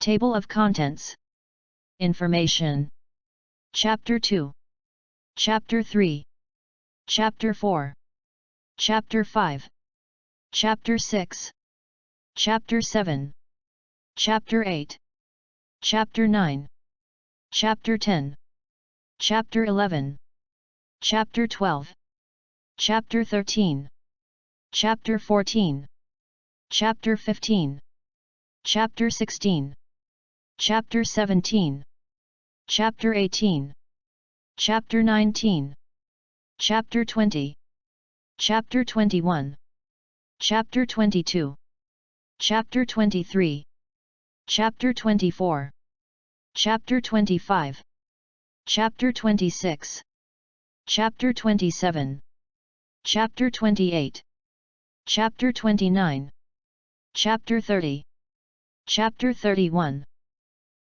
Table of Contents. Information. Chapter 2. Chapter 3. Chapter 4. Chapter 5. Chapter 6. Chapter 7. Chapter 8. Chapter 9. Chapter 10. Chapter 11. Chapter 12. Chapter 13. Chapter 14. Chapter 15. Chapter 16. Chapter 17. Chapter 18. Chapter 19. Chapter 20. Chapter 21. Chapter 22. Chapter 23. Chapter 24. Chapter 25. Chapter 26. Chapter 27. Chapter 28. Chapter 29. Chapter 30. Chapter 31.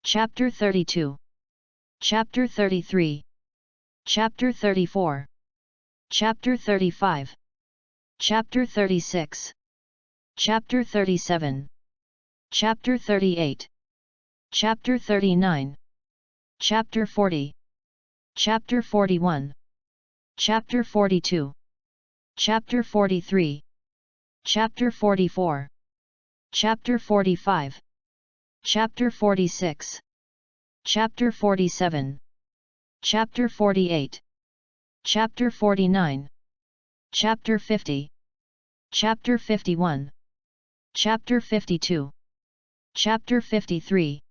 Chapter 32. Chapter 33. Chapter 34. Chapter 35. Chapter 36. Chapter 37. Chapter 38. Chapter 39. Chapter 40. Chapter 41. Chapter 42. Chapter 43. Chapter 44. Chapter 45. Chapter 46. Chapter 47. Chapter 48. Chapter 49. Chapter 50. Chapter 51. Chapter 52. Chapter 53.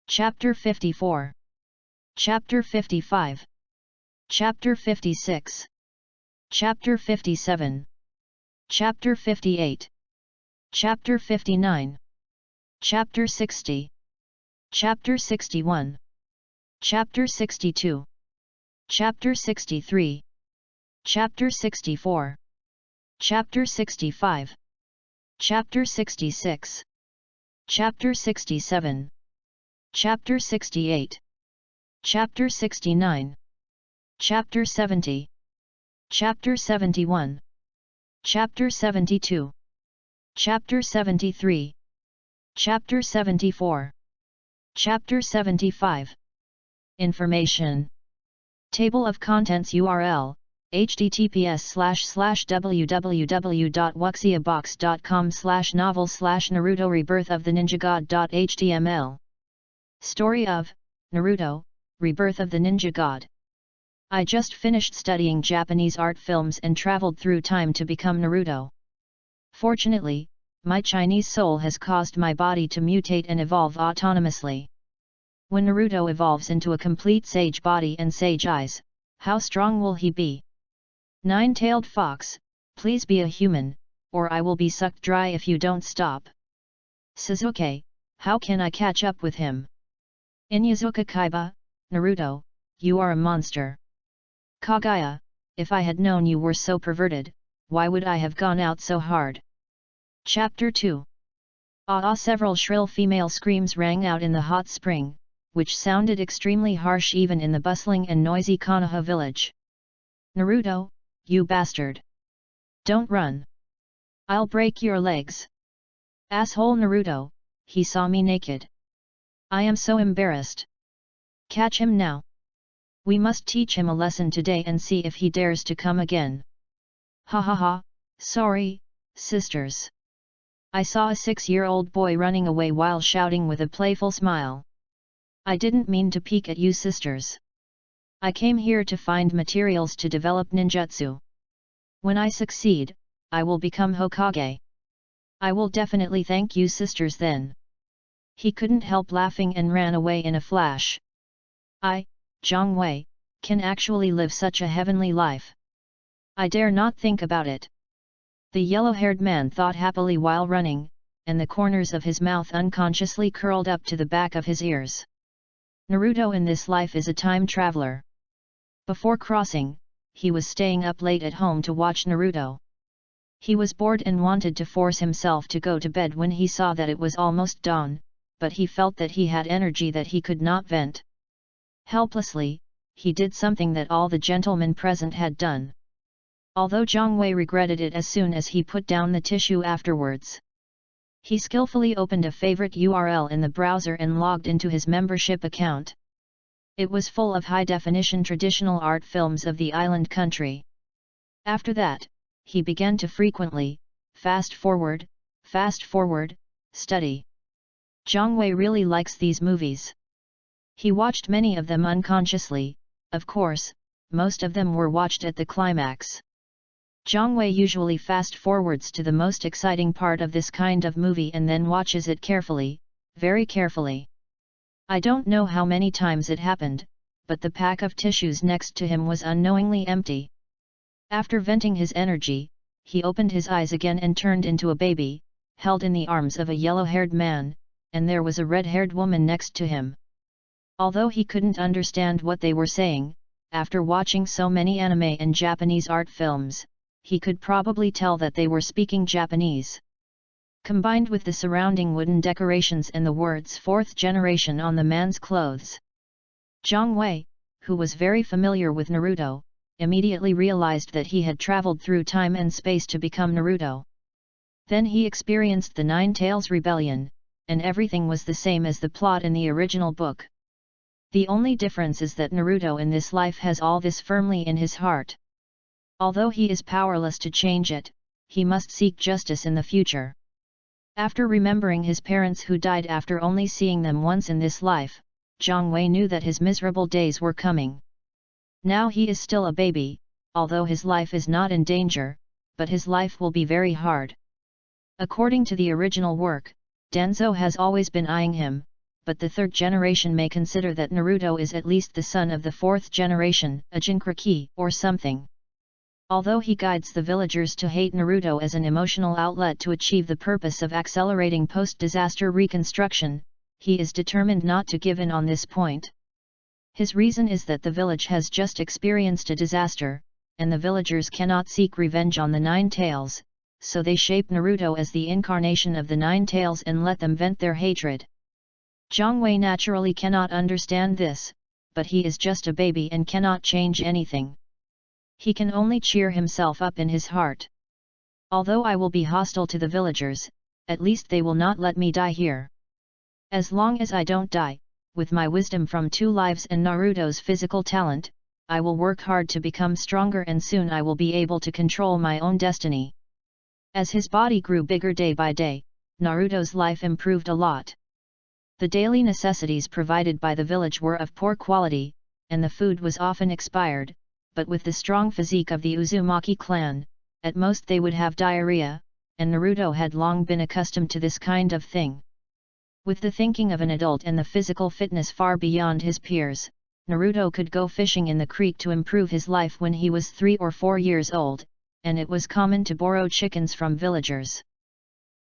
Chapter 54. Chapter 55. Chapter 56. Chapter 57. Chapter 58. Chapter 59. Chapter 60. Chapter 61. Chapter 62. Chapter 63. Chapter 64. Chapter 65. Chapter 66. Chapter 67. Chapter 68. Chapter 69. Chapter 70. Chapter 71. Chapter 72. Chapter 73. Chapter 74. Chapter 75. Information. Table of Contents URL, https://www.wuxiabox.com/novel/Naruto Rebirth of the Ninja God.html. Story of Naruto, Rebirth of the Ninja God. I just finished studying Japanese art films and traveled through time to become Naruto. Fortunately, my Chinese soul has caused my body to mutate and evolve autonomously. When Naruto evolves into a complete sage body and sage eyes, how strong will he be? Nine-tailed fox, please be a human, or I will be sucked dry if you don't stop. Sasuke, how can I catch up with him? Inuzuka Kaiba, Naruto, you are a monster. Kaguya, if I had known you were so perverted, why would I have gone out so hard? Chapter 2. Several shrill female screams rang out in the hot spring, which sounded extremely harsh even in the bustling and noisy Konoha village. Naruto, you bastard! Don't run! I'll break your legs! Asshole Naruto, he saw me naked. I am so embarrassed. Catch him now. We must teach him a lesson today and see if he dares to come again. Ha ha ha, sorry, sisters. I saw a 6-year-old boy running away while shouting with a playful smile. I didn't mean to peek at you sisters. I came here to find materials to develop ninjutsu. When I succeed, I will become Hokage. I will definitely thank you sisters then. He couldn't help laughing and ran away in a flash. I, Zhang Wei, can actually live such a heavenly life. I dare not think about it. The yellow-haired man thought happily while running, and the corners of his mouth unconsciously curled up to the back of his ears. Naruto in this life is a time traveler. Before crossing, he was staying up late at home to watch Naruto. He was bored and wanted to force himself to go to bed when he saw that it was almost dawn, but he felt that he had energy that he could not vent. Helplessly, he did something that all the gentlemen present had done. Although Zhang Wei regretted it as soon as he put down the tissue afterwards. He skillfully opened a favorite URL in the browser and logged into his membership account. It was full of high-definition traditional art films of the island country. After that, he began to frequently, fast forward, study. Zhang Wei really likes these movies. He watched many of them unconsciously, of course, most of them were watched at the climax. Zhang Wei usually fast forwards to the most exciting part of this kind of movie and then watches it carefully, very carefully. I don't know how many times it happened, but the pack of tissues next to him was unknowingly empty. After venting his energy, he opened his eyes again and turned into a baby, held in the arms of a yellow-haired man, and there was a red-haired woman next to him. Although he couldn't understand what they were saying, after watching so many anime and Japanese art films, he could probably tell that they were speaking Japanese. Combined with the surrounding wooden decorations and the words "fourth generation" on the man's clothes, Zhang Wei, who was very familiar with Naruto, immediately realized that he had traveled through time and space to become Naruto. Then he experienced the Nine Tails Rebellion, and everything was the same as the plot in the original book. The only difference is that Naruto in this life has all this firmly in his heart. Although he is powerless to change it, he must seek justice in the future. After remembering his parents who died after only seeing them once in this life, Zhang Wei knew that his miserable days were coming. Now he is still a baby, although his life is not in danger, but his life will be very hard. According to the original work, Danzo has always been eyeing him, but the third generation may consider that Naruto is at least the son of the fourth generation, a Jinchuriki or something. Although he guides the villagers to hate Naruto as an emotional outlet to achieve the purpose of accelerating post-disaster reconstruction, he is determined not to give in on this point. His reason is that the village has just experienced a disaster, and the villagers cannot seek revenge on the Nine Tails, so they shape Naruto as the incarnation of the Nine Tails and let them vent their hatred. Zhang Wei naturally cannot understand this, but he is just a baby and cannot change anything. He can only cheer himself up in his heart. Although I will be hostile to the villagers, at least they will not let me die here. As long as I don't die, with my wisdom from 2 lives and Naruto's physical talent, I will work hard to become stronger and soon I will be able to control my own destiny. As his body grew bigger day by day, Naruto's life improved a lot. The daily necessities provided by the village were of poor quality, and the food was often expired, but with the strong physique of the Uzumaki clan, at most they would have diarrhea, and Naruto had long been accustomed to this kind of thing. With the thinking of an adult and the physical fitness far beyond his peers, Naruto could go fishing in the creek to improve his life when he was 3 or 4 years old, and it was common to borrow chickens from villagers.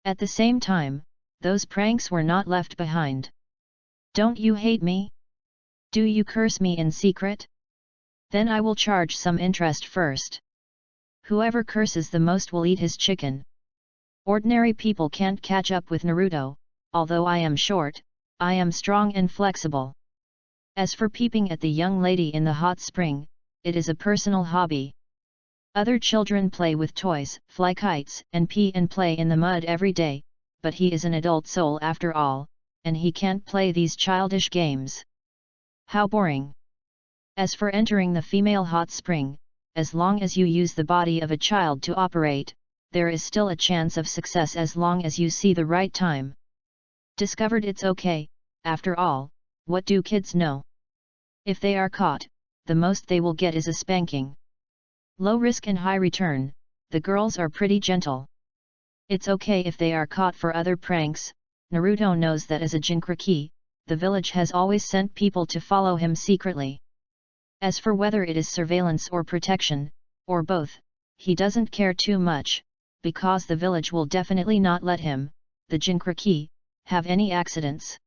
At the same time, those pranks were not left behind. Don't you hate me? Do you curse me in secret? Then I will charge some interest first. Whoever curses the most will eat his chicken. Ordinary people can't catch up with Naruto, although I am short, I am strong and flexible. As for peeping at the young lady in the hot spring, it is a personal hobby. Other children play with toys, fly kites, and pee and play in the mud every day, but he is an adult soul after all, and he can't play these childish games. How boring! As for entering the female hot spring, as long as you use the body of a child to operate, there is still a chance of success as long as you see the right time. Discovered it's okay, after all, what do kids know? If they are caught, the most they will get is a spanking. Low risk and high return, the girls are pretty gentle. It's okay if they are caught for other pranks. Naruto knows that as a Jinchuriki, the village has always sent people to follow him secretly. As for whether it is surveillance or protection, or both, he doesn't care too much, because the village will definitely not let him, the Jinchuriki, have any accidents.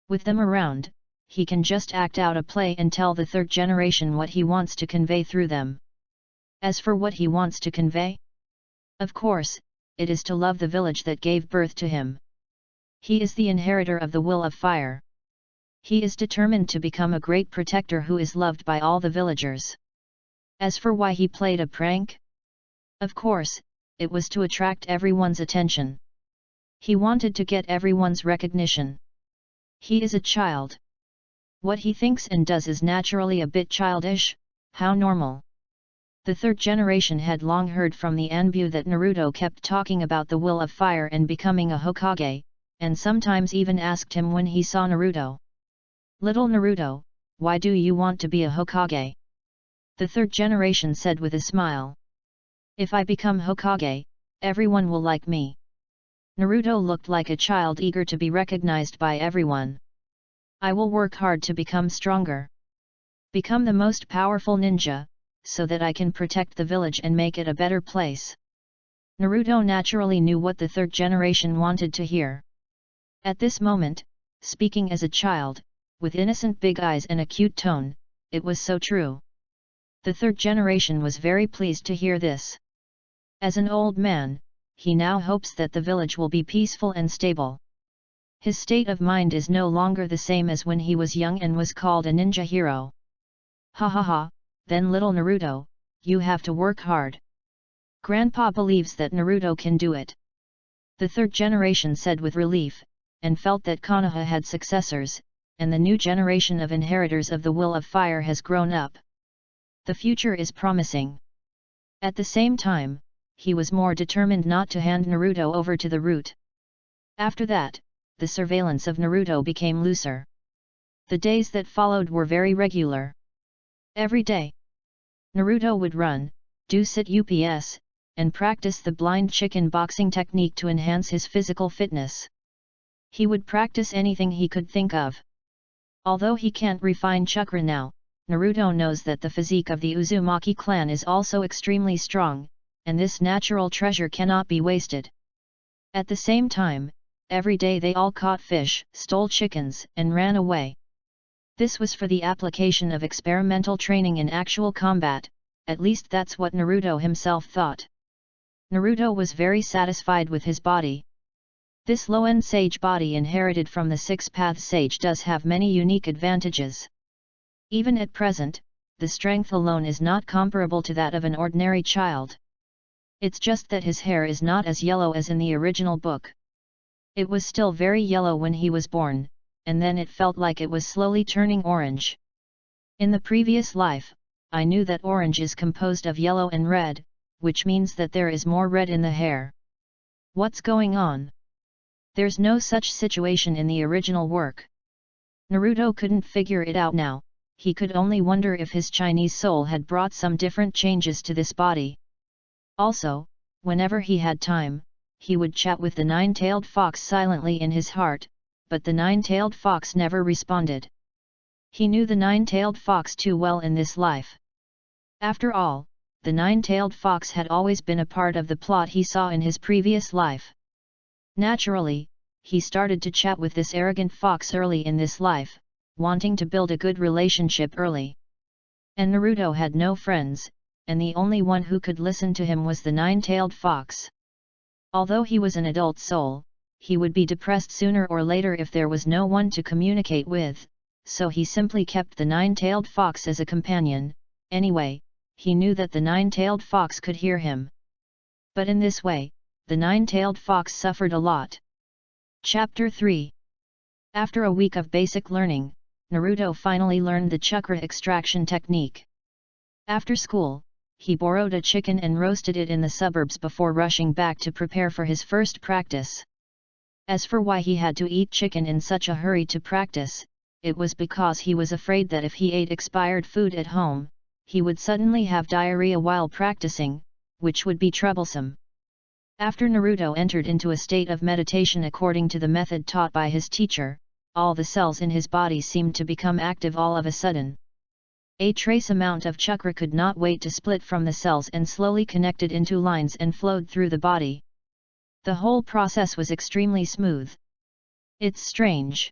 With them around, he can just act out a play and tell the third generation what he wants to convey through them. As for what he wants to convey? Of course, it is to love the village that gave birth to him. He is the inheritor of the will of fire. He is determined to become a great protector who is loved by all the villagers. As for why he played a prank? Of course, it was to attract everyone's attention. He wanted to get everyone's recognition. He is a child. What he thinks and does is naturally a bit childish, how normal. The third generation had long heard from the Anbu that Naruto kept talking about the will of fire and becoming a Hokage, and sometimes even asked him when he saw Naruto. "Little Naruto, why do you want to be a Hokage?" The third generation said with a smile. "If I become Hokage, everyone will like me." Naruto looked like a child eager to be recognized by everyone. "I will work hard to become stronger. Become the most powerful ninja, so that I can protect the village and make it a better place." Naruto naturally knew what the third generation wanted to hear. At this moment, speaking as a child, with innocent big eyes and a cute tone, it was so true. The third generation was very pleased to hear this. As an old man, he now hopes that the village will be peaceful and stable. His state of mind is no longer the same as when he was young and was called a ninja hero. "Ha ha ha, then little Naruto, you have to work hard. Grandpa believes that Naruto can do it." The third generation said with relief, and felt that Konoha had successors, and the new generation of inheritors of the will of fire has grown up. The future is promising. At the same time, he was more determined not to hand Naruto over to the root. After that, the surveillance of Naruto became looser. The days that followed were very regular. Every day, Naruto would run, do sit-ups, and practice the blind chicken boxing technique to enhance his physical fitness. He would practice anything he could think of. Although he can't refine chakra now, Naruto knows that the physique of the Uzumaki clan is also extremely strong, and this natural treasure cannot be wasted. At the same time, every day they all caught fish, stole chickens, and ran away. This was for the application of experimental training in actual combat, at least that's what Naruto himself thought. Naruto was very satisfied with his body. This low-end sage body inherited from the six-path sage does have many unique advantages. Even at present, the strength alone is not comparable to that of an ordinary child. It's just that his hair is not as yellow as in the original book. It was still very yellow when he was born, and then it felt like it was slowly turning orange. In the previous life, I knew that orange is composed of yellow and red, which means that there is more red in the hair. What's going on? There's no such situation in the original work. Naruto couldn't figure it out now, he could only wonder if his Chinese soul had brought some different changes to this body. Also, whenever he had time, he would chat with the nine-tailed fox silently in his heart, but the nine-tailed fox never responded. He knew the nine-tailed fox too well in this life. After all, the nine-tailed fox had always been a part of the plot he saw in his previous life. Naturally, he started to chat with this arrogant fox early in this life, wanting to build a good relationship early. And Naruto had no friends, and the only one who could listen to him was the nine-tailed fox. Although he was an adult soul, he would be depressed sooner or later if there was no one to communicate with, so he simply kept the nine-tailed fox as a companion. Anyway, he knew that the nine-tailed fox could hear him. But in this way, the nine-tailed fox suffered a lot. Chapter 3. After a week of basic learning, Naruto finally learned the chakra extraction technique. After school, he borrowed a chicken and roasted it in the suburbs before rushing back to prepare for his first practice. As for why he had to eat chicken in such a hurry to practice, it was because he was afraid that if he ate expired food at home, he would suddenly have diarrhea while practicing, which would be troublesome. After Naruto entered into a state of meditation according to the method taught by his teacher, all the cells in his body seemed to become active all of a sudden. A trace amount of chakra could not wait to split from the cells and slowly connected into lines and flowed through the body. The whole process was extremely smooth. It's strange.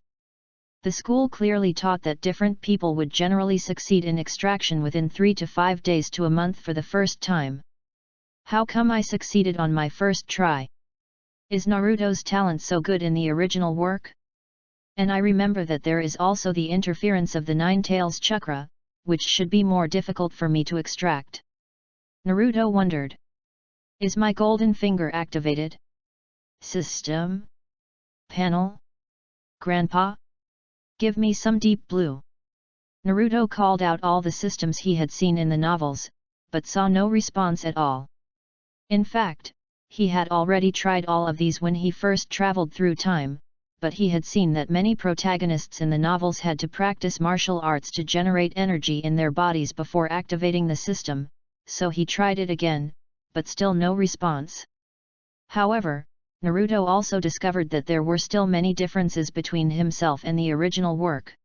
The school clearly taught that different people would generally succeed in extraction within 3 to 5 days to a month for the first time. How come I succeeded on my first try? Is Naruto's talent so good in the original work? And I remember that there is also the interference of the Nine Tails chakra, which should be more difficult for me to extract. Naruto wondered. Is my golden finger activated? System? Panel? Grandpa? Give me some deep blue. Naruto called out all the systems he had seen in the novels, but saw no response at all. In fact, he had already tried all of these when he first traveled through time, but he had seen that many protagonists in the novels had to practice martial arts to generate energy in their bodies before activating the system, so he tried it again, but still no response. However, Naruto also discovered that there were still many differences between himself and the original work.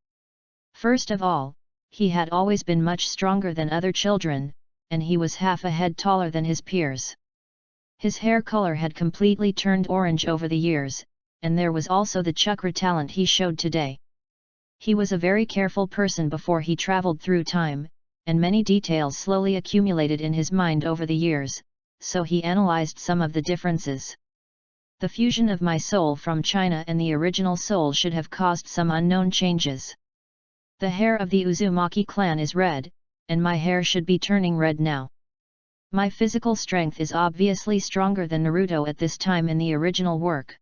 First of all, he had always been much stronger than other children, and he was half a head taller than his peers. His hair color had completely turned orange over the years, and there was also the chakra talent he showed today. He was a very careful person before he traveled through time, and many details slowly accumulated in his mind over the years, so he analyzed some of the differences. The fusion of my soul from China and the original soul should have caused some unknown changes. The hair of the Uzumaki clan is red, and my hair should be turning red now. My physical strength is obviously stronger than Naruto at this time in the original work.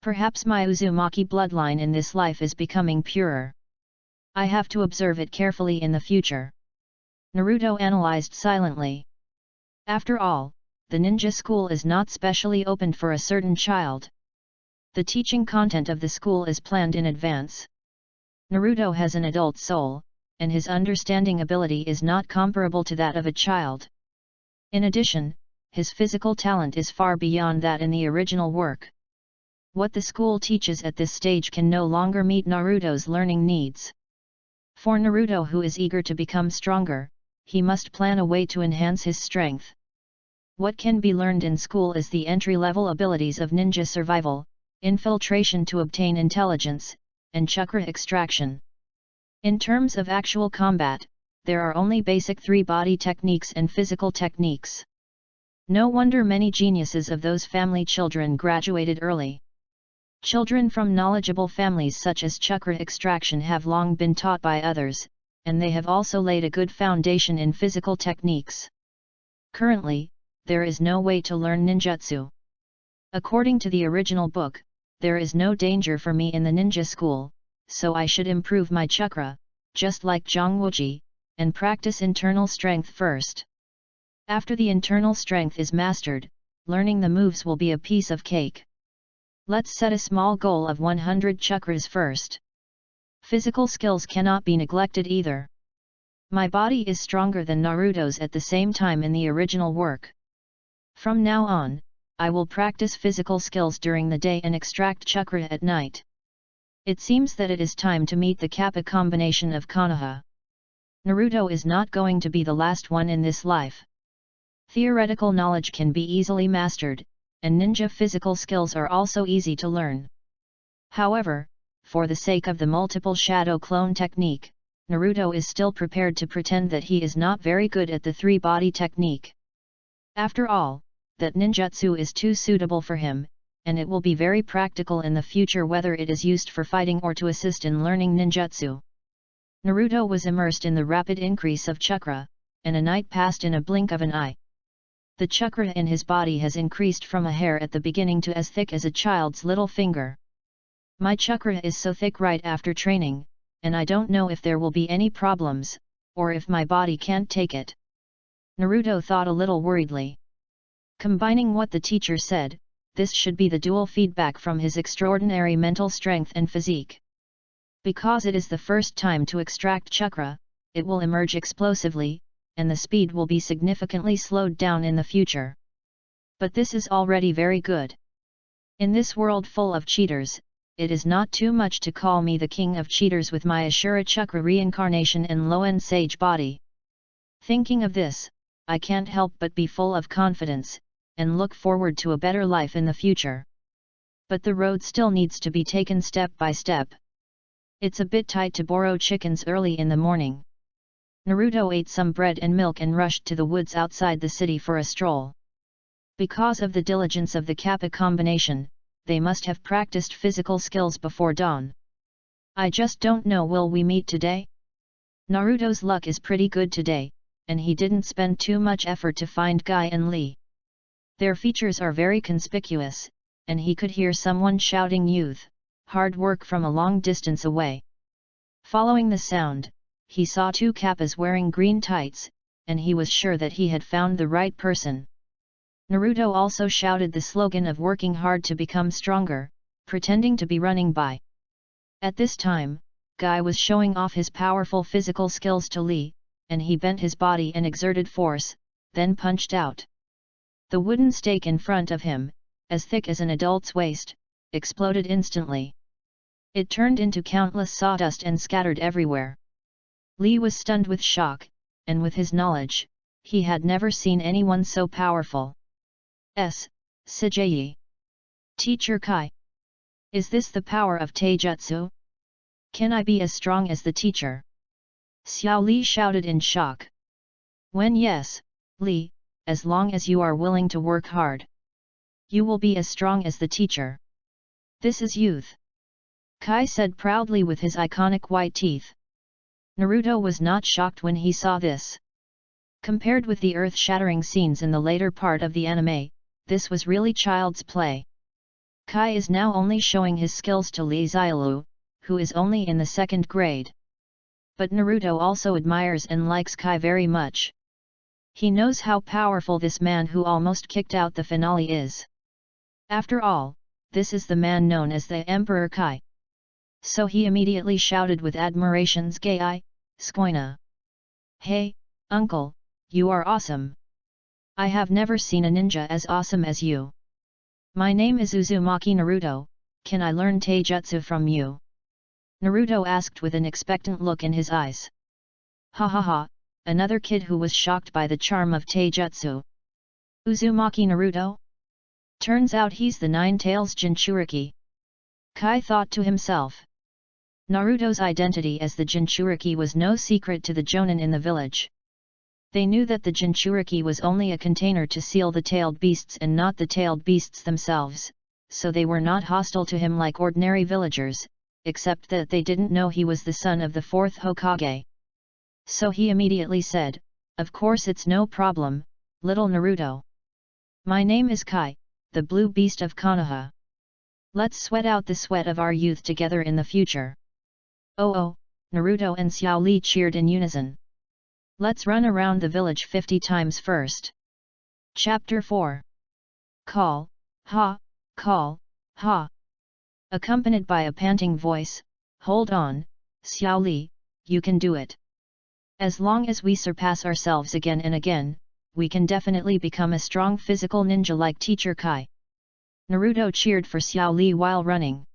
Perhaps my Uzumaki bloodline in this life is becoming purer. I have to observe it carefully in the future. Naruto analyzed silently. After all, the ninja school is not specially opened for a certain child. The teaching content of the school is planned in advance. Naruto has an adult soul, and his understanding ability is not comparable to that of a child. In addition, his physical talent is far beyond that in the original work. What the school teaches at this stage can no longer meet Naruto's learning needs. For Naruto, who is eager to become stronger, he must plan a way to enhance his strength. What can be learned in school is the entry-level abilities of ninja survival, infiltration to obtain intelligence, and chakra extraction. In terms of actual combat, there are only basic 3 body techniques and physical techniques. No wonder many geniuses of those family children graduated early. Children from knowledgeable families such as chakra extraction have long been taught by others, and they have also laid a good foundation in physical techniques. Currently, there is no way to learn ninjutsu. According to the original book, there is no danger for me in the ninja school, so I should improve my chakra, just like Zhongwuji, and practice internal strength first. After the internal strength is mastered, learning the moves will be a piece of cake. Let's set a small goal of 100 chakras first. Physical skills cannot be neglected either. My body is stronger than Naruto's at the same time in the original work. From now on, I will practice physical skills during the day and extract chakra at night. It seems that it is time to meet the Kappa combination of Konoha. Naruto is not going to be the last one in this life. Theoretical knowledge can be easily mastered, and ninja physical skills are also easy to learn. However, for the sake of the multiple shadow clone technique, Naruto is still prepared to pretend that he is not very good at the 3-body technique. After all, that ninjutsu is too suitable for him, and it will be very practical in the future whether it is used for fighting or to assist in learning ninjutsu. Naruto was immersed in the rapid increase of chakra, and a night passed in a blink of an eye. The chakra in his body has increased from a hair at the beginning to as thick as a child's little finger. My chakra is so thick right after training, and I don't know if there will be any problems, or if my body can't take it. Naruto thought a little worriedly. Combining what the teacher said, this should be the dual feedback from his extraordinary mental strength and physique. Because it is the first time to extract chakra, it will emerge explosively, and the speed will be significantly slowed down in the future. But this is already very good. In this world full of cheaters, it is not too much to call me the king of cheaters with my Ashura chakra reincarnation and low-end sage body. Thinking of this, I can't help but be full of confidence, and look forward to a better life in the future. But the road still needs to be taken step by step. It's a bit tight to borrow chickens early in the morning. Naruto ate some bread and milk and rushed to the woods outside the city for a stroll. Because of the diligence of the Kappa combination, they must have practiced physical skills before dawn. I just don't know, will we meet today? Naruto's luck is pretty good today, and he didn't spend too much effort to find Guy and Lee. Their features are very conspicuous, and he could hear someone shouting "Youth, hard work" from a long distance away. Following the sound, he saw two kappas wearing green tights, and he was sure that he had found the right person. Naruto also shouted the slogan of working hard to become stronger, pretending to be running by. At this time, Guy was showing off his powerful physical skills to Lee, and he bent his body and exerted force, then punched out. The wooden stake in front of him, as thick as an adult's waist, exploded instantly. It turned into countless sawdust and scattered everywhere. Lee was stunned with shock, and with his knowledge, he had never seen anyone so powerful. Sajayi. Teacher Kai. Is this the power of taijutsu? Can I be as strong as the teacher? Xiao Li shouted in shock. When yes, Li, as long as you are willing to work hard, you will be as strong as the teacher. This is youth, Kai said proudly with his iconic white teeth. Naruto was not shocked when he saw this. Compared with the earth-shattering scenes in the later part of the anime, this was really child's play. Kai is now only showing his skills to Lee Xiaolu, who is only in the 2nd grade. But Naruto also admires and likes Kai very much. He knows how powerful this man who almost kicked out the finale is. After all, this is the man known as the Emperor Kai. So he immediately shouted with admiration's Gai, Skoina. Hey, uncle, you are awesome. I have never seen a ninja as awesome as you. My name is Uzumaki Naruto, can I learn taijutsu from you? Naruto asked with an expectant look in his eyes. Ha ha ha, another kid who was shocked by the charm of taijutsu. Uzumaki Naruto? Turns out he's the Nine-Tails Jinchuriki. Kai thought to himself. Naruto's identity as the Jinchuriki was no secret to the Jonin in the village. They knew that the Jinchuriki was only a container to seal the tailed beasts and not the tailed beasts themselves, so they were not hostile to him like ordinary villagers, except that they didn't know he was the son of the 4th Hokage. So he immediately said, of course it's no problem, little Naruto. My name is Kai, the blue beast of Konoha. Let's sweat out the sweat of our youth together in the future. Oh, Naruto and Xiao Li cheered in unison. Let's run around the village 50 times first. Chapter 4. Call, ha, call, ha. Accompanied by a panting voice, hold on, Xiao Li, you can do it. As long as we surpass ourselves again and again, we can definitely become a strong physical ninja like Teacher Kai. Naruto cheered for Xiao Li while running.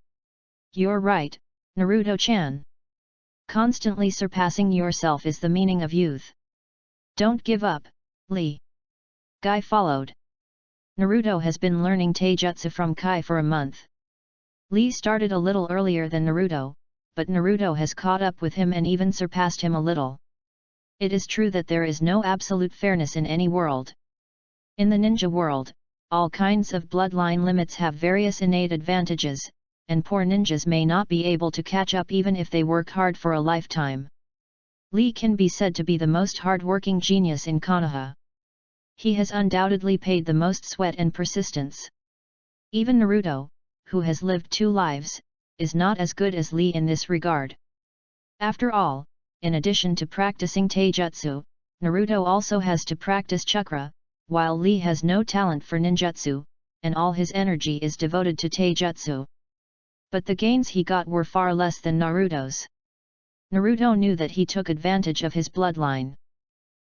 You're right, Naruto-chan. Constantly surpassing yourself is the meaning of youth. Don't give up, Lee. Guy followed. Naruto has been learning taijutsu from Kai for a month. Lee started a little earlier than Naruto, but Naruto has caught up with him and even surpassed him a little. It is true that there is no absolute fairness in any world. In the ninja world, all kinds of bloodline limits have various innate advantages, and poor ninjas may not be able to catch up even if they work hard for a lifetime. Lee can be said to be the most hard-working genius in Konoha. He has undoubtedly paid the most sweat and persistence. Even Naruto, who has lived 2 lives, is not as good as Lee in this regard. After all, in addition to practicing taijutsu, Naruto also has to practice chakra, while Lee has no talent for ninjutsu, and all his energy is devoted to taijutsu. But the gains he got were far less than Naruto's. Naruto knew that he took advantage of his bloodline.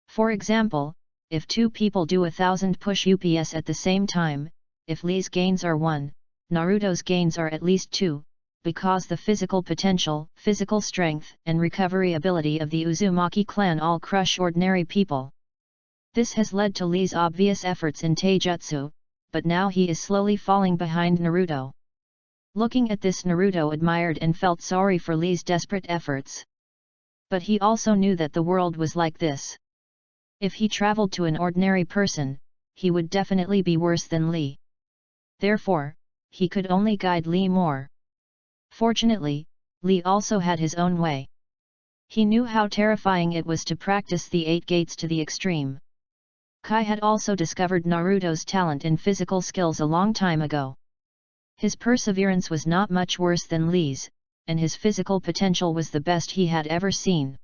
For example, if 2 people do 1000 push-ups at the same time, if Lee's gains are 1, Naruto's gains are at least 2, because the physical potential, physical strength, and recovery ability of the Uzumaki clan all crush ordinary people. This has led to Lee's obvious efforts in taijutsu, but now he is slowly falling behind Naruto. Looking at this, Naruto admired and felt sorry for Lee's desperate efforts. But he also knew that the world was like this. If he traveled to an ordinary person, he would definitely be worse than Lee. Therefore, he could only guide Lee more. Fortunately, Lee also had his own way. He knew how terrifying it was to practice the 8 gates to the extreme. Kai had also discovered Naruto's talent in physical skills a long time ago. His perseverance was not much worse than Lee's, and his physical potential was the best he had ever seen.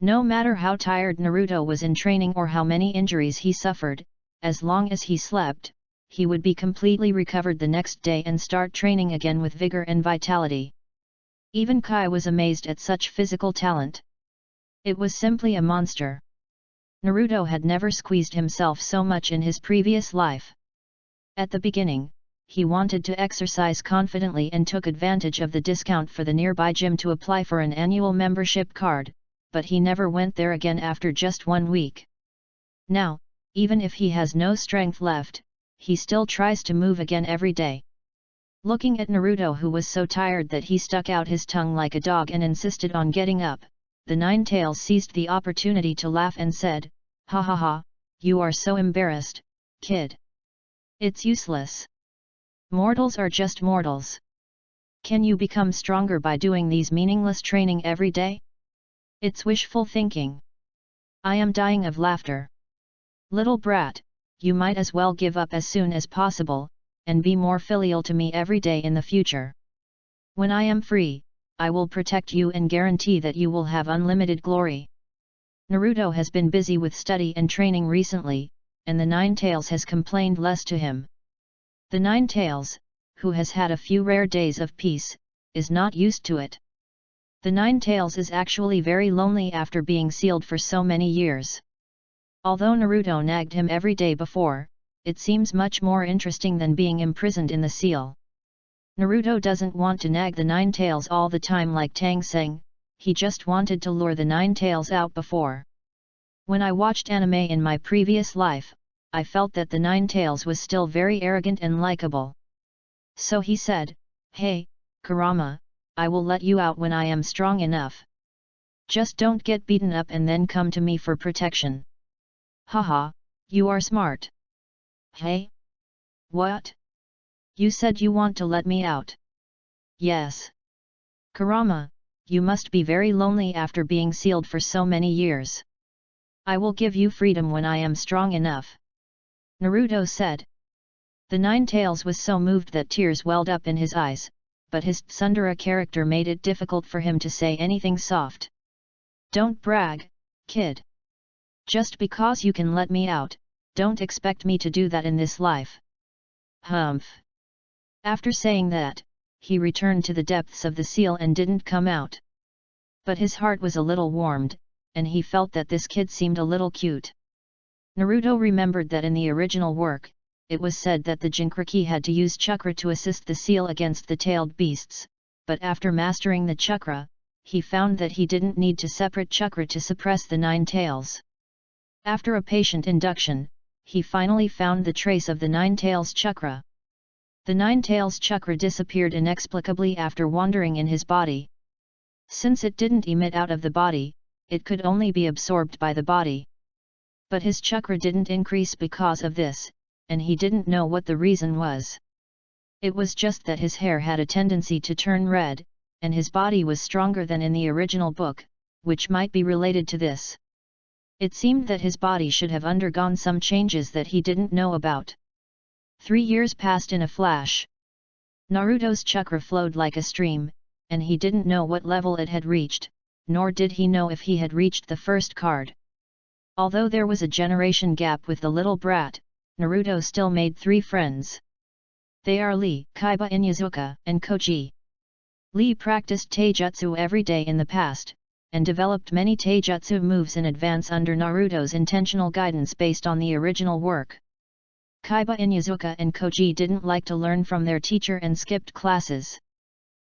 No matter how tired Naruto was in training or how many injuries he suffered, as long as he slept, he would be completely recovered the next day and start training again with vigor and vitality. Even Kai was amazed at such physical talent. It was simply a monster. Naruto had never squeezed himself so much in his previous life. At the beginning, he wanted to exercise confidently and took advantage of the discount for the nearby gym to apply for an annual membership card, but he never went there again after just 1 week. Now, even if he has no strength left, he still tries to move again every day. Looking at Naruto, who was so tired that he stuck out his tongue like a dog and insisted on getting up, the Nine-Tails seized the opportunity to laugh and said, "Ha ha ha, you are so embarrassed, kid. It's useless. Mortals are just mortals. Can you become stronger by doing these meaningless training every day? It's wishful thinking. I am dying of laughter. Little brat, you might as well give up as soon as possible, and be more filial to me every day in the future. When I am free, I will protect you and guarantee that you will have unlimited glory." Naruto has been busy with study and training recently, and the Nine-Tails has complained less to him. The Nine-Tails, who has had a few rare days of peace, is not used to it. The Nine-Tails is actually very lonely after being sealed for so many years. Although Naruto nagged him every day before, it seems much more interesting than being imprisoned in the seal. Naruto doesn't want to nag the Nine-Tails all the time like Tang Seng, he just wanted to lure the Nine-Tails out before. When I watched anime in my previous life, I felt that the Nine-Tails was still very arrogant and likable. So he said, "Hey, Kurama, I will let you out when I am strong enough. Just don't get beaten up and then come to me for protection." Haha, you are smart. Hey? What? You said you want to let me out? Yes. Kurama, you must be very lonely after being sealed for so many years. I will give you freedom when I am strong enough. Naruto said. The Nine-Tails was so moved that tears welled up in his eyes, but his tsundere character made it difficult for him to say anything soft. Don't brag, kid. Just because you can let me out, don't expect me to do that in this life. Humph. After saying that, he returned to the depths of the seal and didn't come out. But his heart was a little warmed, and he felt that this kid seemed a little cute. Naruto remembered that in the original work, it was said that the Jinchuriki had to use chakra to assist the seal against the tailed beasts, but after mastering the chakra, he found that he didn't need to separate chakra to suppress the Nine-Tails. After a patient induction, he finally found the trace of the Nine-Tails chakra. The Nine-Tails chakra disappeared inexplicably after wandering in his body. Since it didn't emit out of the body, it could only be absorbed by the body. But his chakra didn't increase because of this, and he didn't know what the reason was. It was just that his hair had a tendency to turn red, and his body was stronger than in the original book, which might be related to this. It seemed that his body should have undergone some changes that he didn't know about. 3 years passed in a flash. Naruto's chakra flowed like a stream, and he didn't know what level it had reached, nor did he know if he had reached the first card. Although there was a generation gap with the little brat, Naruto still made 3 friends. They are Lee, Kaiba Inyazuka, and Koji. Lee practiced taijutsu every day in the past, and developed many taijutsu moves in advance under Naruto's intentional guidance based on the original work. Kaiba Inyazuka and Koji didn't like to learn from their teacher and skipped classes.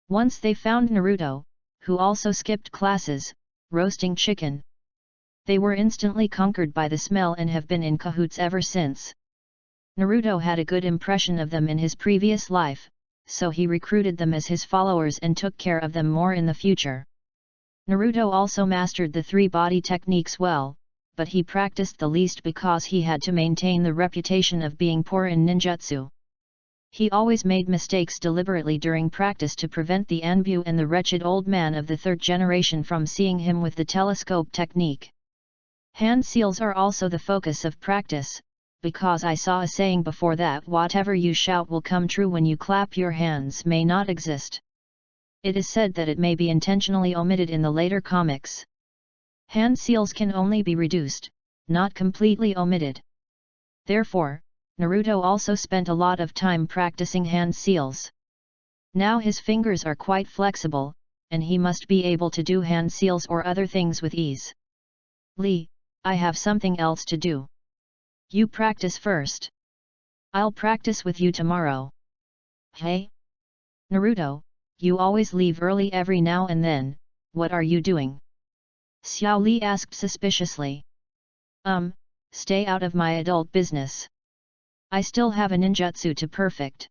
Once they found Naruto, who also skipped classes, roasting chicken. They were instantly conquered by the smell and have been in cahoots ever since. Naruto had a good impression of them in his previous life, so he recruited them as his followers and took care of them more in the future. Naruto also mastered the 3 body techniques well, but he practiced the least because he had to maintain the reputation of being poor in ninjutsu. He always made mistakes deliberately during practice to prevent the Anbu and the wretched old man of the 3rd generation from seeing him with the telescope technique. Hand seals are also the focus of practice, because I saw a saying before that whatever you shout will come true when you clap your hands may not exist. It is said that it may be intentionally omitted in the later comics. Hand seals can only be reduced, not completely omitted. Therefore, Naruto also spent a lot of time practicing hand seals. Now his fingers are quite flexible, and he must be able to do hand seals or other things with ease. Lee, I have something else to do. You practice first. I'll practice with you tomorrow. Hey? Naruto, you always leave early every now and then, what are you doing? Xiao Li asked suspiciously. Stay out of my adult business. I still have a ninjutsu to perfect.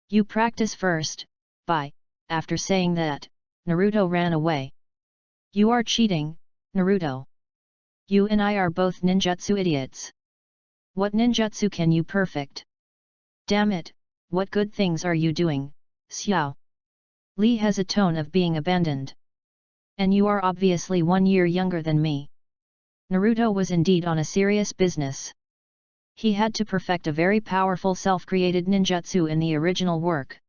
You practice first, bye. After saying that, Naruto ran away. You are cheating, Naruto. You and I are both ninjutsu idiots. What ninjutsu can you perfect? Damn it, what good things are you doing, Xiao? Li has a tone of being abandoned. And you are obviously 1 year younger than me. Naruto was indeed on a serious business. He had to perfect a very powerful self-created ninjutsu in the original work.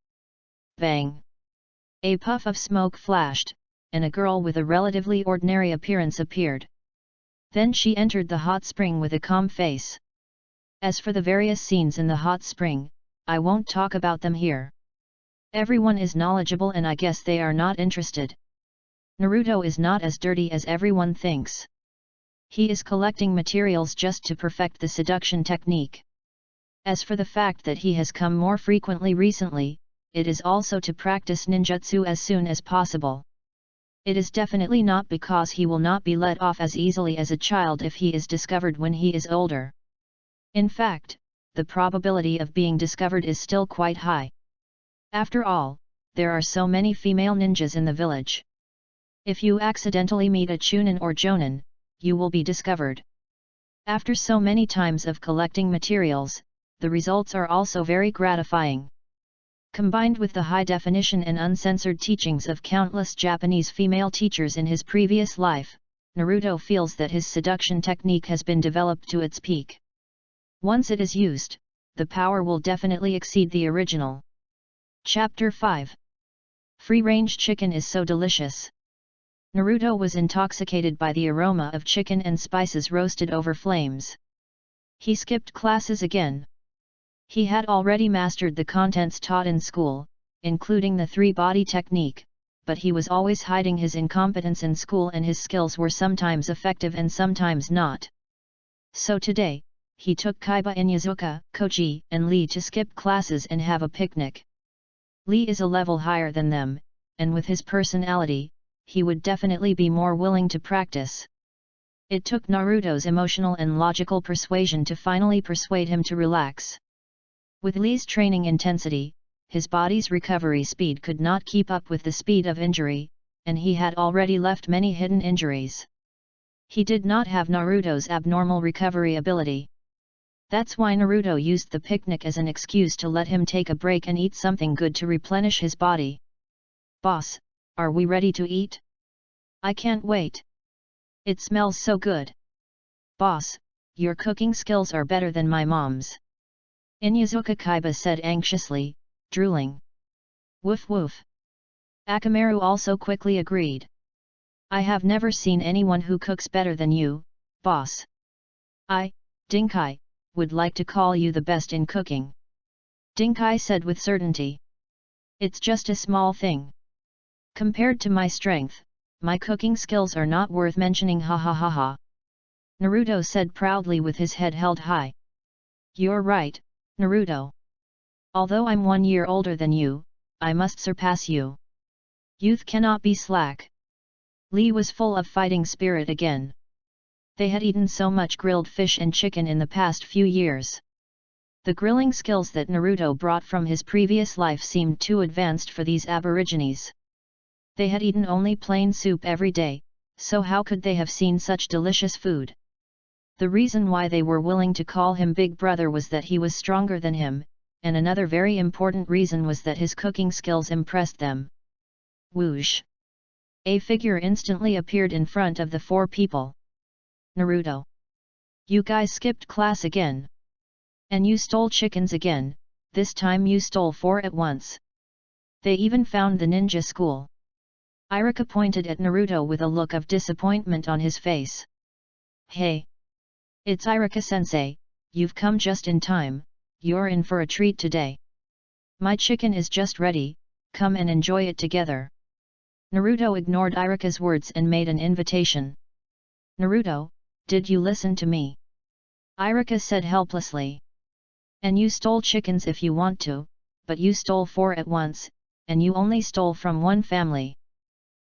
Bang! A puff of smoke flashed, and a girl with a relatively ordinary appearance appeared. Then she entered the hot spring with a calm face. As for the various scenes in the hot spring, I won't talk about them here. Everyone is knowledgeable and I guess they are not interested. Naruto is not as dirty as everyone thinks. He is collecting materials just to perfect the seduction technique. As for the fact that he has come more frequently recently, it is also to practice ninjutsu as soon as possible. It is definitely not because he will not be let off as easily as a child if he is discovered when he is older. In fact, the probability of being discovered is still quite high. After all, there are so many female ninjas in the village. If you accidentally meet a Chunin or Jonin, you will be discovered. After so many times of collecting materials, the results are also very gratifying. Combined with the high-definition and uncensored teachings of countless Japanese female teachers in his previous life, Naruto feels that his seduction technique has been developed to its peak. Once it is used, the power will definitely exceed the original. Chapter 5. Free-range chicken is so delicious. Naruto was intoxicated by the aroma of chicken and spices roasted over flames. He skipped classes again. He had already mastered the contents taught in school, including the three-body technique, but he was always hiding his incompetence in school and his skills were sometimes effective and sometimes not. So today, he took Kaiba, Inyazuka, Koji, and Lee to skip classes and have a picnic. Lee is a level higher than them, and with his personality, he would definitely be more willing to practice. It took Naruto's emotional and logical persuasion to finally persuade him to relax. With Lee's training intensity, his body's recovery speed could not keep up with the speed of injury, and he had already left many hidden injuries. He did not have Naruto's abnormal recovery ability. That's why Naruto used the picnic as an excuse to let him take a break and eat something good to replenish his body. Boss, are we ready to eat? I can't wait. It smells so good. Boss, your cooking skills are better than my mom's. Inyazuka Kaiba said anxiously, drooling. Woof woof. Akamaru also quickly agreed. I have never seen anyone who cooks better than you, boss. I, Dinkai, would like to call you the best in cooking. Dinkai said with certainty. It's just a small thing. Compared to my strength, my cooking skills are not worth mentioning, ha ha ha ha. Naruto said proudly with his head held high. You're right, Naruto. Although I'm 1 year older than you, I must surpass you. Youth cannot be slack. Lee was full of fighting spirit again. They had eaten so much grilled fish and chicken in the past few years. The grilling skills that Naruto brought from his previous life seemed too advanced for these aborigines. They had eaten only plain soup every day, so how could they have seen such delicious food? The reason why they were willing to call him Big Brother was that he was stronger than him, and another very important reason was that his cooking skills impressed them. Whoosh! A figure instantly appeared in front of the 4 people. Naruto. You guys skipped class again. And you stole chickens again, this time you stole 4 at once. They even found the ninja school. Iruka pointed at Naruto with a look of disappointment on his face. Hey! It's Iruka-sensei, you've come just in time, you're in for a treat today. My chicken is just ready, come and enjoy it together. Naruto ignored Iruka's words and made an invitation. Naruto, did you listen to me? Iruka said helplessly. And you stole chickens if you want to, but you stole 4 at once, and you only stole from one family.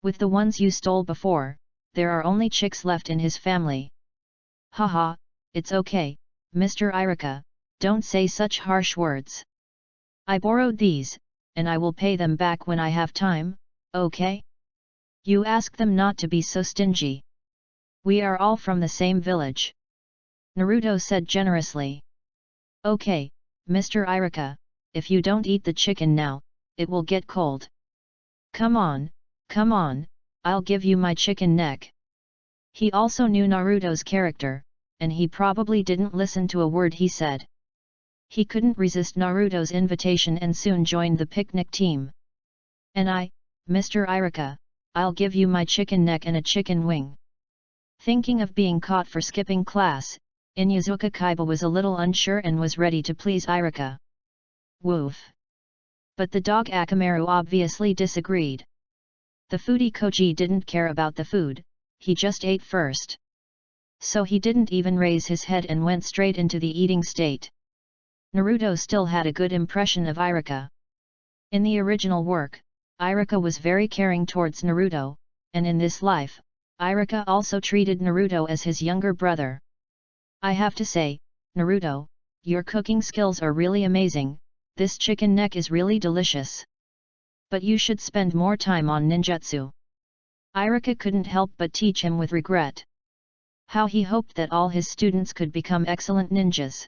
With the ones you stole before, there are only chicks left in his family. Haha, it's okay, Mr. Iruka, don't say such harsh words. I borrowed these, and I will pay them back when I have time, okay? You ask them not to be so stingy. We are all from the same village. Naruto said generously. Okay, Mr. Iruka, if you don't eat the chicken now, it will get cold. Come on, I'll give you my chicken neck. He also knew Naruto's character, and he probably didn't listen to a word he said. He couldn't resist Naruto's invitation and soon joined the picnic team. And I, Mr. Iruka, I'll give you my chicken neck and a chicken wing. Thinking of being caught for skipping class, Inuzuka Kaiba was a little unsure and was ready to please Iruka. Woof! But the dog Akamaru obviously disagreed. The foodie Koji didn't care about the food, he just ate first. So he didn't even raise his head and went straight into the eating state. Naruto still had a good impression of Iruka. In the original work, Iruka was very caring towards Naruto, and in this life, Iruka also treated Naruto as his younger brother. I have to say, Naruto, your cooking skills are really amazing, this chicken neck is really delicious. But you should spend more time on ninjutsu. Iruka couldn't help but teach him with regret. How he hoped that all his students could become excellent ninjas.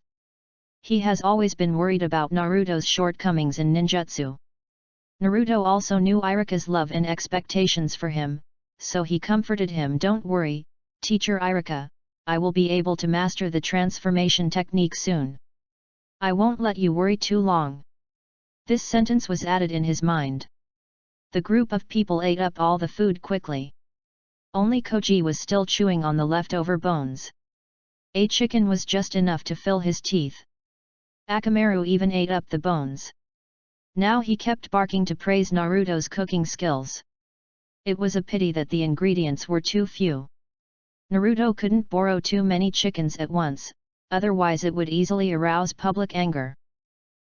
He has always been worried about Naruto's shortcomings in ninjutsu. Naruto also knew Iruka's love and expectations for him, so he comforted him. Don't worry, teacher Iruka, I will be able to master the transformation technique soon. I won't let you worry too long. This sentence was added in his mind. The group of people ate up all the food quickly. Only Koji was still chewing on the leftover bones. A chicken was just enough to fill his teeth. Akamaru even ate up the bones. Now he kept barking to praise Naruto's cooking skills. It was a pity that the ingredients were too few. Naruto couldn't borrow too many chickens at once, otherwise it would easily arouse public anger.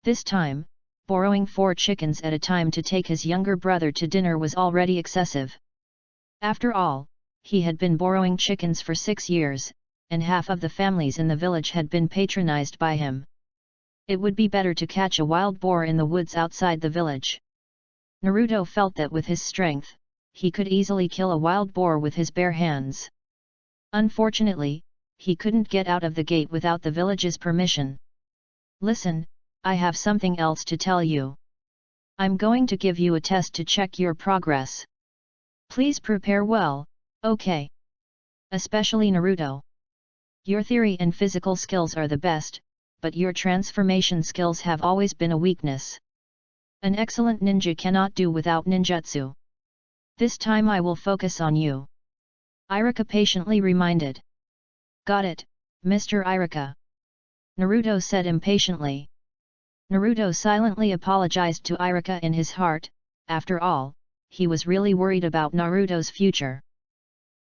This time, borrowing 4 chickens at a time to take his younger brother to dinner was already excessive. After all, he had been borrowing chickens for 6 years, and half of the families in the village had been patronized by him. It would be better to catch a wild boar in the woods outside the village. Naruto felt that with his strength, he could easily kill a wild boar with his bare hands. Unfortunately, he couldn't get out of the gate without the village's permission. Listen, I have something else to tell you. I'm going to give you a test to check your progress. Please prepare well, okay? Especially Naruto. Your theory and physical skills are the best, but your transformation skills have always been a weakness. An excellent ninja cannot do without ninjutsu. This time I will focus on you. Iruka patiently reminded. Got it, Mr. Iruka. Naruto said impatiently. Naruto silently apologized to Iruka in his heart. After all, he was really worried about Naruto's future.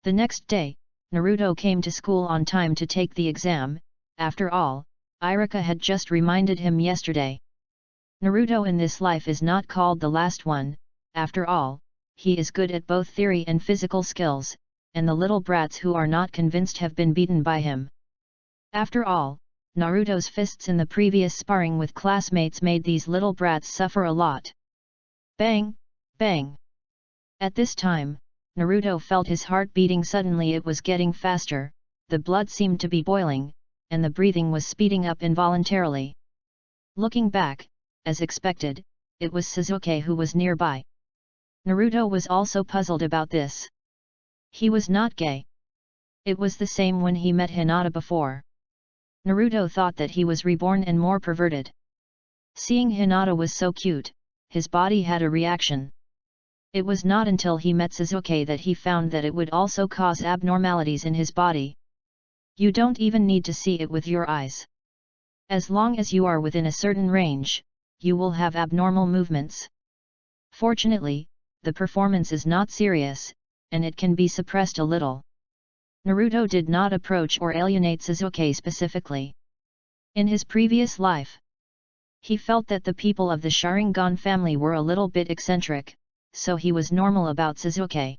The next day, Naruto came to school on time to take the exam. After all, Iruka had just reminded him yesterday. Naruto in this life is not called the last one, after all, he is good at both theory and physical skills, and the little brats who are not convinced have been beaten by him. After all, Naruto's fists in the previous sparring with classmates made these little brats suffer a lot. Bang, bang. At this time, Naruto felt his heart beating suddenly. It was getting faster, the blood seemed to be boiling, and the breathing was speeding up involuntarily. Looking back, as expected, it was Sasuke who was nearby. Naruto was also puzzled about this. He was not gay. It was the same when he met Hinata before. Naruto thought that he was reborn and more perverted. Seeing Hinata was so cute, his body had a reaction. It was not until he met Sasuke that he found that it would also cause abnormalities in his body. You don't even need to see it with your eyes. As long as you are within a certain range, you will have abnormal movements. Fortunately, the performance is not serious, and it can be suppressed a little. Naruto did not approach or alienate Sasuke specifically. In his previous life, he felt that the people of the Sharingan family were a little bit eccentric, so he was normal about Sasuke.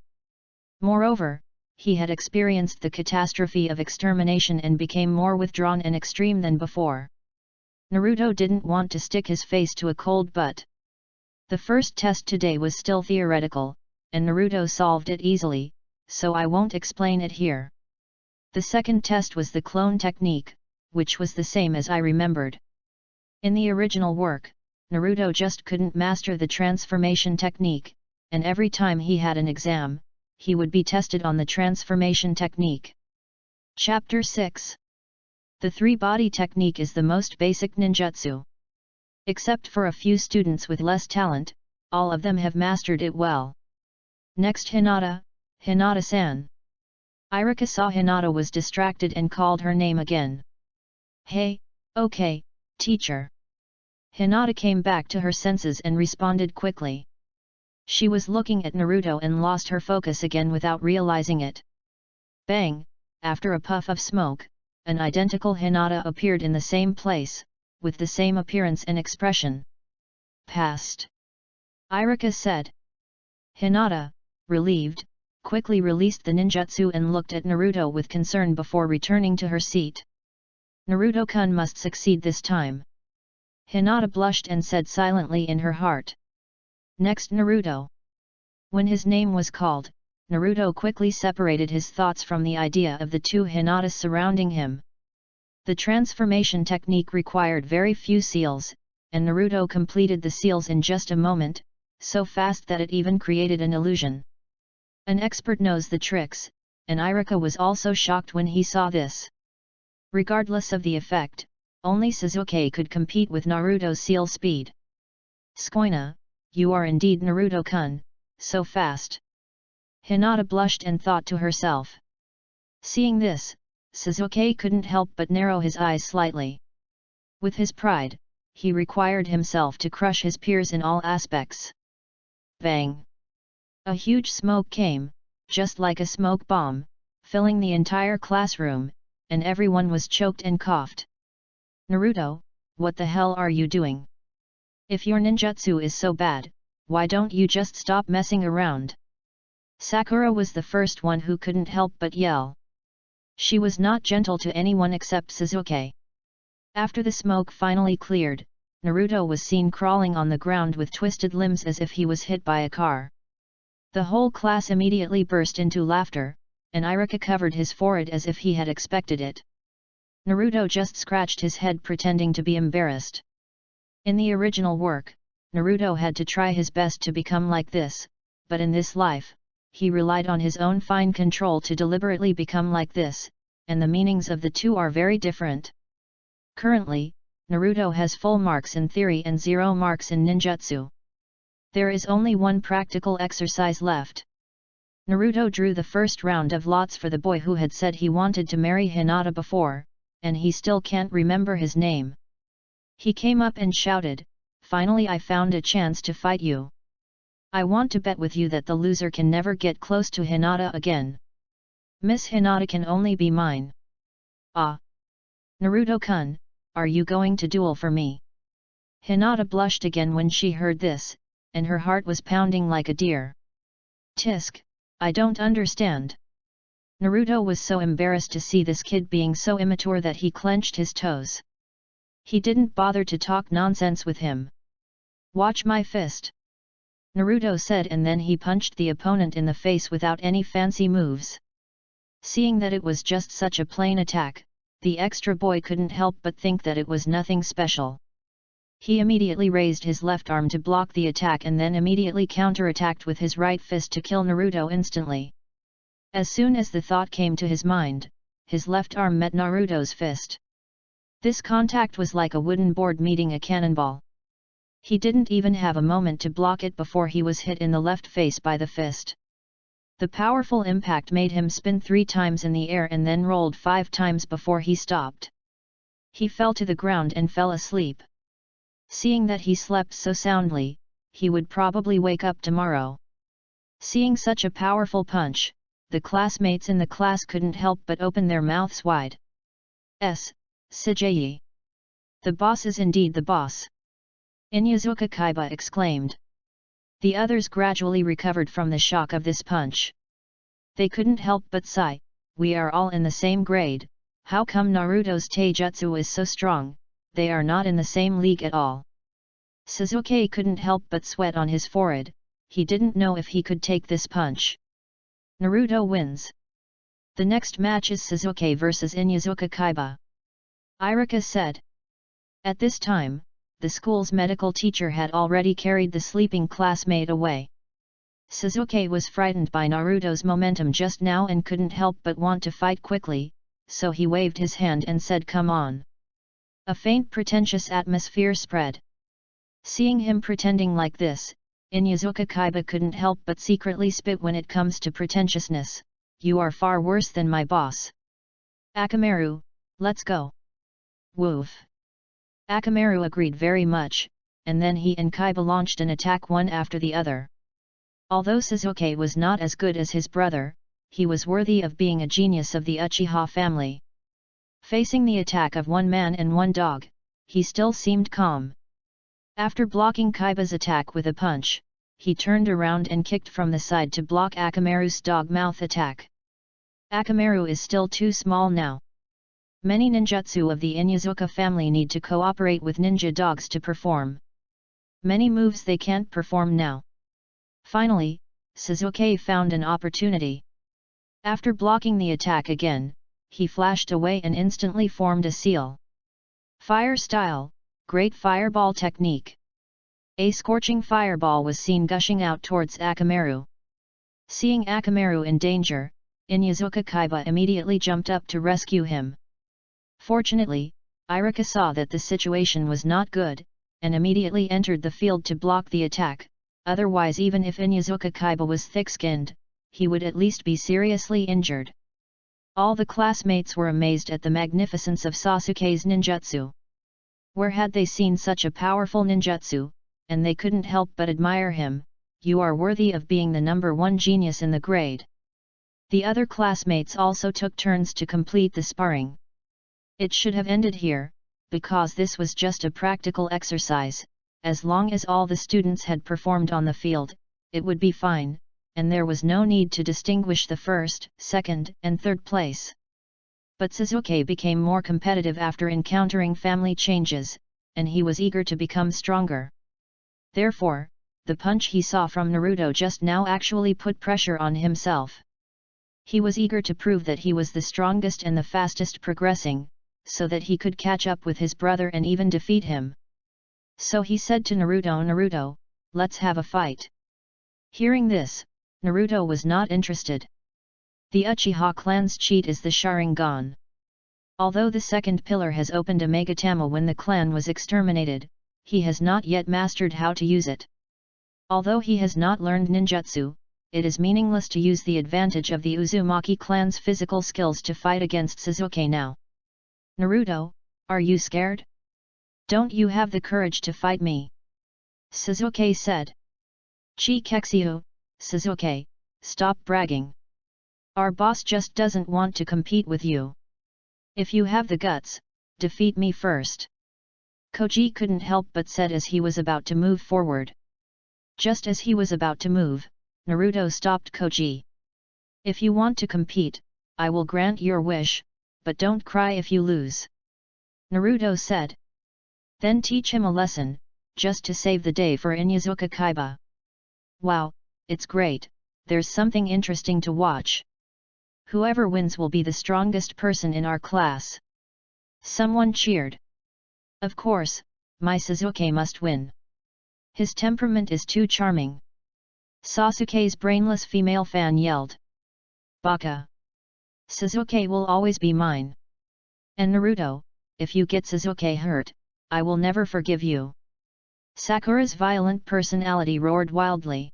Moreover, he had experienced the catastrophe of extermination and became more withdrawn and extreme than before. Naruto didn't want to stick his face to a cold butt. The first test today was still theoretical, and Naruto solved it easily, so I won't explain it here. The second test was the clone technique, which was the same as I remembered. In the original work, Naruto just couldn't master the transformation technique, and every time he had an exam, he would be tested on the transformation technique. Chapter 6. The three-body technique is the most basic ninjutsu. Except for a few students with less talent, all of them have mastered it well. Next Hinata, Hinata-san. Irika saw Hinata was distracted and called her name again. Hey, okay, teacher. Hinata came back to her senses and responded quickly. She was looking at Naruto and lost her focus again without realizing it. Bang! After a puff of smoke, an identical Hinata appeared in the same place, with the same appearance and expression. Passed. Irika said. Hinata, relieved, quickly released the ninjutsu and looked at Naruto with concern before returning to her seat. Naruto-kun must succeed this time. Hinata blushed and said silently in her heart. Next Naruto. When his name was called, Naruto quickly separated his thoughts from the idea of the two Hinatas surrounding him. The transformation technique required very few seals, and Naruto completed the seals in just a moment, so fast that it even created an illusion. An expert knows the tricks, and Irika was also shocked when he saw this. Regardless of the effect, only Sasuke could compete with Naruto's seal speed. Skoina, you are indeed Naruto-kun, so fast. Hinata blushed and thought to herself. Seeing this, Sasuke couldn't help but narrow his eyes slightly. With his pride, he required himself to crush his peers in all aspects. Bang! A huge smoke came, just like a smoke bomb, filling the entire classroom, and everyone was choked and coughed. Naruto, what the hell are you doing? If your ninjutsu is so bad, why don't you just stop messing around? Sakura was the first one who couldn't help but yell. She was not gentle to anyone except Sasuke. After the smoke finally cleared, Naruto was seen crawling on the ground with twisted limbs as if he was hit by a car. The whole class immediately burst into laughter, and Irika covered his forehead as if he had expected it. Naruto just scratched his head pretending to be embarrassed. In the original work, Naruto had to try his best to become like this, but in this life, he relied on his own fine control to deliberately become like this, and the meanings of the two are very different. Currently, Naruto has full marks in theory and 0 marks in ninjutsu. There is only one practical exercise left. Naruto drew the first round of lots for the boy who had said he wanted to marry Hinata before, and he still can't remember his name. He came up and shouted, "Finally I found a chance to fight you. I want to bet with you that the loser can never get close to Hinata again. Miss Hinata can only be mine." Ah! Naruto-kun, are you going to duel for me? Hinata blushed again when she heard this, and her heart was pounding like a deer. Tisk, I don't understand. Naruto was so embarrassed to see this kid being so immature that he clenched his toes. He didn't bother to talk nonsense with him. Watch my fist. Naruto said, and then he punched the opponent in the face without any fancy moves. Seeing that it was just such a plain attack, the extra boy couldn't help but think that it was nothing special. He immediately raised his left arm to block the attack and then immediately counterattacked with his right fist to kill Naruto instantly. As soon as the thought came to his mind, his left arm met Naruto's fist. This contact was like a wooden board meeting a cannonball. He didn't even have a moment to block it before he was hit in the left face by the fist. The powerful impact made him spin 3 times in the air and then rolled 5 times before he stopped. He fell to the ground and fell asleep. Seeing that he slept so soundly, he would probably wake up tomorrow. Seeing such a powerful punch, the classmates in the class couldn't help but open their mouths wide. Sijie. The boss is indeed the boss. Inyazuka Kaiba exclaimed. The others gradually recovered from the shock of this punch. They couldn't help but sigh, we are all in the same grade, how come Naruto's taijutsu is so strong, they are not in the same league at all. Sasuke couldn't help but sweat on his forehead, he didn't know if he could take this punch. Naruto wins. The next match is Sasuke vs Inyazuka Kaiba. Irika said. At this time, the school's medical teacher had already carried the sleeping classmate away. Sasuke was frightened by Naruto's momentum just now and couldn't help but want to fight quickly, so he waved his hand and said come on. A faint pretentious atmosphere spread. Seeing him pretending like this, Inyazuka Kaiba couldn't help but secretly spit when it comes to pretentiousness, you are far worse than my boss. Akamaru, let's go. Woof. Akamaru agreed very much, and then he and Kaiba launched an attack one after the other. Although Sasuke was not as good as his brother, he was worthy of being a genius of the Uchiha family. Facing the attack of one man and one dog, he still seemed calm. After blocking Kaiba's attack with a punch, he turned around and kicked from the side to block Akamaru's dog-mouth attack. Akamaru is still too small now. Many ninjutsu of the Inyazuka family need to cooperate with ninja dogs to perform. Many moves they can't perform now. Finally, Sasuke found an opportunity. After blocking the attack again, he flashed away and instantly formed a seal. Fire style, great fireball technique. A scorching fireball was seen gushing out towards Akamaru. Seeing Akamaru in danger, Inyazuka Kaiba immediately jumped up to rescue him. Fortunately, Irika saw that the situation was not good, and immediately entered the field to block the attack, otherwise even if Inyazuka Kaiba was thick-skinned, he would at least be seriously injured. All the classmates were amazed at the magnificence of Sasuke's ninjutsu. Where had they seen such a powerful ninjutsu, and they couldn't help but admire him, you are worthy of being the #1 genius in the grade. The other classmates also took turns to complete the sparring. It should have ended here, because this was just a practical exercise, as long as all the students had performed on the field, it would be fine, and there was no need to distinguish the first, second, and third place. But Sasuke became more competitive after encountering family changes, and he was eager to become stronger. Therefore, the punch he saw from Naruto just now actually put pressure on himself. He was eager to prove that he was the strongest and the fastest progressing, so that he could catch up with his brother and even defeat him. So he said to Naruto, Naruto, let's have a fight. Hearing this, Naruto was not interested. The Uchiha clan's cheat is the Sharingan. Although the second pillar has opened a Megatama when the clan was exterminated, he has not yet mastered how to use it. Although he has not learned ninjutsu, it is meaningless to use the advantage of the Uzumaki clan's physical skills to fight against Sasuke now. Naruto, are you scared? Don't you have the courage to fight me? Sasuke said. Chikexiu, Sasuke, stop bragging. Our boss just doesn't want to compete with you. If you have the guts, defeat me first. Koji couldn't help but said as he was about to move forward. Just as he was about to move, Naruto stopped Koji. If you want to compete, I will grant your wish, but don't cry if you lose. Naruto said. Then teach him a lesson, just to save the day for Inyazuka Kaiba. Wow, it's great, there's something interesting to watch. Whoever wins will be the strongest person in our class. Someone cheered. Of course, my Sasuke must win. His temperament is too charming. Sasuke's brainless female fan yelled. Baka. Sasuke will always be mine. And Naruto, if you get Sasuke hurt, I will never forgive you." Sakura's violent personality roared wildly.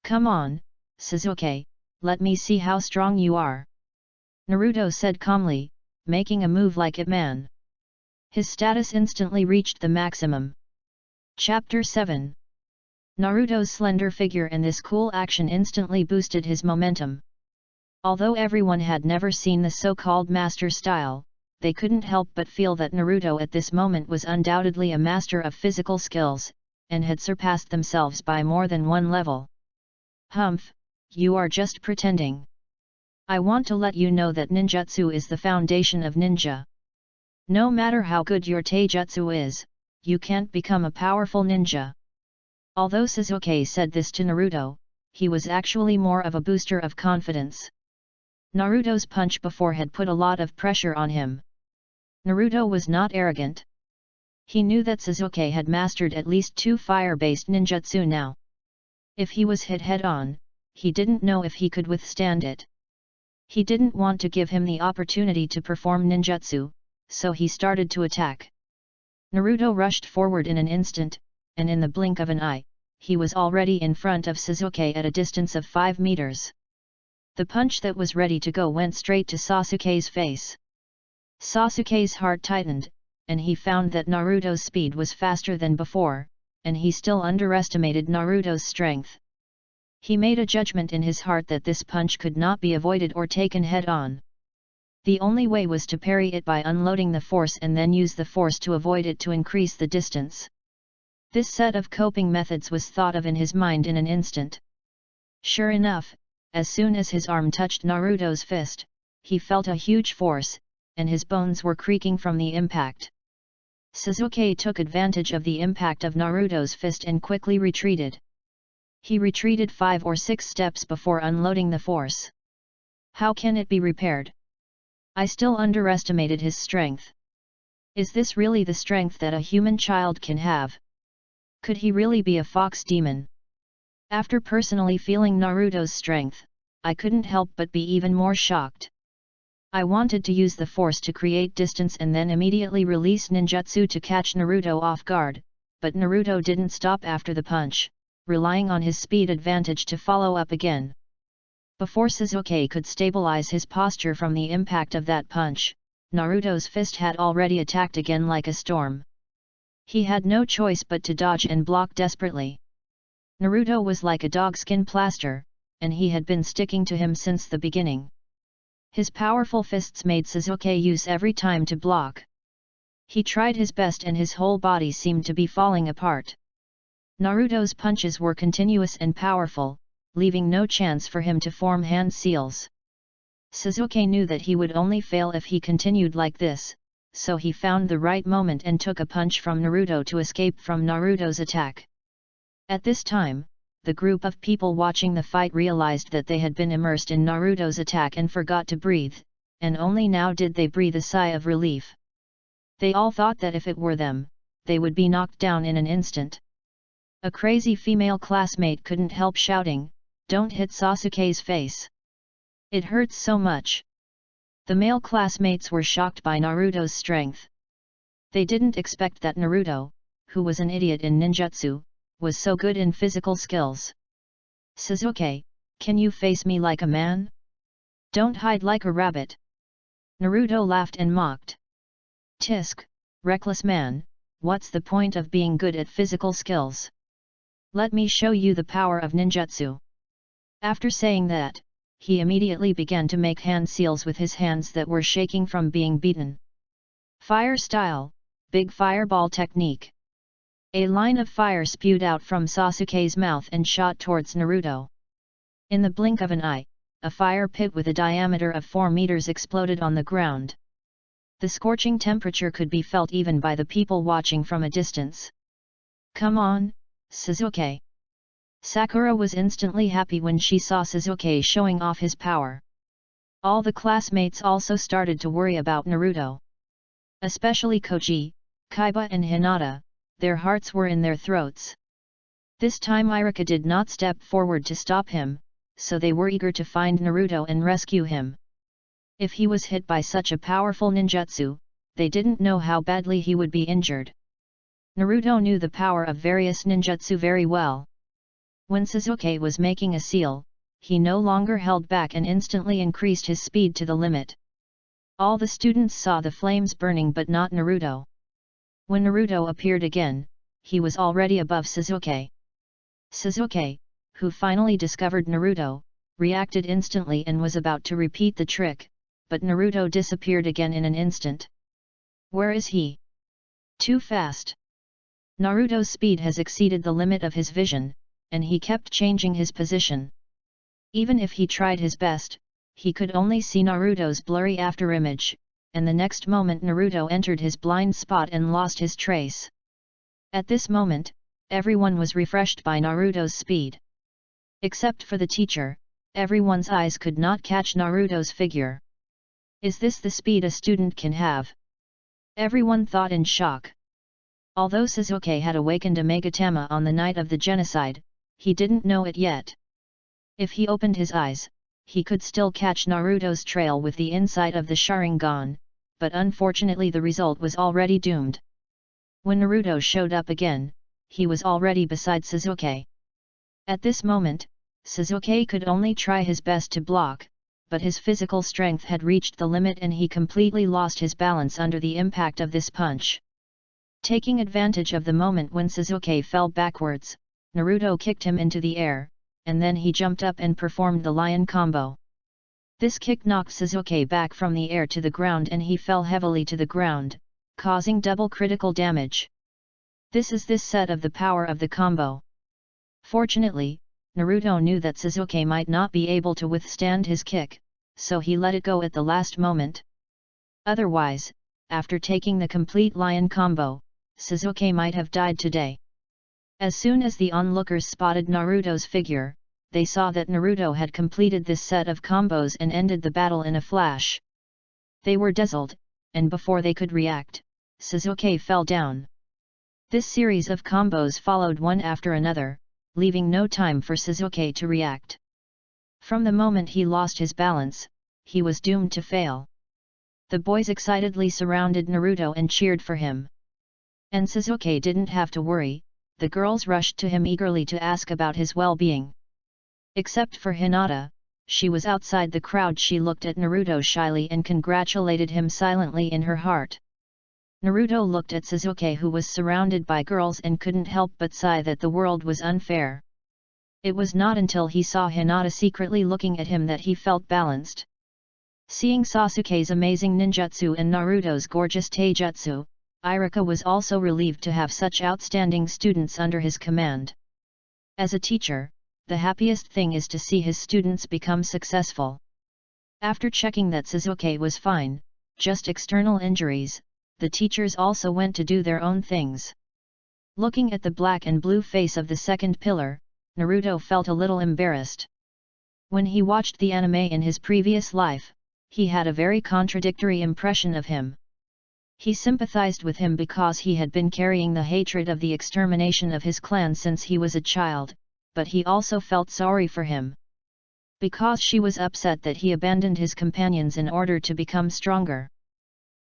"Come on, Sasuke, let me see how strong you are," Naruto said calmly, making a move like a man. His status instantly reached the maximum. Chapter 7. Naruto's slender figure and this cool action instantly boosted his momentum. Although everyone had never seen the so-called master style, they couldn't help but feel that Naruto at this moment was undoubtedly a master of physical skills, and had surpassed themselves by more than one level. "Humph, you are just pretending. I want to let you know that ninjutsu is the foundation of ninja. No matter how good your taijutsu is, you can't become a powerful ninja." Although Sasuke said this to Naruto, he was actually more of a booster of confidence. Naruto's punch before had put a lot of pressure on him. Naruto was not arrogant. He knew that Sasuke had mastered at least 2 fire-based ninjutsu now. If he was hit head-on, he didn't know if he could withstand it. He didn't want to give him the opportunity to perform ninjutsu, so he started to attack. Naruto rushed forward in an instant, and in the blink of an eye, he was already in front of Sasuke at a distance of 5 meters. The punch that was ready to go went straight to Sasuke's face. Sasuke's heart tightened, and he found that Naruto's speed was faster than before, and he still underestimated Naruto's strength. He made a judgment in his heart that this punch could not be avoided or taken head-on. The only way was to parry it by unloading the force and then use the force to avoid it to increase the distance. This set of coping methods was thought of in his mind in an instant. Sure enough, as soon as his arm touched Naruto's fist, he felt a huge force, and his bones were creaking from the impact. Sasuke took advantage of the impact of Naruto's fist and quickly retreated. He retreated 5 or 6 steps before unloading the force. How can it be repaired? I still underestimated his strength. Is this really the strength that a human child can have? Could he really be a fox demon? After personally feeling Naruto's strength, I couldn't help but be even more shocked. I wanted to use the force to create distance and then immediately release ninjutsu to catch Naruto off guard, but Naruto didn't stop after the punch, relying on his speed advantage to follow up again. Before Sasuke could stabilize his posture from the impact of that punch, Naruto's fist had already attacked again like a storm. He had no choice but to dodge and block desperately. Naruto was like a dogskin plaster, and he had been sticking to him since the beginning. His powerful fists made Sasuke use every time to block. He tried his best and his whole body seemed to be falling apart. Naruto's punches were continuous and powerful, leaving no chance for him to form hand seals. Sasuke knew that he would only fail if he continued like this, so he found the right moment and took a punch from Naruto to escape from Naruto's attack. At this time, the group of people watching the fight realized that they had been immersed in Naruto's attack and forgot to breathe, and only now did they breathe a sigh of relief. They all thought that if it were them, they would be knocked down in an instant. A crazy female classmate couldn't help shouting, "Don't hit Sasuke's face. It hurts so much." The male classmates were shocked by Naruto's strength. They didn't expect that Naruto, who was an idiot in ninjutsu, was so good in physical skills. "Sasuke, can you face me like a man? Don't hide like a rabbit." Naruto laughed and mocked. "Tisk, reckless man, what's the point of being good at physical skills? Let me show you the power of ninjutsu." After saying that, he immediately began to make hand seals with his hands that were shaking from being beaten. Fire style, big fireball technique. A line of fire spewed out from Sasuke's mouth and shot towards Naruto. In the blink of an eye, a fire pit with a diameter of 4 meters exploded on the ground. The scorching temperature could be felt even by the people watching from a distance. "Come on, Sasuke." Sakura was instantly happy when she saw Sasuke showing off his power. All the classmates also started to worry about Naruto. Especially Koji, Kaiba and Hinata, their hearts were in their throats. This time Iruka did not step forward to stop him, so they were eager to find Naruto and rescue him. If he was hit by such a powerful ninjutsu, they didn't know how badly he would be injured. Naruto knew the power of various ninjutsu very well. When Sasuke was making a seal, he no longer held back and instantly increased his speed to the limit. All the students saw the flames burning but not Naruto. When Naruto appeared again, he was already above Sasuke. Sasuke, who finally discovered Naruto, reacted instantly and was about to repeat the trick, but Naruto disappeared again in an instant. Where is he? Too fast. Naruto's speed has exceeded the limit of his vision, and he kept changing his position. Even if he tried his best, he could only see Naruto's blurry afterimage, and the next moment Naruto entered his blind spot and lost his trace. At this moment, everyone was refreshed by Naruto's speed. Except for the teacher, everyone's eyes could not catch Naruto's figure. Is this the speed a student can have? Everyone thought in shock. Although Sasuke had awakened a Megatama on the night of the genocide, he didn't know it yet. If he opened his eyes, he could still catch Naruto's trail with the insight of the Sharingan, but unfortunately the result was already doomed. When Naruto showed up again, he was already beside Sasuke. At this moment, Sasuke could only try his best to block, but his physical strength had reached the limit and he completely lost his balance under the impact of this punch. Taking advantage of the moment when Sasuke fell backwards, Naruto kicked him into the air, and then he jumped up and performed the lion combo. This kick knocked Sasuke back from the air to the ground and he fell heavily to the ground, causing double critical damage. This is this set of the power of the combo. Fortunately, Naruto knew that Sasuke might not be able to withstand his kick, so he let it go at the last moment. Otherwise, after taking the complete lion combo, Sasuke might have died today. As soon as the onlookers spotted Naruto's figure, they saw that Naruto had completed this set of combos and ended the battle in a flash. They were dazzled, and before they could react, Sasuke fell down. This series of combos followed one after another, leaving no time for Sasuke to react. From the moment he lost his balance, he was doomed to fail. The boys excitedly surrounded Naruto and cheered for him. And Sasuke didn't have to worry, the girls rushed to him eagerly to ask about his well-being. Except for Hinata, she was outside the crowd. She looked at Naruto shyly and congratulated him silently in her heart. Naruto looked at Sasuke, who was surrounded by girls, and couldn't help but sigh that the world was unfair. It was not until he saw Hinata secretly looking at him that he felt balanced. Seeing Sasuke's amazing ninjutsu and Naruto's gorgeous taijutsu, Iruka was also relieved to have such outstanding students under his command. As a teacher, the happiest thing is to see his students become successful. After checking that Sasuke was fine, just external injuries, the teachers also went to do their own things. Looking at the black and blue face of the second pillar, Naruto felt a little embarrassed. When he watched the anime in his previous life, he had a very contradictory impression of him. He sympathized with him because he had been carrying the hatred of the extermination of his clan since he was a child, but he also felt sorry for him. Because she was upset that he abandoned his companions in order to become stronger.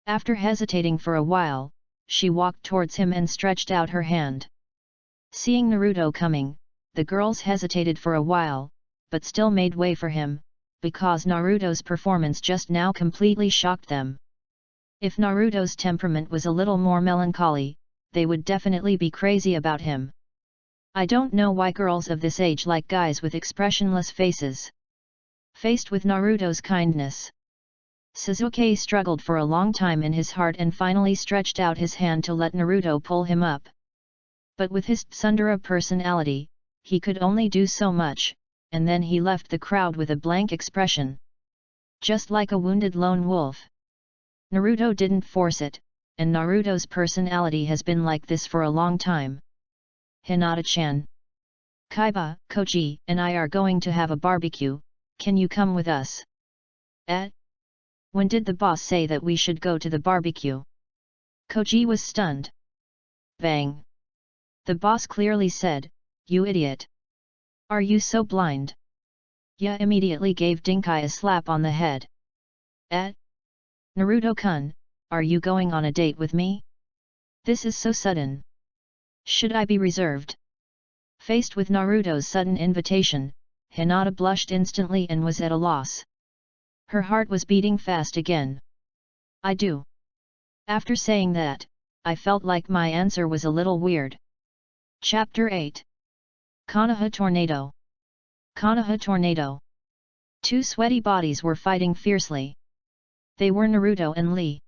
After hesitating for a while, she walked towards him and stretched out her hand. Seeing Naruto coming, the girls hesitated for a while, but still made way for him, because Naruto's performance just now completely shocked them. If Naruto's temperament was a little more melancholy, they would definitely be crazy about him. I don't know why girls of this age like guys with expressionless faces. Faced with Naruto's kindness, Sasuke struggled for a long time in his heart and finally stretched out his hand to let Naruto pull him up. But with his tsundere personality, he could only do so much, and then he left the crowd with a blank expression. Just like a wounded lone wolf. Naruto didn't force it, and Naruto's personality has been like this for a long time. Hinata-chan. Kaiba, Koji, and I are going to have a barbecue, can you come with us? When did the boss say that we should go to the barbecue? Koji was stunned. Bang! The boss clearly said, you idiot! Are you so blind? Ya immediately gave Dinkai a slap on the head. Naruto-kun, are you going on a date with me? This is so sudden. Should I be reserved? Faced with Naruto's sudden invitation, Hinata blushed instantly and was at a loss. Her heart was beating fast again. I do. After saying that, I felt like my answer was a little weird. Chapter 8. Konoha Tornado. Konoha Tornado. Two sweaty bodies were fighting fiercely. They were Naruto and Lee.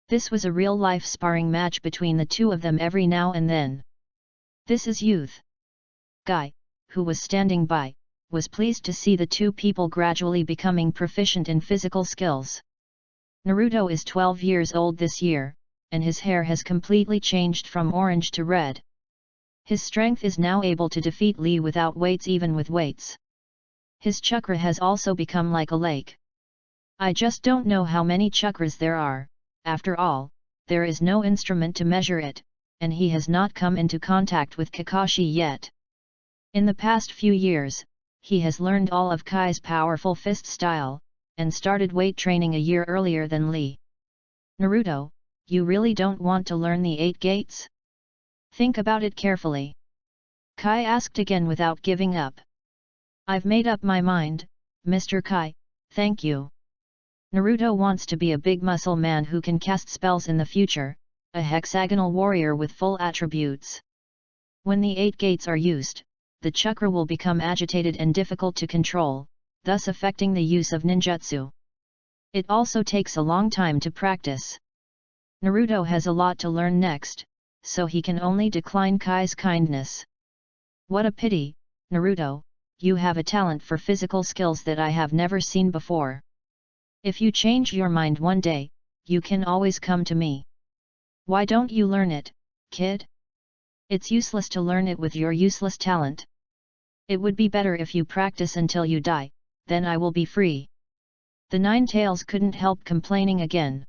This was a real-life sparring match between the two of them every now and then. This is youth. Guy, who was standing by, was pleased to see the two people gradually becoming proficient in physical skills. Naruto is 12 years old this year, and his hair has completely changed from orange to red. His strength is now able to defeat Lee without weights, even with weights. His chakra has also become like a lake. I just don't know how many chakras there are. After all, there is no instrument to measure it, and he has not come into contact with Kakashi yet. In the past few years, he has learned all of Kai's powerful fist style, and started weight training a year earlier than Lee. Naruto, you really don't want to learn the 8 gates? Think about it carefully. Kai asked again without giving up. I've made up my mind, Mr. Kai, thank you. Naruto wants to be a big muscle man who can cast spells in the future, a hexagonal warrior with full attributes. When the 8 gates are used, the chakra will become agitated and difficult to control, thus affecting the use of ninjutsu. It also takes a long time to practice. Naruto has a lot to learn next, so he can only decline Kai's kindness. What a pity, Naruto, you have a talent for physical skills that I have never seen before. If you change your mind one day, you can always come to me. Why don't you learn it, kid? It's useless to learn it with your useless talent. It would be better if you practice until you die, then I will be free. The Nine Tails couldn't help complaining again.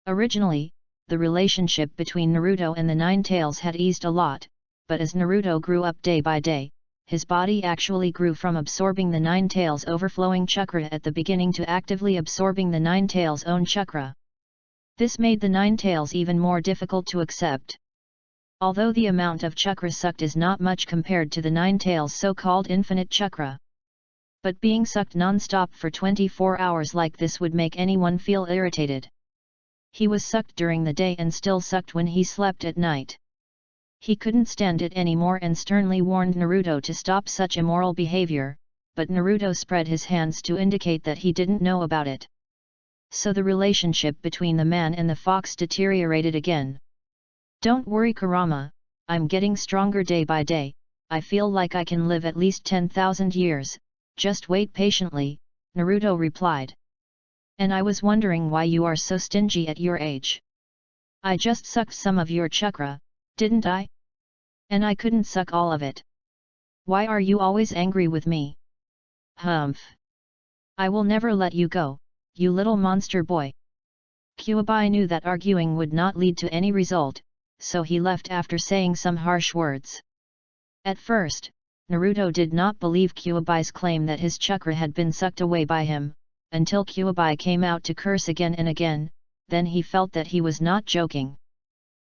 Originally, the relationship between Naruto and the Nine Tails had eased a lot, but as Naruto grew up day by day, his body actually grew from absorbing the Nine Tails' overflowing chakra at the beginning to actively absorbing the Nine Tails' own chakra. This made the Nine Tails even more difficult to accept. Although the amount of chakra sucked is not much compared to the Nine Tails' so-called infinite chakra. But being sucked non-stop for 24 hours like this would make anyone feel irritated. He was sucked during the day and still sucked when he slept at night. He couldn't stand it anymore and sternly warned Naruto to stop such immoral behavior, but Naruto spread his hands to indicate that he didn't know about it. So the relationship between the man and the fox deteriorated again. Don't worry, Kurama, I'm getting stronger day by day. I feel like I can live at least 10,000 years, just wait patiently, Naruto replied. And I was wondering why you are so stingy at your age. I just sucked some of your chakra, didn't I? And I couldn't suck all of it. Why are you always angry with me? Humph. I will never let you go, you little monster boy. Kyuubi knew that arguing would not lead to any result, so he left after saying some harsh words. At first, Naruto did not believe Kyuubi's claim that his chakra had been sucked away by him, until Kyuubi came out to curse again and again, then he felt that he was not joking.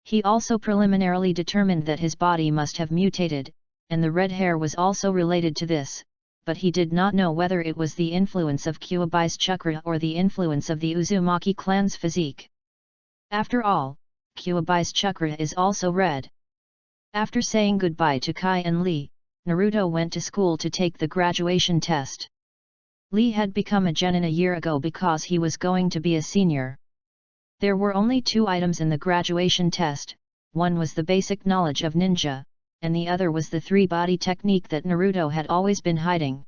He also preliminarily determined that his body must have mutated, and the red hair was also related to this, but he did not know whether it was the influence of Kyuubi's chakra or the influence of the Uzumaki clan's physique. After all, Kyuubi's chakra is also red. After saying goodbye to Kai and Lee, Naruto went to school to take the graduation test. Lee had become a genin a year ago because he was going to be a senior. There were only 2 items in the graduation test, one was the basic knowledge of ninja, and the other was the 3-body technique that Naruto had always been hiding.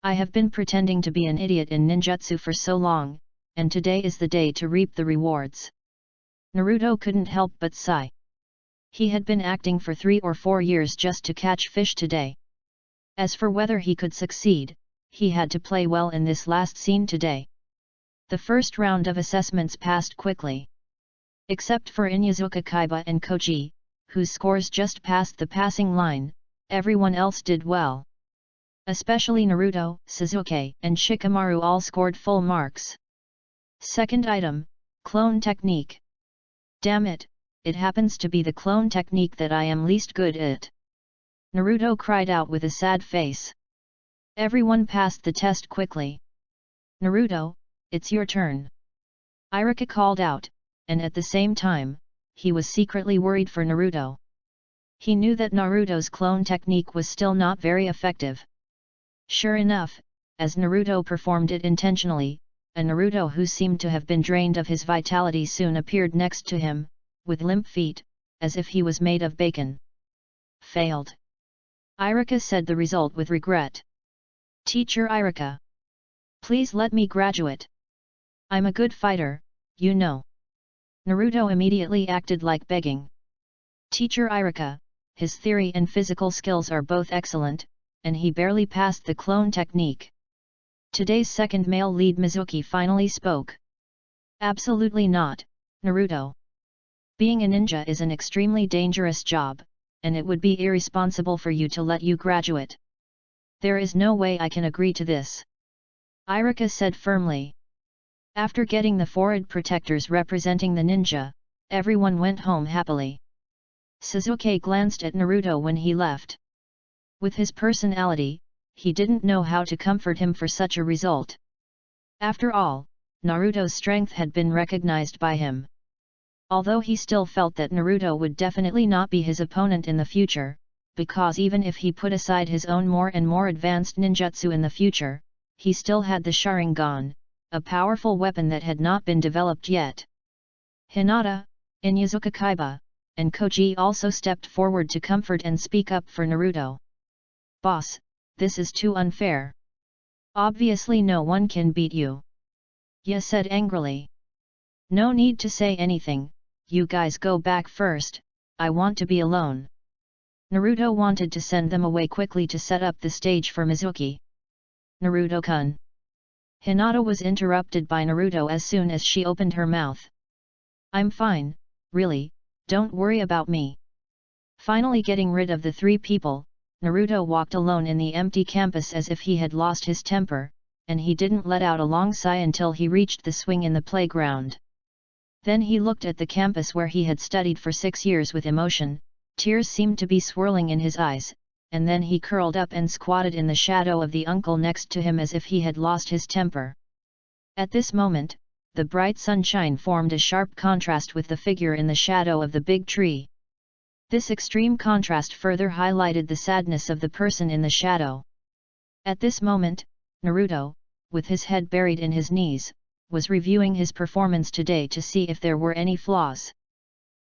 I have been pretending to be an idiot in ninjutsu for so long, and today is the day to reap the rewards. Naruto couldn't help but sigh. He had been acting for 3 or 4 years just to catch fish today. As for whether he could succeed, he had to play well in this last scene today. The first round of assessments passed quickly. Except for Inuzuka Kaiba and Koji, whose scores just passed the passing line, everyone else did well. Especially Naruto, Sasuke, and Shikamaru all scored full marks. Second item, Clone technique. Damn it, it happens to be the clone technique that I am least good at. Naruto cried out with a sad face. Everyone passed the test quickly. Naruto, it's your turn. Iruka called out, and at the same time, he was secretly worried for Naruto. He knew that Naruto's clone technique was still not very effective. Sure enough, as Naruto performed it intentionally, a Naruto who seemed to have been drained of his vitality soon appeared next to him, with limp feet, as if he was made of bacon. Failed. Iruka said the result with regret. Teacher Iruka. Please let me graduate. I'm a good fighter, you know. Naruto immediately acted like begging. Teacher Iruka, his theory and physical skills are both excellent, and he barely passed the clone technique. Today's second male lead Mizuki finally spoke. Absolutely not, Naruto. Being a ninja is an extremely dangerous job, and it would be irresponsible for you to let you graduate. There is no way I can agree to this. Iruka said firmly. After getting the forehead protectors representing the ninja, everyone went home happily. Sasuke glanced at Naruto when he left. With his personality, he didn't know how to comfort him for such a result. After all, Naruto's strength had been recognized by him. Although he still felt that Naruto would definitely not be his opponent in the future, because even if he put aside his own more and more advanced ninjutsu in the future, he still had the Sharingan, a powerful weapon that had not been developed yet. Hinata, Inyazuka Kaiba, and Koji also stepped forward to comfort and speak up for Naruto. Boss, this is too unfair. Obviously no one can beat you. Ya said angrily. No need to say anything, you guys go back first, I want to be alone. Naruto wanted to send them away quickly to set up the stage for Mizuki. Naruto-kun. Hinata was interrupted by Naruto as soon as she opened her mouth. I'm fine, really, don't worry about me. Finally getting rid of the three people, Naruto walked alone in the empty campus as if he had lost his temper, and he didn't let out a long sigh until he reached the swing in the playground. Then he looked at the campus where he had studied for 6 years with emotion, tears seemed to be swirling in his eyes, and then he curled up and squatted in the shadow of the uncle next to him as if he had lost his temper. At this moment, the bright sunshine formed a sharp contrast with the figure in the shadow of the big tree. This extreme contrast further highlighted the sadness of the person in the shadow. At this moment, Naruto, with his head buried in his knees, was reviewing his performance today to see if there were any flaws.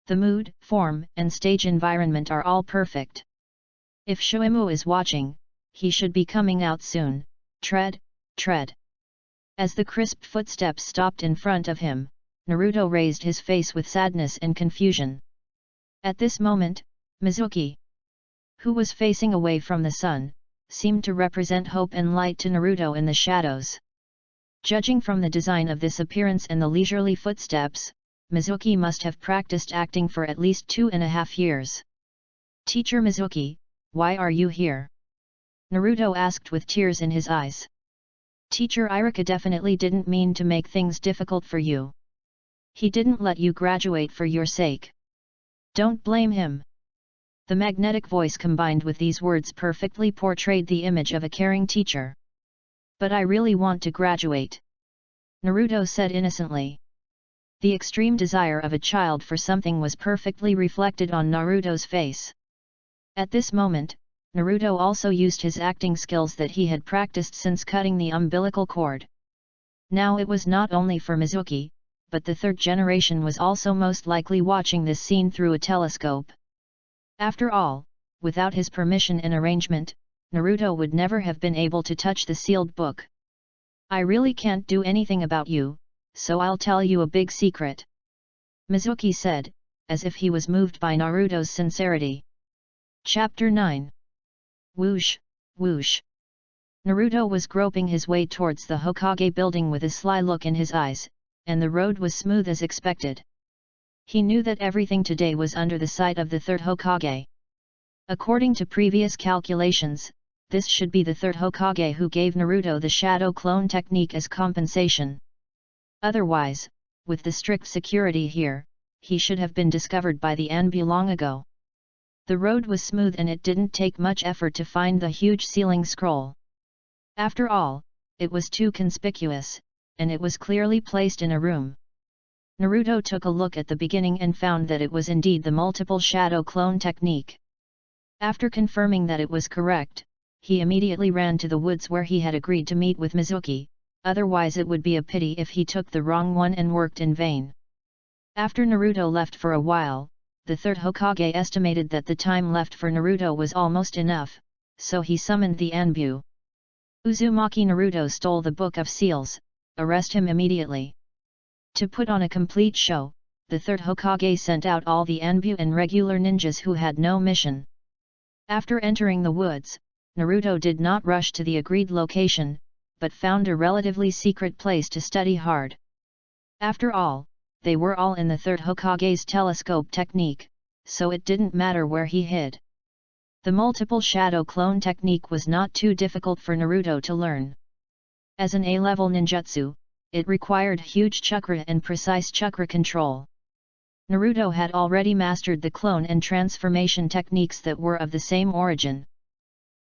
The mood, form, and stage environment are all perfect. If Shuimu is watching, he should be coming out soon. Tread, tread. As the crisp footsteps stopped in front of him, Naruto raised his face with sadness and confusion. At this moment, Mizuki, who was facing away from the sun, seemed to represent hope and light to Naruto in the shadows. Judging from the design of this appearance and the leisurely footsteps, Mizuki must have practiced acting for at least 2.5 years. Teacher Mizuki, why are you here? Naruto asked with tears in his eyes. Teacher Iruka definitely didn't mean to make things difficult for you. He didn't let you graduate for your sake. Don't blame him. The magnetic voice combined with these words perfectly portrayed the image of a caring teacher. But I really want to graduate. Naruto said innocently. The extreme desire of a child for something was perfectly reflected on Naruto's face. At this moment, Naruto also used his acting skills that he had practiced since cutting the umbilical cord. Now it was not only for Mizuki, but the third generation was also most likely watching this scene through a telescope. After all, without his permission and arrangement, Naruto would never have been able to touch the sealed book. I really can't do anything about you, so I'll tell you a big secret. Mizuki said, as if he was moved by Naruto's sincerity. Chapter 9. Whoosh, whoosh. Naruto was groping his way towards the Hokage building with a sly look in his eyes, and the road was smooth as expected. He knew that everything today was under the sight of the third Hokage. According to previous calculations, this should be the third Hokage who gave Naruto the shadow clone technique as compensation. Otherwise, with the strict security here, he should have been discovered by the Anbu long ago. The road was smooth and it didn't take much effort to find the huge ceiling scroll. After all, it was too conspicuous, and it was clearly placed in a room. Naruto took a look at the beginning and found that it was indeed the multiple shadow clone technique. After confirming that it was correct, he immediately ran to the woods where he had agreed to meet with Mizuki, otherwise it would be a pity if he took the wrong one and worked in vain. After Naruto left for a while, the third Hokage estimated that the time left for Naruto was almost enough, so he summoned the Anbu. Uzumaki Naruto stole the Book of Seals, arrest him immediately. To put on a complete show, the third Hokage sent out all the Anbu and regular ninjas who had no mission. After entering the woods, Naruto did not rush to the agreed location, but found a relatively secret place to study hard. After all, they were all in the third Hokage's telescope technique, so it didn't matter where he hid. The multiple shadow clone technique was not too difficult for Naruto to learn. As an A-level ninjutsu, it required huge chakra and precise chakra control. Naruto had already mastered the clone and transformation techniques that were of the same origin.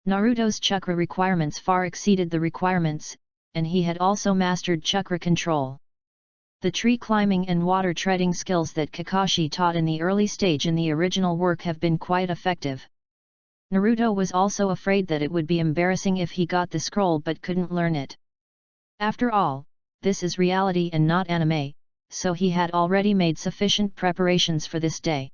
Naruto's chakra requirements far exceeded the requirements, and he had also mastered chakra control. The tree climbing and water treading skills that Kakashi taught in the early stage in the original work have been quite effective. Naruto was also afraid that it would be embarrassing if he got the scroll but couldn't learn it. After all, this is reality and not anime, so he had already made sufficient preparations for this day.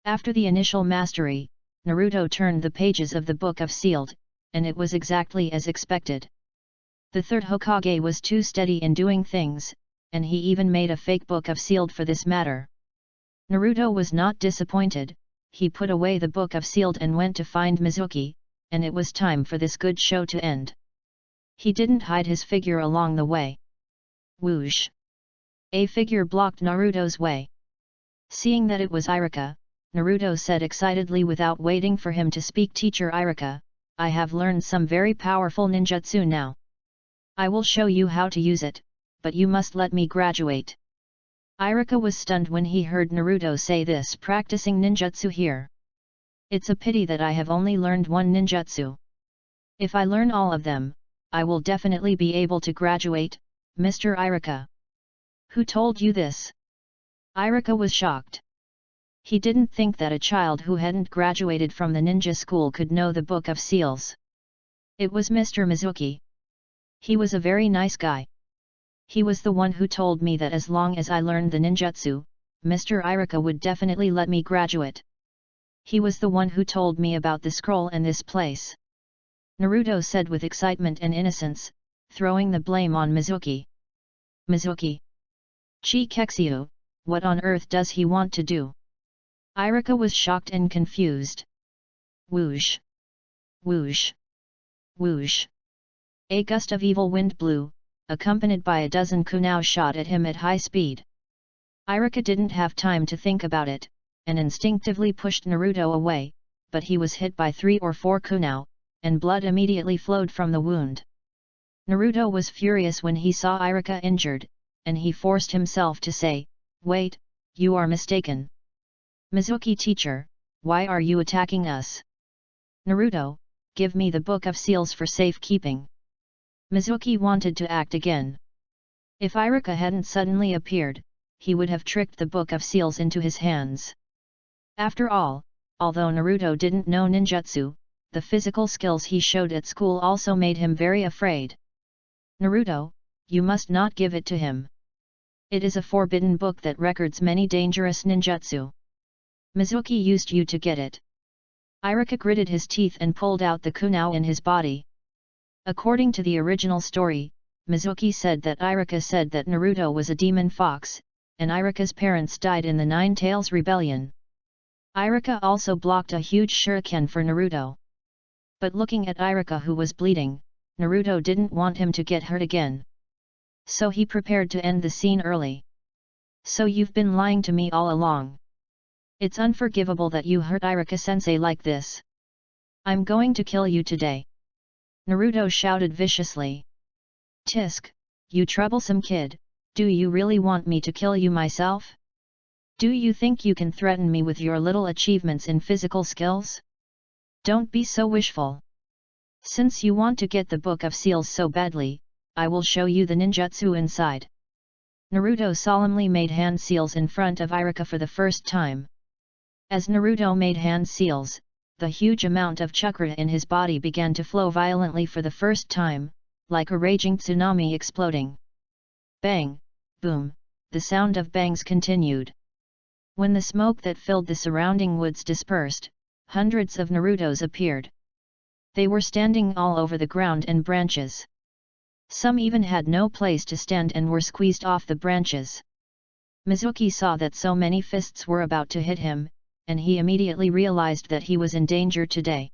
After the initial mastery, Naruto turned the pages of the Book of Sealed, and it was exactly as expected. The third Hokage was too steady in doing things, and he even made a fake Book of Sealed for this matter. Naruto was not disappointed. He put away the Book of Sealed and went to find Mizuki, and it was time for this good show to end. He didn't hide his figure along the way. Whoosh! A figure blocked Naruto's way. Seeing that it was Iruka, Naruto said excitedly without waiting for him to speak, "Teacher Iruka, I have learned some very powerful ninjutsu now. I will show you how to use it, but you must let me graduate." Iruka was stunned when he heard Naruto say this, practicing ninjutsu here. "It's a pity that I have only learned one ninjutsu. If I learn all of them, I will definitely be able to graduate, Mr. Iruka." "Who told you this?" Iruka was shocked. He didn't think that a child who hadn't graduated from the ninja school could know the Book of Seals. It was Mr. Mizuki. He was a very nice guy. He was the one who told me that as long as I learned the ninjutsu, Mr. Iruka would definitely let me graduate. He was the one who told me about the scroll and this place," Naruto said with excitement and innocence, throwing the blame on Mizuki. "Mizuki? Chikexu, what on earth does he want to do?" Iruka was shocked and confused. Whoosh! Whoosh! Whoosh! A gust of evil wind blew, accompanied by a dozen kunai shot at him at high speed. Iruka didn't have time to think about it, and instinctively pushed Naruto away, but he was hit by 3 or 4 kunai, and blood immediately flowed from the wound. Naruto was furious when he saw Iruka injured, and he forced himself to say, "Wait, you are mistaken. Mizuki teacher, why are you attacking us? Naruto, give me the Book of Seals for safekeeping." Mizuki wanted to act again. If Iruka hadn't suddenly appeared, he would have tricked the Book of Seals into his hands. After all, although Naruto didn't know ninjutsu, the physical skills he showed at school also made him very afraid. "Naruto, you must not give it to him. It is a forbidden book that records many dangerous ninjutsu. Mizuki used you to get it." Iruka gritted his teeth and pulled out the kunai in his body. According to the original story, Mizuki said that Iruka said that Naruto was a demon fox, and Iruka's parents died in the Nine Tails Rebellion. Iruka also blocked a huge shuriken for Naruto. But looking at Iruka who was bleeding, Naruto didn't want him to get hurt again. So he prepared to end the scene early. "So you've been lying to me all along. It's unforgivable that you hurt Iruka-sensei like this. I'm going to kill you today," Naruto shouted viciously. "Tisk, you troublesome kid, Do you really want me to kill you myself? Do you think you can threaten me with your little achievements in physical skills? Don't be so wishful. Since you want to get the Book of Seals so badly, I will show you the ninjutsu inside. Naruto solemnly made hand seals in front of Iruka for the first time. As Naruto made hand seals, the huge amount of chakra in his body began to flow violently for the first time, like a raging tsunami exploding. Bang! Boom! The sound of bangs continued. When the smoke that filled the surrounding woods dispersed, hundreds of Narutos appeared. They were standing all over the ground and branches. Some even had no place to stand and were squeezed off the branches. Mizuki saw that so many fists were about to hit him, and he immediately realized that he was in danger today.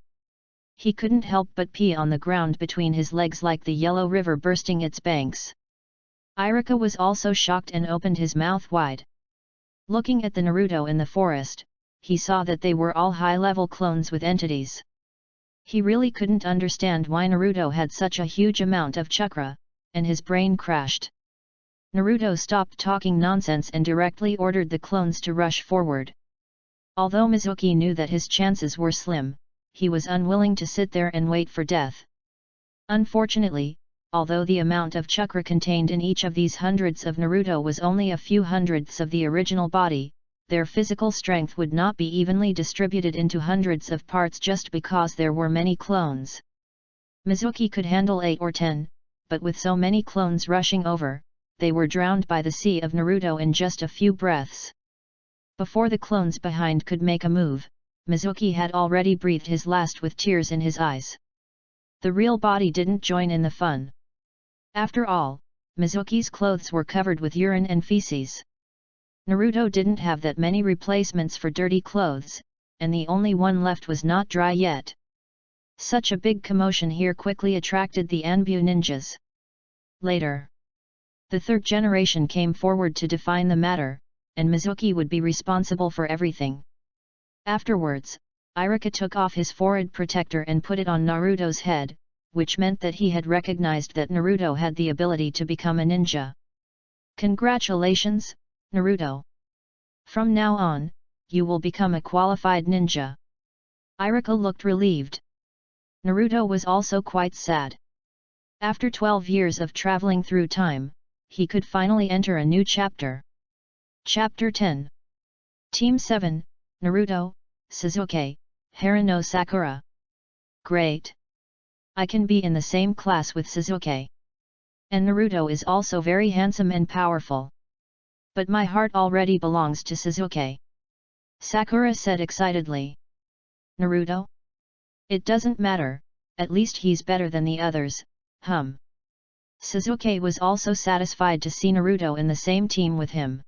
He couldn't help but pee on the ground between his legs like the yellow river bursting its banks. Iruka was also shocked and opened his mouth wide. Looking at the Naruto in the forest, he saw that they were all high-level clones with entities. He really couldn't understand why Naruto had such a huge amount of chakra, and his brain crashed. Naruto stopped talking nonsense and directly ordered the clones to rush forward. Although Mizuki knew that his chances were slim, he was unwilling to sit there and wait for death. Unfortunately, although the amount of chakra contained in each of these hundreds of Naruto was only a few hundredths of the original body, their physical strength would not be evenly distributed into hundreds of parts just because there were many clones. Mizuki could handle 8 or 10, but with so many clones rushing over, they were drowned by the sea of Naruto in just a few breaths. Before the clones behind could make a move, Mizuki had already breathed his last with tears in his eyes. The real body didn't join in the fun. After all, Mizuki's clothes were covered with urine and feces. Naruto didn't have that many replacements for dirty clothes, and the only one left was not dry yet. Such a big commotion here quickly attracted the Anbu ninjas. Later, the third generation came forward to define the matter, and Mizuki would be responsible for everything. Afterwards, Iruka took off his forehead protector and put it on Naruto's head, which meant that he had recognized that Naruto had the ability to become a ninja. Congratulations, Naruto! From now on, you will become a qualified ninja. Iruka looked relieved. Naruto was also quite sad. After 12 years of traveling through time, he could finally enter a new chapter. Chapter 10. Team 7, Naruto, Sasuke, Haruno Sakura. Great! I can be in the same class with Sasuke. And Naruto is also very handsome and powerful. But my heart already belongs to Sasuke. Sakura said excitedly. Naruto? It doesn't matter, at least he's better than the others, Sasuke was also satisfied to see Naruto in the same team with him.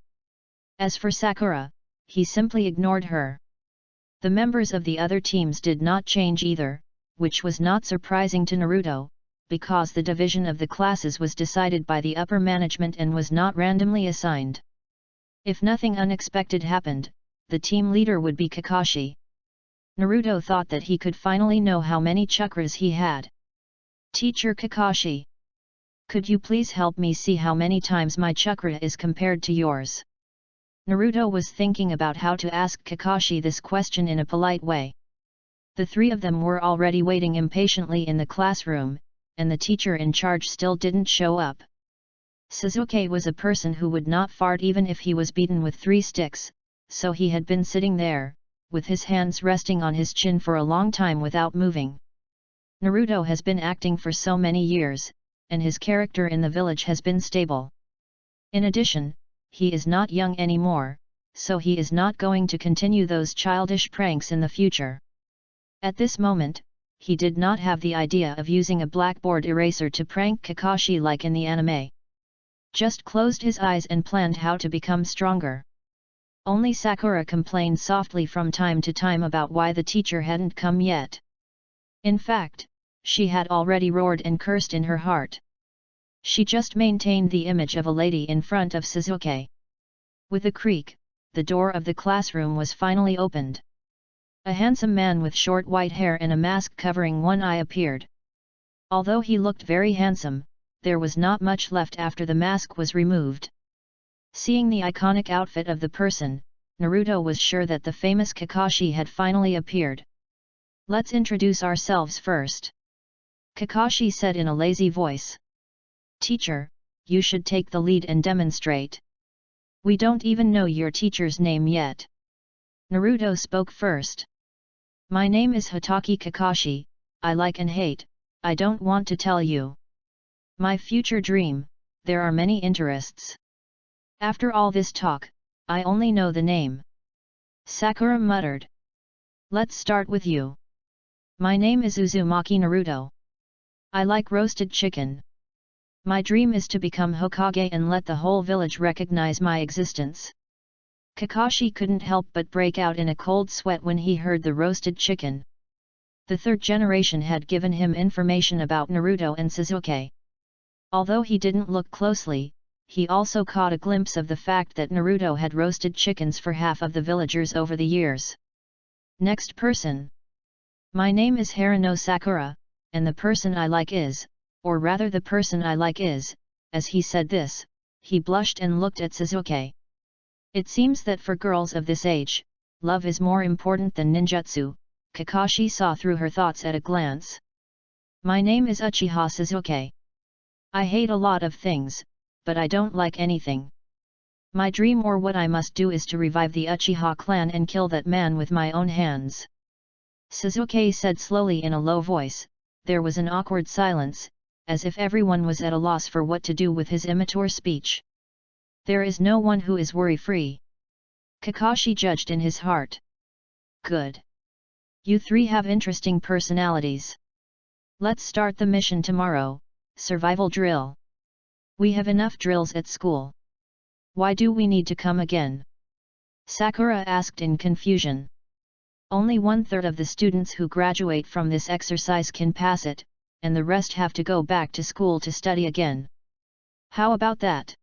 As for Sakura, he simply ignored her. The members of the other teams did not change either, which was not surprising to Naruto, because the division of the classes was decided by the upper management and was not randomly assigned. If nothing unexpected happened, the team leader would be Kakashi. Naruto thought that he could finally know how many chakras he had. Teacher Kakashi, could you please help me see how many times my chakra is compared to yours? Naruto was thinking about how to ask Kakashi this question in a polite way. The three of them were already waiting impatiently in the classroom, and the teacher in charge still didn't show up. Sasuke was a person who would not fart even if he was beaten with 3 sticks, so he had been sitting there, with his hands resting on his chin for a long time without moving. Naruto has been acting for so many years, and his character in the village has been stable. In addition, he is not young anymore, so he is not going to continue those childish pranks in the future. At this moment, he did not have the idea of using a blackboard eraser to prank Kakashi like in the anime. Just closed his eyes and planned how to become stronger. Only Sakura complained softly from time to time about why the teacher hadn't come yet. In fact, she had already roared and cursed in her heart. She just maintained the image of a lady in front of Sasuke. With a creak, the door of the classroom was finally opened. A handsome man with short white hair and a mask covering one eye appeared. Although he looked very handsome, there was not much left after the mask was removed. Seeing the iconic outfit of the person, Naruto was sure that the famous Kakashi had finally appeared. "Let's introduce ourselves first," Kakashi said in a lazy voice. "Teacher, you should take the lead and demonstrate. We don't even know your teacher's name yet." Naruto spoke first. "My name is Hatake Kakashi, I like and hate, I don't want to tell you. My future dream, there are many interests. After all this talk, I only know the name." Sakura muttered. "Let's start with you. My name is Uzumaki Naruto. I like roasted chicken. My dream is to become Hokage and let the whole village recognize my existence." Kakashi couldn't help but break out in a cold sweat when he heard the roasted chicken. The third generation had given him information about Naruto and Sasuke. Although he didn't look closely, he also caught a glimpse of the fact that Naruto had roasted chickens for half of the villagers over the years. Next person. "My name is Haruno Sakura, and the person I like is, or rather the person I like is," as he said this, he blushed and looked at Sasuke. It seems that for girls of this age, love is more important than ninjutsu, Kakashi saw through her thoughts at a glance. "My name is Uchiha Sasuke. I hate a lot of things, but I don't like anything. My dream or what I must do is to revive the Uchiha clan and kill that man with my own hands." Sasuke said slowly in a low voice. There was an awkward silence, as if everyone was at a loss for what to do with his immature speech. There is no one who is worry-free, Kakashi judged in his heart. Good. You three have interesting personalities. Let's start the mission tomorrow, survival drill. We have enough drills at school. Why do we need to come again? Sakura asked in confusion. Only 1/3 of the students who graduate from this exercise can pass it, and the rest have to go back to school to study again. How about that?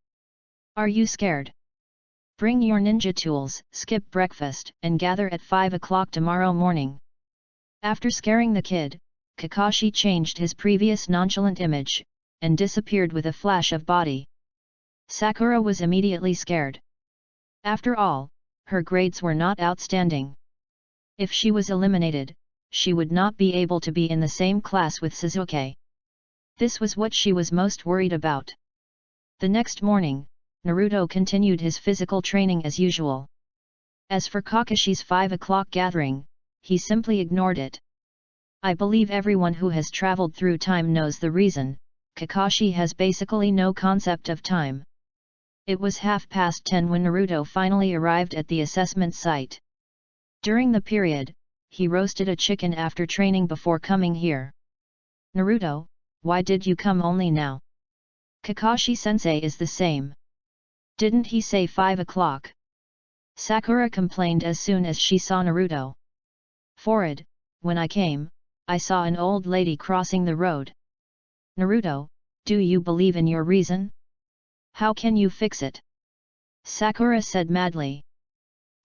Are you scared? Bring your ninja tools, skip breakfast, and gather at 5 o'clock tomorrow morning. After scaring the kid, Kakashi changed his previous nonchalant image, and disappeared with a flash of body. Sakura was immediately scared. After all, her grades were not outstanding. If she was eliminated, she would not be able to be in the same class with Sasuke. This was what she was most worried about. The next morning, Naruto continued his physical training as usual. As for Kakashi's 5 o'clock gathering, he simply ignored it. I believe everyone who has traveled through time knows the reason. Kakashi has basically no concept of time. It was 10:30 when Naruto finally arrived at the assessment site. During the period, he roasted a chicken after training before coming here. Naruto, why did you come only now? Kakashi-sensei is the same. Didn't he say 5 o'clock? Sakura complained as soon as she saw Naruto. Forward, when I came, I saw an old lady crossing the road. Naruto, do you believe in your reason? How can you fix it? Sakura said madly.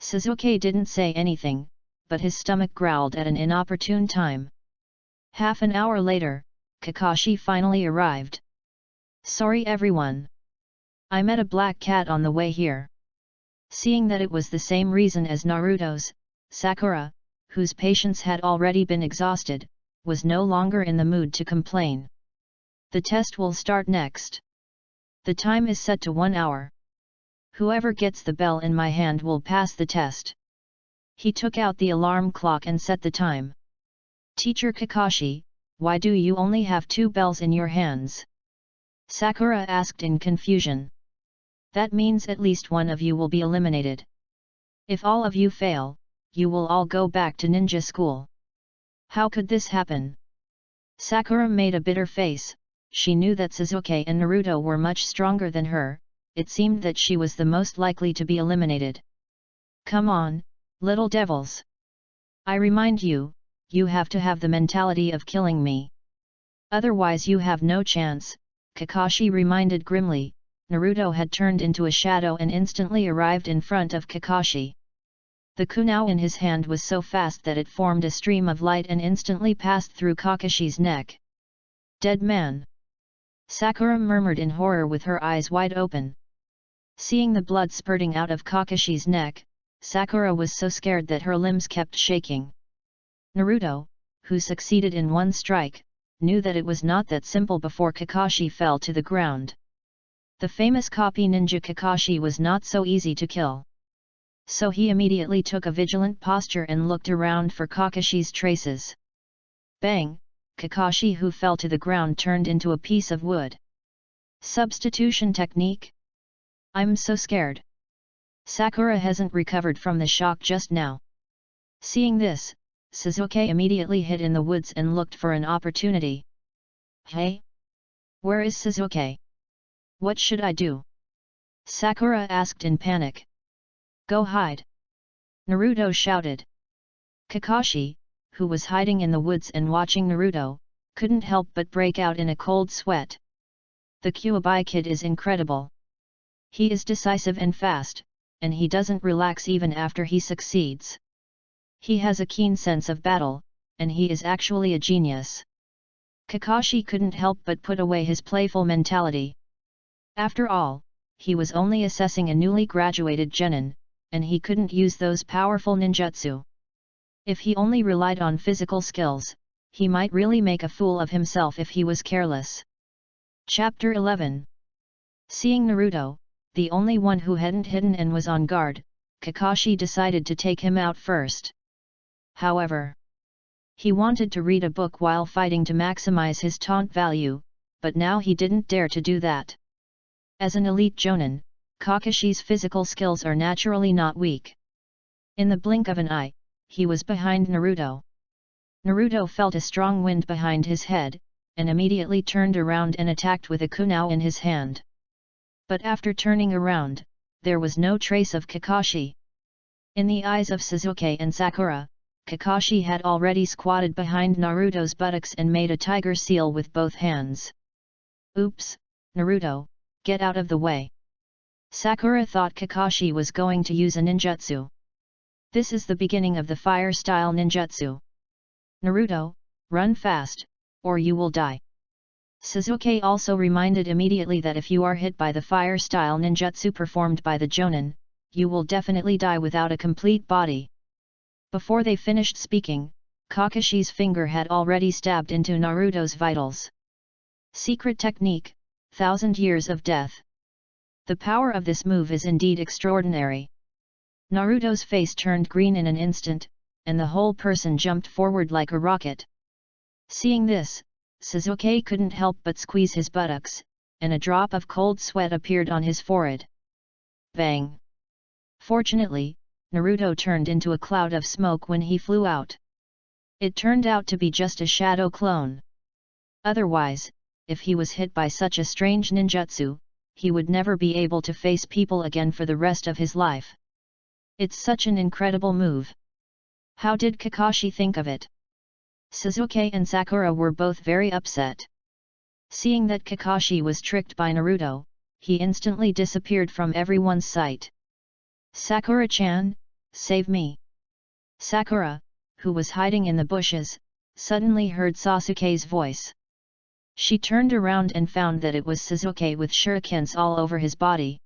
Sasuke didn't say anything, but his stomach growled at an inopportune time. Half an hour later, Kakashi finally arrived. Sorry everyone. I met a black cat on the way here. Seeing that it was the same reason as Naruto's, Sakura, whose patience had already been exhausted, was no longer in the mood to complain. The test will start next. The time is set to 1 hour. Whoever gets the bell in my hand will pass the test. He took out the alarm clock and set the time. Teacher Kakashi, why do you only have 2 bells in your hands? Sakura asked in confusion. That means at least one of you will be eliminated. If all of you fail, you will all go back to ninja school. How could this happen? Sakura made a bitter face. She knew that Sasuke and Naruto were much stronger than her. It seemed that she was the most likely to be eliminated. Come on, little devils. I remind you, you have to have the mentality of killing me. Otherwise you have no chance, Kakashi reminded grimly. Naruto had turned into a shadow and instantly arrived in front of Kakashi. The kunai in his hand was so fast that it formed a stream of light and instantly passed through Kakashi's neck. Dead man. Sakura murmured in horror with her eyes wide open. Seeing the blood spurting out of Kakashi's neck, Sakura was so scared that her limbs kept shaking. Naruto, who succeeded in one strike, knew that it was not that simple before Kakashi fell to the ground. The famous copy ninja Kakashi was not so easy to kill. So he immediately took a vigilant posture and looked around for Kakashi's traces. Bang! Kakashi, who fell to the ground, turned into a piece of wood. Substitution technique? I'm so scared. Sakura hasn't recovered from the shock just now. Seeing this, Sasuke immediately hid in the woods and looked for an opportunity. Hey? Where is Sasuke? What should I do? Sakura asked in panic. Go hide! Naruto shouted. Kakashi, who was hiding in the woods and watching Naruto, couldn't help but break out in a cold sweat. The Kyuubi kid is incredible. He is decisive and fast, and he doesn't relax even after he succeeds. He has a keen sense of battle, and he is actually a genius. Kakashi couldn't help but put away his playful mentality. After all, he was only assessing a newly graduated genin, and he couldn't use those powerful ninjutsu. If he only relied on physical skills, he might really make a fool of himself if he was careless. Chapter 11. Seeing Naruto, the only one who hadn't hidden and was on guard, Kakashi decided to take him out first. However, he wanted to read a book while fighting to maximize his taunt value, but now he didn't dare to do that. As an elite jonin, Kakashi's physical skills are naturally not weak. In the blink of an eye, he was behind Naruto. Naruto felt a strong wind behind his head, and immediately turned around and attacked with a kunai in his hand. But after turning around, there was no trace of Kakashi. In the eyes of Sasuke and Sakura, Kakashi had already squatted behind Naruto's buttocks and made a tiger seal with both hands. Oops, Naruto, get out of the way. Sakura thought Kakashi was going to use a ninjutsu. This is the beginning of the fire-style ninjutsu. Naruto, run fast, or you will die. Sasuke also reminded immediately that if you are hit by the fire-style ninjutsu performed by the jonin, you will definitely die without a complete body. Before they finished speaking, Kakashi's finger had already stabbed into Naruto's vitals. Secret technique, 1000 years of death. The power of this move is indeed extraordinary. Naruto's face turned green in an instant, and the whole person jumped forward like a rocket. Seeing this, Sasuke couldn't help but squeeze his buttocks, and a drop of cold sweat appeared on his forehead. Bang! Fortunately, Naruto turned into a cloud of smoke when he flew out. It turned out to be just a shadow clone. Otherwise, if he was hit by such a strange ninjutsu, he would never be able to face people again for the rest of his life. It's such an incredible move. How did Kakashi think of it? Sasuke and Sakura were both very upset. Seeing that Kakashi was tricked by Naruto, he instantly disappeared from everyone's sight. Sakura-chan, save me! Sakura, who was hiding in the bushes, suddenly heard Sasuke's voice. She turned around and found that it was Sasuke with shurikens all over his body.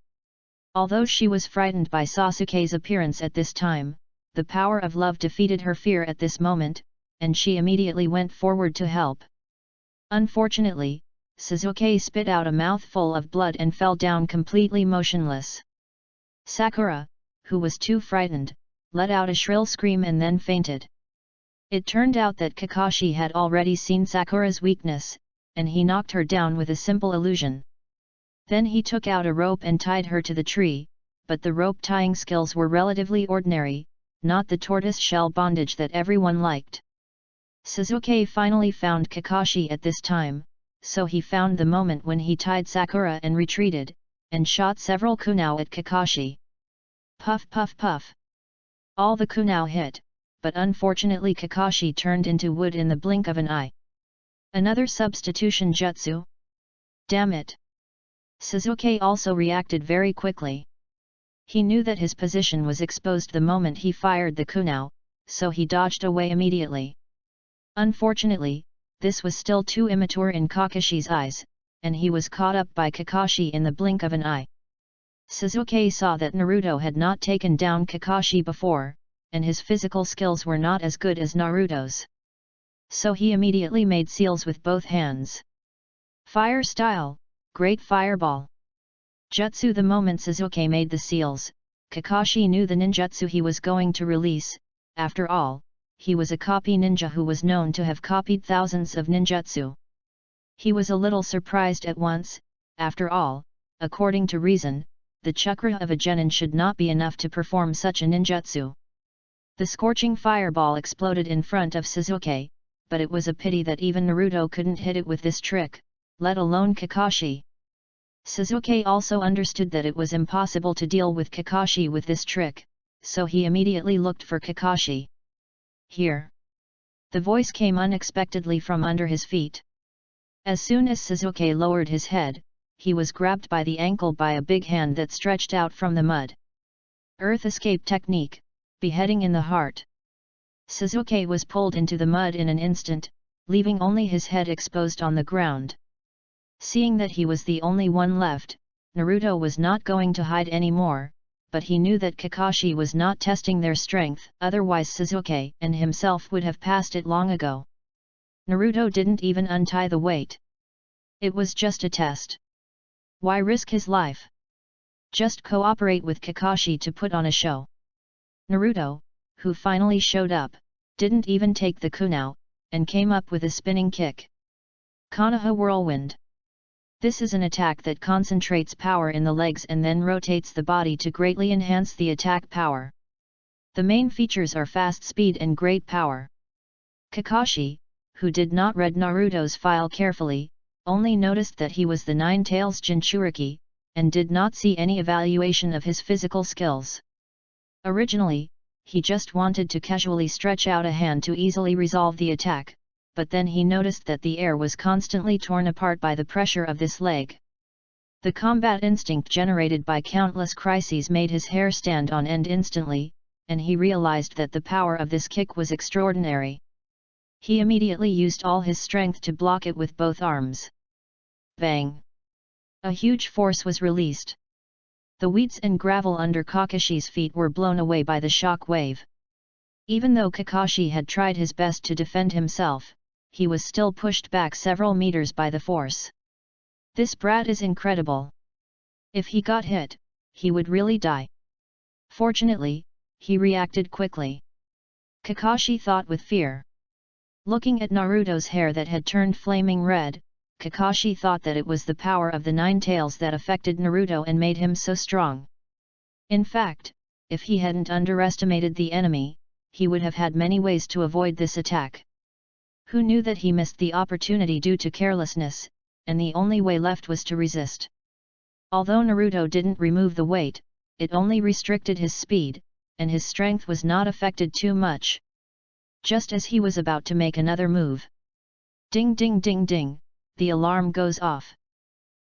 Although she was frightened by Sasuke's appearance at this time, the power of love defeated her fear at this moment, and she immediately went forward to help. Unfortunately, Sasuke spit out a mouthful of blood and fell down completely motionless. Sakura, who was too frightened, let out a shrill scream and then fainted. It turned out that Kakashi had already seen Sakura's weakness, and he knocked her down with a simple illusion. Then he took out a rope and tied her to the tree, but the rope tying skills were relatively ordinary, not the tortoise-shell bondage that everyone liked. Sasuke finally found Kakashi at this time, so he found the moment when he tied Sakura and retreated, and shot several kunai at Kakashi. Puff puff puff. All the kunai hit, but unfortunately Kakashi turned into wood in the blink of an eye. Another substitution jutsu? Damn it! Sasuke also reacted very quickly. He knew that his position was exposed the moment he fired the kunai, so he dodged away immediately. Unfortunately, this was still too immature in Kakashi's eyes, and he was caught up by Kakashi in the blink of an eye. Sasuke saw that Naruto had not taken down Kakashi before, and his physical skills were not as good as Naruto's. So he immediately made seals with both hands. Fire style, Great Fireball. Jutsu. The moment Sasuke made the seals, Kakashi knew the ninjutsu he was going to release. After all, he was a copy ninja who was known to have copied thousands of ninjutsu. He was a little surprised at once. After all, according to reason, the chakra of a genin should not be enough to perform such a ninjutsu. The scorching fireball exploded in front of Sasuke, but it was a pity that even Naruto couldn't hit it with this trick, let alone Kakashi. Sasuke also understood that it was impossible to deal with Kakashi with this trick, so he immediately looked for Kakashi. Here! The voice came unexpectedly from under his feet. As soon as Sasuke lowered his head, he was grabbed by the ankle by a big hand that stretched out from the mud. Earth escape technique, beheading in the heart. Sasuke was pulled into the mud in an instant, leaving only his head exposed on the ground. Seeing that he was the only one left, Naruto was not going to hide anymore, but he knew that Kakashi was not testing their strength, otherwise Sasuke and himself would have passed it long ago. Naruto didn't even untie the weight. It was just a test. Why risk his life? Just cooperate with Kakashi to put on a show. Naruto, who finally showed up, didn't even take the kunai, and came up with a spinning kick. Konoha Whirlwind. This is an attack that concentrates power in the legs and then rotates the body to greatly enhance the attack power. The main features are fast speed and great power. Kakashi, who did not read Naruto's file carefully, only noticed that he was the Nine Tails Jinchuriki, and did not see any evaluation of his physical skills. Originally, he just wanted to casually stretch out a hand to easily resolve the attack, but then he noticed that the air was constantly torn apart by the pressure of this leg. The combat instinct generated by countless crises made his hair stand on end instantly, and he realized that the power of this kick was extraordinary. He immediately used all his strength to block it with both arms. Bang! A huge force was released. The weeds and gravel under Kakashi's feet were blown away by the shock wave. Even though Kakashi had tried his best to defend himself, he was still pushed back several meters by the force. This brat is incredible. If he got hit, he would really die. Fortunately, he reacted quickly. Kakashi thought with fear. Looking at Naruto's hair that had turned flaming red, Kakashi thought that it was the power of the Nine Tails that affected Naruto and made him so strong. In fact, if he hadn't underestimated the enemy, he would have had many ways to avoid this attack. Who knew that he missed the opportunity due to carelessness, and the only way left was to resist. Although Naruto didn't remove the weight, it only restricted his speed, and his strength was not affected too much. Just as he was about to make another move. Ding ding ding ding, the alarm goes off.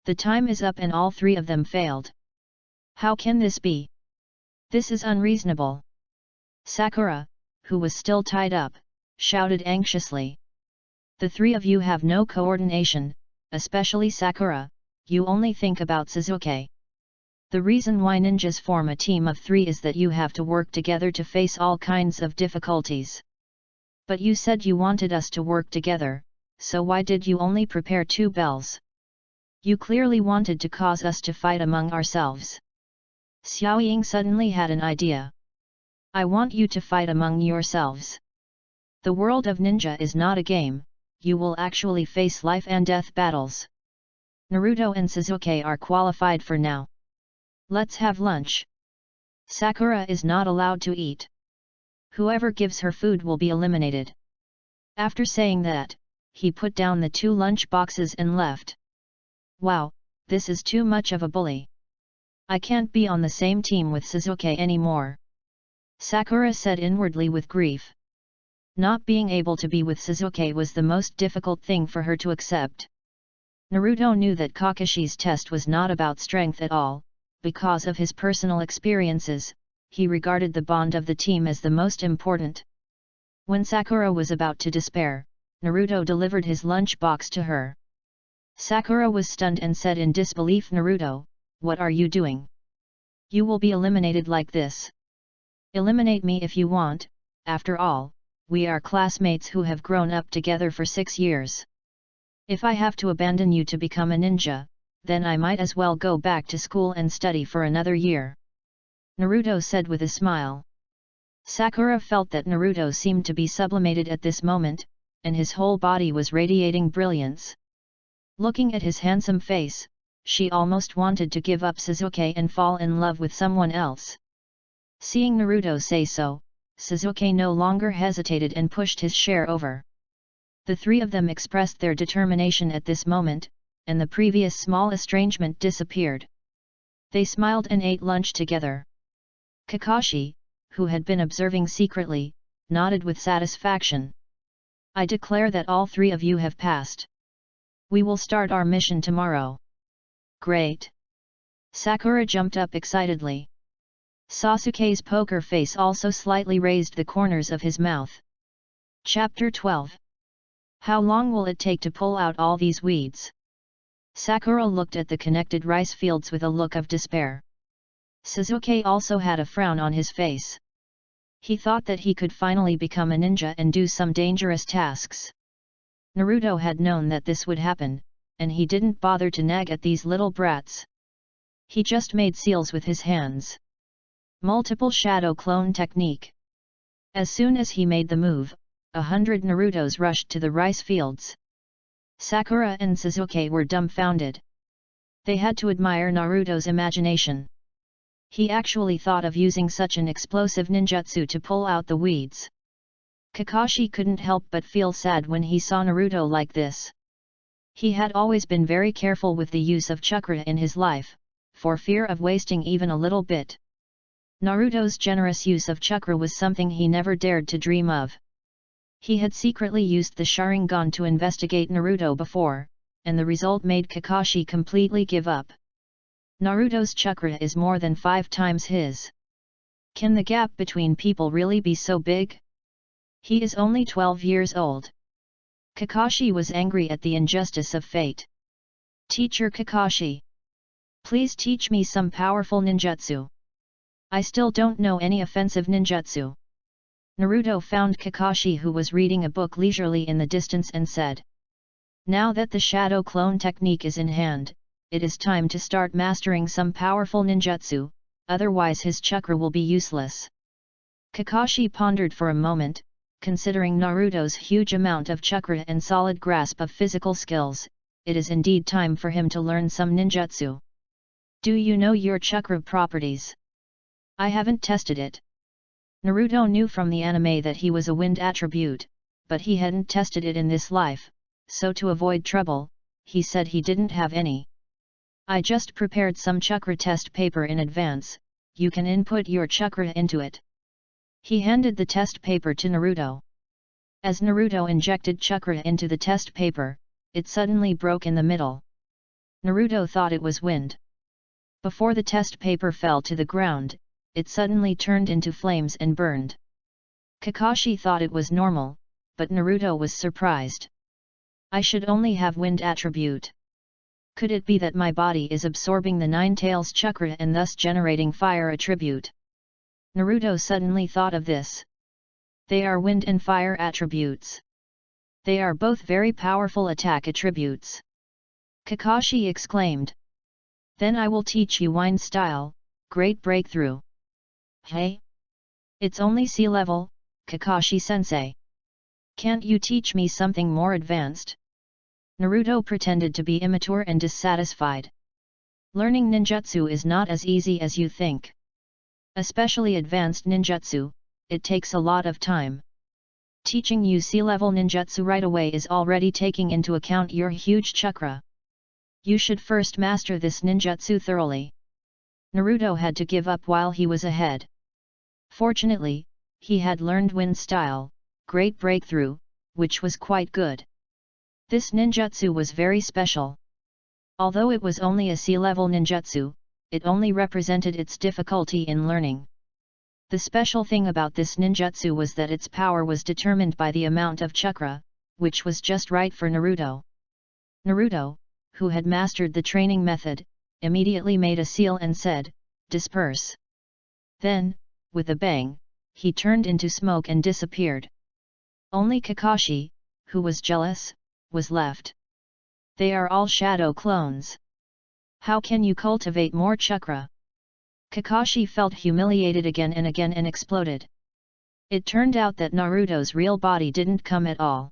The time is up and all three of them failed. How can this be? This is unreasonable. Sakura, who was still tied up, shouted anxiously. The three of you have no coordination, especially Sakura, you only think about Sasuke. The reason why ninjas form a team of three is that you have to work together to face all kinds of difficulties. But you said you wanted us to work together, so why did you only prepare 2 bells? You clearly wanted to cause us to fight among ourselves. Xiaoying suddenly had an idea. I want you to fight among yourselves. The world of ninja is not a game, you will actually face life and death battles. Naruto and Sasuke are qualified for now. Let's have lunch. Sakura is not allowed to eat. Whoever gives her food will be eliminated. After saying that, he put down the 2 lunch boxes and left. Wow, this is too much of a bully. I can't be on the same team with Sasuke anymore. Sakura said inwardly with grief. Not being able to be with Sasuke was the most difficult thing for her to accept. Naruto knew that Kakashi's test was not about strength at all, because of his personal experiences. He regarded the bond of the team as the most important. When Sakura was about to despair, Naruto delivered his lunch box to her. Sakura was stunned and said in disbelief, Naruto, what are you doing? You will be eliminated like this. Eliminate me if you want, after all, we are classmates who have grown up together for 6 years. If I have to abandon you to become a ninja, then I might as well go back to school and study for another year. Naruto said with a smile. Sakura felt that Naruto seemed to be sublimated at this moment, and his whole body was radiating brilliance. Looking at his handsome face, she almost wanted to give up Sasuke and fall in love with someone else. Seeing Naruto say so, Sasuke no longer hesitated and pushed his chair over. The three of them expressed their determination at this moment, and the previous small estrangement disappeared. They smiled and ate lunch together. Kakashi, who had been observing secretly, nodded with satisfaction. I declare that all 3 of you have passed. We will start our mission tomorrow. Great! Sakura jumped up excitedly. Sasuke's poker face also slightly raised the corners of his mouth. Chapter 12. How long will it take to pull out all these weeds? Sakura looked at the connected rice fields with a look of despair. Sasuke also had a frown on his face. He thought that he could finally become a ninja and do some dangerous tasks. Naruto had known that this would happen, and he didn't bother to nag at these little brats. He just made seals with his hands. Multiple shadow clone technique. As soon as he made the move, 100 Narutos rushed to the rice fields. Sakura and Sasuke were dumbfounded. They had to admire Naruto's imagination. He actually thought of using such an explosive ninjutsu to pull out the weeds. Kakashi couldn't help but feel sad when he saw Naruto like this. He had always been very careful with the use of chakra in his life, for fear of wasting even a little bit. Naruto's generous use of chakra was something he never dared to dream of. He had secretly used the Sharingan to investigate Naruto before, and the result made Kakashi completely give up. Naruto's chakra is more than 5 times his. Can the gap between people really be so big? He is only 12 years old. Kakashi was angry at the injustice of fate. Teacher Kakashi, please teach me some powerful ninjutsu. I still don't know any offensive ninjutsu. Naruto found Kakashi, who was reading a book leisurely in the distance, and said, now that the shadow clone technique is in hand, it is time to start mastering some powerful ninjutsu, otherwise his chakra will be useless. Kakashi pondered for a moment, considering Naruto's huge amount of chakra and solid grasp of physical skills. It is indeed time for him to learn some ninjutsu. Do you know your chakra properties? I haven't tested it. Naruto knew from the anime that he was a wind attribute, but he hadn't tested it in this life, so to avoid trouble, he said he didn't have any. I just prepared some chakra test paper in advance, you can input your chakra into it. He handed the test paper to Naruto. As Naruto injected chakra into the test paper, it suddenly broke in the middle. Naruto thought it was wind. Before the test paper fell to the ground, it suddenly turned into flames and burned. Kakashi thought it was normal, but Naruto was surprised. I should only have wind attribute. Could it be that my body is absorbing the 9 tails chakra and thus generating fire attribute? Naruto suddenly thought of this. They are wind and fire attributes. They are both very powerful attack attributes. Kakashi exclaimed. Then I will teach you wind style, great breakthrough. Hey? It's only sea level, Kakashi-sensei. Can't you teach me something more advanced? Naruto pretended to be immature and dissatisfied. Learning ninjutsu is not as easy as you think. Especially advanced ninjutsu, it takes a lot of time. Teaching you sea-level ninjutsu right away is already taking into account your huge chakra. You should first master this ninjutsu thoroughly. Naruto had to give up while he was ahead. Fortunately, he had learned wind style, great breakthrough, which was quite good. This ninjutsu was very special. Although it was only a sea-level ninjutsu, it only represented its difficulty in learning. The special thing about this ninjutsu was that its power was determined by the amount of chakra, which was just right for Naruto. Naruto, who had mastered the training method, immediately made a seal and said, disperse. Then, with a bang, he turned into smoke and disappeared. Only Kakashi, who was jealous, was left. They are all shadow clones. How can you cultivate more chakra? Kakashi felt humiliated again and exploded. It turned out that Naruto's real body didn't come at all.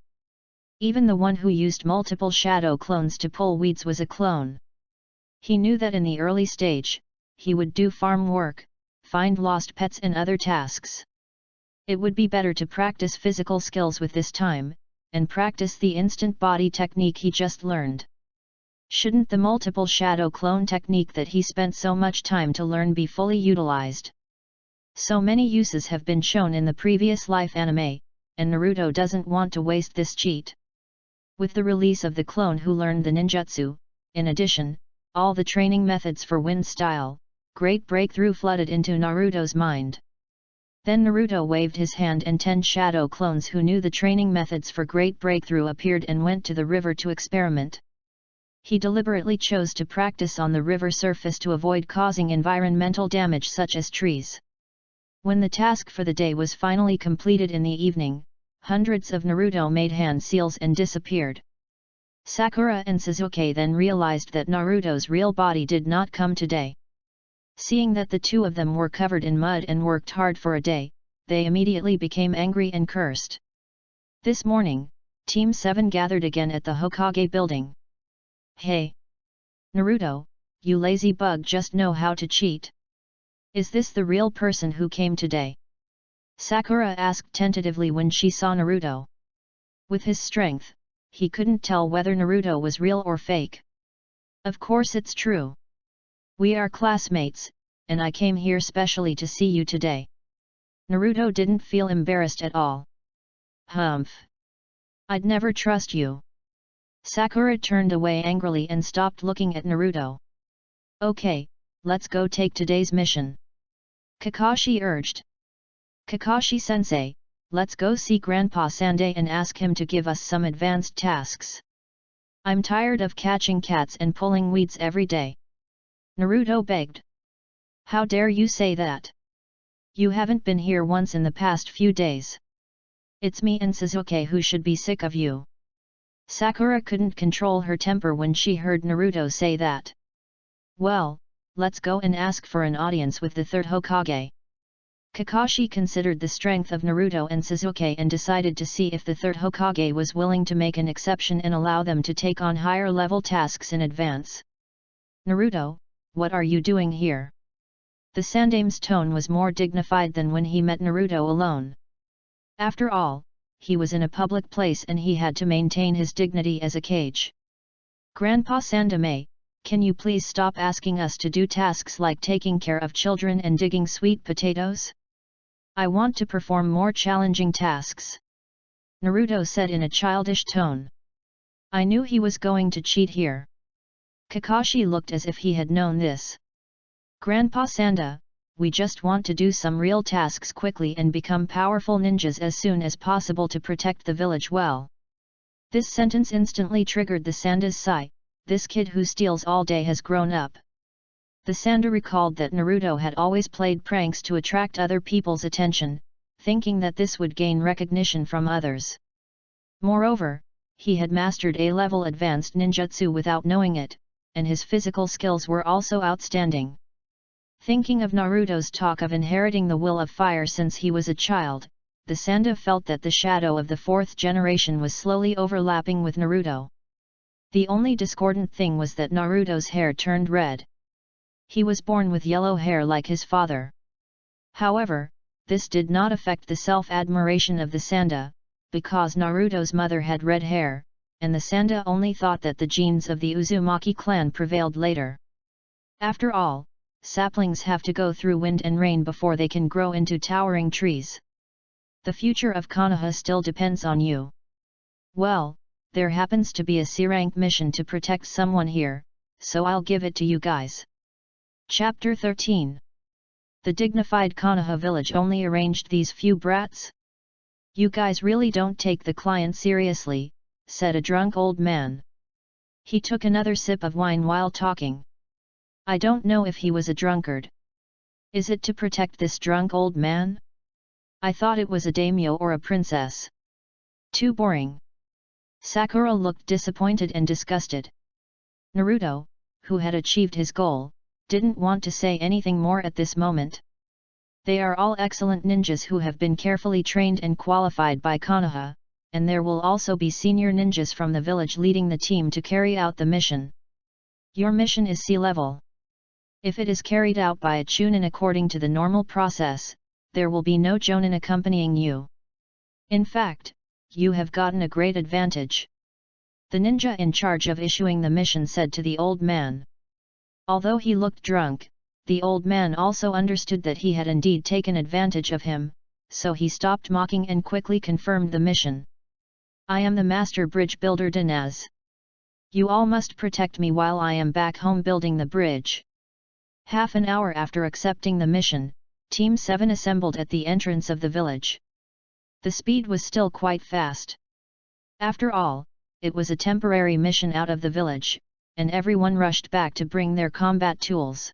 Even the one who used multiple shadow clones to pull weeds was a clone. He knew that in the early stage, he would do farm work, find lost pets and other tasks. It would be better to practice physical skills with this time, and practice the instant body technique he just learned. Shouldn't the multiple shadow clone technique that he spent so much time to learn be fully utilized? So many uses have been shown in the previous life anime, and Naruto doesn't want to waste this cheat. With the release of the clone who learned the ninjutsu, in addition, all the training methods for wind style, great breakthrough flooded into Naruto's mind. Then Naruto waved his hand and 10 shadow clones who knew the training methods for great breakthrough appeared and went to the river to experiment. He deliberately chose to practice on the river surface to avoid causing environmental damage such as trees. When the task for the day was finally completed in the evening, hundreds of Naruto-made hand seals and disappeared. Sakura and Sasuke then realized that Naruto's real body did not come today. Seeing that the two of them were covered in mud and worked hard for a day, they immediately became angry and cursed. This morning, Team 7 gathered again at the Hokage building. Hey! Naruto, you lazy bug just know how to cheat. Is this the real person who came today? Sakura asked tentatively when she saw Naruto. With his strength, he couldn't tell whether Naruto was real or fake. Of course it's true. We are classmates, and I came here specially to see you today. Naruto didn't feel embarrassed at all. Humph! I'd never trust you. Sakura turned away angrily and stopped looking at Naruto. Okay, let's go take today's mission. Kakashi urged. Kakashi-sensei, let's go see Grandpa Sandai and ask him to give us some advanced tasks. I'm tired of catching cats and pulling weeds every day. Naruto begged. How dare you say that? You haven't been here once in the past few days. It's me and Sasuke who should be sick of you. Sakura couldn't control her temper when she heard Naruto say that. Well, let's go and ask for an audience with the third Hokage. Kakashi considered the strength of Naruto and Sasuke and decided to see if the third Hokage was willing to make an exception and allow them to take on higher level tasks in advance. Naruto, what are you doing here? The Sandame's tone was more dignified than when he met Naruto alone. After all, he was in a public place and he had to maintain his dignity as a kage. Grandpa Sandame, can you please stop asking us to do tasks like taking care of children and digging sweet potatoes? I want to perform more challenging tasks. Naruto said in a childish tone. I knew he was going to cheat here. Kakashi looked as if he had known this. Grandpa Sanda, we just want to do some real tasks quickly and become powerful ninjas as soon as possible to protect the village well. This sentence instantly triggered the Sanda's sigh. This kid who steals all day has grown up. The Sanda recalled that Naruto had always played pranks to attract other people's attention, thinking that this would gain recognition from others. Moreover, he had mastered A-level advanced ninjutsu without knowing it, and his physical skills were also outstanding. Thinking of Naruto's talk of inheriting the will of fire since he was a child, the Sanda felt that the shadow of the fourth generation was slowly overlapping with Naruto. The only discordant thing was that Naruto's hair turned red. He was born with yellow hair like his father. However, this did not affect the self-admiration of the Sanda, because Naruto's mother had red hair, and the Sanda only thought that the genes of the Uzumaki clan prevailed later. After all, saplings have to go through wind and rain before they can grow into towering trees. The future of Konoha still depends on you. Well, there happens to be a C-rank mission to protect someone here, so I'll give it to you guys. Chapter 13. The dignified Konoha village only arranged these few brats? You guys really don't take the client seriously, said a drunk old man. He took another sip of wine while talking. I don't know if he was a drunkard. Is it to protect this drunk old man? I thought it was a daimyo or a princess. Too boring. Sakura looked disappointed and disgusted. Naruto, who had achieved his goal, didn't want to say anything more at this moment. They are all excellent ninjas who have been carefully trained and qualified by Konoha, and there will also be senior ninjas from the village leading the team to carry out the mission. Your mission is sea level. If it is carried out by a chunin according to the normal process, there will be no jonin accompanying you. In fact, you have gotten a great advantage. The ninja in charge of issuing the mission said to the old man. Although he looked drunk, the old man also understood that he had indeed taken advantage of him, so he stopped mocking and quickly confirmed the mission. I am the master bridge builder Dinaz. You all must protect me while I am back home building the bridge. Half an hour after accepting the mission, Team 7 assembled at the entrance of the village. The speed was still quite fast. After all, it was a temporary mission out of the village, and everyone rushed back to bring their combat tools.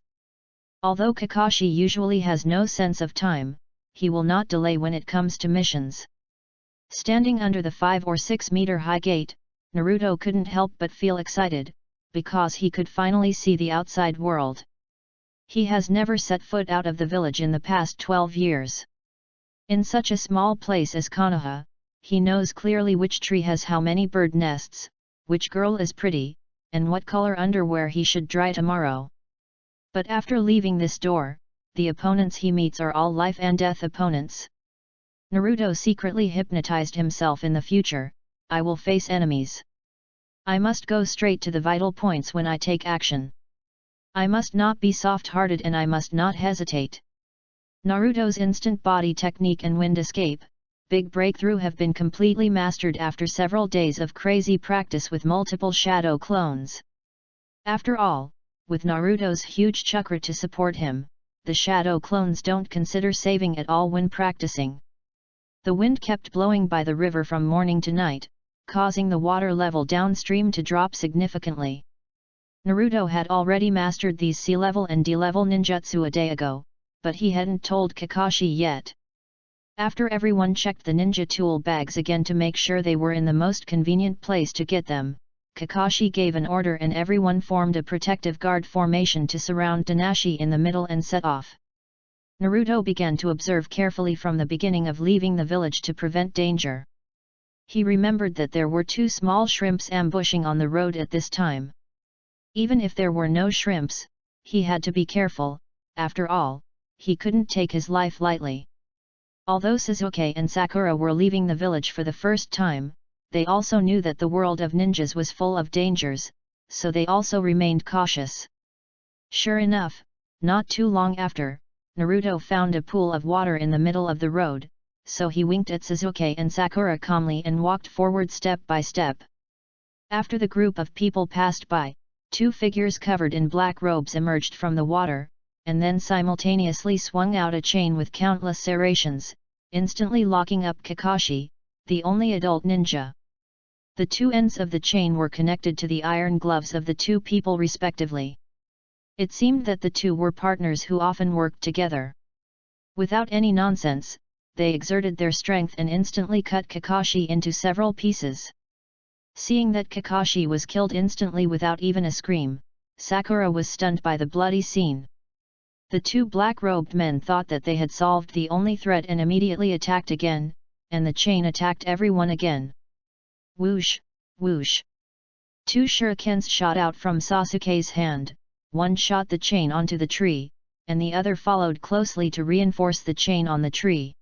Although Kakashi usually has no sense of time, he will not delay when it comes to missions. Standing under the 5 or 6 meter high gate, Naruto couldn't help but feel excited, because he could finally see the outside world. He has never set foot out of the village in the past 12 years. In such a small place as Konoha, he knows clearly which tree has how many bird nests, which girl is pretty, and what color underwear he should dry tomorrow. But after leaving this door, the opponents he meets are all life and death opponents. Naruto secretly hypnotized himself in the future. I will face enemies. I must go straight to the vital points when I take action. I must not be soft-hearted and I must not hesitate. Naruto's instant body technique and wind escape, big breakthrough have been completely mastered after several days of crazy practice with multiple shadow clones. After all, with Naruto's huge chakra to support him, the shadow clones don't consider saving at all when practicing. The wind kept blowing by the river from morning to night, causing the water level downstream to drop significantly. Naruto had already mastered these C-level and D-level ninjutsu a day ago, but he hadn't told Kakashi yet. After everyone checked the ninja tool bags again to make sure they were in the most convenient place to get them, Kakashi gave an order and everyone formed a protective guard formation to surround Danashi in the middle and set off. Naruto began to observe carefully from the beginning of leaving the village to prevent danger. He remembered that there were 2 small shrimps ambushing on the road at this time. Even if there were no shrimps, he had to be careful. After all, he couldn't take his life lightly. Although Sasuke and Sakura were leaving the village for the first time, they also knew that the world of ninjas was full of dangers, so they also remained cautious. Sure enough, not too long after, Naruto found a pool of water in the middle of the road, so he winked at Sasuke and Sakura calmly and walked forward step by step. After the group of people passed by, 2 figures covered in black robes emerged from the water, and then simultaneously swung out a chain with countless serrations, instantly locking up Kakashi, the only adult ninja. The 2 ends of the chain were connected to the iron gloves of the 2 people respectively. It seemed that the 2 were partners who often worked together. Without any nonsense, they exerted their strength and instantly cut Kakashi into several pieces. Seeing that Kakashi was killed instantly without even a scream, Sakura was stunned by the bloody scene. The 2 black-robed men thought that they had solved the only threat and immediately attacked again, and the chain attacked everyone again. Whoosh, whoosh. 2 shurikens shot out from Sasuke's hand, one shot the chain onto the tree, and the other followed closely to reinforce the chain on the tree.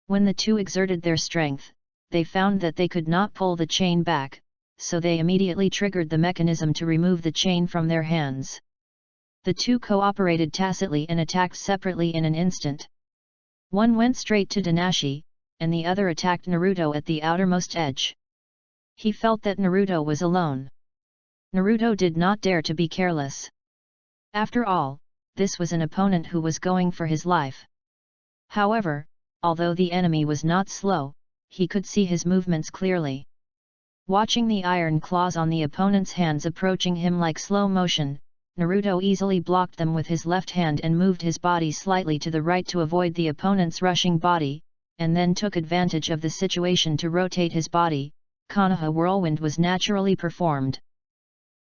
When the 2 exerted their strength, they found that they could not pull the chain back, so they immediately triggered the mechanism to remove the chain from their hands. The 2 cooperated tacitly and attacked separately in an instant. One went straight to Danashi, and the other attacked Naruto at the outermost edge. He felt that Naruto was alone. Naruto did not dare to be careless. After all, this was an opponent who was going for his life. However, although the enemy was not slow, he could see his movements clearly. Watching the iron claws on the opponent's hands approaching him like slow motion, Naruto easily blocked them with his left hand and moved his body slightly to the right to avoid the opponent's rushing body, and then took advantage of the situation to rotate his body. Konoha Whirlwind was naturally performed.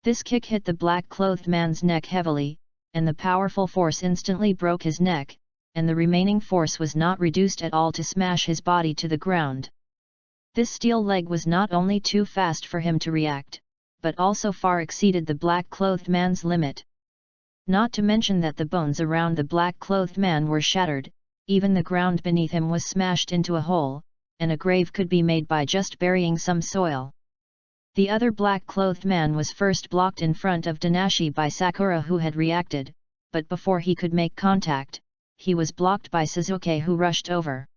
This kick hit the black-clothed man's neck heavily, and the powerful force instantly broke his neck, and the remaining force was not reduced at all to smash his body to the ground. This steel leg was not only too fast for him to react, but also far exceeded the black-clothed man's limit. Not to mention that the bones around the black-clothed man were shattered, even the ground beneath him was smashed into a hole, and a grave could be made by just burying some soil. The other black-clothed man was first blocked in front of Danashi by Sakura, who had reacted, but before he could make contact, he was blocked by Sasuke, who rushed over.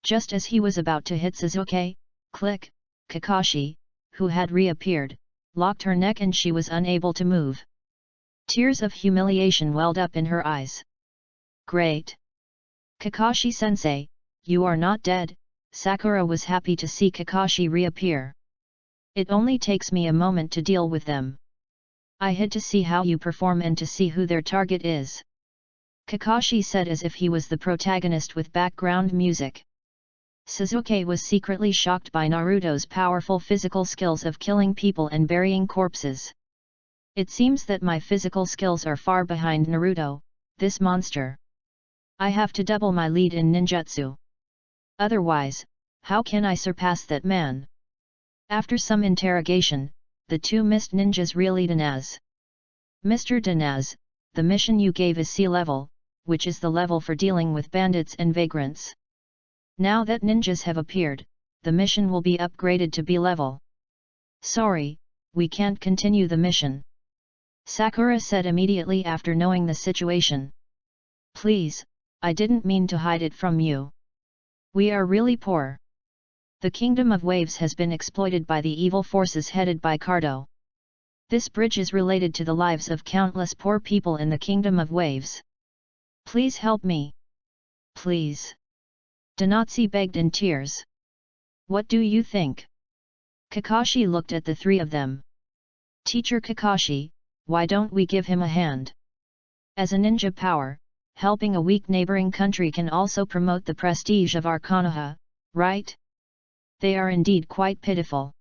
Just as he was about to hit Sasuke, click, Kakashi, who had reappeared, locked her neck and she was unable to move. Tears of humiliation welled up in her eyes. Great! Kakashi-sensei, you are not dead. Sakura was happy to see Kakashi reappear. It only takes me a moment to deal with them. I had to see how you perform and to see who their target is. Kakashi said as if he was the protagonist with background music. Sasuke was secretly shocked by Naruto's powerful physical skills of killing people and burying corpses. It seems that my physical skills are far behind Naruto, this monster. I have to double my lead in ninjutsu. Otherwise, how can I surpass that man? After some interrogation, the two mist ninjas reeled in as. Mr. Danaz, the mission you gave is C level, which is the level for dealing with bandits and vagrants. Now that ninjas have appeared, the mission will be upgraded to B level. Sorry, we can't continue the mission. Sakura said immediately after knowing the situation. Please, I didn't mean to hide it from you. We are really poor. The Kingdom of Waves has been exploited by the evil forces headed by Cardo. This bridge is related to the lives of countless poor people in the Kingdom of Waves. Please help me. Please. Danatsu begged in tears. What do you think? Kakashi looked at the three of them. Teacher Kakashi, why don't we give him a hand? As a ninja power, helping a weak neighboring country can also promote the prestige of our Konoha, right? They are indeed quite pitiful.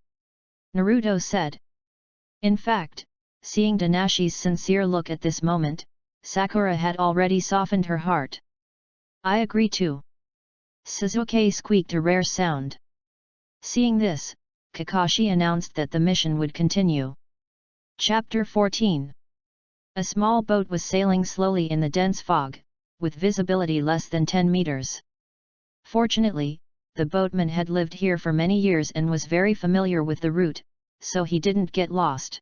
Naruto said. In fact, seeing Danashi's sincere look at this moment, Sakura had already softened her heart. I agree too. Sasuke squeaked a rare sound. Seeing this, Kakashi announced that the mission would continue. Chapter 14. A small boat was sailing slowly in the dense fog, with visibility less than 10 meters. Fortunately, the boatman had lived here for many years and was very familiar with the route, so he didn't get lost.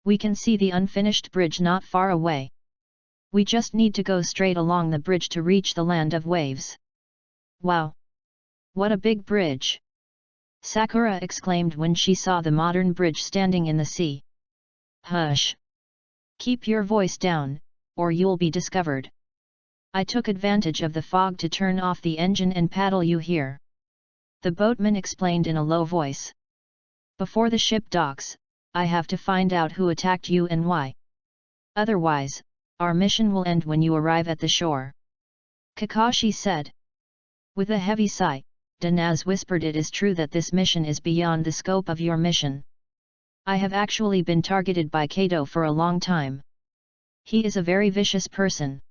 We can see the unfinished bridge not far away. We just need to go straight along the bridge to reach the land of waves. Wow! What a big bridge! Sakura exclaimed when she saw the modern bridge standing in the sea. Hush! Keep your voice down, or you'll be discovered. I took advantage of the fog to turn off the engine and paddle you here. The boatman explained in a low voice. Before the ship docks, I have to find out who attacked you and why. Otherwise, our mission will end when you arrive at the shore. Kakashi said. With a heavy sigh, Danaz whispered, it is true that this mission is beyond the scope of your mission. I have actually been targeted by Kato for a long time. He is a very vicious person.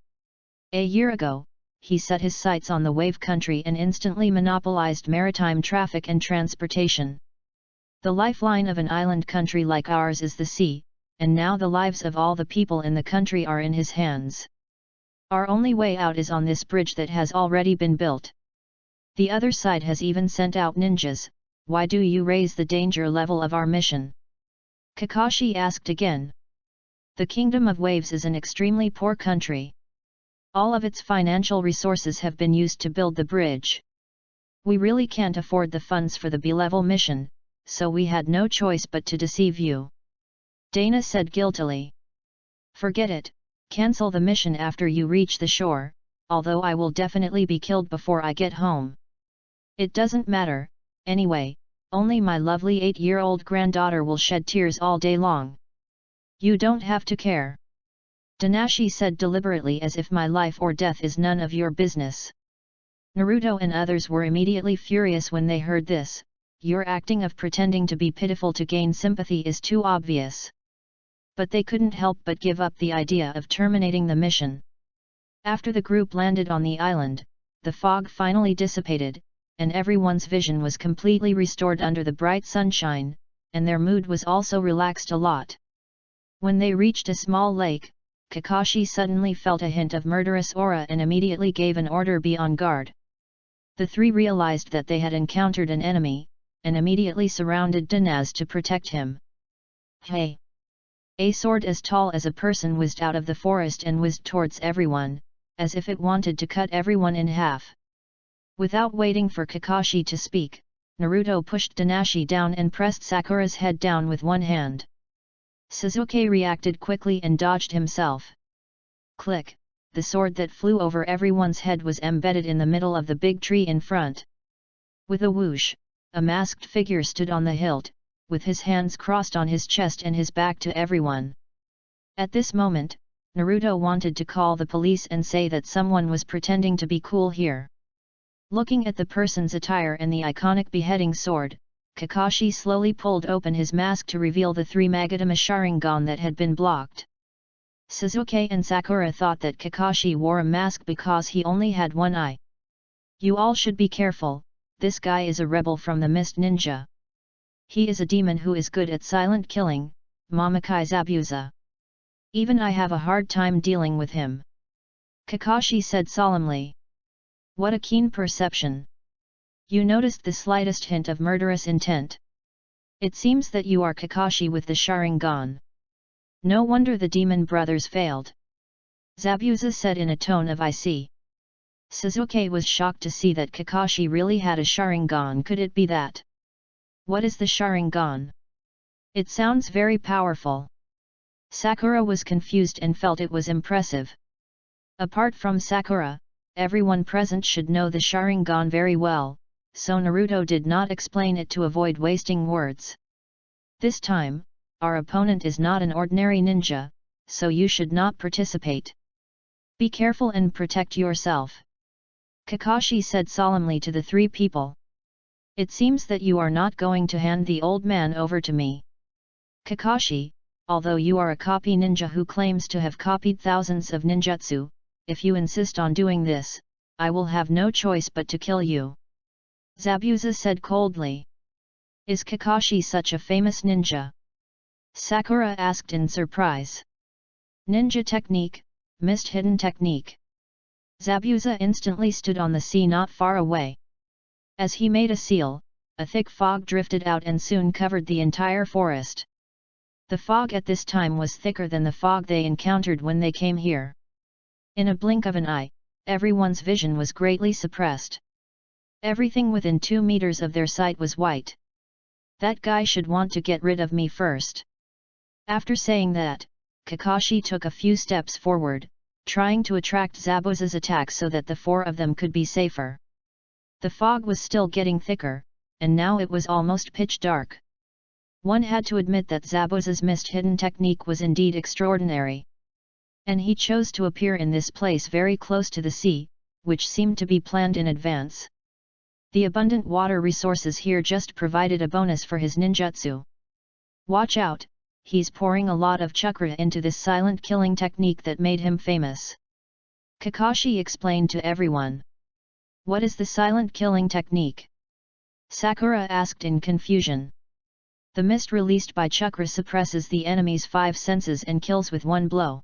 A year ago, he set his sights on the wave country and instantly monopolized maritime traffic and transportation. The lifeline of an island country like ours is the sea, and now the lives of all the people in the country are in his hands. Our only way out is on this bridge that has already been built. The other side has even sent out ninjas. Why do you raise the danger level of our mission? Kakashi asked again. The Kingdom of Waves is an extremely poor country. All of its financial resources have been used to build the bridge. We really can't afford the funds for the B-level mission, so we had no choice but to deceive you. Dana said guiltily. Forget it, cancel the mission after you reach the shore, although I will definitely be killed before I get home. It doesn't matter, anyway, only my lovely 8-year-old granddaughter will shed tears all day long. You don't have to care. Danashi said deliberately, as if my life or death is none of your business. Naruto and others were immediately furious when they heard this. Your acting of pretending to be pitiful to gain sympathy is too obvious. But they couldn't help but give up the idea of terminating the mission. After the group landed on the island, the fog finally dissipated, and everyone's vision was completely restored under the bright sunshine, and their mood was also relaxed a lot. When they reached a small lake, Kakashi suddenly felt a hint of murderous aura and immediately gave an order, be on guard. The three realized that they had encountered an enemy, and immediately surrounded Danaz to protect him. Hey! A sword as tall as a person whizzed out of the forest and whizzed towards everyone, as if it wanted to cut everyone in half. Without waiting for Kakashi to speak, Naruto pushed Danashi down and pressed Sakura's head down with one hand. Sasuke reacted quickly and dodged himself. Click! The sword that flew over everyone's head was embedded in the middle of the big tree in front. With a whoosh, a masked figure stood on the hilt, with his hands crossed on his chest and his back to everyone. At this moment, Naruto wanted to call the police and say that someone was pretending to be cool here. Looking at the person's attire and the iconic beheading sword, Kakashi slowly pulled open his mask to reveal the three Magatama Sharingan that had been blocked. Sasuke and Sakura thought that Kakashi wore a mask because he only had one eye. You all should be careful, this guy is a rebel from the Mist Ninja. He is a demon who is good at silent killing, Mamakai Zabuza. Even I have a hard time dealing with him. Kakashi said solemnly. What a keen perception. You noticed the slightest hint of murderous intent. It seems that you are Kakashi with the Sharingan. No wonder the demon brothers failed. Zabuza said in a tone of I see. Sasuke was shocked to see that Kakashi really had a Sharingan. Could it be that? What is the Sharingan? It sounds very powerful. Sakura was confused and felt it was impressive. Apart from Sakura, everyone present should know the Sharingan very well, so Naruto did not explain it to avoid wasting words. This time, our opponent is not an ordinary ninja, so you should not participate. Be careful and protect yourself. Kakashi said solemnly to the three people. It seems that you are not going to hand the old man over to me. Kakashi, although you are a copy ninja who claims to have copied thousands of ninjutsu, if you insist on doing this, I will have no choice but to kill you. Zabuza said coldly. Is Kakashi such a famous ninja? Sakura asked in surprise. Ninja technique, mist hidden technique. Zabuza instantly stood on the sea not far away. As he made a seal, a thick fog drifted out and soon covered the entire forest. The fog at this time was thicker than the fog they encountered when they came here. In a blink of an eye, everyone's vision was greatly suppressed. Everything within 2 meters of their sight was white. That guy should want to get rid of me first. After saying that, Kakashi took a few steps forward, trying to attract Zabuza's attack so that the four of them could be safer. The fog was still getting thicker, and now it was almost pitch dark. One had to admit that Zabuza's mist hidden technique was indeed extraordinary. And he chose to appear in this place very close to the sea, which seemed to be planned in advance. The abundant water resources here just provided a bonus for his ninjutsu. Watch out, he's pouring a lot of chakra into this silent killing technique that made him famous. Kakashi explained to everyone. What is the silent killing technique? Sakura asked in confusion. The mist released by chakra suppresses the enemy's 5 senses and kills with one blow.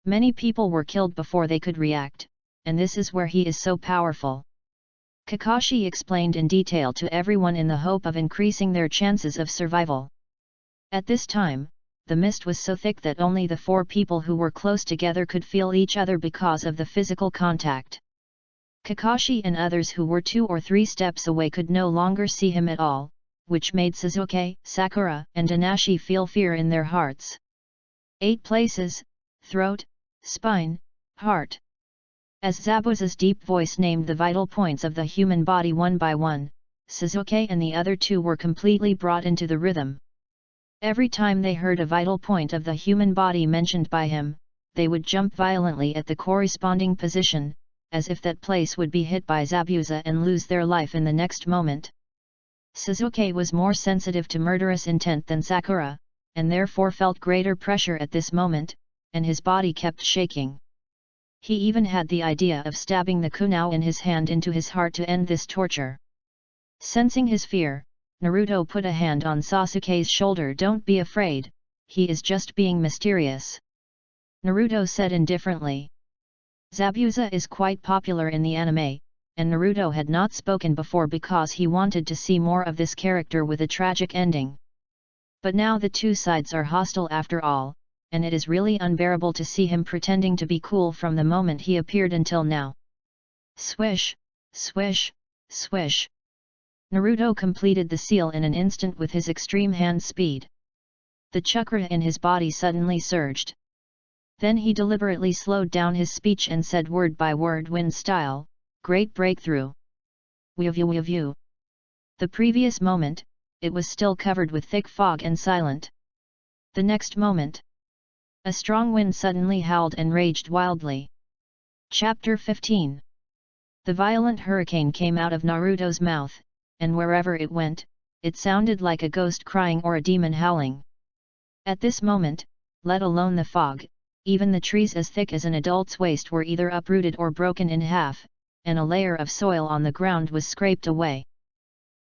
Many people were killed before they could react, and this is where he is so powerful. Kakashi explained in detail to everyone in the hope of increasing their chances of survival. At this time, the mist was so thick that only the 4 people who were close together could feel each other because of the physical contact. Kakashi and others who were 2 or 3 steps away could no longer see him at all, which made Sasuke, Sakura, and Danashi feel fear in their hearts. 8 places: throat, spine, heart. As Zabuza's deep voice named the vital points of the human body one by one, Sasuke and the other 2 were completely brought into the rhythm. Every time they heard a vital point of the human body mentioned by him, they would jump violently at the corresponding position, as if that place would be hit by Zabuza and lose their life in the next moment. Sasuke was more sensitive to murderous intent than Sakura, and therefore felt greater pressure at this moment, and his body kept shaking. He even had the idea of stabbing the kunai in his hand into his heart to end this torture. Sensing his fear, Naruto put a hand on Sasuke's shoulder. "Don't be afraid, he is just being mysterious," Naruto said indifferently. Zabuza is quite popular in the anime, and Naruto had not spoken before because he wanted to see more of this character with a tragic ending. But now the two sides are hostile after all, and it is really unbearable to see him pretending to be cool from the moment he appeared until now. Swish, swish, swish. Naruto completed the seal in an instant with his extreme hand speed. The chakra in his body suddenly surged. Then he deliberately slowed down his speech and said word by word, wind style, "Great breakthrough. Whew. The previous moment, it was still covered with thick fog and silent. The next moment, a strong wind suddenly howled and raged wildly. Chapter 15. The violent hurricane came out of Naruto's mouth, and wherever it went, it sounded like a ghost crying or a demon howling. At this moment, let alone the fog, even the trees as thick as an adult's waist were either uprooted or broken in half, and a layer of soil on the ground was scraped away.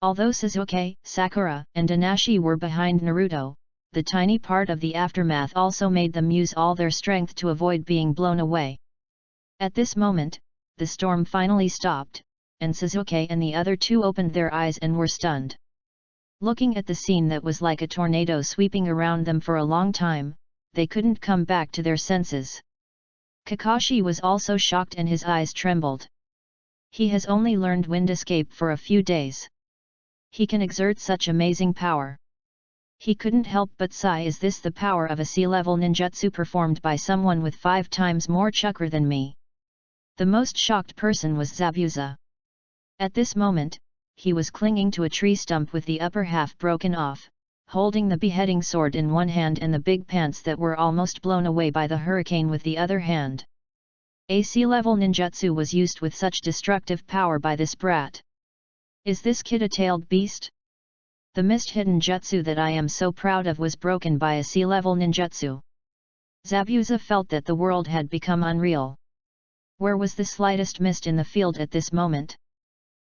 Although Sasuke, Sakura, and Inosuke were behind Naruto, the tiny part of the aftermath also made them use all their strength to avoid being blown away. At this moment, the storm finally stopped, and Sasuke and the other two opened their eyes and were stunned. Looking at the scene that was like a tornado sweeping around them for a long time, they couldn't come back to their senses. Kakashi was also shocked and his eyes trembled. He has only learned wind escape for a few days. He can exert such amazing power. He couldn't help but sigh. Is this the power of a sea-level ninjutsu performed by someone with 5 times more chakra than me? The most shocked person was Zabuza. At this moment, he was clinging to a tree stump with the upper half broken off, holding the beheading sword in one hand and the big pants that were almost blown away by the hurricane with the other hand. A sea-level ninjutsu was used with such destructive power by this brat. Is this kid a tailed beast? The mist-hidden jutsu that I am so proud of was broken by a sea-level ninjutsu. Zabuza felt that the world had become unreal. Where was the slightest mist in the field at this moment?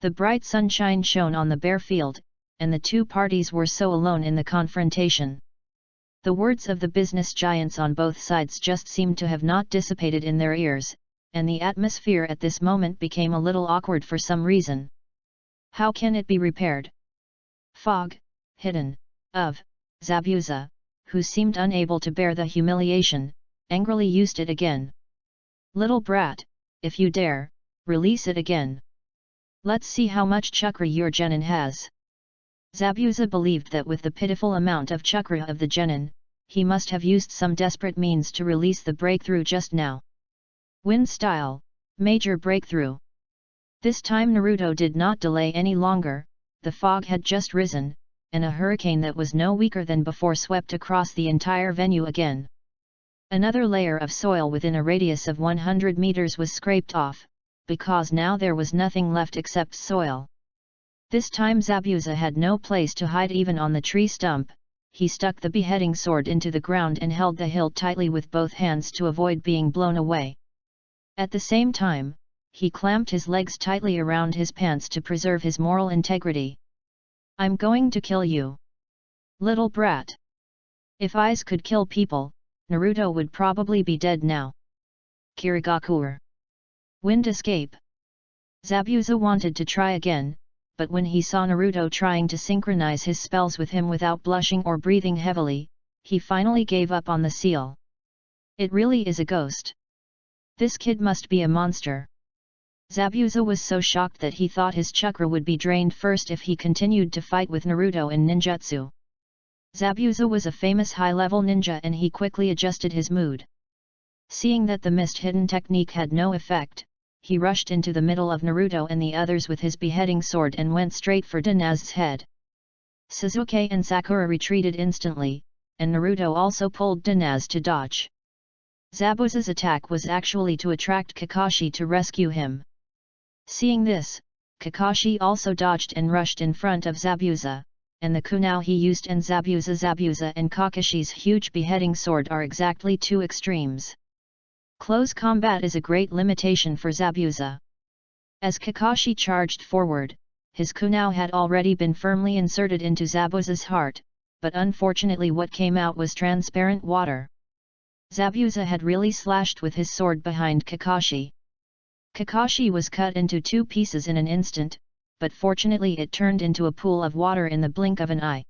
The bright sunshine shone on the bare field, and the two parties were so alone in the confrontation. The words of the business giants on both sides just seemed to have not dissipated in their ears, and the atmosphere at this moment became a little awkward for some reason. How can it be repaired? Fog, hidden, of Zabuza, who seemed unable to bear the humiliation, angrily used it again. Little brat, if you dare, release it again. Let's see how much chakra your genin has. Zabuza believed that with the pitiful amount of chakra of the genin, he must have used some desperate means to release the breakthrough just now. Wind style, major breakthrough. This time Naruto did not delay any longer. The fog had just risen, and a hurricane that was no weaker than before swept across the entire venue again. Another layer of soil within a radius of 100 meters was scraped off, because now there was nothing left except soil. This time Zabuza had no place to hide even on the tree stump. He stuck the beheading sword into the ground and held the hilt tightly with both hands to avoid being blown away. At the same time, he clamped his legs tightly around his pants to preserve his moral integrity. I'm going to kill you. Little brat. If eyes could kill people, Naruto would probably be dead now. Kirigakur. Wind escape. Zabuza wanted to try again, but when he saw Naruto trying to synchronize his spells with him without blushing or breathing heavily, he finally gave up on the seal. It really is a ghost. This kid must be a monster. Zabuza was so shocked that he thought his chakra would be drained first if he continued to fight with Naruto in ninjutsu. Zabuza was a famous high-level ninja and he quickly adjusted his mood. Seeing that the mist-hidden technique had no effect, he rushed into the middle of Naruto and the others with his beheading sword and went straight for Danaz's head. Sasuke and Sakura retreated instantly, and Naruto also pulled Danaz to dodge. Zabuza's attack was actually to attract Kakashi to rescue him. Seeing this, Kakashi also dodged and rushed in front of Zabuza, and the kunai he used and Zabuza and Kakashi's huge beheading sword are exactly two extremes. Close combat is a great limitation for Zabuza. As Kakashi charged forward, his kunai had already been firmly inserted into Zabuza's heart, but unfortunately what came out was transparent water. Zabuza had really slashed with his sword behind Kakashi. Kakashi was cut into two pieces in an instant, but fortunately it turned into a pool of water in the blink of an eye.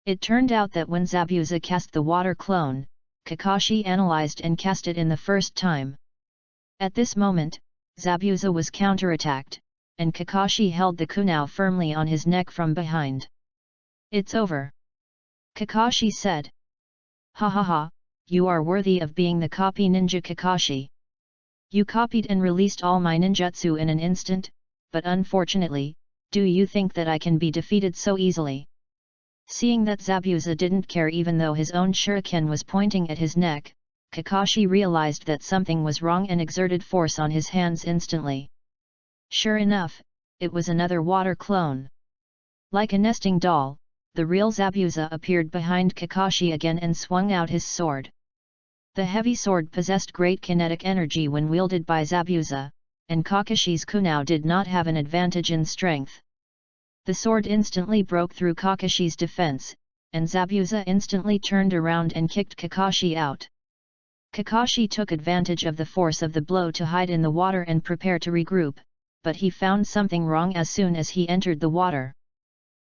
It turned out that when Zabuza cast the water clone, Kakashi analyzed and cast it in the first time. At this moment, Zabuza was counterattacked, and Kakashi held the kunai firmly on his neck from behind. "It's over," Kakashi said. "Ha ha ha, you are worthy of being the copy ninja Kakashi. You copied and released all my ninjutsu in an instant, but unfortunately, do you think that I can be defeated so easily?" Seeing that Zabuza didn't care even though his own shuriken was pointing at his neck, Kakashi realized that something was wrong and exerted force on his hands instantly. Sure enough, it was another water clone. Like a nesting doll, the real Zabuza appeared behind Kakashi again and swung out his sword. The heavy sword possessed great kinetic energy when wielded by Zabuza, and Kakashi's kunai did not have an advantage in strength. The sword instantly broke through Kakashi's defense, and Zabuza instantly turned around and kicked Kakashi out. Kakashi took advantage of the force of the blow to hide in the water and prepare to regroup, but he found something wrong as soon as he entered the water.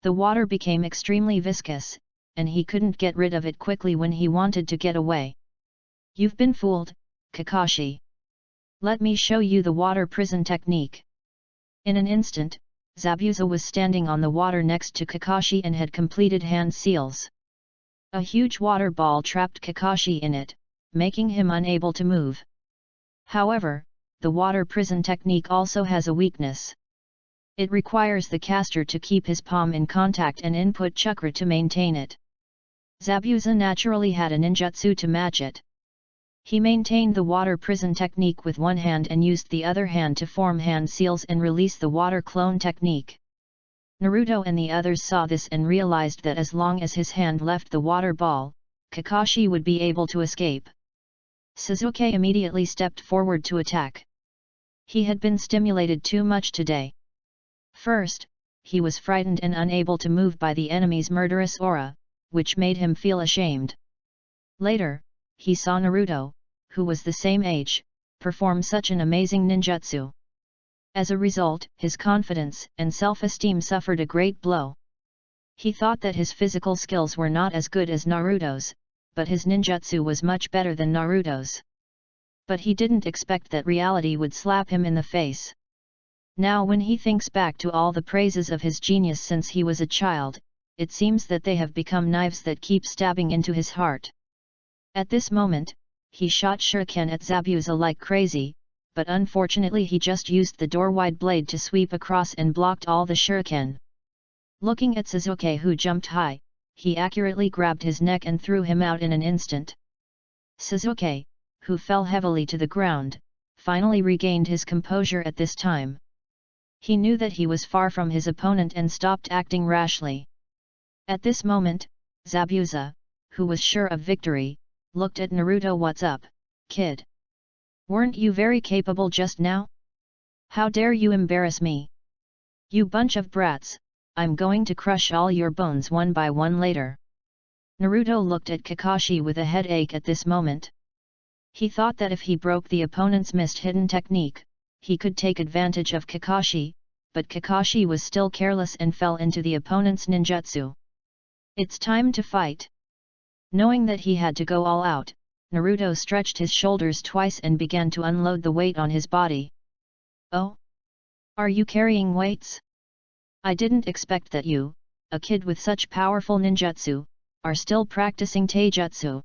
The water became extremely viscous, and he couldn't get rid of it quickly when he wanted to get away. "You've been fooled, Kakashi. Let me show you the water prison technique." In an instant, Zabuza was standing on the water next to Kakashi and had completed hand seals. A huge water ball trapped Kakashi in it, making him unable to move. However, the water prison technique also has a weakness. It requires the caster to keep his palm in contact and input chakra to maintain it. Zabuza naturally had a ninjutsu to match it. He maintained the water prison technique with one hand and used the other hand to form hand seals and release the water clone technique. Naruto and the others saw this and realized that as long as his hand left the water ball, Kakashi would be able to escape. Sasuke immediately stepped forward to attack. He had been stimulated too much today. First, he was frightened and unable to move by the enemy's murderous aura, which made him feel ashamed. Later, he saw Naruto, who was the same age, perform such an amazing ninjutsu. As a result, his confidence and self-esteem suffered a great blow. He thought that his physical skills were not as good as Naruto's, but his ninjutsu was much better than Naruto's. But he didn't expect that reality would slap him in the face. Now when he thinks back to all the praises of his genius since he was a child, it seems that they have become knives that keep stabbing into his heart. At this moment, he shot shuriken at Zabuza like crazy, but unfortunately he just used the door-wide blade to sweep across and blocked all the shuriken. Looking at Sasuke who jumped high, he accurately grabbed his neck and threw him out in an instant. Sasuke, who fell heavily to the ground, finally regained his composure at this time. He knew that he was far from his opponent and stopped acting rashly. At this moment, Zabuza, who was sure of victory, looked at Naruto. "What's up, kid? Weren't you very capable just now? How dare you embarrass me? You bunch of brats, I'm going to crush all your bones one by one later." Naruto looked at Kakashi with a headache at this moment. He thought that if he broke the opponent's mist hidden technique, he could take advantage of Kakashi, but Kakashi was still careless and fell into the opponent's ninjutsu. "It's time to fight." Knowing that he had to go all out, Naruto stretched his shoulders twice and began to unload the weight on his body. "Oh? Are you carrying weights? I didn't expect that you, a kid with such powerful ninjutsu, are still practicing taijutsu,"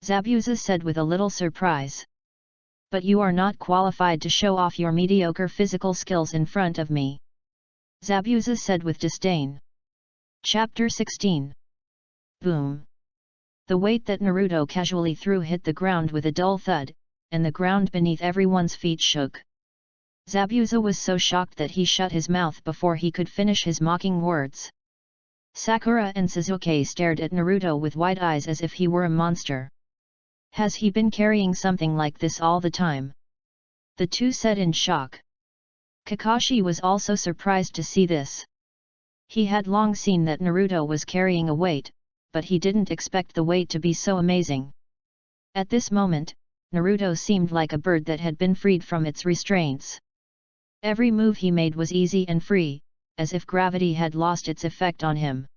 Zabuza said with a little surprise. "But you are not qualified to show off your mediocre physical skills in front of me," Zabuza said with disdain. Chapter 16. Boom! The weight that Naruto casually threw hit the ground with a dull thud, and the ground beneath everyone's feet shook. Zabuza was so shocked that he shut his mouth before he could finish his mocking words. Sakura and Sasuke stared at Naruto with wide eyes as if he were a monster. Has he been carrying something like this all the time? The two said in shock. Kakashi was also surprised to see this. He had long seen that Naruto was carrying a weight, but he didn't expect the weight to be so amazing. At this moment, Naruto seemed like a bird that had been freed from its restraints. Every move he made was easy and free, as if gravity had lost its effect on him.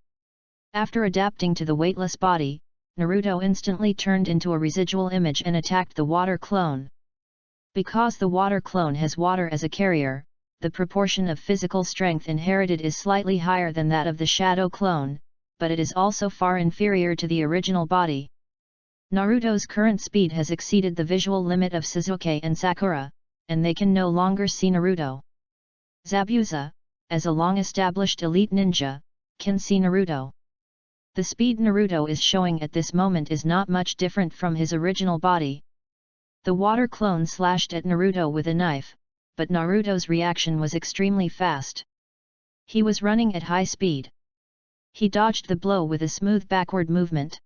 After adapting to the weightless body, Naruto instantly turned into a residual image and attacked the water clone. Because the water clone has water as a carrier, the proportion of physical strength inherited is slightly higher than that of the shadow clone, but it is also far inferior to the original body. Naruto's current speed has exceeded the visual limit of Sasuke and Sakura, and they can no longer see Naruto. Zabuza, as a long-established elite ninja, can see Naruto. The speed Naruto is showing at this moment is not much different from his original body. The water clone slashed at Naruto with a knife, but Naruto's reaction was extremely fast. He was running at high speed. He dodged the blow with a smooth backward movement.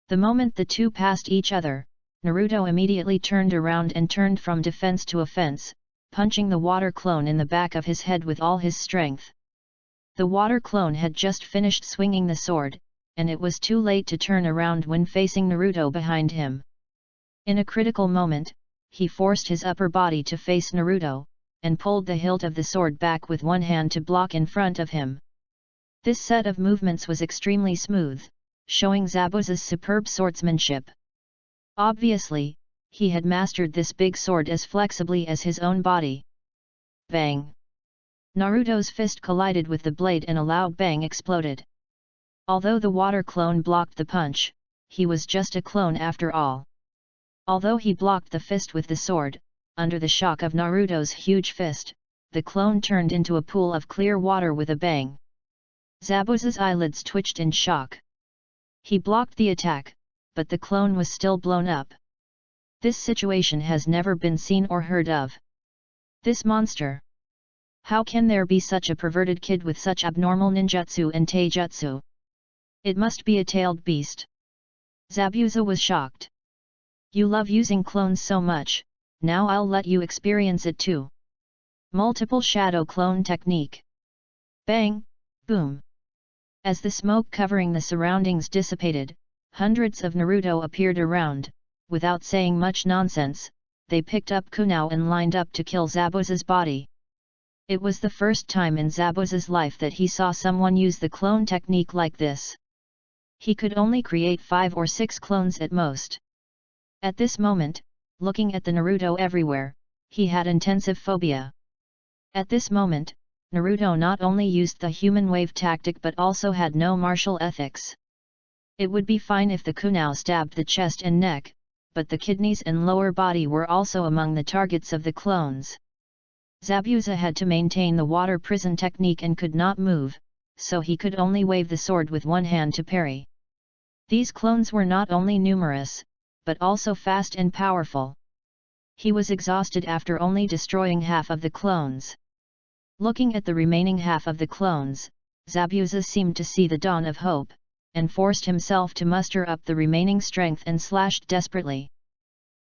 The moment the two passed each other, Naruto immediately turned around and turned from defense to offense, punching the water clone in the back of his head with all his strength. The water clone had just finished swinging the sword, and it was too late to turn around when facing Naruto behind him. In a critical moment, he forced his upper body to face Naruto, and pulled the hilt of the sword back with one hand to block in front of him. This set of movements was extremely smooth, showing Zabuza's superb swordsmanship. Obviously, he had mastered this big sword as flexibly as his own body. Bang! Naruto's fist collided with the blade and a loud bang exploded. Although the water clone blocked the punch, he was just a clone after all. Although he blocked the fist with the sword, under the shock of Naruto's huge fist, the clone turned into a pool of clear water with a bang. Zabuza's eyelids twitched in shock. He blocked the attack, but the clone was still blown up. This situation has never been seen or heard of. This monster! How can there be such a perverted kid with such abnormal ninjutsu and taijutsu? It must be a tailed beast. Zabuza was shocked. You love using clones so much, now I'll let you experience it too. Multiple shadow clone technique. Bang! Boom! As the smoke covering the surroundings dissipated, hundreds of Naruto appeared around. Without saying much nonsense, they picked up kunai and lined up to kill Zabuza's body. It was the first time in Zabuza's life that he saw someone use the clone technique like this. He could only create 5 or 6 clones at most. At this moment, looking at the Naruto everywhere, he had intensive phobia. At this moment, Naruto not only used the human wave tactic but also had no martial ethics. It would be fine if the kunai stabbed the chest and neck, but the kidneys and lower body were also among the targets of the clones. Zabuza had to maintain the water prison technique and could not move, so he could only wave the sword with one hand to parry. These clones were not only numerous, but also fast and powerful. He was exhausted after only destroying half of the clones. Looking at the remaining half of the clones, Zabuza seemed to see the dawn of hope, and forced himself to muster up the remaining strength and slashed desperately.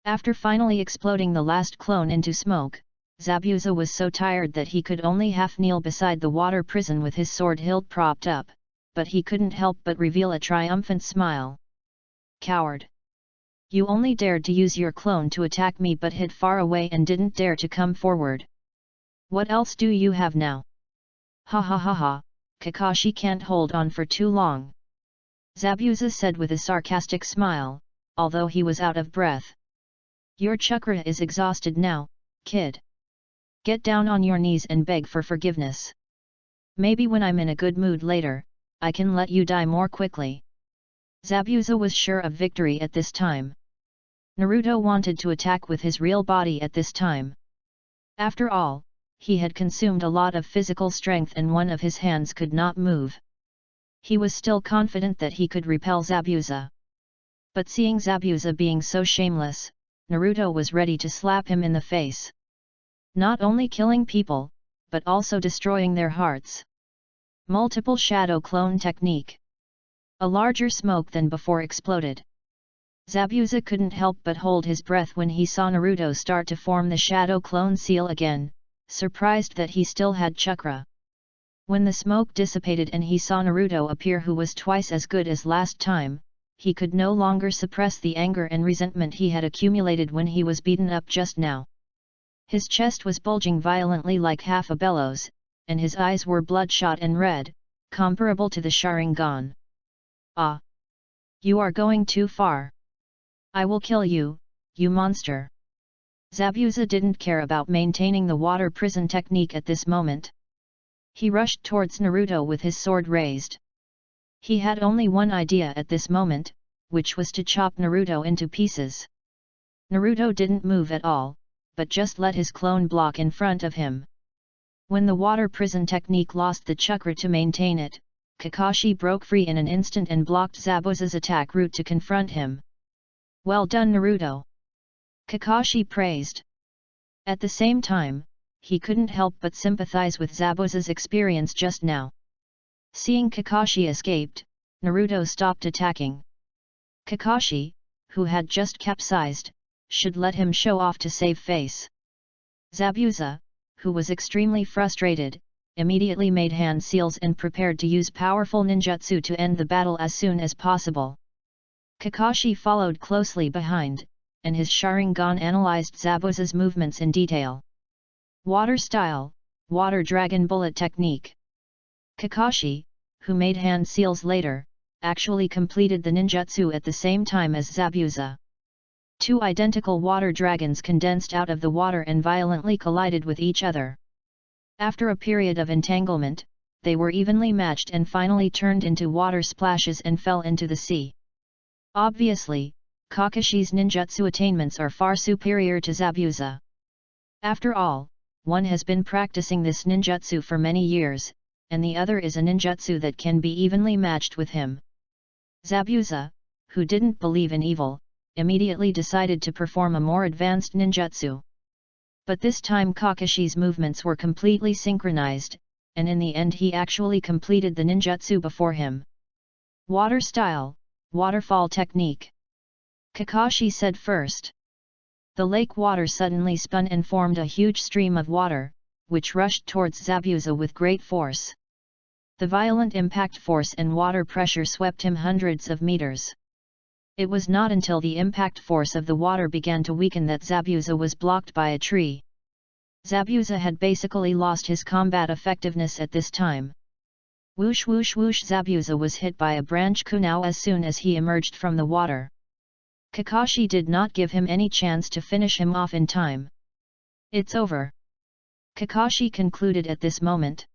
After finally exploding the last clone into smoke, Zabuza was so tired that he could only half kneel beside the water prison with his sword hilt propped up, but he couldn't help but reveal a triumphant smile. Coward! You only dared to use your clone to attack me but hid far away and didn't dare to come forward. What else do you have now? Ha ha ha ha, Kakashi can't hold on for too long. Zabuza said with a sarcastic smile, although he was out of breath. Your chakra is exhausted now, kid. Get down on your knees and beg for forgiveness. Maybe when I'm in a good mood later, I can let you die more quickly. Zabuza was sure of victory at this time. Naruto wanted to attack with his real body at this time. After all, he had consumed a lot of physical strength and one of his hands could not move. He was still confident that he could repel Zabuza. But seeing Zabuza being so shameless, Naruto was ready to slap him in the face. Not only killing people, but also destroying their hearts. Multiple shadow clone technique. A larger smoke than before exploded. Zabuza couldn't help but hold his breath when he saw Naruto start to form the shadow clone seal again, surprised that he still had chakra. When the smoke dissipated and he saw Naruto appear, who was twice as good as last time, he could no longer suppress the anger and resentment he had accumulated when he was beaten up just now. His chest was bulging violently like half a bellows, and his eyes were bloodshot and red, comparable to the Sharingan. Ah! You are going too far. I will kill you, you monster. Zabuza didn't care about maintaining the water prison technique at this moment. He rushed towards Naruto with his sword raised. He had only one idea at this moment, which was to chop Naruto into pieces. Naruto didn't move at all, but just let his clone block in front of him. When the water prison technique lost the chakra to maintain it, Kakashi broke free in an instant and blocked Zabuza's attack route to confront him. Well done, Naruto! Kakashi praised. At the same time, he couldn't help but sympathize with Zabuza's experience just now. Seeing Kakashi escaped, Naruto stopped attacking. Kakashi, who had just capsized, should let him show off to save face. Zabuza, who was extremely frustrated, immediately made hand seals and prepared to use powerful ninjutsu to end the battle as soon as possible. Kakashi followed closely behind, and his Sharingan analyzed Zabuza's movements in detail. Water style, water dragon bullet technique. Kakashi, who made hand seals later, actually completed the ninjutsu at the same time as Zabuza. Two identical water dragons condensed out of the water and violently collided with each other. After a period of entanglement, they were evenly matched and finally turned into water splashes and fell into the sea. Obviously, Kakashi's ninjutsu attainments are far superior to Zabuza. After all, one has been practicing this ninjutsu for many years, and the other is a ninjutsu that can be evenly matched with him. Zabuza, who didn't believe in evil, immediately decided to perform a more advanced ninjutsu. But this time Kakashi's movements were completely synchronized, and in the end he actually completed the ninjutsu before him. Water style, waterfall technique. Kakashi said first. The lake water suddenly spun and formed a huge stream of water, which rushed towards Zabuza with great force. The violent impact force and water pressure swept him hundreds of meters. It was not until the impact force of the water began to weaken that Zabuza was blocked by a tree. Zabuza had basically lost his combat effectiveness at this time. Whoosh whoosh whoosh, Zabuza was hit by a branch kunao as soon as he emerged from the water. Kakashi did not give him any chance to finish him off in time. It's over. Kakashi concluded at this moment.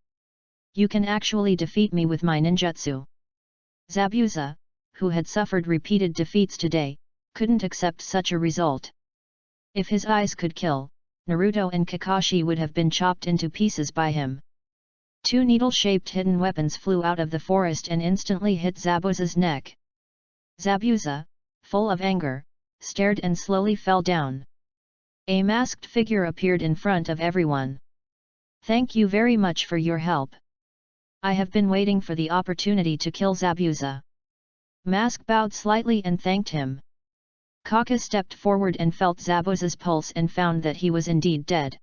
You can actually defeat me with my ninjutsu. Zabuza, who had suffered repeated defeats today, couldn't accept such a result. If his eyes could kill, Naruto and Kakashi would have been chopped into pieces by him. Two needle-shaped hidden weapons flew out of the forest and instantly hit Zabuza's neck. Zabuza, full of anger, stared and slowly fell down. A masked figure appeared in front of everyone. Thank you very much for your help. I have been waiting for the opportunity to kill Zabuza. Mask bowed slightly and thanked him. Kaka stepped forward and felt Zabuza's pulse and found that he was indeed dead.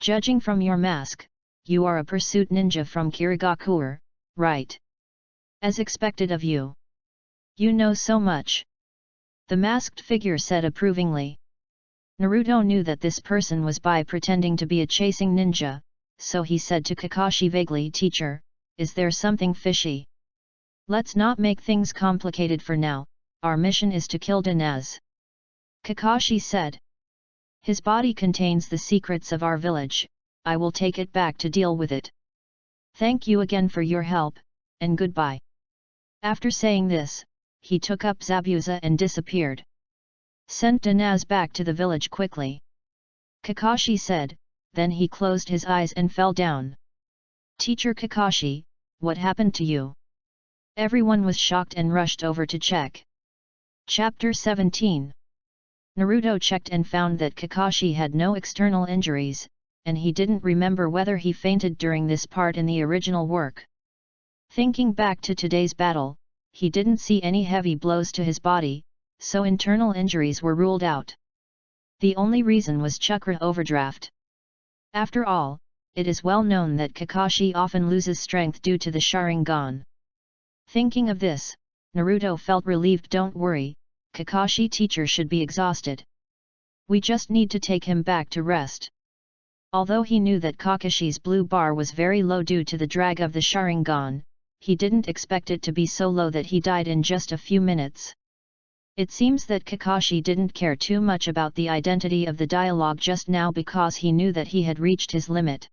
Judging from your mask, you are a pursuit ninja from Kirigakure, right? As expected of you. You know so much. The masked figure said approvingly. Naruto knew that this person was by pretending to be a chasing ninja, so he said to Kakashi vaguely, "Teacher, is there something fishy? Let's not make things complicated for now, our mission is to kill Danaz." Kakashi said. His body contains the secrets of our village, I will take it back to deal with it. Thank you again for your help, and goodbye. After saying this, he took up Zabuza and disappeared. Sent Danaz back to the village quickly. Kakashi said, then he closed his eyes and fell down. Teacher Kakashi, what happened to you? Everyone was shocked and rushed over to check. Chapter 17. Naruto checked and found that Kakashi had no external injuries, and he didn't remember whether he fainted during this part in the original work. Thinking back to today's battle, he didn't see any heavy blows to his body, so internal injuries were ruled out. The only reason was chakra overdraft. After all, it is well known that Kakashi often loses strength due to the Sharingan. Thinking of this, Naruto felt relieved. Don't worry, Kakashi teacher should be exhausted. We just need to take him back to rest. Although he knew that Kakashi's blue bar was very low due to the drag of the Sharingan, he didn't expect it to be so low that he died in just a few minutes. It seems that Kakashi didn't care too much about the identity of the dialogue just now because he knew that he had reached his limit.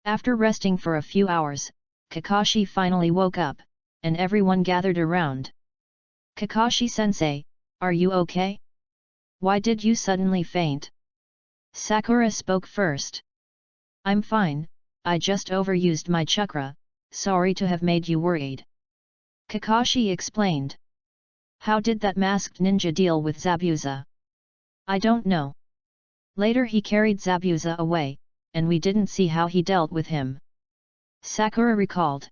After resting for a few hours, Kakashi finally woke up, and everyone gathered around. Kakashi-sensei, are you okay? Why did you suddenly faint? Sakura spoke first. I'm fine, I just overused my chakra, sorry to have made you worried. Kakashi explained. How did that masked ninja deal with Zabuza? I don't know. Later he carried Zabuza away, and we didn't see how he dealt with him. Sakura recalled.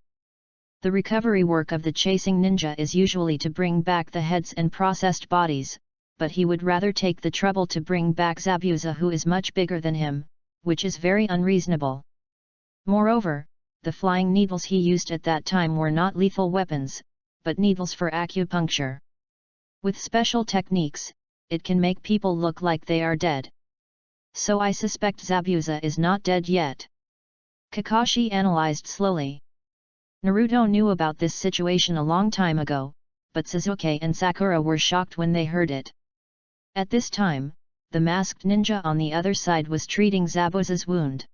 The recovery work of the chasing ninja is usually to bring back the heads and processed bodies, but he would rather take the trouble to bring back Zabuza, who is much bigger than him, which is very unreasonable. Moreover, the flying needles he used at that time were not lethal weapons, but needles for acupuncture. With special techniques, it can make people look like they are dead. So I suspect Zabuza is not dead yet. Kakashi analyzed slowly. Naruto knew about this situation a long time ago, but Sasuke and Sakura were shocked when they heard it. At this time, the masked ninja on the other side was treating Zabuza's wound.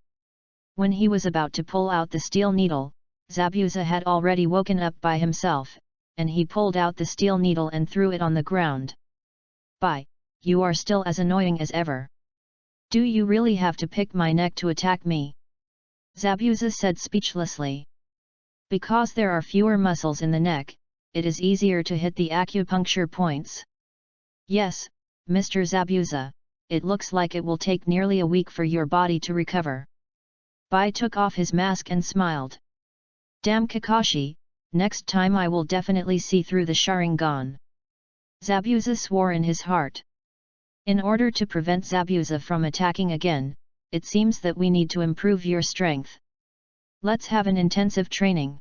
When he was about to pull out the steel needle, Zabuza had already woken up by himself, and he pulled out the steel needle and threw it on the ground. Bye, you are still as annoying as ever. Do you really have to pick my neck to attack me? Zabuza said speechlessly. Because there are fewer muscles in the neck, it is easier to hit the acupuncture points. Yes, Mr. Zabuza, it looks like it will take nearly a week for your body to recover. Bai took off his mask and smiled. Damn Kakashi, next time I will definitely see through the Sharingan. Zabuza swore in his heart. In order to prevent Zabuza from attacking again, it seems that we need to improve your strength. Let's have an intensive training.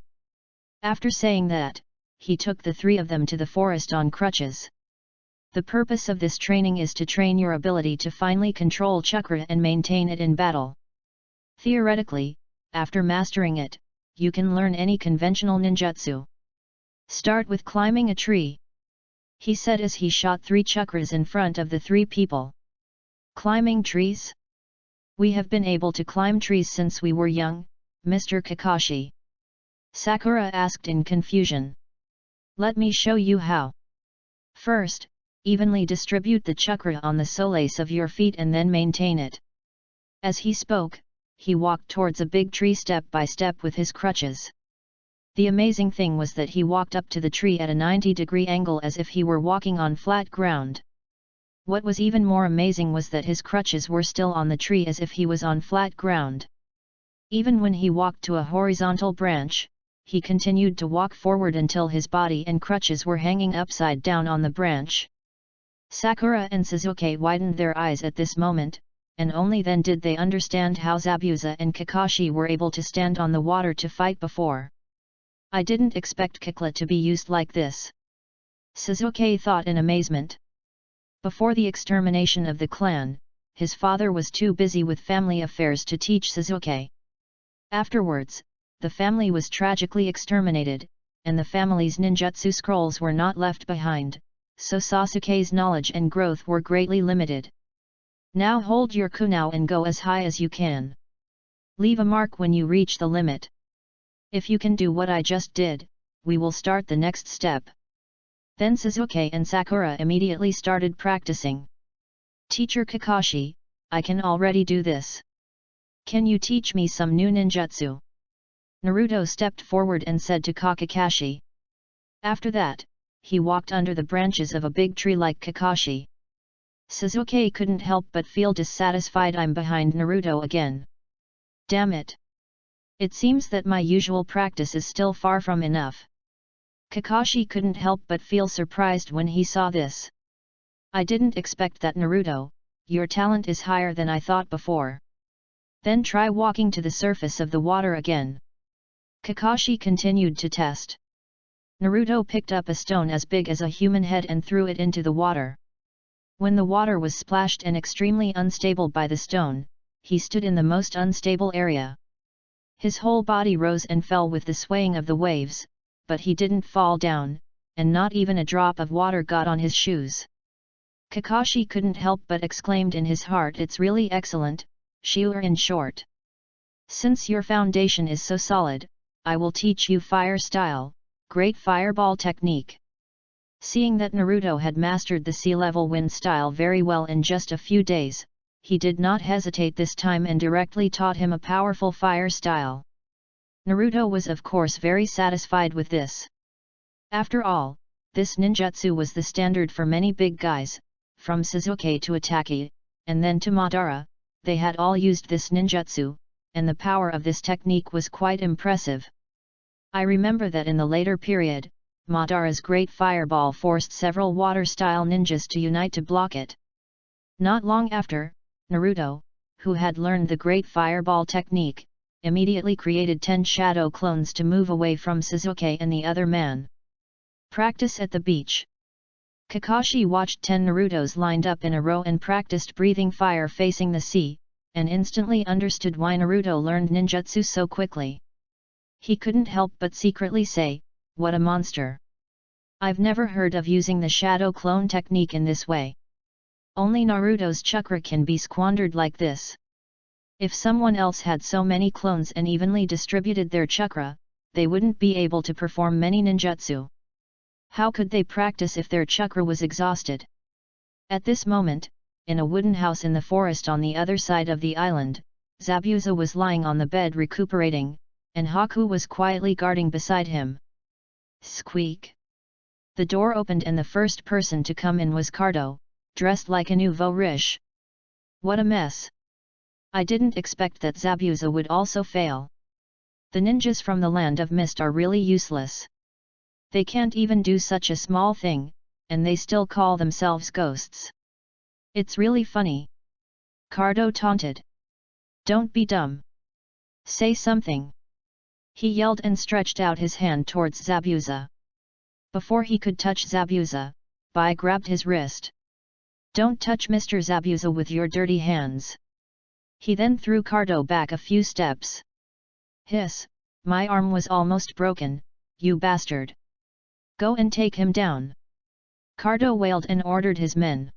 After saying that, he took the three of them to the forest on crutches. The purpose of this training is to train your ability to finally control chakra and maintain it in battle. Theoretically, after mastering it, you can learn any conventional ninjutsu. Start with climbing a tree, he said as he shot 3 chakras in front of the 3 people. Climbing trees? We have been able to climb trees since we were young, Mr. Kakashi. Sakura asked in confusion. Let me show you how. First, evenly distribute the chakra on the soles of your feet and then maintain it. As he spoke, he walked towards a big tree step by step with his crutches. The amazing thing was that he walked up to the tree at a 90-degree angle as if he were walking on flat ground. What was even more amazing was that his crutches were still on the tree as if he was on flat ground. Even when he walked to a horizontal branch, he continued to walk forward until his body and crutches were hanging upside down on the branch. Sakura and Sasuke widened their eyes at this moment, and only then did they understand how Zabuza and Kakashi were able to stand on the water to fight before. I didn't expect Kikla to be used like this. Sasuke thought in amazement. Before the extermination of the clan, his father was too busy with family affairs to teach Sasuke. Afterwards, the family was tragically exterminated, and the family's ninjutsu scrolls were not left behind, so Sasuke's knowledge and growth were greatly limited. Now hold your kunao and go as high as you can. Leave a mark when you reach the limit. If you can do what I just did, we will start the next step. Then Sasuke and Sakura immediately started practicing. Teacher Kakashi, I can already do this. Can you teach me some new ninjutsu? Naruto stepped forward and said to Kakashi. After that, he walked under the branches of a big tree like Kakashi. Sasuke couldn't help but feel dissatisfied. I'm behind Naruto again. Damn it! It seems that my usual practice is still far from enough. Kakashi couldn't help but feel surprised when he saw this. I didn't expect that, Naruto. Your talent is higher than I thought before. Then try walking to the surface of the water again. Kakashi continued to test. Naruto picked up a stone as big as a human head and threw it into the water. When the water was splashed and extremely unstable by the stone, he stood in the most unstable area. His whole body rose and fell with the swaying of the waves, but he didn't fall down, and not even a drop of water got on his shoes. Kakashi couldn't help but exclaimed in his heart, it's really excellent, Shiur. In short, since your foundation is so solid, I will teach you fire style, great fireball technique. Seeing that Naruto had mastered the sea-level wind style very well in just a few days, he did not hesitate this time and directly taught him a powerful fire style. Naruto was of course very satisfied with this. After all, this ninjutsu was the standard for many big guys, from Sasuke to Itachi, and then to Madara. They had all used this ninjutsu, and the power of this technique was quite impressive. I remember that in the later period, Madara's great fireball forced several water-style ninjas to unite to block it. Not long after, Naruto, who had learned the great fireball technique, immediately created 10 shadow clones to move away from Sasuke and the other man. Practice at the beach. Kakashi watched 10 Narutos lined up in a row and practiced breathing fire facing the sea, and instantly understood why Naruto learned ninjutsu so quickly. He couldn't help but secretly say, what a monster! I've never heard of using the shadow clone technique in this way. Only Naruto's chakra can be squandered like this. If someone else had so many clones and evenly distributed their chakra, they wouldn't be able to perform many ninjutsu. How could they practice if their chakra was exhausted? At this moment, in a wooden house in the forest on the other side of the island, Zabuza was lying on the bed recuperating, and Haku was quietly guarding beside him. Squeak! The door opened and the first person to come in was Cardo, dressed like a nouveau riche. What a mess! I didn't expect that Zabuza would also fail. The ninjas from the Land of Mist are really useless. They can't even do such a small thing, and they still call themselves ghosts. It's really funny. Cardo taunted. Don't be dumb. Say something. He yelled and stretched out his hand towards Zabuza. Before he could touch Zabuza, Bai grabbed his wrist. Don't touch Mr. Zabuza with your dirty hands. He then threw Cardo back a few steps. Hiss, my arm was almost broken, you bastard. Go and take him down. Cardo wailed and ordered his men.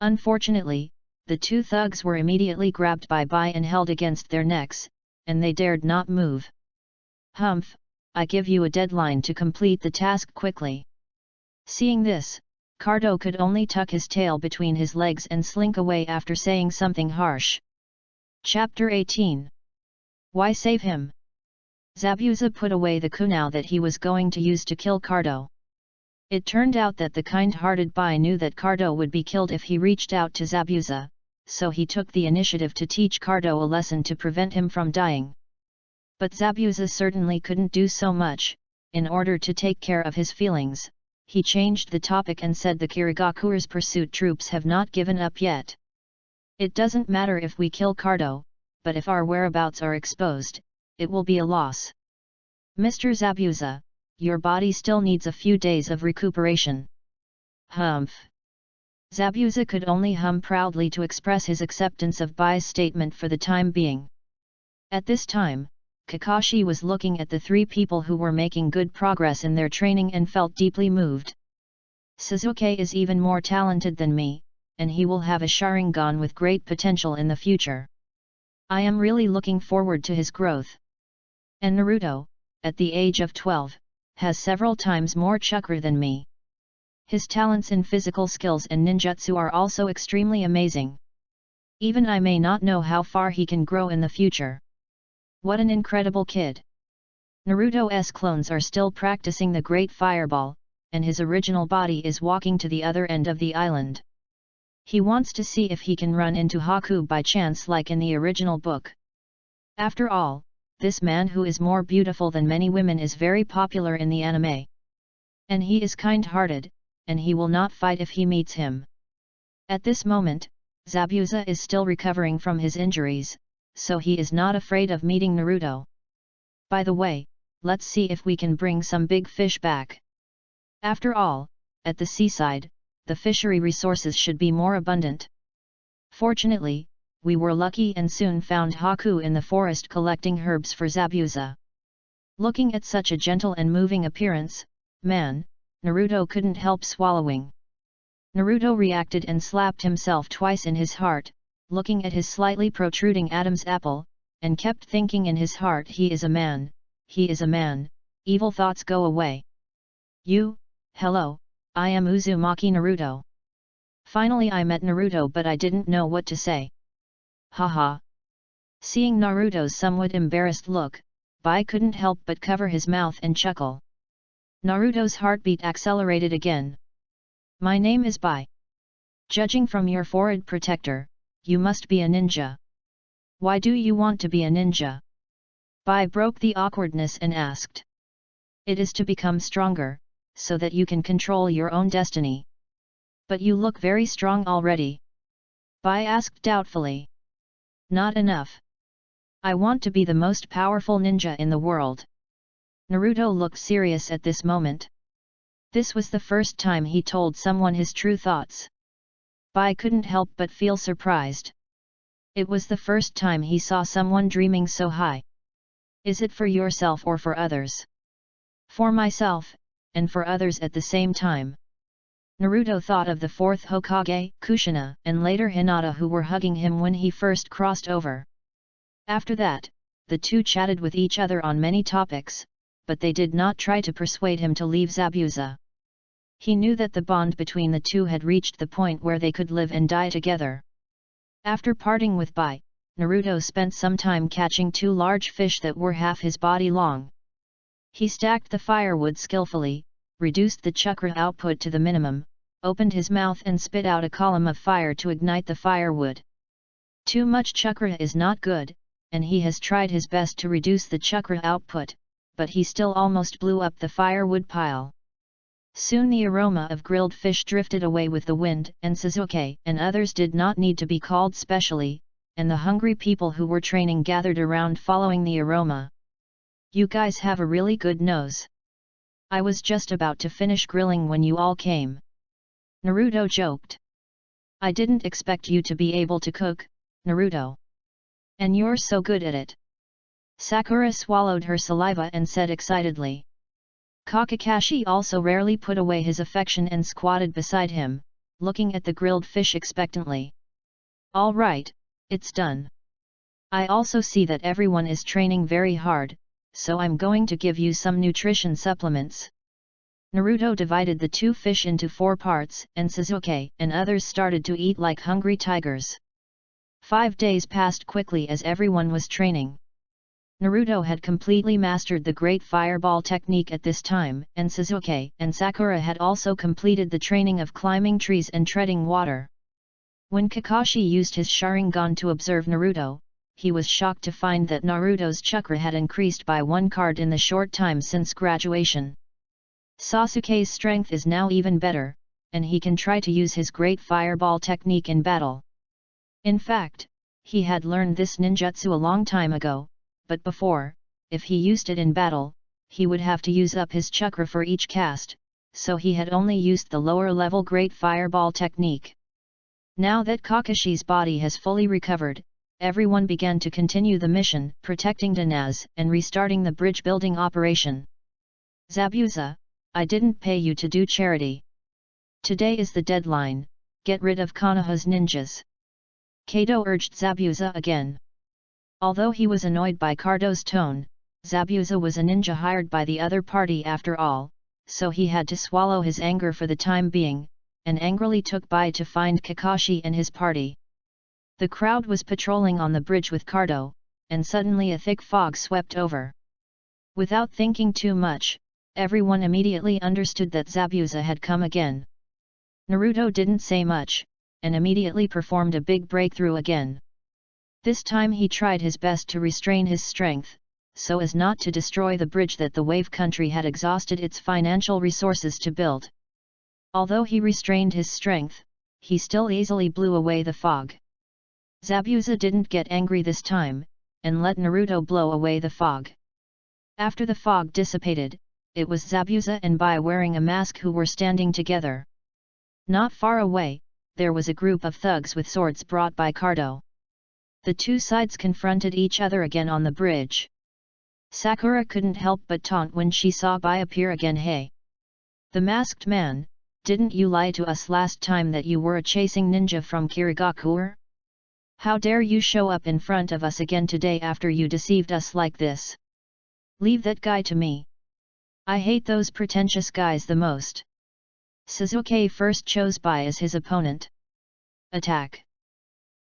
Unfortunately, the two thugs were immediately grabbed by Bai and held against their necks, and they dared not move. Humph, I give you a deadline to complete the task quickly. Seeing this, Cardo could only tuck his tail between his legs and slink away after saying something harsh. Chapter 18. Why save him? Zabuza put away the kunai that he was going to use to kill Cardo. It turned out that the kind-hearted Bai knew that Cardo would be killed if he reached out to Zabuza, so he took the initiative to teach Cardo a lesson to prevent him from dying. But Zabuza certainly couldn't do so much. In order to take care of his feelings, he changed the topic and said the Kirigakure's pursuit troops have not given up yet. It doesn't matter if we kill Cardo, but if our whereabouts are exposed, it will be a loss. Mr. Zabuza, your body still needs a few days of recuperation. Humph. Zabuza could only hum proudly to express his acceptance of Bai's statement for the time being. At this time, Kakashi was looking at the three people who were making good progress in their training and felt deeply moved. Sasuke is even more talented than me, and he will have a Sharingan with great potential in the future. I am really looking forward to his growth. And Naruto, at the age of 12, has several times more chakra than me. His talents in physical skills and ninjutsu are also extremely amazing. Even I may not know how far he can grow in the future. What an incredible kid! Naruto's clones are still practicing the great fireball, and his original body is walking to the other end of the island. He wants to see if he can run into Haku by chance like in the original book. After all, this man who is more beautiful than many women is very popular in the anime. And he is kind-hearted, and he will not fight if he meets him. At this moment, Zabuza is still recovering from his injuries, so he is not afraid of meeting Naruto. By the way, let's see if we can bring some big fish back. After all, at the seaside, the fishery resources should be more abundant. Fortunately, we were lucky and soon found Haku in the forest collecting herbs for Zabuza. Looking at such a gentle and moving appearance, man, Naruto couldn't help swallowing. Naruto reacted and slapped himself twice in his heart, looking at his slightly protruding Adam's apple, and kept thinking in his heart, he is a man, evil thoughts go away. Hello, I am Uzumaki Naruto. Finally I met Naruto, but I didn't know what to say. Haha. Seeing Naruto's somewhat embarrassed look, Bai couldn't help but cover his mouth and chuckle. Naruto's heartbeat accelerated again. My name is Bai. Judging from your forehead protector, you must be a ninja. Why do you want to be a ninja? Bai broke the awkwardness and asked. It is to become stronger, so that you can control your own destiny. But you look very strong already. Bai asked doubtfully. Not enough. I want to be the most powerful ninja in the world. Naruto looked serious at this moment. This was the first time he told someone his true thoughts. Bai couldn't help but feel surprised. It was the first time he saw someone dreaming so high. Is it for yourself or for others? For myself, and for others at the same time. Naruto thought of the fourth Hokage, Kushina, and later Hinata, who were hugging him when he first crossed over. After that, the two chatted with each other on many topics, but they did not try to persuade him to leave Zabuza. He knew that the bond between the two had reached the point where they could live and die together. After parting with Bai, Naruto spent some time catching two large fish that were half his body long. He stacked the firewood skillfully, reduced the chakra output to the minimum, opened his mouth and spit out a column of fire to ignite the firewood. Too much chakra is not good, and he has tried his best to reduce the chakra output, but he still almost blew up the firewood pile. Soon the aroma of grilled fish drifted away with the wind, and Sasuke and others did not need to be called specially, and the hungry people who were training gathered around following the aroma. You guys have a really good nose. I was just about to finish grilling when you all came. Naruto joked. I didn't expect you to be able to cook, Naruto. And you're so good at it. Sakura swallowed her saliva and said excitedly. Kakashi also rarely put away his affection and squatted beside him, looking at the grilled fish expectantly. All right, it's done. I also see that everyone is training very hard, so I'm going to give you some nutrition supplements. Naruto divided the two fish into 4 parts, and Sasuke and others started to eat like hungry tigers. 5 days passed quickly as everyone was training. Naruto had completely mastered the Great Fireball technique at this time, and Sasuke and Sakura had also completed the training of climbing trees and treading water. When Kakashi used his Sharingan to observe Naruto, he was shocked to find that Naruto's chakra had increased by 1 card in the short time since graduation. Sasuke's strength is now even better, and he can try to use his Great Fireball technique in battle. In fact, he had learned this ninjutsu a long time ago, but before, if he used it in battle, he would have to use up his chakra for each cast, so he had only used the lower-level Great Fireball technique. Now that Kakashi's body has fully recovered, everyone began to continue the mission, protecting Danaz and restarting the bridge-building operation. Zabuza, I didn't pay you to do charity. Today is the deadline, get rid of Konoha's ninjas. Kado urged Zabuza again. Although he was annoyed by Kado's tone, Zabuza was a ninja hired by the other party after all, so he had to swallow his anger for the time being, and angrily took Bai to find Kakashi and his party. The crowd was patrolling on the bridge with Kado, and suddenly a thick fog swept over. Without thinking too much, everyone immediately understood that Zabuza had come again. Naruto didn't say much, and immediately performed a big breakthrough again. This time he tried his best to restrain his strength, so as not to destroy the bridge that the wave country had exhausted its financial resources to build. Although he restrained his strength, he still easily blew away the fog. Zabuza didn't get angry this time, and let Naruto blow away the fog. After the fog dissipated, it was Zabuza and Bai wearing a mask who were standing together. Not far away, there was a group of thugs with swords brought by Cardo. The two sides confronted each other again on the bridge. Sakura couldn't help but taunt when she saw Bai appear again. "Hey! The masked man, didn't you lie to us last time that you were a chasing ninja from Kirigakure? How dare you show up in front of us again today after you deceived us like this? Leave that guy to me. I hate those pretentious guys the most." Sasuke first chose Bai as his opponent. "Attack!"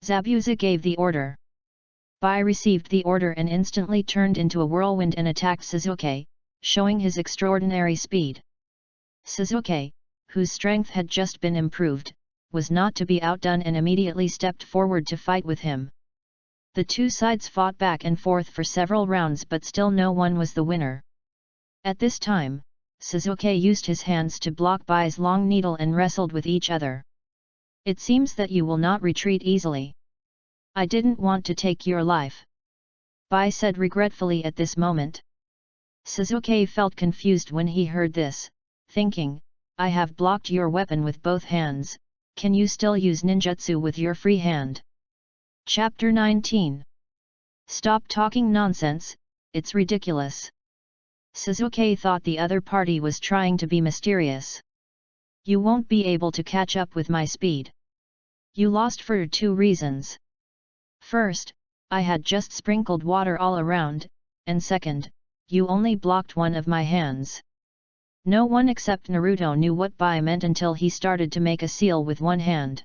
Zabuza gave the order. Bai received the order and instantly turned into a whirlwind and attacked Sasuke, showing his extraordinary speed. Sasuke, whose strength had just been improved, was not to be outdone and immediately stepped forward to fight with him. The two sides fought back and forth for several rounds, but still no one was the winner. At this time, Sasuke used his hands to block Bai's long needle and wrestled with each other. "It seems that you will not retreat easily. I didn't want to take your life," Bai said regretfully at this moment. Sasuke felt confused when he heard this, thinking, "I have blocked your weapon with both hands, can you still use ninjutsu with your free hand?" Chapter 19. Stop talking nonsense, it's ridiculous. Sasuke thought the other party was trying to be mysterious. "You won't be able to catch up with my speed. You lost for two reasons. First, I had just sprinkled water all around, and second, you only blocked one of my hands." No one except Naruto knew what Bai meant until he started to make a seal with one hand.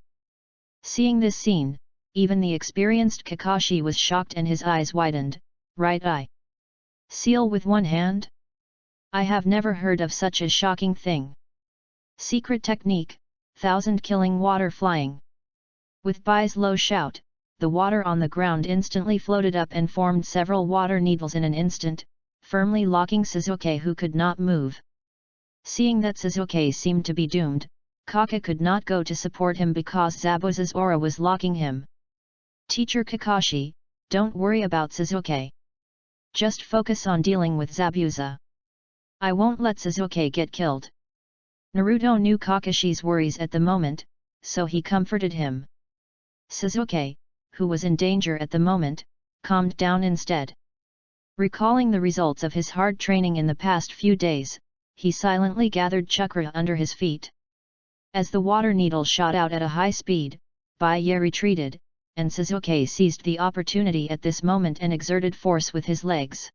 Seeing this scene, even the experienced Kakashi was shocked and his eyes widened. "Right eye? Seal with one hand? I have never heard of such a shocking thing. Secret technique, 1,000 killing water flying." With Bai's low shout, the water on the ground instantly floated up and formed several water needles in an instant, firmly locking Sasuke, who could not move. Seeing that Sasuke seemed to be doomed, Kaka could not go to support him because Zabuza's aura was locking him. "Teacher Kakashi, don't worry about Sasuke. Just focus on dealing with Zabuza. I won't let Sasuke get killed." Naruto knew Kakashi's worries at the moment, so he comforted him. Sasuke, who was in danger at the moment, calmed down instead. Recalling the results of his hard training in the past few days, he silently gathered chakra under his feet. As the water needle shot out at a high speed, Bai retreated, and Sasuke seized the opportunity at this moment and exerted force with his legs.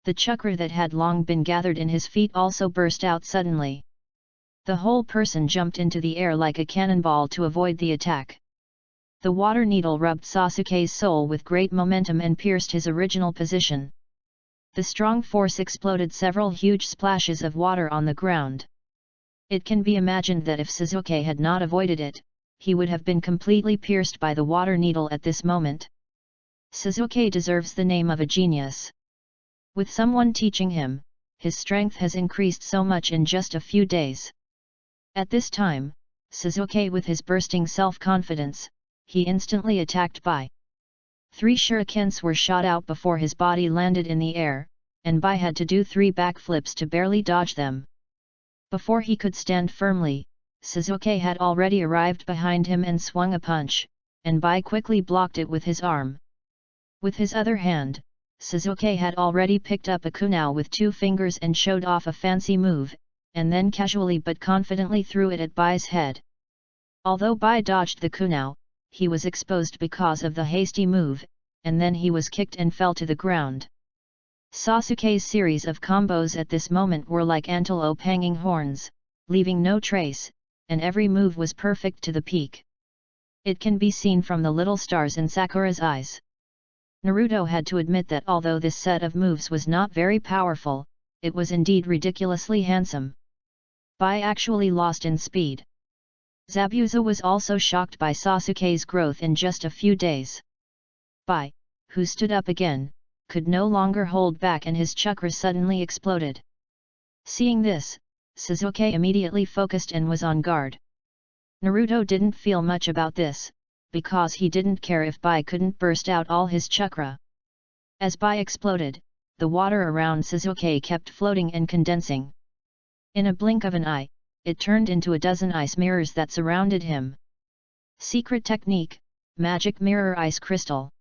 The chakra that had long been gathered in his feet also burst out suddenly. The whole person jumped into the air like a cannonball to avoid the attack. The water needle rubbed Sasuke's soul with great momentum and pierced his original position. The strong force exploded several huge splashes of water on the ground. It can be imagined that if Sasuke had not avoided it, he would have been completely pierced by the water needle at this moment. Sasuke deserves the name of a genius. With someone teaching him, his strength has increased so much in just a few days. At this time, Sasuke, with his bursting self-confidence, he instantly attacked Bai. 3 shurikens were shot out before his body landed in the air, and Bai had to do 3 backflips to barely dodge them. Before he could stand firmly, Sasuke had already arrived behind him and swung a punch, and Bai quickly blocked it with his arm. With his other hand, Sasuke had already picked up a kunai with 2 fingers and showed off a fancy move, and then casually but confidently threw it at Bai's head. Although Bai dodged the kunai, he was exposed because of the hasty move, and then he was kicked and fell to the ground. Sasuke's series of combos at this moment were like antelope hanging horns, leaving no trace, and every move was perfect to the peak. It can be seen from the little stars in Sakura's eyes. Naruto had to admit that although this set of moves was not very powerful, it was indeed ridiculously handsome. Bai actually lost in speed. Zabuza was also shocked by Sasuke's growth in just a few days. Bai, who stood up again, could no longer hold back and his chakra suddenly exploded. Seeing this, Sasuke immediately focused and was on guard. Naruto didn't feel much about this, because he didn't care if Bai couldn't burst out all his chakra. As Bai exploded, the water around Sasuke kept floating and condensing. In a blink of an eye, it turned into a dozen ice mirrors that surrounded him. Secret technique, magic mirror ice crystal.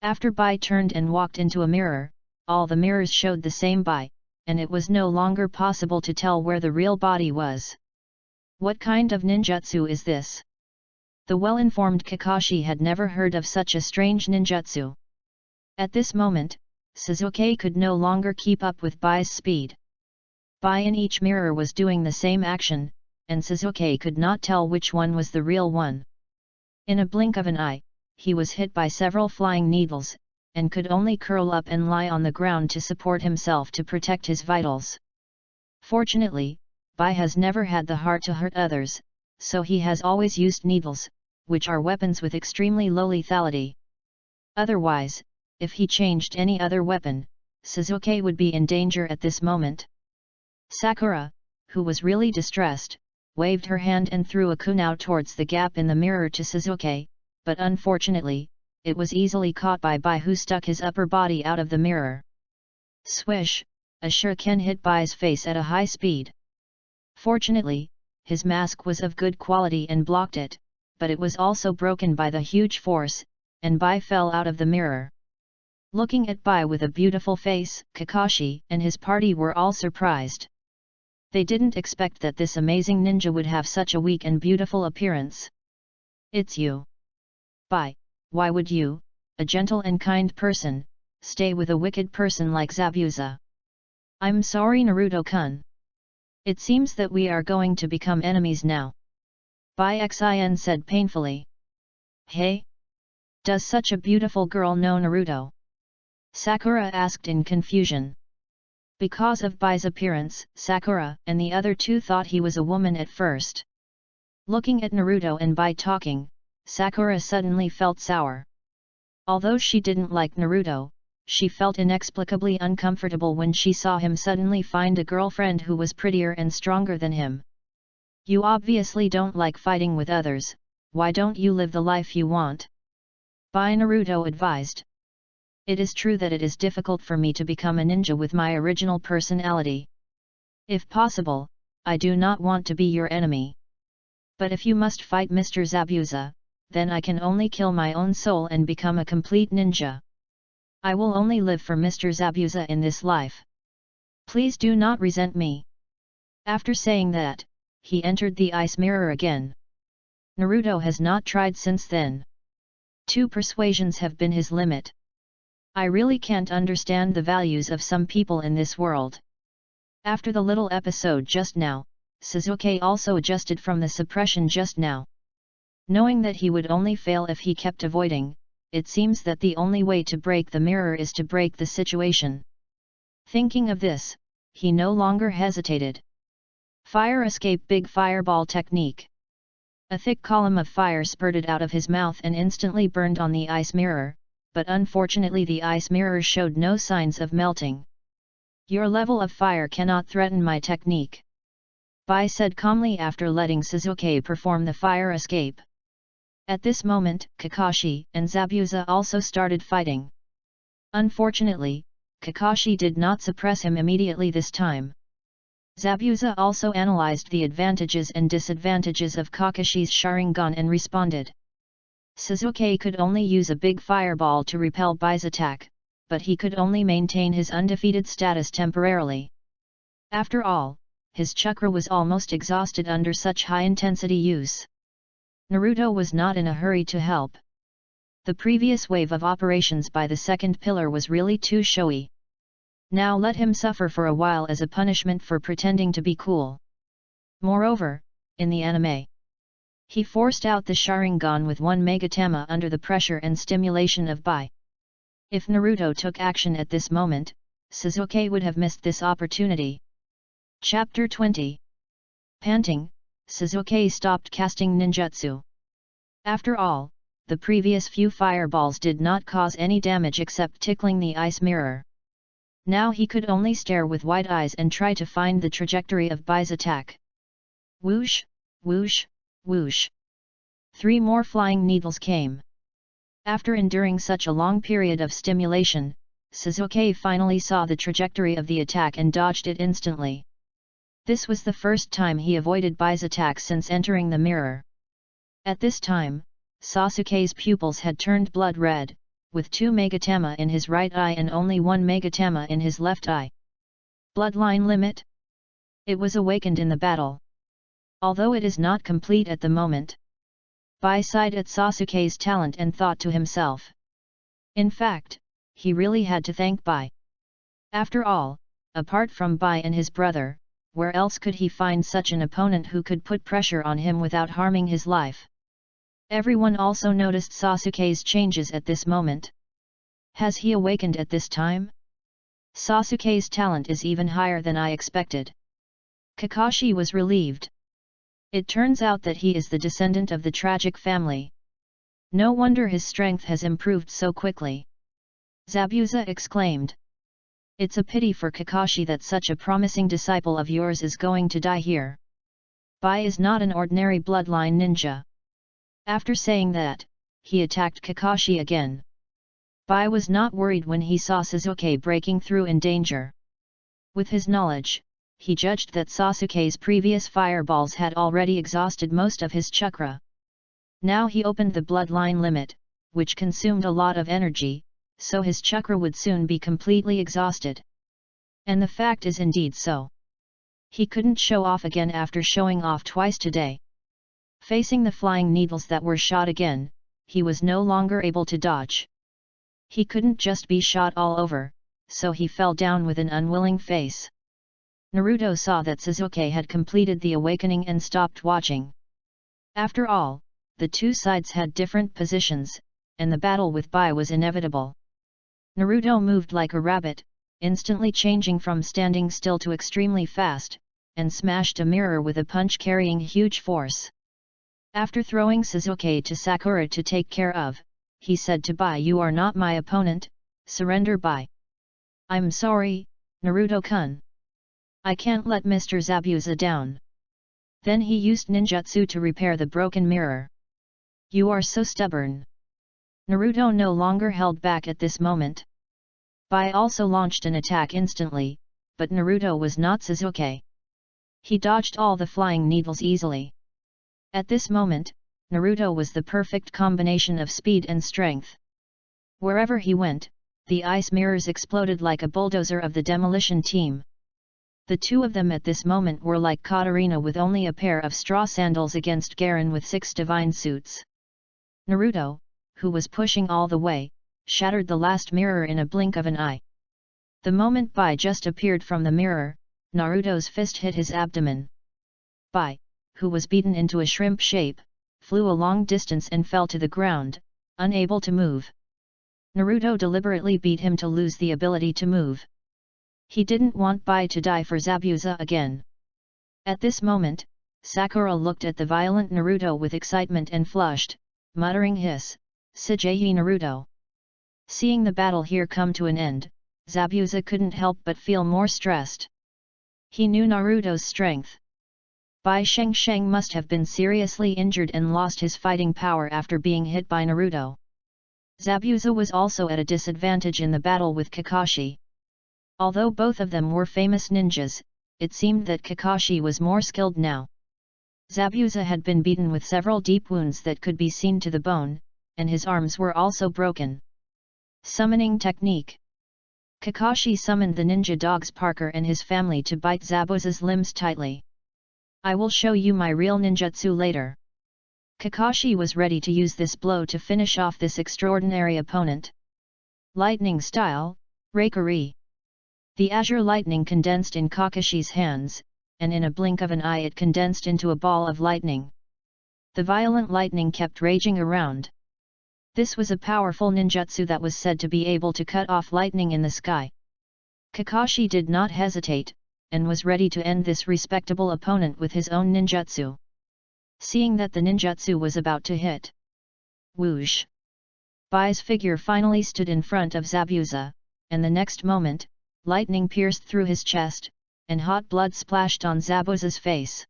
After Bai turned and walked into a mirror, all the mirrors showed the same Bai, and it was no longer possible to tell where the real body was. What kind of ninjutsu is this? The well-informed Kakashi had never heard of such a strange ninjutsu. At this moment, Sasuke could no longer keep up with Bai's speed. Bai in each mirror was doing the same action, and Sasuke could not tell which one was the real one. In a blink of an eye, he was hit by several flying needles, and could only curl up and lie on the ground to support himself to protect his vitals. Fortunately, Bai has never had the heart to hurt others, so he has always used needles, which are weapons with extremely low lethality. Otherwise, if he changed any other weapon, Sasuke would be in danger at this moment. Sakura, who was really distressed, waved her hand and threw a kunai towards the gap in the mirror to Sasuke, but unfortunately, it was easily caught by Bai, who stuck his upper body out of the mirror. Swish! A shuriken hit Bai's face at a high speed. Fortunately, his mask was of good quality and blocked it, but it was also broken by the huge force, and Bai fell out of the mirror. Looking at Bai with a beautiful face, Kakashi and his party were all surprised. They didn't expect that this amazing ninja would have such a weak and beautiful appearance. It's you. Bai, why would you, a gentle and kind person, stay with a wicked person like Zabuza? I'm sorry, Naruto-kun. It seems that we are going to become enemies now. Bai Xin said painfully. Hey? Does such a beautiful girl know Naruto? Sakura asked in confusion. Because of Bai's appearance, Sakura and the other two thought he was a woman at first. Looking at Naruto and Bai talking, Sakura suddenly felt sour. Although she didn't like Naruto, she felt inexplicably uncomfortable when she saw him suddenly find a girlfriend who was prettier and stronger than him. You obviously don't like fighting with others, why don't you live the life you want? Bai Naruto advised. It is true that it is difficult for me to become a ninja with my original personality. If possible, I do not want to be your enemy. But if you must fight Mr. Zabuza, then I can only kill my own soul and become a complete ninja. I will only live for Mr. Zabuza in this life. Please do not resent me. After saying that, he entered the ice mirror again. Naruto has not tried since then. 2 persuasions have been his limit. I really can't understand the values of some people in this world. After the little episode just now, Sasuke also adjusted from the suppression just now. Knowing that he would only fail if he kept avoiding, it seems that the only way to break the mirror is to break the situation. Thinking of this, he no longer hesitated. Fire escape big fireball technique. A thick column of fire spurted out of his mouth and instantly burned on the ice mirror, but unfortunately the ice mirror showed no signs of melting. Your level of fire cannot threaten my technique. Bai said calmly after letting Sasuke perform the fire escape. At this moment, Kakashi and Zabuza also started fighting. Unfortunately, Kakashi did not suppress him immediately this time. Zabuza also analyzed the advantages and disadvantages of Kakashi's Sharingan and responded. Sasuke could only use a big fireball to repel Bai's attack, but he could only maintain his undefeated status temporarily. After all, his chakra was almost exhausted under such high-intensity use. Naruto was not in a hurry to help. The previous wave of operations by the second pillar was really too showy. Now let him suffer for a while as a punishment for pretending to be cool. Moreover, in the anime, he forced out the Sharingan with one Megatama under the pressure and stimulation of Bai. If Naruto took action at this moment, Sasuke would have missed this opportunity. Chapter 20. Panting, Sasuke stopped casting ninjutsu. After all, the previous few fireballs did not cause any damage except tickling the ice mirror. Now he could only stare with wide eyes and try to find the trajectory of Bai's attack. Whoosh, whoosh, whoosh. 3 more flying needles came. After enduring such a long period of stimulation, Sasuke finally saw the trajectory of the attack and dodged it instantly. This was the first time he avoided Bai's attack since entering the mirror. At this time, Sasuke's pupils had turned blood red, with 2 megatama in his right eye and only 1 megatama in his left eye. Bloodline limit? It was awakened in the battle. Although it is not complete at the moment. Bai sighed at Sasuke's talent and thought to himself. In fact, he really had to thank Bai. After all, apart from Bai and his brother, where else could he find such an opponent who could put pressure on him without harming his life? Everyone also noticed Sasuke's changes at this moment. Has he awakened at this time? Sasuke's talent is even higher than I expected. Kakashi was relieved. It turns out that he is the descendant of the tragic family. No wonder his strength has improved so quickly. Zabuza exclaimed. It's a pity for Kakashi that such a promising disciple of yours is going to die here. Bai is not an ordinary bloodline ninja. After saying that, he attacked Kakashi again. Bai was not worried when he saw Sasuke breaking through in danger. With his knowledge, he judged that Sasuke's previous fireballs had already exhausted most of his chakra. Now he opened the bloodline limit, which consumed a lot of energy, so his chakra would soon be completely exhausted. And the fact is indeed so. He couldn't show off again after showing off twice today. Facing the flying needles that were shot again, he was no longer able to dodge. He couldn't just be shot all over, so he fell down with an unwilling face. Naruto saw that Sasuke had completed the awakening and stopped watching. After all, the 2 sides had different positions, and the battle with Bai was inevitable. Naruto moved like a rabbit, instantly changing from standing still to extremely fast, and smashed a mirror with a punch carrying huge force. After throwing Sasuke to Sakura to take care of, he said to Bai, "You are not my opponent, surrender Bai." "I'm sorry, Naruto-kun. I can't let Mr. Zabuza down." Then he used ninjutsu to repair the broken mirror. "You are so stubborn." Naruto no longer held back at this moment. Bai also launched an attack instantly, but Naruto was not Sasuke. He dodged all the flying needles easily. At this moment, Naruto was the perfect combination of speed and strength. Wherever he went, the ice mirrors exploded like a bulldozer of the demolition team. The 2 of them at this moment were like Katarina with only a pair of straw sandals against Garen with 6 divine suits. Naruto, who was pushing all the way, shattered the last mirror in a blink of an eye. The moment Bai just appeared from the mirror, Naruto's fist hit his abdomen. Bai, who was beaten into a shrimp shape, flew a long distance and fell to the ground, unable to move. Naruto deliberately beat him to lose the ability to move. He didn't want Bai to die for Zabuza again. At this moment, Sakura looked at the violent Naruto with excitement and flushed, muttering hiss, "Sujei Naruto." Seeing the battle here come to an end, Zabuza couldn't help but feel more stressed. He knew Naruto's strength. Bai Shengsheng must have been seriously injured and lost his fighting power after being hit by Naruto. Zabuza was also at a disadvantage in the battle with Kakashi. Although both of them were famous ninjas, it seemed that Kakashi was more skilled now. Zabuza had been beaten with several deep wounds that could be seen to the bone, and his arms were also broken. Summoning technique. Kakashi summoned the ninja dogs Parker and his family to bite Zabuza's limbs tightly. "I will show you my real ninjutsu later." Kakashi was ready to use this blow to finish off this extraordinary opponent. Lightning style, Raikiri. The azure lightning condensed in Kakashi's hands, and in a blink of an eye it condensed into a ball of lightning. The violent lightning kept raging around. This was a powerful ninjutsu that was said to be able to cut off lightning in the sky. Kakashi did not hesitate, and was ready to end this respectable opponent with his own ninjutsu. Seeing that the ninjutsu was about to hit. Whoosh! Bai's figure finally stood in front of Zabuza, and the next moment, lightning pierced through his chest, and hot blood splashed on Zabuza's face.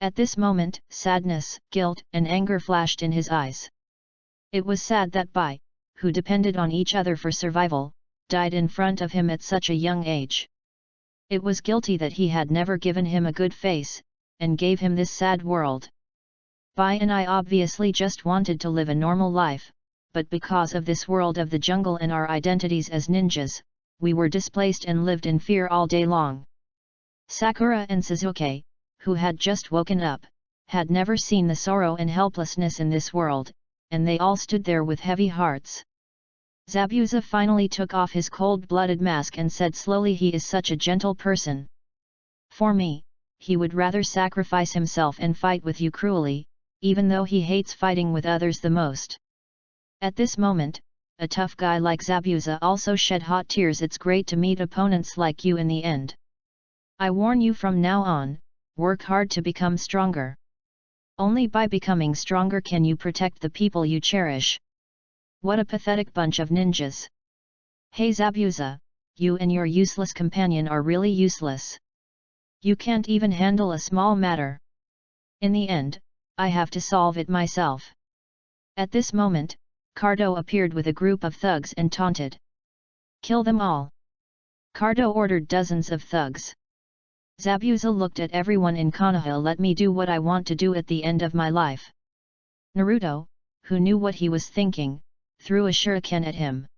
At this moment, sadness, guilt, and anger flashed in his eyes. It was sad that Bai, who depended on each other for survival, died in front of him at such a young age. It was guilty that he had never given him a good face, and gave him this sad world. Bai and I obviously just wanted to live a normal life, but because of this world of the jungle and our identities as ninjas, we were displaced and lived in fear all day long. Sakura and Sasuke, who had just woken up, had never seen the sorrow and helplessness in this world, and they all stood there with heavy hearts. Zabuza finally took off his cold-blooded mask and said slowly, "He is such a gentle person. For me, he would rather sacrifice himself and fight with you cruelly, even though he hates fighting with others the most." At this moment, a tough guy like Zabuza also shed hot tears. "It's great to meet opponents like you in the end. I warn you from now on, work hard to become stronger. Only by becoming stronger can you protect the people you cherish." What a pathetic bunch of ninjas. Hey Zabuza, you and your useless companion are really useless. You can't even handle a small matter. In the end, I have to solve it myself. At this moment, Cardo appeared with a group of thugs and taunted. "Kill them all." Cardo ordered dozens of thugs. Zabuza looked at everyone in Konoha. "Let me do what I want to do at the end of my life." Naruto, who knew what he was thinking, threw a shuriken at him.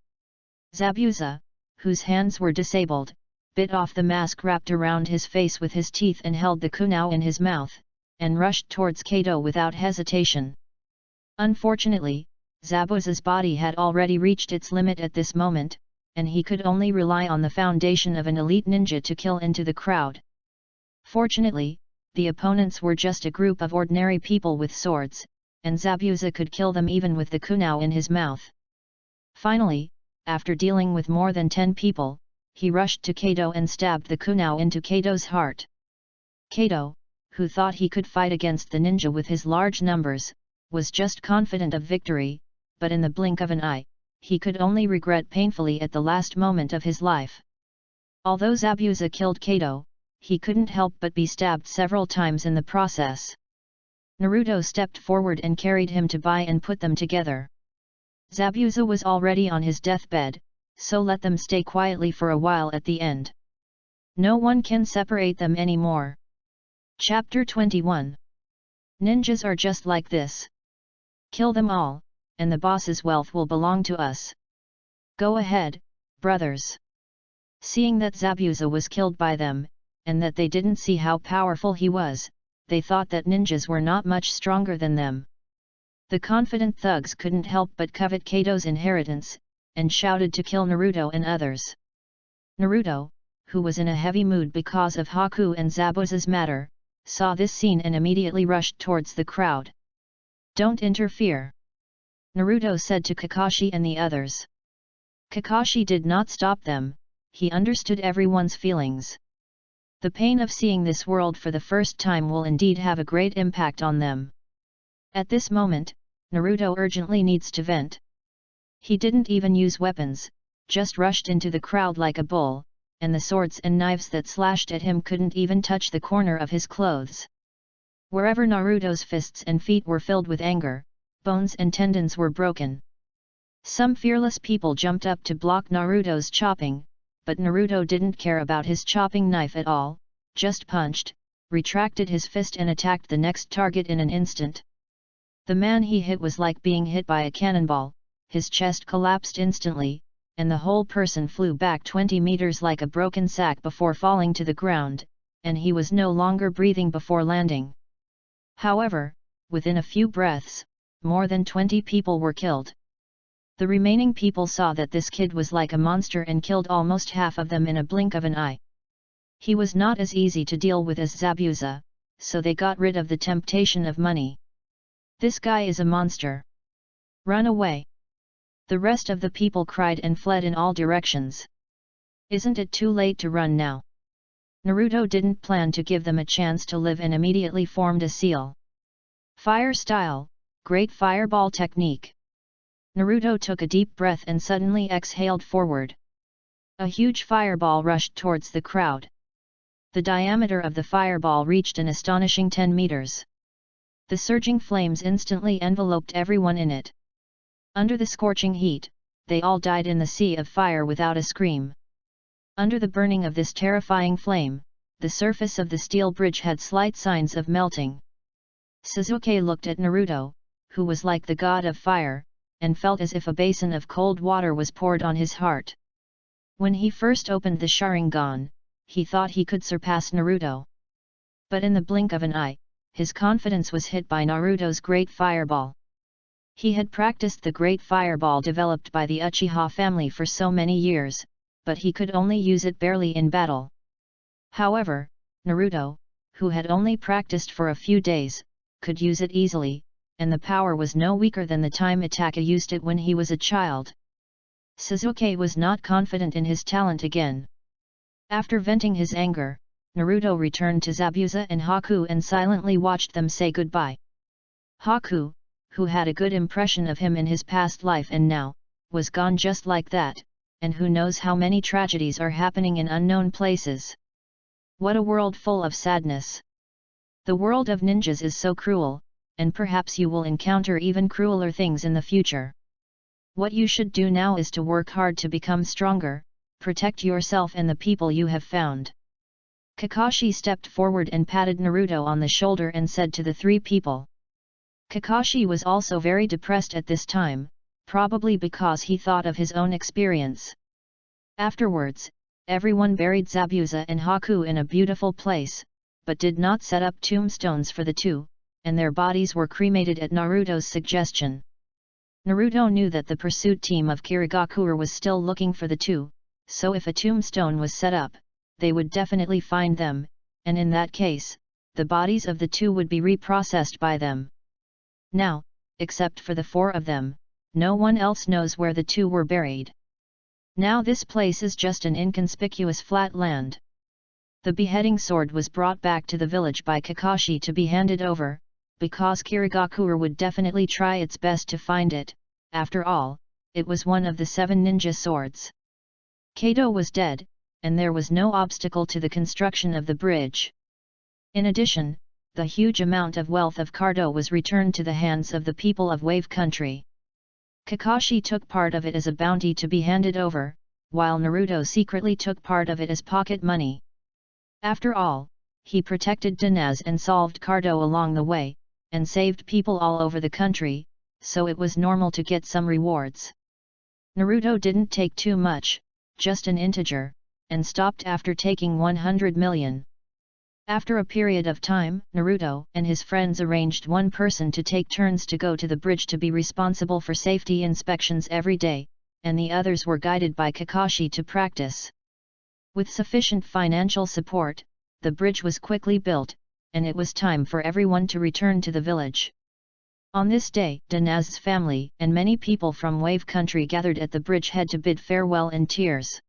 Zabuza, whose hands were disabled, bit off the mask wrapped around his face with his teeth and held the kunai in his mouth, and rushed towards Kato without hesitation. Unfortunately, Zabuza's body had already reached its limit at this moment, and he could only rely on the foundation of an elite ninja to kill into the crowd. Fortunately, the opponents were just a group of ordinary people with swords, and Zabuza could kill them even with the kunai in his mouth. Finally, after dealing with more than 10 people, he rushed to Kato and stabbed the kunai into Kato's heart. Kato, who thought he could fight against the ninja with his large numbers, was just confident of victory, but in the blink of an eye, he could only regret painfully at the last moment of his life. Although Zabuza killed Kato, he couldn't help but be stabbed several times in the process. Naruto stepped forward and carried him to Bai and put them together. Zabuza was already on his deathbed, so let them stay quietly for a while at the end. No one can separate them anymore. Chapter 21. Ninjas are just like this. Kill them all, and the boss's wealth will belong to us. Go ahead, brothers. Seeing that Zabuza was killed by them, and that they didn't see how powerful he was, they thought that ninjas were not much stronger than them. The confident thugs couldn't help but covet Kato's inheritance, and shouted to kill Naruto and others. Naruto, who was in a heavy mood because of Haku and Zabuza's matter, saw this scene and immediately rushed towards the crowd. "Don't interfere," Naruto said to Kakashi and the others. Kakashi did not stop them, he understood everyone's feelings. The pain of seeing this world for the first time will indeed have a great impact on them. At this moment, Naruto urgently needs to vent. He didn't even use weapons, just rushed into the crowd like a bull, and the swords and knives that slashed at him couldn't even touch the corner of his clothes. Wherever Naruto's fists and feet were filled with anger, bones and tendons were broken. Some fearless people jumped up to block Naruto's chopping, but Naruto didn't care about his chopping knife at all, just punched, retracted his fist and attacked the next target in an instant. The man he hit was like being hit by a cannonball, his chest collapsed instantly, and the whole person flew back 20 meters like a broken sack before falling to the ground, and he was no longer breathing before landing. However, within a few breaths, more than 20 people were killed. The remaining people saw that this kid was like a monster and killed almost half of them in a blink of an eye. He was not as easy to deal with as Zabuza, so they got rid of the temptation of money. "This guy is a monster. Run away!" The rest of the people cried and fled in all directions. Isn't it too late to run now? Naruto didn't plan to give them a chance to live and immediately formed a seal. Fire style, great fireball technique. Naruto took a deep breath and suddenly exhaled forward. A huge fireball rushed towards the crowd. The diameter of the fireball reached an astonishing 10 meters. The surging flames instantly enveloped everyone in it. Under the scorching heat, they all died in the sea of fire without a scream. Under the burning of this terrifying flame, the surface of the steel bridge had slight signs of melting. Sasuke looked at Naruto, who was like the god of fire, and felt as if a basin of cold water was poured on his heart. When he first opened the Sharingan, he thought he could surpass Naruto. But in the blink of an eye, his confidence was hit by Naruto's great fireball. He had practiced the great fireball developed by the Uchiha family for so many years, but he could only use it barely in battle. However, Naruto, who had only practiced for a few days, could use it easily, and the power was no weaker than the time Itachi used it when he was a child. Sasuke was not confident in his talent again. After venting his anger, Naruto returned to Zabuza and Haku and silently watched them say goodbye. Haku, who had a good impression of him in his past life and now, was gone just like that, and who knows how many tragedies are happening in unknown places. What a world full of sadness! The world of ninjas is so cruel, and perhaps you will encounter even crueler things in the future. What you should do now is to work hard to become stronger, protect yourself and the people you have found. Kakashi stepped forward and patted Naruto on the shoulder and said to the three people. Kakashi was also very depressed at this time, probably because he thought of his own experience. Afterwards, everyone buried Zabuza and Haku in a beautiful place, but did not set up tombstones for the two, and their bodies were cremated at Naruto's suggestion. Naruto knew that the pursuit team of Kirigakure was still looking for the two, so if a tombstone was set up, they would definitely find them, and in that case, the bodies of the two would be reprocessed by them. Now, except for the four of them, no one else knows where the two were buried. Now this place is just an inconspicuous flat land. The beheading sword was brought back to the village by Kakashi to be handed over, because Kirigakure would definitely try its best to find it. After all, it was one of the 7 ninja swords. Kato was dead, and there was no obstacle to the construction of the bridge. In addition, the huge amount of wealth of Cardo was returned to the hands of the people of Wave Country. Kakashi took part of it as a bounty to be handed over, while Naruto secretly took part of it as pocket money. After all, he protected Danaz and solved Cardo along the way, and saved people all over the country, so it was normal to get some rewards. Naruto didn't take too much, just an integer, and stopped after taking 100 million. After a period of time, Naruto and his friends arranged one person to take turns to go to the bridge to be responsible for safety inspections every day, and the others were guided by Kakashi to practice. With sufficient financial support, the bridge was quickly built, and it was time for everyone to return to the village. On this day, Danaz's family and many people from Wave Country gathered at the bridgehead to bid farewell in tears.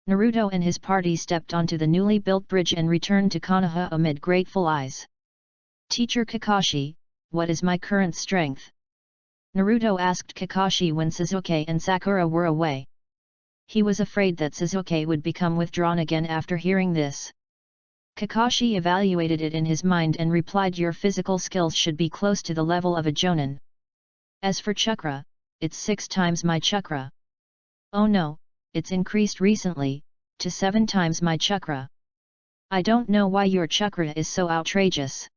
Naruto and his party stepped onto the newly built bridge and returned to Konoha amid grateful eyes. "Teacher Kakashi, what is my current strength?" Naruto asked Kakashi when Sasuke and Sakura were away. He was afraid that Sasuke would become withdrawn again after hearing this. Kakashi evaluated it in his mind and replied, "Your physical skills should be close to the level of a Jonin. As for chakra, it's 6 times my chakra. Oh no, it's increased recently, to 7 times my chakra. I don't know why your chakra is so outrageous."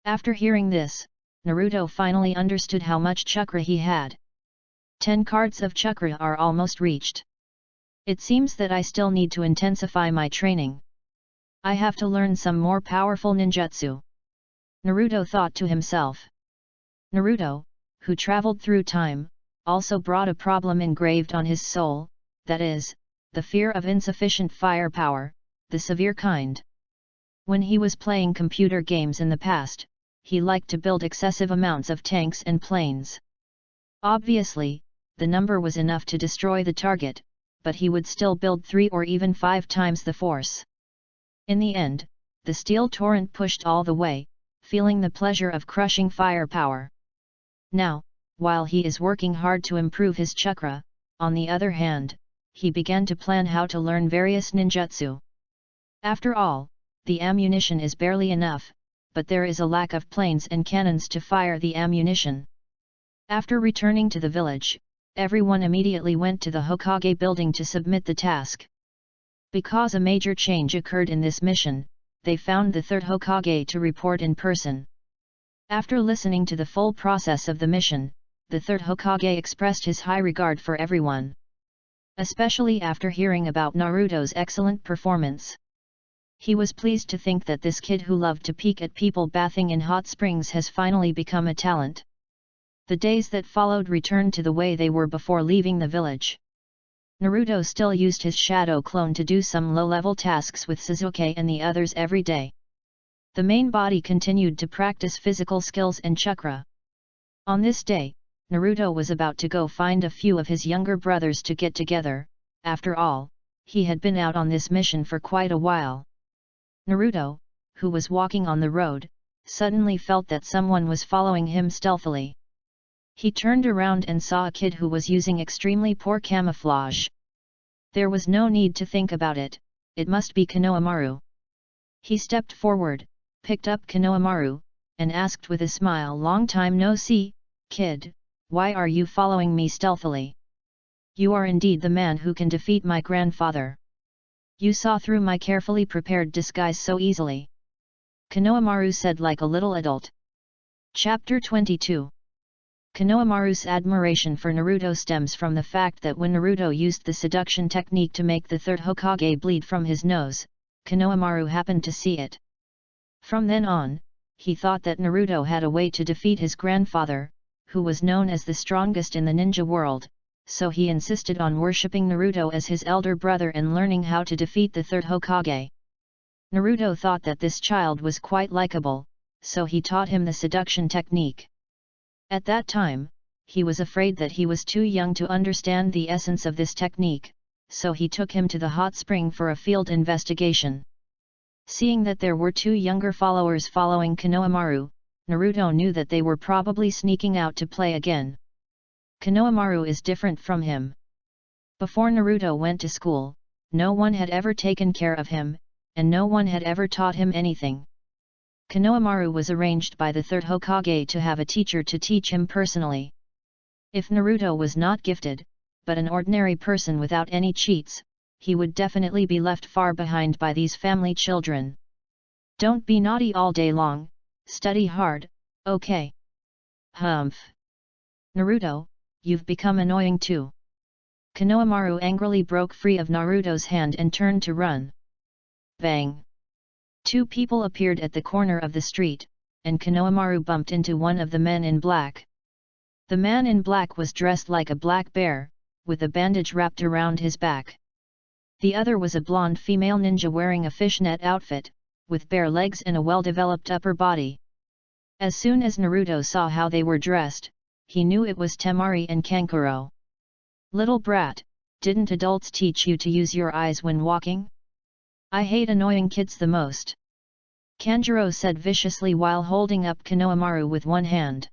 After hearing this, Naruto finally understood how much chakra he had. 10 cards of chakra are almost reached. It seems that I still need to intensify my training. I have to learn some more powerful ninjutsu. Naruto thought to himself. Naruto, who traveled through time, also brought a problem engraved on his soul, that is, the fear of insufficient firepower, the severe kind. When he was playing computer games in the past, he liked to build excessive amounts of tanks and planes. Obviously, the number was enough to destroy the target, but he would still build 3 or even 5 times the force. In the end, the steel torrent pushed all the way, feeling the pleasure of crushing firepower. Now, while he is working hard to improve his chakra, on the other hand, he began to plan how to learn various ninjutsu. After all, the ammunition is barely enough, but there is a lack of planes and cannons to fire the ammunition. After returning to the village, everyone immediately went to the Hokage building to submit the task. Because a major change occurred in this mission, they found the third Hokage to report in person. After listening to the full process of the mission, the third Hokage expressed his high regard for everyone. Especially after hearing about Naruto's excellent performance. He was pleased to think that this kid who loved to peek at people bathing in hot springs has finally become a talent. The days that followed returned to the way they were before leaving the village. Naruto still used his shadow clone to do some low-level tasks with Sasuke and the others every day. The main body continued to practice physical skills and chakra. On this day, Naruto was about to go find a few of his younger brothers to get together. After all, he had been out on this mission for quite a while. Naruto, who was walking on the road, suddenly felt that someone was following him stealthily. He turned around and saw a kid who was using extremely poor camouflage. There was no need to think about it, it must be Konohamaru. He stepped forward, picked up Konohamaru, and asked with a smile, "Long time no see, kid, why are you following me stealthily? You are indeed the man who can defeat my grandfather. You saw through my carefully prepared disguise so easily," Konohamaru said like a little adult. Chapter 22. Konohamaru's admiration for Naruto stems from the fact that when Naruto used the seduction technique to make the third Hokage bleed from his nose, Konohamaru happened to see it. From then on, he thought that Naruto had a way to defeat his grandfather, who was known as the strongest in the ninja world, so he insisted on worshipping Naruto as his elder brother and learning how to defeat the third Hokage. Naruto thought that this child was quite likable, so he taught him the seduction technique. At that time, he was afraid that he was too young to understand the essence of this technique, so he took him to the hot spring for a field investigation. Seeing that there were 2 younger followers following Konohamaru, Naruto knew that they were probably sneaking out to play again. Konohamaru is different from him. Before Naruto went to school, no one had ever taken care of him, and no one had ever taught him anything. Konohamaru was arranged by the third Hokage to have a teacher to teach him personally. If Naruto was not gifted, but an ordinary person without any cheats, he would definitely be left far behind by these family children. Don't be naughty all day long, study hard, okay? Humph. Naruto, you've become annoying too. Konohamaru angrily broke free of Naruto's hand and turned to run. Bang! 2 people appeared at the corner of the street, and Konohamaru bumped into one of the men in black. The man in black was dressed like a black bear, with a bandage wrapped around his back. The other was a blonde female ninja wearing a fishnet outfit, with bare legs and a well-developed upper body. As soon as Naruto saw how they were dressed, he knew it was Temari and Kankuro. Little brat, didn't adults teach you to use your eyes when walking? I hate annoying kids the most. Kanjuro said viciously while holding up Konohamaru with one hand.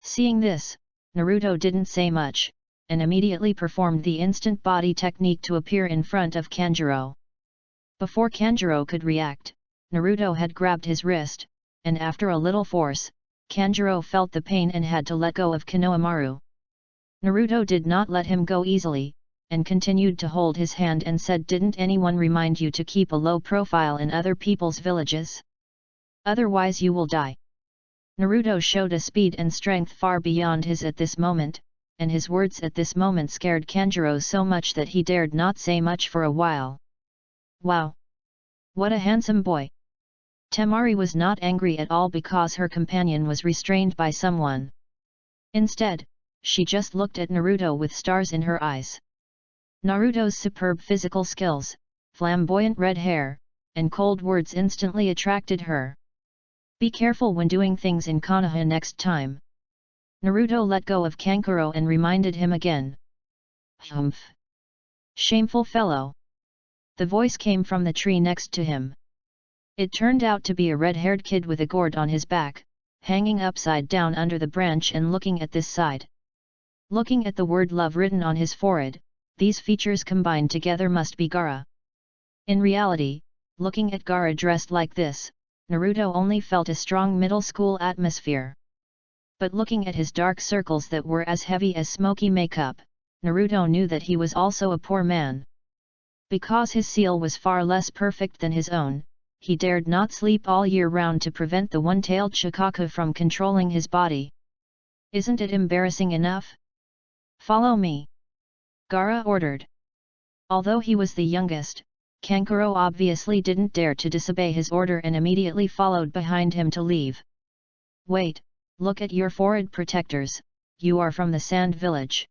Seeing this, Naruto didn't say much, and immediately performed the instant body technique to appear in front of Kanjuro. Before Kanjuro could react, Naruto had grabbed his wrist, and after a little force, Kanjuro felt the pain and had to let go of Konohamaru. Naruto did not let him go easily, and continued to hold his hand and said, "Didn't anyone remind you to keep a low profile in other people's villages? Otherwise you will die." Naruto showed a speed and strength far beyond his at this moment, and his words at this moment scared Kanjuro so much that he dared not say much for a while. Wow! What a handsome boy! Temari was not angry at all because her companion was restrained by someone. Instead, she just looked at Naruto with stars in her eyes. Naruto's superb physical skills, flamboyant red hair, and cold words instantly attracted her. Be careful when doing things in Konoha next time. Naruto let go of Kankuro and reminded him again. Humph! Shameful fellow! The voice came from the tree next to him. It turned out to be a red-haired kid with a gourd on his back, hanging upside down under the branch and looking at this side. Looking at the word love written on his forehead, these features combined together must be Gaara. In reality, looking at Gaara dressed like this, Naruto only felt a strong middle school atmosphere. But looking at his dark circles that were as heavy as smoky makeup, Naruto knew that he was also a poor man. Because his seal was far less perfect than his own, he dared not sleep all year round to prevent the one-tailed Shikaku from controlling his body. Isn't it embarrassing enough? Follow me! Gaara ordered. Although he was the youngest, Kankuro obviously didn't dare to disobey his order and immediately followed behind him to leave. Wait, look at your forehead protectors, you are from the Sand Village.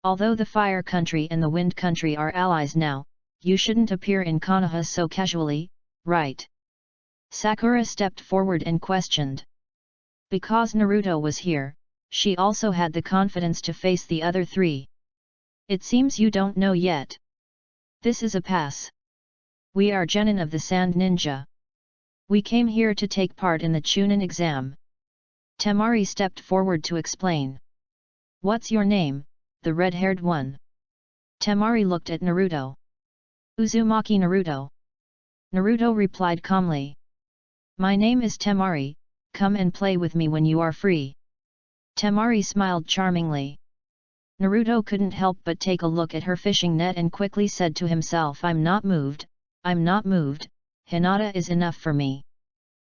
Although the Fire Country and the Wind Country are allies now, you shouldn't appear in Konoha so casually, right? Sakura stepped forward and questioned. Because Naruto was here, she also had the confidence to face the other three. It seems you don't know yet. This is a pass. We are genin of the Sand Ninja. We came here to take part in the Chunin exam. Temari stepped forward to explain. What's your name, the red-haired one? Temari looked at Naruto. Uzumaki Naruto. Naruto replied calmly. My name is Temari, come and play with me when you are free. Temari smiled charmingly. Naruto couldn't help but take a look at her fishing net and quickly said to himself, I'm not moved, Hinata is enough for me.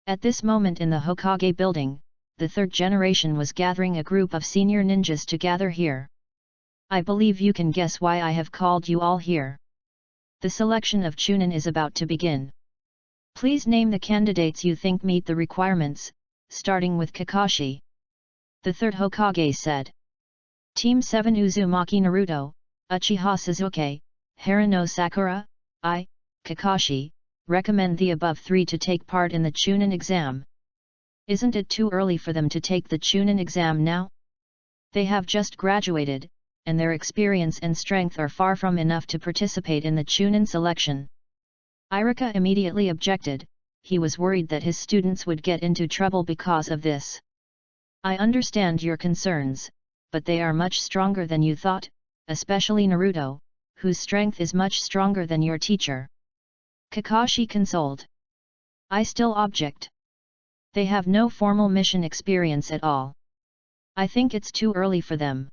At this moment in the Hokage building, the third generation was gathering a group of senior ninjas to gather here. I believe you can guess why I have called you all here. The selection of Chunin is about to begin. Please name the candidates you think meet the requirements, starting with Kakashi. The third Hokage said. Team 7 Uzumaki Naruto, Uchiha Sasuke, Haruno Sakura, I, Kakashi, recommend the above three to take part in the Chunin exam. Isn't it too early for them to take the Chunin exam now? They have just graduated, and their experience and strength are far from enough to participate in the Chunin selection. Iruka immediately objected, he was worried that his students would get into trouble because of this. I understand your concerns, but they are much stronger than you thought, especially Naruto, whose strength is much stronger than your teacher. Kakashi consoled. I still object. They have no formal mission experience at all. I think it's too early for them.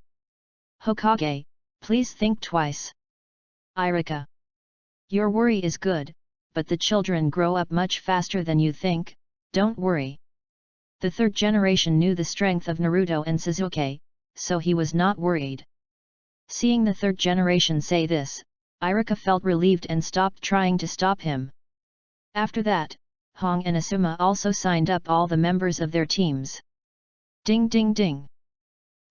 Hokage, please think twice. Iruka. Your worry is good, but the children grow up much faster than you think, don't worry. The third generation knew the strength of Naruto and Sasuke, so he was not worried. Seeing the third generation say this, Iruka felt relieved and stopped trying to stop him. After that, Hong and Asuma also signed up all the members of their teams. Ding ding ding.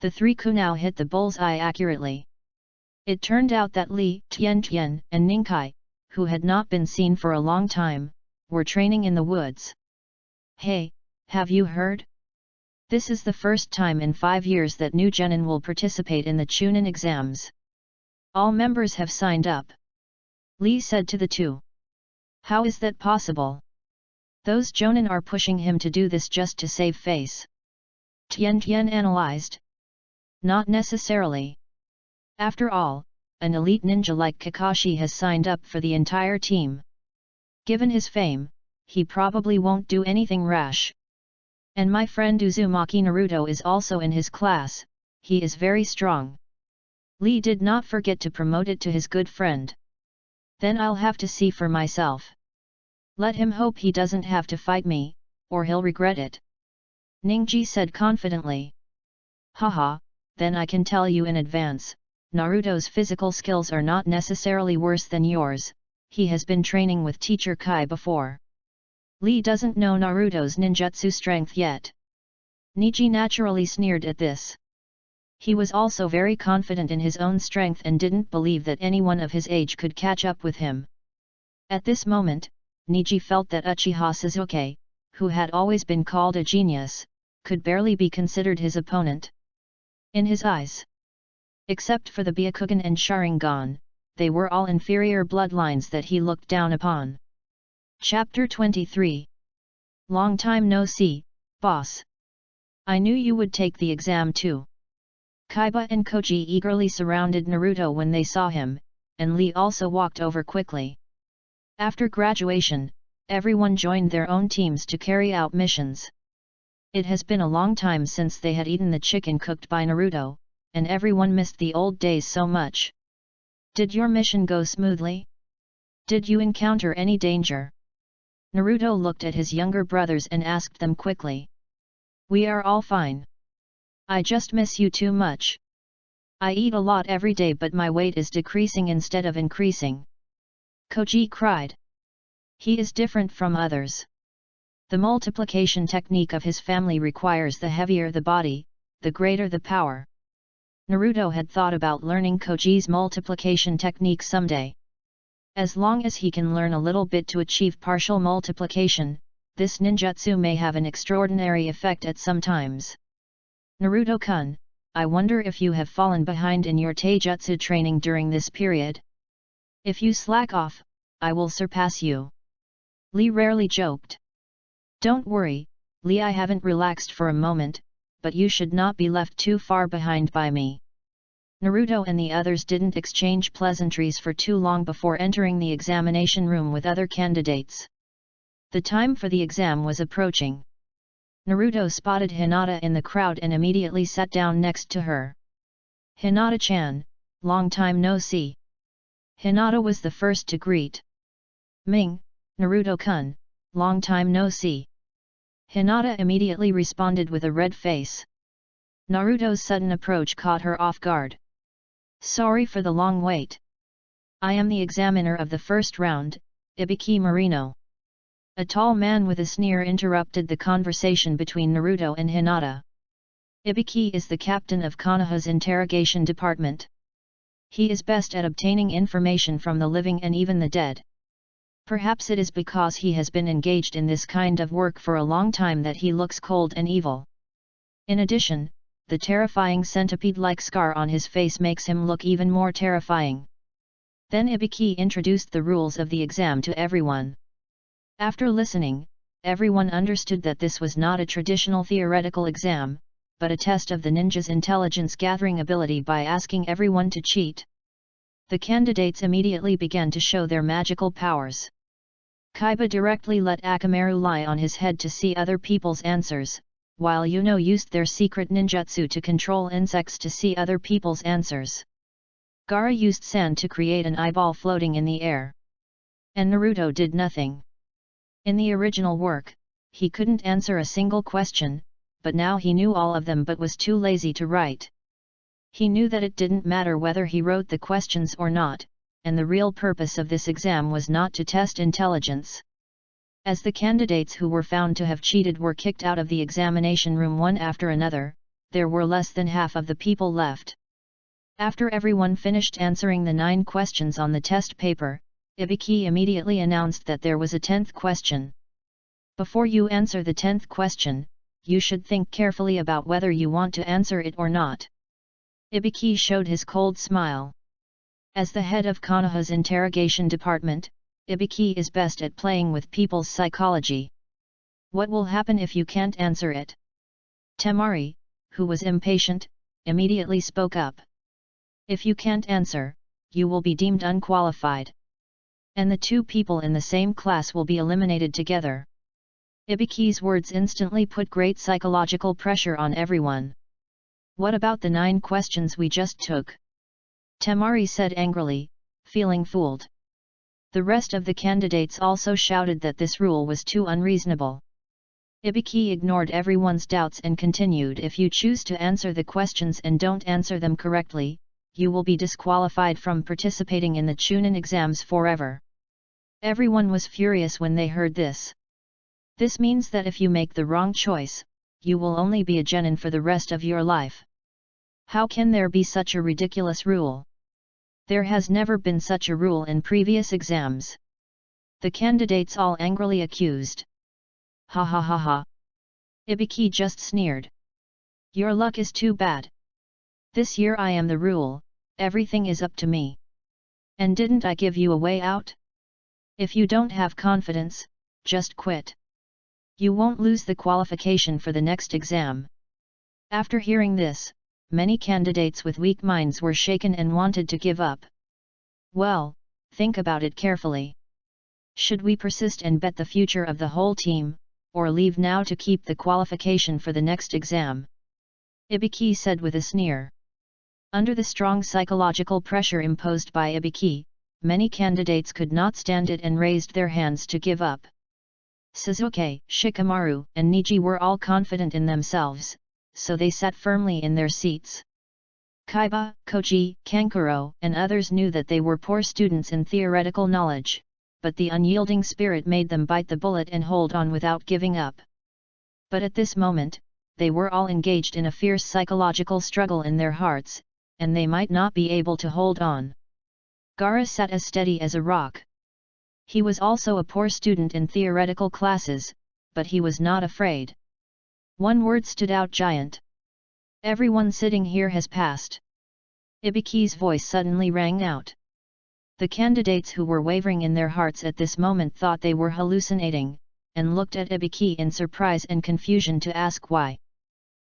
The three Kunao hit the bullseye accurately. It turned out that Li Tian and Ninkai, who had not been seen for a long time, were training in the woods. Hey, have you heard? This is the first time in 5 years that new genin will participate in the Chunin exams. All members have signed up. Li said to the two. How is that possible? Those jonin are pushing him to do this just to save face. Tian analyzed. Not necessarily. After all, an elite ninja like Kakashi has signed up for the entire team. Given his fame, he probably won't do anything rash. And my friend Uzumaki Naruto is also in his class, he is very strong. Li did not forget to promote it to his good friend. Then I'll have to see for myself. Let him hope he doesn't have to fight me, or he'll regret it. Ningji said confidently. Haha, then I can tell you in advance, Naruto's physical skills are not necessarily worse than yours, he has been training with teacher Kai before. Li doesn't know Naruto's ninjutsu strength yet. Niji naturally sneered at this. He was also very confident in his own strength and didn't believe that anyone of his age could catch up with him. At this moment, Niji felt that Uchiha Sasuke, who had always been called a genius, could barely be considered his opponent. In his eyes, except for the Byakugan and Sharingan, they were all inferior bloodlines that he looked down upon. Chapter 23. Long time no see, boss. I knew you would take the exam too. Kaiba and Koji eagerly surrounded Naruto when they saw him, and Lee also walked over quickly. After graduation, everyone joined their own teams to carry out missions. It has been a long time since they had eaten the chicken cooked by Naruto, and everyone missed the old days so much. Did your mission go smoothly? Did you encounter any danger? Naruto looked at his younger brothers and asked them quickly. We are all fine. I just miss you too much. I eat a lot every day but my weight is decreasing instead of increasing. Koji cried. He is different from others. The multiplication technique of his family requires the heavier the body, the greater the power. Naruto had thought about learning Koji's multiplication technique someday. As long as he can learn a little bit to achieve partial multiplication, this ninjutsu may have an extraordinary effect at some times. Naruto-kun, I wonder if you have fallen behind in your taijutsu training during this period. If you slack off, I will surpass you. Lee rarely joked. Don't worry, Lee, I haven't relaxed for a moment, but you should not be left too far behind by me. Naruto and the others didn't exchange pleasantries for too long before entering the examination room with other candidates. The time for the exam was approaching. Naruto spotted Hinata in the crowd and immediately sat down next to her. Hinata-chan, long time no see. Hinata was the first to greet. Ming, Naruto-kun, long time no see. Hinata immediately responded with a red face. Naruto's sudden approach caught her off guard. Sorry for the long wait. I am the examiner of the first round, Ibiki Marino. A tall man with a sneer interrupted the conversation between Naruto and Hinata. Ibiki is the captain of Konoha's interrogation department. He is best at obtaining information from the living and even the dead. Perhaps it is because he has been engaged in this kind of work for a long time that he looks cold and evil. In addition, the terrifying centipede-like scar on his face makes him look even more terrifying. Then Ibiki introduced the rules of the exam to everyone. After listening, everyone understood that this was not a traditional theoretical exam, but a test of the ninja's intelligence-gathering ability by asking everyone to cheat. The candidates immediately began to show their magical powers. Kaiba directly let Akamaru lie on his head to see other people's answers, while Yuno used their secret ninjutsu to control insects to see other people's answers. Gaara used sand to create an eyeball floating in the air. And Naruto did nothing. In the original work, he couldn't answer a single question, but now he knew all of them but was too lazy to write. He knew that it didn't matter whether he wrote the questions or not, and the real purpose of this exam was not to test intelligence. As the candidates who were found to have cheated were kicked out of the examination room one after another, there were less than half of the people left. After everyone finished answering the 9 questions on the test paper, Ibiki immediately announced that there was a 10th question. Before you answer the 10th question, you should think carefully about whether you want to answer it or not. Ibiki showed his cold smile. As the head of Konoha's interrogation department, Ibiki is best at playing with people's psychology. What will happen if you can't answer it? Temari, who was impatient, immediately spoke up. If you can't answer, you will be deemed unqualified. And the 2 people in the same class will be eliminated together. Ibiki's words instantly put great psychological pressure on everyone. What about the 9 questions we just took? Temari said angrily, feeling fooled. The rest of the candidates also shouted that this rule was too unreasonable. Ibiki ignored everyone's doubts and continued, if you choose to answer the questions and don't answer them correctly, you will be disqualified from participating in the Chunin exams forever. Everyone was furious when they heard this. This means that if you make the wrong choice, you will only be a genin for the rest of your life. How can there be such a ridiculous rule? There has never been such a rule in previous exams. The candidates all angrily accused. Ha ha ha ha. Ibiki just sneered. Your luck is too bad. This year I am the rule, everything is up to me. And didn't I give you a way out? If you don't have confidence, just quit. You won't lose the qualification for the next exam. After hearing this, many candidates with weak minds were shaken and wanted to give up. Well, think about it carefully. Should we persist and bet the future of the whole team, or leave now to keep the qualification for the next exam? Ibiki said with a sneer. Under the strong psychological pressure imposed by Ibiki, many candidates could not stand it and raised their hands to give up. Suzuki, Shikamaru, and Niji were all confident in themselves, so they sat firmly in their seats. Kaiba, Koji, Kankuro, and others knew that they were poor students in theoretical knowledge, but the unyielding spirit made them bite the bullet and hold on without giving up. But at this moment, they were all engaged in a fierce psychological struggle in their hearts, and they might not be able to hold on. Gaara sat as steady as a rock. He was also a poor student in theoretical classes, but he was not afraid. One word stood out: giant. Everyone sitting here has passed. Ibiki's voice suddenly rang out. The candidates who were wavering in their hearts at this moment thought they were hallucinating, and looked at Ibiki in surprise and confusion to ask why.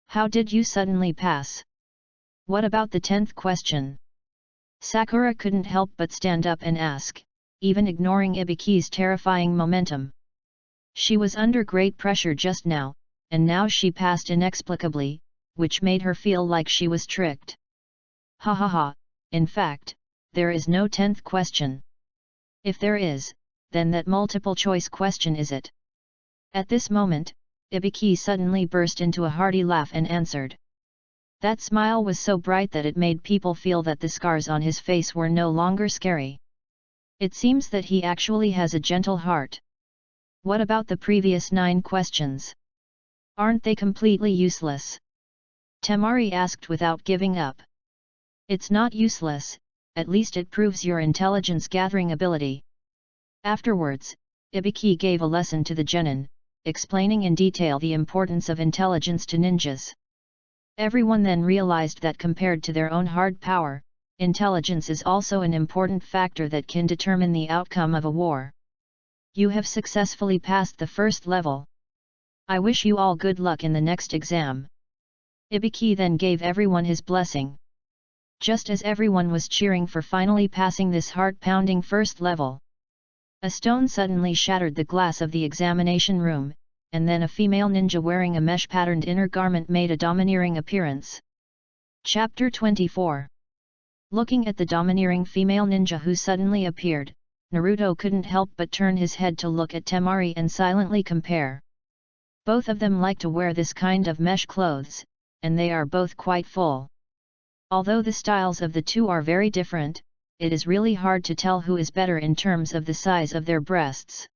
How did you suddenly pass? What about the 10th question? Sakura couldn't help but stand up and ask, even ignoring Ibiki's terrifying momentum. She was under great pressure just now, and now she passed inexplicably, which made her feel like she was tricked. Ha ha ha, in fact, there is no 10th question. If there is, then that multiple choice question is it. At this moment, Ibiki suddenly burst into a hearty laugh and answered. That smile was so bright that it made people feel that the scars on his face were no longer scary. It seems that he actually has a gentle heart. What about the previous 9 questions? Aren't they completely useless? Temari asked without giving up. It's not useless, at least it proves your intelligence-gathering ability. Afterwards, Ibiki gave a lesson to the genin, explaining in detail the importance of intelligence to ninjas. Everyone then realized that compared to their own hard power, intelligence is also an important factor that can determine the outcome of a war. You have successfully passed the first level. I wish you all good luck in the next exam. Ibiki then gave everyone his blessing. Just as everyone was cheering for finally passing this heart-pounding first level, a stone suddenly shattered the glass of the examination room, and then a female ninja wearing a mesh-patterned inner garment made a domineering appearance. Chapter 24. Looking at the domineering female ninja who suddenly appeared, Naruto couldn't help but turn his head to look at Temari and silently compare. Both of them like to wear this kind of mesh clothes, and they are both quite full. Although the styles of the two are very different, it is really hard to tell who is better in terms of the size of their breasts.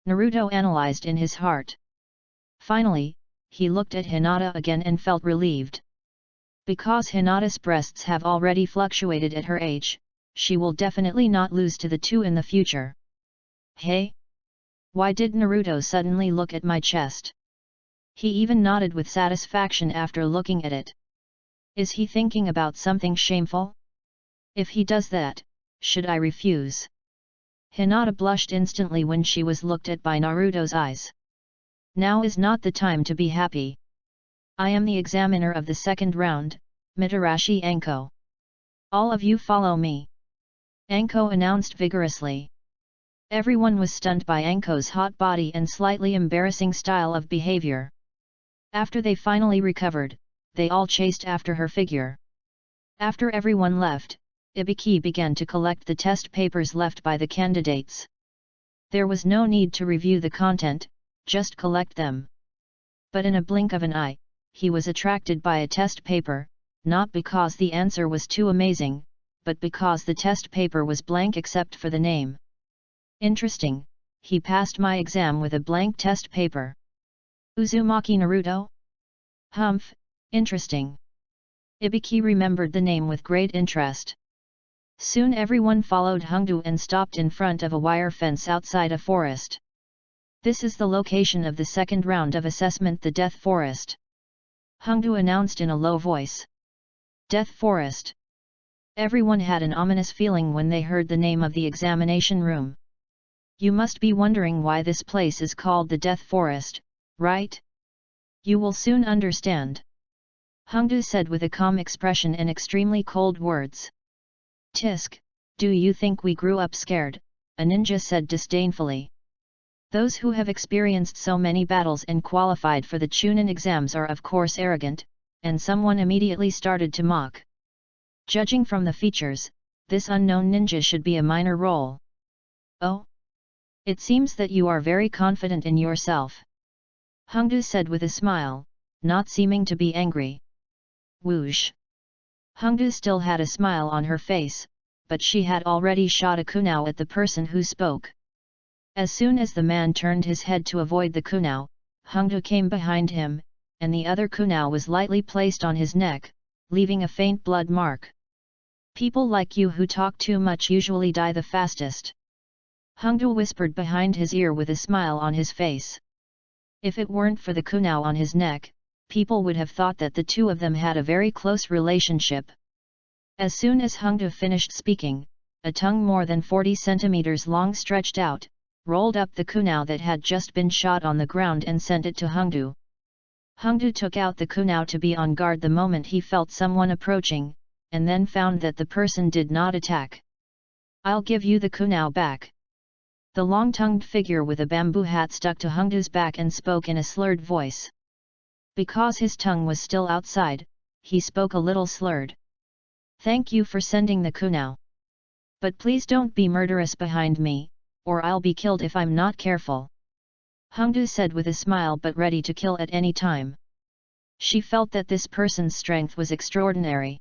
Naruto analyzed in his heart. Finally, he looked at Hinata again and felt relieved. Because Hinata's breasts have already fluctuated at her age, she will definitely not lose to the two in the future. Hey? Why did Naruto suddenly look at my chest? He even nodded with satisfaction after looking at it. Is he thinking about something shameful? If he does that, should I refuse? Hinata blushed instantly when she was looked at by Naruto's eyes. Now is not the time to be happy. I am the examiner of the second round, Mitarashi Anko. All of you follow me. Anko announced vigorously. Everyone was stunned by Anko's hot body and slightly embarrassing style of behavior. After they finally recovered, they all chased after her figure. After everyone left, Ibiki began to collect the test papers left by the candidates. There was no need to review the content, just collect them. But in a blink of an eye, he was attracted by a test paper, not because the answer was too amazing, but because the test paper was blank except for the name. Interesting, he passed my exam with a blank test paper. Uzumaki Naruto? Humph, interesting. Ibiki remembered the name with great interest. Soon everyone followed Hongdu and stopped in front of a wire fence outside a forest. This is the location of the second round of assessment, the Death Forest. Hongdu announced in a low voice. Death Forest. Everyone had an ominous feeling when they heard the name of the examination room. You must be wondering why this place is called the Death Forest, right? You will soon understand. Hongdu said with a calm expression and extremely cold words. Tisk, do you think we grew up scared? A ninja said disdainfully. Those who have experienced so many battles and qualified for the Chunin exams are of course arrogant, and someone immediately started to mock. Judging from the features, this unknown ninja should be a minor role. Oh? It seems that you are very confident in yourself. Hongdu said with a smile, not seeming to be angry. Whoosh! Hongdu still had a smile on her face, but she had already shot a kunao at the person who spoke. As soon as the man turned his head to avoid the kunao, Hongdu came behind him, and the other kunao was lightly placed on his neck, leaving a faint blood mark. People like you who talk too much usually die the fastest. Hongdu whispered behind his ear with a smile on his face. If it weren't for the kunao on his neck, people would have thought that the two of them had a very close relationship. As soon as Hongdu finished speaking, a tongue more than 40 centimeters long stretched out, rolled up the kunao that had just been shot on the ground and sent it to Hongdu. Hongdu took out the kunao to be on guard the moment he felt someone approaching, and then found that the person did not attack. I'll give you the kunao back. The long-tongued figure with a bamboo hat stuck to Hongdu's back and spoke in a slurred voice. Because his tongue was still outside, he spoke a little slurred. Thank you for sending the kunao. But please don't be murderous behind me, or I'll be killed if I'm not careful. Hongdu said with a smile but ready to kill at any time. She felt that this person's strength was extraordinary.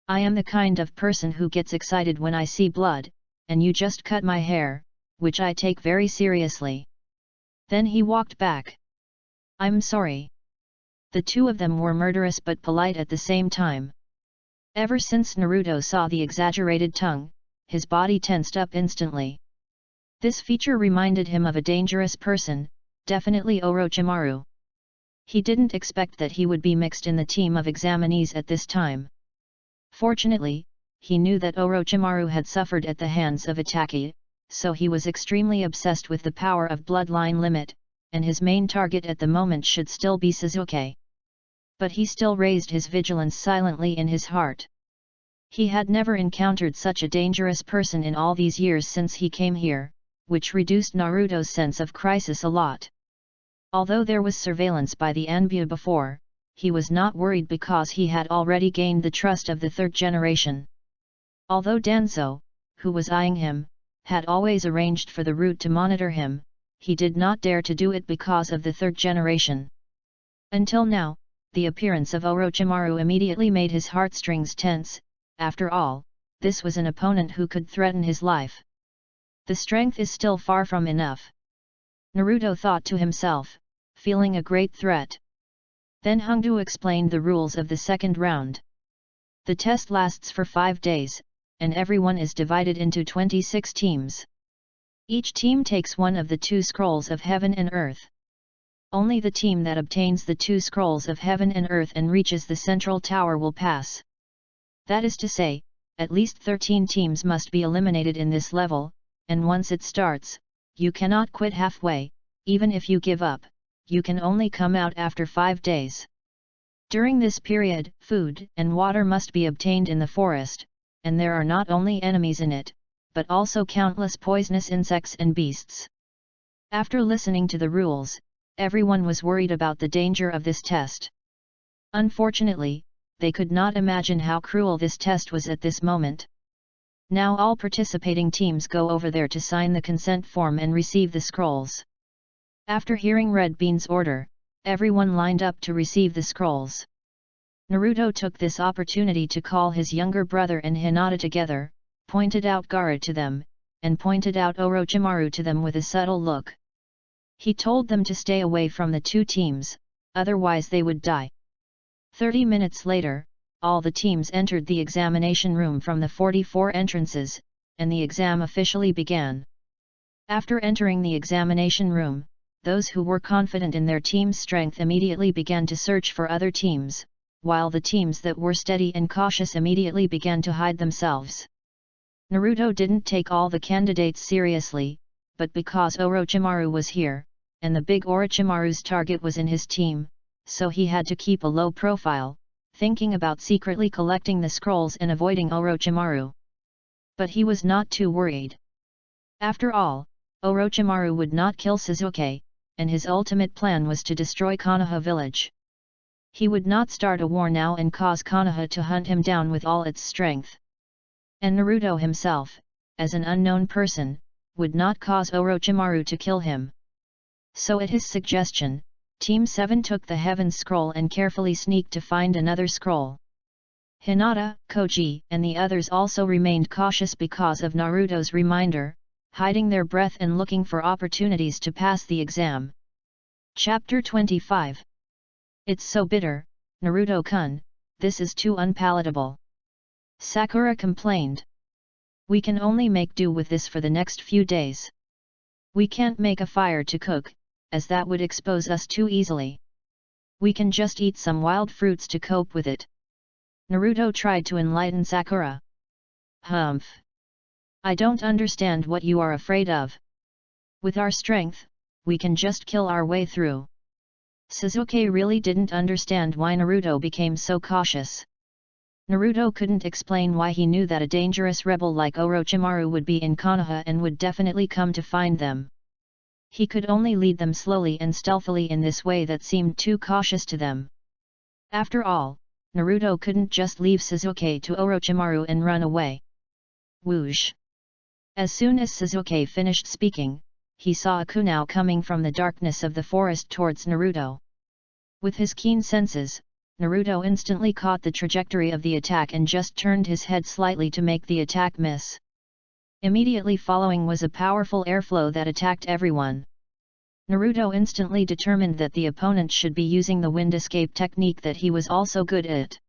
I am the kind of person who gets excited when I see blood, and you just cut my hair, which I take very seriously. Then he walked back. I'm sorry. The two of them were murderous but polite at the same time. Ever since Naruto saw the exaggerated tongue, his body tensed up instantly. This feature reminded him of a dangerous person, definitely Orochimaru. He didn't expect that he would be mixed in the team of examinees at this time. Fortunately, he knew that Orochimaru had suffered at the hands of Itachi, so he was extremely obsessed with the power of bloodline limit, and his main target at the moment should still be Sasuke. But he still raised his vigilance silently in his heart. He had never encountered such a dangerous person in all these years since he came here, which reduced Naruto's sense of crisis a lot. Although there was surveillance by the Anbu before, he was not worried because he had already gained the trust of the third generation. Although Danzo, who was eyeing him, had always arranged for the route to monitor him, he did not dare to do it because of the third generation. Until now, the appearance of Orochimaru immediately made his heartstrings tense. After all, this was an opponent who could threaten his life. The strength is still far from enough. Naruto thought to himself, feeling a great threat. Then Hongdu explained the rules of the second round. The test lasts for 5 days, and everyone is divided into 26 teams. Each team takes one of the 2 scrolls of heaven and earth. Only the team that obtains the 2 scrolls of heaven and earth and reaches the central tower will pass. That is to say, at least 13 teams must be eliminated in this level, and once it starts, you cannot quit halfway. Even if you give up, you can only come out after 5 days. During this period, food and water must be obtained in the forest, and there are not only enemies in it, but also countless poisonous insects and beasts. After listening to the rules, everyone was worried about the danger of this test. Unfortunately, they could not imagine how cruel this test was at this moment. Now all participating teams go over there to sign the consent form and receive the scrolls. After hearing Red Bean's order, everyone lined up to receive the scrolls. Naruto took this opportunity to call his younger brother and Hinata together, pointed out Gaara to them, and pointed out Orochimaru to them with a subtle look. He told them to stay away from the 2 teams, otherwise they would die. 30 minutes later, all the teams entered the examination room from the 44 entrances, and the exam officially began. After entering the examination room, those who were confident in their team's strength immediately began to search for other teams, while the teams that were steady and cautious immediately began to hide themselves. Naruto didn't take all the candidates seriously, but because Orochimaru was here, and the big Orochimaru's target was in his team, so he had to keep a low profile, thinking about secretly collecting the scrolls and avoiding Orochimaru. But he was not too worried. After all, Orochimaru would not kill Sasuke, and his ultimate plan was to destroy Konoha village. He would not start a war now and cause Konoha to hunt him down with all its strength. And Naruto himself, as an unknown person, would not cause Orochimaru to kill him. So at his suggestion, Team 7 took the Heaven's Scroll and carefully sneaked to find another scroll. Hinata, Koji, and the others also remained cautious because of Naruto's reminder, hiding their breath and looking for opportunities to pass the exam. Chapter 25. It's so bitter, Naruto-kun, this is too unpalatable. Sakura complained. We can only make do with this for the next few days. We can't make a fire to cook, as that would expose us too easily. We can just eat some wild fruits to cope with it. Naruto tried to enlighten Sakura. Humph. I don't understand what you are afraid of. With our strength, we can just kill our way through. Sasuke really didn't understand why Naruto became so cautious. Naruto couldn't explain why he knew that a dangerous rebel like Orochimaru would be in Konoha and would definitely come to find them. He could only lead them slowly and stealthily in this way that seemed too cautious to them. After all, Naruto couldn't just leave Sasuke to Orochimaru and run away. Whoosh! As soon as Sasuke finished speaking, he saw a kunao coming from the darkness of the forest towards Naruto. With his keen senses, Naruto instantly caught the trajectory of the attack and just turned his head slightly to make the attack miss. Immediately following was a powerful airflow that attacked everyone. Naruto instantly determined that the opponent should be using the wind escape technique that he was also good at.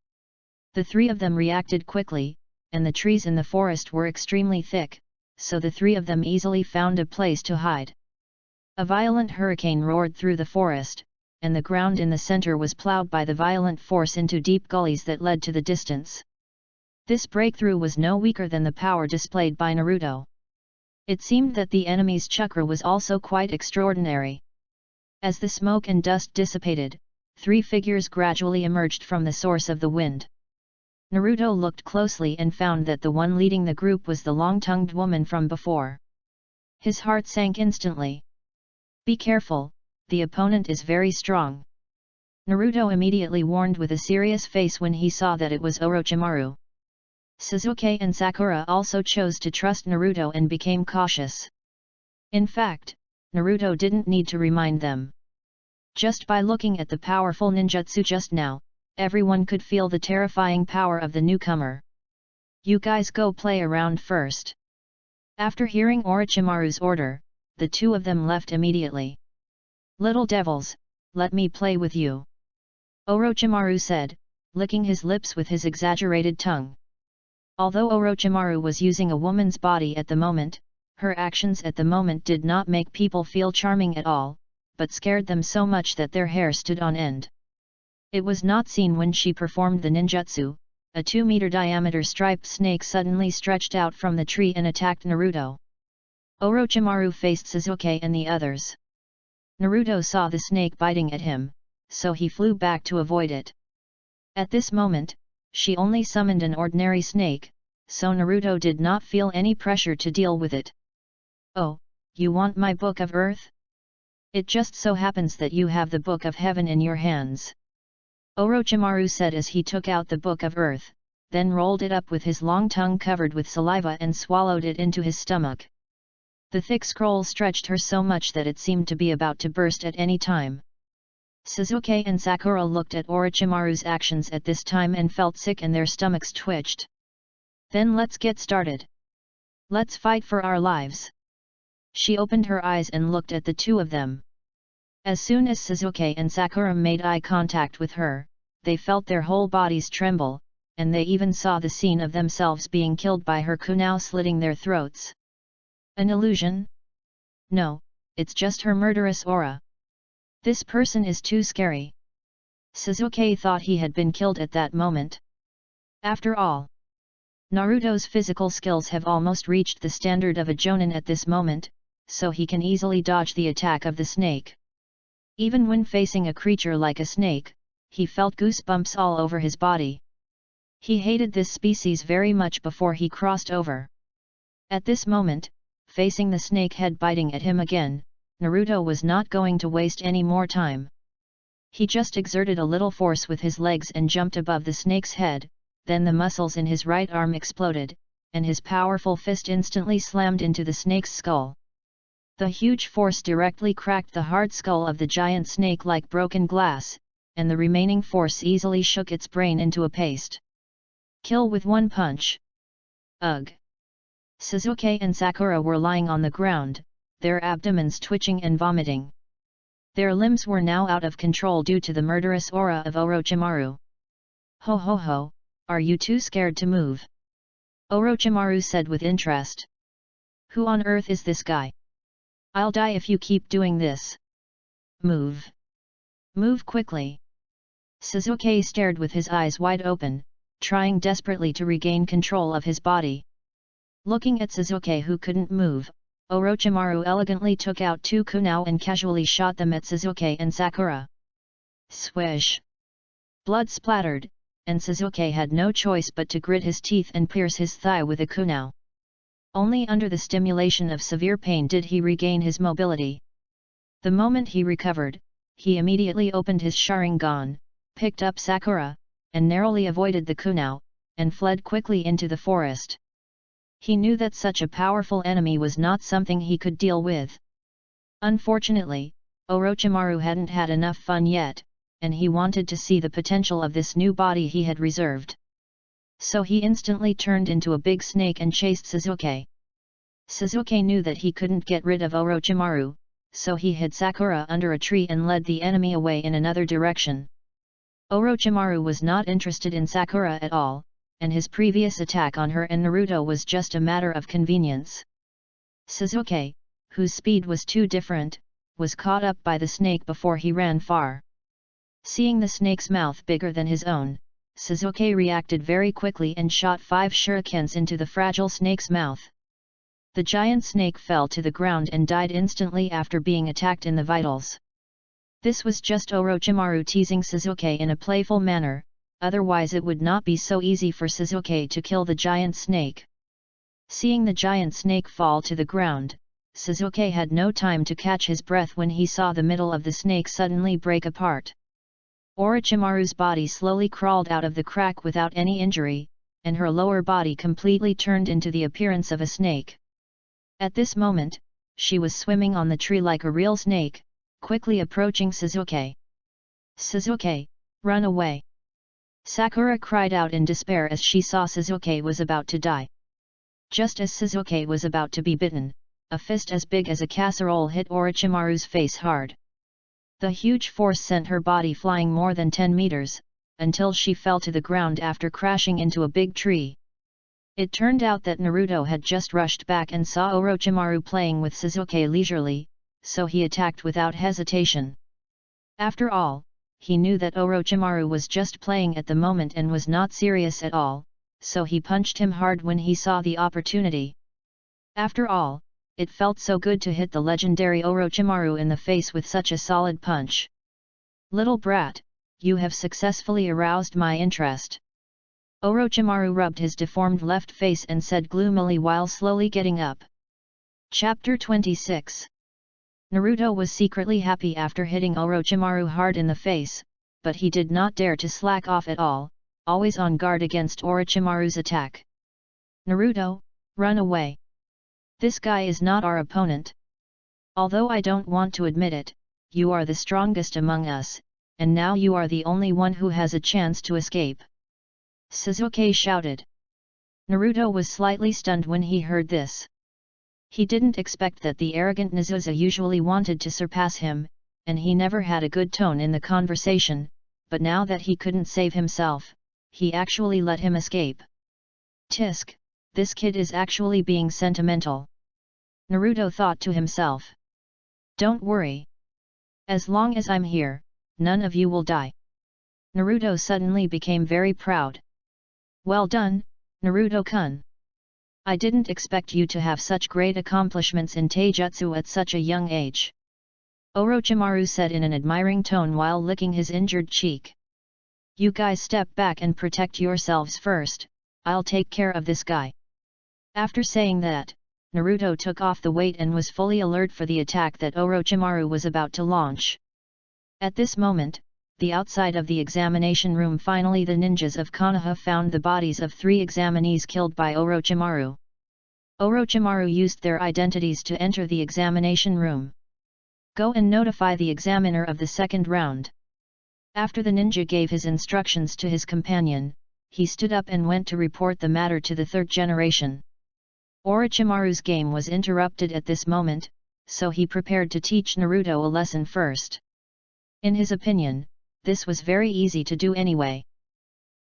The three of them reacted quickly, and the trees in the forest were extremely thick, so the three of them easily found a place to hide. A violent hurricane roared through the forest, and the ground in the center was plowed by the violent force into deep gullies that led to the distance. This breakthrough was no weaker than the power displayed by Naruto. It seemed that the enemy's chakra was also quite extraordinary. As the smoke and dust dissipated, three figures gradually emerged from the source of the wind. Naruto looked closely and found that the one leading the group was the long-tongued woman from before. His heart sank instantly. Be careful, the opponent is very strong. Naruto immediately warned with a serious face when he saw that it was Orochimaru. Sasuke and Sakura also chose to trust Naruto and became cautious. In fact, Naruto didn't need to remind them. Just by looking at the powerful ninjutsu just now, everyone could feel the terrifying power of the newcomer. You guys go play around first. After hearing Orochimaru's order, the two of them left immediately. Little devils, let me play with you. Orochimaru said, licking his lips with his exaggerated tongue. Although Orochimaru was using a woman's body at the moment, her actions at the moment did not make people feel charming at all, but scared them so much that their hair stood on end. It was not seen when she performed the ninjutsu. A 2-meter diameter striped snake suddenly stretched out from the tree and attacked Naruto. Orochimaru faced Sasuke and the others. Naruto saw the snake biting at him, so he flew back to avoid it. At this moment, she only summoned an ordinary snake, so Naruto did not feel any pressure to deal with it. Oh, you want my Book of Earth? It just so happens that you have the Book of Heaven in your hands. Orochimaru said as he took out the Book of Earth, then rolled it up with his long tongue covered with saliva and swallowed it into his stomach. The thick scroll stretched her so much that it seemed to be about to burst at any time. Sasuke and Sakura looked at Orochimaru's actions at this time and felt sick and their stomachs twitched. Then let's get started. Let's fight for our lives. She opened her eyes and looked at the two of them. As soon as Sasuke and Sakura made eye contact with her, they felt their whole bodies tremble, and they even saw the scene of themselves being killed by her kunao slitting their throats. An illusion? No, it's just her murderous aura. This person is too scary. Sasuke thought he had been killed at that moment. After all, Naruto's physical skills have almost reached the standard of a jonin at this moment, so he can easily dodge the attack of the snake. Even when facing a creature like a snake, he felt goosebumps all over his body. He hated this species very much before he crossed over. At this moment, facing the snake head biting at him again, Naruto was not going to waste any more time. He just exerted a little force with his legs and jumped above the snake's head, then the muscles in his right arm exploded, and his powerful fist instantly slammed into the snake's skull. The huge force directly cracked the hard skull of the giant snake like broken glass, and the remaining force easily shook its brain into a paste. Kill with one punch. Ugh! Sasuke and Sakura were lying on the ground, their abdomens twitching and vomiting. Their limbs were now out of control due to the murderous aura of Orochimaru. Ho ho ho, are you too scared to move? Orochimaru said with interest. Who on earth is this guy? I'll die if you keep doing this. Move. Move quickly. Sasuke stared with his eyes wide open, trying desperately to regain control of his body. Looking at Sasuke who couldn't move, Orochimaru elegantly took out two kunai and casually shot them at Sasuke and Sakura. Swish! Blood splattered, and Sasuke had no choice but to grit his teeth and pierce his thigh with a kunai. Only under the stimulation of severe pain did he regain his mobility. The moment he recovered, he immediately opened his Sharingan, picked up Sakura, and narrowly avoided the kunai, and fled quickly into the forest. He knew that such a powerful enemy was not something he could deal with. Unfortunately, Orochimaru hadn't had enough fun yet, and he wanted to see the potential of this new body he had reserved. So he instantly turned into a big snake and chased Sasuke. Sasuke knew that he couldn't get rid of Orochimaru, so he hid Sakura under a tree and led the enemy away in another direction. Orochimaru was not interested in Sakura at all, and his previous attack on her and Naruto was just a matter of convenience. Sasuke, whose speed was too different, was caught up by the snake before he ran far. Seeing the snake's mouth bigger than his own, Sasuke reacted very quickly and shot 5 shurikens into the fragile snake's mouth. The giant snake fell to the ground and died instantly after being attacked in the vitals. This was just Orochimaru teasing Sasuke in a playful manner, otherwise it would not be so easy for Sasuke to kill the giant snake. Seeing the giant snake fall to the ground, Sasuke had no time to catch his breath when he saw the middle of the snake suddenly break apart. Orochimaru's body slowly crawled out of the crack without any injury, and her lower body completely turned into the appearance of a snake. At this moment, she was swimming on the tree like a real snake, quickly approaching Sasuke. Sasuke, run away! Sakura cried out in despair as she saw Sasuke was about to die. Just as Sasuke was about to be bitten, a fist as big as a casserole hit Orochimaru's face hard. The huge force sent her body flying more than 10 meters, until she fell to the ground after crashing into a big tree. It turned out that Naruto had just rushed back and saw Orochimaru playing with Sasuke leisurely, so he attacked without hesitation. After all, he knew that Orochimaru was just playing at the moment and was not serious at all, so he punched him hard when he saw the opportunity. After all, it felt so good to hit the legendary Orochimaru in the face with such a solid punch. Little brat, you have successfully aroused my interest. Orochimaru rubbed his deformed left face and said gloomily while slowly getting up. Chapter 26. Naruto was secretly happy after hitting Orochimaru hard in the face, but he did not dare to slack off at all, always on guard against Orochimaru's attack. Naruto, run away. This guy is not our opponent. Although I don't want to admit it, you are the strongest among us, and now you are the only one who has a chance to escape. Sasuke shouted. Naruto was slightly stunned when he heard this. He didn't expect that the arrogant Nazusa usually wanted to surpass him, and he never had a good tone in the conversation, but now that he couldn't save himself, he actually let him escape. Tisk, this kid is actually being sentimental. Naruto thought to himself. Don't worry. As long as I'm here, none of you will die. Naruto suddenly became very proud. Well done, Naruto-kun. I didn't expect you to have such great accomplishments in taijutsu at such a young age. Orochimaru said in an admiring tone while licking his injured cheek. You guys step back and protect yourselves first, I'll take care of this guy. After saying that, Naruto took off the weight and was fully alert for the attack that Orochimaru was about to launch. At this moment, the outside of the examination room finally the ninjas of Konoha found the bodies of 3 examinees killed by Orochimaru. Orochimaru used their identities to enter the examination room. Go and notify the examiner of the second round. After the ninja gave his instructions to his companion, he stood up and went to report the matter to the 3rd generation. Orochimaru's game was interrupted at this moment, so he prepared to teach Naruto a lesson first. In his opinion, this was very easy to do anyway.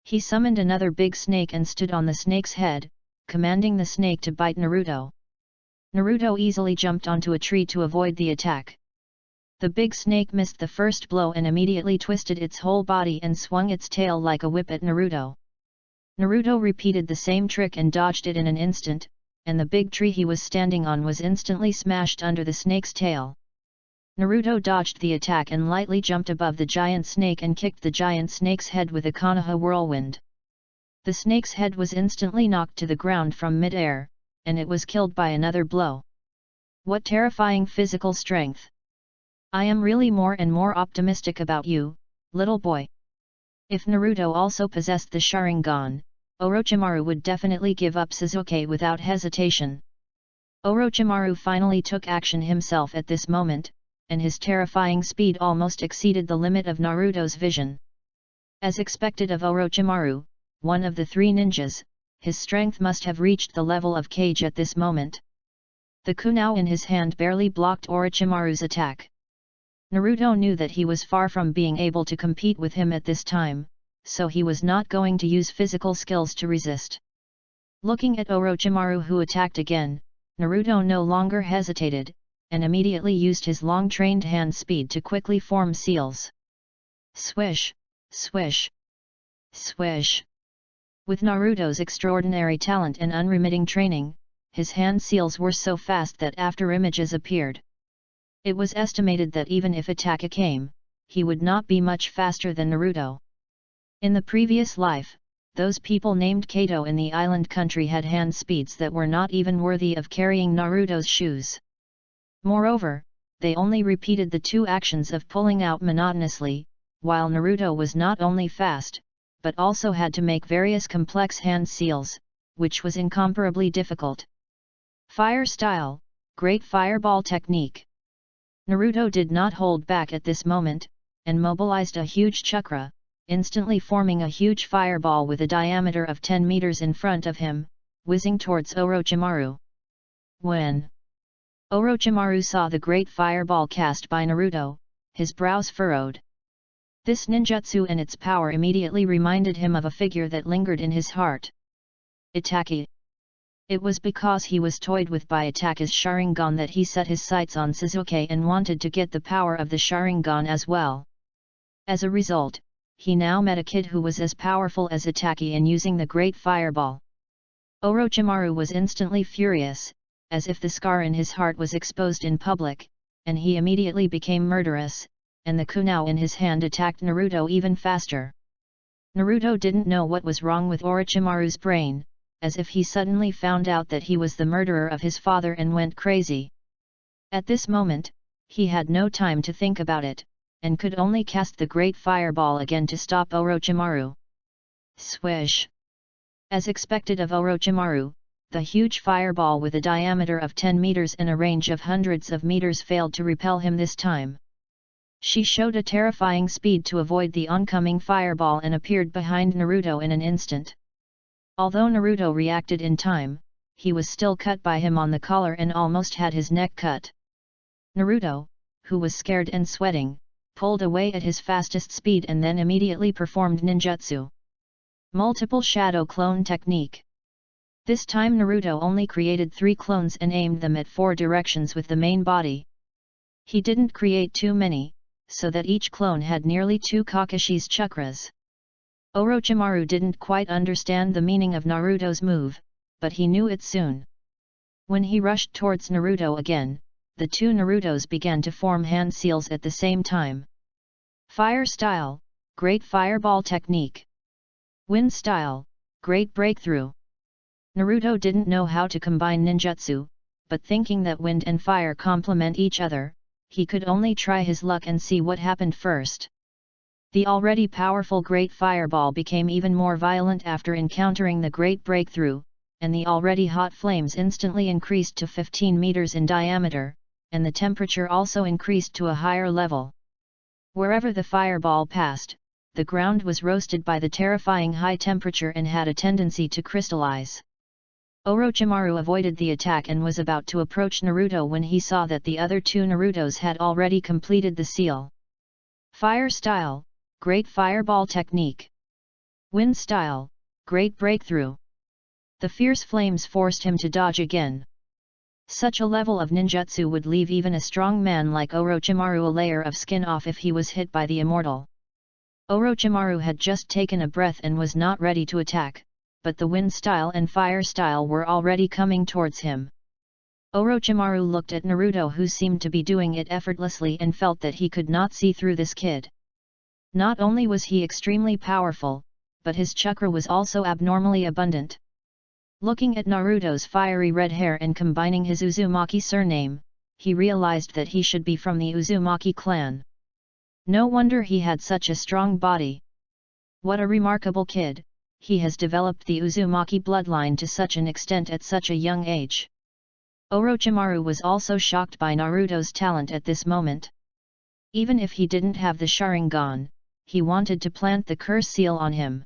He summoned another big snake and stood on the snake's head, commanding the snake to bite Naruto. Naruto easily jumped onto a tree to avoid the attack. The big snake missed the first blow and immediately twisted its whole body and swung its tail like a whip at Naruto. Naruto repeated the same trick and dodged it in an instant, and the big tree he was standing on was instantly smashed under the snake's tail. Naruto dodged the attack and lightly jumped above the giant snake and kicked the giant snake's head with a Konoha whirlwind. The snake's head was instantly knocked to the ground from mid-air, and it was killed by another blow. What terrifying physical strength! I am really more and more optimistic about you, little boy. If Naruto also possessed the Sharingan, Orochimaru would definitely give up Sasuke without hesitation. Orochimaru finally took action himself at this moment, and his terrifying speed almost exceeded the limit of Naruto's vision. As expected of Orochimaru, one of the 3 ninjas, his strength must have reached the level of Kage at this moment. The kunai in his hand barely blocked Orochimaru's attack. Naruto knew that he was far from being able to compete with him at this time, so he was not going to use physical skills to resist. Looking at Orochimaru who attacked again, Naruto no longer hesitated, and immediately used his long-trained hand speed to quickly form seals. Swish, swish, swish. With Naruto's extraordinary talent and unremitting training, his hand seals were so fast that after images appeared. It was estimated that even if attack came, he would not be much faster than Naruto. In the previous life, those people named Kato in the island country had hand speeds that were not even worthy of carrying Naruto's shoes. Moreover, they only repeated the 2 actions of pulling out monotonously, while Naruto was not only fast, but also had to make various complex hand seals, which was incomparably difficult. Fire style, great fireball technique. Naruto did not hold back at this moment, and mobilized a huge chakra, instantly forming a huge fireball with a diameter of 10 meters in front of him, whizzing towards Orochimaru. When Orochimaru saw the great fireball cast by Naruto, his brows furrowed. This ninjutsu and its power immediately reminded him of a figure that lingered in his heart. Itachi. It was because he was toyed with by Itachi's Sharingan that he set his sights on Sasuke and wanted to get the power of the Sharingan as well. As a result, he now met a kid who was as powerful as Itachi in using the great fireball. Orochimaru was instantly furious, as if the scar in his heart was exposed in public, and he immediately became murderous, and the kunai in his hand attacked Naruto even faster. Naruto didn't know what was wrong with Orochimaru's brain, as if he suddenly found out that he was the murderer of his father and went crazy. At this moment, he had no time to think about it, and could only cast the great fireball again to stop Orochimaru. Swish! As expected of Orochimaru, the huge fireball with a diameter of 10 meters and a range of hundreds of meters failed to repel him this time. She showed a terrifying speed to avoid the oncoming fireball and appeared behind Naruto in an instant. Although Naruto reacted in time, he was still cut by him on the collar and almost had his neck cut. Naruto, who was scared and sweating, pulled away at his fastest speed and then immediately performed ninjutsu. Multiple shadow clone technique. This time Naruto only created 3 clones and aimed them at 4 directions with the main body. He didn't create too many, so that each clone had nearly 2 Kakashi's chakras. Orochimaru didn't quite understand the meaning of Naruto's move, but he knew it soon. When he rushed towards Naruto again, the two Narutos began to form hand seals at the same time. Fire style, great fireball technique. Wind style, great breakthrough. Naruto didn't know how to combine ninjutsu, but thinking that wind and fire complement each other, he could only try his luck and see what happened first. The already powerful great fireball became even more violent after encountering the great breakthrough, and the already hot flames instantly increased to 15 meters in diameter, and the temperature also increased to a higher level. Wherever the fireball passed, the ground was roasted by the terrifying high temperature and had a tendency to crystallize. Orochimaru avoided the attack and was about to approach Naruto when he saw that the other two Narutos had already completed the seal. Fire style, great fireball technique. Wind style, great breakthrough. The fierce flames forced him to dodge again. Such a level of ninjutsu would leave even a strong man like Orochimaru a layer of skin off if he was hit by the immortal. Orochimaru had just taken a breath and was not ready to attack, but the wind style and fire style were already coming towards him. Orochimaru looked at Naruto, who seemed to be doing it effortlessly, and felt that he could not see through this kid. Not only was he extremely powerful, but his chakra was also abnormally abundant. Looking at Naruto's fiery red hair and combining his Uzumaki surname, he realized that he should be from the Uzumaki clan. No wonder he had such a strong body. What a remarkable kid! He has developed the Uzumaki bloodline to such an extent at such a young age. Orochimaru was also shocked by Naruto's talent at this moment. Even if he didn't have the Sharingan, he wanted to plant the curse seal on him.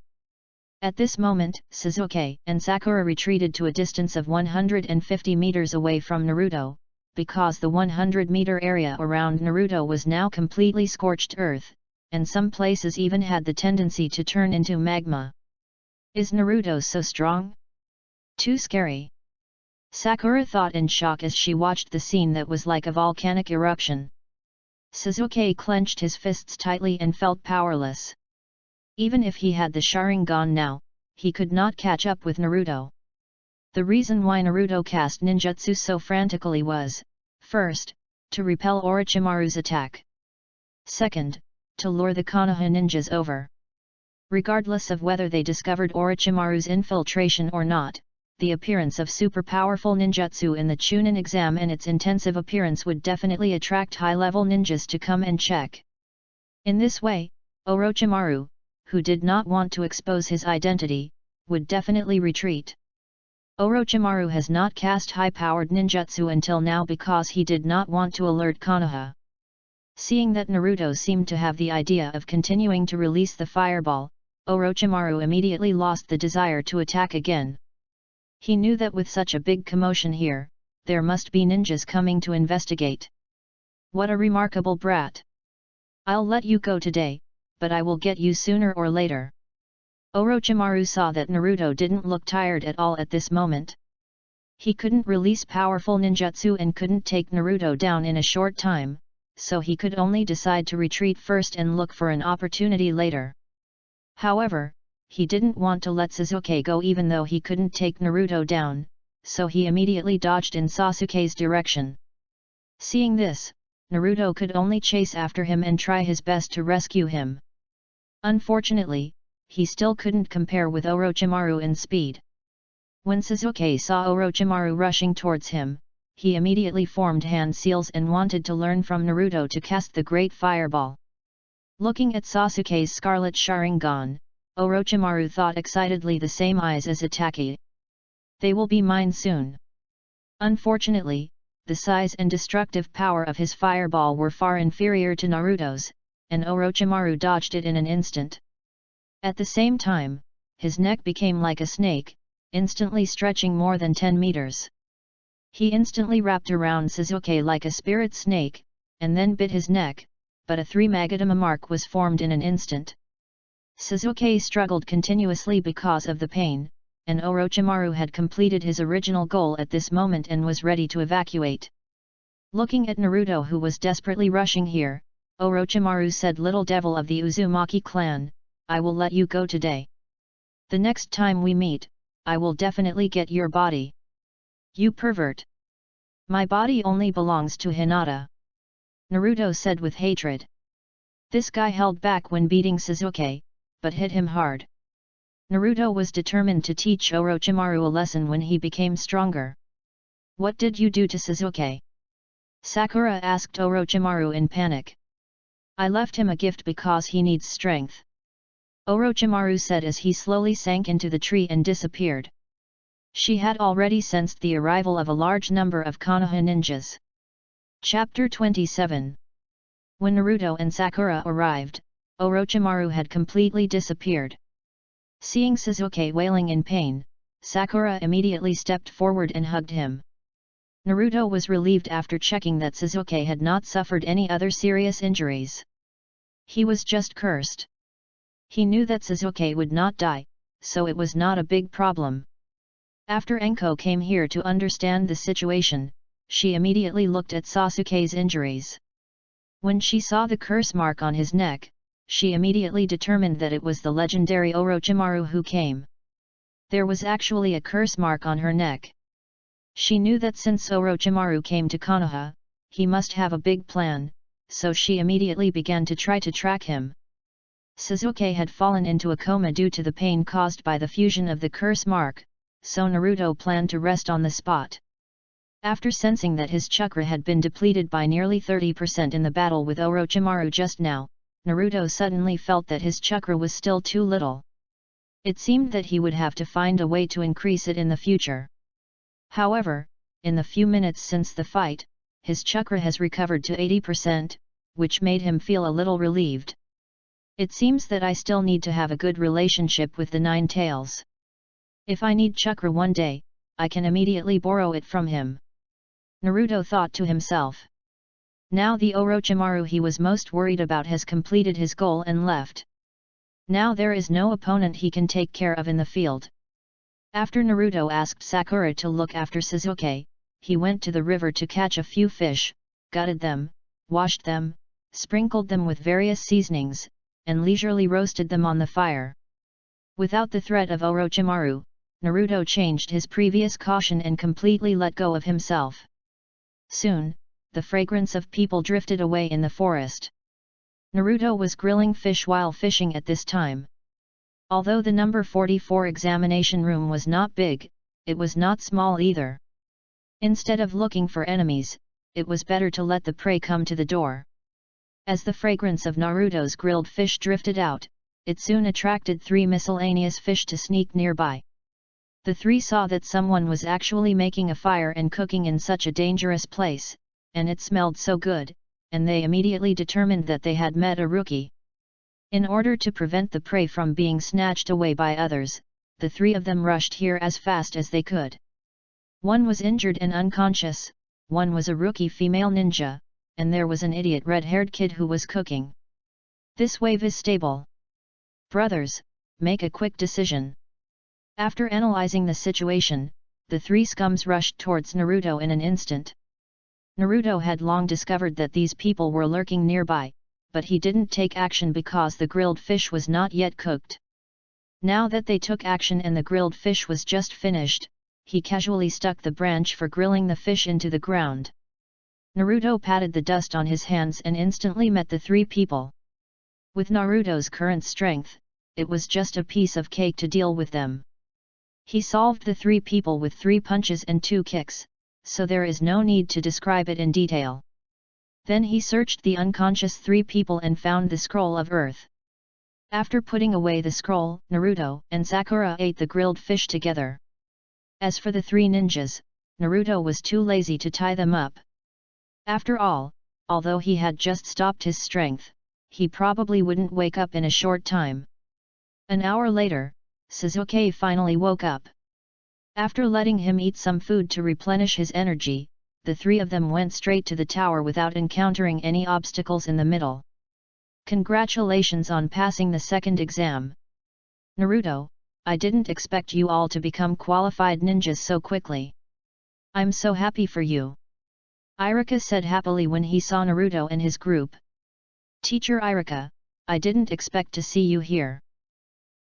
At this moment, Sasuke and Sakura retreated to a distance of 150 meters away from Naruto, because the 100-meter area around Naruto was now completely scorched earth, and some places even had the tendency to turn into magma. Is Naruto so strong? Too scary. Sakura thought in shock as she watched the scene that was like a volcanic eruption. Sasuke clenched his fists tightly and felt powerless. Even if he had the Sharingan now, he could not catch up with Naruto. The reason why Naruto cast ninjutsu so frantically was, first, to repel Orochimaru's attack. Second, to lure the Konoha ninjas over. Regardless of whether they discovered Orochimaru's infiltration or not, the appearance of super-powerful ninjutsu in the Chunin exam and its intensive appearance would definitely attract high-level ninjas to come and check. In this way, Orochimaru, who did not want to expose his identity, would definitely retreat. Orochimaru has not cast high-powered ninjutsu until now because he did not want to alert Konoha. Seeing that Naruto seemed to have the idea of continuing to release the fireball, Orochimaru immediately lost the desire to attack again. He knew that with such a big commotion here, there must be ninjas coming to investigate. What a remarkable brat! I'll let you go today, but I will get you sooner or later. Orochimaru saw that Naruto didn't look tired at all at this moment. He couldn't release powerful ninjutsu and couldn't take Naruto down in a short time, so he could only decide to retreat first and look for an opportunity later. However, he didn't want to let Sasuke go even though he couldn't take Naruto down, so he immediately dodged in Sasuke's direction. Seeing this, Naruto could only chase after him and try his best to rescue him. Unfortunately, he still couldn't compare with Orochimaru in speed. When Sasuke saw Orochimaru rushing towards him, he immediately formed hand seals and wanted to learn from Naruto to cast the great fireball. Looking at Sasuke's scarlet Sharingan, Orochimaru thought excitedly the same eyes as Itachi. They will be mine soon. Unfortunately, the size and destructive power of his fireball were far inferior to Naruto's, and Orochimaru dodged it in an instant. At the same time, his neck became like a snake, instantly stretching more than 10 meters. He instantly wrapped around Sasuke like a spirit snake, and then bit his neck, but a 3-magatama mark was formed in an instant. Sasuke struggled continuously because of the pain, and Orochimaru had completed his original goal at this moment and was ready to evacuate. Looking at Naruto, who was desperately rushing here, Orochimaru said, "Little devil of the Uzumaki clan, I will let you go today. The next time we meet, I will definitely get your body. You pervert! My body only belongs to Hinata. Naruto said with hatred. This guy held back when beating Sasuke, but hit him hard. Naruto was determined to teach Orochimaru a lesson when he became stronger. What did you do to Sasuke? Sakura asked Orochimaru in panic. I left him a gift because he needs strength. Orochimaru said as he slowly sank into the tree and disappeared. She had already sensed the arrival of a large number of Konoha ninjas. Chapter 27. When Naruto and Sakura arrived, Orochimaru had completely disappeared. Seeing Sasuke wailing in pain, Sakura immediately stepped forward and hugged him. Naruto was relieved after checking that Sasuke had not suffered any other serious injuries. He was just cursed. He knew that Sasuke would not die, so it was not a big problem. After Enko came here to understand the situation, she immediately looked at Sasuke's injuries. When she saw the curse mark on his neck, she immediately determined that it was the legendary Orochimaru who came. There was actually a curse mark on her neck. She knew that since Orochimaru came to Konoha, he must have a big plan, so she immediately began to try to track him. Sasuke had fallen into a coma due to the pain caused by the fusion of the curse mark, so Naruto planned to rest on the spot. After sensing that his chakra had been depleted by nearly 30% in the battle with Orochimaru just now, Naruto suddenly felt that his chakra was still too little. It seemed that he would have to find a way to increase it in the future. However, in the few minutes since the fight, his chakra has recovered to 80%, which made him feel a little relieved. It seems that I still need to have a good relationship with the Nine Tails. If I need chakra one day, I can immediately borrow it from him. Naruto thought to himself. Now the Orochimaru he was most worried about has completed his goal and left. Now there is no opponent he can take care of in the field. After Naruto asked Sakura to look after Sasuke, he went to the river to catch a few fish, gutted them, washed them, sprinkled them with various seasonings, and leisurely roasted them on the fire. Without the threat of Orochimaru, Naruto changed his previous caution and completely let go of himself. Soon, the fragrance of people drifted away in the forest. Naruto was grilling fish while fishing at this time. Although the number 44 examination room was not big, it was not small either. Instead of looking for enemies, it was better to let the prey come to the door. As the fragrance of Naruto's grilled fish drifted out, it soon attracted 3 miscellaneous fish to sneak nearby. The 3 saw that someone was actually making a fire and cooking in such a dangerous place, and it smelled so good, and they immediately determined that they had met a rookie. In order to prevent the prey from being snatched away by others, the 3 of them rushed here as fast as they could. One was injured and unconscious, one was a rookie female ninja, and there was an idiot red-haired kid who was cooking. This wave is stable. Brothers, make a quick decision. After analyzing the situation, the 3 scums rushed towards Naruto in an instant. Naruto had long discovered that these people were lurking nearby, but he didn't take action because the grilled fish was not yet cooked. Now that they took action and the grilled fish was just finished, he casually stuck the branch for grilling the fish into the ground. Naruto patted the dust on his hands and instantly met the 3 people. With Naruto's current strength, it was just a piece of cake to deal with them. He solved the 3 people with 3 punches and 2 kicks, so there is no need to describe it in detail. Then he searched the unconscious 3 people and found the scroll of earth. After putting away the scroll, Naruto and Sakura ate the grilled fish together. As for the 3 ninjas, Naruto was too lazy to tie them up. After all, although he had just stopped his strength, he probably wouldn't wake up in a short time. An hour later, Sasuke finally woke up. After letting him eat some food to replenish his energy, the 3 of them went straight to the tower without encountering any obstacles in the middle. Congratulations on passing the second exam. Naruto, I didn't expect you all to become qualified ninjas so quickly. I'm so happy for you. Iruka said happily when he saw Naruto and his group. Teacher Iruka, I didn't expect to see you here.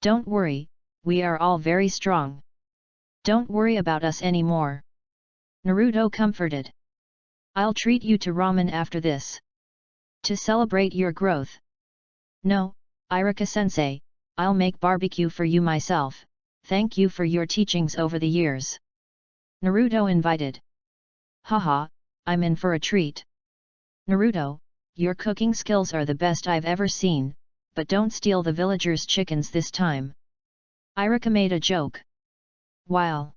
Don't worry, we are all very strong. Don't worry about us anymore. Naruto comforted. I'll treat you to ramen after this. To celebrate your growth. No, Iruka-sensei, I'll make barbecue for you myself, thank you for your teachings over the years. Naruto invited. Haha, I'm in for a treat. Naruto, your cooking skills are the best I've ever seen, but don't steal the villagers' chickens this time. Iruka made a joke. While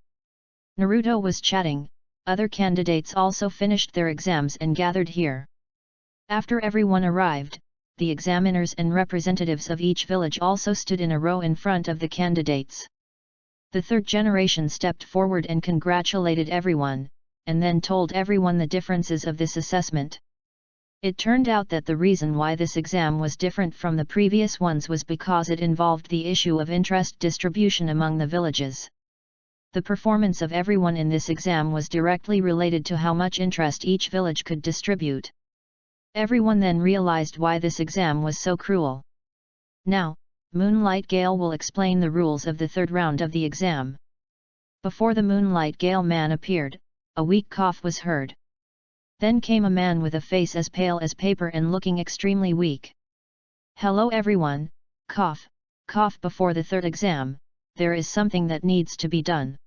Naruto was chatting, other candidates also finished their exams and gathered here. After everyone arrived, the examiners and representatives of each village also stood in a row in front of the candidates. The third generation stepped forward and congratulated everyone, and then told everyone the differences of this assessment. It turned out that the reason why this exam was different from the previous ones was because it involved the issue of interest distribution among the villages. The performance of everyone in this exam was directly related to how much interest each village could distribute. Everyone then realized why this exam was so cruel. Now, Moonlight Gale will explain the rules of the third round of the exam. Before the Moonlight Gale man appeared, a weak cough was heard. Then came a man with a face as pale as paper and looking extremely weak. Hello everyone, cough, cough before the third exam, there is something that needs to be done.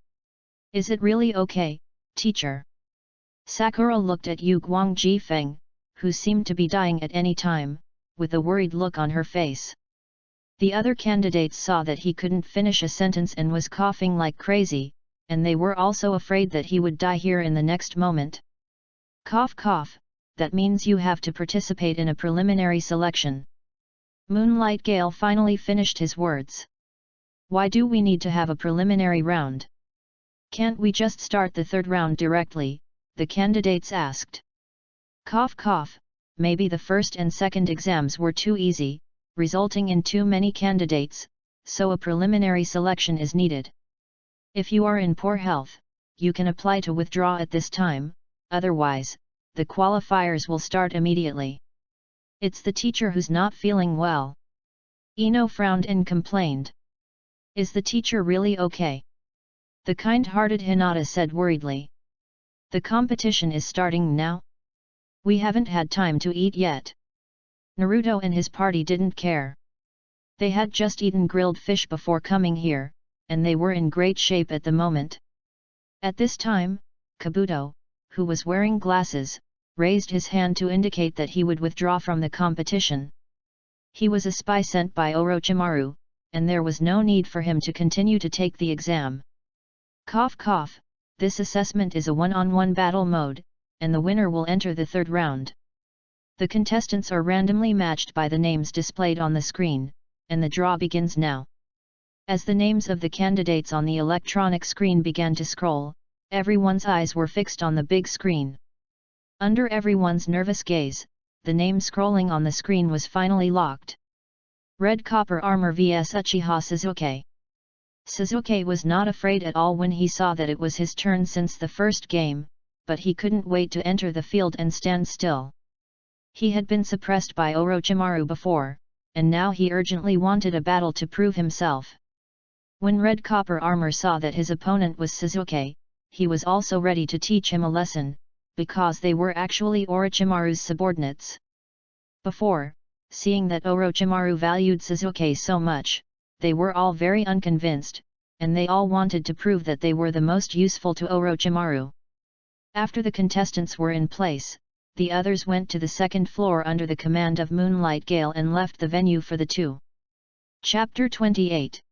Is it really okay, teacher? Sakura looked at Yu Guangji Feng, who seemed to be dying at any time, with a worried look on her face. The other candidates saw that he couldn't finish a sentence and was coughing like crazy, and they were also afraid that he would die here in the next moment. Cough cough, that means you have to participate in a preliminary selection. Moonlight Gale finally finished his words. Why do we need to have a preliminary round? Can't we just start the third round directly? The candidates asked. Cough cough, maybe the first and second exams were too easy, resulting in too many candidates, so a preliminary selection is needed. If you are in poor health, you can apply to withdraw at this time, otherwise, the qualifiers will start immediately. It's the teacher who's not feeling well. Ino frowned and complained. Is the teacher really okay? The kind-hearted Hinata said worriedly. The competition is starting now? We haven't had time to eat yet. Naruto and his party didn't care. They had just eaten grilled fish before coming here, and they were in great shape at the moment. At this time, Kabuto, who was wearing glasses, raised his hand to indicate that he would withdraw from the competition. He was a spy sent by Orochimaru, and there was no need for him to continue to take the exam. Cough cough, this assessment is a one-on-one battle mode, and the winner will enter the third round. The contestants are randomly matched by the names displayed on the screen, and the draw begins now. As the names of the candidates on the electronic screen began to scroll, everyone's eyes were fixed on the big screen. Under everyone's nervous gaze, the name scrolling on the screen was finally locked. Red Copper Armor vs Uchiha Sasuke. Sasuke was not afraid at all when he saw that it was his turn since the first game, but he couldn't wait to enter the field and stand still. He had been suppressed by Orochimaru before, and now he urgently wanted a battle to prove himself. When Red Copper Armor saw that his opponent was Sasuke, he was also ready to teach him a lesson, because they were actually Orochimaru's subordinates. Before, seeing that Orochimaru valued Sasuke so much, they were all very unconvinced, and they all wanted to prove that they were the most useful to Orochimaru. After the contestants were in place, the others went to the second floor under the command of Moonlight Gale and left the venue for the two. Chapter 28.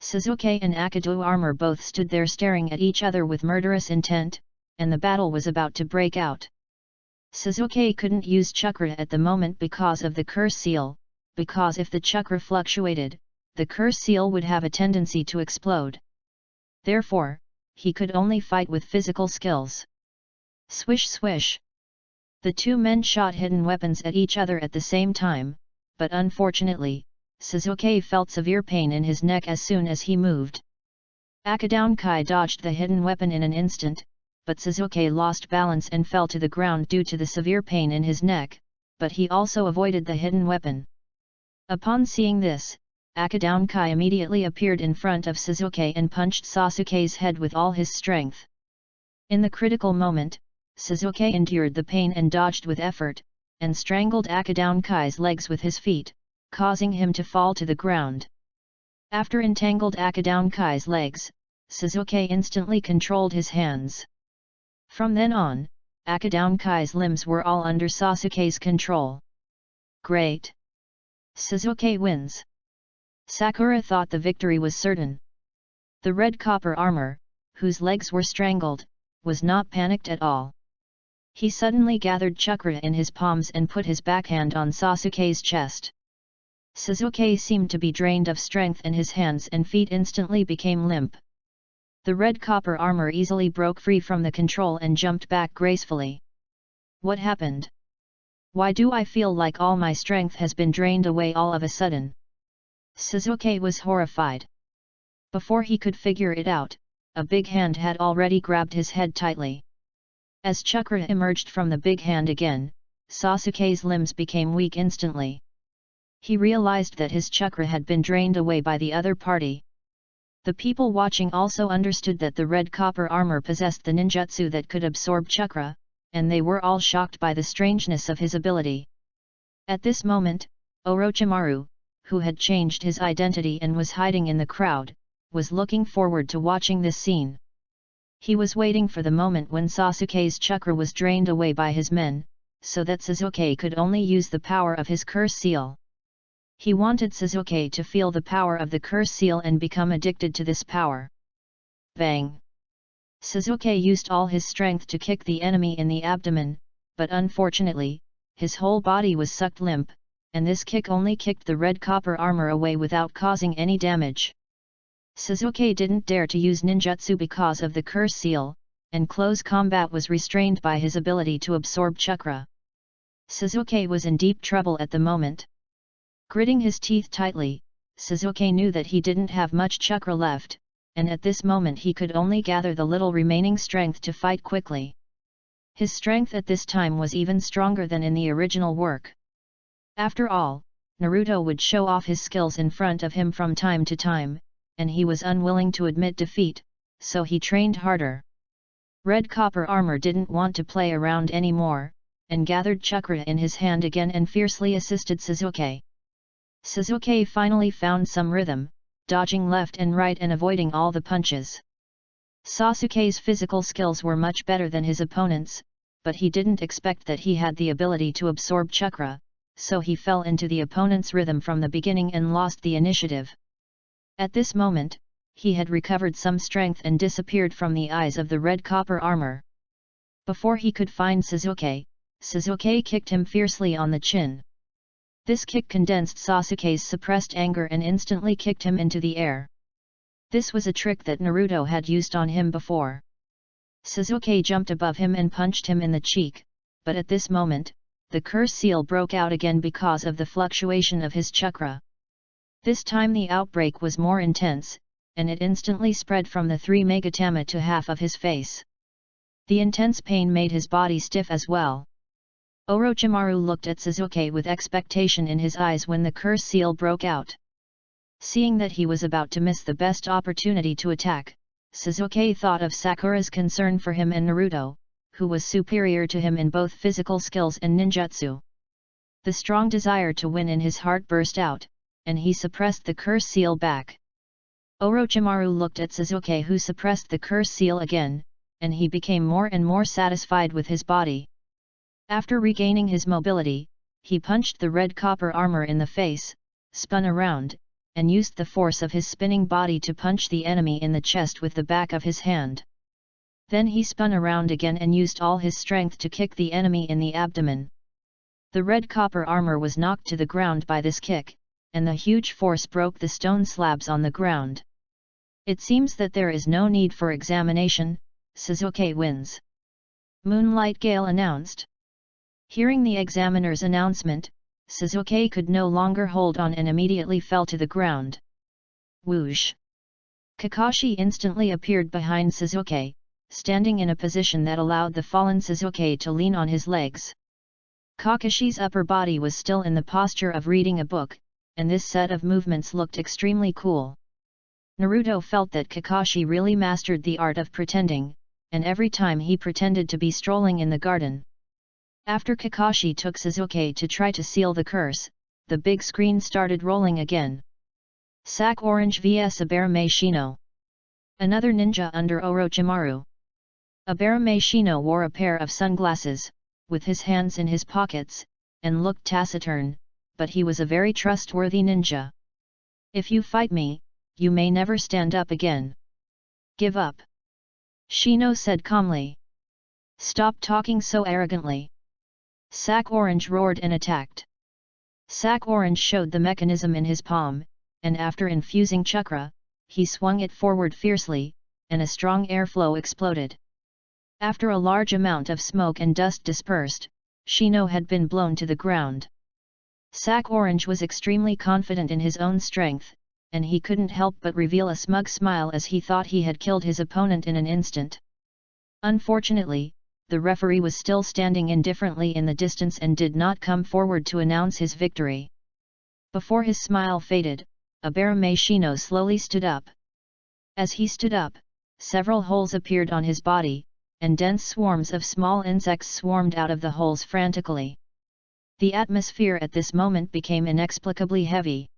Sasuke and Akadu Armor both stood there staring at each other with murderous intent, and the battle was about to break out. Sasuke couldn't use chakra at the moment because of the curse seal, because if the chakra fluctuated, the curse seal would have a tendency to explode. Therefore, he could only fight with physical skills. Swish swish. The two men shot hidden weapons at each other at the same time, but unfortunately, Sasuke felt severe pain in his neck as soon as he moved. Akadounkai dodged the hidden weapon in an instant, but Sasuke lost balance and fell to the ground due to the severe pain in his neck, but he also avoided the hidden weapon. Upon seeing this, Akadounkai immediately appeared in front of Sasuke and punched Sasuke's head with all his strength. In the critical moment, Sasuke endured the pain and dodged with effort, and strangled Akadounkai's legs with his feet, causing him to fall to the ground. After entangled Akadounkai's legs, Sasuke instantly controlled his hands. From then on, Akadounkai's limbs were all under Sasuke's control. Great! Sasuke wins! Sakura thought the victory was certain. The red copper armor, whose legs were strangled, was not panicked at all. He suddenly gathered chakra in his palms and put his backhand on Sasuke's chest. Sasuke seemed to be drained of strength and his hands and feet instantly became limp. The red copper armor easily broke free from the control and jumped back gracefully. What happened? Why do I feel like all my strength has been drained away all of a sudden? Sasuke was horrified. Before he could figure it out, a big hand had already grabbed his head tightly. As chakra emerged from the big hand again, Sasuke's limbs became weak instantly. He realized that his chakra had been drained away by the other party. The people watching also understood that the red copper armor possessed the ninjutsu that could absorb chakra, and they were all shocked by the strangeness of his ability. At this moment, Orochimaru, who had changed his identity and was hiding in the crowd, was looking forward to watching this scene. He was waiting for the moment when Sasuke's chakra was drained away by his men, so that Sasuke could only use the power of his curse seal. He wanted Sasuke to feel the power of the curse seal and become addicted to this power. Bang! Sasuke used all his strength to kick the enemy in the abdomen, but unfortunately, his whole body was sucked limp, and this kick only kicked the red copper armor away without causing any damage. Sasuke didn't dare to use ninjutsu because of the curse seal, and close combat was restrained by his ability to absorb chakra. Sasuke was in deep trouble at the moment. Gritting his teeth tightly, Sasuke knew that he didn't have much chakra left, and at this moment he could only gather the little remaining strength to fight quickly. His strength at this time was even stronger than in the original work. After all, Naruto would show off his skills in front of him from time to time, and he was unwilling to admit defeat, so he trained harder. Red copper armor didn't want to play around anymore, and gathered chakra in his hand again and fiercely assisted Sasuke. Sasuke finally found some rhythm, dodging left and right and avoiding all the punches. Sasuke's physical skills were much better than his opponents, but he didn't expect that he had the ability to absorb chakra, so he fell into the opponent's rhythm from the beginning and lost the initiative. At this moment, he had recovered some strength and disappeared from the eyes of the red copper armor. Before he could find Sasuke, Sasuke kicked him fiercely on the chin. This kick condensed Sasuke's suppressed anger and instantly kicked him into the air. This was a trick that Naruto had used on him before. Sasuke jumped above him and punched him in the cheek, but at this moment, the curse seal broke out again because of the fluctuation of his chakra. This time the outbreak was more intense, and it instantly spread from the 3 Megatama to half of his face. The intense pain made his body stiff as well. Orochimaru looked at Sasuke with expectation in his eyes when the curse seal broke out. Seeing that he was about to miss the best opportunity to attack, Sasuke thought of Sakura's concern for him and Naruto, who was superior to him in both physical skills and ninjutsu. The strong desire to win in his heart burst out, and he suppressed the curse seal back. Orochimaru looked at Sasuke, who suppressed the curse seal again, and he became more and more satisfied with his body. After regaining his mobility, he punched the red copper armor in the face, spun around, and used the force of his spinning body to punch the enemy in the chest with the back of his hand. Then he spun around again and used all his strength to kick the enemy in the abdomen. The red copper armor was knocked to the ground by this kick, and the huge force broke the stone slabs on the ground. It seems that there is no need for examination, Sasuke wins. Moonlight Gale announced. Hearing the examiner's announcement, Sasuke could no longer hold on and immediately fell to the ground. Whoosh! Kakashi instantly appeared behind Sasuke, standing in a position that allowed the fallen Sasuke to lean on his legs. Kakashi's upper body was still in the posture of reading a book, and this set of movements looked extremely cool. Naruto felt that Kakashi really mastered the art of pretending, and every time he pretended to be strolling in the garden. After Kakashi took Sasuke to try to seal the curse, the big screen started rolling again. Sack Orange vs Abarame Shino. Another ninja under Orochimaru. Abarame Shino wore a pair of sunglasses, with his hands in his pockets, and looked taciturn, but he was a very trustworthy ninja. If you fight me, you may never stand up again. Give up. Shino said calmly. Stop talking so arrogantly. Sack Orange roared and attacked. Sack Orange showed the mechanism in his palm, and after infusing chakra, he swung it forward fiercely, and a strong airflow exploded. After a large amount of smoke and dust dispersed, Shino had been blown to the ground. Sack Orange was extremely confident in his own strength, and he couldn't help but reveal a smug smile as he thought he had killed his opponent in an instant. Unfortunately, the referee was still standing indifferently in the distance and did not come forward to announce his victory. Before his smile faded, Abarame Shino slowly stood up. As he stood up, several holes appeared on his body, and dense swarms of small insects swarmed out of the holes frantically. The atmosphere at this moment became inexplicably heavy.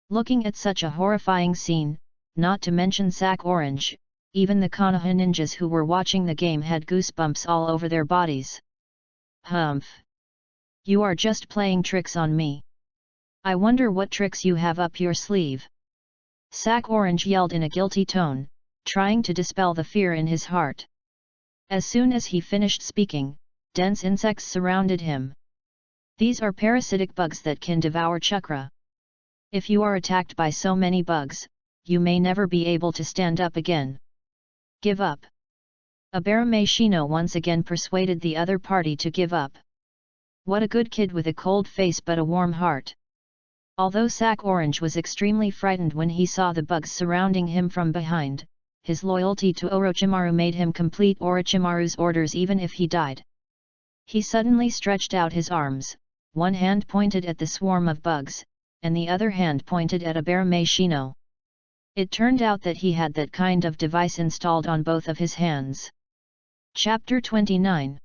Looking at such a horrifying scene, not to mention Sack Orange, even the Konoha ninjas who were watching the game had goosebumps all over their bodies. Humph! You are just playing tricks on me. I wonder what tricks you have up your sleeve. Sack Orange yelled in a guilty tone, trying to dispel the fear in his heart. As soon as he finished speaking, dense insects surrounded him. These are parasitic bugs that can devour chakra. If you are attacked by so many bugs, you may never be able to stand up again. Give up. Abarame Shino once again persuaded the other party to give up. What a good kid with a cold face but a warm heart. Although Sack Orange was extremely frightened when he saw the bugs surrounding him from behind, his loyalty to Orochimaru made him complete Orochimaru's orders even if he died. He suddenly stretched out his arms, one hand pointed at the swarm of bugs, and the other hand pointed at Abarame Shino. It turned out that he had that kind of device installed on both of his hands. Chapter 29.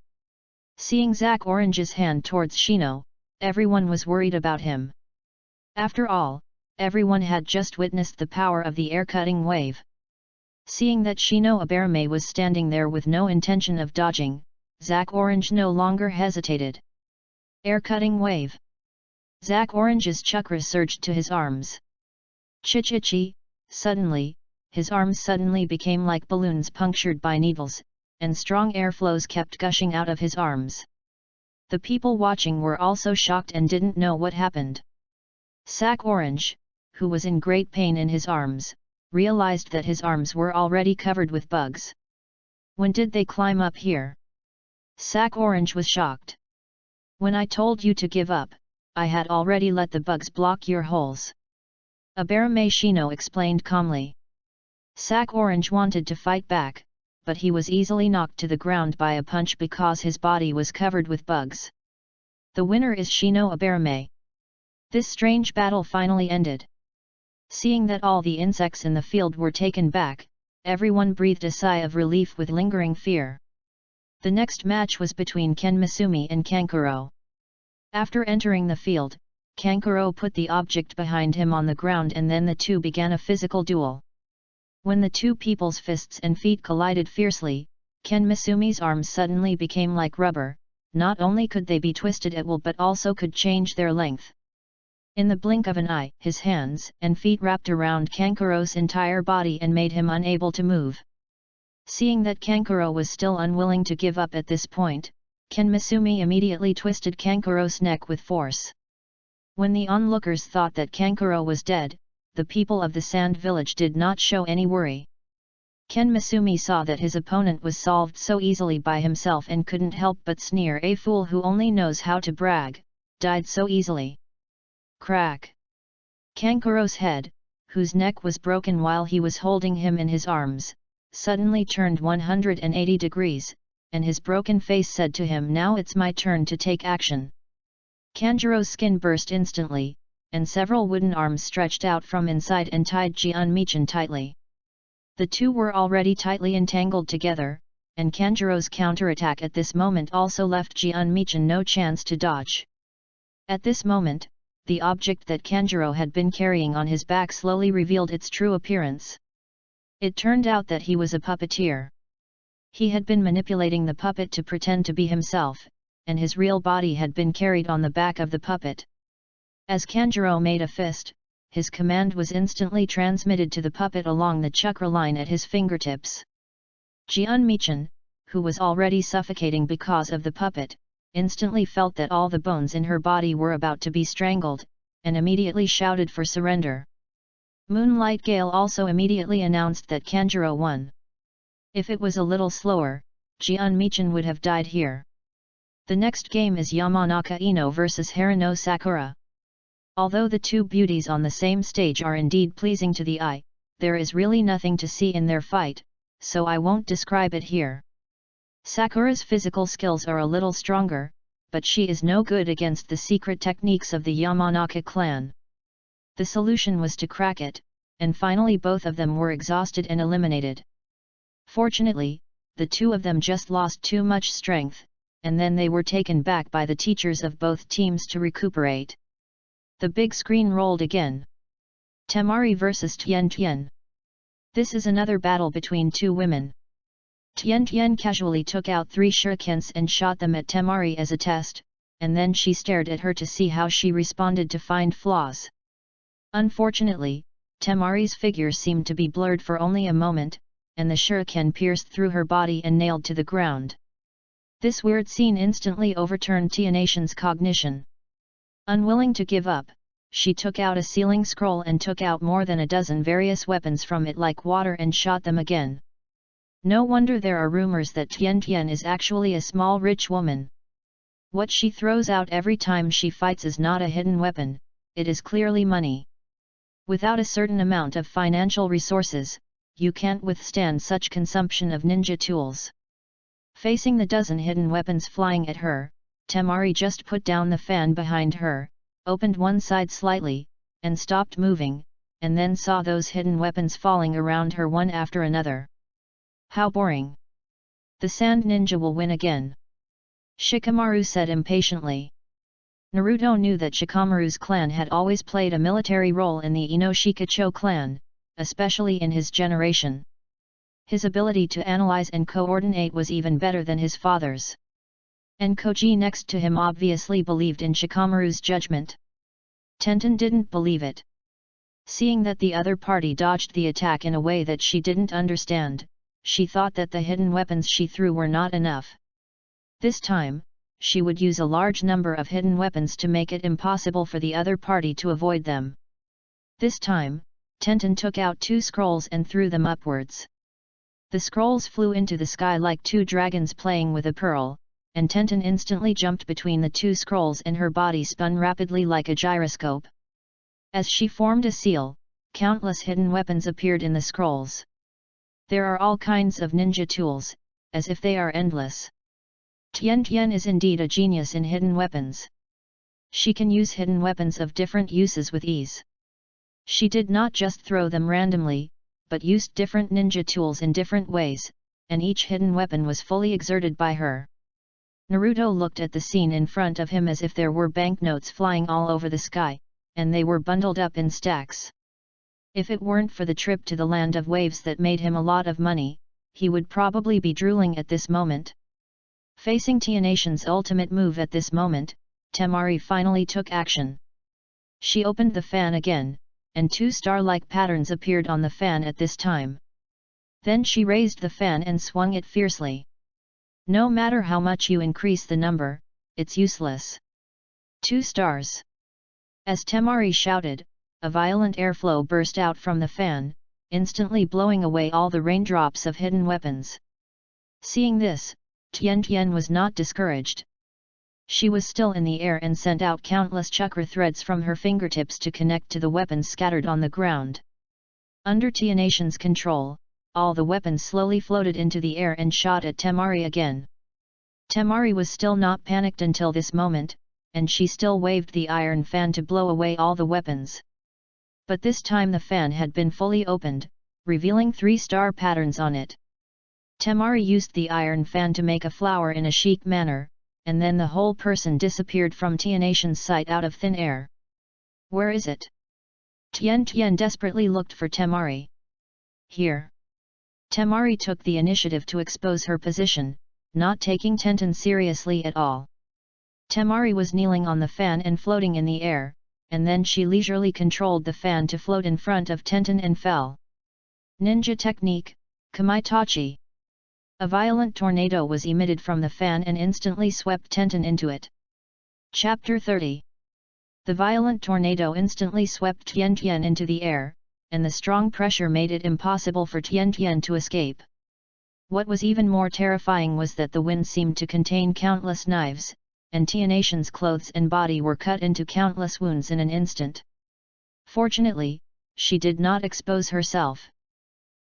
Seeing Sack Orange's hand towards Shino, everyone was worried about him. After all, everyone had just witnessed the power of the air-cutting wave. Seeing that Shino Abarame was standing there with no intention of dodging, Sack Orange no longer hesitated. Air-cutting wave. Sack Orange's chakra surged to his arms. Chi-chi-chi, suddenly, his arms suddenly became like balloons punctured by needles, and strong airflows kept gushing out of his arms. The people watching were also shocked and didn't know what happened. Sack Orange, who was in great pain in his arms, realized that his arms were already covered with bugs. When did they climb up here? Sack Orange was shocked. When I told you to give up, I had already let the bugs block your holes. Abarame Shino explained calmly. Sack Orange wanted to fight back, but he was easily knocked to the ground by a punch because his body was covered with bugs. The winner is Shino Abarame. This strange battle finally ended. Seeing that all the insects in the field were taken back, everyone breathed a sigh of relief with lingering fear. The next match was between Ken Misumi and Kankuro. After entering the field, Kankuro put the object behind him on the ground and then the two began a physical duel. When the two people's fists and feet collided fiercely, Ken Misumi's arms suddenly became like rubber. Not only could they be twisted at will but also could change their length. In the blink of an eye, his hands and feet wrapped around Kankuro's entire body and made him unable to move. Seeing that Kankuro was still unwilling to give up at this point, Ken Misumi immediately twisted Kankuro's neck with force. When the onlookers thought that Kankuro was dead, the people of the Sand Village did not show any worry. Ken Misumi saw that his opponent was solved so easily by himself and couldn't help but sneer. A fool who only knows how to brag, died so easily. Crack! Kankuro's head, whose neck was broken while he was holding him in his arms, suddenly turned 180 degrees, and his broken face said to him, "Now it's my turn to take action." Kanjuro's skin burst instantly, and several wooden arms stretched out from inside and tied Jian-Michin tightly. The two were already tightly entangled together, and Kanjuro's counterattack at this moment also left Jian-Michin no chance to dodge. At this moment, the object that Kanjuro had been carrying on his back slowly revealed its true appearance. It turned out that he was a puppeteer. He had been manipulating the puppet to pretend to be himself, and his real body had been carried on the back of the puppet. As Kanjuro made a fist, his command was instantly transmitted to the puppet along the chakra line at his fingertips. Jian-Michin, who was already suffocating because of the puppet, instantly felt that all the bones in her body were about to be strangled, and immediately shouted for surrender. Moonlight Gale also immediately announced that Kanjuro won. If it was a little slower, Jian-Michin would have died here. The next game is Yamanaka Ino vs Harano Sakura. Although the two beauties on the same stage are indeed pleasing to the eye, there is really nothing to see in their fight, so I won't describe it here. Sakura's physical skills are a little stronger, but she is no good against the secret techniques of the Yamanaka clan. The solution was to crack it, and finally both of them were exhausted and eliminated. Fortunately, the two of them just lost too much strength, and then they were taken back by the teachers of both teams to recuperate. The big screen rolled again. Temari vs Tian Tian. This is another battle between two women. Tian Tian casually took out 3 shurikens and shot them at Temari as a test, and then she stared at her to see how she responded to find flaws. Unfortunately, Temari's figure seemed to be blurred for only a moment, and the shuriken pierced through her body and nailed to the ground. This weird scene instantly overturned Tianatian's cognition. Unwilling to give up, she took out a sealing scroll and took out more than a dozen various weapons from it like water and shot them again. No wonder there are rumors that Tian Tian is actually a small rich woman. What she throws out every time she fights is not a hidden weapon, it is clearly money. Without a certain amount of financial resources, you can't withstand such consumption of ninja tools. Facing the dozen hidden weapons flying at her, Temari just put down the fan behind her, opened one side slightly, and stopped moving, and then saw those hidden weapons falling around her one after another. How boring! The sand ninja will win again. Shikamaru said impatiently. Naruto knew that Shikamaru's clan had always played a military role in the Inoshikacho clan, especially in his generation. His ability to analyze and coordinate was even better than his father's. And Koji next to him obviously believed in Shikamaru's judgment. Tenten didn't believe it. Seeing that the other party dodged the attack in a way that she didn't understand, she thought that the hidden weapons she threw were not enough. This time, she would use a large number of hidden weapons to make it impossible for the other party to avoid them. This time, Tenten took out 2 scrolls and threw them upwards. The scrolls flew into the sky like 2 dragons playing with a pearl, and Tenten instantly jumped between the 2 scrolls and her body spun rapidly like a gyroscope. As she formed a seal, countless hidden weapons appeared in the scrolls. There are all kinds of ninja tools, as if they are endless. Tian Tian is indeed a genius in hidden weapons. She can use hidden weapons of different uses with ease. She did not just throw them randomly, but used different ninja tools in different ways, and each hidden weapon was fully exerted by her. Naruto looked at the scene in front of him as if there were banknotes flying all over the sky, and they were bundled up in stacks. If it weren't for the trip to the land of waves that made him a lot of money, he would probably be drooling at this moment. Facing Tianatian's ultimate move at this moment, Temari finally took action. She opened the fan again, and 2 star-like patterns appeared on the fan at this time. Then she raised the fan and swung it fiercely. No matter how much you increase the number, it's useless. 2 stars. As Temari shouted, a violent airflow burst out from the fan, instantly blowing away all the raindrops of hidden weapons. Seeing this, Tian Tian was not discouraged. She was still in the air and sent out countless chakra threads from her fingertips to connect to the weapons scattered on the ground. Under Tianatian's control, all the weapons slowly floated into the air and shot at Temari again. Temari was still not panicked until this moment, and she still waved the iron fan to blow away all the weapons. But this time the fan had been fully opened, revealing 3-star patterns on it. Temari used the iron fan to make a flower in a chic manner, and then the whole person disappeared from Tianatian's sight out of thin air. Where is it? Tian desperately looked for Temari. Here. Temari took the initiative to expose her position, not taking Tenten seriously at all. Temari was kneeling on the fan and floating in the air, and then she leisurely controlled the fan to float in front of Tenten and fell. Ninja technique, Kamaitachi. A violent tornado was emitted from the fan and instantly swept Tenten into it. Chapter 30. The violent tornado instantly swept Tian into the air, and the strong pressure made it impossible for Tian to escape. What was even more terrifying was that the wind seemed to contain countless knives, and Tianatian's clothes and body were cut into countless wounds in an instant. Fortunately, she did not expose herself.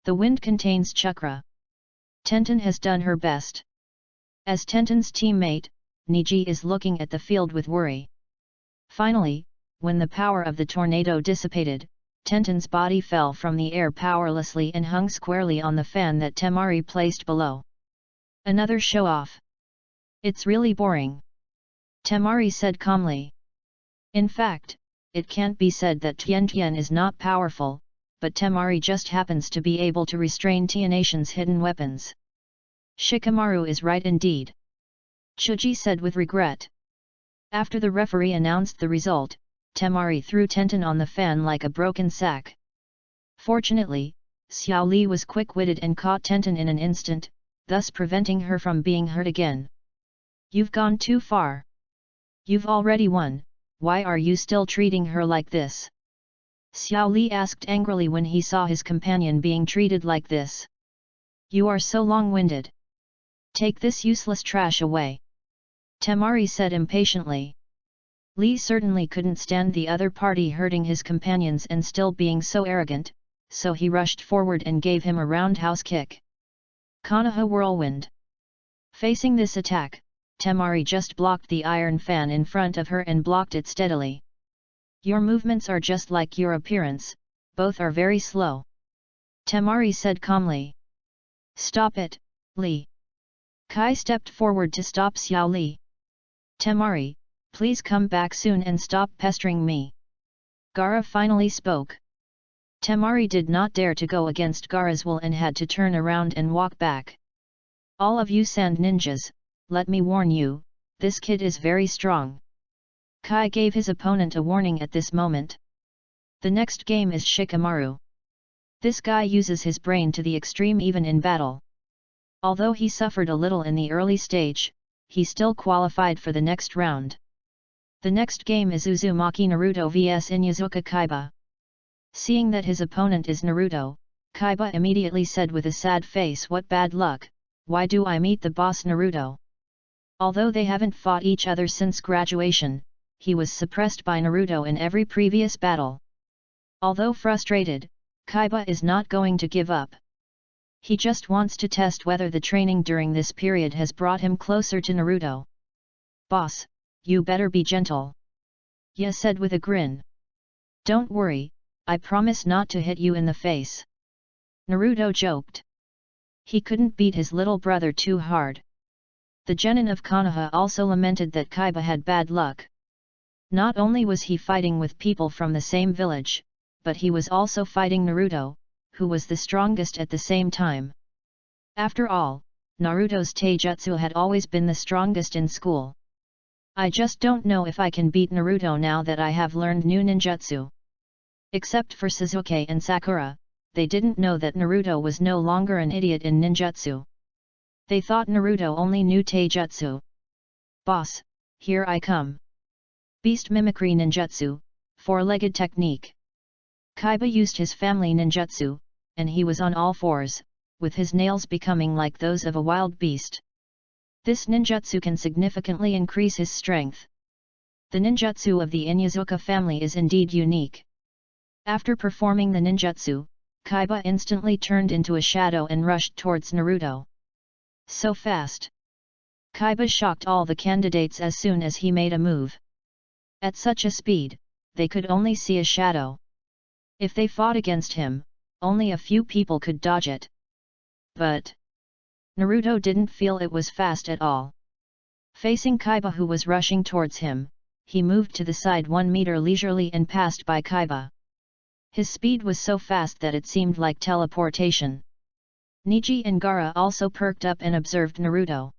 The wind contains chakra. Tenten has done her best. As Tenten's teammate, Niji is looking at the field with worry. Finally, when the power of the tornado dissipated, Tenten's body fell from the air powerlessly and hung squarely on the fan that Temari placed below. Another show-off. It's really boring. Temari said calmly. In fact, it can't be said that Tian is not powerful, but Temari just happens to be able to restrain Tianatian's hidden weapons. Shikamaru is right indeed. Chuji said with regret. After the referee announced the result, Temari threw Tenten on the fan like a broken sack. Fortunately, Xiao Li was quick-witted and caught Tenten in an instant, thus preventing her from being hurt again. You've gone too far. You've already won, why are you still treating her like this? Xiao Li asked angrily when he saw his companion being treated like this. You are so long-winded. Take this useless trash away. Temari said impatiently. Li certainly couldn't stand the other party hurting his companions and still being so arrogant, so he rushed forward and gave him a roundhouse kick. Konoha whirlwind. Facing this attack, Temari just blocked the iron fan in front of her and blocked it steadily. Your movements are just like your appearance, both are very slow. Temari said calmly. Stop it, Li. Kai stepped forward to stop Xiao Li. Temari, please come back soon and stop pestering me. Gaara finally spoke. Temari did not dare to go against Gaara's will and had to turn around and walk back. All of you sand ninjas, let me warn you, this kid is very strong. Kai gave his opponent a warning at this moment. The next game is Shikamaru. This guy uses his brain to the extreme even in battle. Although he suffered a little in the early stage, he still qualified for the next round. The next game is Uzumaki Naruto vs Inyazuka Kaiba. Seeing that his opponent is Naruto, Kaiba immediately said with a sad face, what bad luck, why do I meet the boss Naruto? Although they haven't fought each other since graduation, he was suppressed by Naruto in every previous battle. Although frustrated, Kaiba is not going to give up. He just wants to test whether the training during this period has brought him closer to Naruto. Boss, you better be gentle. Ya said with a grin. Don't worry, I promise not to hit you in the face. Naruto joked. He couldn't beat his little brother too hard. The genin of Konoha also lamented that Kaiba had bad luck. Not only was he fighting with people from the same village, but he was also fighting Naruto, who was the strongest at the same time. After all, Naruto's taijutsu had always been the strongest in school. I just don't know if I can beat Naruto now that I have learned new ninjutsu. Except for Sasuke and Sakura, they didn't know that Naruto was no longer an idiot in ninjutsu. They thought Naruto only knew taijutsu. Boss, here I come. Beast Mimicry Ninjutsu, four-legged technique. Kaiba used his family ninjutsu, and he was on all fours, with his nails becoming like those of a wild beast. This ninjutsu can significantly increase his strength. The ninjutsu of the Inyazuka family is indeed unique. After performing the ninjutsu, Kaiba instantly turned into a shadow and rushed towards Naruto. So fast! Kaiba shocked all the candidates as soon as he made a move. At such a speed, they could only see a shadow. If they fought against him, only a few people could dodge it. But Naruto didn't feel it was fast at all. Facing Kaiba who was rushing towards him, he moved to the side 1 meter leisurely and passed by Kaiba. His speed was so fast that it seemed like teleportation. Neji and Gaara also perked up and observed Naruto.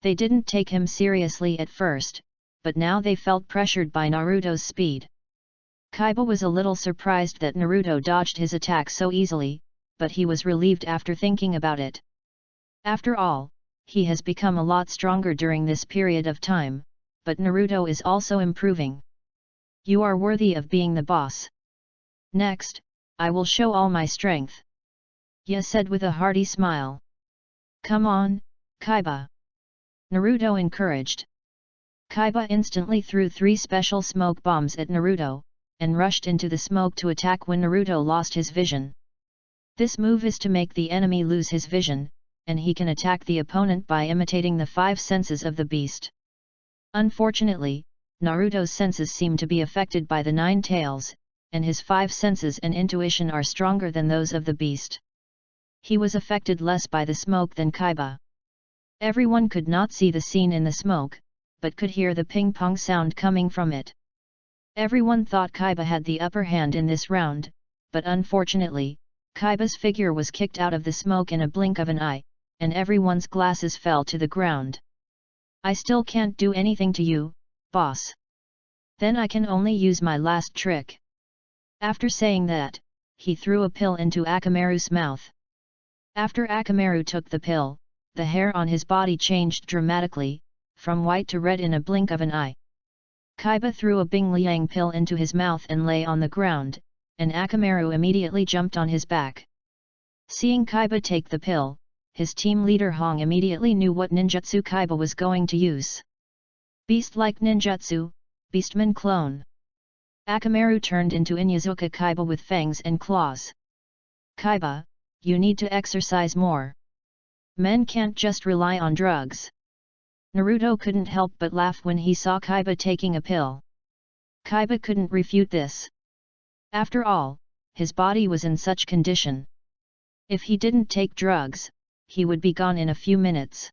They didn't take him seriously at first, but now they felt pressured by Naruto's speed. Kaiba was a little surprised that Naruto dodged his attack so easily, but he was relieved after thinking about it. After all, he has become a lot stronger during this period of time, but Naruto is also improving. You are worthy of being the boss. Next, I will show all my strength. Ya said with a hearty smile. Come on, Kaiba. Naruto encouraged. Kaiba instantly threw 3 special smoke bombs at Naruto, and rushed into the smoke to attack when Naruto lost his vision. This move is to make the enemy lose his vision, and he can attack the opponent by imitating the 5 senses of the beast. Unfortunately, Naruto's senses seem to be affected by the 9 tails, and his 5 senses and intuition are stronger than those of the beast. He was affected less by the smoke than Kaiba. Everyone could not see the scene in the smoke, but could hear the ping-pong sound coming from it. Everyone thought Kaiba had the upper hand in this round, but unfortunately, Kaiba's figure was kicked out of the smoke in a blink of an eye, and everyone's glasses fell to the ground. I still can't do anything to you, boss. Then I can only use my last trick. After saying that, he threw a pill into Akamaru's mouth. After Akamaru took the pill, the hair on his body changed dramatically, from white to red in a blink of an eye. Kaiba threw a Bing Liang pill into his mouth and lay on the ground, and Akamaru immediately jumped on his back. Seeing Kaiba take the pill, his team leader Hong immediately knew what ninjutsu Kaiba was going to use. Beast-like ninjutsu, Beastman clone. Akamaru turned into Inyazuka Kaiba with fangs and claws. Kaiba, you need to exercise more. Men can't just rely on drugs. Naruto couldn't help but laugh when he saw Kaiba taking a pill. Kaiba couldn't refute this. After all, his body was in such condition. If he didn't take drugs, he would be gone in a few minutes.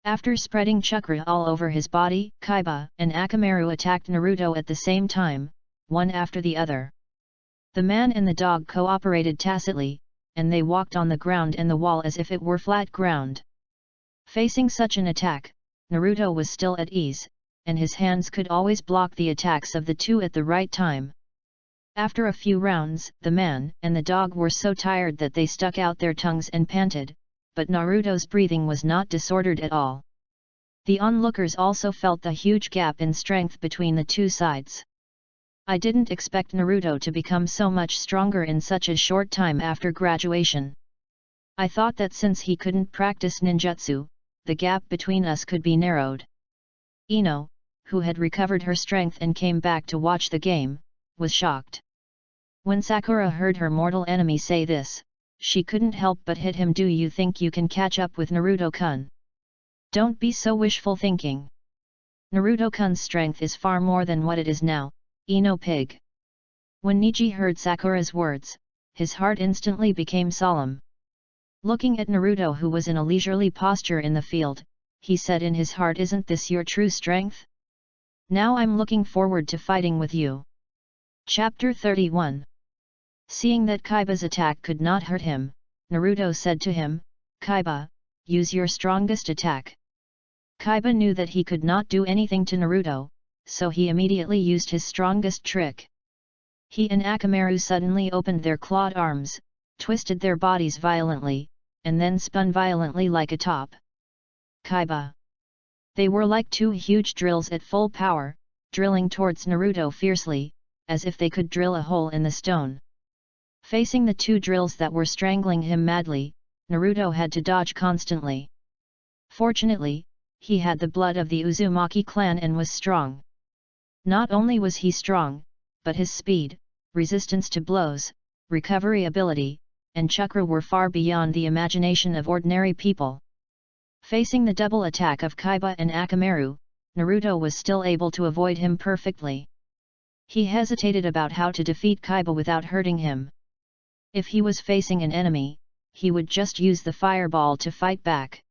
After spreading chakra all over his body, Kaiba and Akamaru attacked Naruto at the same time, one after the other. The man and the dog cooperated tacitly, and they walked on the ground and the wall as if it were flat ground. Facing such an attack, Naruto was still at ease, and his hands could always block the attacks of the two at the right time. After a few rounds, the man and the dog were so tired that they stuck out their tongues and panted, but Naruto's breathing was not disordered at all. The onlookers also felt the huge gap in strength between the two sides. I didn't expect Naruto to become so much stronger in such a short time after graduation. I thought that since he couldn't practice ninjutsu, the gap between us could be narrowed. Ino, who had recovered her strength and came back to watch the game, was shocked. When Sakura heard her mortal enemy say this, she couldn't help but hit him. Do you think you can catch up with Naruto-kun? Don't be so wishful thinking. Naruto-kun's strength is far more than what it is now, Ino pig. When Neji heard Sakura's words, his heart instantly became solemn. Looking at Naruto who was in a leisurely posture in the field, he said in his heart, isn't this your true strength? Now I'm looking forward to fighting with you. Chapter 31. Seeing that Kaiba's attack could not hurt him, Naruto said to him, Kaiba, use your strongest attack. Kaiba knew that he could not do anything to Naruto, so he immediately used his strongest trick. He and Akamaru suddenly opened their clawed arms, twisted their bodies violently, and then spun violently like a top. Kaiba. They were like two huge drills at full power, drilling towards Naruto fiercely, as if they could drill a hole in the stone. Facing the two drills that were strangling him madly, Naruto had to dodge constantly. Fortunately, he had the blood of the Uzumaki clan and was strong. Not only was he strong, but his speed, resistance to blows, recovery ability, and chakra were far beyond the imagination of ordinary people. Facing the double attack of Kaiba and Akamaru, Naruto was still able to avoid him perfectly. He hesitated about how to defeat Kaiba without hurting him. If he was facing an enemy, he would just use the fireball to fight back.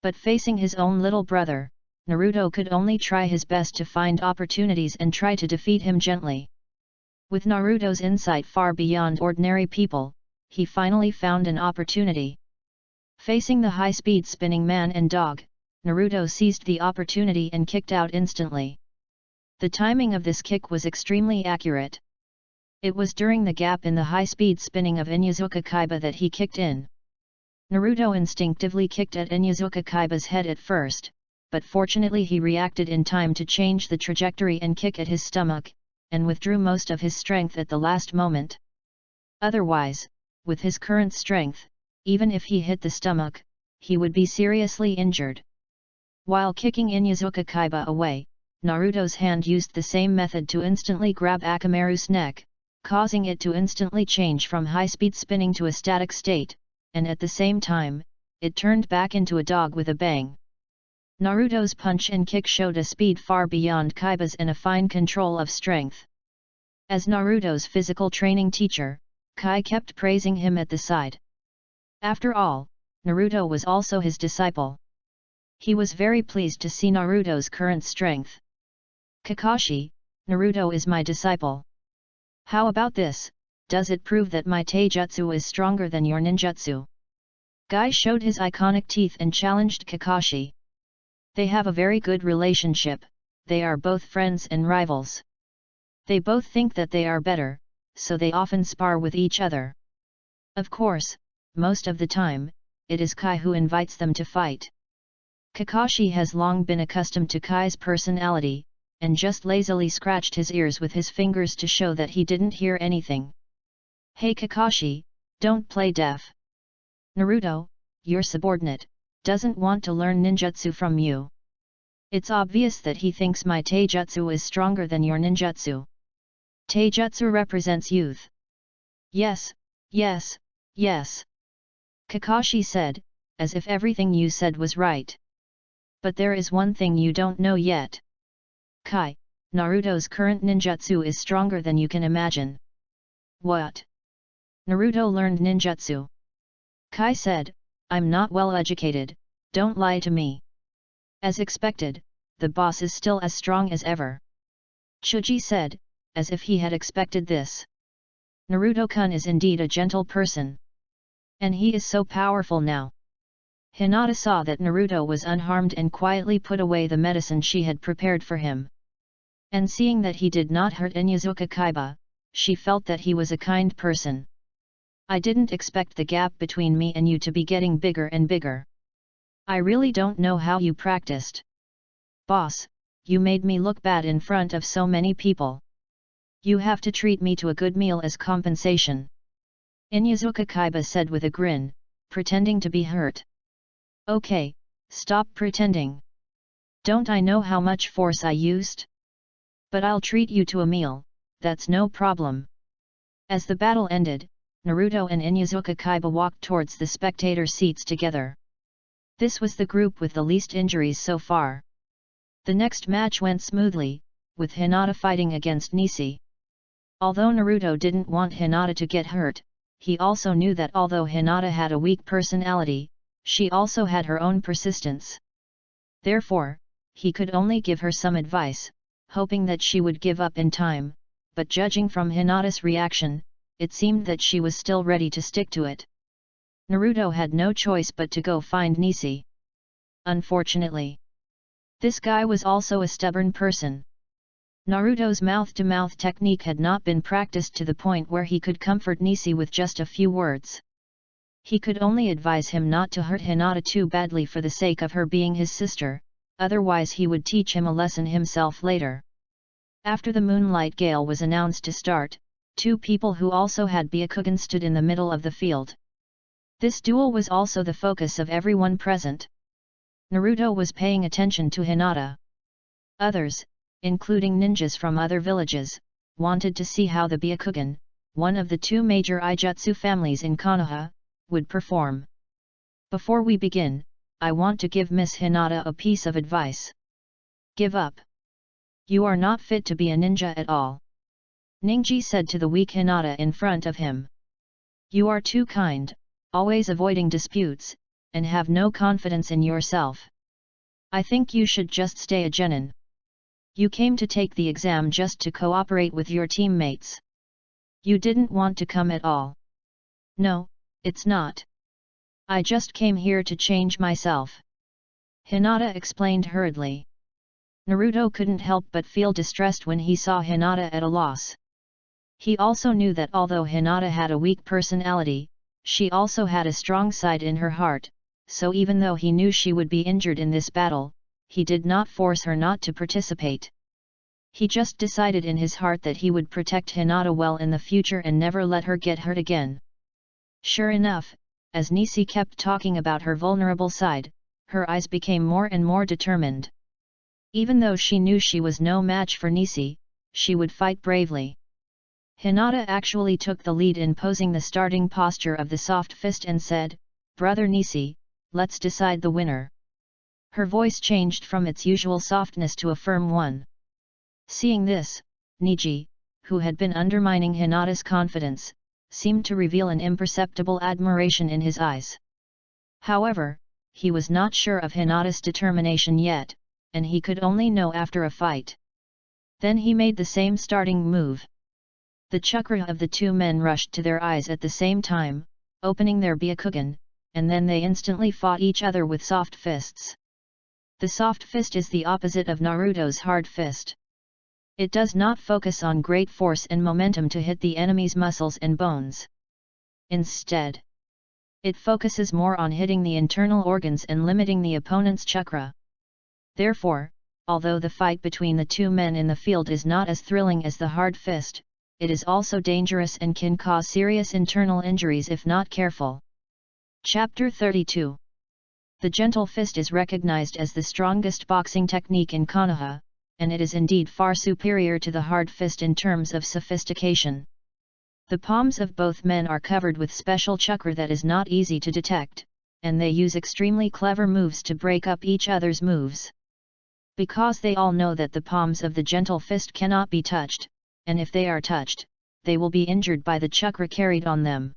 But facing his own little brother, Naruto could only try his best to find opportunities and try to defeat him gently. With Naruto's insight far beyond ordinary people, he finally found an opportunity. Facing the high-speed spinning man and dog, Naruto seized the opportunity and kicked out instantly. The timing of this kick was extremely accurate. It was during the gap in the high-speed spinning of Inuzuka Kaiba that he kicked in. Naruto instinctively kicked at Inuzuka Kaiba's head at first, but fortunately he reacted in time to change the trajectory and kick at his stomach, and withdrew most of his strength at the last moment. Otherwise, with his current strength, even if he hit the stomach, he would be seriously injured. While kicking Inuzuka Kaiba away, Naruto's hand used the same method to instantly grab Akamaru's neck, causing it to instantly change from high-speed spinning to a static state, and at the same time, it turned back into a dog with a bang. Naruto's punch and kick showed a speed far beyond Kaiba's and a fine control of strength. As Naruto's physical training teacher, Kai kept praising him at the side. After all, Naruto was also his disciple. He was very pleased to see Naruto's current strength. "Kakashi, Naruto is my disciple. How about this, does it prove that my taijutsu is stronger than your ninjutsu?" Guy showed his iconic teeth and challenged Kakashi. They have a very good relationship, they are both friends and rivals. They both think that they are better, so they often spar with each other. Of course, most of the time, it is Kai who invites them to fight. Kakashi has long been accustomed to Kai's personality, and just lazily scratched his ears with his fingers to show that he didn't hear anything. "Hey Kakashi, don't play deaf. Naruto, your subordinate, doesn't want to learn ninjutsu from you. It's obvious that he thinks my taijutsu is stronger than your ninjutsu. Taijutsu represents youth." "Yes, yes, yes," Kakashi said, as if everything you said was right. "But there is one thing you don't know yet. Kai, Naruto's current ninjutsu is stronger than you can imagine." "What? Naruto learned ninjutsu?" Kai said, "I'm not well educated, don't lie to me." As expected, the boss is still as strong as ever. Chuji said, as if he had expected this. "Naruto-kun is indeed a gentle person. And he is so powerful now." Hinata saw that Naruto was unharmed and quietly put away the medicine she had prepared for him. And seeing that he did not hurt Inuzuka Kaiba, she felt that he was a kind person. "I didn't expect the gap between me and you to be getting bigger and bigger. I really don't know how you practiced. Boss, you made me look bad in front of so many people. You have to treat me to a good meal as compensation." Inuzuka Kaiba said with a grin, pretending to be hurt. "Okay, stop pretending. Don't I know how much force I used? But I'll treat you to a meal, that's no problem." As the battle ended, Naruto and Inuzuka Kaiba walked towards the spectator seats together. This was the group with the least injuries so far. The next match went smoothly, with Hinata fighting against Nisi. Although Naruto didn't want Hinata to get hurt, he also knew that although Hinata had a weak personality, she also had her own persistence. Therefore, he could only give her some advice, hoping that she would give up in time, but judging from Hinata's reaction, it seemed that she was still ready to stick to it. Naruto had no choice but to go find Nisi. Unfortunately, this guy was also a stubborn person. Naruto's mouth-to-mouth technique had not been practiced to the point where he could comfort Nisi with just a few words. He could only advise him not to hurt Hinata too badly for the sake of her being his sister, otherwise he would teach him a lesson himself later. After the Moonlight Gale was announced to start, two people who also had Byakugan stood in the middle of the field. This duel was also the focus of everyone present. Naruto was paying attention to Hinata. Others, including ninjas from other villages, wanted to see how the Byakugan, one of the two major Ijutsu families in Konoha, would perform. "Before we begin, I want to give Miss Hinata a piece of advice. Give up. You are not fit to be a ninja at all. Ningji said to the weak Hinata in front of him. You are too kind, always avoiding disputes, and have no confidence in yourself. I think you should just stay a genin. You came to take the exam just to cooperate with your teammates. You didn't want to come at all. No, it's not. I just came here to change myself. Hinata explained hurriedly. Naruto couldn't help but feel distressed when he saw Hinata at a loss. He also knew that although Hinata had a weak personality, she also had a strong side in her heart, so even though he knew she would be injured in this battle, he did not force her not to participate. He just decided in his heart that he would protect Hinata well in the future and never let her get hurt again. Sure enough, as Nisi kept talking about her vulnerable side, her eyes became more and more determined. Even though she knew she was no match for Nisi, she would fight bravely. Hinata actually took the lead in posing the starting posture of the soft fist and said, "Brother Nisi, let's decide the winner." Her voice changed from its usual softness to a firm one. Seeing this, Niji, who had been undermining Hinata's confidence, seemed to reveal an imperceptible admiration in his eyes. However, he was not sure of Hinata's determination yet, and he could only know after a fight. Then he made the same starting move. The chakra of the two men rushed to their eyes at the same time, opening their Byakugan, and then they instantly fought each other with soft fists. The soft fist is the opposite of Naruto's hard fist. It does not focus on great force and momentum to hit the enemy's muscles and bones. Instead, it focuses more on hitting the internal organs and limiting the opponent's chakra. Therefore, although the fight between the two men in the field is not as thrilling as the hard fist, it is also dangerous and can cause serious internal injuries if not careful. Chapter 32. The gentle fist is recognized as the strongest boxing technique in Konoha, and it is indeed far superior to the hard fist in terms of sophistication. The palms of both men are covered with special chakra that is not easy to detect, and they use extremely clever moves to break up each other's moves. Because they all know that the palms of the gentle fist cannot be touched, and if they are touched, they will be injured by the chakra carried on them.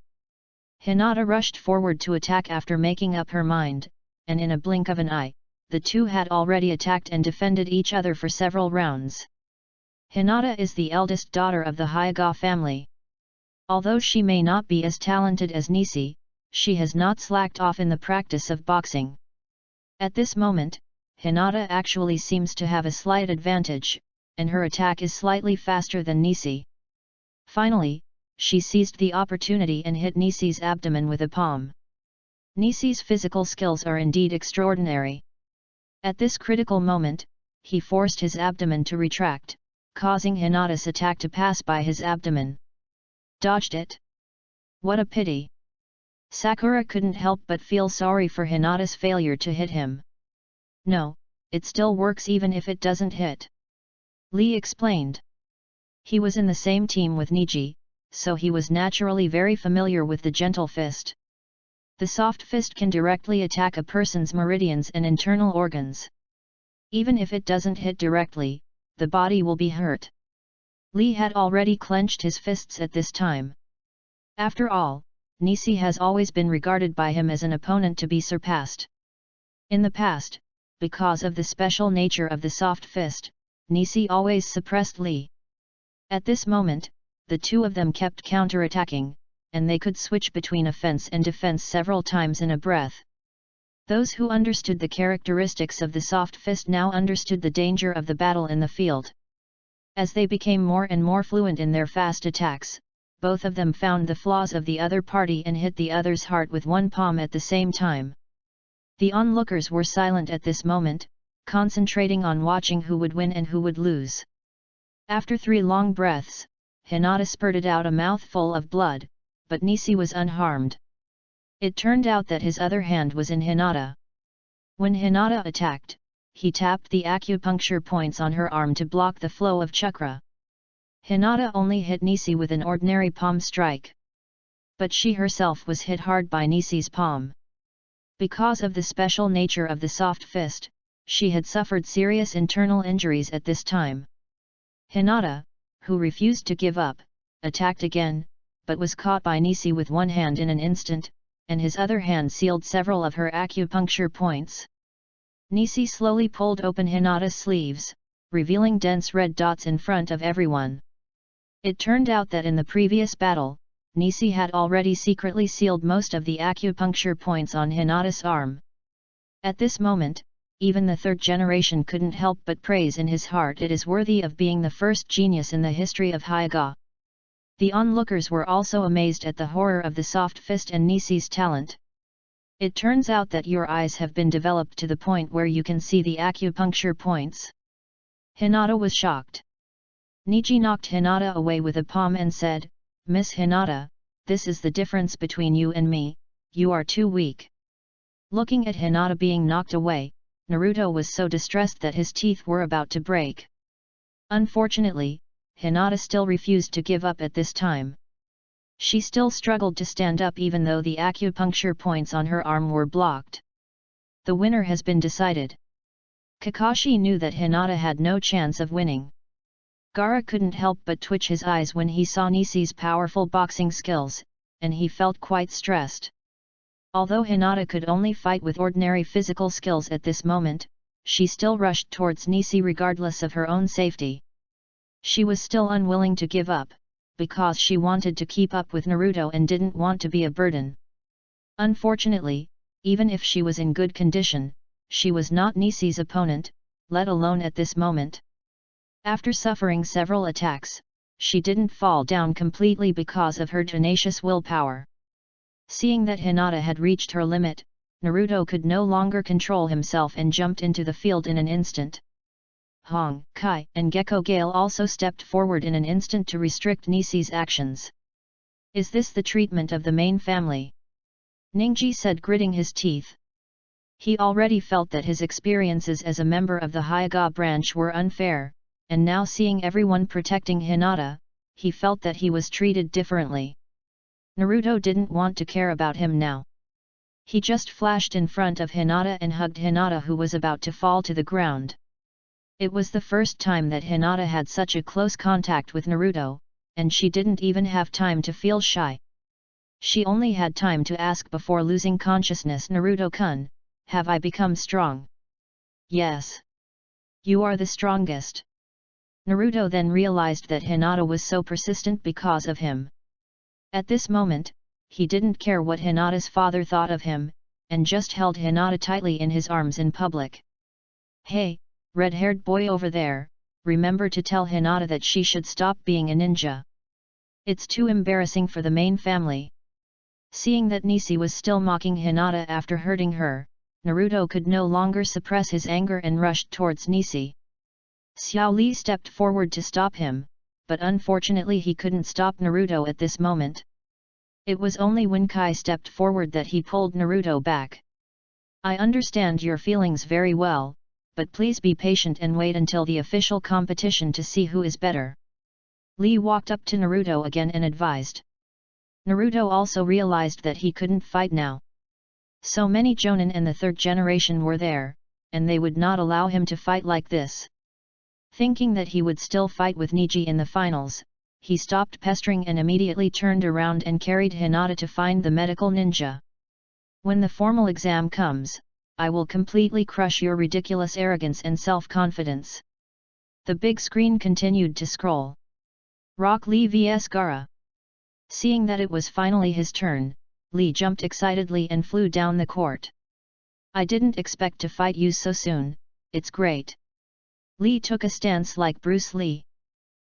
Hinata rushed forward to attack after making up her mind, and in a blink of an eye, the two had already attacked and defended each other for several rounds. Hinata is the eldest daughter of the Hyuga family. Although she may not be as talented as Nisi, she has not slacked off in the practice of boxing. At this moment, Hinata actually seems to have a slight advantage, and her attack is slightly faster than Nisi. Finally, she seized the opportunity and hit Nisi's abdomen with a palm. Nisi's physical skills are indeed extraordinary. At this critical moment, he forced his abdomen to retract, causing Hinata's attack to pass by his abdomen. Dodged it? What a pity! Sakura couldn't help but feel sorry for Hinata's failure to hit him. No, it still works even if it doesn't hit. Lee explained. He was in the same team with Niji, so he was naturally very familiar with the gentle fist. The soft fist can directly attack a person's meridians and internal organs. Even if it doesn't hit directly, the body will be hurt. Lee had already clenched his fists at this time. After all, Nisi has always been regarded by him as an opponent to be surpassed. In the past, because of the special nature of the soft fist, Nisi always suppressed Lee. At this moment, the two of them kept counter-attacking, and they could switch between offense and defense several times in a breath. Those who understood the characteristics of the soft fist now understood the danger of the battle in the field. As they became more and more fluent in their fast attacks, both of them found the flaws of the other party and hit the other's heart with one palm at the same time. The onlookers were silent at this moment, concentrating on watching who would win and who would lose. After 3 long breaths, Hinata spurted out a mouthful of blood, but Nisi was unharmed. It turned out that his other hand was in Hinata. When Hinata attacked, he tapped the acupuncture points on her arm to block the flow of chakra. Hinata only hit Nisi with an ordinary palm strike. But she herself was hit hard by Nisi's palm. Because of the special nature of the soft fist, she had suffered serious internal injuries at this time. Hinata, who refused to give up, attacked again, but was caught by Nisi with one hand in an instant, and his other hand sealed several of her acupuncture points. Nisi slowly pulled open Hinata's sleeves, revealing dense red dots in front of everyone. It turned out that in the previous battle, Nisi had already secretly sealed most of the acupuncture points on Hinata's arm. At this moment, even the third generation couldn't help but praise in his heart it is worthy of being the first genius in the history of Hyuga. The onlookers were also amazed at the horror of the soft fist and Nisi's talent. It turns out that your eyes have been developed to the point where you can see the acupuncture points. Hinata was shocked. Niji knocked Hinata away with a palm and said, "Miss Hinata, this is the difference between you and me, you are too weak." Looking at Hinata being knocked away, Naruto was so distressed that his teeth were about to break. Unfortunately, Hinata still refused to give up at this time. She still struggled to stand up even though the acupuncture points on her arm were blocked. The winner has been decided. Kakashi knew that Hinata had no chance of winning. Gaara couldn't help but twitch his eyes when he saw Nisi's powerful boxing skills, and he felt quite stressed. Although Hinata could only fight with ordinary physical skills at this moment, she still rushed towards Nisi regardless of her own safety. She was still unwilling to give up, because she wanted to keep up with Naruto and didn't want to be a burden. Unfortunately, even if she was in good condition, she was not Nisi's opponent, let alone at this moment. After suffering several attacks, she didn't fall down completely because of her tenacious willpower. Seeing that Hinata had reached her limit, Naruto could no longer control himself and jumped into the field in an instant. Hong, Kai, and Gecko Gale also stepped forward in an instant to restrict Nisi's actions. "Is this the treatment of the main family?" Ningji said, gritting his teeth. He already felt that his experiences as a member of the Hyuga branch were unfair, and now seeing everyone protecting Hinata, he felt that he was treated differently. Naruto didn't want to care about him now. He just flashed in front of Hinata and hugged Hinata, who was about to fall to the ground. It was the first time that Hinata had such a close contact with Naruto, and she didn't even have time to feel shy. She only had time to ask before losing consciousness, "Naruto-kun, have I become strong?" "Yes. You are the strongest." Naruto then realized that Hinata was so persistent because of him. At this moment, he didn't care what Hinata's father thought of him, and just held Hinata tightly in his arms in public. "Hey, red-haired boy over there, remember to tell Hinata that she should stop being a ninja. It's too embarrassing for the main family." Seeing that Nisi was still mocking Hinata after hurting her, Naruto could no longer suppress his anger and rushed towards Nisi. Xiao Li stepped forward to stop him, but unfortunately he couldn't stop Naruto at this moment. It was only when Kai stepped forward that he pulled Naruto back. "I understand your feelings very well, but please be patient and wait until the official competition to see who is better." Li walked up to Naruto again and advised. Naruto also realized that he couldn't fight now. So many Jonin and the third generation were there, and they would not allow him to fight like this. Thinking that he would still fight with Niji in the finals, he stopped pestering and immediately turned around and carried Hinata to find the medical ninja. "When the formal exam comes, I will completely crush your ridiculous arrogance and self-confidence." The big screen continued to scroll. Rock Lee vs Gaara. Seeing that it was finally his turn, Lee jumped excitedly and flew down the court. "I didn't expect to fight you so soon, it's great." Lee took a stance like Bruce Lee.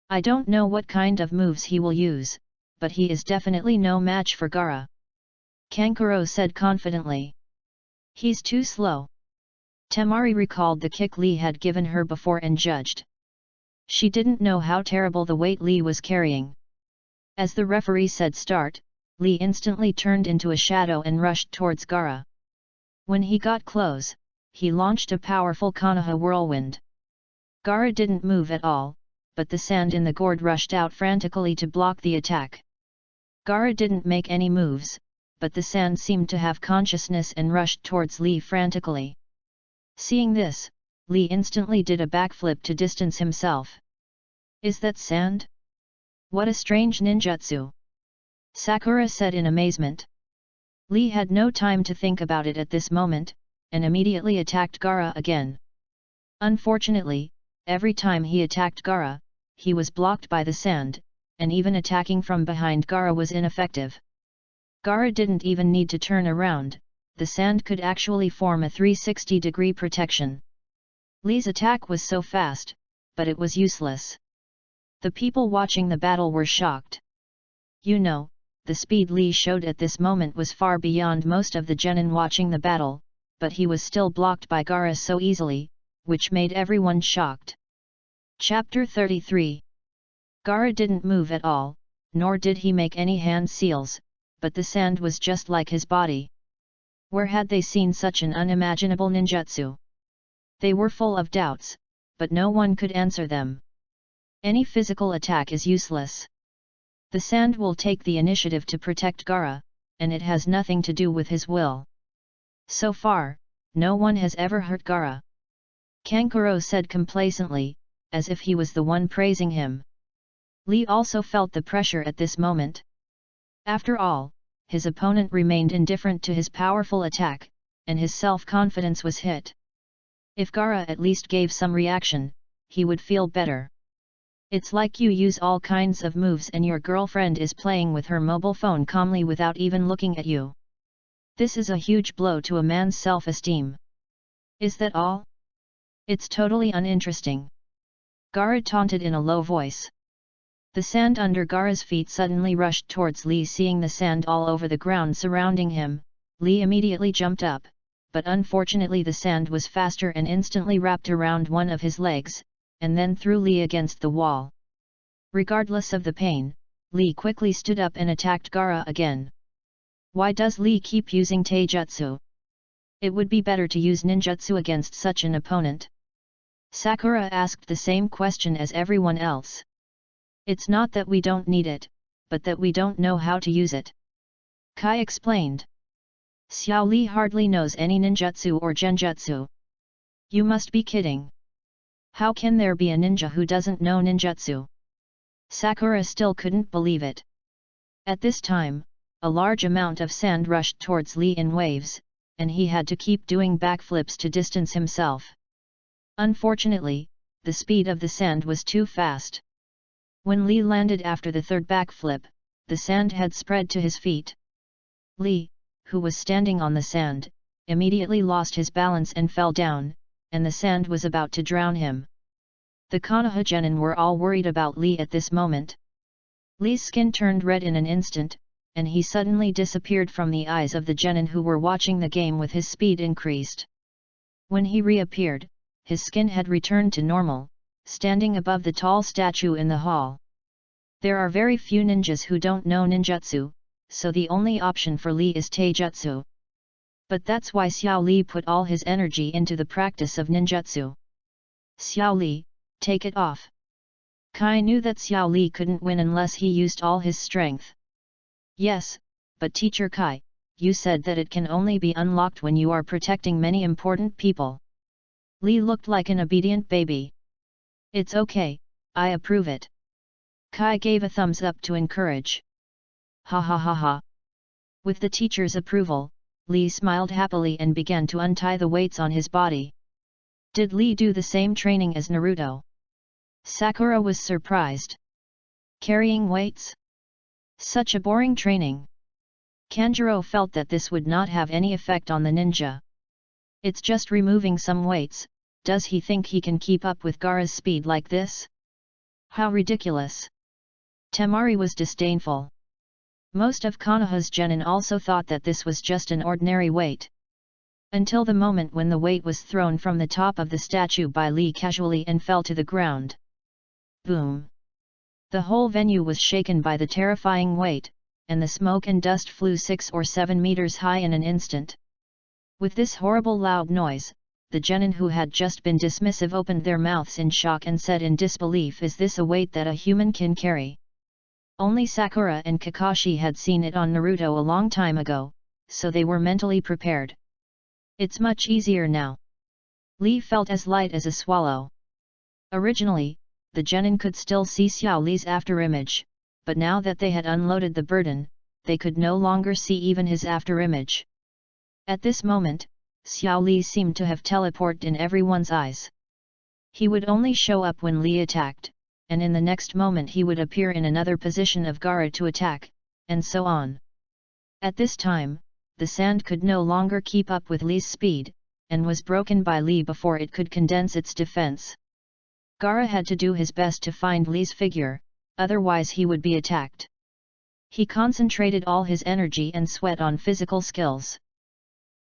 "I don't know what kind of moves he will use, but he is definitely no match for Gaara," Kankuro said confidently. "He's too slow." Temari recalled the kick Lee had given her before and judged. She didn't know how terrible the weight Lee was carrying. As the referee said start, Lee instantly turned into a shadow and rushed towards Gaara. When he got close, he launched a powerful Konoha whirlwind. Gaara didn't move at all, but the sand in the gourd rushed out frantically to block the attack. Gaara didn't make any moves, but the sand seemed to have consciousness and rushed towards Lee frantically. Seeing this, Lee instantly did a backflip to distance himself. Is that sand? What a strange ninjutsu! Sakura said in amazement. Lee had no time to think about it at this moment, and immediately attacked Gaara again. Unfortunately, every time he attacked Gaara, he was blocked by the sand, and even attacking from behind Gaara was ineffective. Gaara didn't even need to turn around, the sand could actually form a 360-degree protection. Lee's attack was so fast, but it was useless. The people watching the battle were shocked. You know, the speed Lee showed at this moment was far beyond most of the genin watching the battle, but he was still blocked by Gaara so easily, which made everyone shocked. Chapter 33. Gaara didn't move at all, nor did he make any hand seals, but the sand was just like his body. Where had they seen such an unimaginable ninjutsu? They were full of doubts, but no one could answer them. Any physical attack is useless. The sand will take the initiative to protect Gaara, and it has nothing to do with his will. So far, no one has ever hurt Gaara. Kankuro said complacently, as if he was the one praising him. Lee also felt the pressure at this moment. After all, his opponent remained indifferent to his powerful attack, and his self-confidence was hit. If Gaara at least gave some reaction, he would feel better. It's like you use all kinds of moves and your girlfriend is playing with her mobile phone calmly without even looking at you. This is a huge blow to a man's self-esteem. Is that all? It's totally uninteresting. Gaara taunted in a low voice. The sand under Gaara's feet suddenly rushed towards Lee. Seeing the sand all over the ground surrounding him, Lee immediately jumped up, but unfortunately the sand was faster and instantly wrapped around one of his legs, and then threw Lee against the wall. Regardless of the pain, Lee quickly stood up and attacked Gaara again. Why does Lee keep using taijutsu? It would be better to use ninjutsu against such an opponent. Sakura asked the same question as everyone else. It's not that we don't need it, but that we don't know how to use it. Kai explained. Xiao Li hardly knows any ninjutsu or genjutsu. You must be kidding. How can there be a ninja who doesn't know ninjutsu? Sakura still couldn't believe it. At this time, a large amount of sand rushed towards Lee in waves, and he had to keep doing backflips to distance himself. Unfortunately, the speed of the sand was too fast. When Lee landed after the third backflip, the sand had spread to his feet. Lee, who was standing on the sand, immediately lost his balance and fell down, and the sand was about to drown him. The Konoha genin were all worried about Lee at this moment. Lee's skin turned red in an instant, and he suddenly disappeared from the eyes of the genin who were watching the game. With his speed increased. When he reappeared, his skin had returned to normal, standing above the tall statue in the hall. There are very few ninjas who don't know ninjutsu, so the only option for Lee is taijutsu. But that's why Xiao Li put all his energy into the practice of ninjutsu. Xiao Li, take it off. Kai knew that Xiao Li couldn't win unless he used all his strength. Yes, but Teacher Kai, you said that it can only be unlocked when you are protecting many important people. Lee looked like an obedient baby. It's okay, I approve it. Kai gave a thumbs up to encourage. Ha ha ha ha. With the teacher's approval, Lee smiled happily and began to untie the weights on his body. Did Lee do the same training as Naruto? Sakura was surprised. Carrying weights? Such a boring training. Kanjuro felt that this would not have any effect on the ninja. It's just removing some weights. Does he think he can keep up with Gaara's speed like this? How ridiculous! Temari was disdainful. Most of Konoha's genin also thought that this was just an ordinary weight. Until the moment when the weight was thrown from the top of the statue by Lee casually and fell to the ground. Boom! The whole venue was shaken by the terrifying weight, and the smoke and dust flew 6 or 7 meters high in an instant. With this horrible loud noise, the genin who had just been dismissive opened their mouths in shock and said in disbelief, is this a weight that a human can carry? Only Sakura and Kakashi had seen it on Naruto a long time ago, so they were mentally prepared. It's much easier now. Li felt as light as a swallow. Originally, the genin could still see Xiao Li's afterimage, but now that they had unloaded the burden, they could no longer see even his afterimage. At this moment, Xiao Li seemed to have teleported in everyone's eyes. He would only show up when Li attacked, and in the next moment he would appear in another position of Gaara to attack, and so on. At this time, the sand could no longer keep up with Li's speed, and was broken by Li before it could condense its defense. Gaara had to do his best to find Li's figure, otherwise he would be attacked. He concentrated all his energy and sweat on physical skills.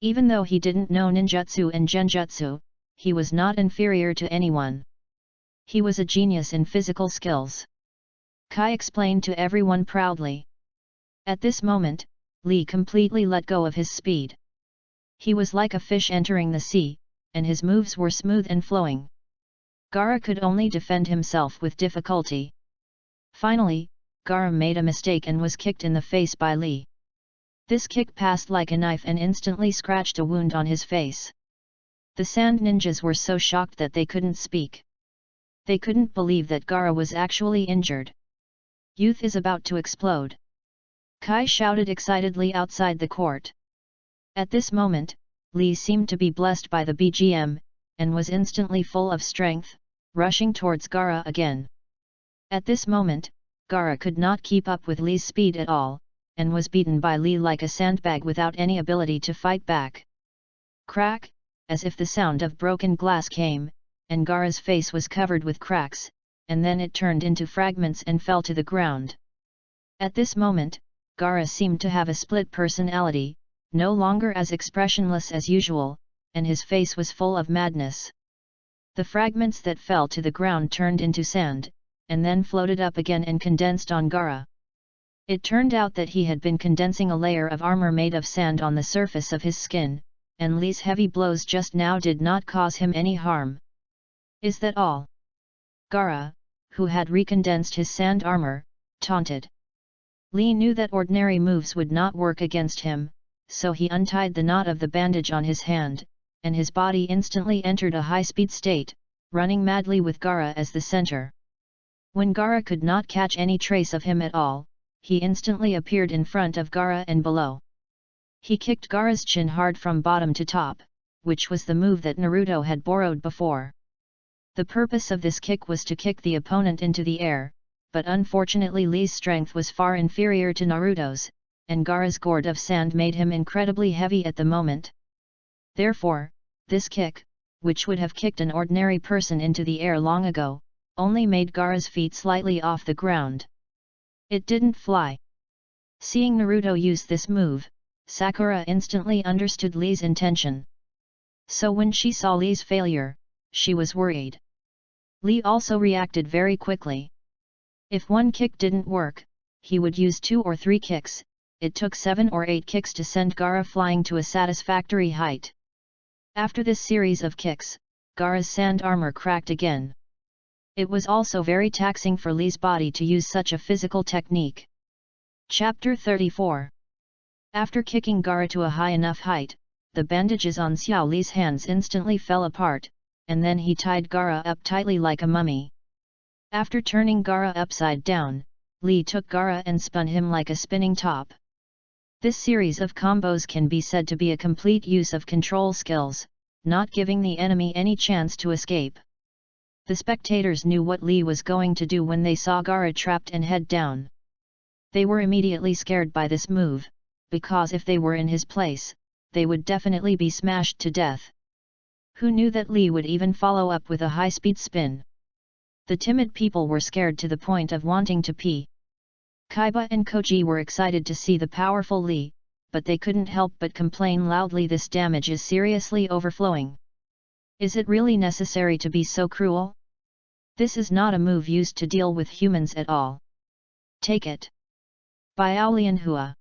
Even though he didn't know ninjutsu and genjutsu, he was not inferior to anyone. He was a genius in physical skills. Kai explained to everyone proudly. At this moment, Li completely let go of his speed. He was like a fish entering the sea, and his moves were smooth and flowing. Gaara could only defend himself with difficulty. Finally, Gaara made a mistake and was kicked in the face by Li. This kick passed like a knife and instantly scratched a wound on his face. The sand ninjas were so shocked that they couldn't speak. They couldn't believe that Gaara was actually injured. Youth is about to explode. Kai shouted excitedly outside the court. At this moment, Li seemed to be blessed by the BGM, and was instantly full of strength, rushing towards Gaara again. At this moment, Gaara could not keep up with Li's speed at all, and was beaten by Li like a sandbag without any ability to fight back. Crack, as if the sound of broken glass came, and Gaara's face was covered with cracks, and then it turned into fragments and fell to the ground. At this moment, Gaara seemed to have a split personality, no longer as expressionless as usual, and his face was full of madness. The fragments that fell to the ground turned into sand, and then floated up again and condensed on Gaara. It turned out that he had been condensing a layer of armor made of sand on the surface of his skin, and Li's heavy blows just now did not cause him any harm. Is that all? Gaara, who had recondensed his sand armor, taunted. Li knew that ordinary moves would not work against him, so he untied the knot of the bandage on his hand, and his body instantly entered a high-speed state, running madly with Gaara as the center. When Gaara could not catch any trace of him at all, he instantly appeared in front of Gaara and below. He kicked Gaara's chin hard from bottom to top, which was the move that Naruto had borrowed before. The purpose of this kick was to kick the opponent into the air, but unfortunately Li's strength was far inferior to Naruto's, and Gaara's gourd of sand made him incredibly heavy at the moment. Therefore, this kick, which would have kicked an ordinary person into the air long ago, only made Gaara's feet slightly off the ground. It didn't fly. Seeing Naruto use this move, Sakura instantly understood Li's intention. So when she saw Li's failure, she was worried. Li also reacted very quickly. If one kick didn't work, he would use 2 or 3 kicks. It took 7 or 8 kicks to send Gaara flying to a satisfactory height. After this series of kicks, Gaara's sand armor cracked again. It was also very taxing for Li's body to use such a physical technique. Chapter 34. After kicking Gaara to a high enough height, the bandages on Xiao Li's hands instantly fell apart, and then he tied Gaara up tightly like a mummy. After turning Gaara upside down, Li took Gaara and spun him like a spinning top. This series of combos can be said to be a complete use of control skills, not giving the enemy any chance to escape. The spectators knew what Li was going to do when they saw Gaara trapped and head down. They were immediately scared by this move, because if they were in his place, they would definitely be smashed to death. Who knew that Li would even follow up with a high-speed spin? The timid people were scared to the point of wanting to pee. Kaiba and Koji were excited to see the powerful Li, but they couldn't help but complain loudly, this damage is seriously overflowing. Is it really necessary to be so cruel? This is not a move used to deal with humans at all. Take it. Biao Lianhua.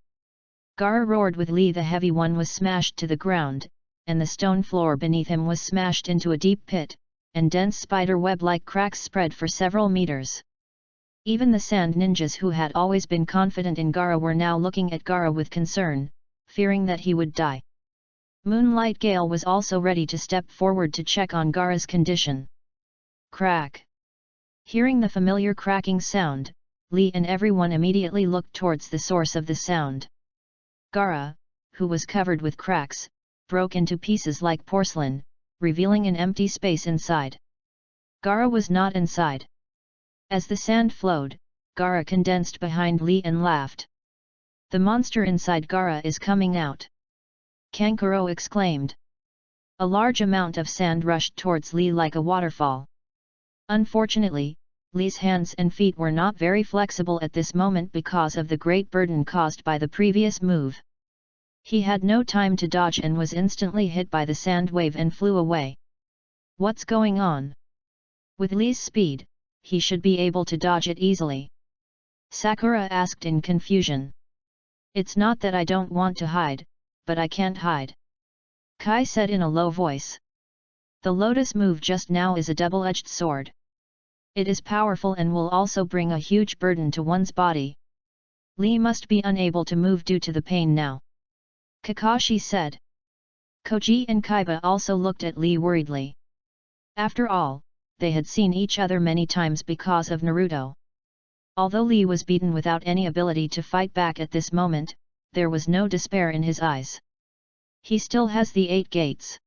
Gaara roared with Li. The heavy one was smashed to the ground, and the stone floor beneath him was smashed into a deep pit, and dense spider web-like cracks spread for several meters. Even the sand ninjas who had always been confident in Gaara were now looking at Gaara with concern, fearing that he would die. Moonlight Gale was also ready to step forward to check on Gaara's condition. Crack! Hearing the familiar cracking sound, Lee and everyone immediately looked towards the source of the sound. Gaara, who was covered with cracks, broke into pieces like porcelain, revealing an empty space inside. Gaara was not inside. As the sand flowed, Gaara condensed behind Lee and laughed. "The monster inside Gaara is coming out!" Kankuro exclaimed. A large amount of sand rushed towards Lee like a waterfall. Unfortunately, Lee's hands and feet were not very flexible at this moment because of the great burden caused by the previous move. He had no time to dodge and was instantly hit by the sand wave and flew away. What's going on? With Lee's speed, he should be able to dodge it easily. Sakura asked in confusion. "It's not that I don't want to hide, but I can't hide," Kai said in a low voice. "The lotus move just now is a double-edged sword. It is powerful and will also bring a huge burden to one's body. Lee must be unable to move due to the pain now," Kakashi said. Koji and Kaiba also looked at Lee worriedly. After all, they had seen each other many times because of Naruto. Although Lee was beaten without any ability to fight back at this moment, there was no despair in his eyes. He still has the 8 gates.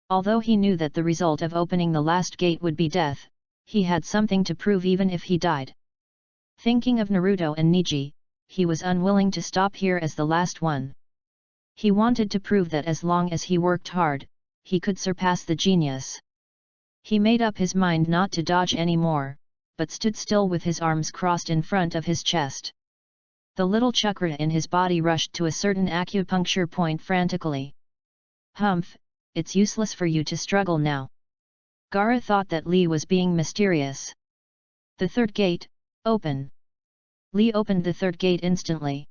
Although he knew that the result of opening the last gate would be death, he had something to prove even if he died. Thinking of Naruto and Neji, he was unwilling to stop here as the last one. He wanted to prove that as long as he worked hard, he could surpass the genius. He made up his mind not to dodge anymore, but stood still with his arms crossed in front of his chest. The little chakra in his body rushed to a certain acupuncture point frantically. "Humph, it's useless for you to struggle now." Gaara thought that Lee was being mysterious. "The third gate, open." Lee opened the third gate instantly.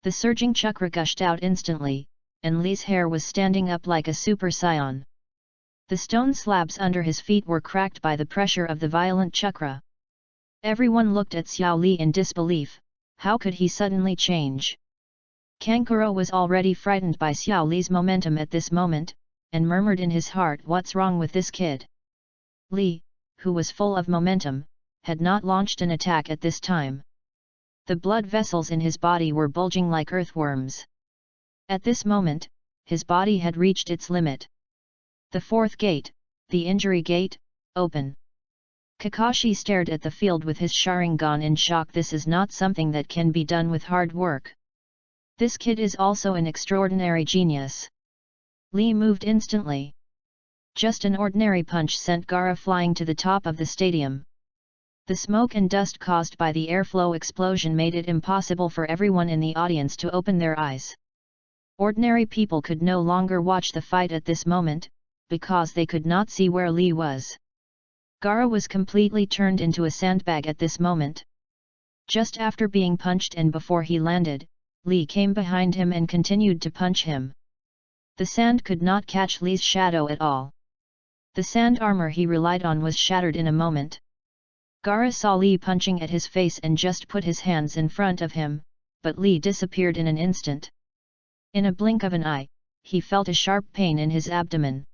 The surging chakra gushed out instantly, and Lee's hair was standing up like a super saiyan. The stone slabs under his feet were cracked by the pressure of the violent chakra. Everyone looked at Xiao Li in disbelief. How could he suddenly change? Kankuro was already frightened by Xiao Li's momentum at this moment, and murmured in his heart, "What's wrong with this kid?" Li, who was full of momentum, had not launched an attack at this time. The blood vessels in his body were bulging like earthworms. At this moment, his body had reached its limit. "The fourth gate, the injury gate, open." Kakashi stared at the field with his Sharingan in shock. This is not something that can be done with hard work. This kid is also an extraordinary genius. Lee moved instantly. Just an ordinary punch sent Gaara flying to the top of the stadium. The smoke and dust caused by the airflow explosion made it impossible for everyone in the audience to open their eyes. Ordinary people could no longer watch the fight at this moment, because they could not see where Lee was. Gaara was completely turned into a sandbag at this moment. Just after being punched and before he landed, Lee came behind him and continued to punch him. The sand could not catch Lee's shadow at all. The sand armor he relied on was shattered in a moment. Gaara saw Lee punching at his face and just put his hands in front of him, but Lee disappeared in an instant. In a blink of an eye, he felt a sharp pain in his abdomen.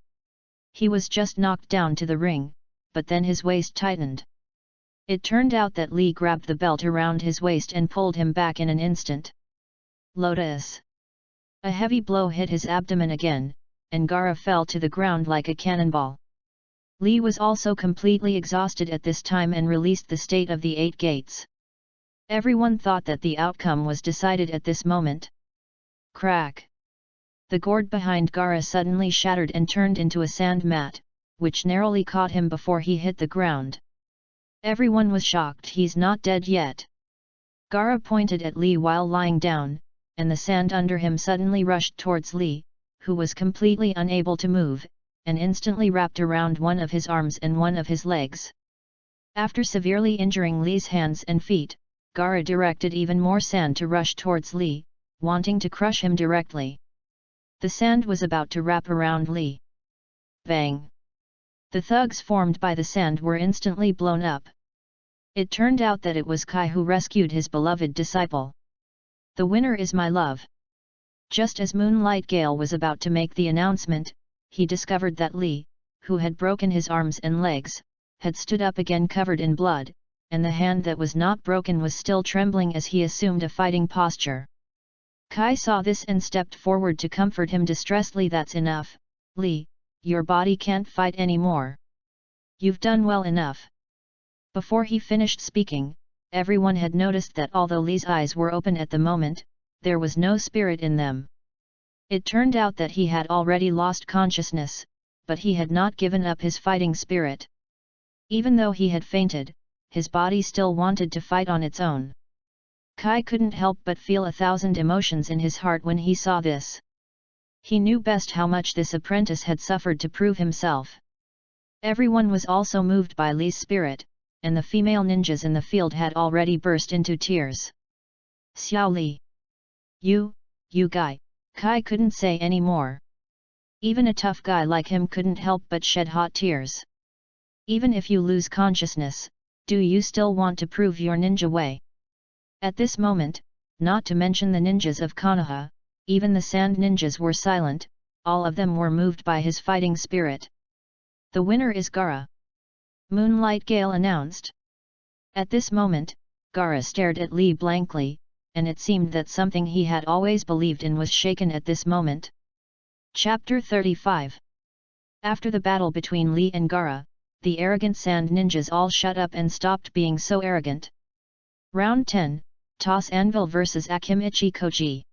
He was just knocked down to the ring, but then his waist tightened. It turned out that Lee grabbed the belt around his waist and pulled him back in an instant. Lotus! A heavy blow hit his abdomen again, and Gaara fell to the ground like a cannonball. Lee was also completely exhausted at this time and released the state of the 8 gates. Everyone thought that the outcome was decided at this moment. Crack! The gourd behind Gaara suddenly shattered and turned into a sand mat, which narrowly caught him before he hit the ground. Everyone was shocked. "He's not dead yet." Gaara pointed at Lee while lying down, and the sand under him suddenly rushed towards Lee, who was completely unable to move, and instantly wrapped around one of his arms and one of his legs. After severely injuring Lee's hands and feet, Gaara directed even more sand to rush towards Lee, wanting to crush him directly. The sand was about to wrap around Lee. Bang! The thugs formed by the sand were instantly blown up. It turned out that it was Kai who rescued his beloved disciple. "The winner is my love." Just as Moonlight Gale was about to make the announcement, he discovered that Li, who had broken his arms and legs, had stood up again covered in blood, and the hand that was not broken was still trembling as he assumed a fighting posture. Kai saw this and stepped forward to comfort him distressedly. "That's enough, Li, your body can't fight anymore. You've done well enough." Before he finished speaking, everyone had noticed that although Li's eyes were open at the moment, there was no spirit in them. It turned out that he had already lost consciousness, but he had not given up his fighting spirit. Even though he had fainted, his body still wanted to fight on its own. Kai couldn't help but feel 1,000 emotions in his heart when he saw this. He knew best how much this apprentice had suffered to prove himself. Everyone was also moved by Li's spirit, and the female ninjas in the field had already burst into tears. "Xiao Li! You guy!" Kai couldn't say any more. Even a tough guy like him couldn't help but shed hot tears. "Even if you lose consciousness, do you still want to prove your ninja way?" At this moment, not to mention the ninjas of Konoha, even the sand ninjas were silent, all of them were moved by his fighting spirit. "The winner is Gaara," Moonlight Gale announced. At this moment, Gaara stared at Li blankly, and it seemed that something he had always believed in was shaken at this moment. Chapter 35. After the battle between Li and Gaara, the arrogant sand ninjas all shut up and stopped being so arrogant. Round 10, Toss Anvil vs Akimichi Koji.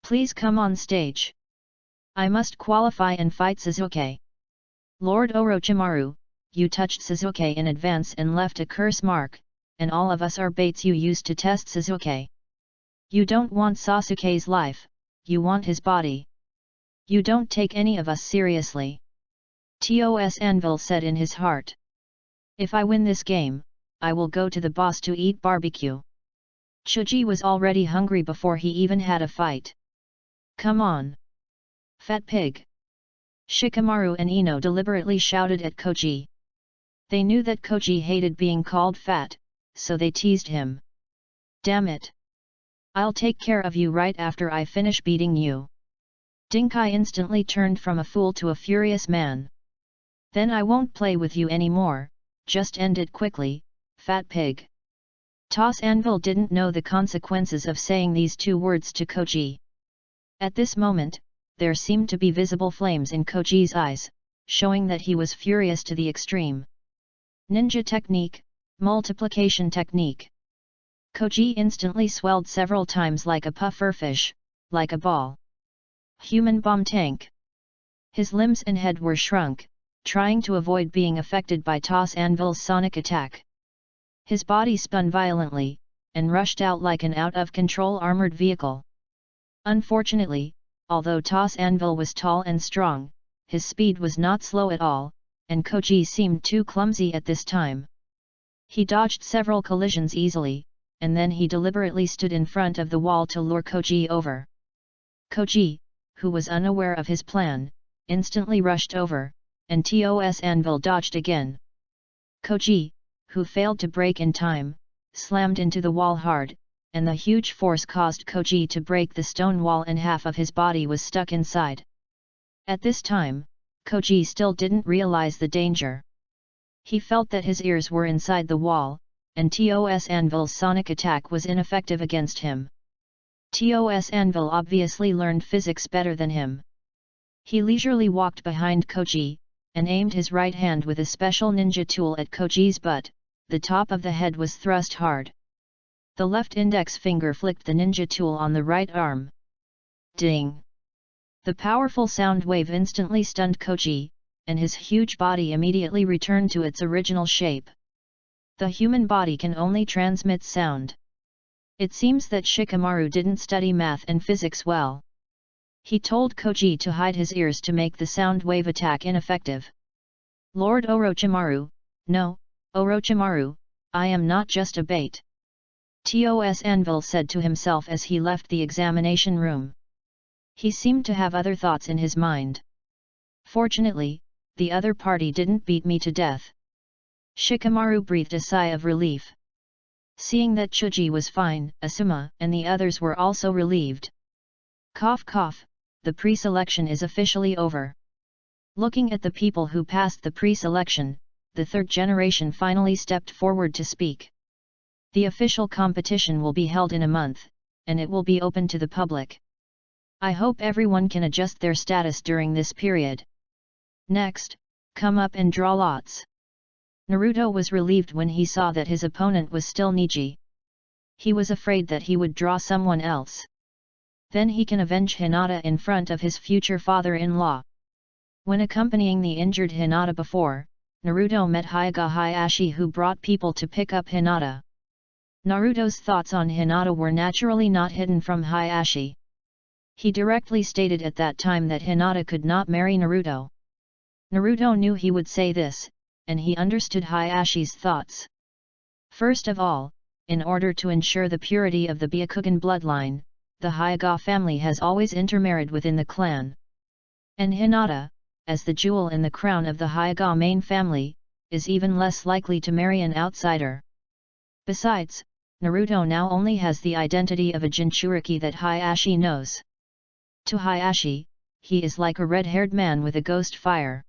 Please come on stage. I must qualify and fight Sasuke. Lord Orochimaru, you touched Sasuke in advance and left a curse mark, and all of us are baits you used to test Sasuke. You don't want Sasuke's life, you want his body. You don't take any of us seriously. Toss Anvil said in his heart. If I win this game, I will go to the boss to eat barbecue. Chuji was already hungry before he even had a fight. Come on! Fat pig! Shikamaru and Ino deliberately shouted at Koji. They knew that Koji hated being called fat, so they teased him. Damn it! I'll take care of you right after I finish beating you. Dinkai instantly turned from a fool to a furious man. Then I won't play with you anymore, just end it quickly, fat pig. Toss Anvil didn't know the consequences of saying these two words to Koji. At this moment, there seemed to be visible flames in Koji's eyes, showing that he was furious to the extreme. Ninja technique, multiplication technique. Koji instantly swelled several times like a pufferfish, like a ball. Human bomb tank. His limbs and head were shrunk, trying to avoid being affected by Toss Anvil's sonic attack. His body spun violently, and rushed out like an out-of-control armored vehicle. Unfortunately, although Toss Anvil was tall and strong, his speed was not slow at all, and Koji seemed too clumsy at this time. He dodged several collisions easily, and then he deliberately stood in front of the wall to lure Koji over. Koji, who was unaware of his plan, instantly rushed over, and Toss Anvil dodged again. Koji, who failed to brake in time, slammed into the wall hard, and the huge force caused Koji to break the stone wall and half of his body was stuck inside. At this time, Koji still didn't realize the danger. He felt that his ears were inside the wall, and Toss Anvil's sonic attack was ineffective against him. Toss Anvil obviously learned physics better than him. He leisurely walked behind Koji, and aimed his right hand with a special ninja tool at Koji's butt. The top of the head was thrust hard. The left index finger flicked the ninja tool on the right arm. Ding! The powerful sound wave instantly stunned Koji, and his huge body immediately returned to its original shape. The human body can only transmit sound. It seems that Shikamaru didn't study math and physics well. He told Koji to hide his ears to make the sound wave attack ineffective. Lord Orochimaru, no, Orochimaru, I am not just a bait. Toss Anvil said to himself as he left the examination room. He seemed to have other thoughts in his mind. Fortunately, the other party didn't beat me to death. Shikamaru breathed a sigh of relief. Seeing that Chuji was fine, Asuma and the others were also relieved. Cough cough, the pre-selection is officially over. Looking at the people who passed the pre-selection, the third generation finally stepped forward to speak. The official competition will be held in a month, and it will be open to the public. I hope everyone can adjust their status during this period. Next, come up and draw lots. Naruto was relieved when he saw that his opponent was still Niji. He was afraid that he would draw someone else. Then he can avenge Hinata in front of his future father-in-law. When accompanying the injured Hinata before, Naruto met Hyuga Hayashi, who brought people to pick up Hinata. Naruto's thoughts on Hinata were naturally not hidden from Hayashi. He directly stated at that time that Hinata could not marry Naruto. Naruto knew he would say this, and he understood Hayashi's thoughts. First of all, in order to ensure the purity of the Byakugan bloodline, the Hyuga family has always intermarried within the clan. And Hinata, as the jewel in the crown of the Hyuga main family, is even less likely to marry an outsider. Besides, Naruto now only has the identity of a Jinchuriki that Hayashi knows. To Hayashi, he is like a red-haired man with a ghost fire.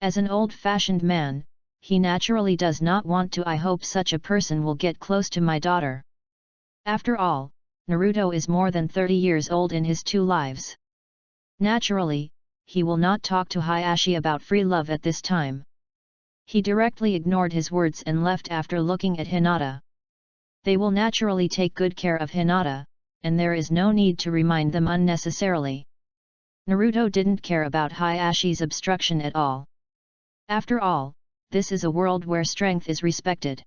As an old-fashioned man, he naturally does not want to. I hope such a person will get close to my daughter. After all, Naruto is more than 30 years old in his two lives. Naturally, he will not talk to Hayashi about free love at this time. He directly ignored his words and left after looking at Hinata. They will naturally take good care of Hinata, and there is no need to remind them unnecessarily. Naruto didn't care about Hayashi's obstruction at all. After all, this is a world where strength is respected.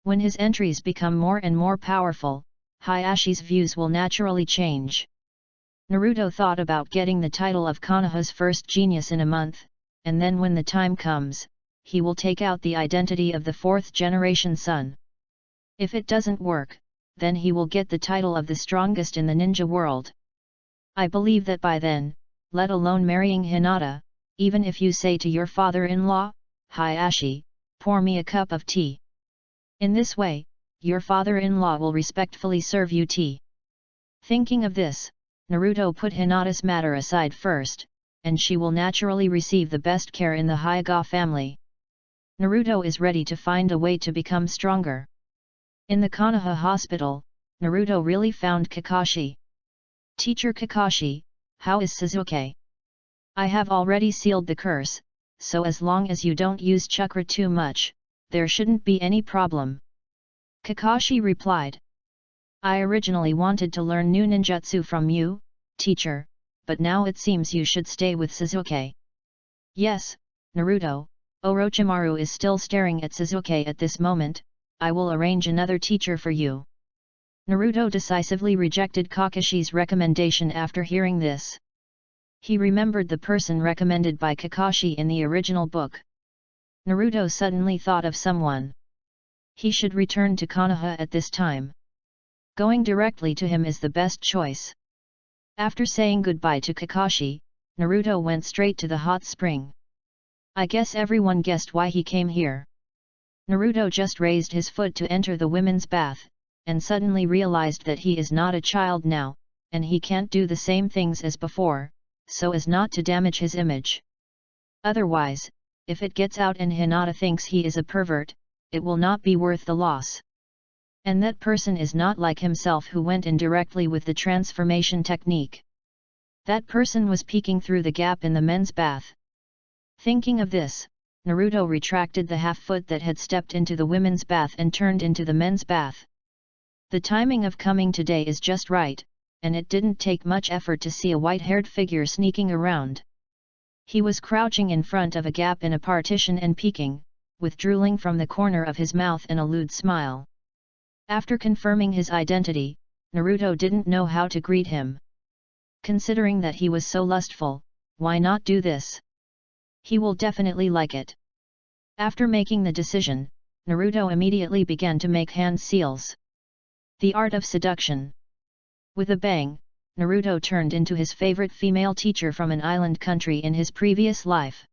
When his entries become more and more powerful, Hayashi's views will naturally change. Naruto thought about getting the title of Konoha's first genius in a month, and then when the time comes, he will take out the identity of the fourth generation son. If it doesn't work, then he will get the title of the strongest in the ninja world. I believe that by then, let alone marrying Hinata, even if you say to your father-in-law, Hayashi, pour me a cup of tea. In this way, your father-in-law will respectfully serve you tea. Thinking of this, Naruto put Hinata's matter aside first, and she will naturally receive the best care in the Hyuga family. Naruto is ready to find a way to become stronger. In the Konoha hospital, Naruto really found Kakashi. Teacher Kakashi, how is Sasuke? I have already sealed the curse, so as long as you don't use chakra too much, there shouldn't be any problem. Kakashi replied. I originally wanted to learn new ninjutsu from you, teacher, but now it seems you should stay with Sasuke. Yes, Naruto, Orochimaru is still staring at Sasuke at this moment. I will arrange another teacher for you. Naruto decisively rejected Kakashi's recommendation after hearing this. He remembered the person recommended by Kakashi in the original book. Naruto suddenly thought of someone. He should return to Konoha at this time. Going directly to him is the best choice. After saying goodbye to Kakashi, Naruto went straight to the hot spring. I guess everyone guessed why he came here. Naruto just raised his foot to enter the women's bath, and suddenly realized that he is not a child now, and he can't do the same things as before, so as not to damage his image. Otherwise, if it gets out and Hinata thinks he is a pervert, it will not be worth the loss. And that person is not like himself who went in directly with the transformation technique. That person was peeking through the gap in the men's bath. Thinking of this, Naruto retracted the half-foot that had stepped into the women's bath and turned into the men's bath. The timing of coming today is just right, and it didn't take much effort to see a white-haired figure sneaking around. He was crouching in front of a gap in a partition and peeking, with drooling from the corner of his mouth and a lewd smile. After confirming his identity, Naruto didn't know how to greet him. Considering that he was so lustful, why not do this? He will definitely like it. After making the decision, Naruto immediately began to make hand seals. The art of seduction. With a bang, Naruto turned into his favorite female teacher from an island country in his previous life.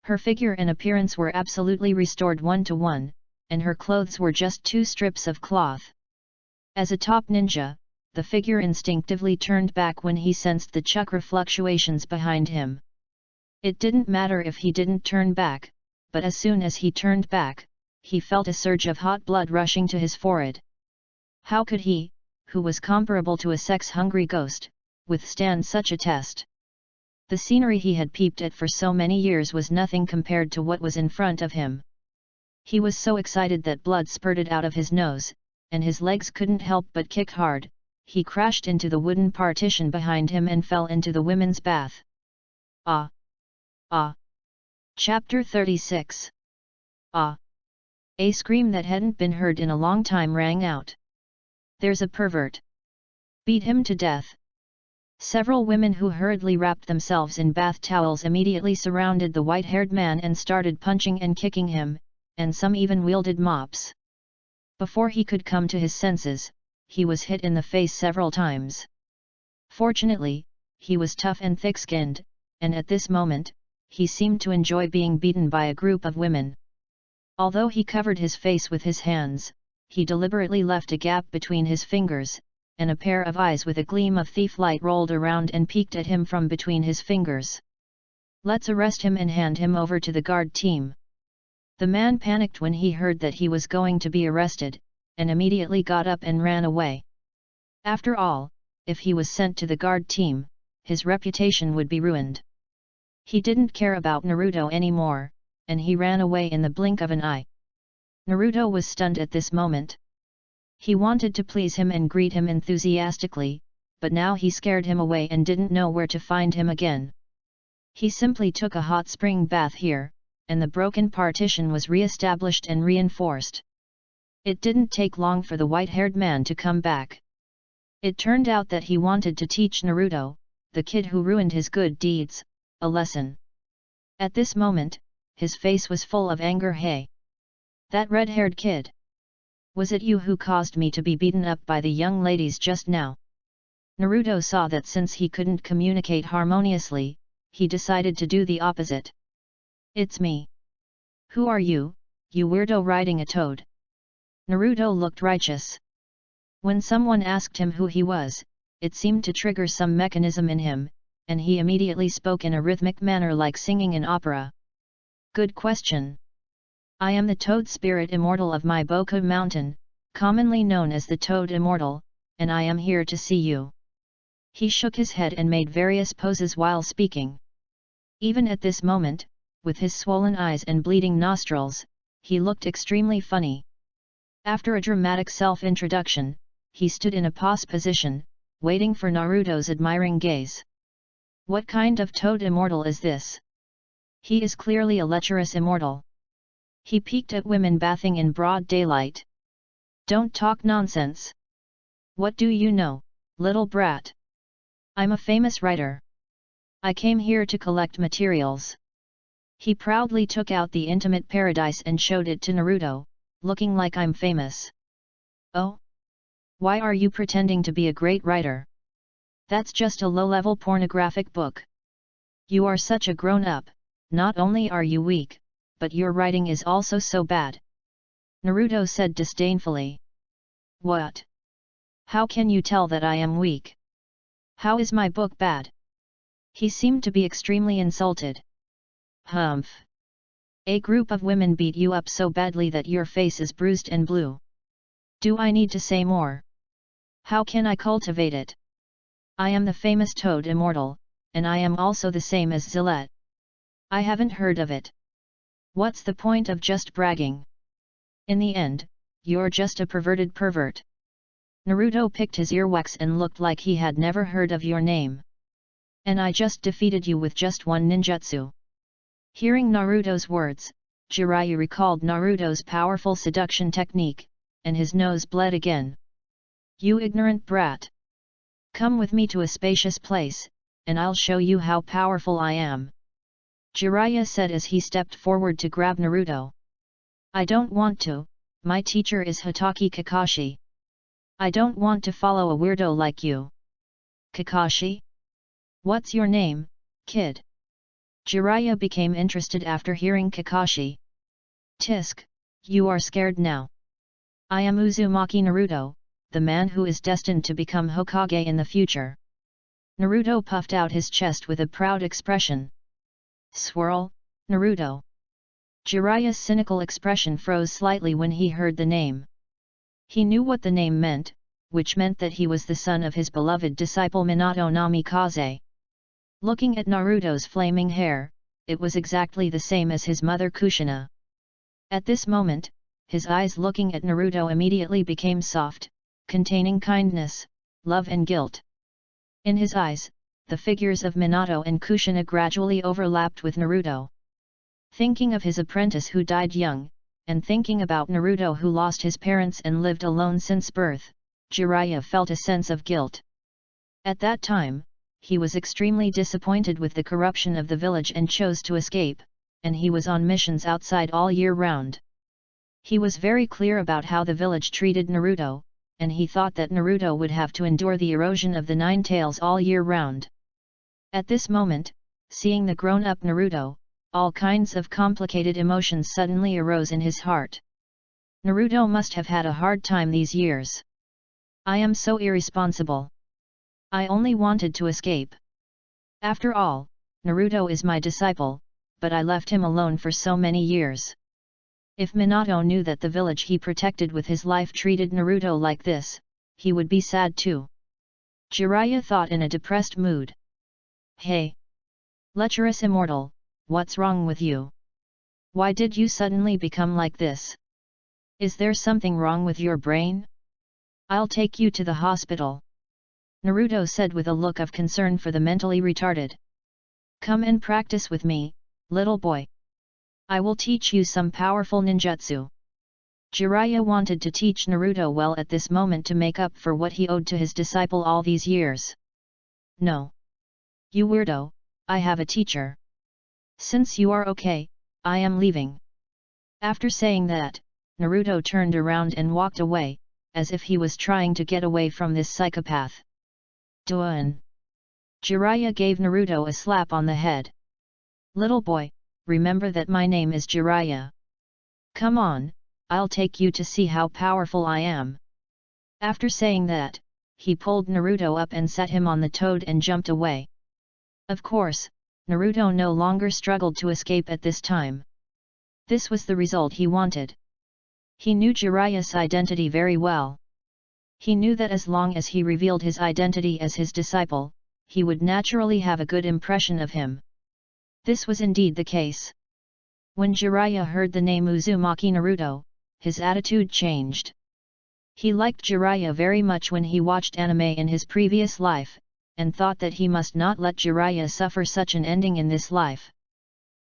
Her figure and appearance were absolutely restored 1-to-1, and her clothes were just 2 strips of cloth. As a top ninja, the figure instinctively turned back when he sensed the chakra fluctuations behind him. It didn't matter if he didn't turn back, but as soon as he turned back, he felt a surge of hot blood rushing to his forehead. How could he, who was comparable to a sex-hungry ghost, withstand such a test? The scenery he had peeped at for so many years was nothing compared to what was in front of him. He was so excited that blood spurted out of his nose, and his legs couldn't help but kick hard. He crashed into the wooden partition behind him and fell into the women's bath. Ah! Ah! Chapter 36. Ah! A scream that hadn't been heard in a long time rang out. There's a pervert! Beat him to death! Several women who hurriedly wrapped themselves in bath towels immediately surrounded the white-haired man and started punching and kicking him, and some even wielded mops. Before he could come to his senses, he was hit in the face several times. Fortunately, he was tough and thick-skinned, and at this moment, he seemed to enjoy being beaten by a group of women. Although he covered his face with his hands, he deliberately left a gap between his fingers, and a pair of eyes with a gleam of thief light rolled around and peeked at him from between his fingers. Let's arrest him and hand him over to the guard team. The man panicked when he heard that he was going to be arrested, and immediately got up and ran away. After all, if he was sent to the guard team, his reputation would be ruined. He didn't care about Naruto anymore, and he ran away in the blink of an eye. Naruto was stunned at this moment. He wanted to please him and greet him enthusiastically, but now he scared him away and didn't know where to find him again. He simply took a hot spring bath here, and the broken partition was re-established and reinforced. It didn't take long for the white-haired man to come back. It turned out that he wanted to teach Naruto, the kid who ruined his good deeds, a lesson. At this moment, his face was full of anger. Hey! That red-haired kid! Was it you who caused me to be beaten up by the young ladies just now? Naruto saw that since he couldn't communicate harmoniously, he decided to do the opposite. It's me. Who are you, you weirdo riding a toad? Naruto looked righteous. When someone asked him who he was, it seemed to trigger some mechanism in him, and he immediately spoke in a rhythmic manner like singing in opera. Good question. I am the Toad Spirit Immortal of my Boku Mountain, commonly known as the Toad Immortal, and I am here to see you. He shook his head and made various poses while speaking. Even at this moment, with his swollen eyes and bleeding nostrils, he looked extremely funny. After a dramatic self-introduction, he stood in a pose position, waiting for Naruto's admiring gaze. What kind of Toad Immortal is this? He is clearly a lecherous immortal. He peeked at women bathing in broad daylight. Don't talk nonsense. What do you know, little brat? I'm a famous writer. I came here to collect materials. He proudly took out the Intimate Paradise and showed it to Naruto, looking like I'm famous. Oh? Why are you pretending to be a great writer? That's just a low-level pornographic book. You are such a grown-up, not only are you weak, but your writing is also so bad. Naruto said disdainfully. What? How can you tell that I am weak? How is my book bad? He seemed to be extremely insulted. Humph. A group of women beat you up so badly that your face is bruised and blue. Do I need to say more? How can I cultivate it? I am the famous Toad Immortal, and I am also the same as Zillet. I haven't heard of it. What's the point of just bragging? In the end, you're just a perverted pervert. Naruto picked his earwax and looked like he had never heard of your name. And I just defeated you with just one ninjutsu. Hearing Naruto's words, Jiraiya recalled Naruto's powerful seduction technique, and his nose bled again. You ignorant brat! Come with me to a spacious place, and I'll show you how powerful I am. Jiraiya said as he stepped forward to grab Naruto. I don't want to, my teacher is Hitaki Kakashi. I don't want to follow a weirdo like you. Kakashi? What's your name, kid? Jiraiya became interested after hearing Kakashi. Tisk, you are scared now. I am Uzumaki Naruto, the man who is destined to become Hokage in the future. Naruto puffed out his chest with a proud expression. Swirl, Naruto. Jiraiya's cynical expression froze slightly when he heard the name. He knew what the name meant, which meant that he was the son of his beloved disciple Minato Namikaze. Looking at Naruto's flaming hair, it was exactly the same as his mother Kushina. At this moment, his eyes looking at Naruto immediately became soft, containing kindness, love and guilt. In his eyes, the figures of Minato and Kushina gradually overlapped with Naruto. Thinking of his apprentice who died young, and thinking about Naruto who lost his parents and lived alone since birth, Jiraiya felt a sense of guilt. At that time, he was extremely disappointed with the corruption of the village and chose to escape, and he was on missions outside all year round. He was very clear about how the village treated Naruto, and he thought that Naruto would have to endure the erosion of the Nine Tails all year round. At this moment, seeing the grown-up Naruto, all kinds of complicated emotions suddenly arose in his heart. Naruto must have had a hard time these years. I am so irresponsible. I only wanted to escape. After all, Naruto is my disciple, but I left him alone for so many years. If Minato knew that the village he protected with his life treated Naruto like this, he would be sad too. Jiraiya thought in a depressed mood. Hey! Lecherous immortal, what's wrong with you? Why did you suddenly become like this? Is there something wrong with your brain? I'll take you to the hospital. Naruto said with a look of concern for the mentally retarded. Come and practice with me, little boy. I will teach you some powerful ninjutsu. Jiraiya wanted to teach Naruto well at this moment to make up for what he owed to his disciple all these years. No. You weirdo, I have a teacher. Since you are okay, I am leaving. After saying that, Naruto turned around and walked away, as if he was trying to get away from this psychopath. Duan. Jiraiya gave Naruto a slap on the head. Little boy, remember that my name is Jiraiya. Come on, I'll take you to see how powerful I am. After saying that, he pulled Naruto up and set him on the toad and jumped away. Of course, Naruto no longer struggled to escape at this time. This was the result he wanted. He knew Jiraiya's identity very well. He knew that as long as he revealed his identity as his disciple, he would naturally have a good impression of him. This was indeed the case. When Jiraiya heard the name Uzumaki Naruto, his attitude changed. He liked Jiraiya very much when he watched anime in his previous life, and thought that he must not let Jiraiya suffer such an ending in this life.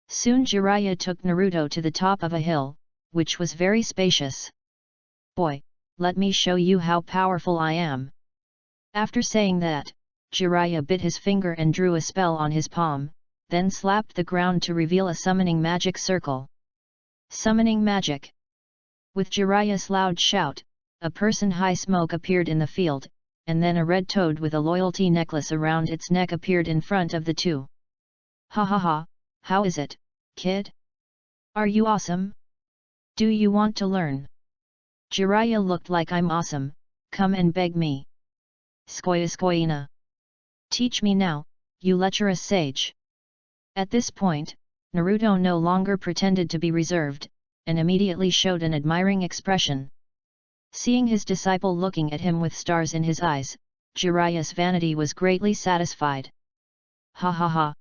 Soon Jiraiya took Naruto to the top of a hill, which was very spacious. Boy, let me show you how powerful I am. After saying that, Jiraiya bit his finger and drew a spell on his palm, then slapped the ground to reveal a summoning magic circle. Summoning magic. With Jiraiya's loud shout, a person-high smoke appeared in the field, and then a red toad with a loyalty necklace around its neck appeared in front of the two. Ha ha ha, how is it, kid? Are you awesome? Do you want to learn? Jiraiya looked like I'm awesome, come and beg me. Skoina. Teach me now, you lecherous sage. At this point, Naruto no longer pretended to be reserved, and immediately showed an admiring expression. Seeing his disciple looking at him with stars in his eyes, Jiraiya's vanity was greatly satisfied. Ha ha ha.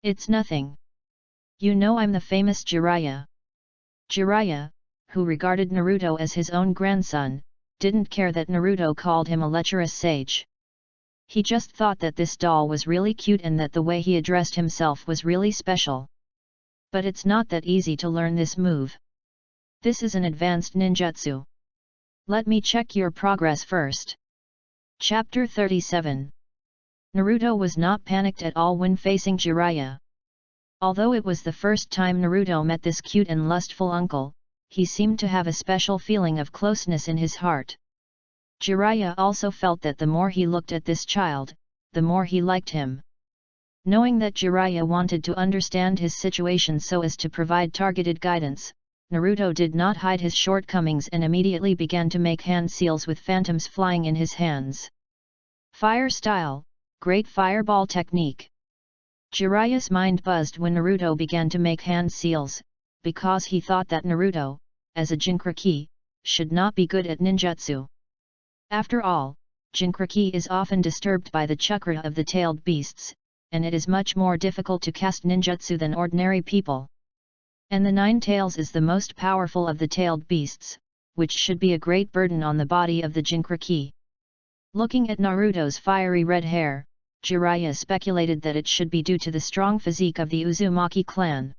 It's nothing. You know I'm the famous Jiraiya. Jiraiya, who regarded Naruto as his own grandson, didn't care that Naruto called him a lecherous sage. He just thought that this doll was really cute and that the way he addressed himself was really special. But it's not that easy to learn this move. This is an advanced ninjutsu. Let me check your progress first. Chapter 37. Naruto was not panicked at all when facing Jiraiya. Although it was the first time Naruto met this cute and lustful uncle, he seemed to have a special feeling of closeness in his heart. Jiraiya also felt that the more he looked at this child, the more he liked him. Knowing that Jiraiya wanted to understand his situation so as to provide targeted guidance, Naruto did not hide his shortcomings and immediately began to make hand seals with phantoms flying in his hands. Fire style, great fireball technique. Jiraiya's mind buzzed when Naruto began to make hand seals, because he thought that Naruto, as a Jinchuriki, should not be good at ninjutsu. After all, Jinchuriki is often disturbed by the chakra of the tailed beasts, and it is much more difficult to cast ninjutsu than ordinary people. And the Nine Tails is the most powerful of the tailed beasts, which should be a great burden on the body of the Jinchuriki. Looking at Naruto's fiery red hair, Jiraiya speculated that it should be due to the strong physique of the Uzumaki clan.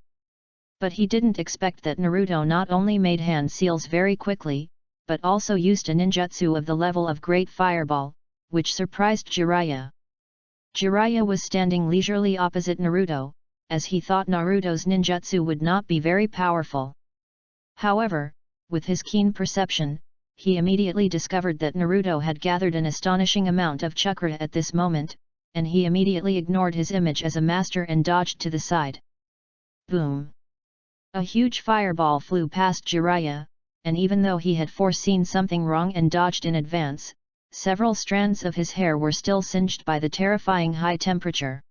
But he didn't expect that Naruto not only made hand seals very quickly, but also used a ninjutsu of the level of Great Fireball, which surprised Jiraiya. Jiraiya was standing leisurely opposite Naruto, as he thought Naruto's ninjutsu would not be very powerful. However, with his keen perception, he immediately discovered that Naruto had gathered an astonishing amount of chakra at this moment, and he immediately ignored his image as a master and dodged to the side. Boom! A huge fireball flew past Jiraiya, and even though he had foreseen something wrong and dodged in advance, several strands of his hair were still singed by the terrifying high temperature.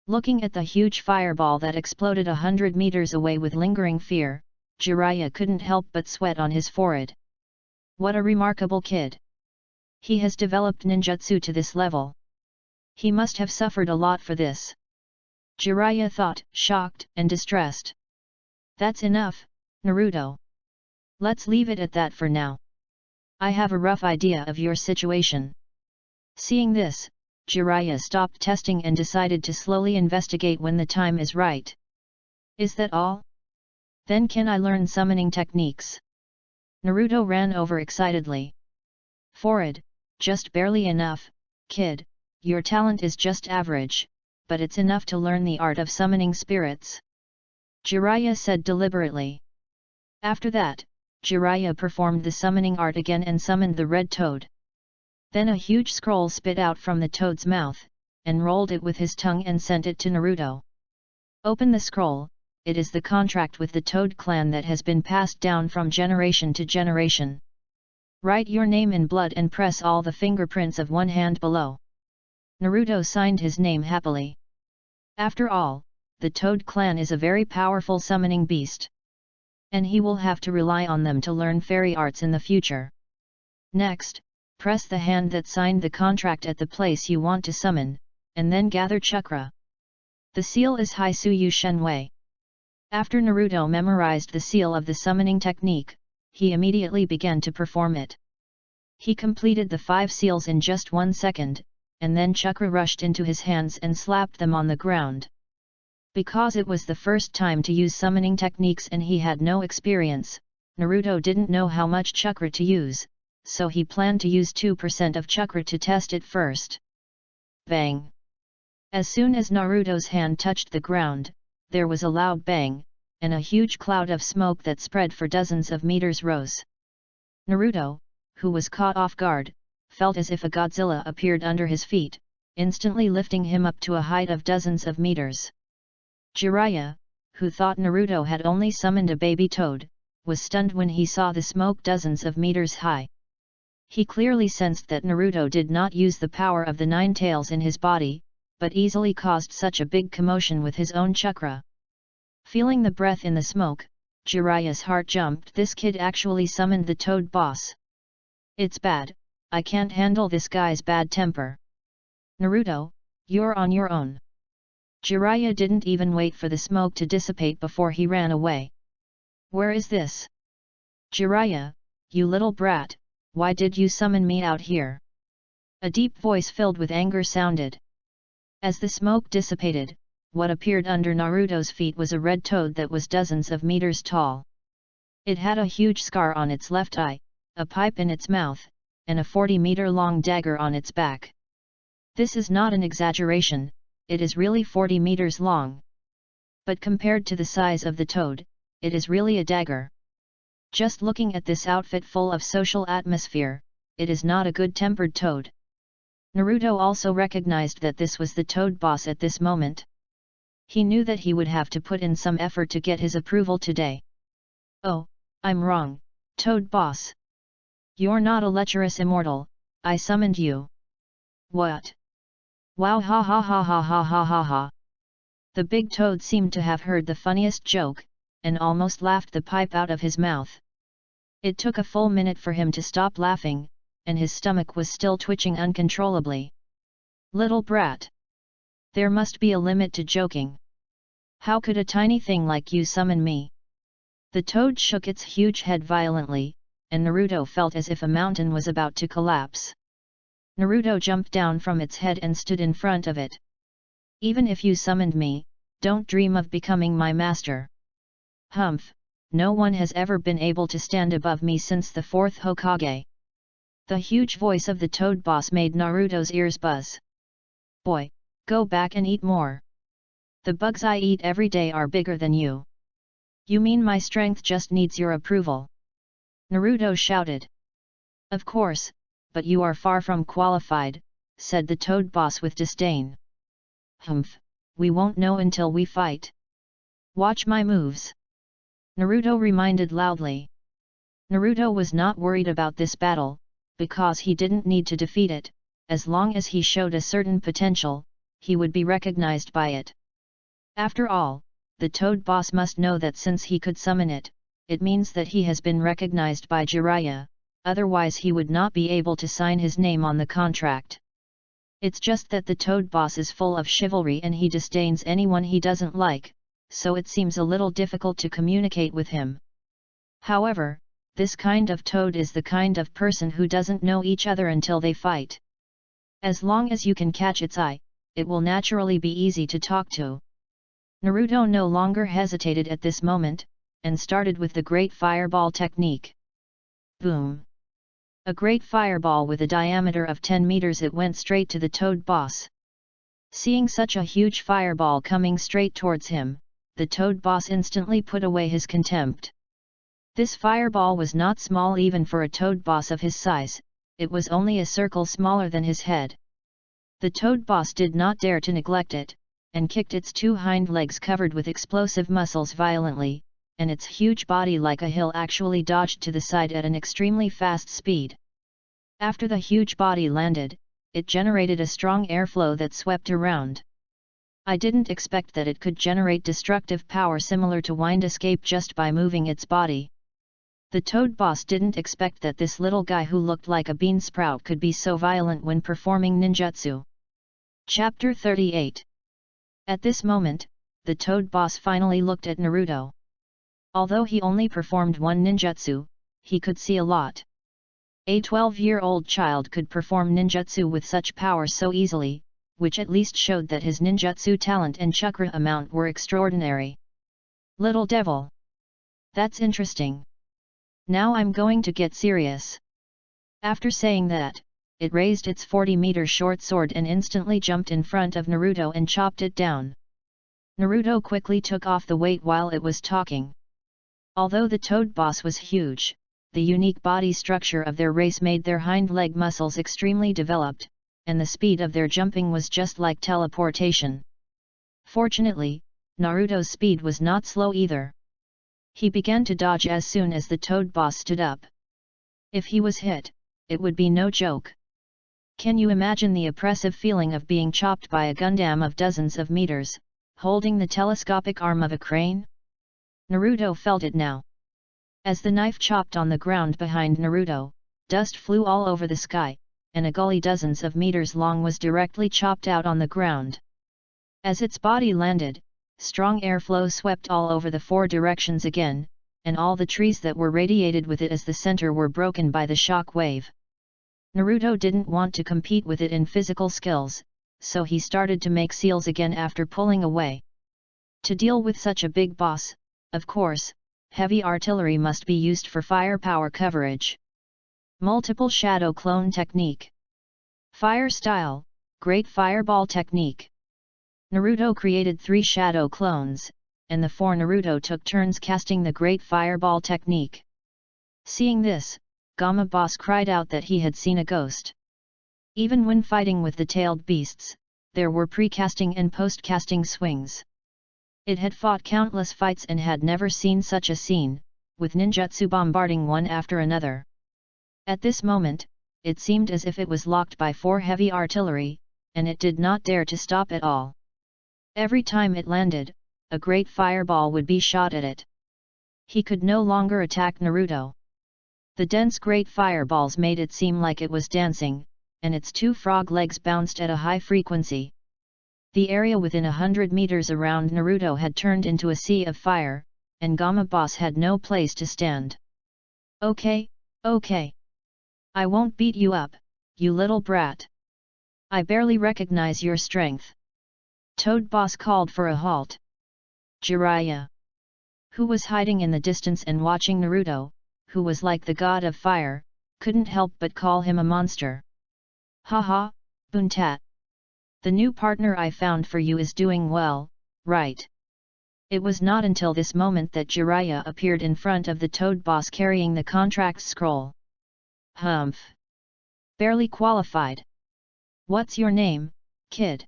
Looking at the huge fireball that exploded 100 meters away with lingering fear, Jiraiya couldn't help but sweat on his forehead. What a remarkable kid! He has developed ninjutsu to this level. He must have suffered a lot for this. Jiraiya thought, shocked and distressed. That's enough, Naruto. Let's leave it at that for now. I have a rough idea of your situation. Seeing this, Jiraiya stopped testing and decided to slowly investigate when the time is right. Is that all? Then can I learn summoning techniques? Naruto ran over excitedly. Forward, just barely enough, kid, your talent is just average, but it's enough to learn the art of summoning spirits. Jiraiya said deliberately. After that, Jiraiya performed the summoning art again and summoned the red toad. Then a huge scroll spit out from the toad's mouth, and rolled it with his tongue and sent it to Naruto. Open the scroll, it is the contract with the Toad clan that has been passed down from generation to generation. Write your name in blood and press all the fingerprints of one hand below. Naruto signed his name happily. After all, the Toad clan is a very powerful summoning beast. And he will have to rely on them to learn fairy arts in the future. Next, press the hand that signed the contract at the place you want to summon, and then gather chakra. The seal is Haisuyu Shenwei. After Naruto memorized the seal of the summoning technique, he immediately began to perform it. He completed the 5 seals in just 1 second, and then chakra rushed into his hands and slapped them on the ground. Because it was the first time to use summoning techniques and he had no experience, Naruto didn't know how much chakra to use, so he planned to use 2% of chakra to test it first. Bang! As soon as Naruto's hand touched the ground, there was a loud bang, and a huge cloud of smoke that spread for dozens of meters rose. Naruto, who was caught off guard, felt as if a Godzilla appeared under his feet, instantly lifting him up to a height of dozens of meters. Jiraiya, who thought Naruto had only summoned a baby toad, was stunned when he saw the smoke dozens of meters high. He clearly sensed that Naruto did not use the power of the 9 tails in his body, but easily caused such a big commotion with his own chakra. Feeling the breath in the smoke, Jiraiya's heart jumped. This kid actually summoned the Toad boss. It's bad, I can't handle this guy's bad temper. Naruto, you're on your own. Jiraiya didn't even wait for the smoke to dissipate before he ran away. Where is this? Jiraiya, you little brat, why did you summon me out here? A deep voice filled with anger sounded. As the smoke dissipated, what appeared under Naruto's feet was a red toad that was dozens of meters tall. It had a huge scar on its left eye, a pipe in its mouth, and a 40-meter-long dagger on its back. This is not an exaggeration, it is really 40 meters long. But compared to the size of the toad, it is really a dagger. Just looking at this outfit full of social atmosphere, it is not a good-tempered toad. Naruto also recognized that this was the Toad boss at this moment. He knew that he would have to put in some effort to get his approval today. Oh, I'm wrong, Toad Boss. You're not a lecherous immortal, I summoned you. What? Wow, ha ha ha ha ha ha ha ha. The big toad seemed to have heard the funniest joke, and almost laughed the pipe out of his mouth. It took a full minute for him to stop laughing, and his stomach was still twitching uncontrollably. Little brat! There must be a limit to joking. How could a tiny thing like you summon me? The toad shook its huge head violently, and Naruto felt as if a mountain was about to collapse. Naruto jumped down from its head and stood in front of it. Even if you summoned me, don't dream of becoming my master. Humph, no one has ever been able to stand above me since the fourth Hokage. The huge voice of the Toad Boss made Naruto's ears buzz. Boy, go back and eat more. The bugs I eat every day are bigger than you. You mean my strength just needs your approval? Naruto shouted. Of course, but you are far from qualified, said the Toad Boss with disdain. Humph, we won't know until we fight. Watch my moves. Naruto reminded loudly. Naruto was not worried about this battle, because he didn't need to defeat it. As long as he showed a certain potential, he would be recognized by it. After all, the Toad Boss must know that since he could summon it, it means that he has been recognized by Jiraiya, otherwise he would not be able to sign his name on the contract. It's just that the Toad Boss is full of chivalry and he disdains anyone he doesn't like, so it seems a little difficult to communicate with him. However, this kind of toad is the kind of person who doesn't know each other until they fight. As long as you can catch its eye, it will naturally be easy to talk to. Naruto no longer hesitated at this moment, and started with the Great Fireball technique. Boom! A great fireball with a diameter of 10 meters, it went straight to the Toad Boss. Seeing such a huge fireball coming straight towards him, the Toad Boss instantly put away his contempt. This fireball was not small even for a Toad Boss of his size, it was only a circle smaller than his head. The Toad Boss did not dare to neglect it, and kicked its two hind legs covered with explosive muscles violently, and its huge body like a hill actually dodged to the side at an extremely fast speed. After the huge body landed, it generated a strong airflow that swept around. I didn't expect that it could generate destructive power similar to wind escape just by moving its body. The Toad Boss didn't expect that this little guy who looked like a bean sprout could be so violent when performing ninjutsu. Chapter 38. At this moment, the Toad Boss finally looked at Naruto. Although he only performed one ninjutsu, he could see a lot. A 12-year-old child could perform ninjutsu with such power so easily, which at least showed that his ninjutsu talent and chakra amount were extraordinary. Little devil! That's interesting. Now I'm going to get serious. After saying that, it raised its 40-meter short sword and instantly jumped in front of Naruto and chopped it down. Naruto quickly took off the weight while it was talking. Although the Toad Boss was huge, the unique body structure of their race made their hind leg muscles extremely developed, and the speed of their jumping was just like teleportation. Fortunately, Naruto's speed was not slow either. He began to dodge as soon as the Toad Boss stood up. If he was hit, it would be no joke. Can you imagine the oppressive feeling of being chopped by a Gundam of dozens of meters, holding the telescopic arm of a crane? Naruto felt it now. As the knife chopped on the ground behind Naruto, dust flew all over the sky, and a gully dozens of meters long was directly chopped out on the ground. As its body landed, strong airflow swept all over the four directions again, and all the trees that were radiated with it as the center were broken by the shock wave. Naruto didn't want to compete with it in physical skills, so he started to make seals again after pulling away. To deal with such a big boss, of course, heavy artillery must be used for firepower coverage. Multiple Shadow Clone Technique. Fire Style, Great Fireball Technique. Naruto created 3 shadow clones, and the 4 Naruto took turns casting the Great Fireball Technique. Seeing this, Gamma Boss cried out that he had seen a ghost. Even when fighting with the tailed beasts, there were pre-casting and post-casting swings. It had fought countless fights and had never seen such a scene, with ninjutsu bombarding one after another. At this moment, it seemed as if it was locked by 4 heavy artillery, and it did not dare to stop at all. Every time it landed, a great fireball would be shot at it. He could no longer attack Naruto. The dense great fireballs made it seem like it was dancing, and its 2 frog legs bounced at a high frequency. The area within 100 meters around Naruto had turned into a sea of fire, and Gamma Boss had no place to stand. Okay. I won't beat you up, you little brat. I barely recognize your strength. Toad Boss called for a halt. Jiraiya, who was hiding in the distance and watching Naruto, who was like the god of fire, couldn't help but call him a monster. Haha, Buntat. The new partner I found for you is doing well, right? It was not until this moment that Jiraiya appeared in front of the Toad Boss carrying the contract scroll. Humph. Barely qualified. What's your name, kid?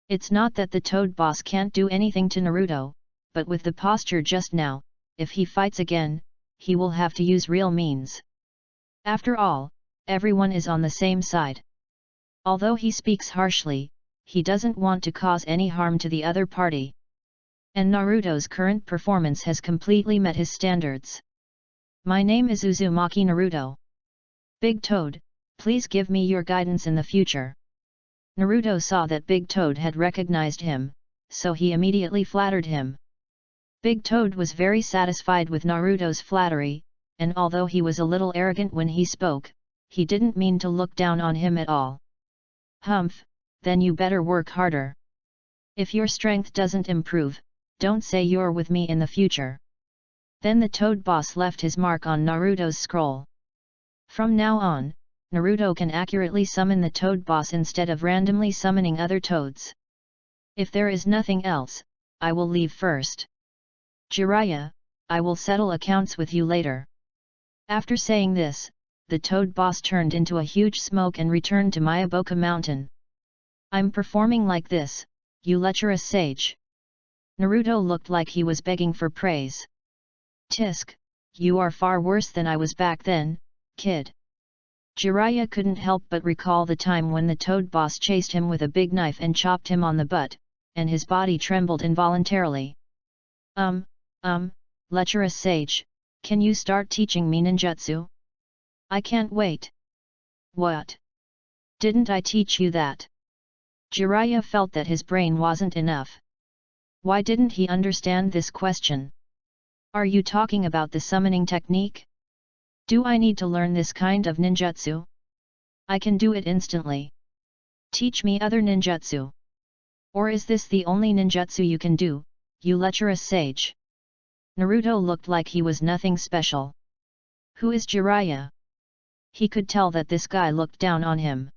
It's not that the Toad Boss can't do anything to Naruto, but with the posture just now, if he fights again, he will have to use real means. After all, everyone is on the same side. Although he speaks harshly, he doesn't want to cause any harm to the other party. And Naruto's current performance has completely met his standards. My name is Uzumaki Naruto. Big Toad, please give me your guidance in the future. Naruto saw that Big Toad had recognized him, so he immediately flattered him. Big Toad was very satisfied with Naruto's flattery, and although he was a little arrogant when he spoke, he didn't mean to look down on him at all. Humph, then you better work harder. If your strength doesn't improve, don't say you're with me in the future. Then the Toad Boss left his mark on Naruto's scroll. From now on, Naruto can accurately summon the Toad Boss instead of randomly summoning other toads. If there is nothing else, I will leave first. Jiraiya, I will settle accounts with you later. After saying this, the Toad Boss turned into a huge smoke and returned to Myaboka Mountain. I'm performing like this, you lecherous sage. Naruto looked like he was begging for praise. Tisk, you are far worse than I was back then, kid. Jiraiya couldn't help but recall the time when the Toad Boss chased him with a big knife and chopped him on the butt, and his body trembled involuntarily. Lecherous sage, can you start teaching me ninjutsu? I can't wait. What? Didn't I teach you that? Jiraiya felt that his brain wasn't enough. Why didn't he understand this question? Are you talking about the summoning technique? Do I need to learn this kind of ninjutsu? I can do it instantly. Teach me other ninjutsu. Or is this the only ninjutsu you can do, you lecherous sage? Naruto looked like he was nothing special. Who is Jiraiya? He could tell that this guy looked down on him.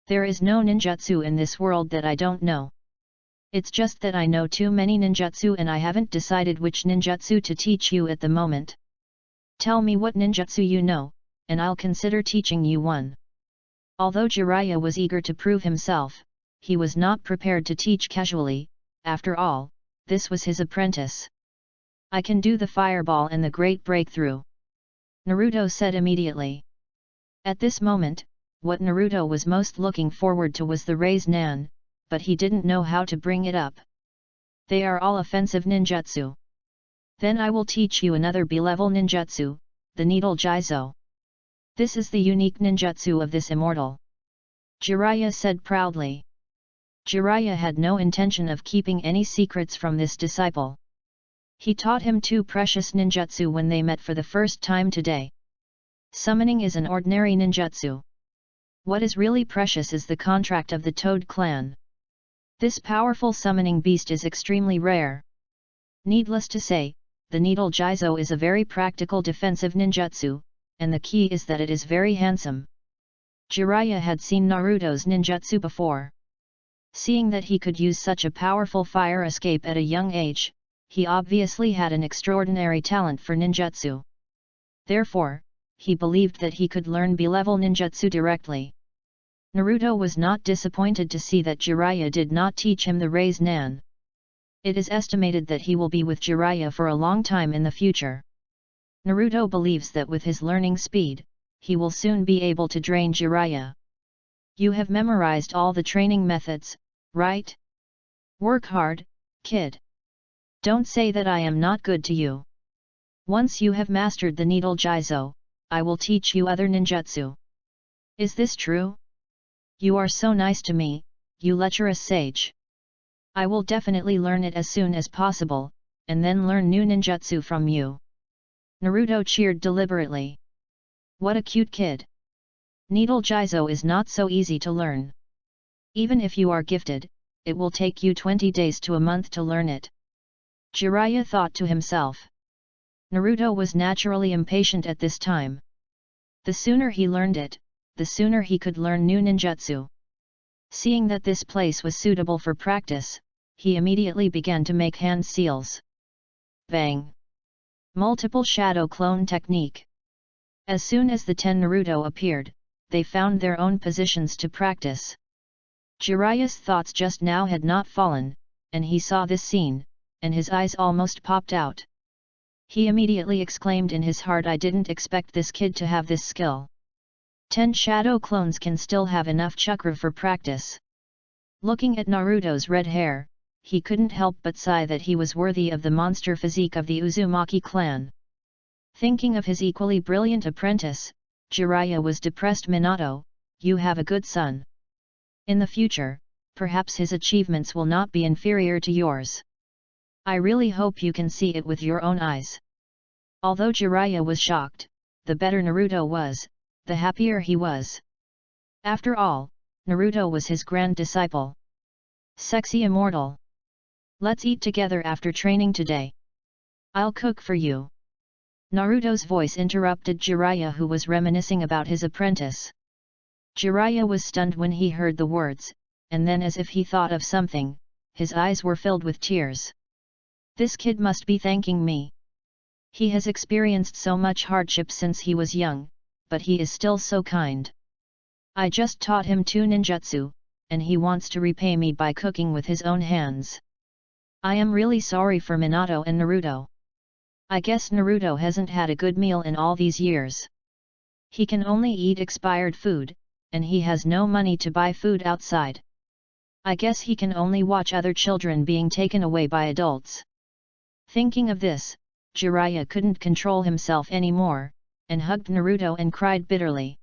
There is no ninjutsu in this world that I don't know. It's just that I know too many ninjutsu and I haven't decided which ninjutsu to teach you at the moment. Tell me what ninjutsu you know, and I'll consider teaching you one. Although Jiraiya was eager to prove himself, he was not prepared to teach casually. After all, this was his apprentice. I can do the fireball and the great breakthrough. Naruto said immediately. At this moment, what Naruto was most looking forward to was the Raise Nan, but he didn't know how to bring it up. They are all offensive ninjutsu. Then I will teach you another B-level ninjutsu, the Needle Jizo. This is the unique ninjutsu of this immortal. Jiraiya said proudly. Jiraiya had no intention of keeping any secrets from this disciple. He taught him 2 precious ninjutsu when they met for the first time today. Summoning is an ordinary ninjutsu. What is really precious is the contract of the Toad clan. This powerful summoning beast is extremely rare. Needless to say, the Needle Jizo is a very practical defensive ninjutsu, and the key is that it is very handsome. Jiraiya had seen Naruto's ninjutsu before. Seeing that he could use such a powerful fire escape at a young age, he obviously had an extraordinary talent for ninjutsu. Therefore, he believed that he could learn B-level ninjutsu directly. Naruto was not disappointed to see that Jiraiya did not teach him the Raise Nan. It is estimated that he will be with Jiraiya for a long time in the future. Naruto believes that with his learning speed, he will soon be able to drain Jiraiya. You have memorized all the training methods, right? Work hard, kid. Don't say that I am not good to you. Once you have mastered the needle Jizo, I will teach you other ninjutsu. Is this true? You are so nice to me, you lecherous sage. I will definitely learn it as soon as possible, and then learn new ninjutsu from you. Naruto cheered deliberately. What a cute kid. Needle Jizo is not so easy to learn. Even if you are gifted, it will take you 20 days to a month to learn it. Jiraiya thought to himself. Naruto was naturally impatient at this time. The sooner he learned it, the sooner he could learn new ninjutsu. Seeing that this place was suitable for practice, he immediately began to make hand seals. Bang! Multiple shadow clone technique. As soon as the 10 Naruto appeared, they found their own positions to practice. Jiraiya's thoughts just now had not fallen, and he saw this scene, and his eyes almost popped out. He immediately exclaimed in his heart, I didn't expect this kid to have this skill. 10 shadow clones can still have enough chakra for practice. Looking at Naruto's red hair, he couldn't help but sigh that he was worthy of the monster physique of the Uzumaki clan. Thinking of his equally brilliant apprentice, Jiraiya was depressed. Minato, you have a good son. In the future, perhaps his achievements will not be inferior to yours. I really hope you can see it with your own eyes. Although Jiraiya was shocked, the better Naruto was, the happier he was. After all, Naruto was his grand disciple. Sexy immortal. Let's eat together after training today. I'll cook for you. Naruto's voice interrupted Jiraiya, who was reminiscing about his apprentice. Jiraiya was stunned when he heard the words, and then as if he thought of something, his eyes were filled with tears. This kid must be thanking me. He has experienced so much hardship since he was young, but he is still so kind. I just taught him 2 ninjutsu, and he wants to repay me by cooking with his own hands. I am really sorry for Minato and Naruto. I guess Naruto hasn't had a good meal in all these years. He can only eat expired food, and he has no money to buy food outside. I guess he can only watch other children being taken away by adults. Thinking of this, Jiraiya couldn't control himself anymore, and hugged Naruto and cried bitterly.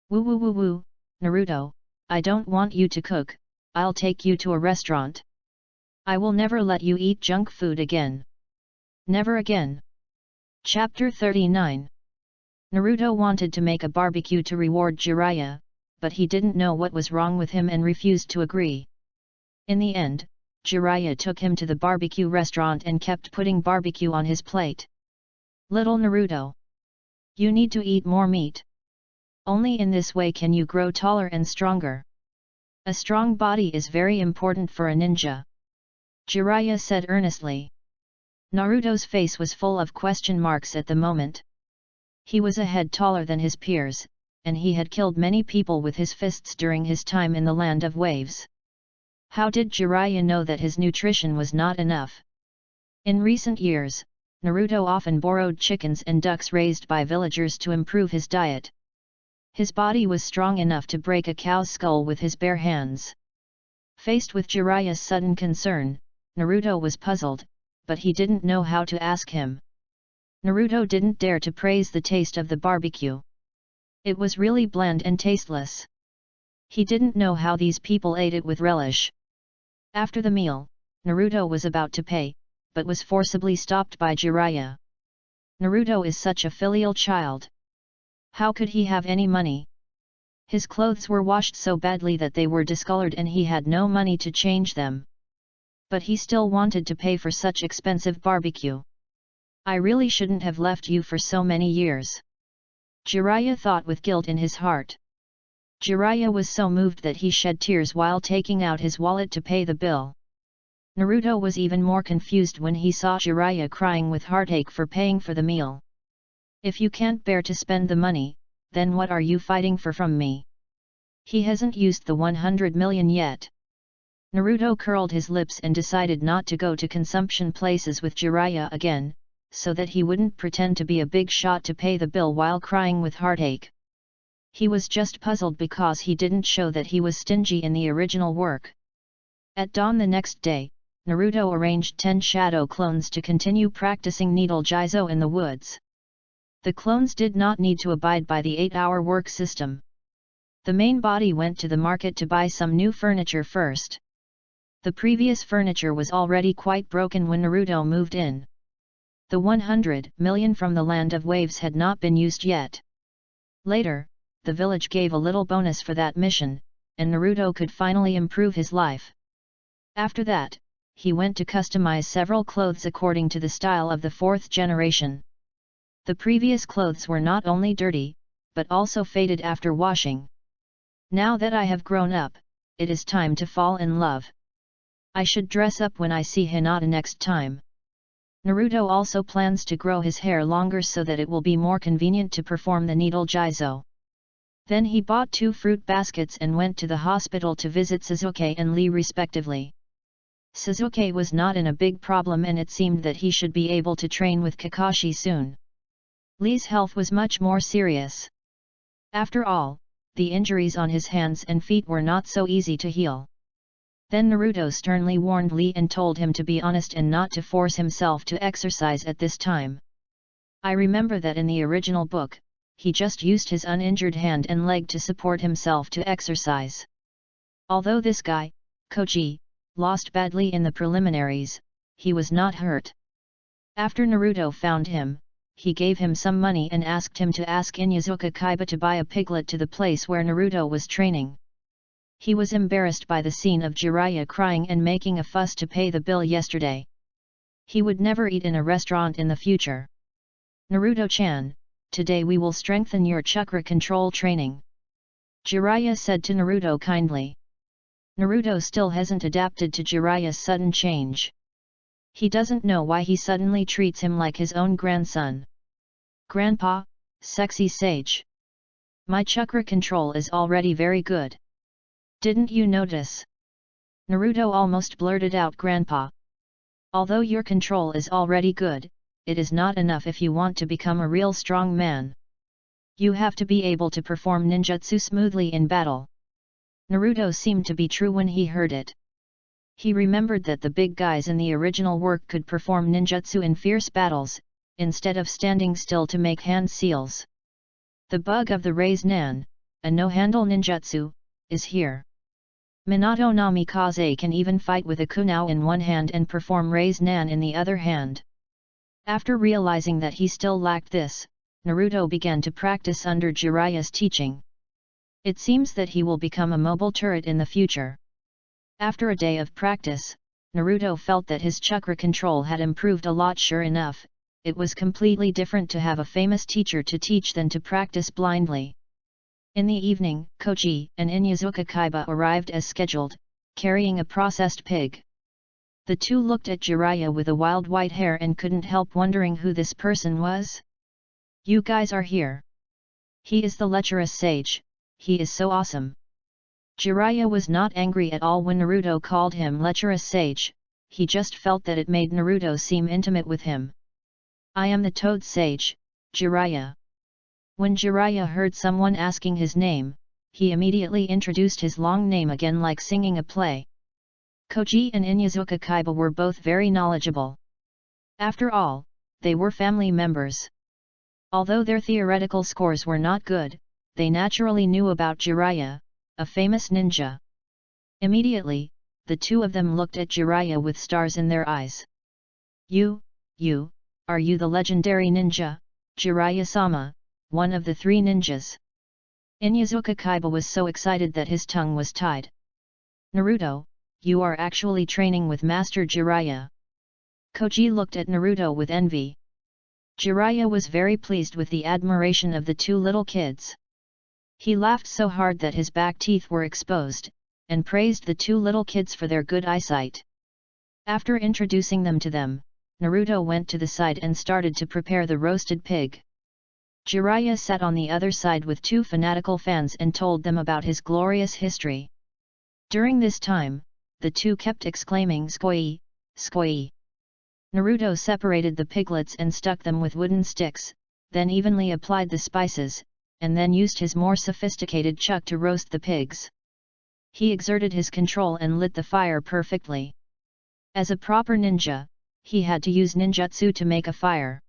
Woo woo woo woo, Naruto, I don't want you to cook, I'll take you to a restaurant. I will never let you eat junk food again. Never again. Chapter 39. Naruto wanted to make a barbecue to reward Jiraiya, but he didn't know what was wrong with him and refused to agree. In the end, Jiraiya took him to the barbecue restaurant and kept putting barbecue on his plate. Little Naruto. You need to eat more meat. Only in this way can you grow taller and stronger. A strong body is very important for a ninja. Jiraiya said earnestly. Naruto's face was full of question marks at the moment. He was a head taller than his peers, and he had killed many people with his fists during his time in the Land of Waves. How did Jiraiya know that his nutrition was not enough? In recent years, Naruto often borrowed chickens and ducks raised by villagers to improve his diet. His body was strong enough to break a cow's skull with his bare hands. Faced with Jiraiya's sudden concern, Naruto was puzzled, but he didn't know how to ask him. Naruto didn't dare to praise the taste of the barbecue. It was really bland and tasteless. He didn't know how these people ate it with relish. After the meal, Naruto was about to pay, but was forcibly stopped by Jiraiya. Naruto is such a filial child. How could he have any money? His clothes were washed so badly that they were discolored and he had no money to change them. But he still wanted to pay for such expensive barbecue. I really shouldn't have left you for so many years. Jiraiya thought with guilt in his heart. Jiraiya was so moved that he shed tears while taking out his wallet to pay the bill. Naruto was even more confused when he saw Jiraiya crying with heartache for paying for the meal. If you can't bear to spend the money, then what are you fighting for from me? He hasn't used the 100 million yet. Naruto curled his lips and decided not to go to consumption places with Jiraiya again, so that he wouldn't pretend to be a big shot to pay the bill while crying with heartache. He was just puzzled because he didn't show that he was stingy in the original work. At dawn the next day, Naruto arranged 10 shadow clones to continue practicing needle jizo in the woods. The clones did not need to abide by the 8-hour work system. The main body went to the market to buy some new furniture first. The previous furniture was already quite broken when Naruto moved in. The 100 million from the Land of Waves had not been used yet. Later, the village gave a little bonus for that mission, and Naruto could finally improve his life. After that, he went to customize several clothes according to the style of the 4th generation. The previous clothes were not only dirty, but also faded after washing. Now that I have grown up, it is time to fall in love. I should dress up when I see Hinata next time. Naruto also plans to grow his hair longer so that it will be more convenient to perform the needle jizo. Then he bought 2 fruit baskets and went to the hospital to visit Sasuke and Lee respectively. Sasuke was not in a big problem and it seemed that he should be able to train with Kakashi soon. Lee's health was much more serious. After all, the injuries on his hands and feet were not so easy to heal. Then Naruto sternly warned Lee and told him to be honest and not to force himself to exercise at this time. I remember that in the original book, he just used his uninjured hand and leg to support himself to exercise. Although this guy, Koji, lost badly in the preliminaries, he was not hurt. After Naruto found him, he gave him some money and asked him to ask Inuzuka Kaiba to buy a piglet to the place where Naruto was training. He was embarrassed by the scene of Jiraiya crying and making a fuss to pay the bill yesterday. He would never eat in a restaurant in the future. Naruto-chan, today we will strengthen your chakra control training. Jiraiya said to Naruto kindly. Naruto still hasn't adapted to Jiraiya's sudden change. He doesn't know why he suddenly treats him like his own grandson. Grandpa, sexy sage. My chakra control is already very good. Didn't you notice? Naruto almost blurted out Grandpa. Although your control is already good, it is not enough if you want to become a real strong man. You have to be able to perform ninjutsu smoothly in battle. Naruto seemed to be true when he heard it. He remembered that the big guys in the original work could perform ninjutsu in fierce battles, instead of standing still to make hand seals. The bug of the Raise Nan, a no-handle ninjutsu, is here. Minato Namikaze can even fight with a kunao in one hand and perform Raise Nan in the other hand. After realizing that he still lacked this, Naruto began to practice under Jiraiya's teaching. It seems that he will become a mobile turret in the future. After a day of practice, Naruto felt that his chakra control had improved a lot. Sure enough, it was completely different to have a famous teacher to teach than to practice blindly. In the evening, Koji and Inuzuka Kaiba arrived as scheduled, carrying a processed pig. The two looked at Jiraiya with a wild white hair and couldn't help wondering who this person was. You guys are here. He is the lecherous sage, he is so awesome. Jiraiya was not angry at all when Naruto called him lecherous sage, he just felt that it made Naruto seem intimate with him. I am the Toad Sage, Jiraiya. When Jiraiya heard someone asking his name, he immediately introduced his long name again like singing a play. Koji and Inuzuka Kaiba were both very knowledgeable. After all, they were family members. Although their theoretical scores were not good, they naturally knew about Jiraiya, a famous ninja. Immediately, the two of them looked at Jiraiya with stars in their eyes. Are you the legendary ninja, Jiraiya-sama, one of the 3 ninjas? Inuzuka Kaiba was so excited that his tongue was tied. Naruto, you are actually training with Master Jiraiya. Koji looked at Naruto with envy. Jiraiya was very pleased with the admiration of the 2 little kids. He laughed so hard that his back teeth were exposed, and praised the 2 little kids for their good eyesight. After introducing them to them, Naruto went to the side and started to prepare the roasted pig. Jiraiya sat on the other side with 2 fanatical fans and told them about his glorious history. During this time, the 2 kept exclaiming "Skoi, skoi." Naruto separated the piglets and stuck them with wooden sticks, then evenly applied the spices, and then used his more sophisticated chuck to roast the pigs. He exerted his control and lit the fire perfectly. As a proper ninja, he had to use ninjutsu to make a fire.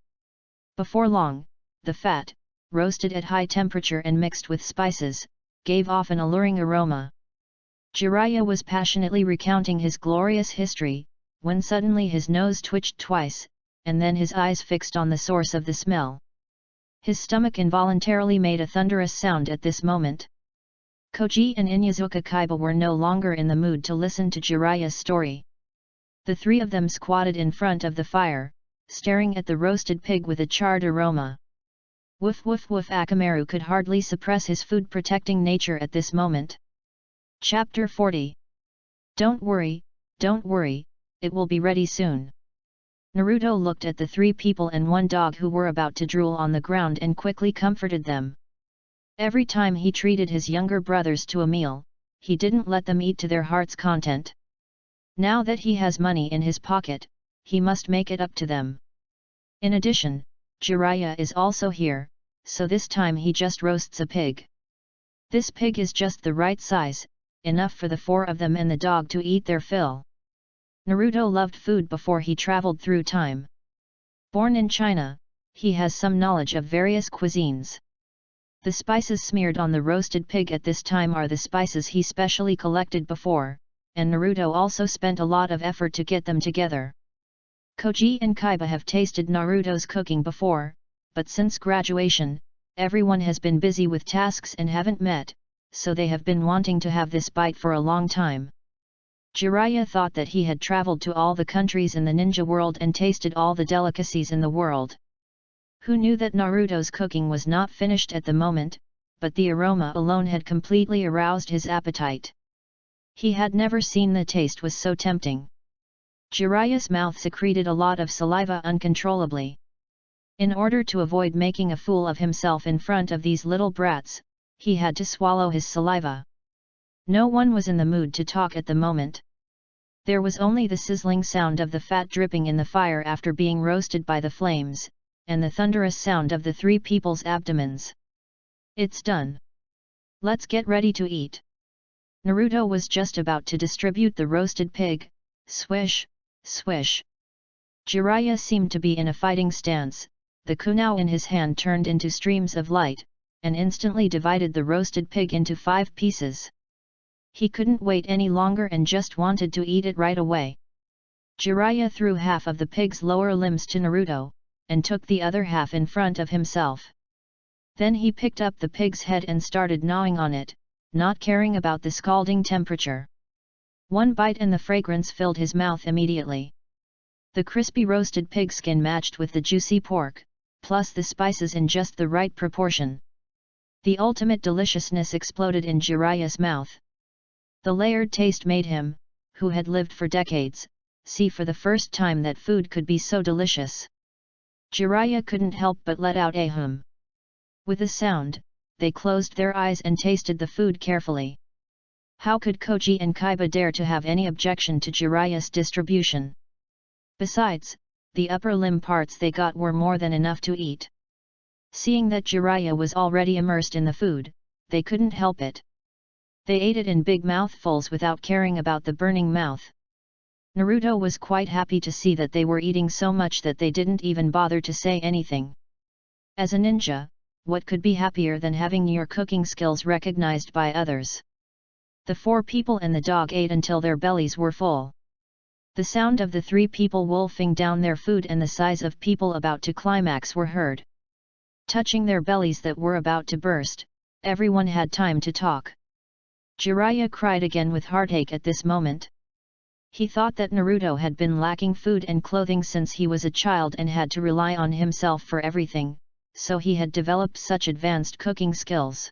Before long, the fat, roasted at high temperature and mixed with spices, gave off an alluring aroma. Jiraiya was passionately recounting his glorious history, when suddenly his nose twitched twice, and then his eyes fixed on the source of the smell. His stomach involuntarily made a thunderous sound at this moment. Koji and Inyazuka Kaiba were no longer in the mood to listen to Jiraiya's story. The three of them squatted in front of the fire, staring at the roasted pig with a charred aroma. Woof woof woof. Akamaru could hardly suppress his food-protecting nature at this moment. Chapter 40. Don't worry, it will be ready soon. Naruto looked at the three people and one dog who were about to drool on the ground and quickly comforted them. Every time he treated his younger brothers to a meal, he didn't let them eat to their heart's content. Now that he has money in his pocket, he must make it up to them. In addition, Jiraiya is also here, so this time he just roasts a pig. This pig is just the right size, enough for the four of them and the dog to eat their fill. Naruto loved food before he traveled through time. Born in China, he has some knowledge of various cuisines. The spices smeared on the roasted pig at this time are the spices he specially collected before, and Naruto also spent a lot of effort to get them together. Koji and Kaiba have tasted Naruto's cooking before, but since graduation, everyone has been busy with tasks and haven't met, so they have been wanting to have this bite for a long time. Jiraiya thought that he had traveled to all the countries in the ninja world and tasted all the delicacies in the world. Who knew that Naruto's cooking was not finished at the moment, but the aroma alone had completely aroused his appetite. He had never seen the taste was so tempting. Jiraiya's mouth secreted a lot of saliva uncontrollably. In order to avoid making a fool of himself in front of these little brats, he had to swallow his saliva. No one was in the mood to talk at the moment. There was only the sizzling sound of the fat dripping in the fire after being roasted by the flames, and the thunderous sound of the three people's abdomens. It's done. Let's get ready to eat. Naruto was just about to distribute the roasted pig. Swish, swish. Jiraiya seemed to be in a fighting stance. The kunao in his hand turned into streams of light, and instantly divided the roasted pig into 5 pieces. He couldn't wait any longer and just wanted to eat it right away. Jiraiya threw half of the pig's lower limbs to Naruto, and took the other half in front of himself. Then he picked up the pig's head and started gnawing on it, not caring about the scalding temperature. One bite and the fragrance filled his mouth immediately. The crispy roasted pig skin matched with the juicy pork, plus the spices in just the right proportion. The ultimate deliciousness exploded in Jiraiya's mouth. The layered taste made him, who had lived for decades, see for the first time that food could be so delicious. Jiraiya couldn't help but let out a hum. With a sound, they closed their eyes and tasted the food carefully. How could Koji and Kaiba dare to have any objection to Jiraiya's distribution? Besides, the upper limb parts they got were more than enough to eat. Seeing that Jiraiya was already immersed in the food, they couldn't help it. They ate it in big mouthfuls without caring about the burning mouth. Naruto was quite happy to see that they were eating so much that they didn't even bother to say anything. As a ninja, what could be happier than having your cooking skills recognized by others? The 4 people and the dog ate until their bellies were full. The sound of the 3 people wolfing down their food and the sighs of people about to climax were heard. Touching their bellies that were about to burst, everyone had time to talk. Jiraiya cried again with heartache at this moment. He thought that Naruto had been lacking food and clothing since he was a child and had to rely on himself for everything, so he had developed such advanced cooking skills.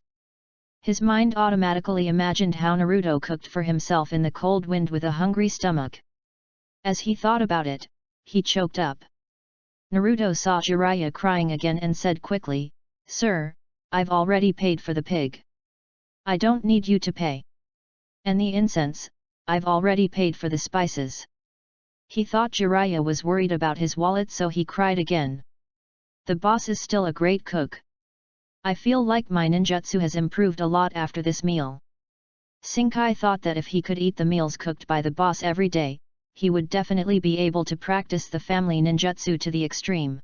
His mind automatically imagined how Naruto cooked for himself in the cold wind with a hungry stomach. As he thought about it, he choked up. Naruto saw Jiraiya crying again and said quickly, "Sir, I've already paid for the pig. I don't need you to pay. And the incense, I've already paid for the spices." He thought Jiraiya was worried about his wallet, so he cried again. The boss is still a great cook. I feel like my ninjutsu has improved a lot after this meal. Shinkai thought that if he could eat the meals cooked by the boss every day, he would definitely be able to practice the family ninjutsu to the extreme.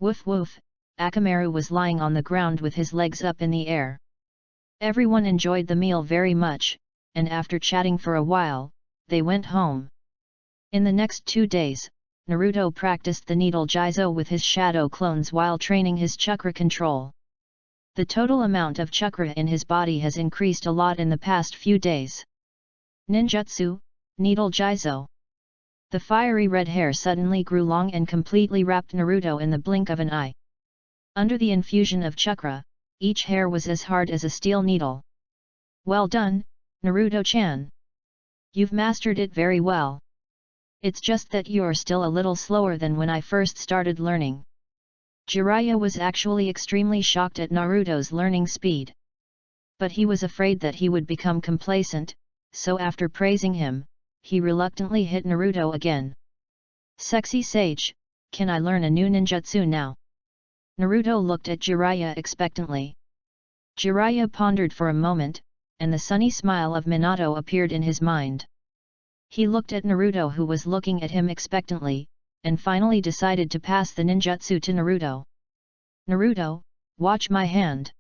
Woof woof, Akamaru was lying on the ground with his legs up in the air. Everyone enjoyed the meal very much, and after chatting for a while, they went home. In the next 2 days, Naruto practiced the needle jizo with his shadow clones while training his chakra control. The total amount of chakra in his body has increased a lot in the past few days. Ninjutsu, needle jizo. The fiery red hair suddenly grew long and completely wrapped Naruto in the blink of an eye. Under the infusion of chakra, each hair was as hard as a steel needle. Well done, Naruto-chan. You've mastered it very well. It's just that you're still a little slower than when I first started learning. Jiraiya was actually extremely shocked at Naruto's learning speed. But he was afraid that he would become complacent, so after praising him, he reluctantly hit Naruto again. Sexy sage, can I learn a new ninjutsu now? Naruto looked at Jiraiya expectantly. Jiraiya pondered for a moment, and the sunny smile of Minato appeared in his mind. He looked at Naruto, who was looking at him expectantly, and finally decided to pass the ninjutsu to Naruto. Naruto, watch my hand.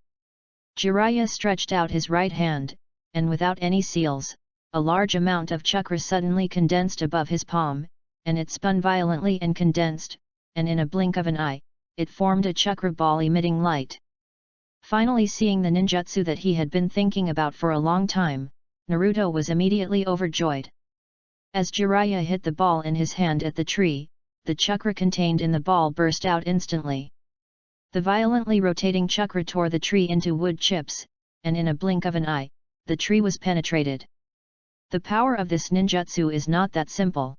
Jiraiya stretched out his right hand, and without any seals, a large amount of chakra suddenly condensed above his palm, and it spun violently and condensed, and in a blink of an eye, it formed a chakra ball emitting light. Finally seeing the ninjutsu that he had been thinking about for a long time, Naruto was immediately overjoyed. As Jiraiya hit the ball in his hand at the tree, the chakra contained in the ball burst out instantly. The violently rotating chakra tore the tree into wood chips, and in a blink of an eye, the tree was penetrated. The power of this ninjutsu is not that simple.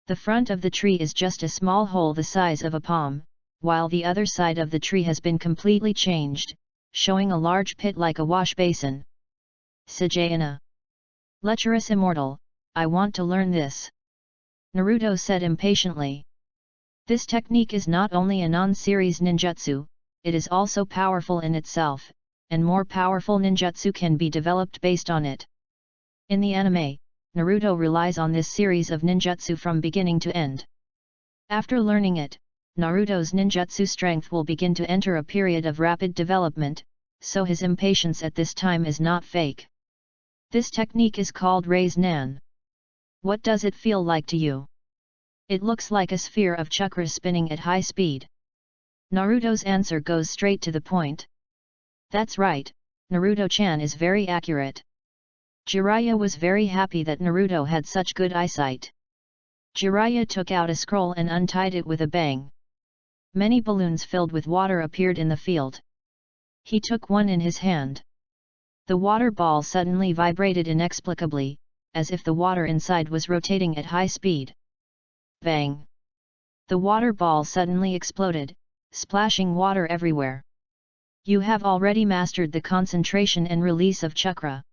The front of the tree is just a small hole the size of a palm, while the other side of the tree has been completely changed, showing a large pit like a wash basin. Sajayana. Lecherous immortal, I want to learn this. Naruto said impatiently. This technique is not only a non-series ninjutsu, it is also powerful in itself, and more powerful ninjutsu can be developed based on it. In the anime, Naruto relies on this series of ninjutsu from beginning to end. After learning it, Naruto's ninjutsu strength will begin to enter a period of rapid development, so his impatience at this time is not fake. This technique is called Raise Nan. What does it feel like to you? It looks like a sphere of chakra spinning at high speed. Naruto's answer goes straight to the point. That's right, Naruto-chan is very accurate. Jiraiya was very happy that Naruto had such good eyesight. Jiraiya took out a scroll and untied it with a bang. Many balloons filled with water appeared in the field. He took one in his hand. The water ball suddenly vibrated inexplicably, as if the water inside was rotating at high speed. Bang! The water ball suddenly exploded, splashing water everywhere. You have already mastered the concentration and release of chakra.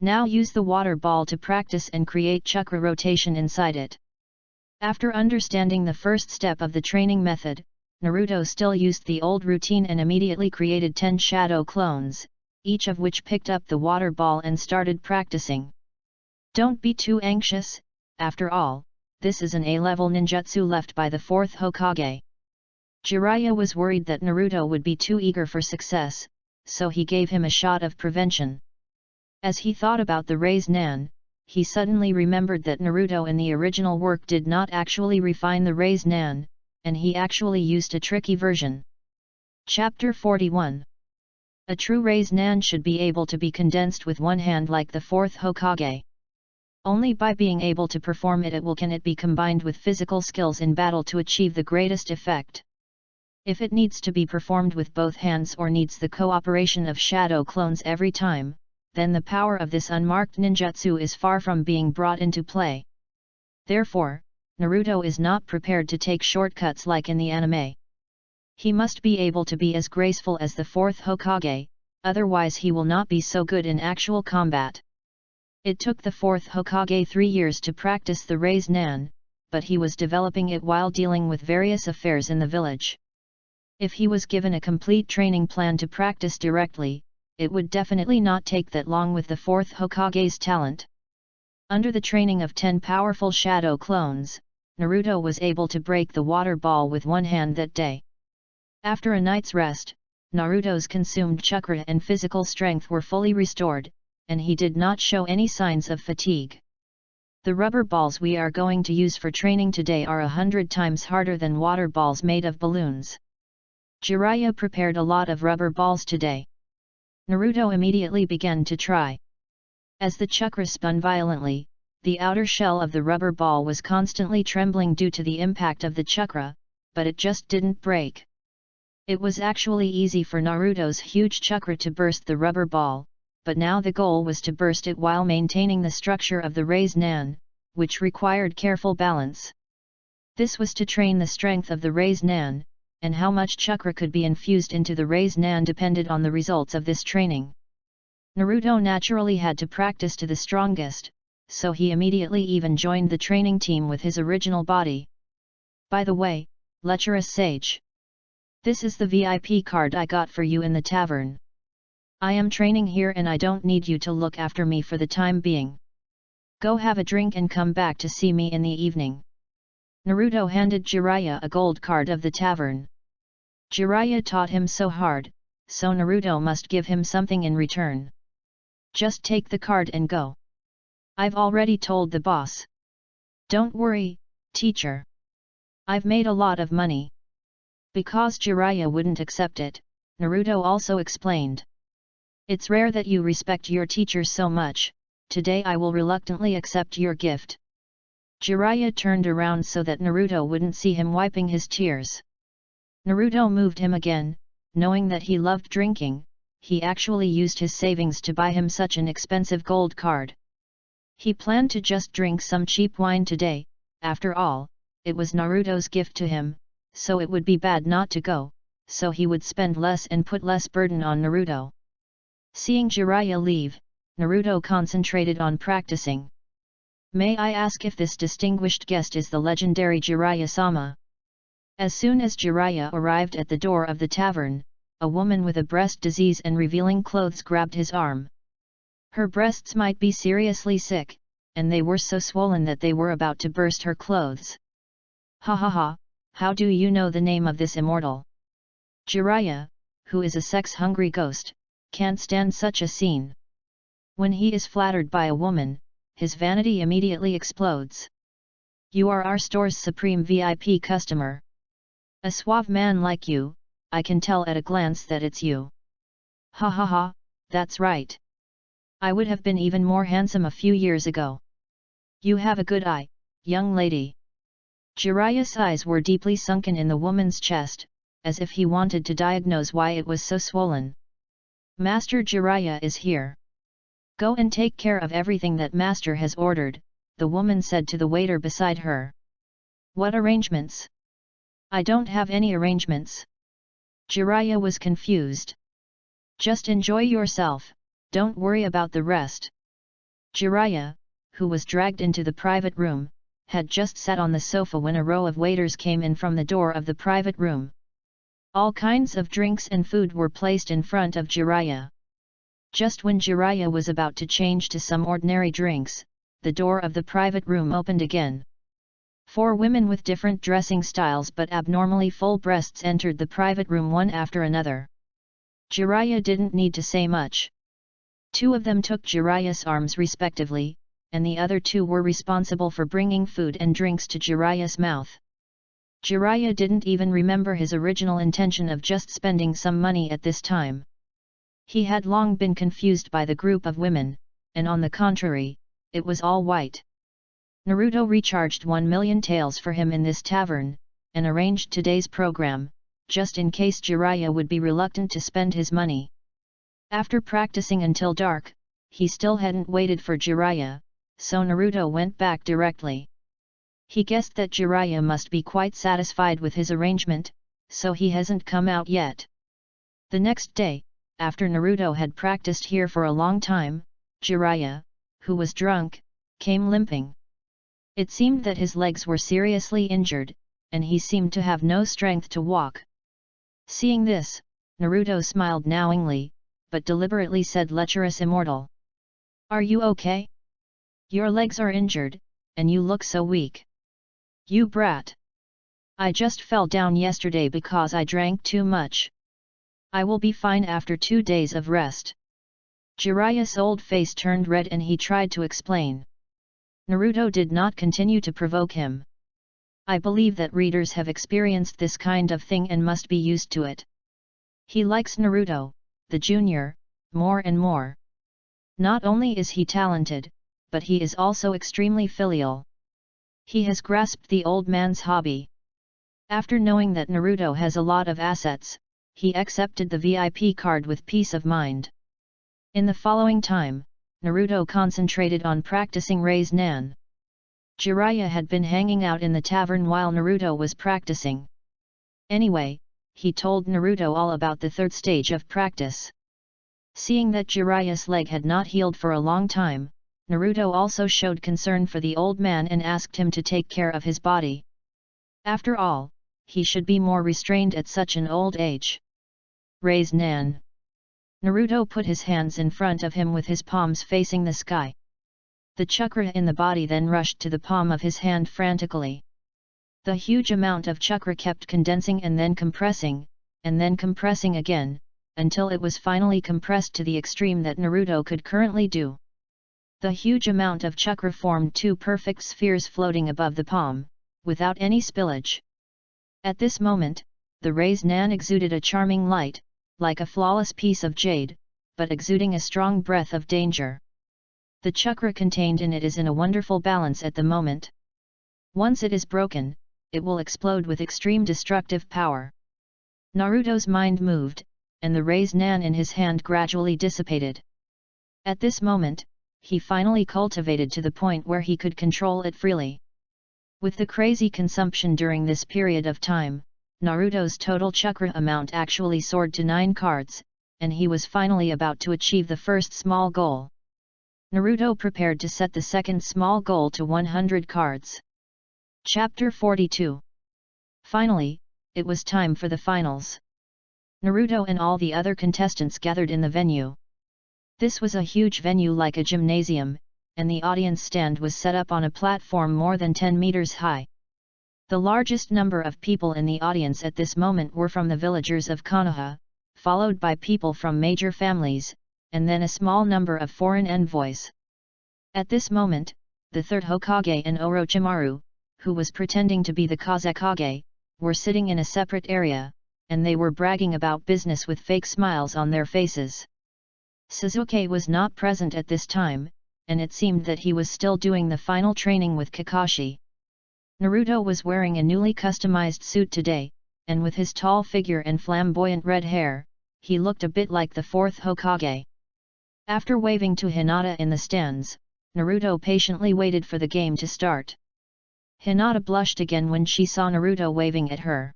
Now use the water ball to practice and create chakra rotation inside it. After understanding the first step of the training method, Naruto still used the old routine and immediately created 10 shadow clones, each of which picked up the water ball and started practicing. Don't be too anxious, after all, this is an A-level ninjutsu left by the 4th Hokage. Jiraiya was worried that Naruto would be too eager for success, so he gave him a shot of prevention. As he thought about the Raise Nan, he suddenly remembered that Naruto in the original work did not actually refine the Raise Nan, and he actually used a tricky version. Chapter 41. A true Raise Nan should be able to be condensed with one hand like the 4th Hokage. Only by being able to perform it can it be combined with physical skills in battle to achieve the greatest effect. If it needs to be performed with both hands or needs the cooperation of shadow clones every time, then the power of this unmarked ninjutsu is far from being brought into play. Therefore, Naruto is not prepared to take shortcuts like in the anime. He must be able to be as graceful as the 4th Hokage, otherwise he will not be so good in actual combat. It took the 4th Hokage 3 years to practice the Raise Nan, but he was developing it while dealing with various affairs in the village. If he was given a complete training plan to practice directly, it would definitely not take that long with the 4th Hokage's talent. Under the training of 10 powerful shadow clones, Naruto was able to break the water ball with one hand that day. After a night's rest, Naruto's consumed chakra and physical strength were fully restored, and he did not show any signs of fatigue. The rubber balls we are going to use for training today are 100 times harder than water balls made of balloons. Jiraiya prepared a lot of rubber balls today. Naruto immediately began to try. As the chakra spun violently, the outer shell of the rubber ball was constantly trembling due to the impact of the chakra, but it just didn't break. It was actually easy for Naruto's huge chakra to burst the rubber ball, but now the goal was to burst it while maintaining the structure of the raised nan, which required careful balance. This was to train the strength of the raised nan, and how much chakra could be infused into the raised nan depended on the results of this training. Naruto naturally had to practice to the strongest, so he immediately even joined the training team with his original body. By the way, lecherous sage. This is the VIP card I got for you in the tavern. I am training here and I don't need you to look after me for the time being. Go have a drink and come back to see me in the evening. Naruto handed Jiraiya a gold card of the tavern. Jiraiya taught him so hard, so Naruto must give him something in return. Just take the card and go. I've already told the boss. Don't worry, teacher. I've made a lot of money. Because Jiraiya wouldn't accept it, Naruto also explained. It's rare that you respect your teacher so much, today I will reluctantly accept your gift. Jiraiya turned around so that Naruto wouldn't see him wiping his tears. Naruto moved him again, knowing that he loved drinking, he actually used his savings to buy him such an expensive gold card. He planned to just drink some cheap wine today, after all, it was Naruto's gift to him, so it would be bad not to go, so he would spend less and put less burden on Naruto. Seeing Jiraiya leave, Naruto concentrated on practicing. May I ask if this distinguished guest is the legendary Jiraiya-sama? As soon as Jiraiya arrived at the door of the tavern, a woman with a breast disease and revealing clothes grabbed his arm. Her breasts might be seriously sick, and they were so swollen that they were about to burst her clothes. Ha ha ha, how do you know the name of this immortal? Jiraiya, who is a sex-hungry ghost, can't stand such a scene. When he is flattered by a woman, his vanity immediately explodes. You are our store's supreme VIP customer. A suave man like you, I can tell at a glance that it's you. Ha ha ha, that's right. I would have been even more handsome a few years ago. You have a good eye, young lady. Jiraiya's eyes were deeply sunken in the woman's chest, as if he wanted to diagnose why it was so swollen. Master Jiraiya is here. Go and take care of everything that Master has ordered, the woman said to the waiter beside her. What arrangements? I don't have any arrangements. Jiraiya was confused. Just enjoy yourself, don't worry about the rest. Jiraiya, who was dragged into the private room, had just sat on the sofa when a row of waiters came in from the door of the private room. All kinds of drinks and food were placed in front of Jiraiya. Just when Jiraiya was about to change to some ordinary drinks, the door of the private room opened again. 4 women with different dressing styles but abnormally full breasts entered the private room one after another. Jiraiya didn't need to say much. 2 of them took Jiraiya's arms respectively, and the other 2 were responsible for bringing food and drinks to Jiraiya's mouth. Jiraiya didn't even remember his original intention of just spending some money at this time. He had long been confused by the group of women, and on the contrary, it was all white. Naruto recharged 1 million taels for him in this tavern, and arranged today's program, just in case Jiraiya would be reluctant to spend his money. After practicing until dark, he still hadn't waited for Jiraiya, so Naruto went back directly. He guessed that Jiraiya must be quite satisfied with his arrangement, so he hasn't come out yet. The next day, after Naruto had practiced here for a long time, Jiraiya, who was drunk, came limping. It seemed that his legs were seriously injured, and he seemed to have no strength to walk. Seeing this, Naruto smiled knowingly, but deliberately said, "Lecherous immortal. Are you okay? Your legs are injured, and you look so weak. You brat. I just fell down yesterday because I drank too much. I will be fine after 2 days of rest." Jiraiya's old face turned red and he tried to explain. Naruto did not continue to provoke him. "I believe that readers have experienced this kind of thing and must be used to it." He likes Naruto, the junior, more and more. Not only is he talented, but he is also extremely filial. He has grasped the old man's hobby. After knowing that Naruto has a lot of assets, he accepted the VIP card with peace of mind. In the following time, Naruto concentrated on practicing Raise Nan. Jiraiya had been hanging out in the tavern while Naruto was practicing. Anyway, he told Naruto all about the third stage of practice. Seeing that Jiraiya's leg had not healed for a long time, Naruto also showed concern for the old man and asked him to take care of his body. After all, he should be more restrained at such an old age. Raise Nan. Naruto put his hands in front of him with his palms facing the sky. The chakra in the body then rushed to the palm of his hand frantically. The huge amount of chakra kept condensing and then compressing again, until it was finally compressed to the extreme that Naruto could currently do. The huge amount of chakra formed 2 perfect spheres floating above the palm, without any spillage. At this moment, the Raise Nan exuded a charming light, like a flawless piece of jade, but exuding a strong breath of danger. The chakra contained in it is in a wonderful balance at the moment. Once it is broken, it will explode with extreme destructive power. Naruto's mind moved, and the Raise Nan in his hand gradually dissipated. At this moment, he finally cultivated to the point where he could control it freely. With the crazy consumption during this period of time, Naruto's total chakra amount actually soared to 9 cards, and he was finally about to achieve the first small goal. Naruto prepared to set the second small goal to 100 cards. Chapter 42. Finally, it was time for the finals. Naruto and all the other contestants gathered in the venue. This was a huge venue like a gymnasium, and the audience stand was set up on a platform more than 10 meters high. The largest number of people in the audience at this moment were from the villagers of Konoha, followed by people from major families, and then a small number of foreign envoys. At this moment, the third Hokage and Orochimaru, who was pretending to be the Kazekage, were sitting in a separate area, and they were bragging about business with fake smiles on their faces. Sasuke was not present at this time, and it seemed that he was still doing the final training with Kakashi. Naruto was wearing a newly customized suit today, and with his tall figure and flamboyant red hair, he looked a bit like the fourth Hokage. After waving to Hinata in the stands, Naruto patiently waited for the game to start. Hinata blushed again when she saw Naruto waving at her.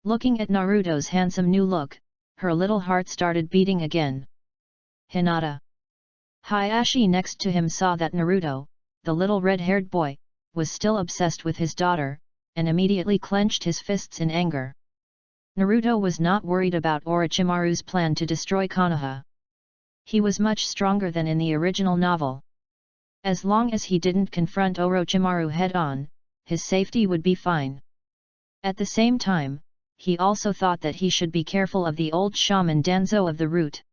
Looking at Naruto's handsome new look, her little heart started beating again. Hinata. Hayashi next to him saw that Naruto, the little red-haired boy, was still obsessed with his daughter, and immediately clenched his fists in anger. Naruto was not worried about Orochimaru's plan to destroy Konoha. He was much stronger than in the original novel. As long as he didn't confront Orochimaru head-on, his safety would be fine. At the same time, he also thought that he should be careful of the old shaman Danzo of the Root.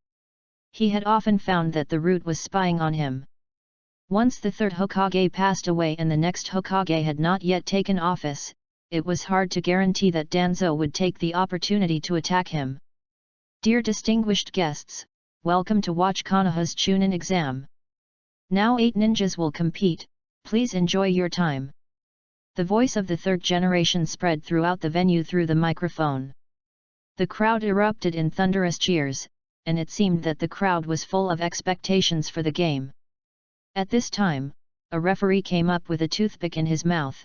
He had often found that the Root was spying on him. Once the third Hokage passed away and the next Hokage had not yet taken office, it was hard to guarantee that Danzo would take the opportunity to attack him. Dear distinguished guests, welcome to watch Konoha's Chunin exam. Now 8 ninjas will compete, please enjoy your time. The voice of the third generation spread throughout the venue through the microphone. The crowd erupted in thunderous cheers, and it seemed that the crowd was full of expectations for the game. At this time, a referee came up with a toothpick in his mouth.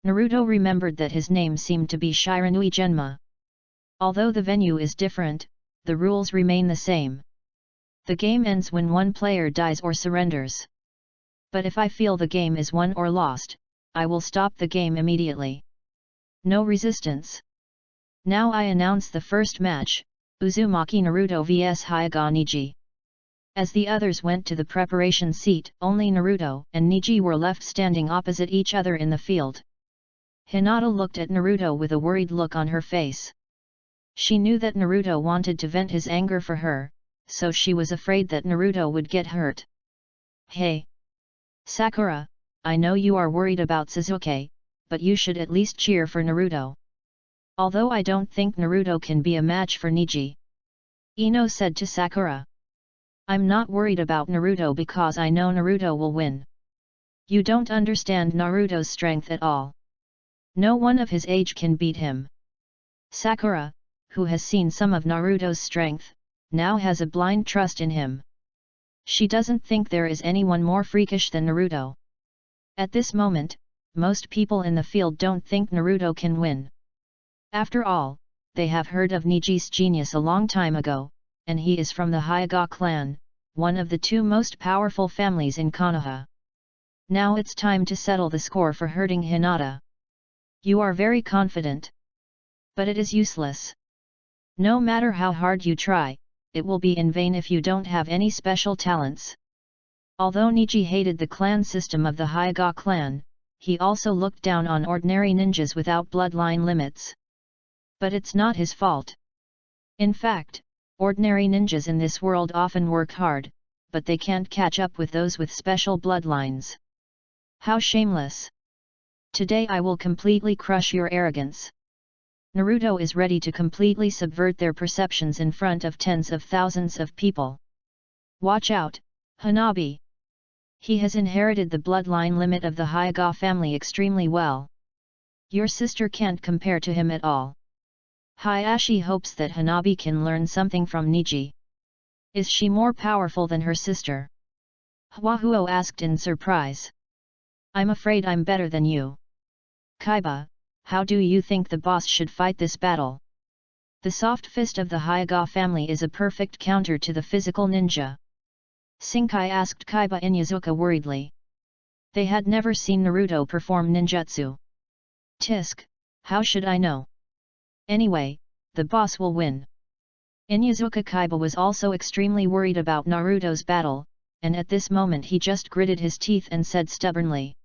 Naruto remembered that his name seemed to be Shiranui Genma. Although the venue is different, the rules remain the same. The game ends when one player dies or surrenders. But if I feel the game is won or lost, I will stop the game immediately. No resistance. Now I announce the first match, Uzumaki Naruto vs Hyuga Neji. As the others went to the preparation seat, only Naruto and Neji were left standing opposite each other in the field. Hinata looked at Naruto with a worried look on her face. She knew that Naruto wanted to vent his anger for her, so she was afraid that Naruto would get hurt. Hey! Sakura, I know you are worried about Sasuke, but you should at least cheer for Naruto. Although I don't think Naruto can be a match for Neji. Ino said to Sakura. I'm not worried about Naruto because I know Naruto will win. You don't understand Naruto's strength at all. No one of his age can beat him. Sakura, who has seen some of Naruto's strength, now has a blind trust in him. She doesn't think there is anyone more freakish than Naruto. At this moment, most people in the field don't think Naruto can win. After all, they have heard of Neji's genius a long time ago, and he is from the Hyuga clan, one of the two most powerful families in Konoha. Now it's time to settle the score for hurting Hinata. You are very confident. But it is useless. No matter how hard you try, it will be in vain if you don't have any special talents. Although Neji hated the clan system of the Hyuga clan, he also looked down on ordinary ninjas without bloodline limits. But it's not his fault. In fact, ordinary ninjas in this world often work hard, but they can't catch up with those with special bloodlines. How shameless! Today I will completely crush your arrogance. Naruto is ready to completely subvert their perceptions in front of tens of thousands of people. Watch out, Hanabi! He has inherited the bloodline limit of the Hyuga family extremely well. Your sister can't compare to him at all. Hayashi hopes that Hanabi can learn something from Neji. Is she more powerful than her sister? Hwahuo asked in surprise. I'm afraid I'm better than you. Kaiba, how do you think the boss should fight this battle? The soft fist of the Hyuga family is a perfect counter to the physical ninja. Shinkai asked Kaiba and Yazuka worriedly. They had never seen Naruto perform ninjutsu. Tisk, how should I know? Anyway, the boss will win. Inyazuka Kaiba was also extremely worried about Naruto's battle, and at this moment he just gritted his teeth and said stubbornly.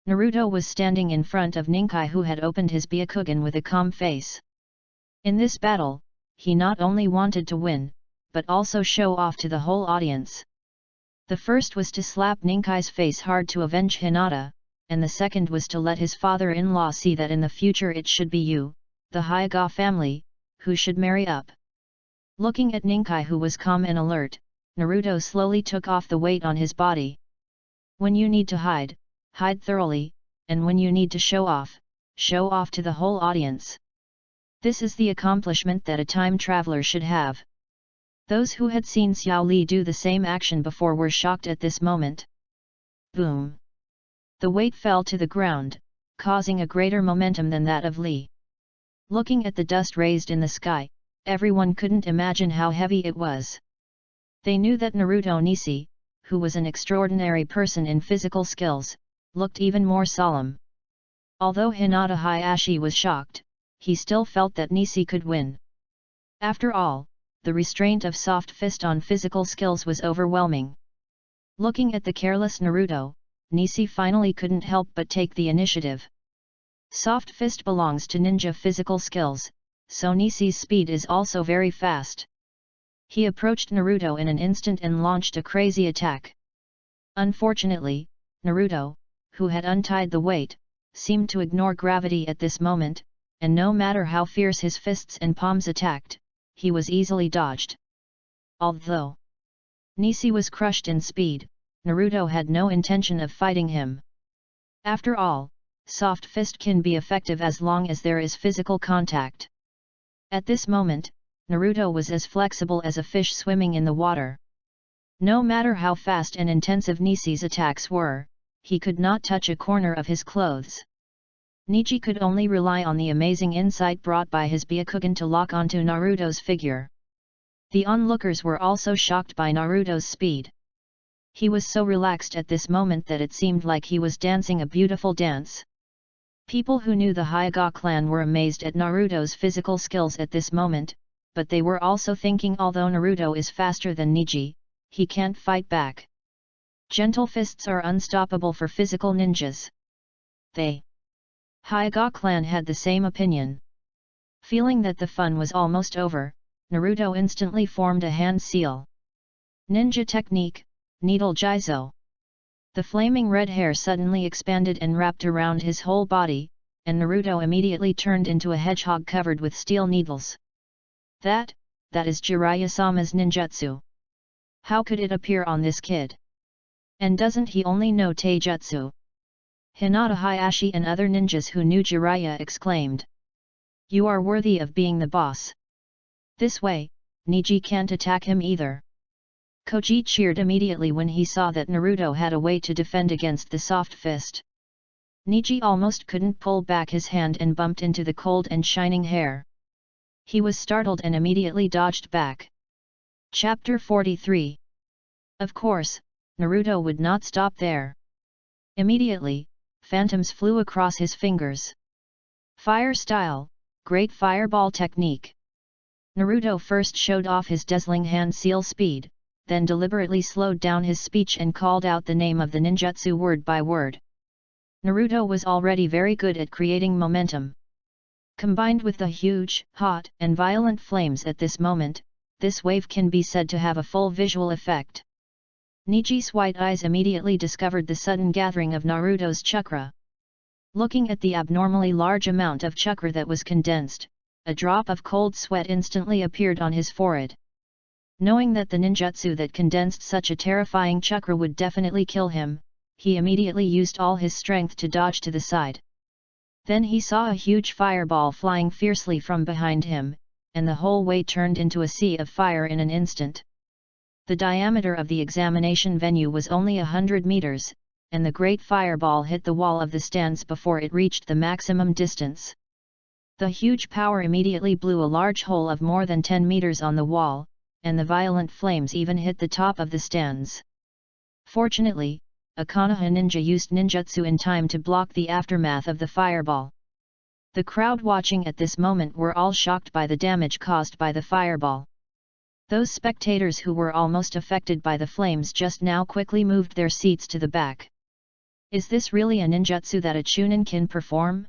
Naruto was standing in front of Ninkai, who had opened his Byakugan with a calm face. In this battle, he not only wanted to win, but also show off to the whole audience. The first was to slap Ninkai's face hard to avenge Hinata, and the second was to let his father-in-law see that in the future it should be you, the Hyuga family, who should marry up. Looking at Ninkai, who was calm and alert, Naruto slowly took off the weight on his body. When you need to hide, hide thoroughly, and when you need to show off to the whole audience. This is the accomplishment that a time traveler should have. Those who had seen Xiao Li do the same action before were shocked at this moment. Boom! The weight fell to the ground, causing a greater momentum than that of Li. Looking at the dust raised in the sky, everyone couldn't imagine how heavy it was. They knew that Naruto Nisi, who was an extraordinary person in physical skills, looked even more solemn. Although Hinata Hayashi was shocked, he still felt that Nisi could win. After all, the restraint of soft fist on physical skills was overwhelming. Looking at the careless Naruto, Nisi finally couldn't help but take the initiative. Soft fist belongs to ninja physical skills, so Nisi's speed is also very fast. He approached Naruto in an instant and launched a crazy attack. Unfortunately, Naruto, who had untied the weight, seemed to ignore gravity at this moment, and no matter how fierce his fists and palms attacked, he was easily dodged. Although Nisi was crushed in speed, Naruto had no intention of fighting him. After all, soft fist can be effective as long as there is physical contact. At this moment, Naruto was as flexible as a fish swimming in the water. No matter how fast and intensive Nisi's attacks were, he could not touch a corner of his clothes. Neji could only rely on the amazing insight brought by his Byakugan to lock onto Naruto's figure. The onlookers were also shocked by Naruto's speed. He was so relaxed at this moment that it seemed like he was dancing a beautiful dance. People who knew the Hyuga clan were amazed at Naruto's physical skills at this moment, but they were also thinking although Naruto is faster than Neji, he can't fight back. Gentle fists are unstoppable for physical ninjas. The Hyuga clan had the same opinion. Feeling that the fun was almost over, Naruto instantly formed a hand seal. Ninja technique, Needle Jizo. The flaming red hair suddenly expanded and wrapped around his whole body, and Naruto immediately turned into a hedgehog covered with steel needles. That is Jiraiya-sama's ninjutsu. How could it appear on this kid? And doesn't he only know taijutsu? Hinata Hayashi and other ninjas who knew Jiraiya exclaimed. You are worthy of being the boss. This way, Neji can't attack him either. Koji cheered immediately when he saw that Naruto had a way to defend against the soft fist. Neji almost couldn't pull back his hand and bumped into the cold and shining hair. He was startled and immediately dodged back. Chapter 43. Of course, Naruto would not stop there. Immediately, phantoms flew across his fingers. Fire style, great fireball technique. Naruto first showed off his dazzling hand seal speed, then deliberately slowed down his speech and called out the name of the ninjutsu word by word. Naruto was already very good at creating momentum. Combined with the huge, hot, and violent flames at this moment, this wave can be said to have a full visual effect. Neji's white eyes immediately discovered the sudden gathering of Naruto's chakra. Looking at the abnormally large amount of chakra that was condensed, a drop of cold sweat instantly appeared on his forehead. Knowing that the ninjutsu that condensed such a terrifying chakra would definitely kill him, he immediately used all his strength to dodge to the side. Then he saw a huge fireball flying fiercely from behind him, and the whole way turned into a sea of fire in an instant. The diameter of the examination venue was only 100 meters, and the great fireball hit the wall of the stands before it reached the maximum distance. The huge power immediately blew a large hole of more than 10 meters on the wall, and the violent flames even hit the top of the stands. Fortunately, a Konoha ninja used ninjutsu in time to block the aftermath of the fireball. The crowd watching at this moment were all shocked by the damage caused by the fireball. Those spectators who were almost affected by the flames just now quickly moved their seats to the back. Is this really a ninjutsu that a chunin can perform?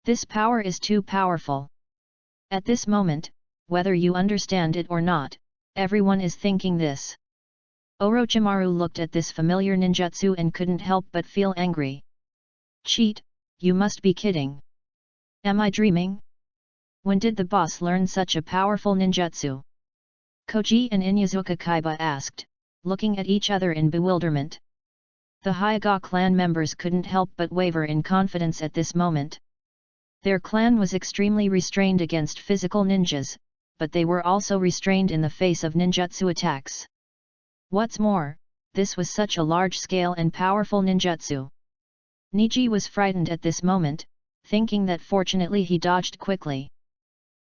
This power is too powerful. At this moment, whether you understand it or not, everyone is thinking this. Orochimaru looked at this familiar ninjutsu and couldn't help but feel angry. Cheat, you must be kidding. Am I dreaming? When did the boss learn such a powerful ninjutsu? Koji and Inyazuka Kaiba asked, looking at each other in bewilderment. The Hyuga clan members couldn't help but waver in confidence at this moment. Their clan was extremely restrained against physical ninjas, but they were also restrained in the face of ninjutsu attacks. What's more, this was such a large-scale and powerful ninjutsu. Neji was frightened at this moment, thinking that fortunately he dodged quickly.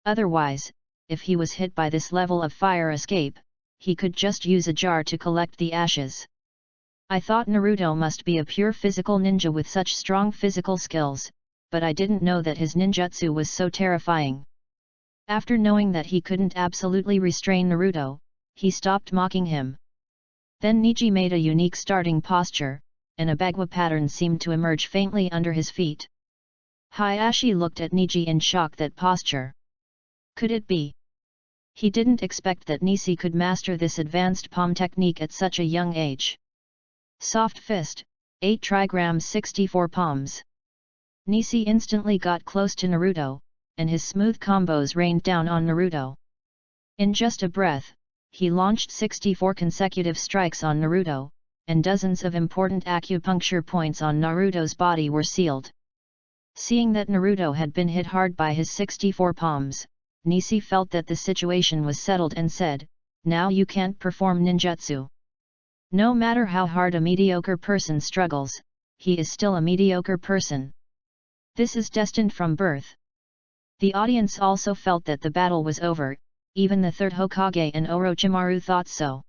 Otherwise, if he was hit by this level of fire escape, he could just use a jar to collect the ashes. I thought Naruto must be a pure physical ninja with such strong physical skills, but I didn't know that his ninjutsu was so terrifying. After knowing that he couldn't absolutely restrain Naruto, he stopped mocking him. Then Neji made a unique starting posture, and a bagua pattern seemed to emerge faintly under his feet. Hayashi looked at Neji in shock at that posture. Could it be? He didn't expect that Nisi could master this advanced palm technique at such a young age. Soft fist, 8 trigrams 64 palms. Nisi instantly got close to Naruto, and his smooth combos rained down on Naruto. In just a breath, he launched 64 consecutive strikes on Naruto, and dozens of important acupuncture points on Naruto's body were sealed. Seeing that Naruto had been hit hard by his 64 palms, Nisi felt that the situation was settled and said, "Now you can't perform ninjutsu." No matter how hard a mediocre person struggles, he is still a mediocre person. This is destined from birth. The audience also felt that the battle was over, even the third Hokage and Orochimaru thought so.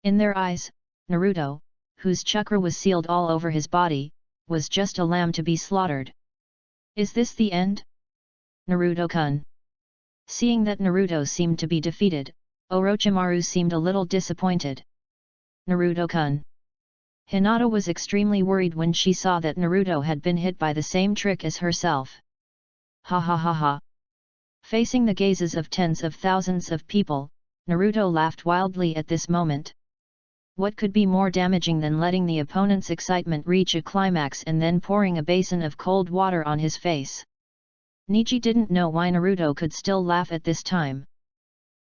In their eyes, Naruto, whose chakra was sealed all over his body, was just a lamb to be slaughtered. Is this the end? Naruto-kun. Seeing that Naruto seemed to be defeated, Orochimaru seemed a little disappointed. Naruto-kun. Hinata was extremely worried when she saw that Naruto had been hit by the same trick as herself. Ha ha ha ha. Facing the gazes of tens of thousands of people, Naruto laughed wildly at this moment. What could be more damaging than letting the opponent's excitement reach a climax and then pouring a basin of cold water on his face? Neji didn't know why Naruto could still laugh at this time.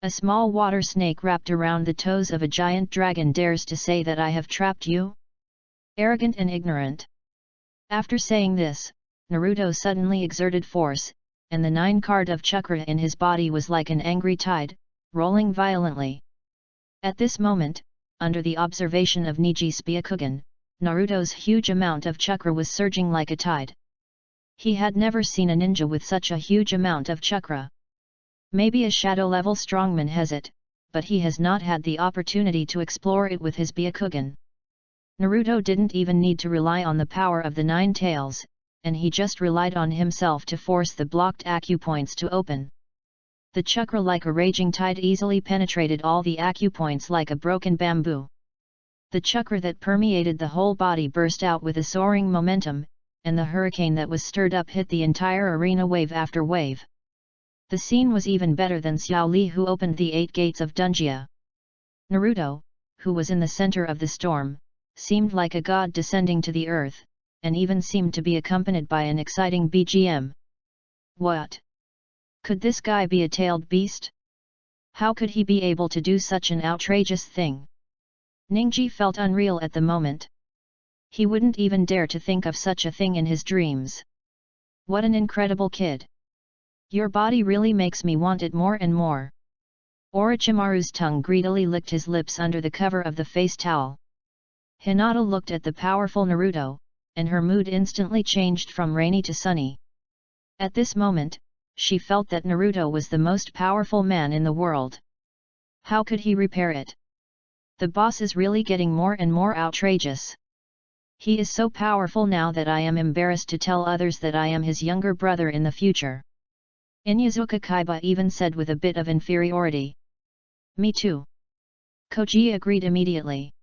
A small water snake wrapped around the toes of a giant dragon dares to say that I have trapped you? Arrogant and ignorant. After saying this, Naruto suddenly exerted force, and the 9 card of chakra in his body was like an angry tide, rolling violently. At this moment, under the observation of Neji's Byakugan, Naruto's huge amount of chakra was surging like a tide. He had never seen a ninja with such a huge amount of chakra. Maybe a shadow-level strongman has it, but he has not had the opportunity to explore it with his Byakugan. Naruto didn't even need to rely on the power of the 9 tails, and he just relied on himself to force the blocked acupoints to open. The chakra like a raging tide easily penetrated all the acupoints like a broken bamboo. The chakra that permeated the whole body burst out with a soaring momentum, and the hurricane that was stirred up hit the entire arena wave after wave. The scene was even better than Xiao Li, who opened the 8 gates of Dunjia. Naruto, who was in the center of the storm, seemed like a god descending to the earth, and even seemed to be accompanied by an exciting BGM. What? Could this guy be a tailed beast? How could he be able to do such an outrageous thing? Ningji felt unreal at the moment. He wouldn't even dare to think of such a thing in his dreams. What an incredible kid! Your body really makes me want it more and more. Orochimaru's tongue greedily licked his lips under the cover of the face towel. Hinata looked at the powerful Naruto, and her mood instantly changed from rainy to sunny. At this moment, she felt that Naruto was the most powerful man in the world. How could he repair it? The boss is really getting more and more outrageous. He is so powerful now that I am embarrassed to tell others that I am his younger brother in the future. Inyazuka Kaiba even said with a bit of inferiority. Me too. Koji agreed immediately.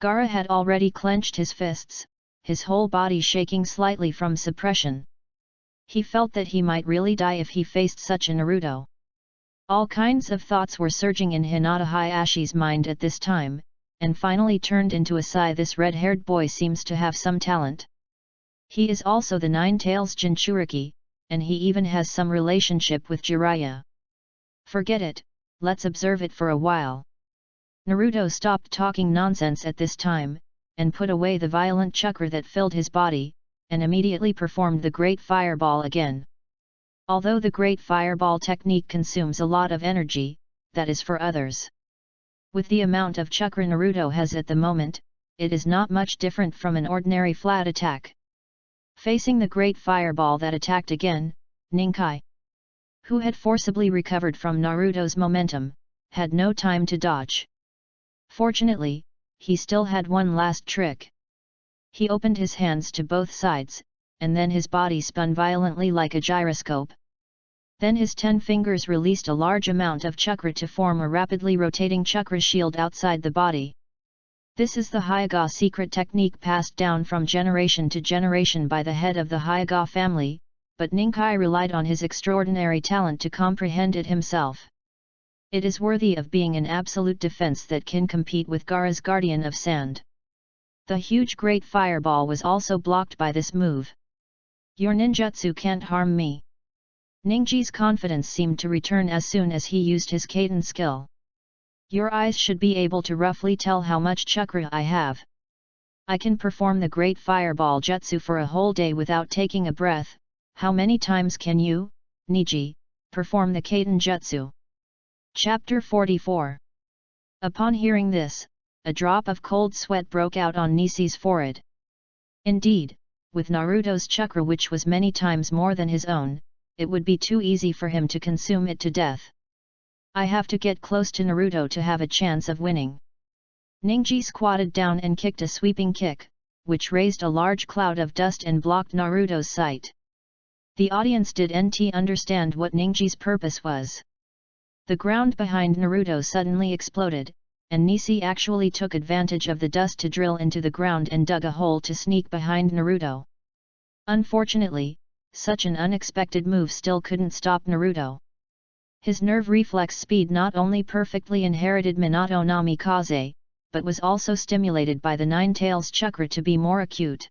Gaara had already clenched his fists, his whole body shaking slightly from suppression. He felt that he might really die if he faced such a Naruto. All kinds of thoughts were surging in Hinata Hayashi's mind at this time, and finally turned into a sigh. This red-haired boy seems to have some talent. He is also the 9 tails Jinchuriki, and he even has some relationship with Jiraiya. Forget it, let's observe it for a while. Naruto stopped talking nonsense at this time, and put away the violent chakra that filled his body, and immediately performed the Great Fireball again. Although the Great Fireball technique consumes a lot of energy, that is for others. With the amount of chakra Naruto has at the moment, it is not much different from an ordinary flat attack. Facing the Great Fireball that attacked again, Ninkai, who had forcibly recovered from Naruto's momentum, had no time to dodge. Fortunately, he still had one last trick. He opened his hands to both sides, and then his body spun violently like a gyroscope. Then his 10 fingers released a large amount of chakra to form a rapidly rotating chakra shield outside the body. This is the Hyuga secret technique passed down from generation to generation by the head of the Hyuga family, but Ninkai relied on his extraordinary talent to comprehend it himself. It is worthy of being an absolute defense that can compete with Gaara's Guardian of Sand. The huge Great Fireball was also blocked by this move. Your ninjutsu can't harm me. Ningji's confidence seemed to return as soon as he used his Kaiten skill. Your eyes should be able to roughly tell how much chakra I have. I can perform the Great Fireball jutsu for a whole day without taking a breath. How many times can you, Niji, perform the Kaiten jutsu? Chapter 44. Upon hearing this, a drop of cold sweat broke out on Nishi's forehead. Indeed, with Naruto's chakra, which was many times more than his own, it would be too easy for him to consume it to death. I have to get close to Naruto to have a chance of winning. Ningji squatted down and kicked a sweeping kick, which raised a large cloud of dust and blocked Naruto's sight. The audience didn't understand what Ningji's purpose was. The ground behind Naruto suddenly exploded, and Nisi actually took advantage of the dust to drill into the ground and dug a hole to sneak behind Naruto. Unfortunately, such an unexpected move still couldn't stop Naruto. His nerve reflex speed not only perfectly inherited Minato Namikaze, but was also stimulated by the Nine Tails chakra to be more acute.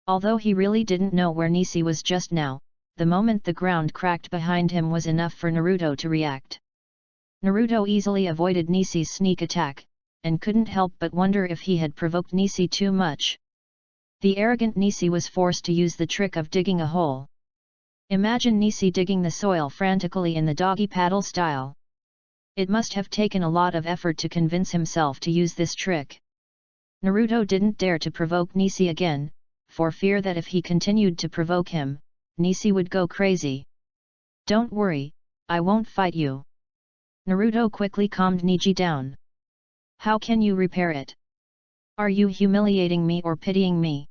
Although he really didn't know where Nisi was just now, the moment the ground cracked behind him was enough for Naruto to react. Naruto easily avoided Nisi's sneak attack, and couldn't help but wonder if he had provoked Nisi too much. The arrogant Nisi was forced to use the trick of digging a hole. Imagine Nisi digging the soil frantically in the doggy paddle style. It must have taken a lot of effort to convince himself to use this trick. Naruto didn't dare to provoke Nisi again, for fear that if he continued to provoke him, Nisi would go crazy. "Don't worry, I won't fight you." Naruto quickly calmed Niji down. "How can you repair it? Are you humiliating me or pitying me?"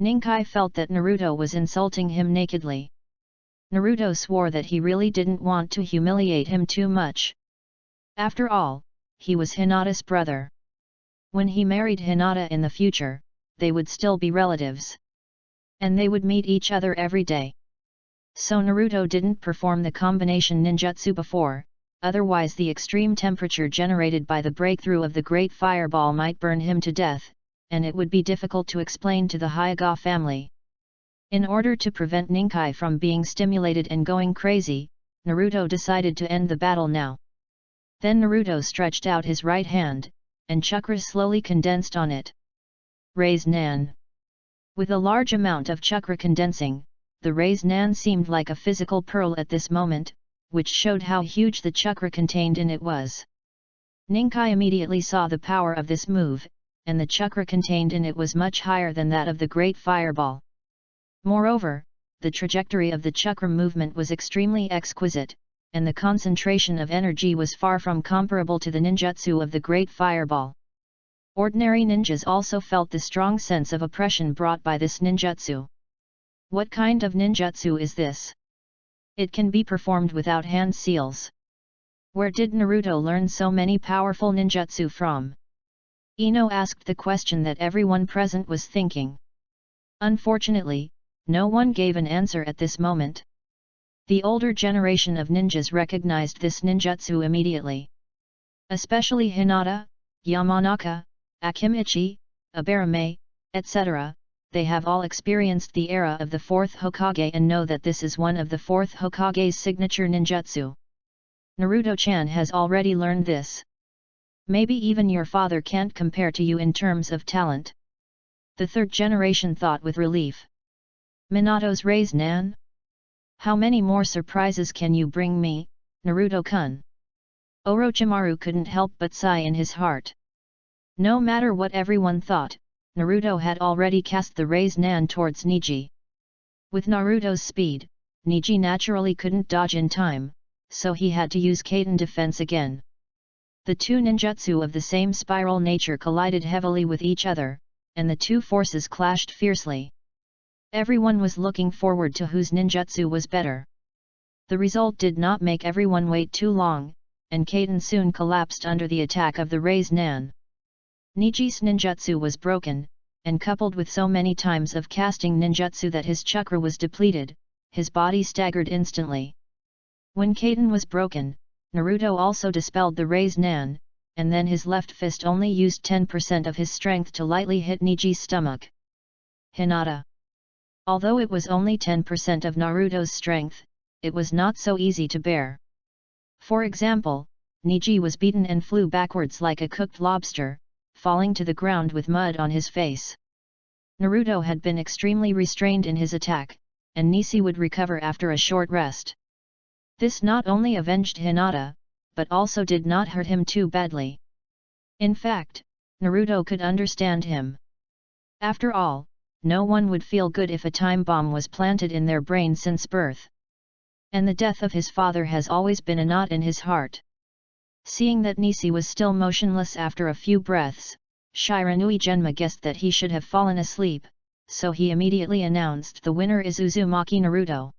Ninkai felt that Naruto was insulting him nakedly. Naruto swore that he really didn't want to humiliate him too much. After all, he was Hinata's brother. When he married Hinata in the future, they would still be relatives. And they would meet each other every day. So Naruto didn't perform the combination ninjutsu before, otherwise the extreme temperature generated by the breakthrough of the Great Fireball might burn him to death, and it would be difficult to explain to the Hyuga family. In order to prevent Ninkai from being stimulated and going crazy, Naruto decided to end the battle now. Then Naruto stretched out his right hand, and chakra slowly condensed on it. Raise Nan. With a large amount of chakra condensing, the Raise Nan seemed like a physical pearl at this moment, which showed how huge the chakra contained in it was. Ninkai immediately saw the power of this move, and the chakra contained in it was much higher than that of the Great Fireball. Moreover, the trajectory of the chakra movement was extremely exquisite, and the concentration of energy was far from comparable to the ninjutsu of the Great Fireball. Ordinary ninjas also felt the strong sense of oppression brought by this ninjutsu. What kind of ninjutsu is this? It can be performed without hand seals. Where did Naruto learn so many powerful ninjutsu from? Ino asked the question that everyone present was thinking. Unfortunately, no one gave an answer at this moment. The older generation of ninjas recognized this ninjutsu immediately. Especially Hinata, Yamanaka, Akimichi, Abarame, etc., they have all experienced the era of the fourth Hokage and know that this is one of the fourth Hokage's signature ninjutsu. Naruto-chan has already learned this. Maybe even your father can't compare to you in terms of talent. The third generation thought with relief. Minato's Raise Nan? How many more surprises can you bring me, Naruto-kun? Orochimaru couldn't help but sigh in his heart. No matter what everyone thought, Naruto had already cast the Raise Nan towards Niji. With Naruto's speed, Niji naturally couldn't dodge in time, so he had to use Kaiten defense again. The two ninjutsu of the same spiral nature collided heavily with each other, and the two forces clashed fiercely. Everyone was looking forward to whose ninjutsu was better. The result did not make everyone wait too long, and Kaiten soon collapsed under the attack of the Raise Nan. Niji's ninjutsu was broken, and coupled with so many times of casting ninjutsu that his chakra was depleted, his body staggered instantly. When Kaiten was broken, Naruto also dispelled the Raise Nan, and then his left fist only used 10% of his strength to lightly hit Niji's stomach. Hinata. Although it was only 10% of Naruto's strength, it was not so easy to bear. For example, Niji was beaten and flew backwards like a cooked lobster, falling to the ground with mud on his face. Naruto had been extremely restrained in his attack, and Nisi would recover after a short rest. This not only avenged Hinata, but also did not hurt him too badly. In fact, Naruto could understand him. After all, no one would feel good if a time bomb was planted in their brain since birth. And the death of his father has always been a knot in his heart. Seeing that Nisi was still motionless after a few breaths, Shiranui Genma guessed that he should have fallen asleep, so he immediately announced the winner is Uzumaki Naruto.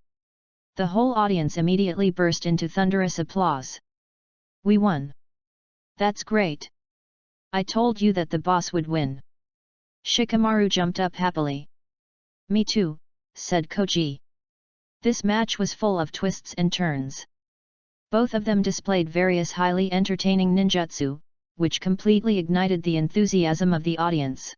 The whole audience immediately burst into thunderous applause. We won! That's great! I told you that the boss would win. Shikamaru jumped up happily. Me too, said Koji. This match was full of twists and turns. Both of them displayed various highly entertaining ninjutsu, which completely ignited the enthusiasm of the audience.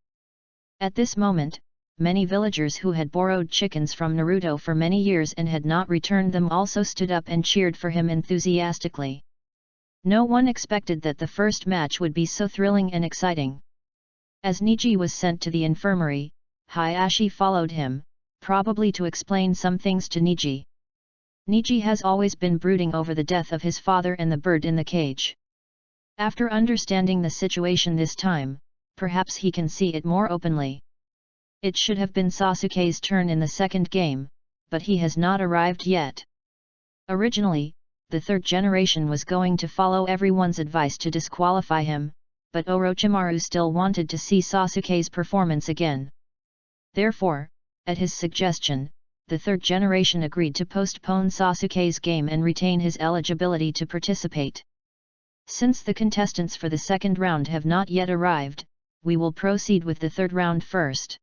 At this moment, many villagers who had borrowed chickens from Naruto for many years and had not returned them also stood up and cheered for him enthusiastically. No one expected that the first match would be so thrilling and exciting. As Niji was sent to the infirmary, Hayashi followed him, probably to explain some things to Niji. Niji has always been brooding over the death of his father and the bird in the cage. After understanding the situation this time, perhaps he can see it more openly. It should have been Sasuke's turn in the second game, but he has not arrived yet. Originally, the third generation was going to follow everyone's advice to disqualify him, but Orochimaru still wanted to see Sasuke's performance again. Therefore, at his suggestion, the third generation agreed to postpone Sasuke's game and retain his eligibility to participate. Since the contestants for the second round have not yet arrived, we will proceed with the third round first.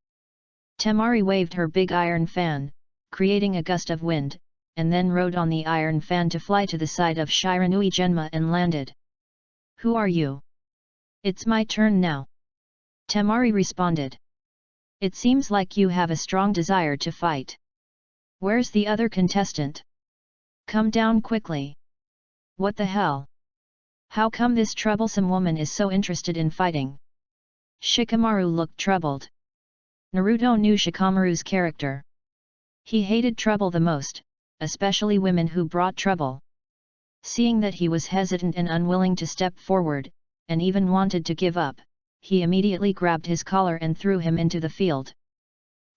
Temari waved her big iron fan, creating a gust of wind, and then rode on the iron fan to fly to the side of Shiranui Genma and landed. Who are you? It's my turn now. Temari responded. It seems like you have a strong desire to fight. Where's the other contestant? Come down quickly. What the hell? How come this troublesome woman is so interested in fighting? Shikamaru looked troubled. Naruto knew Shikamaru's character. He hated trouble the most, especially women who brought trouble. Seeing that he was hesitant and unwilling to step forward, and even wanted to give up, he immediately grabbed his collar and threw him into the field.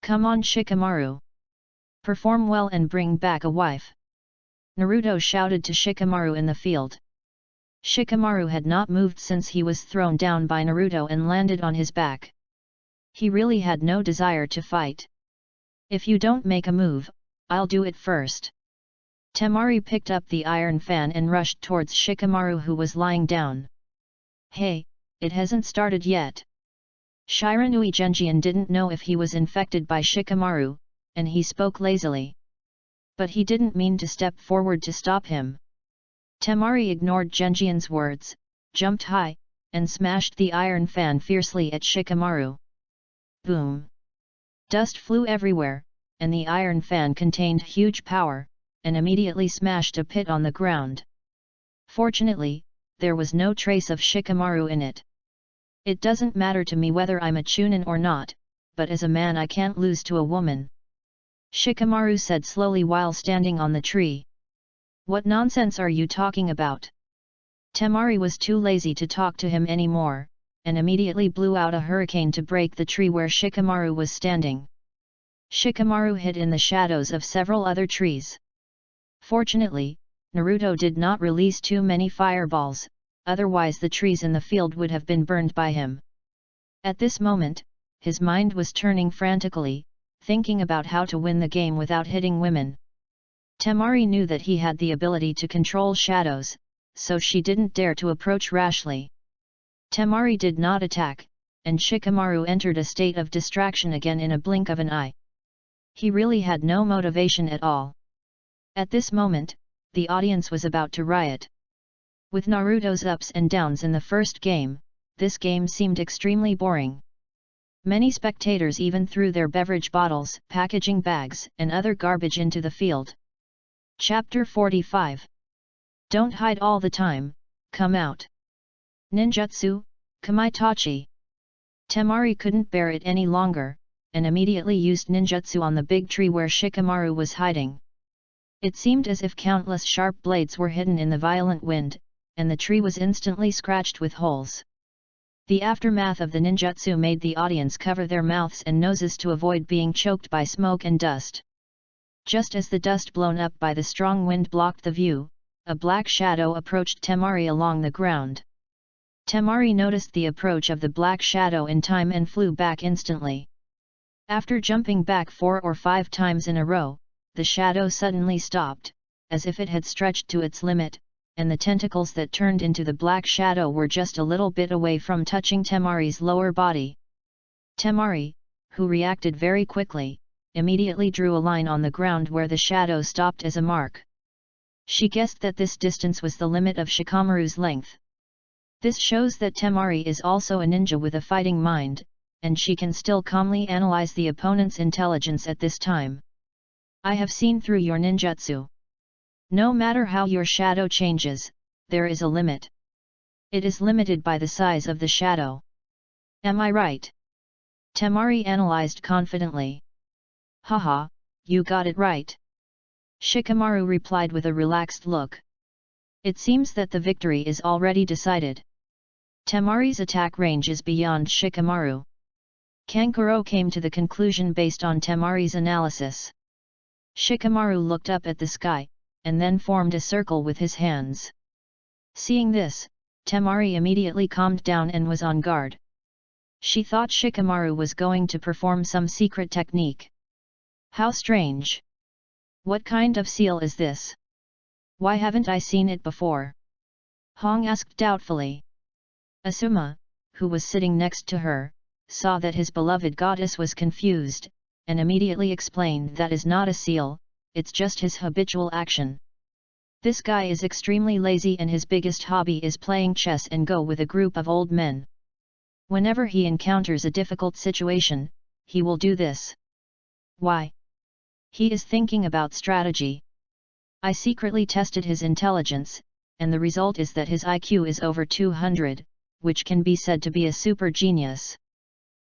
Come on Shikamaru! Perform well and bring back a wife! Naruto shouted to Shikamaru in the field. Shikamaru had not moved since he was thrown down by Naruto and landed on his back. He really had no desire to fight. If you don't make a move, I'll do it first. Temari picked up the iron fan and rushed towards Shikamaru who was lying down. Hey, it hasn't started yet. Shiranui Genjian didn't know if he was infected by Shikamaru, and he spoke lazily. But he didn't mean to step forward to stop him. Temari ignored Genjian's words, jumped high, and smashed the iron fan fiercely at Shikamaru. Boom! Dust flew everywhere, and the iron fan contained huge power, and immediately smashed a pit on the ground. Fortunately, there was no trace of Shikamaru in it. It doesn't matter to me whether I'm a Chunin or not, but as a man I can't lose to a woman. Shikamaru said slowly while standing on the tree. What nonsense are you talking about? Temari was too lazy to talk to him anymore, and immediately blew out a hurricane to break the tree where Shikamaru was standing. Shikamaru hid in the shadows of several other trees. Fortunately, Naruto did not release too many fireballs, otherwise the trees in the field would have been burned by him. At this moment, his mind was turning frantically, thinking about how to win the game without hitting women. Temari knew that he had the ability to control shadows, so she didn't dare to approach rashly. Temari did not attack, and Shikamaru entered a state of distraction again in a blink of an eye. He really had no motivation at all. At this moment, the audience was about to riot. With Naruto's ups and downs in the first game, this game seemed extremely boring. Many spectators even threw their beverage bottles, packaging bags, and other garbage into the field. Chapter 45. Don't hide all the time, come out. Ninjutsu, Kamaitachi. Temari couldn't bear it any longer, and immediately used ninjutsu on the big tree where Shikamaru was hiding. It seemed as if countless sharp blades were hidden in the violent wind, and the tree was instantly scratched with holes. The aftermath of the ninjutsu made the audience cover their mouths and noses to avoid being choked by smoke and dust. Just as the dust blown up by the strong wind blocked the view, a black shadow approached Temari along the ground. Temari noticed the approach of the black shadow in time and flew back instantly. After jumping back 4 or 5 times in a row, the shadow suddenly stopped, as if it had stretched to its limit, and the tentacles that turned into the black shadow were just a little bit away from touching Temari's lower body. Temari, who reacted very quickly, immediately drew a line on the ground where the shadow stopped as a mark. She guessed that this distance was the limit of Shikamaru's length. This shows that Temari is also a ninja with a fighting mind, and she can still calmly analyze the opponent's intelligence at this time. I have seen through your ninjutsu. No matter how your shadow changes, there is a limit. It is limited by the size of the shadow. Am I right? Temari analyzed confidently. Haha, you got it right. Shikamaru replied with a relaxed look. It seems that the victory is already decided. Temari's attack range is beyond Shikamaru. Kankuro came to the conclusion based on Temari's analysis. Shikamaru looked up at the sky, and then formed a circle with his hands. Seeing this, Temari immediately calmed down and was on guard. She thought Shikamaru was going to perform some secret technique. How strange! What kind of seal is this? Why haven't I seen it before? Hong asked doubtfully. Asuma, who was sitting next to her, saw that his beloved goddess was confused, and immediately explained that is not a seal, it's just his habitual action. This guy is extremely lazy and his biggest hobby is playing chess and go with a group of old men. Whenever he encounters a difficult situation, he will do this. Why? He is thinking about strategy. I secretly tested his intelligence, and the result is that his IQ is over 200, which can be said to be a super genius.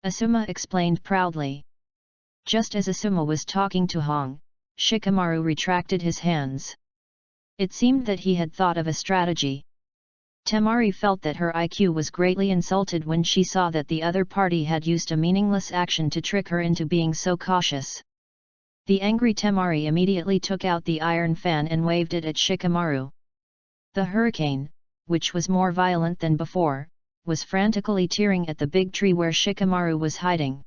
Asuma explained proudly. Just as Asuma was talking to Hong, Shikamaru retracted his hands. It seemed that he had thought of a strategy. Temari felt that her IQ was greatly insulted when she saw that the other party had used a meaningless action to trick her into being so cautious. The angry Temari immediately took out the iron fan and waved it at Shikamaru. The hurricane, which was more violent than before, was frantically tearing at the big tree where Shikamaru was hiding.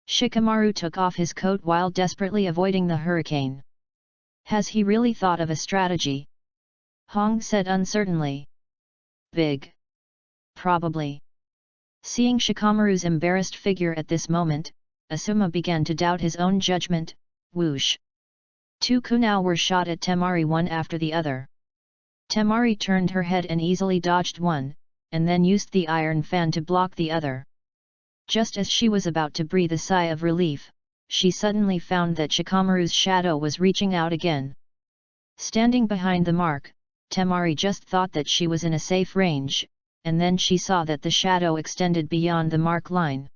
Shikamaru took off his coat while desperately avoiding the hurricane. Has he really thought of a strategy? Hong said uncertainly. Big. Probably. Seeing Shikamaru's embarrassed figure at this moment, Asuma began to doubt his own judgment. Whoosh. 2 kunai were shot at Temari one after the other. Temari turned her head and easily dodged one, and then used the iron fan to block the other. Just as she was about to breathe a sigh of relief, she suddenly found that Shikamaru's shadow was reaching out again. Standing behind the mark, Temari just thought that she was in a safe range, and then she saw that the shadow extended beyond the mark line.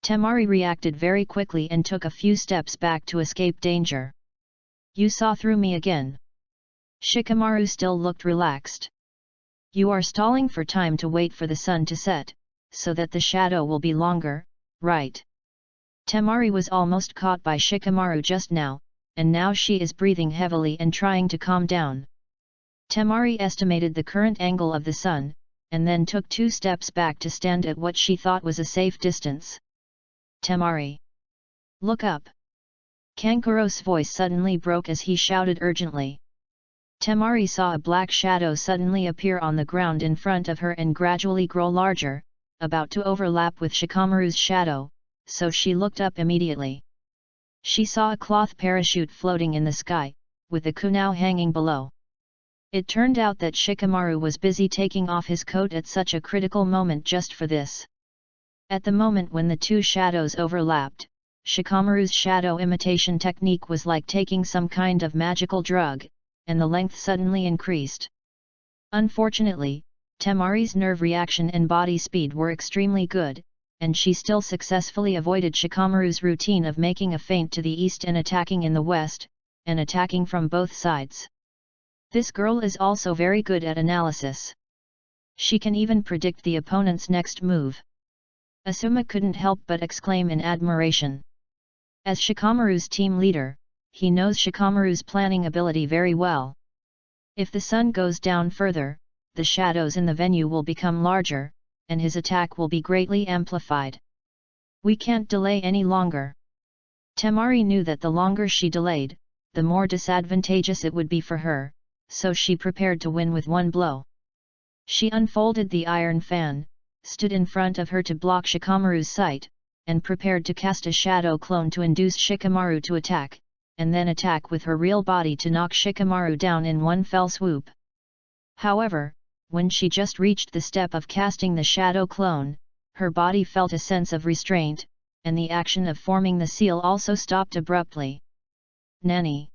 Temari reacted very quickly and took a few steps back to escape danger. You saw through me again. Shikamaru still looked relaxed. You are stalling for time to wait for the sun to set, so that the shadow will be longer, right? Temari was almost caught by Shikamaru just now, and now she is breathing heavily and trying to calm down. Temari estimated the current angle of the sun, and then took 2 steps back to stand at what she thought was a safe distance. Temari! Look up! Kankuro's voice suddenly broke as he shouted urgently. Temari saw a black shadow suddenly appear on the ground in front of her and gradually grow larger, about to overlap with Shikamaru's shadow, so she looked up immediately. She saw a cloth parachute floating in the sky, with a kunai hanging below. It turned out that Shikamaru was busy taking off his coat at such a critical moment just for this. At the moment when the 2 shadows overlapped, Shikamaru's shadow imitation technique was like taking some kind of magical drug, and the length suddenly increased. Unfortunately, Temari's nerve reaction and body speed were extremely good, and she still successfully avoided Shikamaru's routine of making a feint to the east and attacking in the west, and attacking from both sides. This girl is also very good at analysis. She can even predict the opponent's next move. Asuma couldn't help but exclaim in admiration. As Shikamaru's team leader, he knows Shikamaru's planning ability very well. If the sun goes down further, the shadows in the venue will become larger, and his attack will be greatly amplified. We can't delay any longer. Temari knew that the longer she delayed, the more disadvantageous it would be for her, so she prepared to win with one blow. She unfolded the iron fan, stood in front of her to block Shikamaru's sight, and prepared to cast a shadow clone to induce Shikamaru to attack, and then attack with her real body to knock Shikamaru down in one fell swoop. However, when she just reached the step of casting the shadow clone, her body felt a sense of restraint, and the action of forming the seal also stopped abruptly. Nani?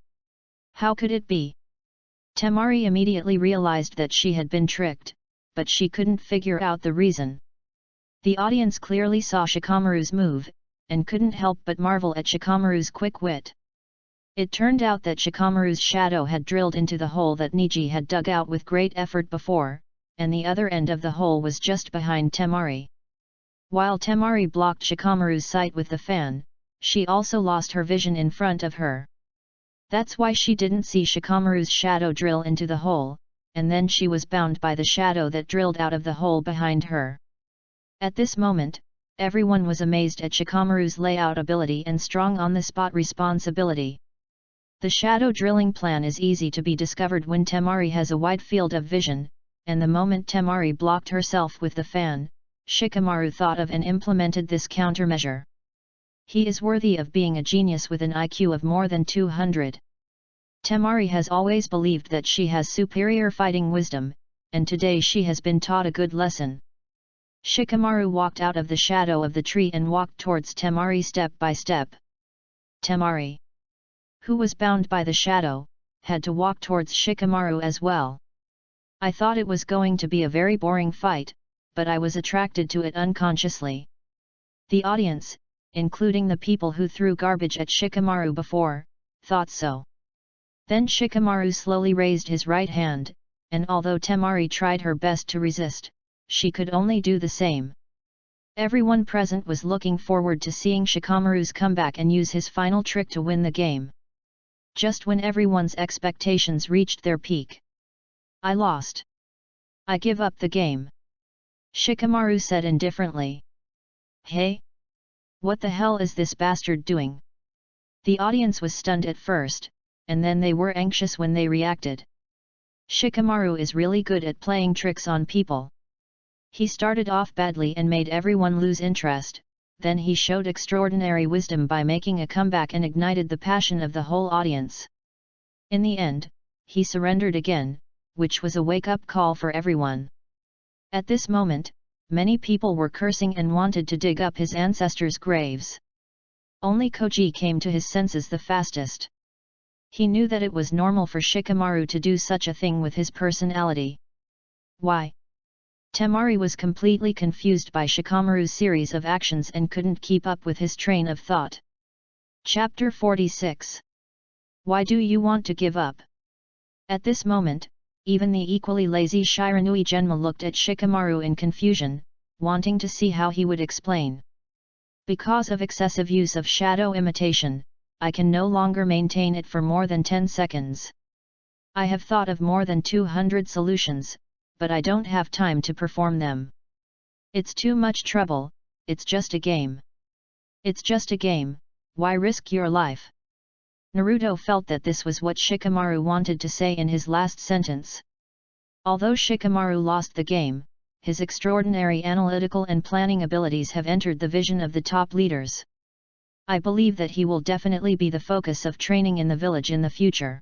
How could it be? Temari immediately realized that she had been tricked, but she couldn't figure out the reason. The audience clearly saw Shikamaru's move, and couldn't help but marvel at Shikamaru's quick wit. It turned out that Shikamaru's shadow had drilled into the hole that Niji had dug out with great effort before, and the other end of the hole was just behind Temari. While Temari blocked Shikamaru's sight with the fan, she also lost her vision in front of her. That's why she didn't see Shikamaru's shadow drill into the hole, and then she was bound by the shadow that drilled out of the hole behind her. At this moment, everyone was amazed at Shikamaru's layout ability and strong on-the-spot responsibility. The shadow drilling plan is easy to be discovered when Temari has a wide field of vision, and the moment Temari blocked herself with the fan, Shikamaru thought of and implemented this countermeasure. He is worthy of being a genius with an IQ of more than 200. Temari has always believed that she has superior fighting wisdom, and today she has been taught a good lesson. Shikamaru walked out of the shadow of the tree and walked towards Temari step by step. Temari, who was bound by the shadow, had to walk towards Shikamaru as well. I thought it was going to be a very boring fight, but I was attracted to it unconsciously. The audience, including the people who threw garbage at Shikamaru before, thought so. Then Shikamaru slowly raised his right hand, and although Temari tried her best to resist, she could only do the same. Everyone present was looking forward to seeing Shikamaru's comeback and use his final trick to win the game. Just when everyone's expectations reached their peak. I lost. I give up the game. Shikamaru said indifferently. Hey? What the hell is this bastard doing? The audience was stunned at first, and then they were anxious when they reacted. Shikamaru is really good at playing tricks on people. He started off badly and made everyone lose interest, then he showed extraordinary wisdom by making a comeback and ignited the passion of the whole audience. In the end, he surrendered again, which was a wake-up call for everyone. At this moment, many people were cursing and wanted to dig up his ancestors' graves. Only Koji came to his senses the fastest. He knew that it was normal for Shikamaru to do such a thing with his personality. Why? Temari was completely confused by Shikamaru's series of actions and couldn't keep up with his train of thought. Chapter 46. Why do you want to give up? At this moment, even the equally lazy Shiranui Genma looked at Shikamaru in confusion, wanting to see how he would explain. Because of excessive use of shadow imitation, I can no longer maintain it for more than 10 seconds. I have thought of more than 200 solutions, but I don't have time to perform them. It's too much trouble, it's just a game. It's just a game, why risk your life? Naruto felt that this was what Shikamaru wanted to say in his last sentence. Although Shikamaru lost the game, his extraordinary analytical and planning abilities have entered the vision of the top leaders. I believe that he will definitely be the focus of training in the village in the future.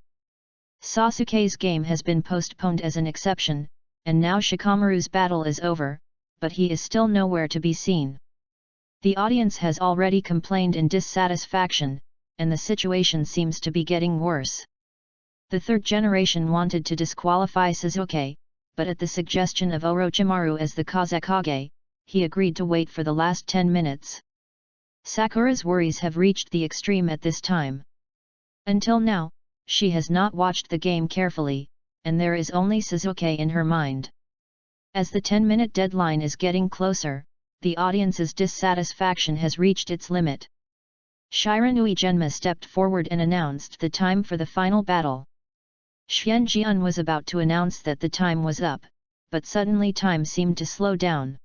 Sasuke's game has been postponed as an exception, and now Shikamaru's battle is over, but he is still nowhere to be seen. The audience has already complained in dissatisfaction, and the situation seems to be getting worse. The third generation wanted to disqualify Sasuke, but at the suggestion of Orochimaru as the Kazekage, he agreed to wait for the last 10 minutes. Sakura's worries have reached the extreme at this time. Until now, she has not watched the game carefully, and there is only Sasuke in her mind. As the 10-minute deadline is getting closer, the audience's dissatisfaction has reached its limit. Shiranui Genma stepped forward and announced the time for the final battle. Xianjian was about to announce that the time was up, but suddenly time seemed to slow down.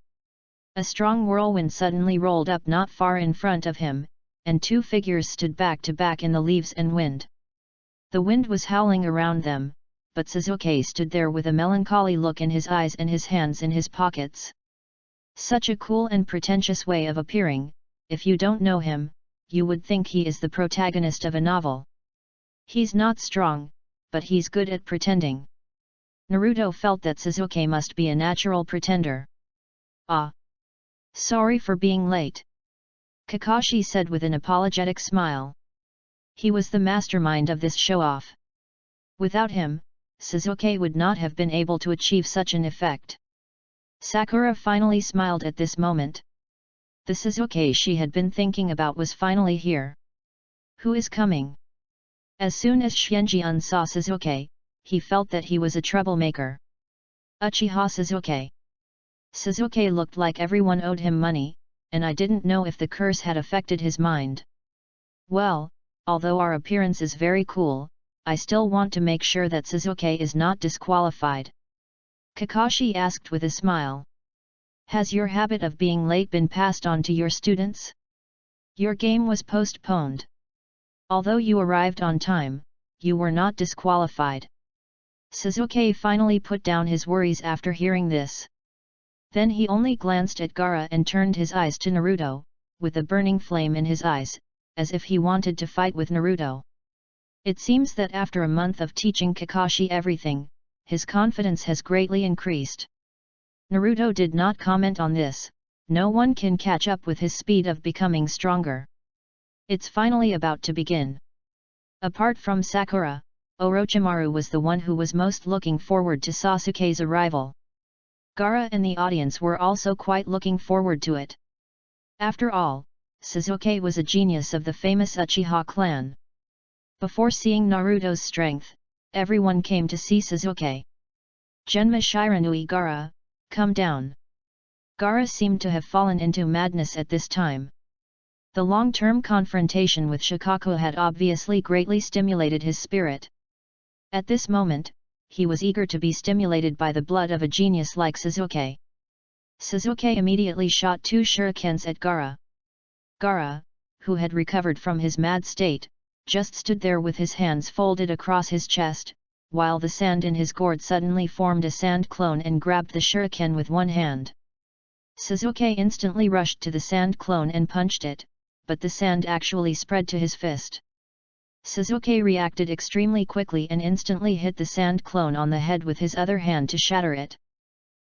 A strong whirlwind suddenly rolled up not far in front of him, and two figures stood back to back in the leaves and wind. The wind was howling around them, but Suzuki stood there with a melancholy look in his eyes and his hands in his pockets. Such a cool and pretentious way of appearing. If you don't know him, you would think he is the protagonist of a novel. He's not strong, but he's good at pretending. Naruto felt that Suzuki must be a natural pretender. Ah! Sorry for being late, Kakashi said with an apologetic smile. He was the mastermind of this show-off. Without him, Suzuki would not have been able to achieve such an effect. Sakura finally smiled at this moment. The Suzuki she had been thinking about was finally here. Who is coming? As soon as Xianjian saw Suzuki, he felt that he was a troublemaker. Uchiha Suzuki. Suzuki looked like everyone owed him money, and I didn't know if the curse had affected his mind. Well, although our appearance is very cool, I still want to make sure that Suzuki is not disqualified. Kakashi asked with a smile. Has your habit of being late been passed on to your students? Your game was postponed. Although you arrived on time, you were not disqualified. Suzuki finally put down his worries after hearing this. Then he only glanced at Gaara and turned his eyes to Naruto, with a burning flame in his eyes, as if he wanted to fight with Naruto. It seems that after a month of teaching Kakashi everything, his confidence has greatly increased. Naruto did not comment on this. No one can catch up with his speed of becoming stronger. It's finally about to begin. Apart from Sakura, Orochimaru was the one who was most looking forward to Sasuke's arrival. Gaara and the audience were also quite looking forward to it. After all, Suzuki was a genius of the famous Uchiha clan. Before seeing Naruto's strength, everyone came to see Suzuki. Genma Shiranui Gaara, come down. Gaara seemed to have fallen into madness at this time. The long-term confrontation with Shikaku had obviously greatly stimulated his spirit. At this moment, he was eager to be stimulated by the blood of a genius like Suzuki. Suzuki immediately shot two shurikens at Gaara. Gaara, who had recovered from his mad state, just stood there with his hands folded across his chest, while the sand in his gourd suddenly formed a sand clone and grabbed the shuriken with one hand. Suzuki instantly rushed to the sand clone and punched it, but the sand actually spread to his fist. Suzuki reacted extremely quickly and instantly hit the sand clone on the head with his other hand to shatter it.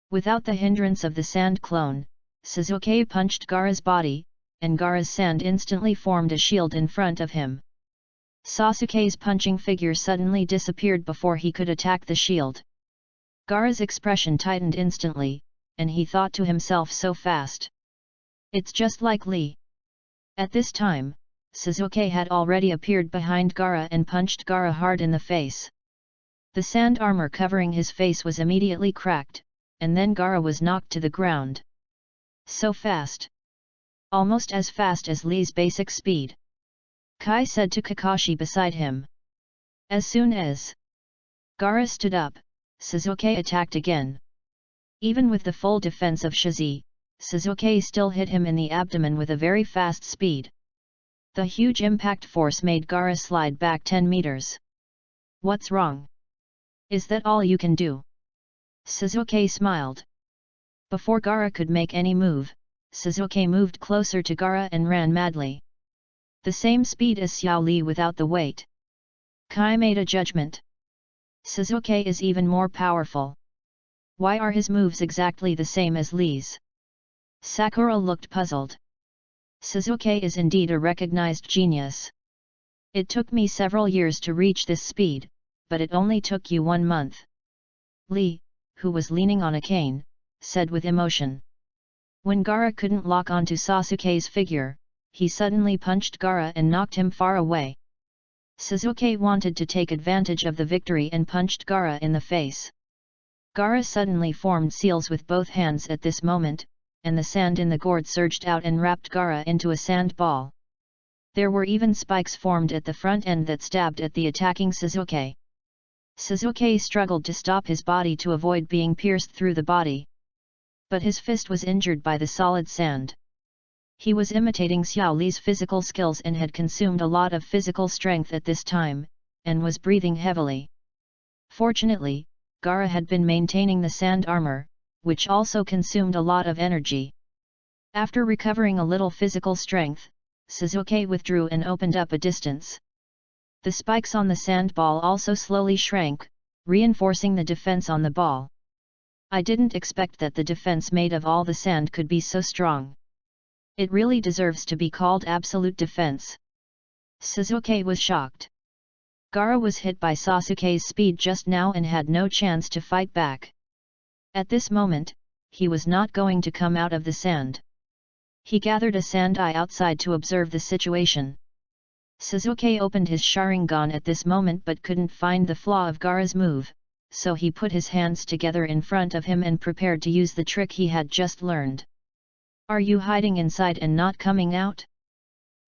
Without the hindrance of the sand clone, Suzuki punched Gaara's body, and Gaara's sand instantly formed a shield in front of him. Sasuke's punching figure suddenly disappeared before he could attack the shield. Gaara's expression tightened instantly, and he thought to himself, so fast. It's just like Lee. At this time, Suzuki had already appeared behind Gaara and punched Gaara hard in the face. The sand armor covering his face was immediately cracked, and then Gaara was knocked to the ground. So fast. Almost as fast as Lee's basic speed. Kai said to Kakashi beside him. As soon as Gaara stood up, Suzuki attacked again. Even with the full defense of Shizi, Suzuki still hit him in the abdomen with a very fast speed. The huge impact force made Gaara slide back 10 meters. What's wrong? Is that all you can do? Suzuki smiled. Before Gaara could make any move, Suzuki moved closer to Gaara and ran madly. The same speed as Xiao Li without the weight. Kai made a judgment. Suzuki is even more powerful. Why are his moves exactly the same as Li's? Sakura looked puzzled. Suzuki is indeed a recognized genius. It took me several years to reach this speed, but it only took you 1 month. Lee, who was leaning on a cane, said with emotion. When Gaara couldn't lock onto Sasuke's figure, he suddenly punched Gaara and knocked him far away. Suzuki wanted to take advantage of the victory and punched Gaara in the face. Gaara suddenly formed seals with both hands at this moment, and the sand in the gourd surged out and wrapped Gaara into a sand ball. There were even spikes formed at the front end that stabbed at the attacking Suzuki. Sasuke struggled to stop his body to avoid being pierced through the body. But his fist was injured by the solid sand. He was imitating Xiao Li's physical skills and had consumed a lot of physical strength at this time, and was breathing heavily. Fortunately, Gaara had been maintaining the sand armor, which also consumed a lot of energy. After recovering a little physical strength, Sasuke withdrew and opened up a distance. The spikes on the sand ball also slowly shrank, reinforcing the defense on the ball. I didn't expect that the defense made of all the sand could be so strong. It really deserves to be called absolute defense. Sasuke was shocked. Gaara was hit by Sasuke's speed just now and had no chance to fight back. At this moment, he was not going to come out of the sand. He gathered a sand eye outside to observe the situation. Sasuke opened his Sharingan at this moment but couldn't find the flaw of Gaara's move, so he put his hands together in front of him and prepared to use the trick he had just learned. "Are you hiding inside and not coming out?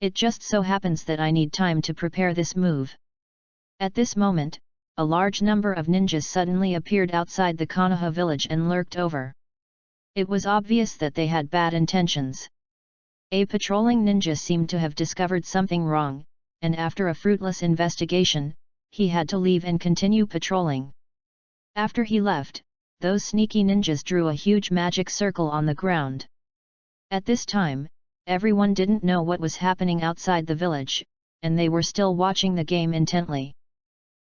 It just so happens that I need time to prepare this move." At this moment, a large number of ninjas suddenly appeared outside the Konoha village and lurked over. It was obvious that they had bad intentions. A patrolling ninja seemed to have discovered something wrong, and after a fruitless investigation, he had to leave and continue patrolling. After he left, those sneaky ninjas drew a huge magic circle on the ground. At this time, everyone didn't know what was happening outside the village, and they were still watching the game intently.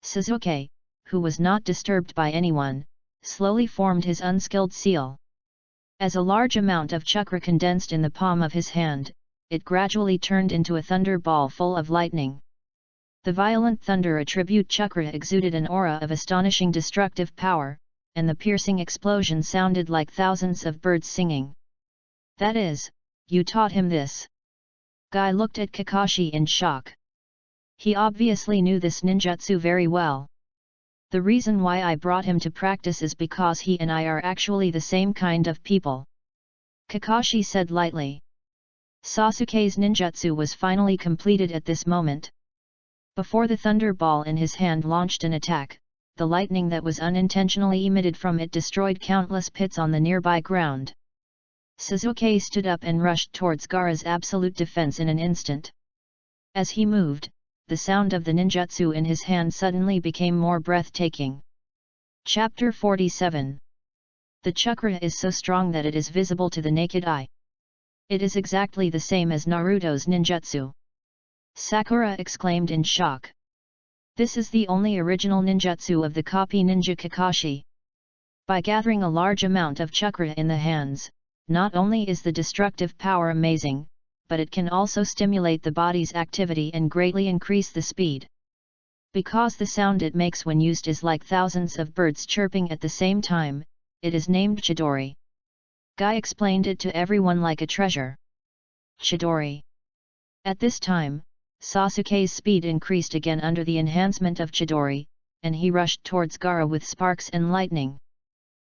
Sasuke, who was not disturbed by anyone, slowly formed his unskilled seal. As a large amount of chakra condensed in the palm of his hand, it gradually turned into a thunder ball full of lightning. The violent thunder attribute chakra exuded an aura of astonishing destructive power, and the piercing explosion sounded like thousands of birds singing. "That is, you taught him this?" Guy looked at Kakashi in shock. He obviously knew this ninjutsu very well. "The reason why I brought him to practice is because he and I are actually the same kind of people," Kakashi said lightly. Sasuke's ninjutsu was finally completed at this moment. Before the thunder ball in his hand launched an attack, the lightning that was unintentionally emitted from it destroyed countless pits on the nearby ground. Sasuke stood up and rushed towards Gaara's absolute defense in an instant. As he moved, the sound of the ninjutsu in his hand suddenly became more breathtaking. Chapter 47. The chakra is so strong that it is visible to the naked eye. It is exactly the same as Naruto's ninjutsu. Sakura exclaimed in shock. This is the only original ninjutsu of the copy ninja Kakashi. By gathering a large amount of chakra in the hands, not only is the destructive power amazing, but it can also stimulate the body's activity and greatly increase the speed. Because the sound it makes when used is like thousands of birds chirping at the same time, it is named Chidori. Guy explained it to everyone like a treasure. Chidori. At this time, Sasuke's speed increased again under the enhancement of Chidori, and he rushed towards Gaara with sparks and lightning.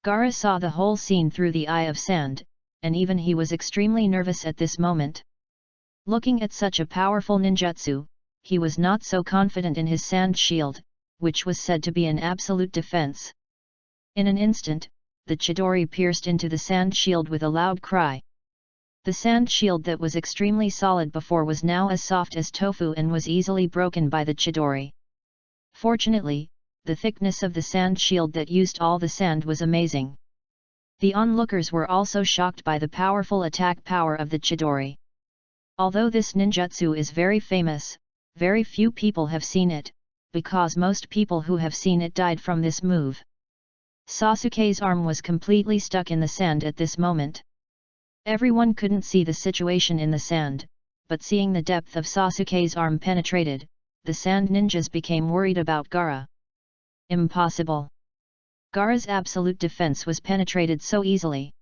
Gaara saw the whole scene through the eye of sand, and even he was extremely nervous at this moment. Looking at such a powerful ninjutsu, he was not so confident in his sand shield, which was said to be an absolute defense. In an instant, the Chidori pierced into the sand shield with a loud cry. The sand shield that was extremely solid before was now as soft as tofu and was easily broken by the Chidori. Fortunately, the thickness of the sand shield that used all the sand was amazing. The onlookers were also shocked by the powerful attack power of the Chidori. Although this ninjutsu is very famous, very few people have seen it, because most people who have seen it died from this move. Sasuke's arm was completely stuck in the sand at this moment. Everyone couldn't see the situation in the sand, but seeing the depth of Sasuke's arm penetrated, the sand ninjas became worried about Gaara. Impossible! Gaara's absolute defense was penetrated so easily.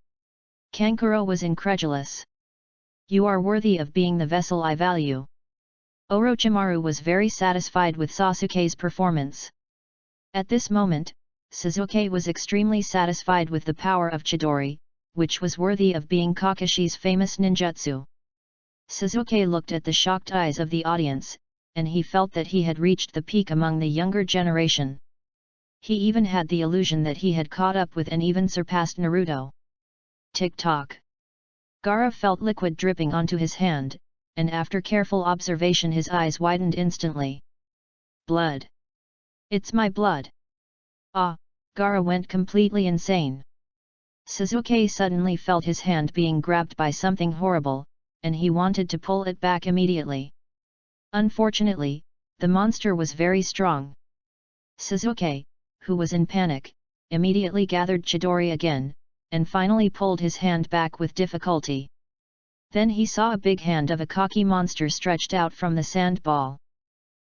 Kankuro was incredulous. "You are worthy of being the vessel I value." Orochimaru was very satisfied with Sasuke's performance. At this moment, Sasuke was extremely satisfied with the power of Chidori, which was worthy of being Kakashi's famous ninjutsu. Sasuke looked at the shocked eyes of the audience, and he felt that he had reached the peak among the younger generation. He even had the illusion that he had caught up with and even surpassed Naruto. Tick-tock. Gaara felt liquid dripping onto his hand, and after careful observation his eyes widened instantly. Blood! It's my blood! Ah! Gaara went completely insane. Sasuke suddenly felt his hand being grabbed by something horrible, and he wanted to pull it back immediately. Unfortunately, the monster was very strong. Sasuke, who was in panic, immediately gathered Chidori again, and finally pulled his hand back with difficulty. Then he saw a big hand of a cocky monster stretched out from the sand ball.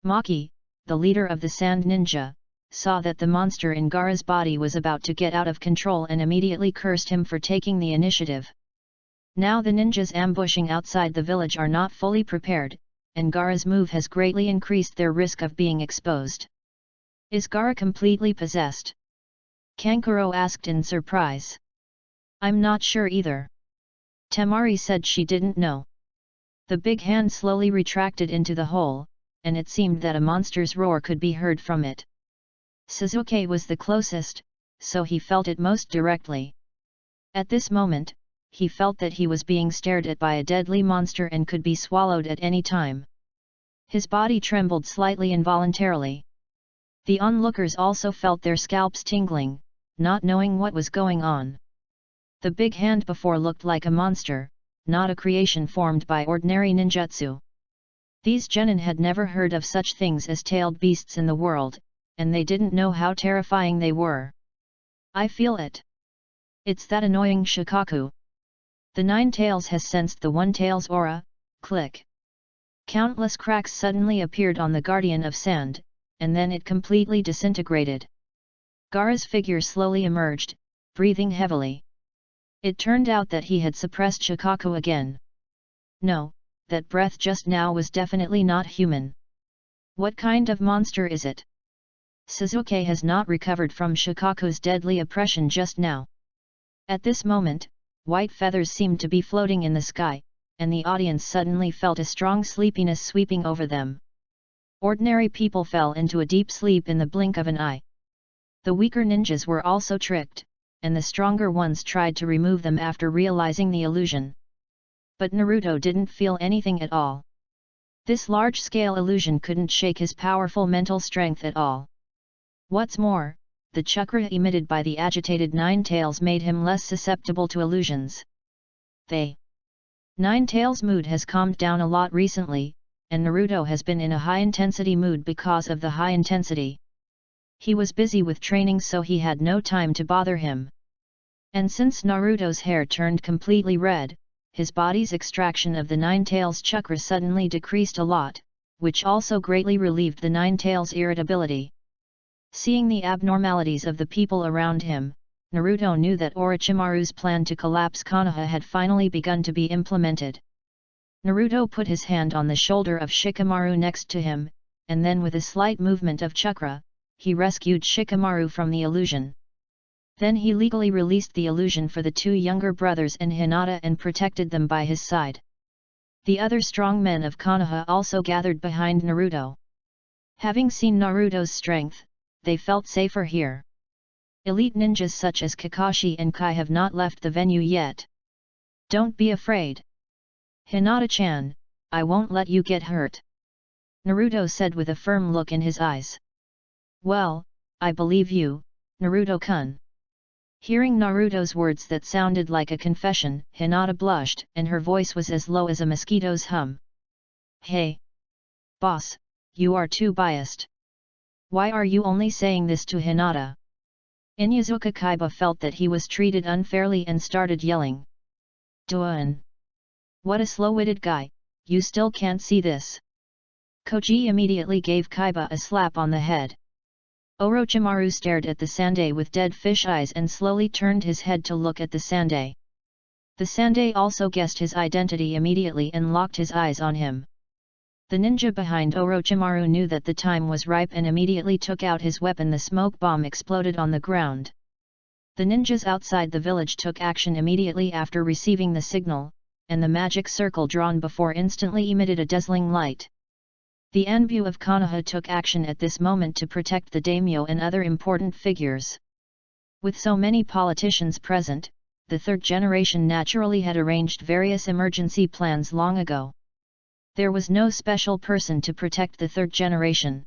Maki, the leader of the sand ninja, saw that the monster in Gaara's body was about to get out of control and immediately cursed him for taking the initiative. Now the ninjas ambushing outside the village are not fully prepared, and Gaara's move has greatly increased their risk of being exposed. Is Gaara completely possessed? Kankuro asked in surprise. I'm not sure either. Temari said she didn't know. The big hand slowly retracted into the hole, and it seemed that a monster's roar could be heard from it. Sasuke was the closest, so he felt it most directly. At this moment, he felt that he was being stared at by a deadly monster and could be swallowed at any time. His body trembled slightly involuntarily. The onlookers also felt their scalps tingling, not knowing what was going on. The big hand before looked like a monster, not a creation formed by ordinary ninjutsu. These genin had never heard of such things as tailed beasts in the world, and they didn't know how terrifying they were. I feel it. It's that annoying Shikaku. The Nine Tails has sensed the One Tails aura. Click. Countless cracks suddenly appeared on the Guardian of Sand, and then it completely disintegrated. Gaara's figure slowly emerged, breathing heavily. It turned out that he had suppressed Shikaku again. No, that breath just now was definitely not human. What kind of monster is it? Sasuke has not recovered from Shikaku's deadly oppression just now. At this moment, white feathers seemed to be floating in the sky, and the audience suddenly felt a strong sleepiness sweeping over them. Ordinary people fell into a deep sleep in the blink of an eye. The weaker ninjas were also tricked, and the stronger ones tried to remove them after realizing the illusion. But Naruto didn't feel anything at all. This large-scale illusion couldn't shake his powerful mental strength at all. What's more, the chakra emitted by the agitated Nine Tails made him less susceptible to illusions. Nine Tails' mood has calmed down a lot recently, and Naruto has been in a high-intensity mood because of the high intensity. He was busy with training, so he had no time to bother him. And since Naruto's hair turned completely red, his body's extraction of the Nine Tails chakra suddenly decreased a lot, which also greatly relieved the Nine Tails' irritability. Seeing the abnormalities of the people around him, Naruto knew that Orochimaru's plan to collapse Konoha had finally begun to be implemented. Naruto put his hand on the shoulder of Shikamaru next to him, and then with a slight movement of chakra, he rescued Shikamaru from the illusion. Then he legally released the illusion for the two younger brothers and Hinata and protected them by his side. The other strong men of Konoha also gathered behind Naruto. Having seen Naruto's strength, they felt safer here. Elite ninjas such as Kakashi and Kai have not left the venue yet. Don't be afraid. Hinata-chan, I won't let you get hurt. Naruto said with a firm look in his eyes. Well, I believe you, Naruto-kun. Hearing Naruto's words that sounded like a confession, Hinata blushed and her voice was as low as a mosquito's hum. Hey! Boss, you are too biased. Why are you only saying this to Hinata? Inuzuka Kaiba felt that he was treated unfairly and started yelling. Duan! What a slow-witted guy, you still can't see this. Koji immediately gave Kaiba a slap on the head. Orochimaru stared at the Sandai with dead fish eyes and slowly turned his head to look at the Sandai. The Sandai also guessed his identity immediately and locked his eyes on him. The ninja behind Orochimaru knew that the time was ripe and immediately took out his weapon. The smoke bomb exploded on the ground. The ninjas outside the village took action immediately after receiving the signal, and the magic circle drawn before instantly emitted a dazzling light. The Anbu of Konoha took action at this moment to protect the daimyo and other important figures. With so many politicians present, the third generation naturally had arranged various emergency plans long ago. There was no special person to protect the third generation.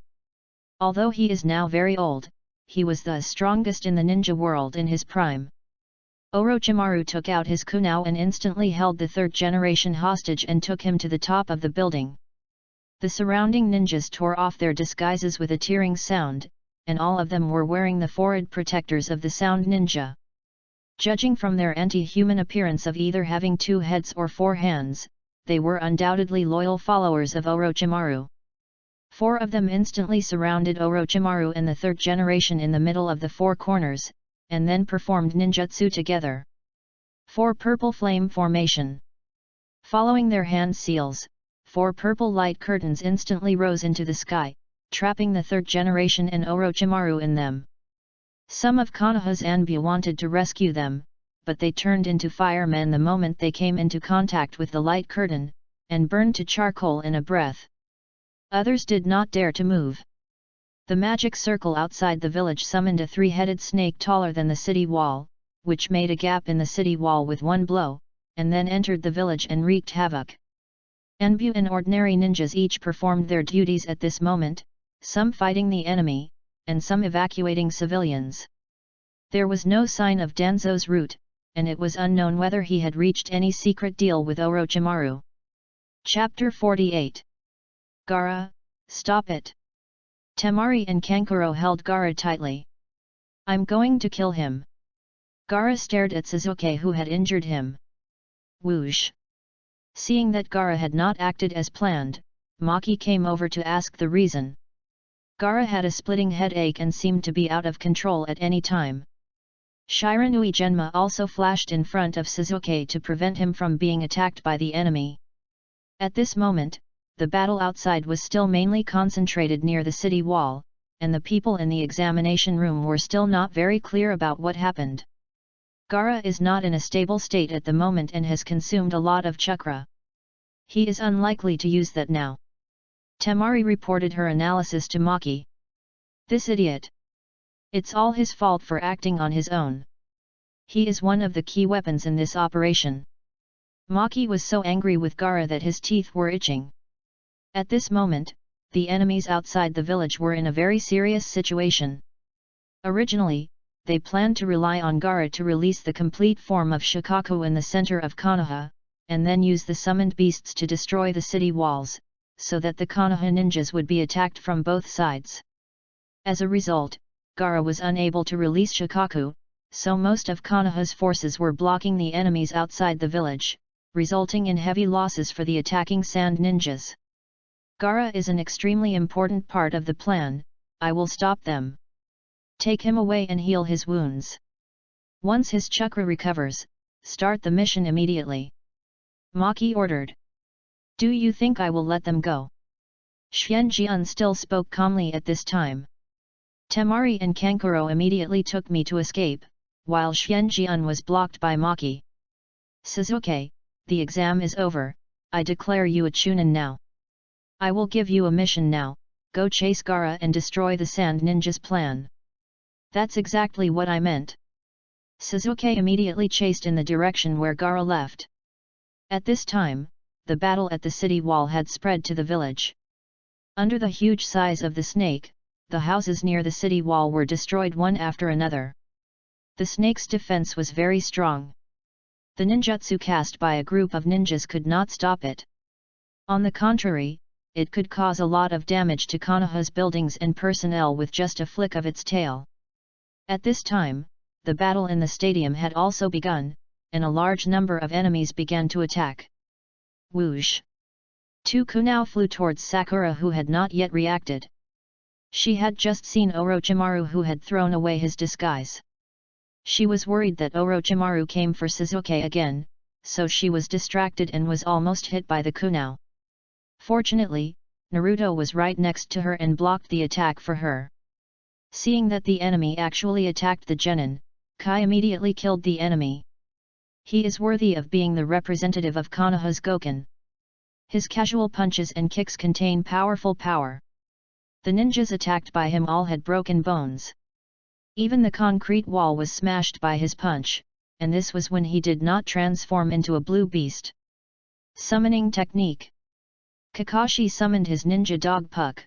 Although he is now very old, he was the strongest in the ninja world in his prime. Orochimaru took out his kunai and instantly held the third generation hostage and took him to the top of the building. The surrounding ninjas tore off their disguises with a tearing sound, and all of them were wearing the forehead protectors of the sound ninja. Judging from their anti-human appearance of either having 2 heads or 4 hands, they were undoubtedly loyal followers of Orochimaru. 4 of them instantly surrounded Orochimaru and the third generation in the middle of the 4 corners, and then performed ninjutsu together. 4 purple flame formation. Following their hand seals, 4 purple light curtains instantly rose into the sky, trapping the third generation and Orochimaru in them. Some of Konoha's Anbu wanted to rescue them, but they turned into firemen the moment they came into contact with the light curtain, and burned to charcoal in a breath. Others did not dare to move. The magic circle outside the village summoned a 3-headed snake taller than the city wall, which made a gap in the city wall with one blow, and then entered the village and wreaked havoc. Anbu and ordinary ninjas each performed their duties at this moment, some fighting the enemy, and some evacuating civilians. There was no sign of Danzo's route, and it was unknown whether he had reached any secret deal with Orochimaru. Chapter 48. Gaara, stop it! Temari and Kankuro held Gaara tightly. I'm going to kill him. Gaara stared at Sasuke who had injured him. Whoosh! Seeing that Gaara had not acted as planned, Maki came over to ask the reason. Gaara had a splitting headache and seemed to be out of control at any time. Shiranui Genma also flashed in front of Sasuke to prevent him from being attacked by the enemy. At this moment, the battle outside was still mainly concentrated near the city wall, and the people in the examination room were still not very clear about what happened. Gaara is not in a stable state at the moment and has consumed a lot of chakra. He is unlikely to use that now. Temari reported her analysis to Maki. This idiot! It's all his fault for acting on his own. He is one of the key weapons in this operation. Maki was so angry with Gaara that his teeth were itching. At this moment, the enemies outside the village were in a very serious situation. Originally, they planned to rely on Gaara to release the complete form of Shikaku in the center of Konoha, and then use the summoned beasts to destroy the city walls, so that the Konoha ninjas would be attacked from both sides. As a result, Gaara was unable to release Shikaku, so most of Konoha's forces were blocking the enemies outside the village, resulting in heavy losses for the attacking sand ninjas. Gaara is an extremely important part of the plan. I will stop them. Take him away and heal his wounds. Once his chakra recovers, start the mission immediately. Maki ordered. Do you think I will let them go? Xianjian still spoke calmly at this time. Temari and Kankuro immediately took me to escape, while Xianjian was blocked by Maki. Sasuke, the exam is over, I declare you a Chunin now. I will give you a mission now, go chase Gaara and destroy the Sand Ninja's plan. That's exactly what I meant. Sasuke immediately chased in the direction where Gaara left. At this time, the battle at the city wall had spread to the village. Under the huge size of the snake, the houses near the city wall were destroyed one after another. The snake's defense was very strong. The ninjutsu cast by a group of ninjas could not stop it. On the contrary, it could cause a lot of damage to Konoha's buildings and personnel with just a flick of its tail. At this time, the battle in the stadium had also begun, and a large number of enemies began to attack. Whoosh! 2 kunai flew towards Sakura who had not yet reacted. She had just seen Orochimaru who had thrown away his disguise. She was worried that Orochimaru came for Sasuke again, so she was distracted and was almost hit by the kunai. Fortunately, Naruto was right next to her and blocked the attack for her. Seeing that the enemy actually attacked the genin, Kai immediately killed the enemy. He is worthy of being the representative of Konoha's Goken. His casual punches and kicks contain powerful power. The ninjas attacked by him all had broken bones. Even the concrete wall was smashed by his punch, and this was when he did not transform into a blue beast. Summoning technique. Kakashi summoned his ninja dog Puck.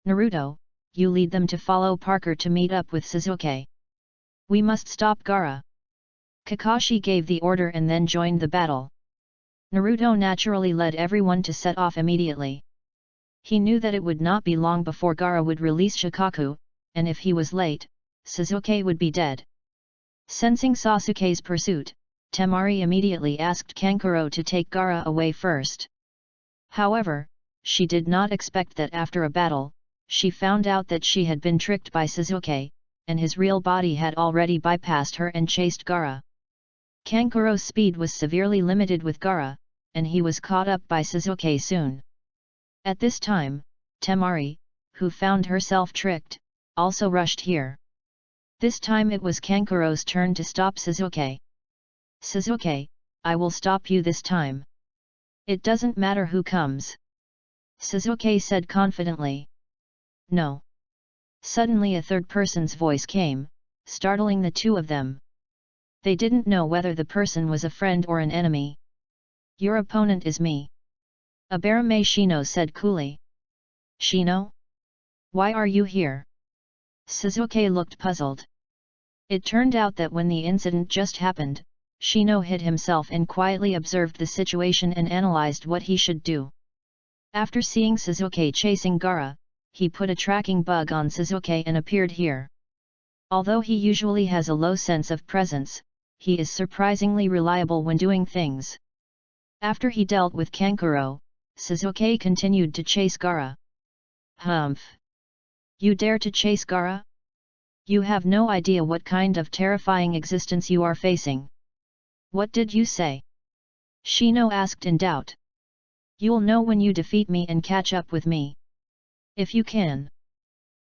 Naruto, you lead them to follow Parker to meet up with Sasuke. We must stop Gaara. Kakashi gave the order and then joined the battle. Naruto naturally led everyone to set off immediately. He knew that it would not be long before Gaara would release Shikaku, and if he was late, Sasuke would be dead. Sensing Sasuke's pursuit, Temari immediately asked Kankuro to take Gaara away first. However, she did not expect that after a battle, she found out that she had been tricked by Sasuke, and his real body had already bypassed her and chased Gaara. Kankuro's speed was severely limited with Gaara, and he was caught up by Sasuke soon. At this time, Temari, who found herself tricked, also rushed here. This time it was Kankuro's turn to stop Sasuke. Sasuke, I will stop you this time. It doesn't matter who comes. Sasuke said confidently. No. Suddenly a third person's voice came, startling the two of them. They didn't know whether the person was a friend or an enemy. Your opponent is me. Abarame Shino said coolly. Shino? Why are you here? Sasuke looked puzzled. It turned out that when the incident just happened, Shino hid himself and quietly observed the situation and analyzed what he should do. After seeing Sasuke chasing Gaara, he put a tracking bug on Sasuke and appeared here. Although he usually has a low sense of presence, he is surprisingly reliable when doing things. After he dealt with Kankuro, Sasuke continued to chase Gaara. Humph! You dare to chase Gaara? You have no idea what kind of terrifying existence you are facing. What did you say? Shino asked in doubt. You'll know when you defeat me and catch up with me. If you can.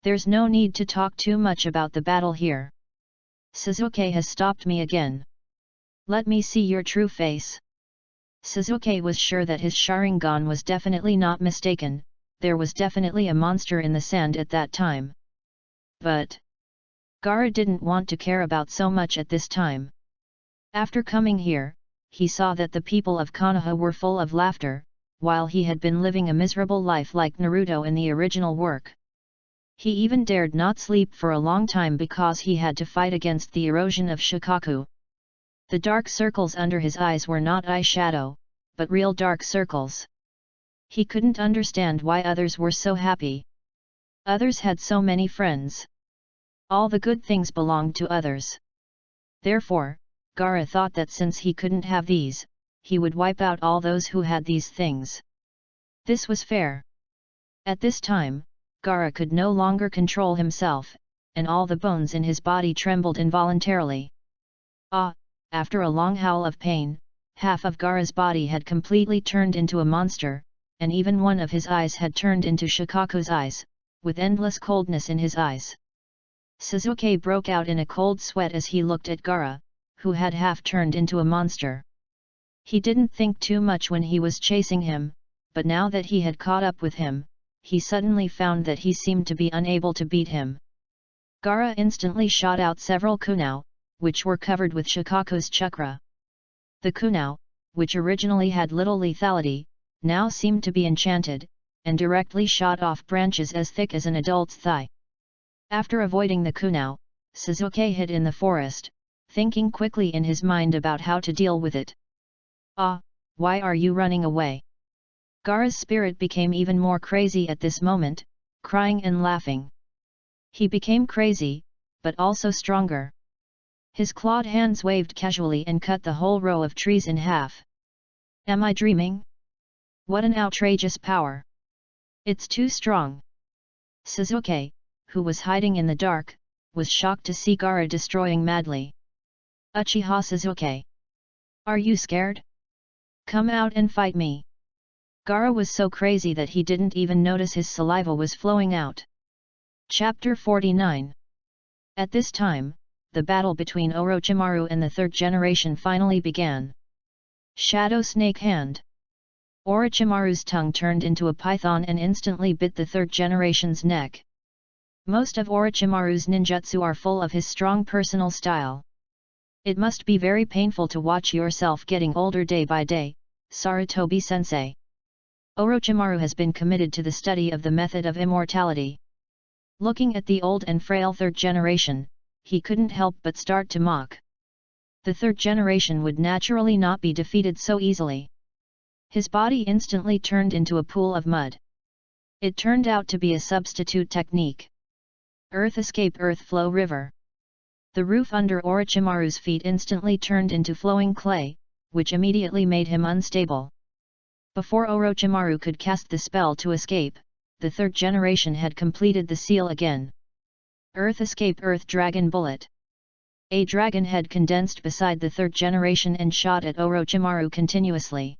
There's no need to talk too much about the battle here. Sasuke has stopped me again. Let me see your true face. Sasuke was sure that his Sharingan was definitely not mistaken, there was definitely a monster in the sand at that time. But Gaara didn't want to care about so much at this time. After coming here, he saw that the people of Konoha were full of laughter, while he had been living a miserable life like Naruto in the original work. He even dared not sleep for a long time because he had to fight against the erosion of Shikaku. The dark circles under his eyes were not eyeshadow, but real dark circles. He couldn't understand why others were so happy. Others had so many friends. All the good things belonged to others. Therefore, Gaara thought that since he couldn't have these, he would wipe out all those who had these things. This was fair. At this time, Gaara could no longer control himself, and all the bones in his body trembled involuntarily. After a long howl of pain, half of Gaara's body had completely turned into a monster, and even one of his eyes had turned into Shikaku's eyes, with endless coldness in his eyes. Sasuke broke out in a cold sweat as he looked at Gaara, who had half turned into a monster. He didn't think too much when he was chasing him, but now that he had caught up with him, he suddenly found that he seemed to be unable to beat him. Gaara instantly shot out several kunai, which were covered with Shikaku's chakra. The kunai, which originally had little lethality, now seemed to be enchanted, and directly shot off branches as thick as an adult's thigh. After avoiding the kunai, Sasuke hid in the forest, thinking quickly in his mind about how to deal with it. Why are you running away? Gaara's spirit became even more crazy at this moment, crying and laughing. He became crazy, but also stronger. His clawed hands waved casually and cut the whole row of trees in half. Am I dreaming? What an outrageous power! It's too strong. Sasuke, who was hiding in the dark, was shocked to see Gaara destroying madly. Uchiha Sasuke! Are you scared? Come out and fight me! Gaara was so crazy that he didn't even notice his saliva was flowing out. Chapter 49. At this time, the battle between Orochimaru and the third generation finally began. Shadow Snake Hand. Orochimaru's tongue turned into a python and instantly bit the third generation's neck. Most of Orochimaru's ninjutsu are full of his strong personal style. It must be very painful to watch yourself getting older day by day, Sarutobi-sensei. Orochimaru has been committed to the study of the method of immortality. Looking at the old and frail third generation, he couldn't help but start to mock. The third generation would naturally not be defeated so easily. His body instantly turned into a pool of mud. It turned out to be a substitute technique. Earth escape earth flow river. The roof under Orochimaru's feet instantly turned into flowing clay, which immediately made him unstable. Before Orochimaru could cast the spell to escape, the third generation had completed the seal again. Earth escape earth dragon bullet. A dragon head condensed beside the third generation and shot at Orochimaru continuously.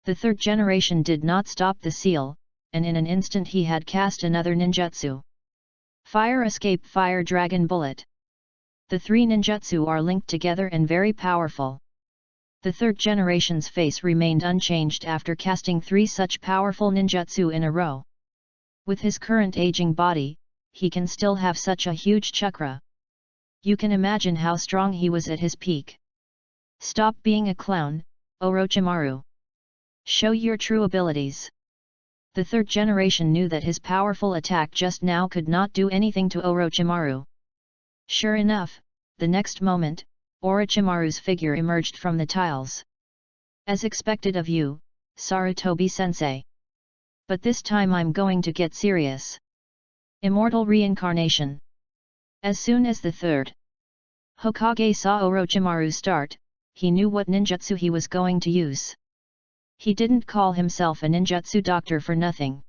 The third generation did not stop the seal, and in an instant he had cast another ninjutsu. Fire escape fire dragon bullet. The three ninjutsu are linked together and very powerful. The third generation's face remained unchanged after casting three such powerful ninjutsu in a row. With his current aging body, he can still have such a huge chakra. You can imagine how strong he was at his peak. Stop being a clown, Orochimaru. Show your true abilities. The third generation knew that his powerful attack just now could not do anything to Orochimaru. Sure enough, the next moment, Orochimaru's figure emerged from the tiles. As expected of you, Sarutobi-sensei. But this time I'm going to get serious. Immortal reincarnation. As soon as the third Hokage saw Orochimaru start, he knew what ninjutsu he was going to use. He didn't call himself a ninjutsu doctor for nothing.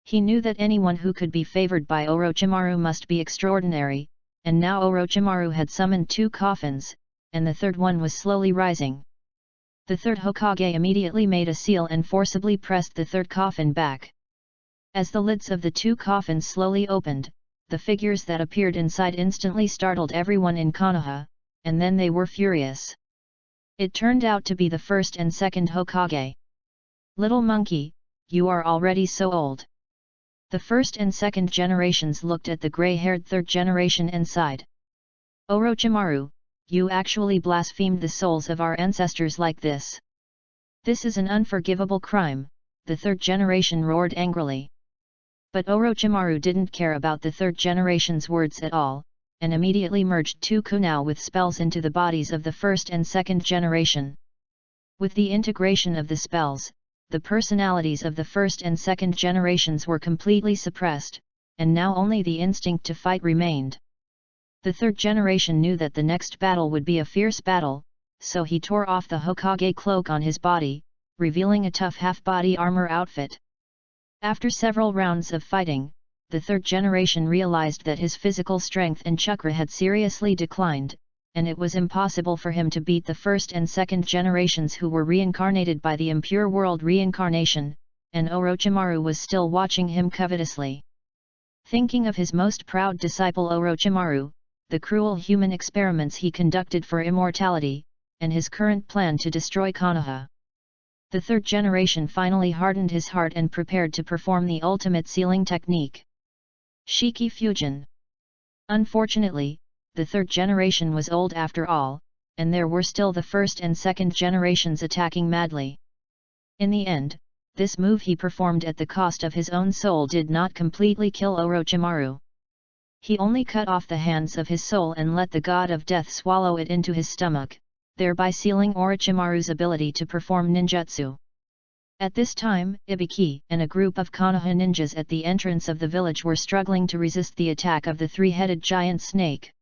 He knew that anyone who could be favored by Orochimaru must be extraordinary, and now Orochimaru had summoned two coffins, and the third one was slowly rising. The third Hokage immediately made a seal and forcibly pressed the third coffin back. As the lids of the two coffins slowly opened, the figures that appeared inside instantly startled everyone in Konoha, and then they were furious. It turned out to be the first and second Hokage. Little monkey, you are already so old. The first and second generations looked at the grey-haired third generation and sighed. Orochimaru, you actually blasphemed the souls of our ancestors like this. This is an unforgivable crime, the third generation roared angrily. But Orochimaru didn't care about the third generation's words at all, and immediately merged two kunao with spells into the bodies of the first and second generation. With the integration of the spells, the personalities of the first and second generations were completely suppressed, and now only the instinct to fight remained. The third generation knew that the next battle would be a fierce battle, so he tore off the Hokage cloak on his body, revealing a tough half-body armor outfit. After several rounds of fighting, the third generation realized that his physical strength and chakra had seriously declined, and it was impossible for him to beat the first and second generations who were reincarnated by the impure world reincarnation, and Orochimaru was still watching him covetously. Thinking of his most proud disciple Orochimaru, the cruel human experiments he conducted for immortality, and his current plan to destroy Konoha. The third generation finally hardened his heart and prepared to perform the ultimate sealing technique. Shiki Fusion. Unfortunately, the third generation was old after all, and there were still the first and second generations attacking madly. In the end, this move he performed at the cost of his own soul did not completely kill Orochimaru. He only cut off the hands of his soul and let the god of death swallow it into his stomach, thereby sealing Orochimaru's ability to perform ninjutsu. At this time, Ibiki and a group of Konoha ninjas at the entrance of the village were struggling to resist the attack of the three-headed giant snake.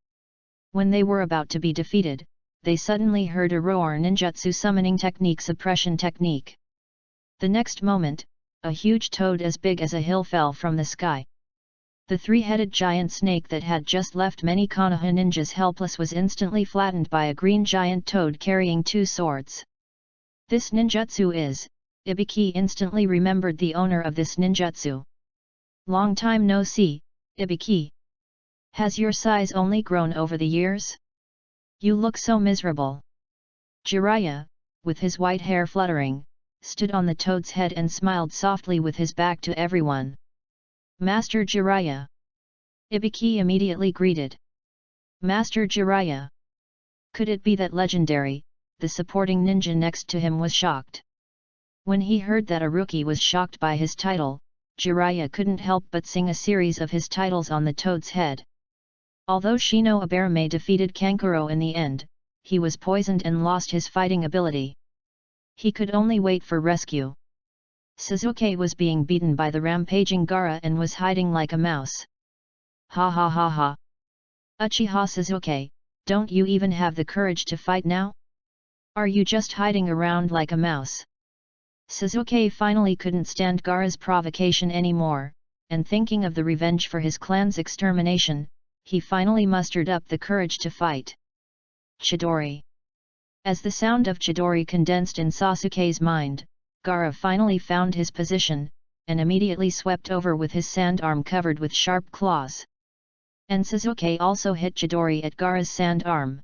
When they were about to be defeated, they suddenly heard a roar ninjutsu summoning technique suppression technique. The next moment, a huge toad as big as a hill fell from the sky. The three-headed giant snake that had just left many Konoha ninjas helpless was instantly flattened by a green giant toad carrying two swords. This ninjutsu is, Ibiki instantly remembered the owner of this ninjutsu. Long time no see, Ibiki. Has your size only grown over the years? You look so miserable. Jiraiya, with his white hair fluttering, stood on the toad's head and smiled softly with his back to everyone. "Master Jiraiya!" Ibiki immediately greeted. "Master Jiraiya!" Could it be that legendary, the supporting ninja next to him was shocked. When he heard that a rookie was shocked by his title, Jiraiya couldn't help but sing a series of his titles on the toad's head. Although Shino Aberame defeated Kankuro in the end, he was poisoned and lost his fighting ability. He could only wait for rescue. Sasuke was being beaten by the rampaging Gaara and was hiding like a mouse. "Ha ha ha ha! Uchiha Sasuke, don't you even have the courage to fight now? Are you just hiding around like a mouse?" Sasuke finally couldn't stand Gaara's provocation anymore, and thinking of the revenge for his clan's extermination, he finally mustered up the courage to fight. Chidori. As the sound of Chidori condensed in Sasuke's mind, Gaara finally found his position, and immediately swept over with his sand arm covered with sharp claws. And Sasuke also hit Chidori at Gaara's sand arm.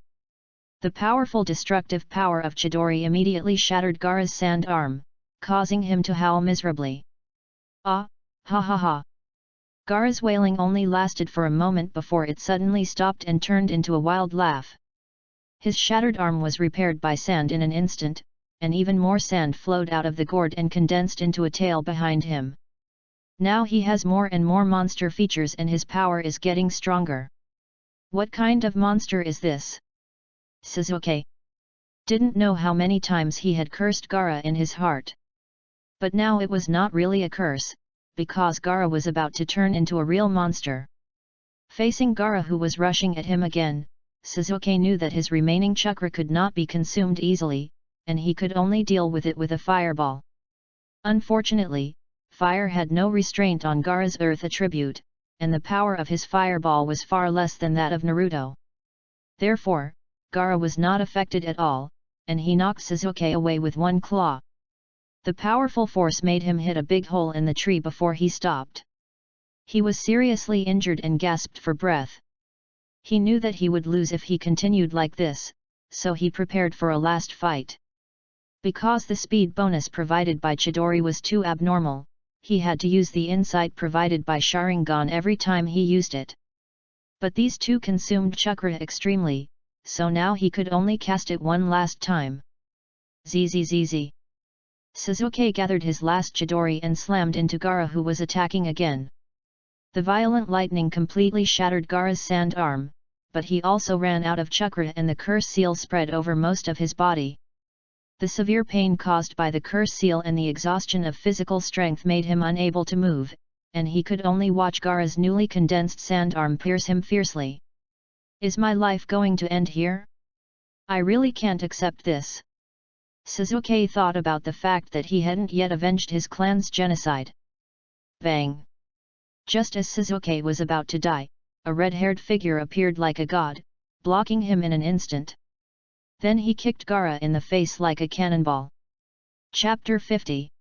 The powerful destructive power of Chidori immediately shattered Gaara's sand arm, causing him to howl miserably. "Ah, ha ha ha!" Gaara's wailing only lasted for a moment before it suddenly stopped and turned into a wild laugh. His shattered arm was repaired by sand in an instant, and even more sand flowed out of the gourd and condensed into a tail behind him. Now he has more and more monster features and his power is getting stronger. What kind of monster is this? Sasuke didn't know how many times he had cursed Gaara in his heart. But now it was not really a curse, because Gaara was about to turn into a real monster. Facing Gaara who was rushing at him again, Sasuke knew that his remaining chakra could not be consumed easily, and he could only deal with it with a fireball. Unfortunately, fire had no restraint on Gaara's earth attribute, and the power of his fireball was far less than that of Naruto. Therefore, Gaara was not affected at all, and he knocked Sasuke away with one claw. The powerful force made him hit a big hole in the tree before he stopped. He was seriously injured and gasped for breath. He knew that he would lose if he continued like this, so he prepared for a last fight. Because the speed bonus provided by Chidori was too abnormal, he had to use the insight provided by Sharingan every time he used it. But these two consumed chakra extremely, so now he could only cast it one last time. Zzz. Sasuke gathered his last Chidori and slammed into Gaara who was attacking again. The violent lightning completely shattered Gaara's sand arm, but he also ran out of chakra and the curse seal spread over most of his body. The severe pain caused by the curse seal and the exhaustion of physical strength made him unable to move, and he could only watch Gaara's newly condensed sand arm pierce him fiercely. Is my life going to end here? I really can't accept this. Sasuke thought about the fact that he hadn't yet avenged his clan's genocide. Bang! Just as Sasuke was about to die, a red-haired figure appeared like a god, blocking him in an instant. Then he kicked Gaara in the face like a cannonball. Chapter 50.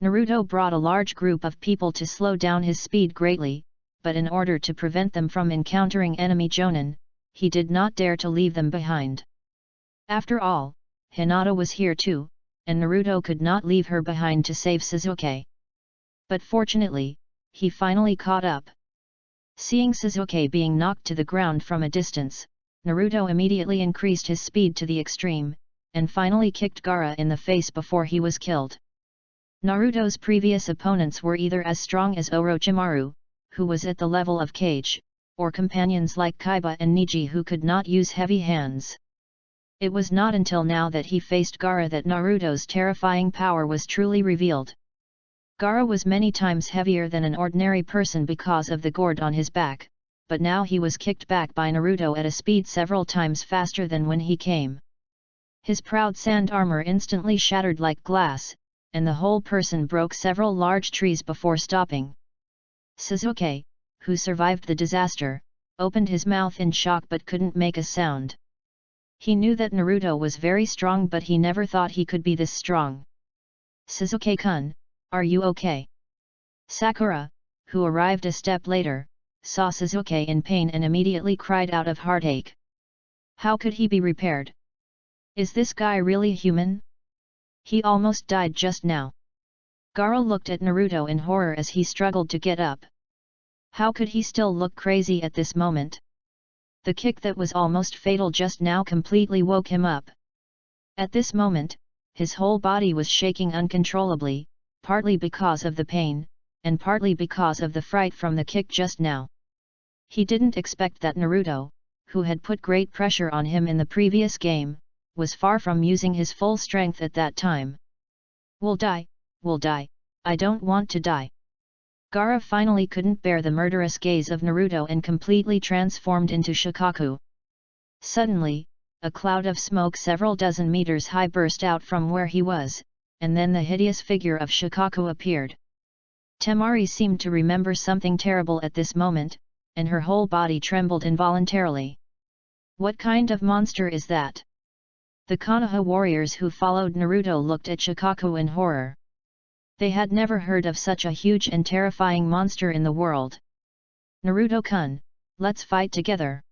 Naruto brought a large group of people to slow down his speed greatly, but in order to prevent them from encountering enemy Jonin, he did not dare to leave them behind. After all, Hinata was here too, and Naruto could not leave her behind to save Sasuke. But fortunately, he finally caught up. Seeing Sasuke being knocked to the ground from a distance, Naruto immediately increased his speed to the extreme, and finally kicked Gaara in the face before he was killed. Naruto's previous opponents were either as strong as Orochimaru, who was at the level of Kage, or companions like Kaiba and Neji who could not use heavy hands. It was not until now that he faced Gaara that Naruto's terrifying power was truly revealed. Gaara was many times heavier than an ordinary person because of the gourd on his back, but now he was kicked back by Naruto at a speed several times faster than when he came. His proud sand armor instantly shattered like glass, and the whole person broke several large trees before stopping. Sasuke, who survived the disaster, opened his mouth in shock but couldn't make a sound. He knew that Naruto was very strong but he never thought he could be this strong. Sasuke-kun, are you okay? Sakura, who arrived a step later, saw Sasuke in pain and immediately cried out of heartache. How could he be repaired? Is this guy really human? He almost died just now. Gaara looked at Naruto in horror as he struggled to get up. How could he still look crazy at this moment? The kick that was almost fatal just now completely woke him up. At this moment, his whole body was shaking uncontrollably, partly because of the pain, and partly because of the fright from the kick just now. He didn't expect that Naruto, who had put great pressure on him in the previous game, was far from using his full strength at that time. We'll die, I don't want to die. Gaara finally couldn't bear the murderous gaze of Naruto and completely transformed into Shikaku. Suddenly, a cloud of smoke several dozen meters high burst out from where he was, and then the hideous figure of Shikaku appeared. Temari seemed to remember something terrible at this moment, and her whole body trembled involuntarily. What kind of monster is that? The Konoha warriors who followed Naruto looked at Shikaku in horror. They had never heard of such a huge and terrifying monster in the world. Naruto-kun, let's fight together.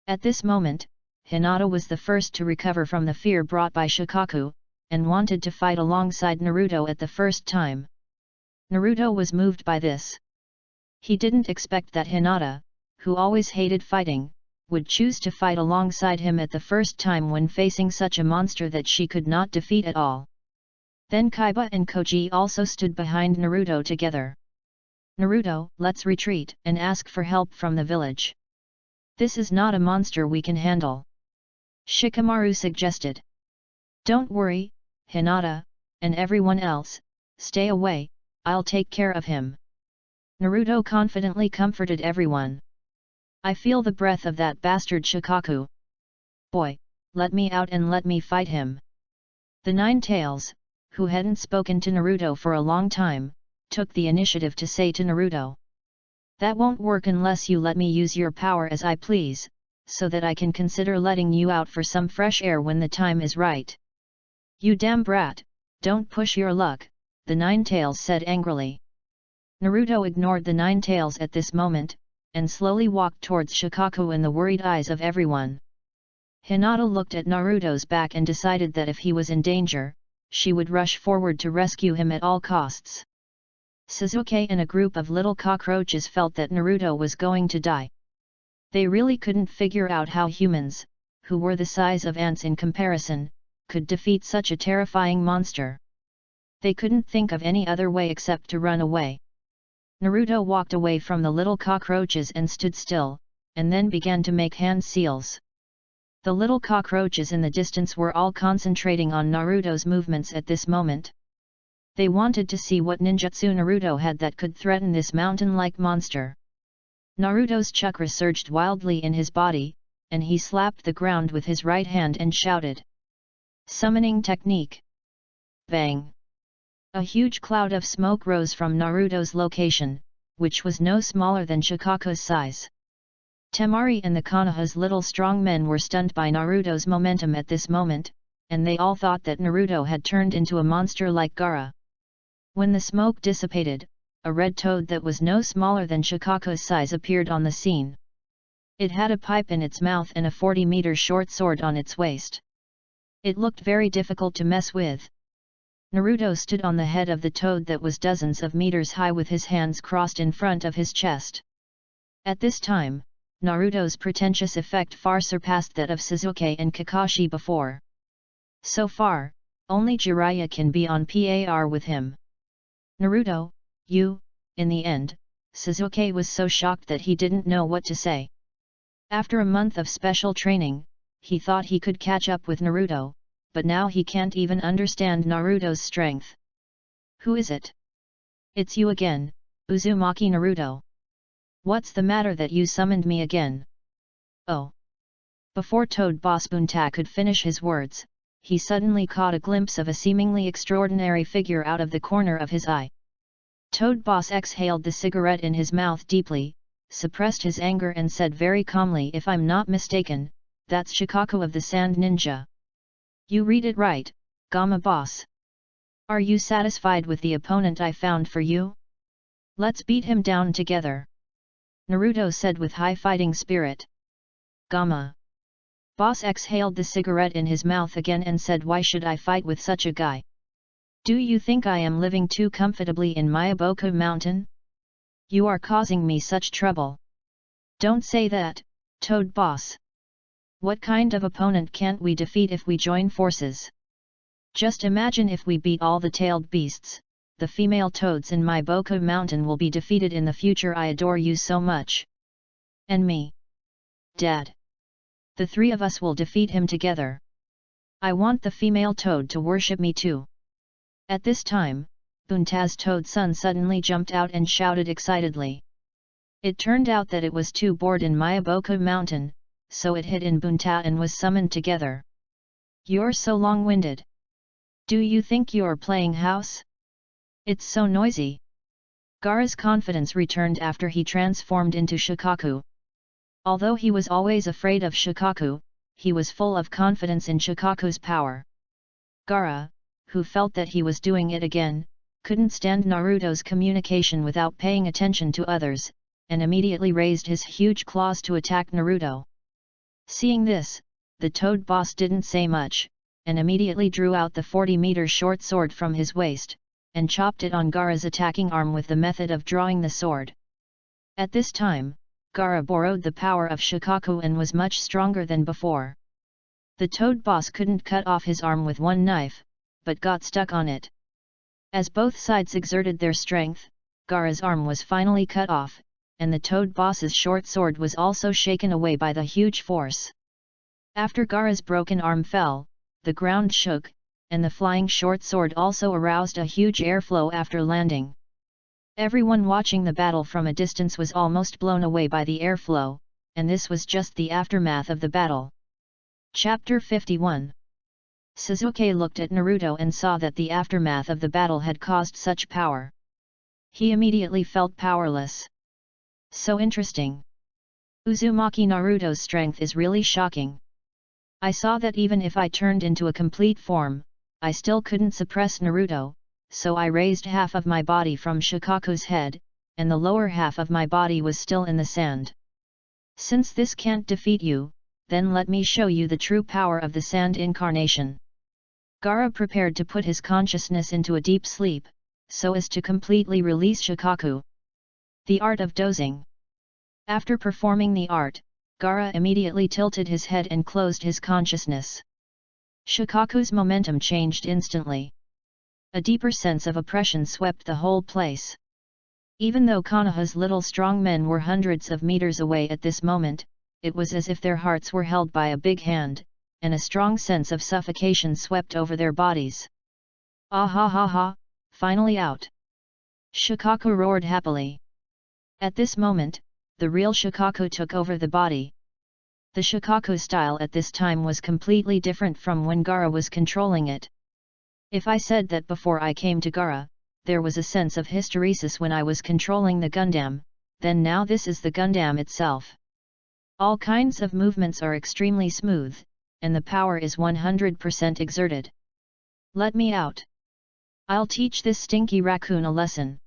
At this moment, Hinata was the first to recover from the fear brought by Shikaku, and wanted to fight alongside Naruto at the first time. Naruto was moved by this. He didn't expect that Hinata, who always hated fighting, would choose to fight alongside him at the first time when facing such a monster that she could not defeat at all. Then Kaiba and Koji also stood behind Naruto together. Naruto, let's retreat and ask for help from the village. This is not a monster we can handle. Shikamaru suggested. Don't worry, Hinata, and everyone else, stay away, I'll take care of him. Naruto confidently comforted everyone. I feel the breath of that bastard Shikaku. Boy, let me out and let me fight him. The Nine Tails, who hadn't spoken to Naruto for a long time, took the initiative to say to Naruto. That won't work unless you let me use your power as I please, so that I can consider letting you out for some fresh air when the time is right. You damn brat, don't push your luck, the Nine Tails said angrily. Naruto ignored the Nine Tails at this moment, and slowly walked towards Shikaku in the worried eyes of everyone. Hinata looked at Naruto's back and decided that if he was in danger, she would rush forward to rescue him at all costs. Sasuke and a group of little cockroaches felt that Naruto was going to die. They really couldn't figure out how humans, who were the size of ants in comparison, could defeat such a terrifying monster. They couldn't think of any other way except to run away. Naruto walked away from the little cockroaches and stood still, and then began to make hand seals. The little cockroaches in the distance were all concentrating on Naruto's movements at this moment. They wanted to see what ninjutsu Naruto had that could threaten this mountain-like monster. Naruto's chakra surged wildly in his body, and he slapped the ground with his right hand and shouted. Summoning technique. Bang! A huge cloud of smoke rose from Naruto's location, which was no smaller than Shikaku's size. Temari and the Konoha's little strong men were stunned by Naruto's momentum at this moment, and they all thought that Naruto had turned into a monster like Gaara. When the smoke dissipated, a red toad that was no smaller than Shikaku's size appeared on the scene. It had a pipe in its mouth and a 40-meter short sword on its waist. It looked very difficult to mess with. Naruto stood on the head of the toad that was dozens of meters high with his hands crossed in front of his chest. At this time, Naruto's pretentious effect far surpassed that of Sasuke and Kakashi before. So far, only Jiraiya can be on par with him. Naruto, you, in the end, Sasuke was so shocked that he didn't know what to say. After a month of special training, he thought he could catch up with Naruto, but now he can't even understand Naruto's strength. Who is it? It's you again, Uzumaki Naruto. What's the matter that you summoned me again? Oh! Before Toad Boss Bunta could finish his words, he suddenly caught a glimpse of a seemingly extraordinary figure out of the corner of his eye. Toad Boss exhaled the cigarette in his mouth deeply, suppressed his anger and said very calmly, if I'm not mistaken, that's Shikaku of the Sand Ninja. You read it right, Gamma Boss. Are you satisfied with the opponent I found for you? Let's beat him down together. Naruto said with high fighting spirit. Gamma Boss exhaled the cigarette in his mouth again and said, why should I fight with such a guy? Do you think I am living too comfortably in Myaboku Mountain? You are causing me such trouble. Don't say that, Toad Boss. What kind of opponent can't we defeat if we join forces? Just imagine if we beat all the tailed beasts, the female toads in Myaboku Mountain will be defeated in the future. I adore you so much. And me. Dad. The three of us will defeat him together. I want the female toad to worship me too. At this time, Bunta's toad son suddenly jumped out and shouted excitedly. It turned out that it was too bored in Myaboku Mountain, so it hid in Bunta and was summoned together. You're so long-winded. Do you think you're playing house? It's so noisy. Gaara's confidence returned after he transformed into Shikaku. Although he was always afraid of Shikaku, he was full of confidence in Shikaku's power. Gaara, who felt that he was doing it again, couldn't stand Naruto's communication without paying attention to others, and immediately raised his huge claws to attack Naruto. Seeing this, the Toad Boss didn't say much, and immediately drew out the 40-meter short sword from his waist, and chopped it on Gaara's attacking arm with the method of drawing the sword. At this time, Gaara borrowed the power of Shikaku and was much stronger than before. The Toad Boss couldn't cut off his arm with one knife, but got stuck on it. As both sides exerted their strength, Gaara's arm was finally cut off, and the Toad Boss's short sword was also shaken away by the huge force. After Gaara's broken arm fell, the ground shook, and the flying short sword also aroused a huge airflow after landing. Everyone watching the battle from a distance was almost blown away by the airflow, and this was just the aftermath of the battle. Chapter 51. Sasuke looked at Naruto and saw that the aftermath of the battle had caused such power. He immediately felt powerless. So interesting. Uzumaki Naruto's strength is really shocking. I saw that even if I turned into a complete form, I still couldn't suppress Naruto, so I raised half of my body from Shikaku's head, and the lower half of my body was still in the sand. Since this can't defeat you, then let me show you the true power of the sand incarnation. Gaara prepared to put his consciousness into a deep sleep, so as to completely release Shikaku. The art of dozing. After performing the art, Gaara immediately tilted his head and closed his consciousness. Shikaku's momentum changed instantly. A deeper sense of oppression swept the whole place. Even though Konoha's little strong men were hundreds of meters away at this moment, it was as if their hearts were held by a big hand, and a strong sense of suffocation swept over their bodies. Ah ha ha ha, finally out! Shikaku roared happily. At this moment, the real Shikaku took over the body. The Shikaku style at this time was completely different from when Gaara was controlling it. If I said that before I came to Gaara, there was a sense of hysteresis when I was controlling the Gundam, then now this is the Gundam itself. All kinds of movements are extremely smooth, and the power is 100% exerted. Let me out. I'll teach this stinky raccoon a lesson.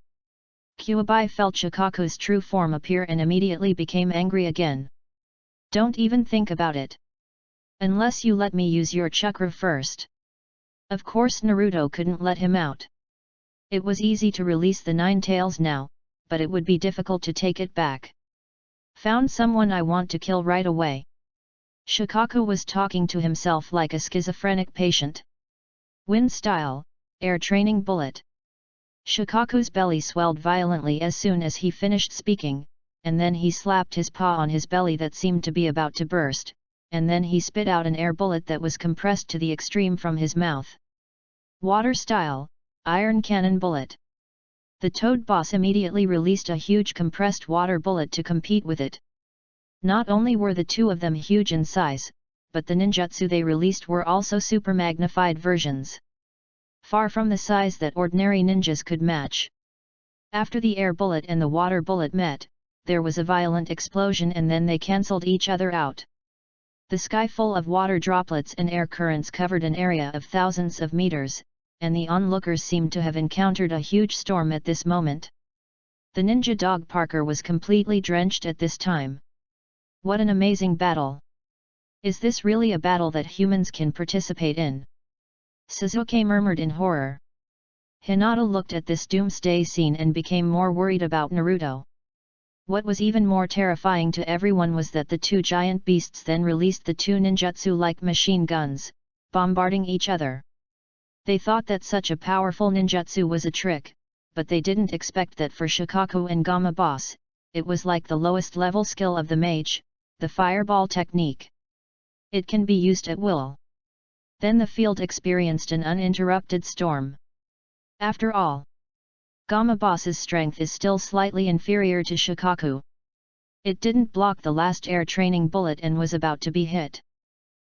Kyuubi felt Shikaku's true form appear and immediately became angry again. Don't even think about it. Unless you let me use your chakra first. Of course Naruto couldn't let him out. It was easy to release the nine tails now, but it would be difficult to take it back. Found someone I want to kill right away. Shikaku was talking to himself like a schizophrenic patient. Wind style, air training bullet. Shikaku's belly swelled violently as soon as he finished speaking, and then he slapped his paw on his belly that seemed to be about to burst, and then he spit out an air bullet that was compressed to the extreme from his mouth. Water style, iron cannon bullet. The Toad Boss immediately released a huge compressed water bullet to compete with it. Not only were the two of them huge in size, but the ninjutsu they released were also super magnified versions. Far from the size that ordinary ninjas could match. After the air bullet and the water bullet met, there was a violent explosion and then they cancelled each other out. The sky full of water droplets and air currents covered an area of thousands of meters, and the onlookers seemed to have encountered a huge storm at this moment. The ninja dog Parker was completely drenched at this time. What an amazing battle! Is this really a battle that humans can participate in? Sasuke murmured in horror. Hinata looked at this doomsday scene and became more worried about Naruto. What was even more terrifying to everyone was that the two giant beasts then released the two ninjutsu-like machine guns, bombarding each other. They thought that such a powerful ninjutsu was a trick, but they didn't expect that for Shikaku and Gamma Boss, it was like the lowest level skill of the mage, the fireball technique. It can be used at will. Then the field experienced an uninterrupted storm. After all, Gamma Boss's strength is still slightly inferior to Shikaku. It didn't block the last air training bullet and was about to be hit.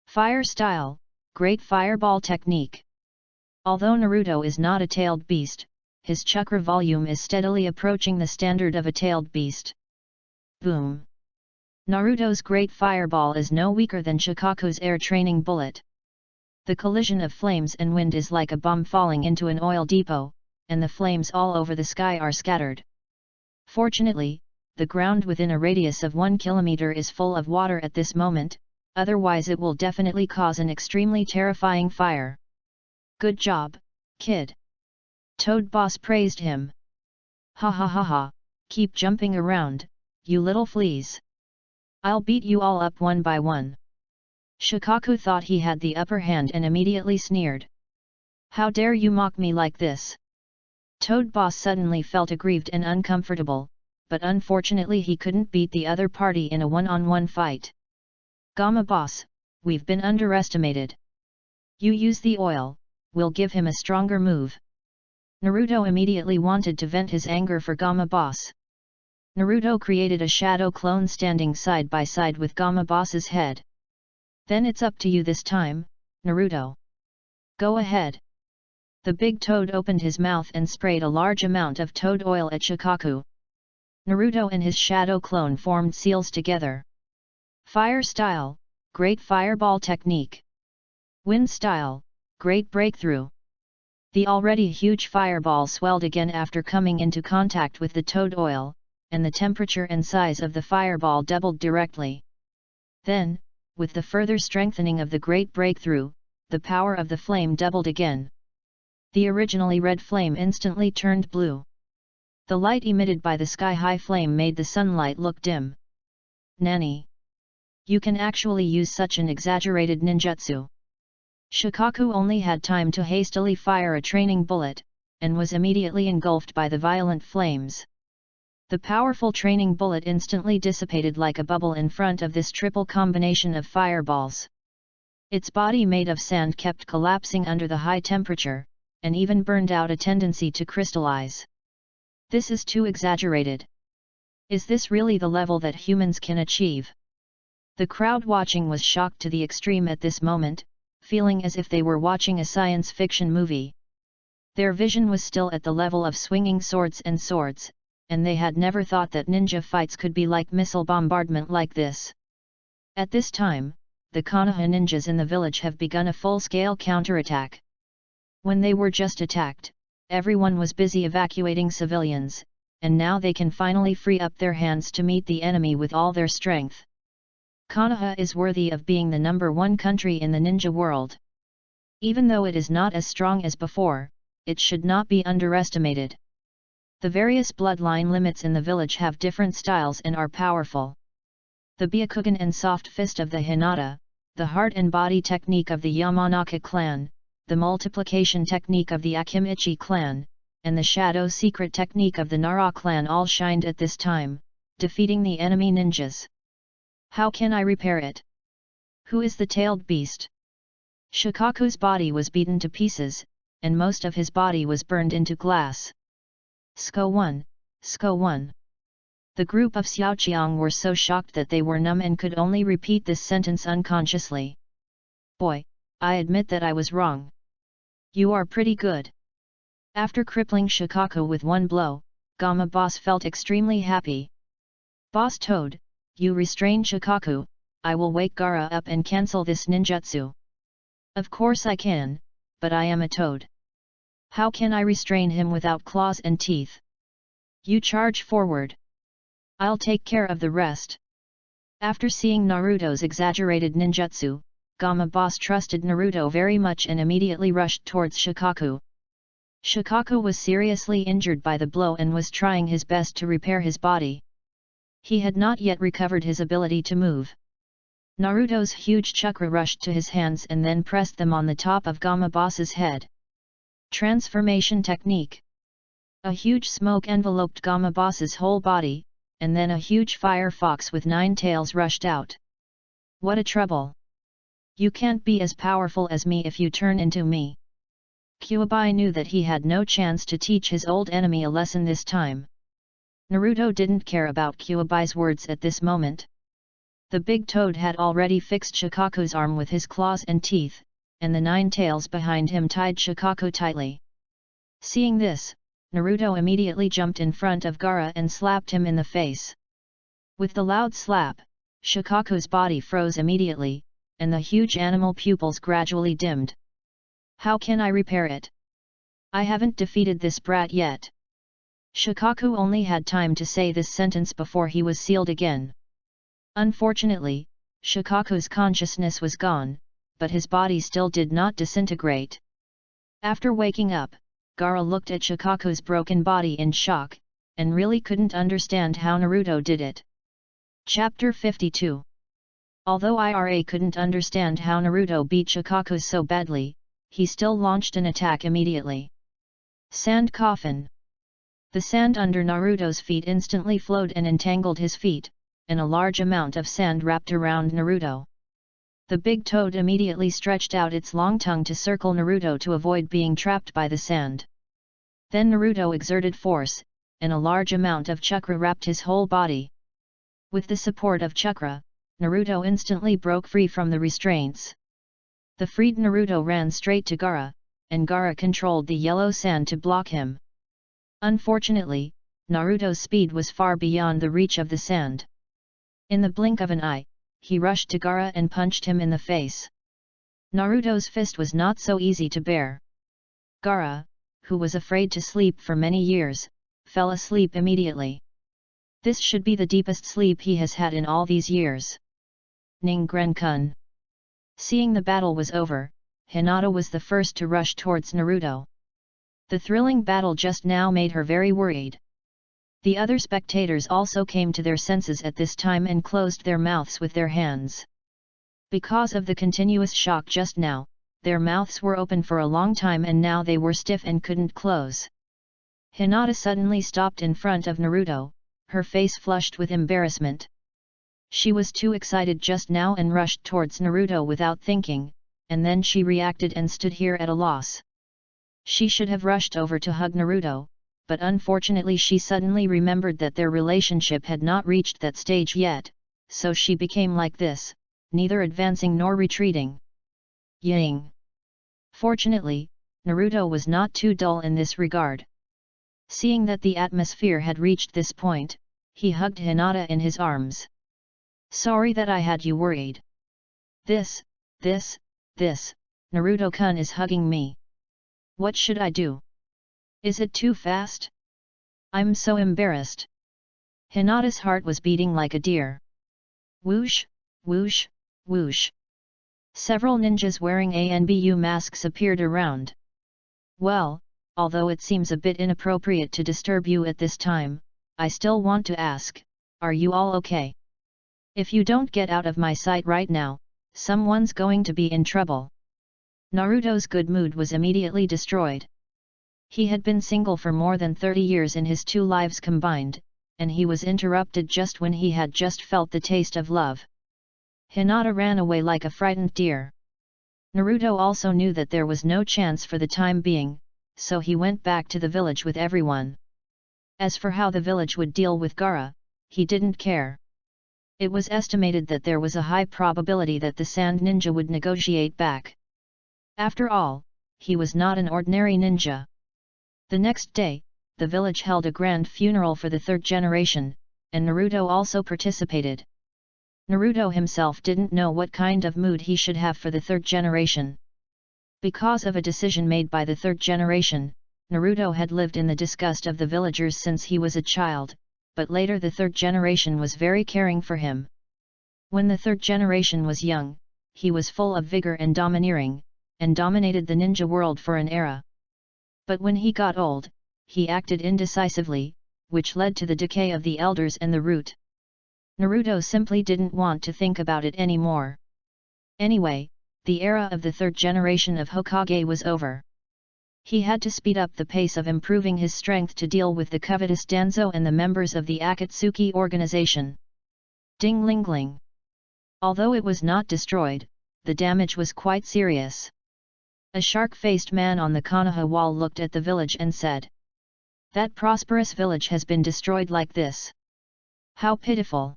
Fire style, great fireball technique. Although Naruto is not a tailed beast, his chakra volume is steadily approaching the standard of a tailed beast. Boom! Naruto's great fireball is no weaker than Shikaku's air training bullet. The collision of flames and wind is like a bomb falling into an oil depot, and the flames all over the sky are scattered. Fortunately, the ground within a radius of 1 kilometer is full of water at this moment, otherwise it will definitely cause an extremely terrifying fire. Good job, kid. Toad Boss praised him. Ha ha ha ha, keep jumping around, you little fleas. I'll beat you all up one by one. Shikaku thought he had the upper hand and immediately sneered. How dare you mock me like this? Toad Boss suddenly felt aggrieved and uncomfortable, but unfortunately he couldn't beat the other party in a one-on-one fight. Gamma Boss, we've been underestimated. You use the oil, we'll give him a stronger move. Naruto immediately wanted to vent his anger for Gamma Boss. Naruto created a shadow clone standing side by side with Gamma Boss's head. Then it's up to you this time, Naruto. Go ahead. The big toad opened his mouth and sprayed a large amount of toad oil at Shikaku. Naruto and his shadow clone formed seals together. Fire style, great fireball technique. Wind style, great breakthrough. The already huge fireball swelled again after coming into contact with the toad oil, and the temperature and size of the fireball doubled directly. Then, with the further strengthening of the great breakthrough, the power of the flame doubled again. The originally red flame instantly turned blue. The light emitted by the sky-high flame made the sunlight look dim. Nani! You can actually use such an exaggerated ninjutsu. Shikaku only had time to hastily fire a training bullet, and was immediately engulfed by the violent flames. The powerful training bullet instantly dissipated like a bubble in front of this triple combination of fireballs. Its body made of sand kept collapsing under the high temperature, and even burned out a tendency to crystallize. This is too exaggerated. Is this really the level that humans can achieve? The crowd watching was shocked to the extreme at this moment, feeling as if they were watching a science fiction movie. Their vision was still at the level of swinging swords, and they had never thought that ninja fights could be like missile bombardment like this. At this time, the Konoha ninjas in the village have begun a full-scale counterattack. When they were just attacked, everyone was busy evacuating civilians, and now they can finally free up their hands to meet the enemy with all their strength. Konoha is worthy of being the #1 country in the ninja world. Even though it is not as strong as before, it should not be underestimated. The various bloodline limits in the village have different styles and are powerful. The Byakugan and soft fist of the Hinata, the heart and body technique of the Yamanaka clan, the multiplication technique of the Akimichi clan, and the shadow secret technique of the Nara clan all shined at this time, defeating the enemy ninjas. How can I repair it? Who is the tailed beast? Shikaku's body was beaten to pieces, and most of his body was burned into glass. Sco 1, Sco 1. The group of Xiaoqiang were so shocked that they were numb and could only repeat this sentence unconsciously. Boy, I admit that I was wrong. You are pretty good. After crippling Shikaku with one blow, Gamma Boss felt extremely happy. Boss Toad, you restrain Shikaku, I will wake Gaara up and cancel this ninjutsu. Of course I can, but I am a toad. How can I restrain him without claws and teeth? You charge forward. I'll take care of the rest. After seeing Naruto's exaggerated ninjutsu, Gamma Boss trusted Naruto very much and immediately rushed towards Shikaku. Shikaku was seriously injured by the blow and was trying his best to repair his body. He had not yet recovered his ability to move. Naruto's huge chakra rushed to his hands and then pressed them on the top of Gamma Boss's head. Transformation technique. A huge smoke enveloped Gamma Boss's whole body, and then a huge fire fox with 9 tails rushed out. What a trouble! You can't be as powerful as me if you turn into me. Kyuubi knew that he had no chance to teach his old enemy a lesson this time. Naruto didn't care about Kyuubi's words at this moment. The big toad had already fixed Shikaku's arm with his claws and teeth, and the 9 tails behind him tied Shikaku tightly. Seeing this, Naruto immediately jumped in front of Gaara and slapped him in the face. With the loud slap, Shikaku's body froze immediately, and the huge animal pupils gradually dimmed. How can I repair it? I haven't defeated this brat yet. Shikaku only had time to say this sentence before he was sealed again. Unfortunately, Shikaku's consciousness was gone, but his body still did not disintegrate. After waking up, Gaara looked at Shikaku's broken body in shock, and really couldn't understand how Naruto did it. Chapter 52. Although Ira couldn't understand how Naruto beat Shikaku so badly, he still launched an attack immediately. Sand Coffin. The sand under Naruto's feet instantly flowed and entangled his feet, and a large amount of sand wrapped around Naruto. The big toad immediately stretched out its long tongue to circle Naruto to avoid being trapped by the sand. Then Naruto exerted force, and a large amount of chakra wrapped his whole body. With the support of chakra, Naruto instantly broke free from the restraints. The freed Naruto ran straight to Gaara, and Gaara controlled the yellow sand to block him. Unfortunately, Naruto's speed was far beyond the reach of the sand. In the blink of an eye, he rushed to Gaara and punched him in the face. Naruto's fist was not so easy to bear. Gaara, who was afraid to sleep for many years, fell asleep immediately. This should be the deepest sleep he has had in all these years. Ningen-kun. Seeing the battle was over, Hinata was the first to rush towards Naruto. The thrilling battle just now made her very worried. The other spectators also came to their senses at this time and closed their mouths with their hands. Because of the continuous shock just now, their mouths were open for a long time and now they were stiff and couldn't close. Hinata suddenly stopped in front of Naruto, her face flushed with embarrassment. She was too excited just now and rushed towards Naruto without thinking, and then she reacted and stood here at a loss. She should have rushed over to hug Naruto, but unfortunately she suddenly remembered that their relationship had not reached that stage yet, so she became like this, neither advancing nor retreating. Ying. Fortunately, Naruto was not too dull in this regard. Seeing that the atmosphere had reached this point, he hugged Hinata in his arms. Sorry that I had you worried. This, Naruto-kun is hugging me. What should I do? Is it too fast? I'm so embarrassed. Hinata's heart was beating like a deer. Whoosh, whoosh, whoosh. Several ninjas wearing ANBU masks appeared around. Well, although it seems a bit inappropriate to disturb you at this time, I still want to ask, are you all okay? If you don't get out of my sight right now, someone's going to be in trouble. Naruto's good mood was immediately destroyed. He had been single for more than 30 years in his 2 lives combined, and he was interrupted just when he had just felt the taste of love. Hinata ran away like a frightened deer. Naruto also knew that there was no chance for the time being, so he went back to the village with everyone. As for how the village would deal with Gaara, he didn't care. It was estimated that there was a high probability that the Sand Ninja would negotiate back. After all, he was not an ordinary ninja. The next day, the village held a grand funeral for the 3rd generation, and Naruto also participated. Naruto himself didn't know what kind of mood he should have for the 3rd generation. Because of a decision made by the 3rd generation, Naruto had lived in the disgust of the villagers since he was a child, but later the 3rd generation was very caring for him. When the 3rd generation was young, he was full of vigor and domineering, and dominated the ninja world for an era. But when he got old, he acted indecisively, which led to the decay of the elders and the root. Naruto simply didn't want to think about it anymore. Anyway, the era of the third generation of Hokage was over. He had to speed up the pace of improving his strength to deal with the covetous Danzo and the members of the Akatsuki organization. Ding-ling-ling. Although it was not destroyed, the damage was quite serious. A shark-faced man on the Konoha wall looked at the village and said, "That prosperous village has been destroyed like this. How pitiful."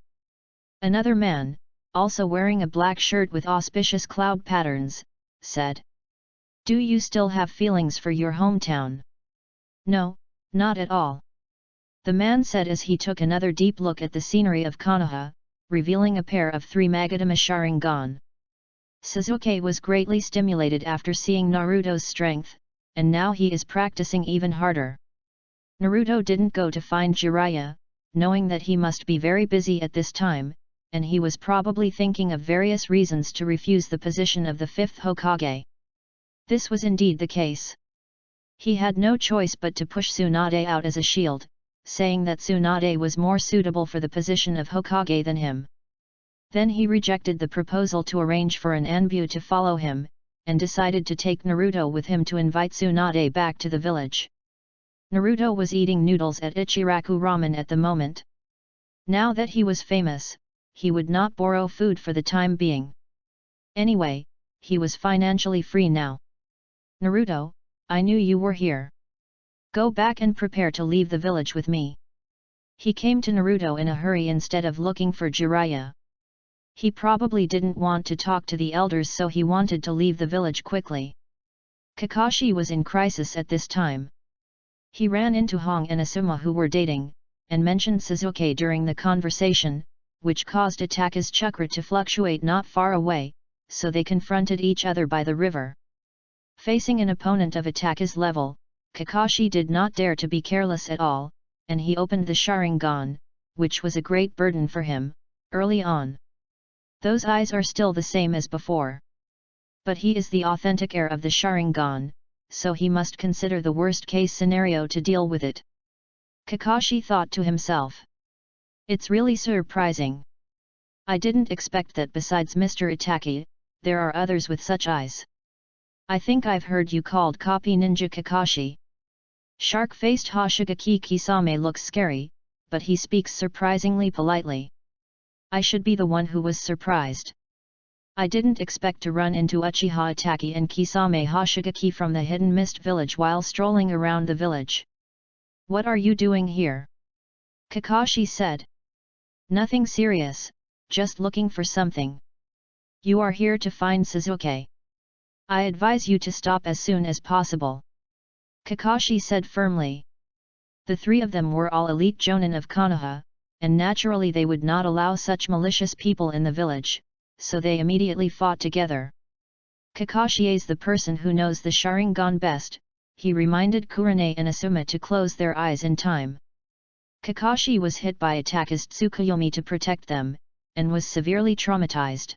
Another man, also wearing a black shirt with auspicious cloud patterns, said, "Do you still have feelings for your hometown?" "No, not at all," the man said as he took another deep look at the scenery of Konoha, revealing a pair of 3 Magatama Sharingan. Sasuke was greatly stimulated after seeing Naruto's strength, and now he is practicing even harder. Naruto didn't go to find Jiraiya, knowing that he must be very busy at this time, and he was probably thinking of various reasons to refuse the position of the 5th Hokage. This was indeed the case. He had no choice but to push Tsunade out as a shield, saying that Tsunade was more suitable for the position of Hokage than him. Then he rejected the proposal to arrange for an Anbu to follow him, and decided to take Naruto with him to invite Tsunade back to the village. Naruto was eating noodles at Ichiraku Ramen at the moment. Now that he was famous, he would not borrow food for the time being. Anyway, he was financially free now. "Naruto, I knew you were here. Go back and prepare to leave the village with me." He came to Naruto in a hurry instead of looking for Jiraiya. He probably didn't want to talk to the elders, so he wanted to leave the village quickly. Kakashi was in crisis at this time. He ran into Hong and Asuma, who were dating, and mentioned Sasuke during the conversation, which caused Itaka's chakra to fluctuate not far away, so they confronted each other by the river. Facing an opponent of Itaka's level, Kakashi did not dare to be careless at all, and he opened the Sharingan, which was a great burden for him, early on. Those eyes are still the same as before. But he is the authentic heir of the Sharingan, so he must consider the worst-case scenario to deal with it. Kakashi thought to himself. It's really surprising. I didn't expect that besides Mr. Itaki, there are others with such eyes. I think I've heard you called Copy Ninja Kakashi. Shark-faced Hoshigaki Kisame looks scary, but he speaks surprisingly politely. I should be the one who was surprised. I didn't expect to run into Uchiha Itaki and Kisame Hoshigaki from the Hidden Mist village while strolling around the village. What are you doing here? Kakashi said. Nothing serious, just looking for something. You are here to find Sasuke. I advise you to stop as soon as possible. Kakashi said firmly. The 3 of them were all elite jonin of Konoha, and naturally they would not allow such malicious people in the village, so they immediately fought together. Kakashi is the person who knows the Sharingan best, he reminded Kurane and Asuma to close their eyes in time. Kakashi was hit by Itaka's Tsukuyomi to protect them, and was severely traumatized.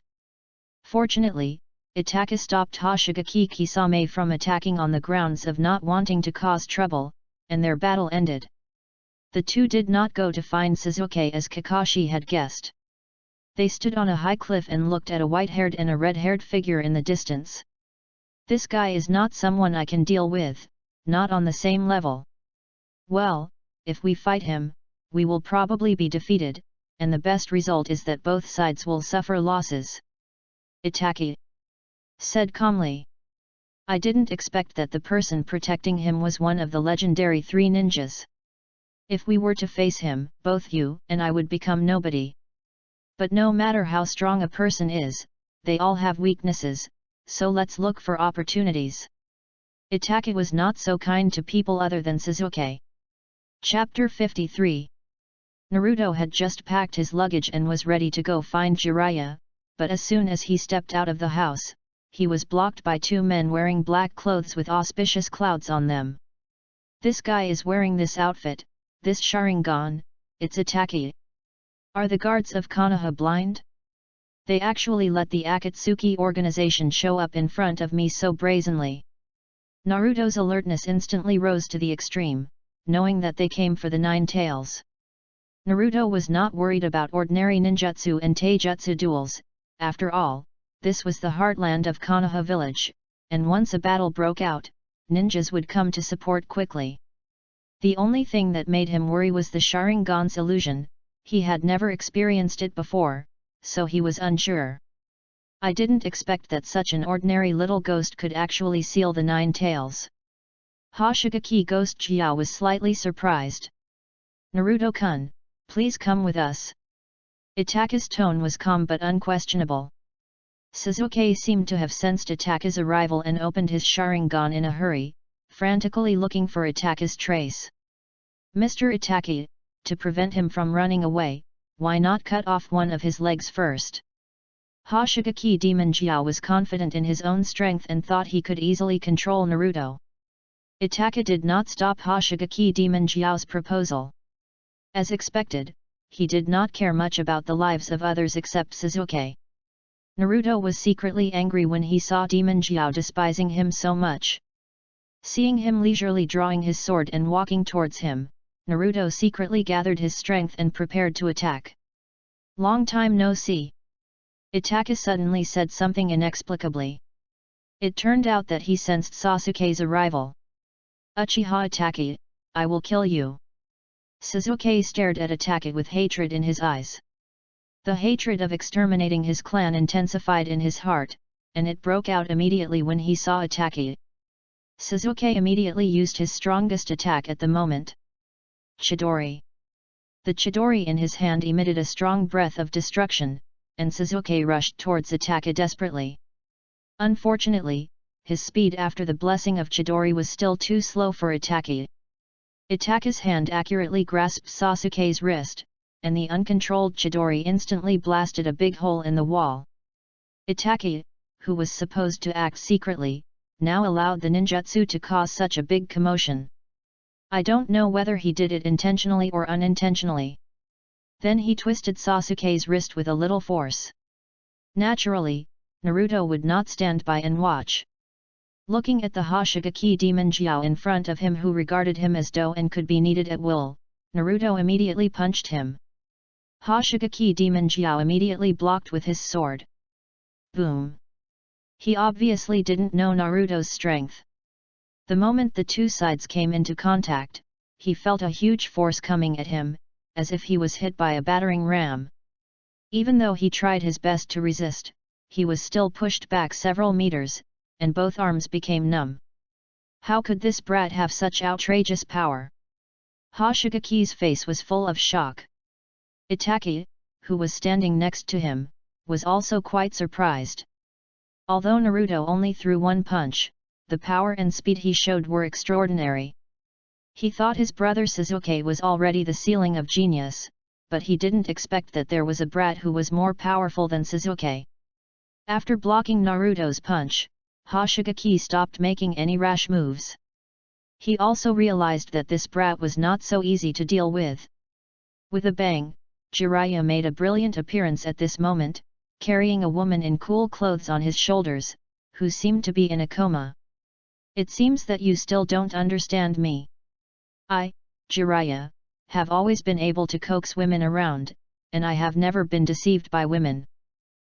Fortunately, Itaka stopped Hoshigaki Kisame from attacking on the grounds of not wanting to cause trouble, and their battle ended. The 2 did not go to find Sasuke as Kakashi had guessed. They stood on a high cliff and looked at a white-haired and a red-haired figure in the distance. This guy is not someone I can deal with, not on the same level. Well, if we fight him, we will probably be defeated, and the best result is that both sides will suffer losses. Itaki said calmly. I didn't expect that the person protecting him was one of the legendary 3 ninjas. If we were to face him, both you and I would become nobody. But no matter how strong a person is, they all have weaknesses, so let's look for opportunities. Itaki was not so kind to people other than Sasuke. Chapter 53. Naruto had just packed his luggage and was ready to go find Jiraiya, but as soon as he stepped out of the house, he was blocked by 2 men wearing black clothes with auspicious clouds on them. This guy is wearing this outfit, this Sharingan, it's Itaki. Are the guards of Konoha blind? They actually let the Akatsuki organization show up in front of me so brazenly. Naruto's alertness instantly rose to the extreme, knowing that they came for the nine tails. Naruto was not worried about ordinary ninjutsu and taijutsu duels. After all, this was the heartland of Konoha village, and once a battle broke out, ninjas would come to support quickly. The only thing that made him worry was the Sharingan's illusion. He had never experienced it before, so he was unsure. I didn't expect that such an ordinary little ghost could actually seal the nine tails. Hoshigaki Ghost Jiao was slightly surprised. Naruto-kun, please come with us. Itaka's tone was calm but unquestionable. Sasuke seemed to have sensed Itaka's arrival and opened his Sharingan in a hurry, frantically looking for Itaka's trace. Mr. Itaki, to prevent him from running away, why not cut off one of his legs first? Hoshigaki Demon Jiao was confident in his own strength and thought he could easily control Naruto. Itaka did not stop Hoshigaki Demon Jiao's proposal. As expected, he did not care much about the lives of others except Sasuke. Naruto was secretly angry when he saw Demon Jiao despising him so much. Seeing him leisurely drawing his sword and walking towards him, Naruto secretly gathered his strength and prepared to attack. Long time no see. Itaka suddenly said something inexplicably. It turned out that he sensed Sasuke's arrival. Uchiha Itaki, I will kill you. Sasuke stared at Itaka with hatred in his eyes. The hatred of exterminating his clan intensified in his heart, and it broke out immediately when he saw Itaka. Sasuke immediately used his strongest attack at the moment. Chidori. The Chidori in his hand emitted a strong breath of destruction, and Sasuke rushed towards Itaka desperately. Unfortunately, his speed after the blessing of Chidori was still too slow for Itaka. Itaka's hand accurately grasped Sasuke's wrist, and the uncontrolled Chidori instantly blasted a big hole in the wall. Itaka, who was supposed to act secretly, now allowed the ninjutsu to cause such a big commotion. I don't know whether he did it intentionally or unintentionally. Then he twisted Sasuke's wrist with a little force. Naturally, Naruto would not stand by and watch. Looking at the Hoshigaki Demon Jiao in front of him who regarded him as dough and could be kneaded at will, Naruto immediately punched him. Hoshigaki Demon Jiao immediately blocked with his sword. Boom! He obviously didn't know Naruto's strength. The moment the two sides came into contact, he felt a huge force coming at him, as if he was hit by a battering ram. Even though he tried his best to resist, he was still pushed back several meters, and both arms became numb. How could this brat have such outrageous power? Hoshigaki's face was full of shock. Itaka, who was standing next to him, was also quite surprised. Although Naruto only threw one punch, the power and speed he showed were extraordinary. He thought his brother Sasuke was already the ceiling of genius, but he didn't expect that there was a brat who was more powerful than Sasuke. After blocking Naruto's punch, Hoshigaki stopped making any rash moves. He also realized that this brat was not so easy to deal with. With a bang, Jiraiya made a brilliant appearance at this moment, carrying a woman in cool clothes on his shoulders, who seemed to be in a coma. It seems that you still don't understand me. I, Jiraiya, have always been able to coax women around, and I have never been deceived by women.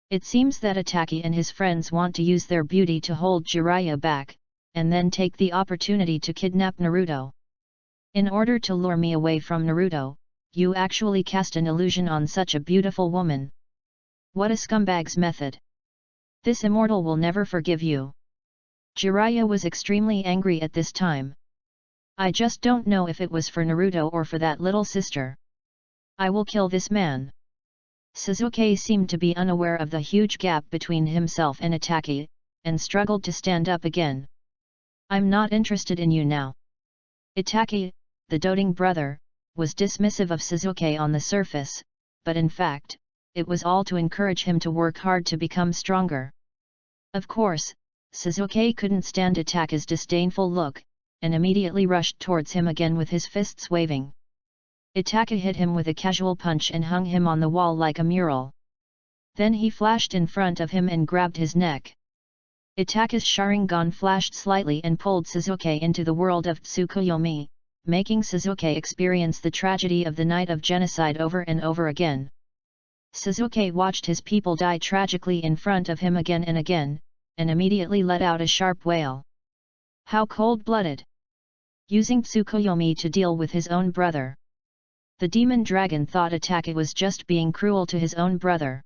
It seems that Itaka and his friends want to use their beauty to hold Jiraiya back, and then take the opportunity to kidnap Naruto. In order to lure me away from Naruto, you actually cast an illusion on such a beautiful woman. What a scumbag's method! This immortal will never forgive you. Jiraiya was extremely angry at this time. I just don't know if it was for Naruto or for that little sister. I will kill this man. Sasuke seemed to be unaware of the huge gap between himself and Itaka, and struggled to stand up again. I'm not interested in you now. Itaka, the doting brother, was dismissive of Sasuke on the surface, but in fact, it was all to encourage him to work hard to become stronger. Of course, Sasuke couldn't stand Itaka's disdainful look, and immediately rushed towards him again with his fists waving. Itaka hit him with a casual punch and hung him on the wall like a mural. Then he flashed in front of him and grabbed his neck. Itachi's Sharingan flashed slightly and pulled Sasuke into the world of Tsukuyomi, making Sasuke experience the tragedy of the night of genocide over and over again. Sasuke watched his people die tragically in front of him again and again, and immediately let out a sharp wail. How cold-blooded! Using Tsukuyomi to deal with his own brother. The demon dragon thought Itachi was just being cruel to his own brother.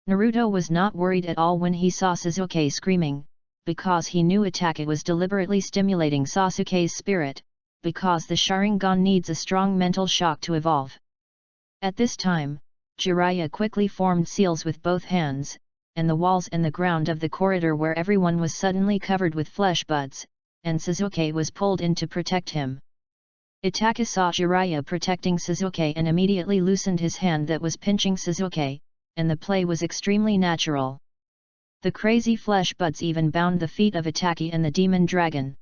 Naruto was not worried at all when he saw Sasuke screaming, because he knew Itachi was deliberately stimulating Sasuke's spirit, because the Sharingan needs a strong mental shock to evolve. At this time, Jiraiya quickly formed seals with both hands, and the walls and the ground of the corridor where everyone was suddenly covered with flesh buds, and Sasuke was pulled in to protect him. Itachi saw Jiraiya protecting Sasuke and immediately loosened his hand that was pinching Sasuke, and the play was extremely natural. The crazy flesh buds even bound the feet of Itachi and the demon dragon.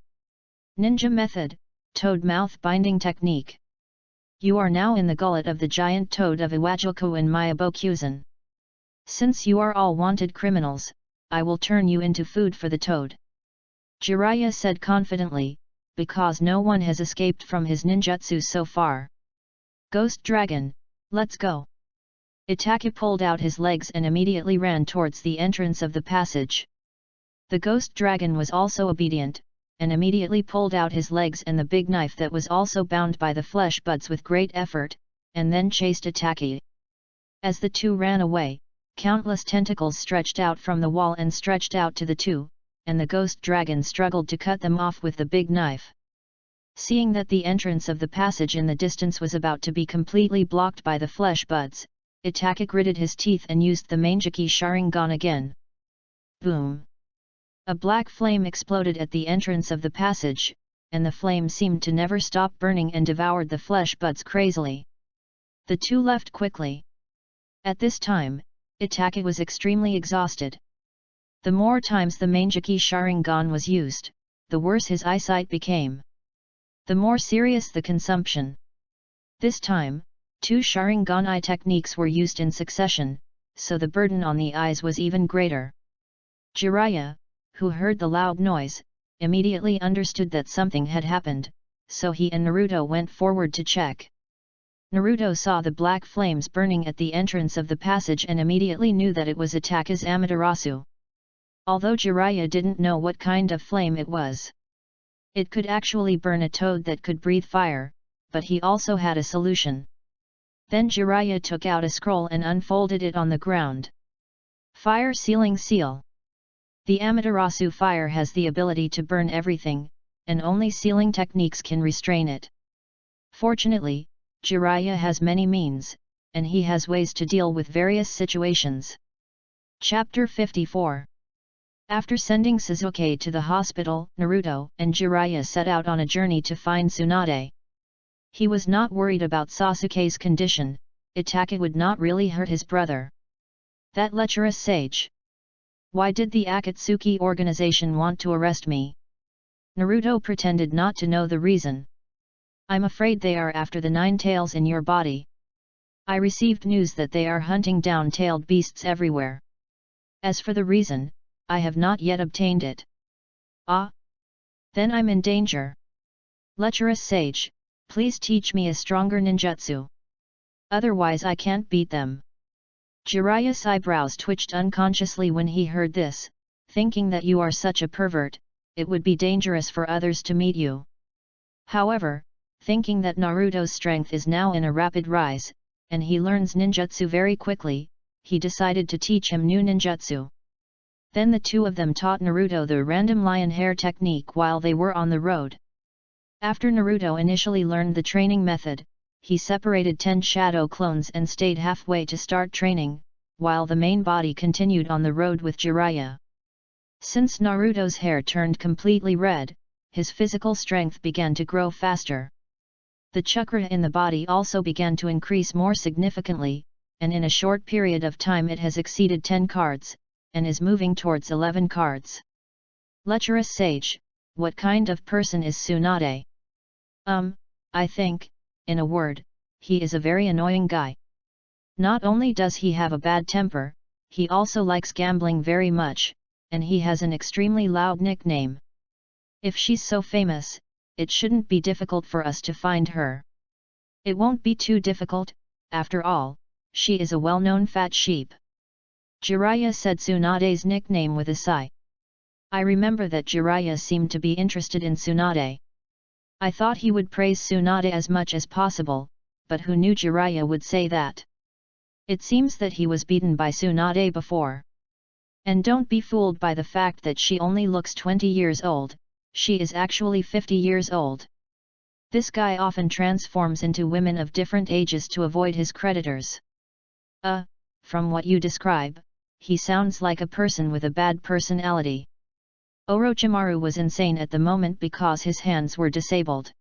Ninja method, toad mouth binding technique. You are now in the gullet of the giant toad of Iwajoku and Myabokuzen. Since you are all wanted criminals, I will turn you into food for the toad. Jiraiya said confidently, because no one has escaped from his ninjutsu so far. Ghost Dragon, let's go. Itachi pulled out his legs and immediately ran towards the entrance of the passage. The Ghost Dragon was also obedient, and immediately pulled out his legs and the big knife that was also bound by the flesh buds with great effort, and then chased Itachi. As the two ran away, countless tentacles stretched out from the wall and stretched out to the two, and the Ghost Dragon struggled to cut them off with the big knife. Seeing that the entrance of the passage in the distance was about to be completely blocked by the flesh buds, Itachi gritted his teeth and used the Manjiki Sharingan again. Boom! A black flame exploded at the entrance of the passage, and the flame seemed to never stop burning and devoured the flesh buds crazily. The two left quickly. At this time, Itachi was extremely exhausted. The more times the Manjiki Sharingan was used, the worse his eyesight became. The more serious the consumption. This time, 2 Sharingan eye techniques were used in succession, so the burden on the eyes was even greater. Jiraiya, who heard the loud noise, immediately understood that something had happened, so he and Naruto went forward to check. Naruto saw the black flames burning at the entrance of the passage and immediately knew that it was Itachi's Amaterasu. Although Jiraiya didn't know what kind of flame it was. It could actually burn a toad that could breathe fire, but he also had a solution. Then Jiraiya took out a scroll and unfolded it on the ground. Fire Sealing Seal. The Amaterasu fire has the ability to burn everything, and only sealing techniques can restrain it. Fortunately, Jiraiya has many means, and he has ways to deal with various situations. Chapter 54. After sending Sasuke to the hospital, Naruto and Jiraiya set out on a journey to find Tsunade. He was not worried about Sasuke's condition. Itachi would not really hurt his brother. That lecherous sage. Why did the Akatsuki organization want to arrest me? Naruto pretended not to know the reason. I'm afraid they are after the 9 tails in your body. I received news that they are hunting down tailed beasts everywhere. As for the reason, I have not yet obtained it. Ah? Then I'm in danger. Lecherous sage, please teach me a stronger ninjutsu. Otherwise I can't beat them. Jiraiya's eyebrows twitched unconsciously when he heard this, thinking that you are such a pervert, it would be dangerous for others to meet you. However, thinking that Naruto's strength is now in a rapid rise, and he learns ninjutsu very quickly, he decided to teach him new ninjutsu. Then the two of them taught Naruto the random lion hair technique while they were on the road. After Naruto initially learned the training method, he separated 10 shadow clones and stayed halfway to start training, while the main body continued on the road with Jiraiya. Since Naruto's hair turned completely red, his physical strength began to grow faster. The chakra in the body also began to increase more significantly, and in a short period of time it has exceeded 10 cards, and is moving towards 11 cards. Lecherous sage, what kind of person is Tsunade? I think, in a word, he is a very annoying guy. Not only does he have a bad temper, he also likes gambling very much, and he has an extremely loud nickname. If she's so famous, it shouldn't be difficult for us to find her. It won't be too difficult, after all, she is a well-known fat sheep. Jiraiya said Tsunade's nickname with a sigh. I remember that Jiraiya seemed to be interested in Tsunade. I thought he would praise Tsunade as much as possible, but who knew Jiraiya would say that? It seems that he was beaten by Tsunade before. And don't be fooled by the fact that she only looks 20 years old, she is actually 50 years old. This guy often transforms into women of different ages to avoid his creditors. From what you describe, he sounds like a person with a bad personality. Orochimaru was insane at the moment because his hands were disabled.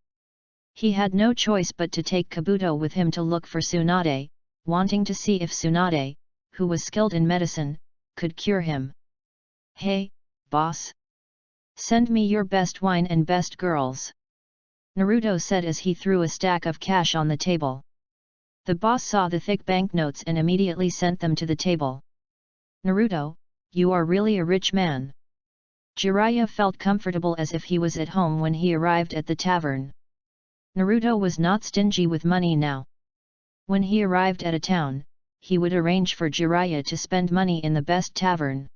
He had no choice but to take Kabuto with him to look for Tsunade, wanting to see if Tsunade, who was skilled in medicine, could cure him. Hey, boss! Send me your best wine and best girls. Naruto said as he threw a stack of cash on the table. The boss saw the thick banknotes and immediately sent them to the table. Naruto, you are really a rich man. Jiraiya felt comfortable as if he was at home when he arrived at the tavern. Naruto was not stingy with money now. When he arrived at a town, he would arrange for Jiraiya to spend money in the best tavern.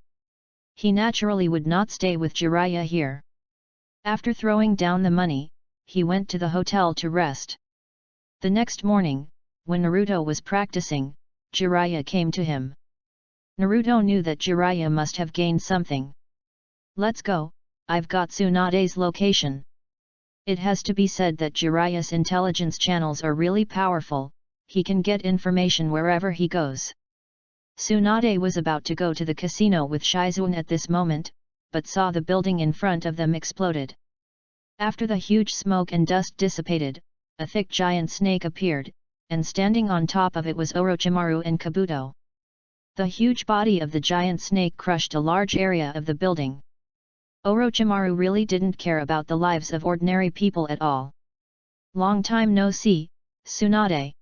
He naturally would not stay with Jiraiya here. After throwing down the money, he went to the hotel to rest. The next morning, when Naruto was practicing, Jiraiya came to him. Naruto knew that Jiraiya must have gained something. Let's go, I've got Tsunade's location. It has to be said that Jiraiya's intelligence channels are really powerful, he can get information wherever he goes. Tsunade was about to go to the casino with Shizuan at this moment, but saw the building in front of them exploded. After the huge smoke and dust dissipated, a thick giant snake appeared, and standing on top of it was Orochimaru and Kabuto. The huge body of the giant snake crushed a large area of the building. Orochimaru really didn't care about the lives of ordinary people at all. Long time no see, Tsunade.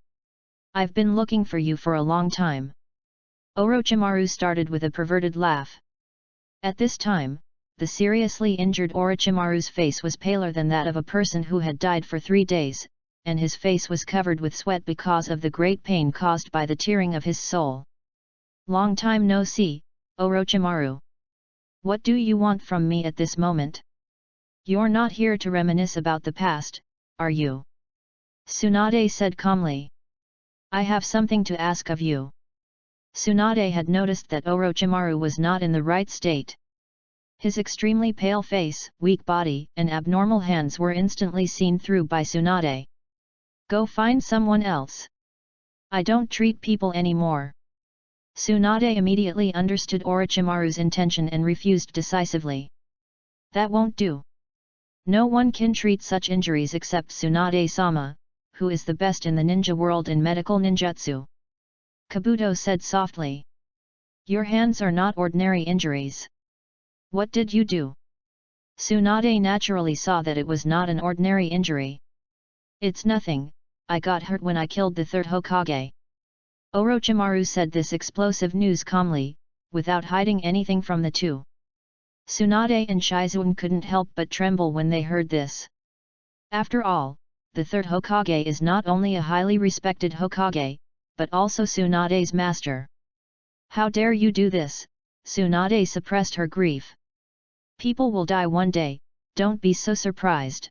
I've been looking for you for a long time. Orochimaru started with a perverted laugh. At this time, the seriously injured Orochimaru's face was paler than that of a person who had died for 3 days, and his face was covered with sweat because of the great pain caused by the tearing of his soul. Long time no see, Orochimaru. What do you want from me at this moment? You're not here to reminisce about the past, are you? Tsunade said calmly. I have something to ask of you. Tsunade had noticed that Orochimaru was not in the right state. His extremely pale face, weak body, and abnormal hands were instantly seen through by Tsunade. Go find someone else. I don't treat people anymore. Tsunade immediately understood Orochimaru's intention and refused decisively. That won't do. No one can treat such injuries except Tsunade-sama, who is the best in the ninja world in medical ninjutsu. Kabuto said softly. Your hands are not ordinary injuries. What did you do? Tsunade naturally saw that it was not an ordinary injury. It's nothing, I got hurt when I killed the third Hokage. Orochimaru said this explosive news calmly, without hiding anything from the two. Tsunade and Shizuan couldn't help but tremble when they heard this. After all, the third Hokage is not only a highly respected Hokage, but also Tsunade's master. How dare you do this? Tsunade suppressed her grief. People will die one day, don't be so surprised.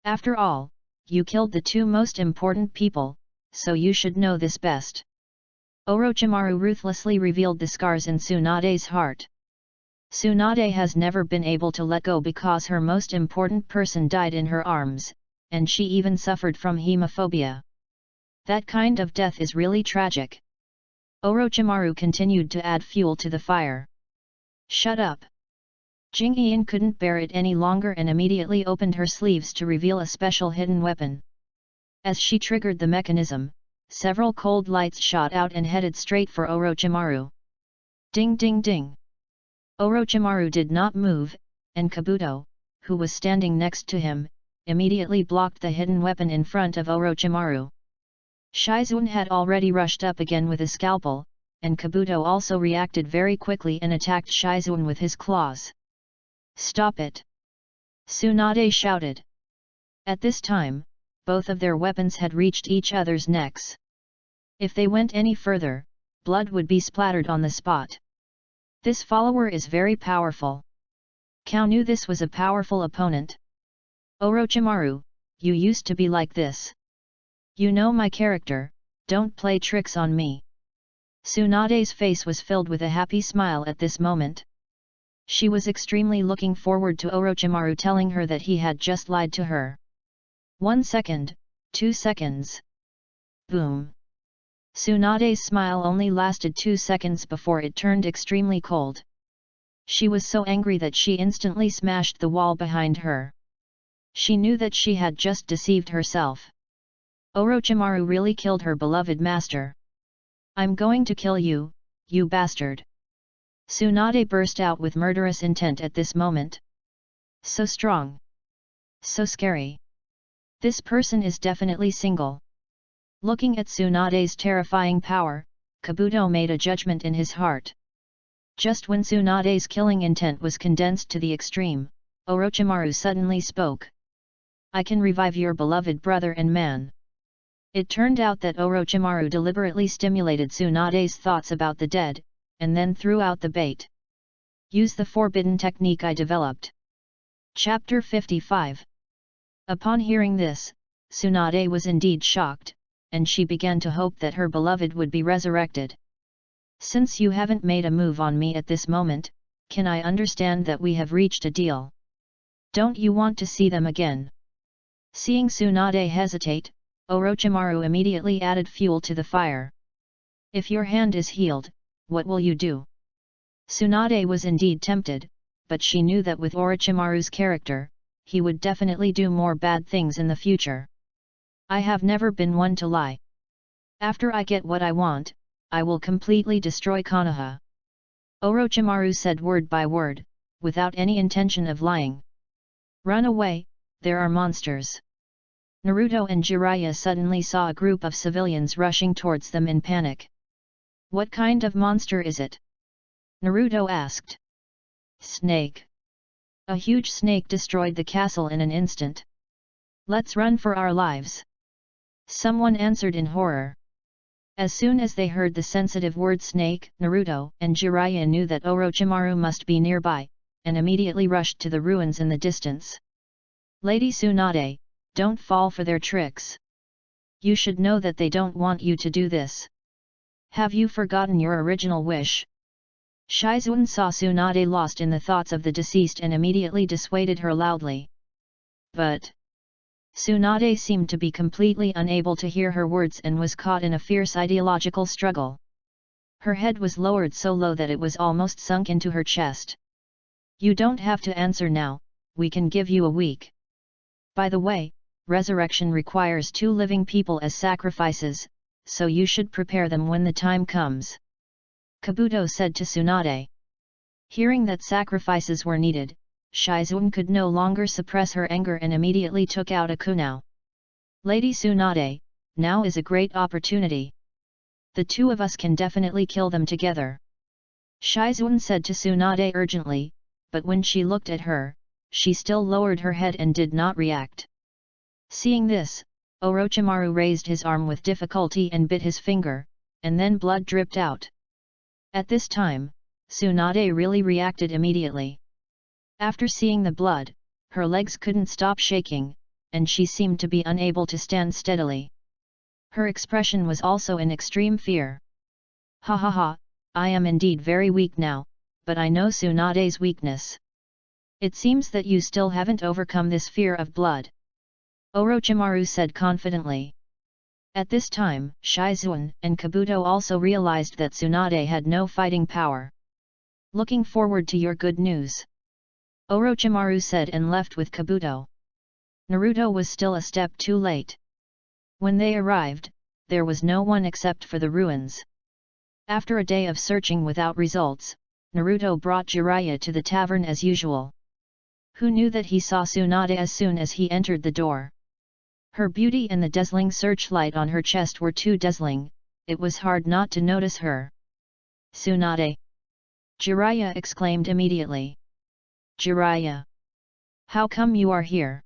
After all, you killed the two most important people, so you should know this best. Orochimaru ruthlessly revealed the scars in Tsunade's heart. Tsunade has never been able to let go because her most important person died in her arms, and she even suffered from hemophobia. That kind of death is really tragic. Orochimaru continued to add fuel to the fire. Shut up! Jingyin couldn't bear it any longer and immediately opened her sleeves to reveal a special hidden weapon. As she triggered the mechanism, several cold lights shot out and headed straight for Orochimaru. Ding ding ding! Orochimaru did not move, and Kabuto, who was standing next to him, immediately blocked the hidden weapon in front of Orochimaru. Shizuan had already rushed up again with a scalpel, and Kabuto also reacted very quickly and attacked Shizuan with his claws. "Stop it!" Tsunade shouted. At this time, both of their weapons had reached each other's necks. If they went any further, blood would be splattered on the spot. This follower is very powerful. Kao knew this was a powerful opponent. "Orochimaru, you used to be like this. You know my character, don't play tricks on me." Tsunade's face was filled with a happy smile at this moment. She was extremely looking forward to Orochimaru telling her that he had just lied to her. 1 second, 2 seconds. Boom! Tsunade's smile only lasted 2 seconds before it turned extremely cold. She was so angry that she instantly smashed the wall behind her. She knew that she had just deceived herself. Orochimaru really killed her beloved master. "I'm going to kill you, you bastard!" Tsunade burst out with murderous intent at this moment. So strong. So scary. This person is definitely single. Looking at Tsunade's terrifying power, Kabuto made a judgment in his heart. Just when Tsunade's killing intent was condensed to the extreme, Orochimaru suddenly spoke. "I can revive your beloved brother and man." It turned out that Orochimaru deliberately stimulated Tsunade's thoughts about the dead, and then threw out the bait. "Use the forbidden technique I developed." Chapter 55. Upon hearing this, Tsunade was indeed shocked, and she began to hope that her beloved would be resurrected. "Since you haven't made a move on me at this moment, can I understand that we have reached a deal? Don't you want to see them again?" Seeing Tsunade hesitate, Orochimaru immediately added fuel to the fire. "If your hand is healed, what will you do?" Tsunade was indeed tempted, but she knew that with Orochimaru's character, he would definitely do more bad things in the future. "I have never been one to lie. After I get what I want, I will completely destroy Konoha." Orochimaru said word by word, without any intention of lying. "Run away, there are monsters." Naruto and Jiraiya suddenly saw a group of civilians rushing towards them in panic. "What kind of monster is it?" Naruto asked. "Snake. A huge snake destroyed the castle in an instant. Let's run for our lives," someone answered in horror. As soon as they heard the sensitive word snake, Naruto and Jiraiya knew that Orochimaru must be nearby, and immediately rushed to the ruins in the distance. "Lady Tsunade, don't fall for their tricks. You should know that they don't want you to do this. Have you forgotten your original wish?" Shizuan saw Tsunade lost in the thoughts of the deceased and immediately dissuaded her loudly. But Tsunade seemed to be completely unable to hear her words and was caught in a fierce ideological struggle. Her head was lowered so low that it was almost sunk into her chest. "You don't have to answer now, we can give you a week. By the way, resurrection requires 2 living people as sacrifices, so you should prepare them when the time comes," Kabuto said to Tsunade. Hearing that sacrifices were needed, Shizuan could no longer suppress her anger and immediately took out a kunai. "Lady Tsunade, now is a great opportunity. The 2 of us can definitely kill them together," Shizuan said to Tsunade urgently, but when she looked at her, she still lowered her head and did not react. Seeing this, Orochimaru raised his arm with difficulty and bit his finger, and then blood dripped out. At this time, Tsunade really reacted immediately. After seeing the blood, her legs couldn't stop shaking, and she seemed to be unable to stand steadily. Her expression was also in extreme fear. "Ha ha ha, I am indeed very weak now, but I know Tsunade's weakness. It seems that you still haven't overcome this fear of blood," Orochimaru said confidently. At this time, Shizuan and Kabuto also realized that Tsunade had no fighting power. "Looking forward to your good news," Orochimaru said and left with Kabuto. Naruto was still a step too late. When they arrived, there was no one except for the ruins. After a day of searching without results, Naruto brought Jiraiya to the tavern as usual. Who knew that he saw Tsunade as soon as he entered the door? Her beauty and the dazzling searchlight on her chest were too dazzling, it was hard not to notice her. Tsunade! Jiraiya exclaimed immediately. Jiraiya! How come you are here?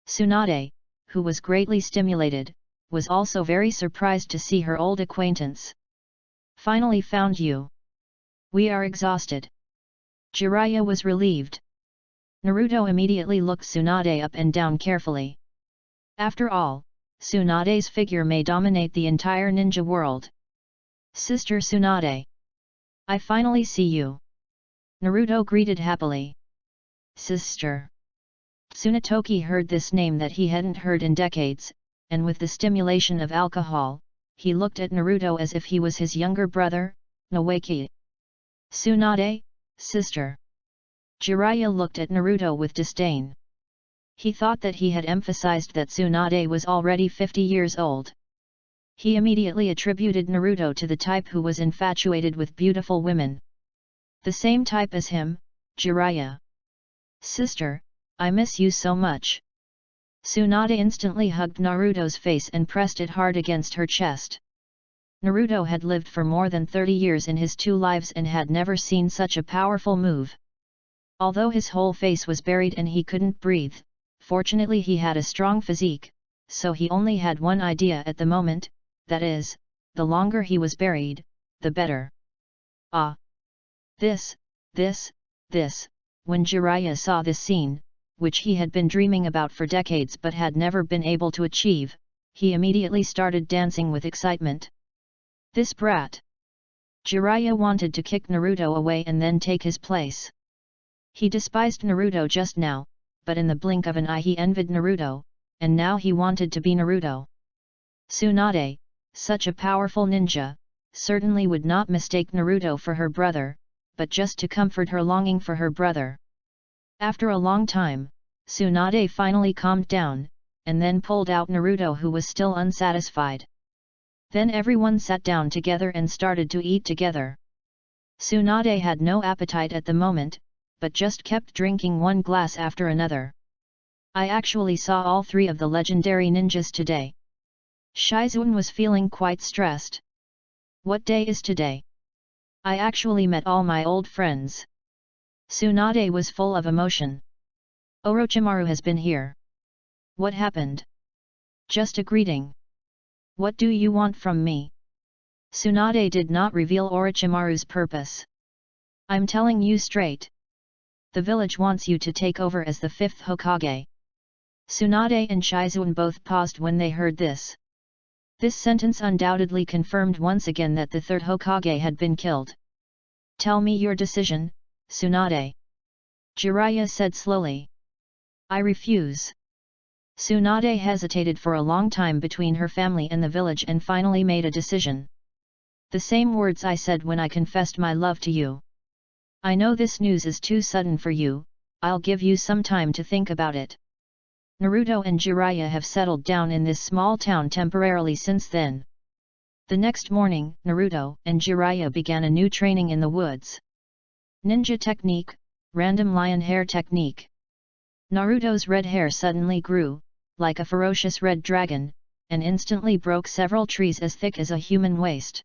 Tsunade, who was greatly stimulated, was also very surprised to see her old acquaintance. Finally found you. We are exhausted. Jiraiya was relieved. Naruto immediately looked Tsunade up and down carefully. After all, Tsunade's figure may dominate the entire ninja world. Sister Tsunade! I finally see you. Naruto greeted happily. Sister! Tsunetoki heard this name that he hadn't heard in decades, and with the stimulation of alcohol, he looked at Naruto as if he was his younger brother, Nawaki. Tsunade, sister. Jiraiya looked at Naruto with disdain. He thought that he had emphasized that Tsunade was already 50 years old. He immediately attributed Naruto to the type who was infatuated with beautiful women. The same type as him, Jiraiya. Sister, I miss you so much. Tsunade instantly hugged Naruto's face and pressed it hard against her chest. Naruto had lived for more than 30 years in his 2 lives and had never seen such a powerful move. Although his whole face was buried and he couldn't breathe, fortunately he had a strong physique, so he only had one idea at the moment, that is, the longer he was buried, the better. Ah! This, when Jiraiya saw this scene, which he had been dreaming about for decades but had never been able to achieve, he immediately started dancing with excitement. This brat! Jiraiya wanted to kick Naruto away and then take his place. He despised Naruto just now, but in the blink of an eye he envied Naruto, and now he wanted to be Naruto. Tsunade, such a powerful ninja, certainly would not mistake Naruto for her brother, but just to comfort her longing for her brother. After a long time, Tsunade finally calmed down, and then pulled out Naruto, who was still unsatisfied. Then everyone sat down together and started to eat together. Tsunade had no appetite at the moment, but just kept drinking one glass after another. I actually saw all 3 of the legendary ninjas today. Shizuan was feeling quite stressed. What day is today? I actually met all my old friends. Tsunade was full of emotion. Orochimaru has been here. What happened? Just a greeting. What do you want from me? Tsunade did not reveal Orochimaru's purpose. I'm telling you straight. The village wants you to take over as the 5th Hokage. Tsunade and Shizuan both paused when they heard this. This sentence undoubtedly confirmed once again that the 3rd Hokage had been killed. Tell me your decision, Tsunade. Jiraiya said slowly. I refuse. Tsunade hesitated for a long time between her family and the village and finally made a decision. The same words I said when I confessed my love to you. I know this news is too sudden for you, I'll give you some time to think about it. Naruto and Jiraiya have settled down in this small town temporarily since then. The next morning, Naruto and Jiraiya began a new training in the woods. Ninja technique, random lion hair technique. Naruto's red hair suddenly grew, like a ferocious red dragon, and instantly broke several trees as thick as a human waist.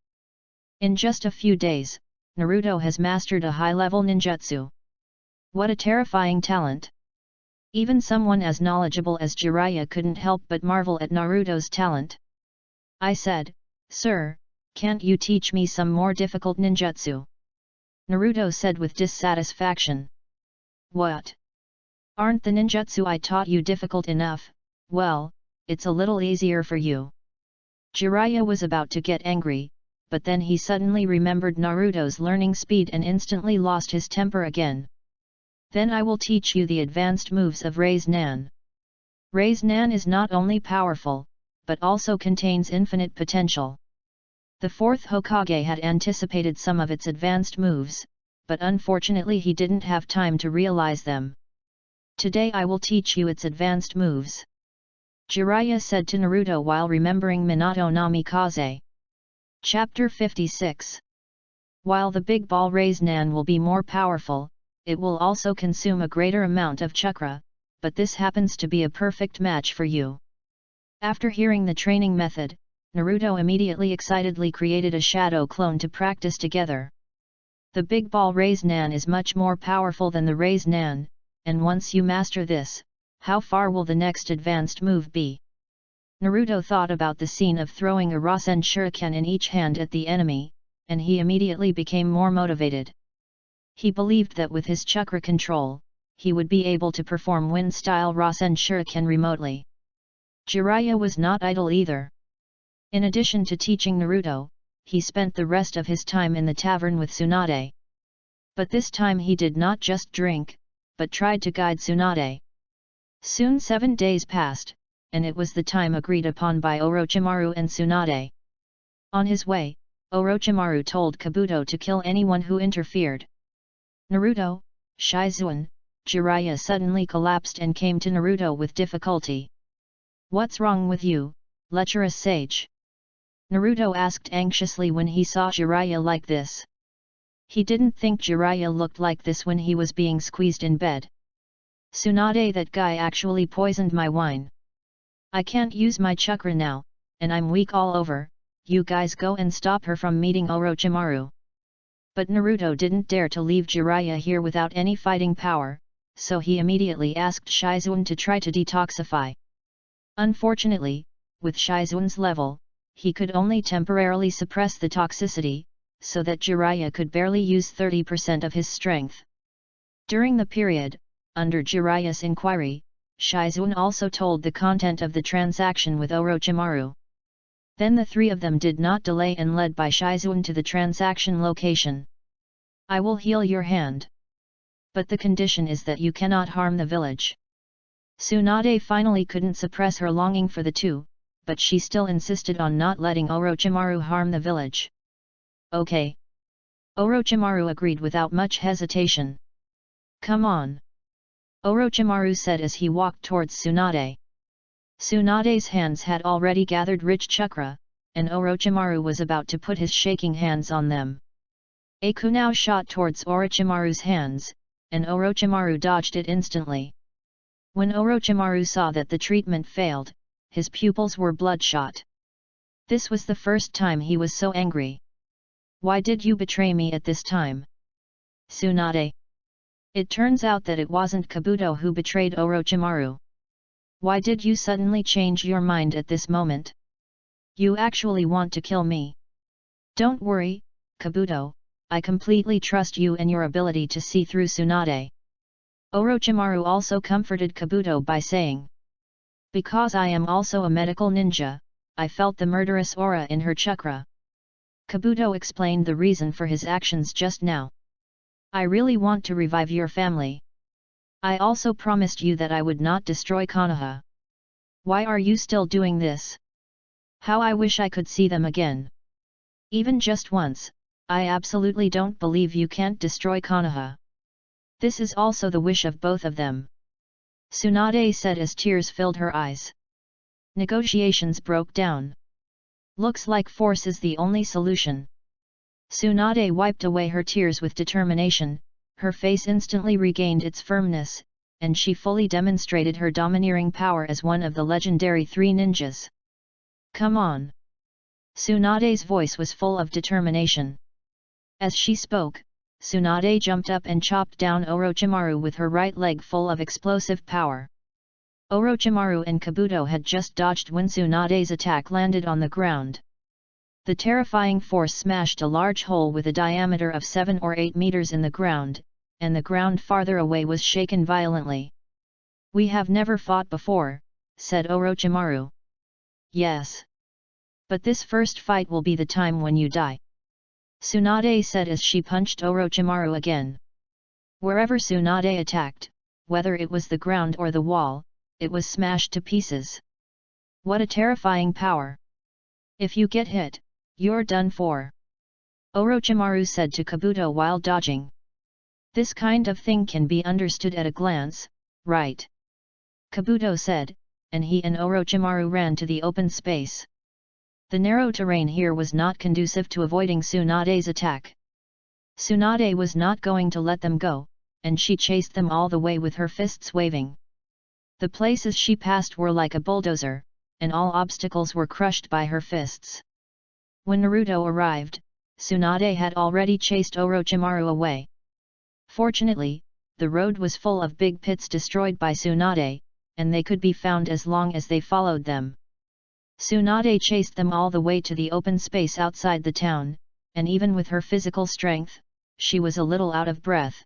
In just a few days, Naruto has mastered a high-level ninjutsu. What a terrifying talent! Even someone as knowledgeable as Jiraiya couldn't help but marvel at Naruto's talent. I said, Sir, can't you teach me some more difficult ninjutsu? Naruto said with dissatisfaction. What? Aren't the ninjutsu I taught you difficult enough? Well, it's a little easier for you. Jiraiya was about to get angry, but then he suddenly remembered Naruto's learning speed and instantly lost his temper again. Then I will teach you the advanced moves of Raise Nan. Raise Nan is not only powerful, but also contains infinite potential. The 4th Hokage had anticipated some of its advanced moves, but unfortunately he didn't have time to realize them. Today I will teach you its advanced moves. Jiraiya said to Naruto while remembering Minato Namikaze. Chapter 56. While the big ball Raise Nan will be more powerful, it will also consume a greater amount of chakra, but this happens to be a perfect match for you. After hearing the training method, Naruto immediately excitedly created a shadow clone to practice together. The big ball raise nan is much more powerful than the raise nan, and once you master this, how far will the next advanced move be? Naruto thought about the scene of throwing a Rasen shuriken in each hand at the enemy, and he immediately became more motivated. He believed that with his chakra control, he would be able to perform wind-style Rasen shuriken remotely. Jiraiya was not idle either. In addition to teaching Naruto, he spent the rest of his time in the tavern with Tsunade. But this time he did not just drink, but tried to guide Tsunade. Soon 7 days passed, and it was the time agreed upon by Orochimaru and Tsunade. On his way, Orochimaru told Kabuto to kill anyone who interfered. Naruto, Shizuan, Jiraiya suddenly collapsed and came to Naruto with difficulty. "What's wrong with you, lecherous sage?" Naruto asked anxiously when he saw Jiraiya like this. He didn't think Jiraiya looked like this when he was being squeezed in bed. "Tsunade, that guy actually poisoned my wine. I can't use my chakra now, and I'm weak all over. You guys go and stop her from meeting Orochimaru." But Naruto didn't dare to leave Jiraiya here without any fighting power, so he immediately asked Shizuan to try to detoxify. Unfortunately, with Shizuan's level, he could only temporarily suppress the toxicity, so that Jiraiya could barely use 30% of his strength. During the period, under Jiraiya's inquiry, Shizuan also told the content of the transaction with Orochimaru. Then the three of them did not delay and led by Shizuan to the transaction location. "I will heal your hand. But the condition is that you cannot harm the village." Tsunade finally couldn't suppress her longing for the two, but she still insisted on not letting Orochimaru harm the village. "Okay." Orochimaru agreed without much hesitation. "Come on," Orochimaru said as he walked towards Tsunade. Tsunade's hands had already gathered rich chakra, and Orochimaru was about to put his shaking hands on them. A kunao shot towards Orochimaru's hands, and Orochimaru dodged it instantly. When Orochimaru saw that the treatment failed, his pupils were bloodshot. This was the first time he was so angry. "Why did you betray me at this time, Tsunade?" It turns out that it wasn't Kabuto who betrayed Orochimaru. "Why did you suddenly change your mind at this moment? You actually want to kill me?" "Don't worry, Kabuto, I completely trust you and your ability to see through Tsunade." Orochimaru also comforted Kabuto by saying, "Because I am also a medical ninja, I felt the murderous aura in her chakra." Kabuto explained the reason for his actions just now. "I really want to revive your family. I also promised you that I would not destroy Konoha. Why are you still doing this? How I wish I could see them again. Even just once, I absolutely don't believe you can't destroy Konoha. This is also the wish of both of them," Tsunade said as tears filled her eyes. Negotiations broke down. "Looks like force is the only solution." Tsunade wiped away her tears with determination, her face instantly regained its firmness, and she fully demonstrated her domineering power as one of the legendary three ninjas. "Come on!" Tsunade's voice was full of determination. As she spoke, Tsunade jumped up and chopped down Orochimaru with her right leg full of explosive power. Orochimaru and Kabuto had just dodged when Tsunade's attack landed on the ground. The terrifying force smashed a large hole with a diameter of 7 or 8 meters in the ground, and the ground farther away was shaken violently. "We have never fought before," said Orochimaru. "Yes. But this first fight will be the time when you die," Tsunade said as she punched Orochimaru again. Wherever Tsunade attacked, whether it was the ground or the wall, it was smashed to pieces. "What a terrifying power! If you get hit, you're done for," Orochimaru said to Kabuto while dodging. "This kind of thing can be understood at a glance, right?" Kabuto said, and he and Orochimaru ran to the open space. The narrow terrain here was not conducive to avoiding Tsunade's attack. Tsunade was not going to let them go, and she chased them all the way with her fists waving. The places she passed were like a bulldozer, and all obstacles were crushed by her fists. When Naruto arrived, Tsunade had already chased Orochimaru away. Fortunately, the road was full of big pits destroyed by Tsunade, and they could be found as long as they followed them. Tsunade chased them all the way to the open space outside the town, and even with her physical strength, she was a little out of breath.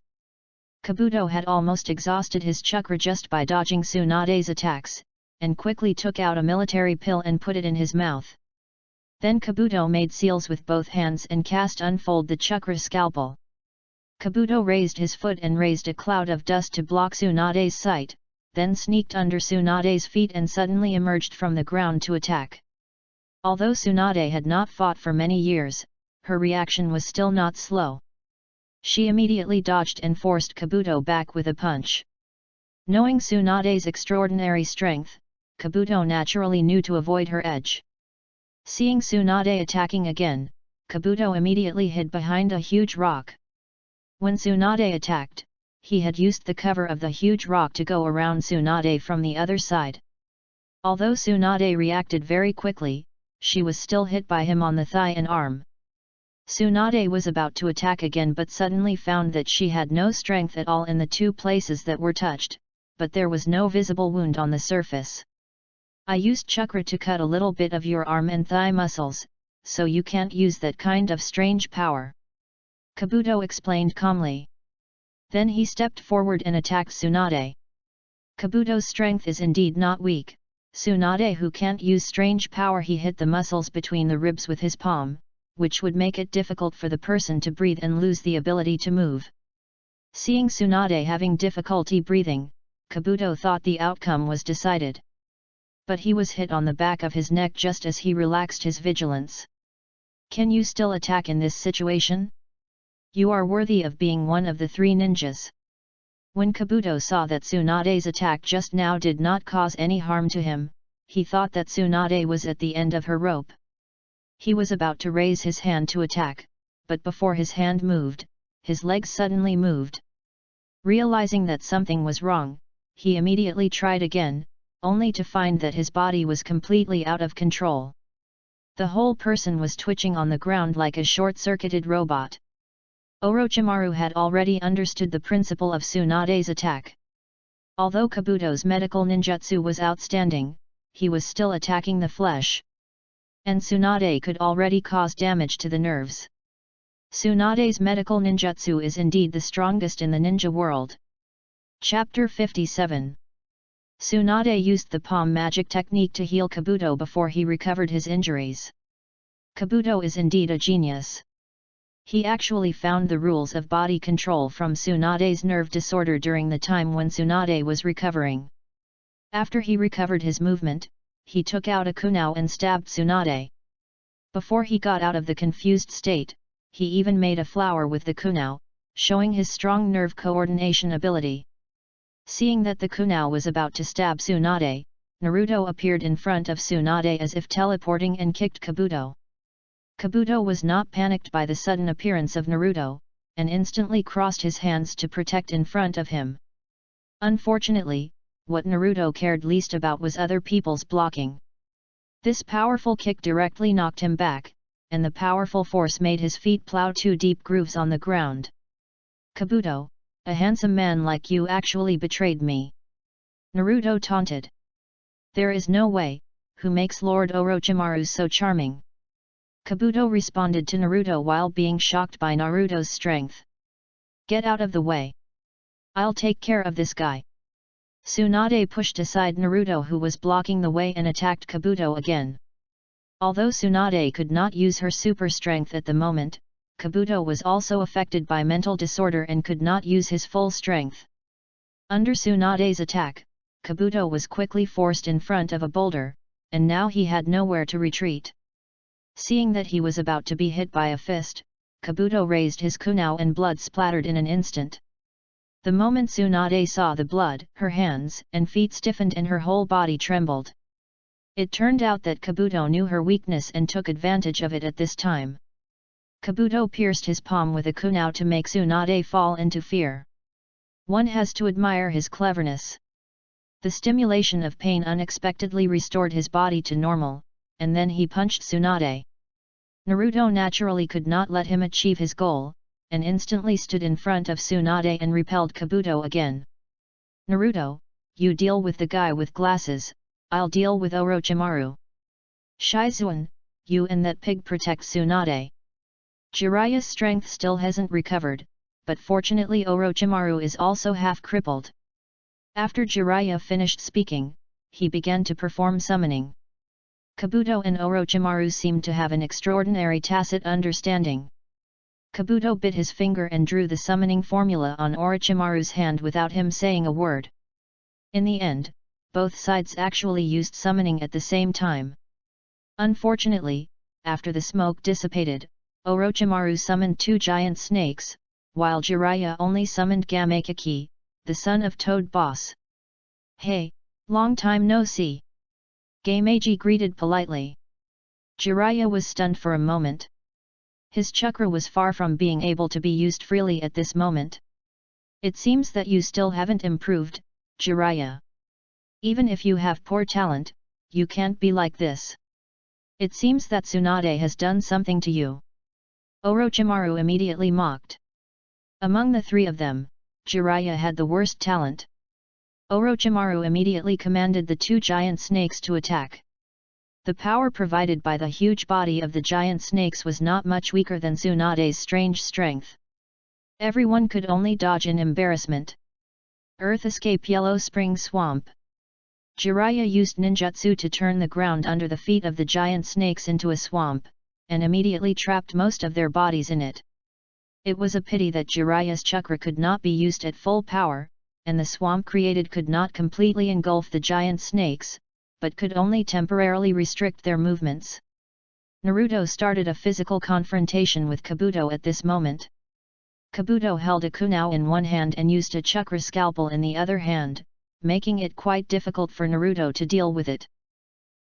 Kabuto had almost exhausted his chakra just by dodging Tsunade's attacks, and quickly took out a military pill and put it in his mouth. Then Kabuto made seals with both hands and cast Unfold the Chakra Scalpel. Kabuto raised his foot and raised a cloud of dust to block Tsunade's sight, then sneaked under Tsunade's feet and suddenly emerged from the ground to attack. Although Tsunade had not fought for many years, her reaction was still not slow. She immediately dodged and forced Kabuto back with a punch. Knowing Tsunade's extraordinary strength, Kabuto naturally knew to avoid her edge. Seeing Tsunade attacking again, Kabuto immediately hid behind a huge rock. When Tsunade attacked, he had used the cover of the huge rock to go around Tsunade from the other side. Although Tsunade reacted very quickly, she was still hit by him on the thigh and arm. Tsunade was about to attack again but suddenly found that she had no strength at all in the two places that were touched, but there was no visible wound on the surface. I used chakra to cut a little bit of your arm and thigh muscles, so you can't use that kind of strange power. Kabuto explained calmly. Then he stepped forward and attacked Tsunade. Kabuto's strength is indeed not weak. Tsunade who can't use strange power, he hit the muscles between the ribs with his palm, which would make it difficult for the person to breathe and lose the ability to move. Seeing Tsunade having difficulty breathing, Kabuto thought the outcome was decided. But he was hit on the back of his neck just as he relaxed his vigilance. Can you still attack in this situation? You are worthy of being one of the three ninjas. When Kabuto saw that Tsunade's attack just now did not cause any harm to him, he thought that Tsunade was at the end of her rope. He was about to raise his hand to attack, but before his hand moved, his legs suddenly moved. Realizing that something was wrong, he immediately tried again, only to find that his body was completely out of control. The whole person was twitching on the ground like a short-circuited robot. Orochimaru had already understood the principle of Tsunade's attack. Although Kabuto's medical ninjutsu was outstanding, he was still attacking the flesh. And Tsunade could already cause damage to the nerves. Tsunade's medical ninjutsu is indeed the strongest in the ninja world. Chapter 57. Tsunade used the palm magic technique to heal Kabuto before he recovered his injuries. Kabuto is indeed a genius. He actually found the rules of body control from Tsunade's nerve disorder during the time when Tsunade was recovering. After he recovered his movement, he took out a kunai and stabbed Tsunade. Before he got out of the confused state, he even made a flower with the kunai, showing his strong nerve coordination ability. Seeing that the kunai was about to stab Tsunade, Naruto appeared in front of Tsunade as if teleporting and kicked Kabuto. Kabuto was not panicked by the sudden appearance of Naruto, and instantly crossed his hands to protect in front of him. Unfortunately, what Naruto cared least about was other people's blocking. This powerful kick directly knocked him back, and the powerful force made his feet plow two deep grooves on the ground. Kabuto, a handsome man like you actually betrayed me. Naruto taunted. There is no way, who makes Lord Orochimaru so charming? Kabuto responded to Naruto while being shocked by Naruto's strength. Get out of the way. I'll take care of this guy. Tsunade pushed aside Naruto who was blocking the way and attacked Kabuto again. Although Tsunade could not use her super strength at the moment, Kabuto was also affected by mental disorder and could not use his full strength. Under Tsunade's attack, Kabuto was quickly forced in front of a boulder, and now he had nowhere to retreat. Seeing that he was about to be hit by a fist, Kabuto raised his kunai and blood splattered in an instant. The moment Tsunade saw the blood, her hands and feet stiffened and her whole body trembled. It turned out that Kabuto knew her weakness and took advantage of it at this time. Kabuto pierced his palm with a kunai to make Tsunade fall into fear. One has to admire his cleverness. The stimulation of pain unexpectedly restored his body to normal, and then he punched Tsunade. Naruto naturally could not let him achieve his goal, and instantly stood in front of Tsunade and repelled Kabuto again. Naruto, you deal with the guy with glasses, I'll deal with Orochimaru. Shizuan, you and that pig protect Tsunade. Jiraiya's strength still hasn't recovered, but fortunately Orochimaru is also half crippled. After Jiraiya finished speaking, he began to perform summoning. Kabuto and Orochimaru seemed to have an extraordinary tacit understanding. Kabuto bit his finger and drew the summoning formula on Orochimaru's hand without him saying a word. In the end, both sides actually used summoning at the same time. Unfortunately, after the smoke dissipated, Orochimaru summoned 2 giant snakes, while Jiraiya only summoned Gamekaki, the son of Toad Boss. "Hey, long time no see." Gameji greeted politely. Jiraiya was stunned for a moment. His chakra was far from being able to be used freely at this moment. "It seems that you still haven't improved, Jiraiya. Even if you have poor talent, you can't be like this. It seems that Tsunade has done something to you." Orochimaru immediately mocked. Among the 3 of them, Jiraiya had the worst talent. Orochimaru immediately commanded the 2 giant snakes to attack. The power provided by the huge body of the giant snakes was not much weaker than Tsunade's strange strength. Everyone could only dodge in embarrassment. Earth escape Yellow Spring Swamp. Jiraiya used ninjutsu to turn the ground under the feet of the giant snakes into a swamp, and immediately trapped most of their bodies in it. It was a pity that Jiraiya's chakra could not be used at full power, and the swamp created could not completely engulf the giant snakes, but could only temporarily restrict their movements. Naruto started a physical confrontation with Kabuto at this moment. Kabuto held a kunai in one hand and used a chakra scalpel in the other hand, making it quite difficult for Naruto to deal with it.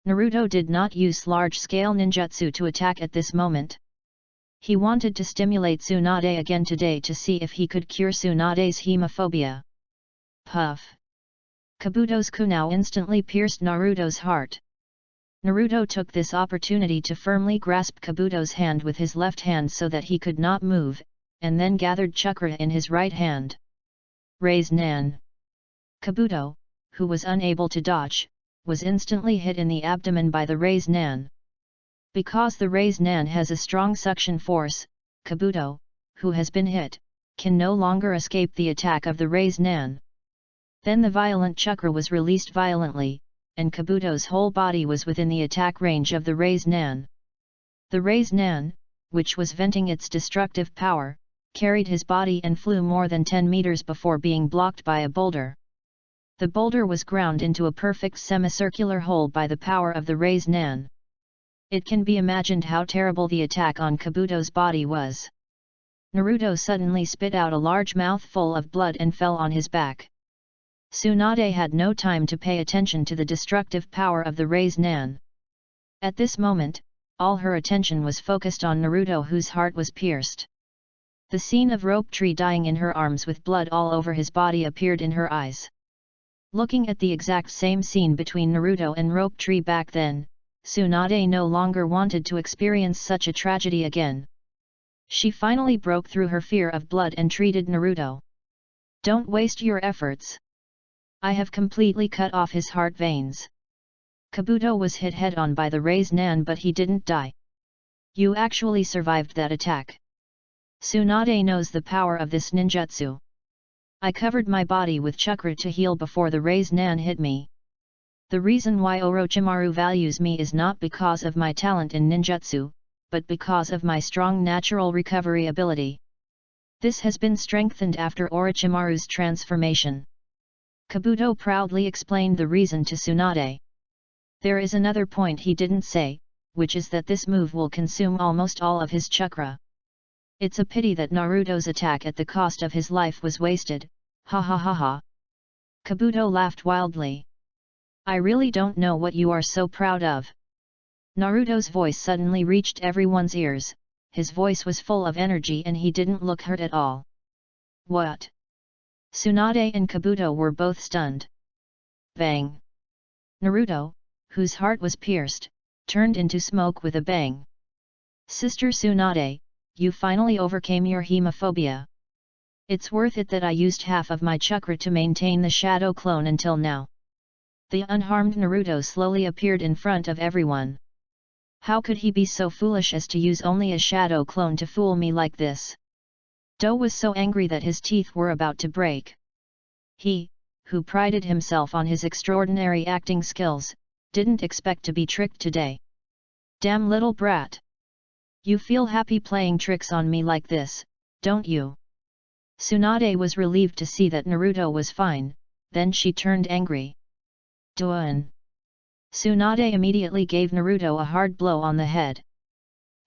Naruto did not use large-scale ninjutsu to attack at this moment. He wanted to stimulate Tsunade again today to see if he could cure Tsunade's hemophobia. Puff! Kabuto's kunai instantly pierced Naruto's heart. Naruto took this opportunity to firmly grasp Kabuto's hand with his left hand so that he could not move, and then gathered chakra in his right hand. Raise Nan! Kabuto, who was unable to dodge, was instantly hit in the abdomen by the Raise Nan. Because the Raise Nan has a strong suction force, Kabuto, who has been hit, can no longer escape the attack of the Raise Nan. Then the violent chakra was released violently, and Kabuto's whole body was within the attack range of the Raise Nan. The Raise Nan, which was venting its destructive power, carried his body and flew more than 10 meters before being blocked by a boulder. The boulder was ground into a perfect semicircular hole by the power of the Raise Nan. It can be imagined how terrible the attack on Kabuto's body was. Naruto suddenly spit out a large mouthful of blood and fell on his back. Tsunade had no time to pay attention to the destructive power of the Raise Nan. At this moment, all her attention was focused on Naruto, whose heart was pierced. The scene of Rope Tree dying in her arms with blood all over his body appeared in her eyes. Looking at the exact same scene between Naruto and Rope Tree back then, Tsunade no longer wanted to experience such a tragedy again. She finally broke through her fear of blood and treated Naruto. "Don't waste your efforts. I have completely cut off his heart veins." Kabuto was hit head-on by the Raise Nan, but he didn't die. "You actually survived that attack. Tsunade knows the power of this ninjutsu. I covered my body with chakra to heal before the Raise Nan hit me. The reason why Orochimaru values me is not because of my talent in ninjutsu, but because of my strong natural recovery ability. This has been strengthened after Orochimaru's transformation." Kabuto proudly explained the reason to Tsunade. There is another point he didn't say, which is that this move will consume almost all of his chakra. It's a pity that Naruto's attack at the cost of his life was wasted, ha ha ha ha. Kabuto laughed wildly. "I really don't know what you are so proud of." Naruto's voice suddenly reached everyone's ears. His voice was full of energy and he didn't look hurt at all. "What?" Tsunade and Kabuto were both stunned. Bang! Naruto, whose heart was pierced, turned into smoke with a bang. Sister Tsunade, you finally overcame your hemophobia. It's worth it that I used half of my chakra to maintain the shadow clone until now. The unharmed Naruto slowly appeared in front of everyone. How could he be so foolish as to use only a shadow clone to fool me like this? Do was so angry that his teeth were about to break. He, who prided himself on his extraordinary acting skills, didn't expect to be tricked today. Damn little brat! You feel happy playing tricks on me like this, don't you? Tsunade was relieved to see that Naruto was fine, then she turned angry. Duan! Tsunade immediately gave Naruto a hard blow on the head.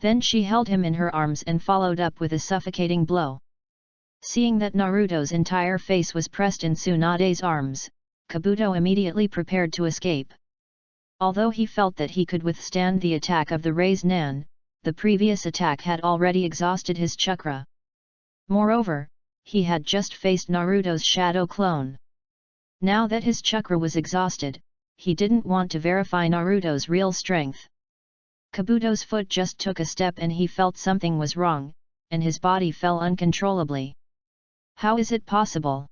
Then she held him in her arms and followed up with a suffocating blow. Seeing that Naruto's entire face was pressed in Tsunade's arms, Kabuto immediately prepared to escape. Although he felt that he could withstand the attack of the Raise Nan, the previous attack had already exhausted his chakra. Moreover, he had just faced Naruto's shadow clone. Now that his chakra was exhausted, he didn't want to verify Naruto's real strength. Kabuto's foot just took a step and he felt something was wrong, and his body fell uncontrollably. How is it possible?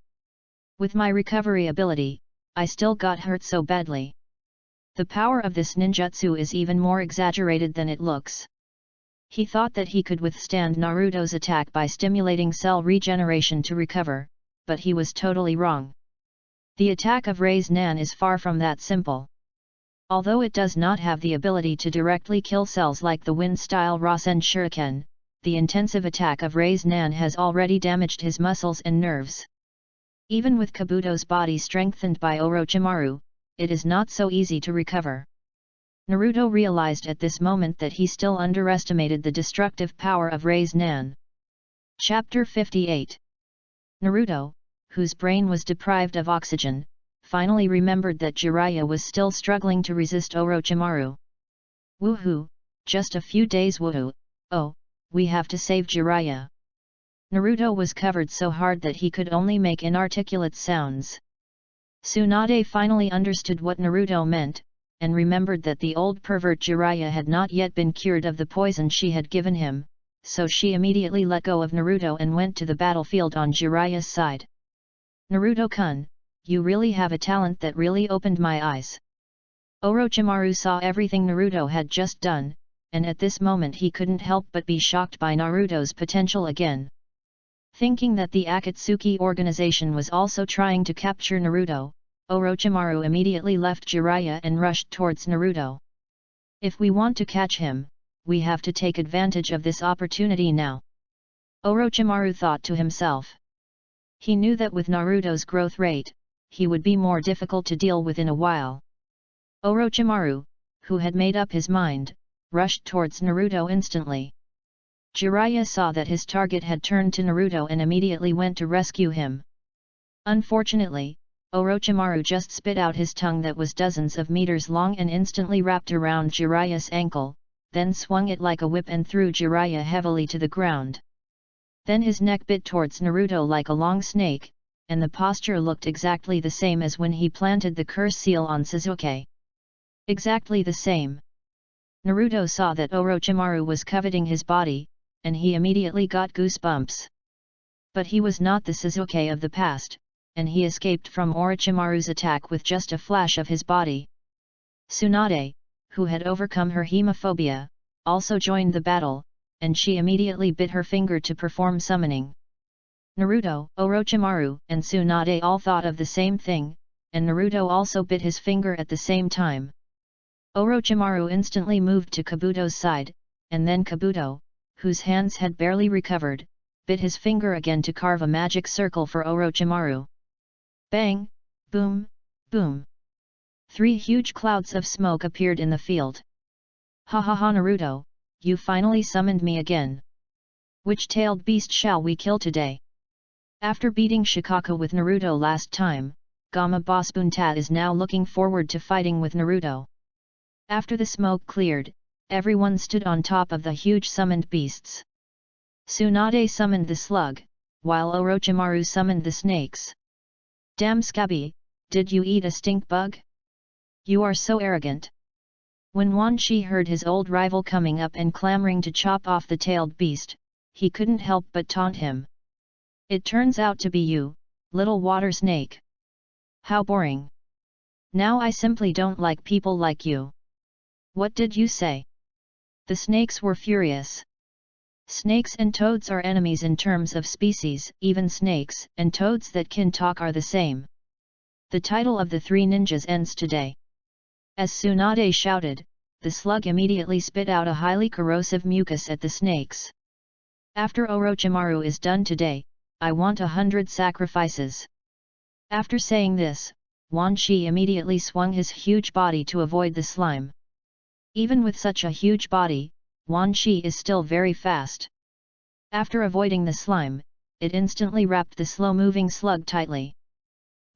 With my recovery ability, I still got hurt so badly. The power of this ninjutsu is even more exaggerated than it looks. He thought that he could withstand Naruto's attack by stimulating cell regeneration to recover, but he was totally wrong. The attack of Raise Nan is far from that simple. Although it does not have the ability to directly kill cells like the wind-style Rasen Shuriken, the intensive attack of Raise Nan has already damaged his muscles and nerves. Even with Kabuto's body strengthened by Orochimaru, it is not so easy to recover. Naruto realized at this moment that he still underestimated the destructive power of Raise Nan. Chapter 58. Naruto, whose brain was deprived of oxygen, finally remembered that Jiraiya was still struggling to resist Orochimaru. Woohoo, just a few days woohoo, oh, we have to save Jiraiya. Naruto was covered so hard that he could only make inarticulate sounds. Tsunade finally understood what Naruto meant, and remembered that the old pervert Jiraiya had not yet been cured of the poison she had given him, so she immediately let go of Naruto and went to the battlefield on Jiraiya's side. Naruto-kun, you really have a talent that really opened my eyes. Orochimaru saw everything Naruto had just done, and at this moment he couldn't help but be shocked by Naruto's potential again. Thinking that the Akatsuki organization was also trying to capture Naruto, Orochimaru immediately left Jiraiya and rushed towards Naruto. If we want to catch him, we have to take advantage of this opportunity now. Orochimaru thought to himself. He knew that with Naruto's growth rate, he would be more difficult to deal with in a while. Orochimaru, who had made up his mind, rushed towards Naruto instantly. Jiraiya saw that his target had turned to Naruto and immediately went to rescue him. Unfortunately, Orochimaru just spit out his tongue that was dozens of meters long and instantly wrapped around Jiraiya's ankle, then swung it like a whip and threw Jiraiya heavily to the ground. Then his neck bit towards Naruto like a long snake, and the posture looked exactly the same as when he planted the curse seal on Sasuke. Exactly the same. Naruto saw that Orochimaru was coveting his body, and he immediately got goosebumps. But he was not the Sasuke of the past, and he escaped from Orochimaru's attack with just a flash of his body. Tsunade, who had overcome her hemophobia, also joined the battle, and she immediately bit her finger to perform summoning. Naruto, Orochimaru, and Tsunade all thought of the same thing, and Naruto also bit his finger at the same time. Orochimaru instantly moved to Kabuto's side, and then Kabuto, whose hands had barely recovered, bit his finger again to carve a magic circle for Orochimaru. Bang! Boom! Boom! 3 huge clouds of smoke appeared in the field. Ha ha ha, Naruto, you finally summoned me again. Which tailed beast shall we kill today? After beating Shikaka with Naruto last time, Gamma Boss Bunta is now looking forward to fighting with Naruto. After the smoke cleared, everyone stood on top of the huge summoned beasts. Tsunade summoned the slug, while Orochimaru summoned the snakes. Damn Scabby, did you eat a stink bug? You are so arrogant. When Wan Shi heard his old rival coming up and clamoring to chop off the tailed beast, he couldn't help but taunt him. "It turns out to be you, little water snake. How boring. Now I simply don't like people like you. What did you say?" The snakes were furious. Snakes and toads are enemies in terms of species. Even snakes and toads that can talk are the same. The title of the three ninjas ends today. As Tsunade shouted, the slug immediately spit out a highly corrosive mucus at the snakes. "After Orochimaru is done today, I want 100 sacrifices." After saying this, Wan Shi immediately swung his huge body to avoid the slime. Even with such a huge body, Wan Shi is still very fast. After avoiding the slime, it instantly wrapped the slow-moving slug tightly.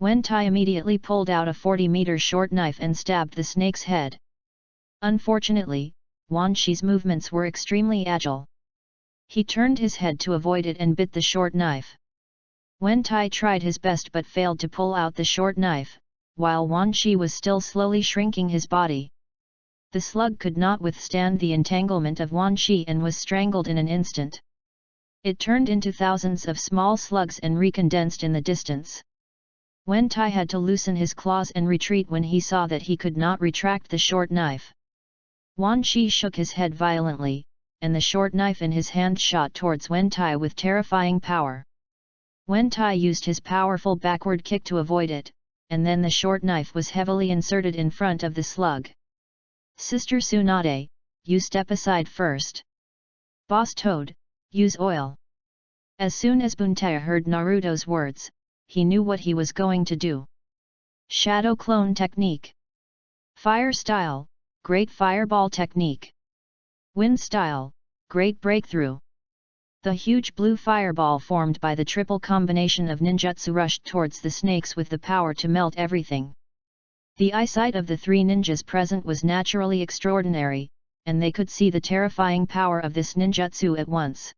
Wen Tai immediately pulled out a 40-meter short knife and stabbed the snake's head. Unfortunately, Wan Shi's movements were extremely agile. He turned his head to avoid it and bit the short knife. Wen Tai tried his best but failed to pull out the short knife, while Wan Shi was still slowly shrinking his body. The slug could not withstand the entanglement of Wan Shi and was strangled in an instant. It turned into thousands of small slugs and recondensed in the distance. Wen Tai had to loosen his claws and retreat when he saw that he could not retract the short knife. Wan Shi shook his head violently, and the short knife in his hand shot towards Wen Tai with terrifying power. Wen Tai used his powerful backward kick to avoid it, and then the short knife was heavily inserted in front of the slug. "Sister Tsunade, you step aside first. Boss Toad, use oil." As soon as Buntai heard Naruto's words, he knew what he was going to do. Shadow Clone Technique. Fire Style, Great Fireball Technique. Wind Style, Great Breakthrough. The huge blue fireball formed by the triple combination of ninjutsu rushed towards the snakes with the power to melt everything. The eyesight of the three ninjas present was naturally extraordinary, and they could see the terrifying power of this ninjutsu at once.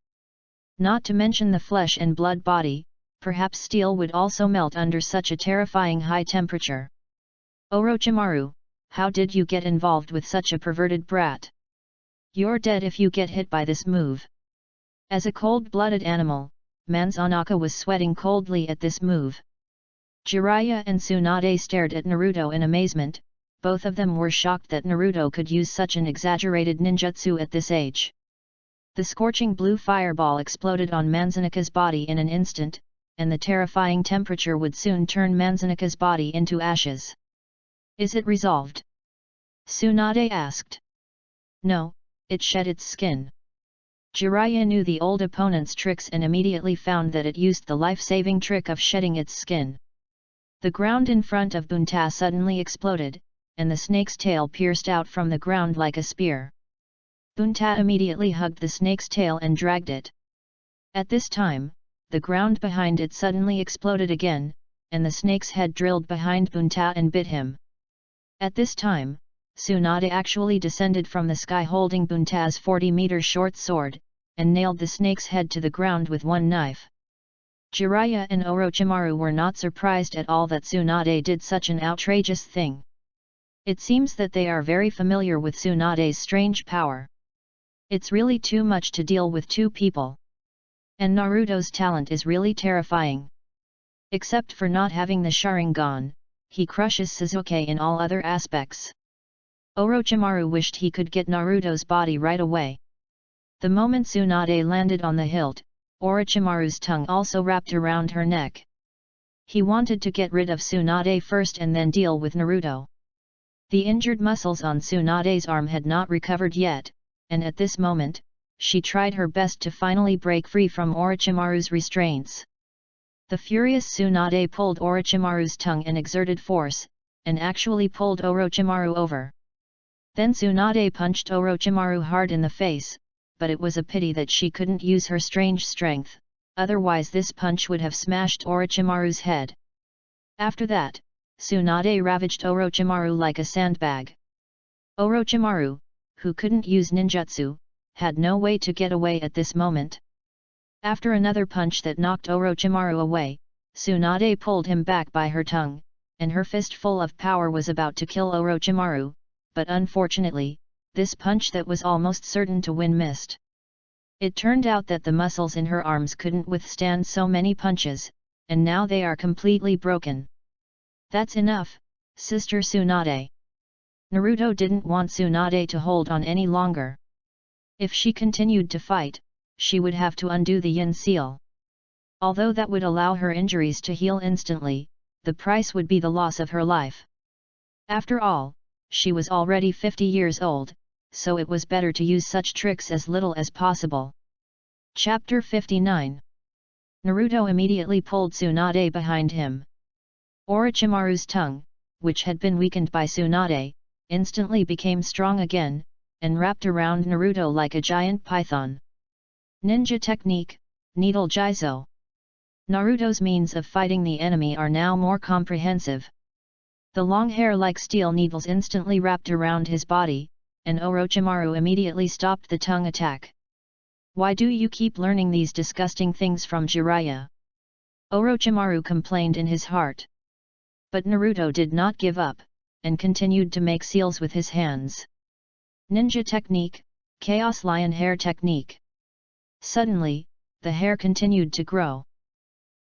Not to mention the flesh and blood body, perhaps steel would also melt under such a terrifying high temperature. "Orochimaru, how did you get involved with such a perverted brat? You're dead if you get hit by this move." As a cold-blooded animal, Manzanaka was sweating coldly at this move. Jiraiya and Tsunade stared at Naruto in amazement. Both of them were shocked that Naruto could use such an exaggerated ninjutsu at this age. The scorching blue fireball exploded on Manzanaka's body in an instant, and the terrifying temperature would soon turn Manzanaka's body into ashes. "Is it resolved?" Tsunade asked. "No, it shed its skin." Jiraiya knew the old opponent's tricks and immediately found that it used the life-saving trick of shedding its skin. The ground in front of Bunta suddenly exploded, and the snake's tail pierced out from the ground like a spear. Bunta immediately hugged the snake's tail and dragged it. At this time, the ground behind it suddenly exploded again, and the snake's head drilled behind Bunta and bit him. At this time, Tsunade actually descended from the sky holding Bunta's 40-meter short sword, and nailed the snake's head to the ground with one knife. Jiraiya and Orochimaru were not surprised at all that Tsunade did such an outrageous thing. It seems that they are very familiar with Tsunade's strange power. It's really too much to deal with two people. And Naruto's talent is really terrifying. Except for not having the Sharingan, he crushes Sasuke in all other aspects. Orochimaru wished he could get Naruto's body right away. The moment Tsunade landed on the hilt, Orochimaru's tongue also wrapped around her neck. He wanted to get rid of Tsunade first and then deal with Naruto. The injured muscles on Tsunade's arm had not recovered yet, and at this moment, she tried her best to finally break free from Orochimaru's restraints. The furious Tsunade pulled Orochimaru's tongue and exerted force, and actually pulled Orochimaru over. Then Tsunade punched Orochimaru hard in the face, but it was a pity that she couldn't use her strange strength, otherwise this punch would have smashed Orochimaru's head. After that, Tsunade ravaged Orochimaru like a sandbag. Orochimaru, who couldn't use ninjutsu, had no way to get away at this moment. After another punch that knocked Orochimaru away, Tsunade pulled him back by her tongue, and her fist full of power was about to kill Orochimaru, but unfortunately, this punch that was almost certain to win missed. It turned out that the muscles in her arms couldn't withstand so many punches, and now they are completely broken. That's enough, Sister Tsunade. Naruto didn't want Tsunade to hold on any longer. If she continued to fight, she would have to undo the Yin seal. Although that would allow her injuries to heal instantly, the price would be the loss of her life. After all, she was already 50 years old, so it was better to use such tricks as little as possible. Chapter 59. Naruto immediately pulled Tsunade behind him. Orochimaru's tongue, which had been weakened by Tsunade, instantly became strong again, and wrapped around Naruto like a giant python. Ninja technique, Needle Jizo. Naruto's means of fighting the enemy are now more comprehensive. The long hair like steel needles instantly wrapped around his body, and Orochimaru immediately stopped the tongue attack. Why do you keep learning these disgusting things from Jiraiya? Orochimaru complained in his heart. But Naruto did not give up, and continued to make seals with his hands. Ninja technique, Chaos Lion Hair technique. Suddenly, the hair continued to grow.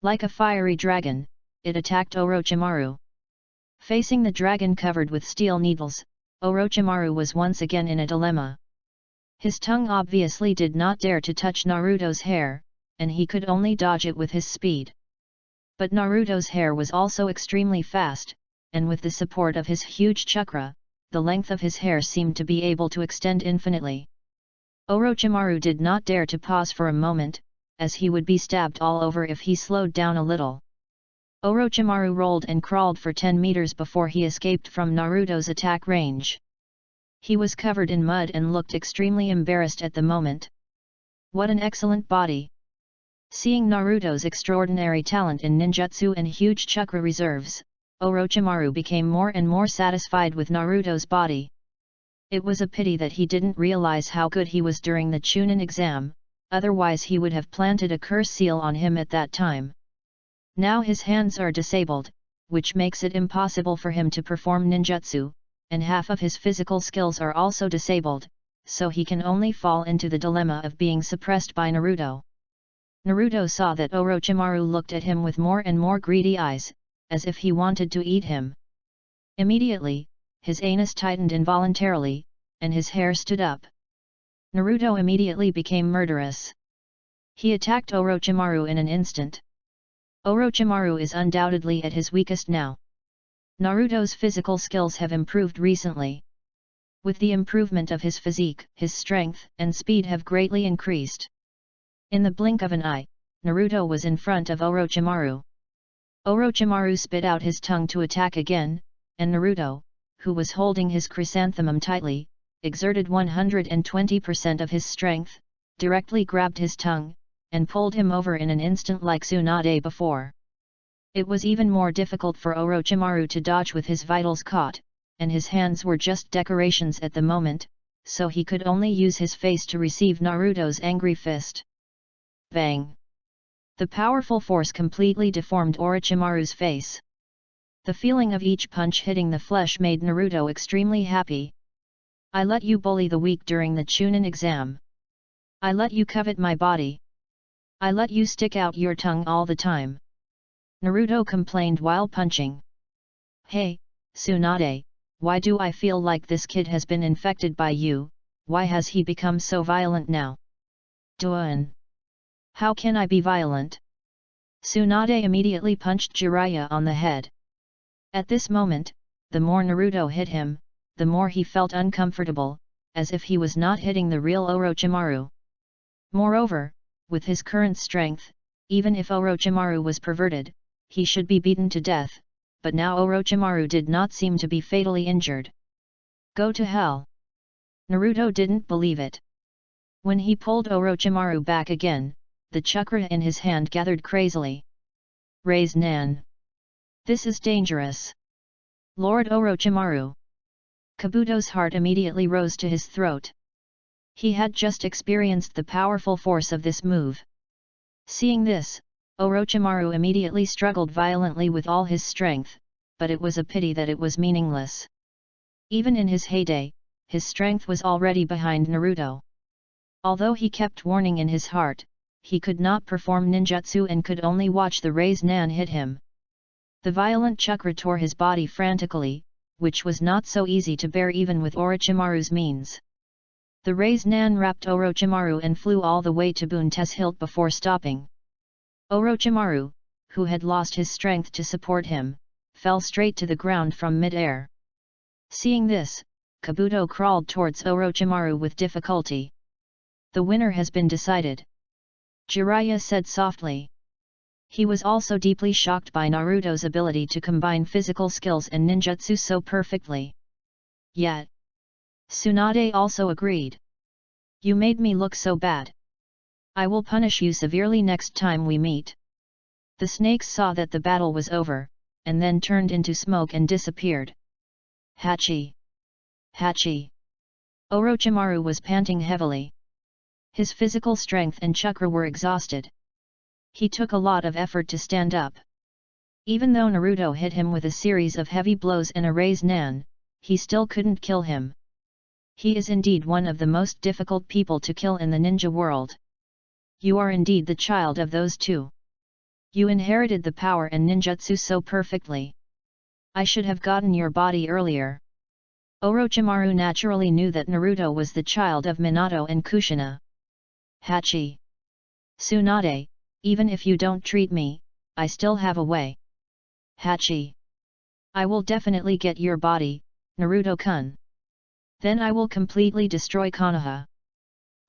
Like a fiery dragon, it attacked Orochimaru. Facing the dragon covered with steel needles, Orochimaru was once again in a dilemma. His tongue obviously did not dare to touch Naruto's hair, and he could only dodge it with his speed. But Naruto's hair was also extremely fast, and with the support of his huge chakra, the length of his hair seemed to be able to extend infinitely. Orochimaru did not dare to pause for a moment, as he would be stabbed all over if he slowed down a little. Orochimaru rolled and crawled for 10 meters before he escaped from Naruto's attack range. He was covered in mud and looked extremely embarrassed at the moment. What an excellent body! Seeing Naruto's extraordinary talent in ninjutsu and huge chakra reserves, Orochimaru became more and more satisfied with Naruto's body. It was a pity that he didn't realize how good he was during the Chunin exam, otherwise he would have planted a curse seal on him at that time. Now his hands are disabled, which makes it impossible for him to perform ninjutsu, and half of his physical skills are also disabled, so he can only fall into the dilemma of being suppressed by Naruto. Naruto saw that Orochimaru looked at him with more and more greedy eyes, as if he wanted to eat him. Immediately, his anus tightened involuntarily, and his hair stood up. Naruto immediately became murderous. He attacked Orochimaru in an instant. Orochimaru is undoubtedly at his weakest now. Naruto's physical skills have improved recently. With the improvement of his physique, his strength and speed have greatly increased. In the blink of an eye, Naruto was in front of Orochimaru. Orochimaru spit out his tongue to attack again, and Naruto, who was holding his chrysanthemum tightly, exerted 120% of his strength, directly grabbed his tongue, and pulled him over in an instant like Tsunade before. It was even more difficult for Orochimaru to dodge with his vitals caught, and his hands were just decorations at the moment, so he could only use his face to receive Naruto's angry fist. Bang! The powerful force completely deformed Orochimaru's face. The feeling of each punch hitting the flesh made Naruto extremely happy. I let you bully the weak during the Chunin exam. I let you covet my body. I let you stick out your tongue all the time. Naruto complained while punching. Hey, Tsunade, why do I feel like this kid has been infected by you? Why has he become so violent now? Duan. How can I be violent? Tsunade immediately punched Jiraiya on the head. At this moment, the more Naruto hit him, the more he felt uncomfortable, as if he was not hitting the real Orochimaru. Moreover, with his current strength, even if Orochimaru was perverted, he should be beaten to death, but now Orochimaru did not seem to be fatally injured. Go to hell! Naruto didn't believe it. When he pulled Orochimaru back again, the chakra in his hand gathered crazily. Raise Nan! This is dangerous! Lord Orochimaru! Kabuto's heart immediately rose to his throat. He had just experienced the powerful force of this move. Seeing this, Orochimaru immediately struggled violently with all his strength, but it was a pity that it was meaningless. Even in his heyday, his strength was already behind Naruto. Although he kept warning in his heart, he could not perform ninjutsu and could only watch the raised nan hit him. The violent chakra tore his body frantically, which was not so easy to bear even with Orochimaru's means. The raised nan wrapped Orochimaru and flew all the way to Bunte's hilt before stopping. Orochimaru, who had lost his strength to support him, fell straight to the ground from mid-air. Seeing this, Kabuto crawled towards Orochimaru with difficulty. "The winner has been decided," Jiraiya said softly. He was also deeply shocked by Naruto's ability to combine physical skills and ninjutsu so perfectly. Yet, Tsunade also agreed. "You made me look so bad. I will punish you severely next time we meet." The snakes saw that the battle was over, and then turned into smoke and disappeared. Hachi! Hachi! Orochimaru was panting heavily. His physical strength and chakra were exhausted. He took a lot of effort to stand up. Even though Naruto hit him with a series of heavy blows and a raised nan, he still couldn't kill him. He is indeed one of the most difficult people to kill in the ninja world. You are indeed the child of those two. You inherited the power and ninjutsu so perfectly. I should have gotten your body earlier. Orochimaru naturally knew that Naruto was the child of Minato and Kushina. Hachi! Tsunade, even if you don't treat me, I still have a way. Hachi! I will definitely get your body, Naruto-kun. Then I will completely destroy Konoha.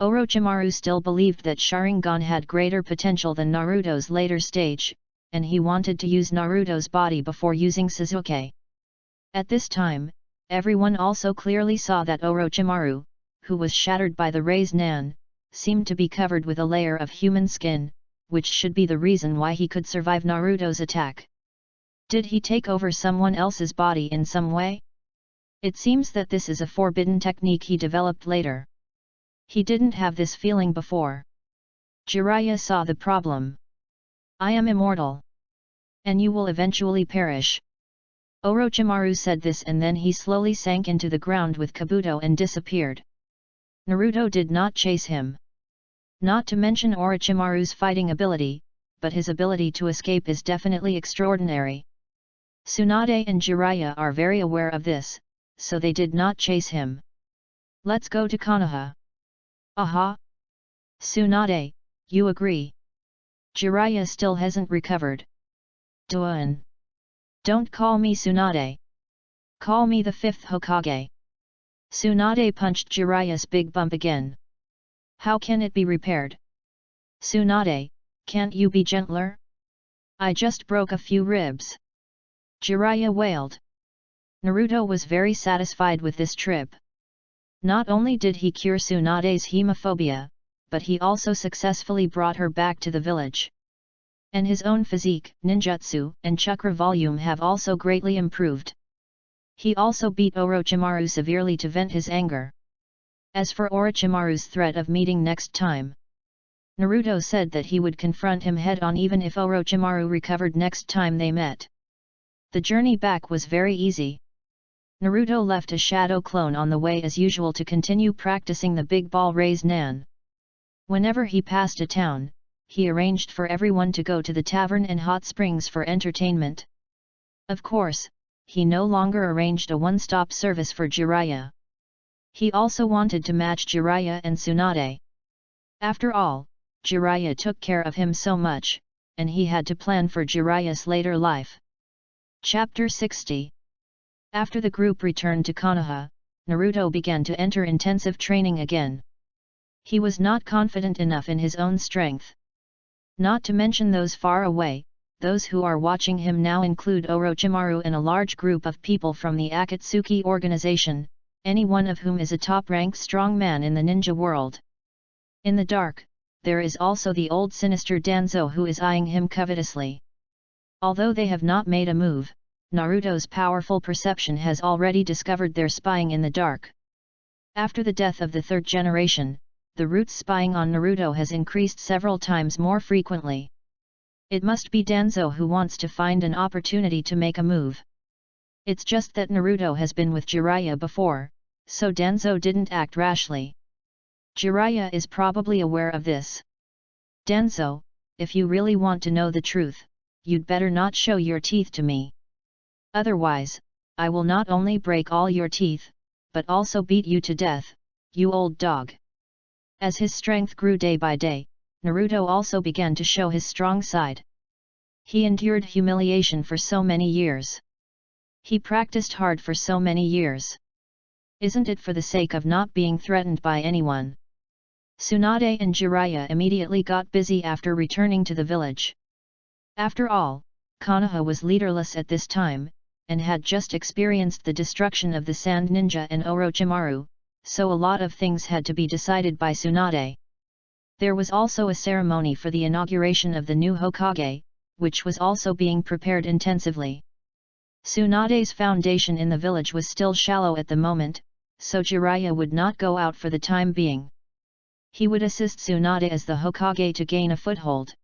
Orochimaru still believed that Sharingan had greater potential than Naruto's later stage, and he wanted to use Naruto's body before using Sasuke. At this time, everyone also clearly saw that Orochimaru, who was shattered by the raised nan, seemed to be covered with a layer of human skin, which should be the reason why he could survive Naruto's attack. Did he take over someone else's body in some way? It seems that this is a forbidden technique he developed later. He didn't have this feeling before. Jiraiya saw the problem. I am immortal. And you will eventually perish. Orochimaru said this and then he slowly sank into the ground with Kabuto and disappeared. Naruto did not chase him. Not to mention Orochimaru's fighting ability, but his ability to escape is definitely extraordinary. Tsunade and Jiraiya are very aware of this, so they did not chase him. Let's go to Konoha. Aha! Tsunade, you agree? Jiraiya still hasn't recovered. Duan! Don't call me Tsunade. Call me the fifth Hokage. Tsunade punched Jiraiya's big bump again. How can it be repaired? Tsunade, can't you be gentler? I just broke a few ribs. Jiraiya wailed. Naruto was very satisfied with this trip. Not only did he cure Tsunade's hemophobia, but he also successfully brought her back to the village. And his own physique, ninjutsu, and chakra volume have also greatly improved. He also beat Orochimaru severely to vent his anger. As for Orochimaru's threat of meeting next time, Naruto said that he would confront him head-on even if Orochimaru recovered next time they met. The journey back was very easy. Naruto left a shadow clone on the way as usual to continue practicing the big ball raised nan. Whenever he passed a town, he arranged for everyone to go to the tavern and hot springs for entertainment. Of course, he no longer arranged a one-stop service for Jiraiya. He also wanted to match Jiraiya and Tsunade. After all, Jiraiya took care of him so much, and he had to plan for Jiraiya's later life. Chapter 60. After the group returned to Konoha, Naruto began to enter intensive training again. He was not confident enough in his own strength. Not to mention those far away, those who are watching him now include Orochimaru and a large group of people from the Akatsuki organization, any one of whom is a top-ranked strong man in the ninja world. In the dark, there is also the old sinister Danzo who is eyeing him covetously. Although they have not made a move, Naruto's powerful perception has already discovered their spying in the dark. After the death of the third generation, the Root's spying on Naruto has increased several times more frequently. It must be Danzo who wants to find an opportunity to make a move. It's just that Naruto has been with Jiraiya before, so Danzo didn't act rashly. Jiraiya is probably aware of this. Danzo, if you really want to know the truth, you'd better not show your teeth to me. Otherwise, I will not only break all your teeth, but also beat you to death, you old dog. As his strength grew day by day, Naruto also began to show his strong side. He endured humiliation for so many years. He practiced hard for so many years. Isn't it for the sake of not being threatened by anyone? Tsunade and Jiraiya immediately got busy after returning to the village. After all, Konoha was leaderless at this time, and had just experienced the destruction of the Sand Ninja and Orochimaru, so a lot of things had to be decided by Tsunade. There was also a ceremony for the inauguration of the new Hokage, which was also being prepared intensively. Tsunade's foundation in the village was still shallow at the moment, so Jiraiya would not go out for the time being. He would assist Tsunade as the Hokage to gain a foothold.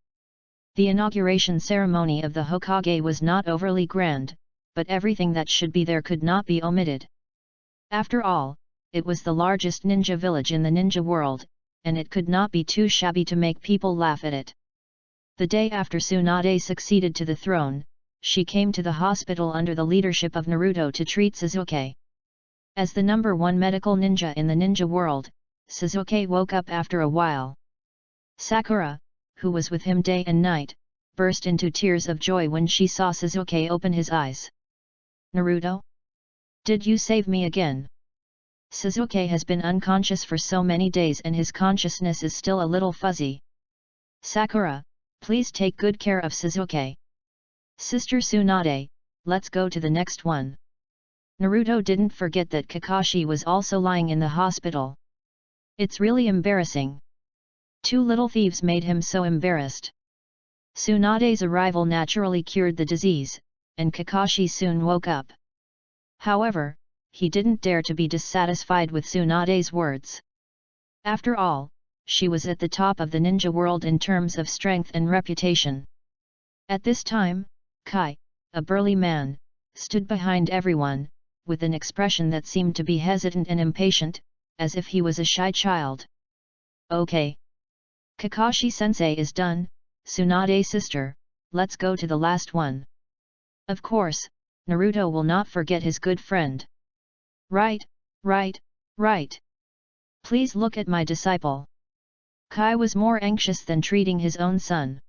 The inauguration ceremony of the Hokage was not overly grand, but everything that should be there could not be omitted. After all, it was the largest ninja village in the ninja world, and it could not be too shabby to make people laugh at it. The day after Tsunade succeeded to the throne, she came to the hospital under the leadership of Naruto to treat Sasuke. As the #1 medical ninja in the ninja world, Sasuke woke up after a while. Sakura, who was with him day and night, burst into tears of joy when she saw Sasuke open his eyes. Naruto? Did you save me again? Sasuke has been unconscious for so many days and his consciousness is still a little fuzzy. Sakura, please take good care of Sasuke. Sister Tsunade, let's go to the next one. Naruto didn't forget that Kakashi was also lying in the hospital. It's really embarrassing. Two little thieves made him so embarrassed. Tsunade's arrival naturally cured the disease, and Kakashi soon woke up. However, he didn't dare to be dissatisfied with Tsunade's words. After all, she was at the top of the ninja world in terms of strength and reputation. At this time, Kai, a burly man, stood behind everyone, with an expression that seemed to be hesitant and impatient, as if he was a shy child. Okay. Kakashi-sensei is done, Tsunade sister, let's go to the last one. Of course, Naruto will not forget his good friend. Right. Please look at my disciple. Kai was more anxious than treating his own son.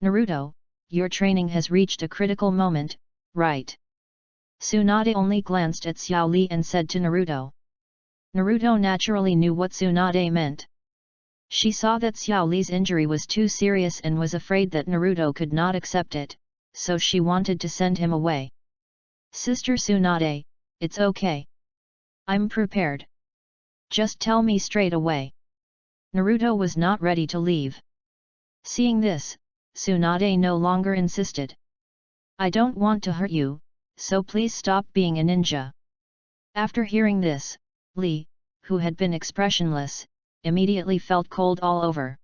Naruto, your training has reached a critical moment, right? Tsunade only glanced at Xiao Li and said to Naruto. Naruto naturally knew what Tsunade meant. She saw that Xiao Li's injury was too serious and was afraid that Naruto could not accept it, so she wanted to send him away. Sister Tsunade, it's okay. I'm prepared. Just tell me straight away. Naruto was not ready to leave. Seeing this, Tsunade no longer insisted. I don't want to hurt you, so please stop being a ninja. After hearing this, Li, who had been expressionless, immediately felt cold all over.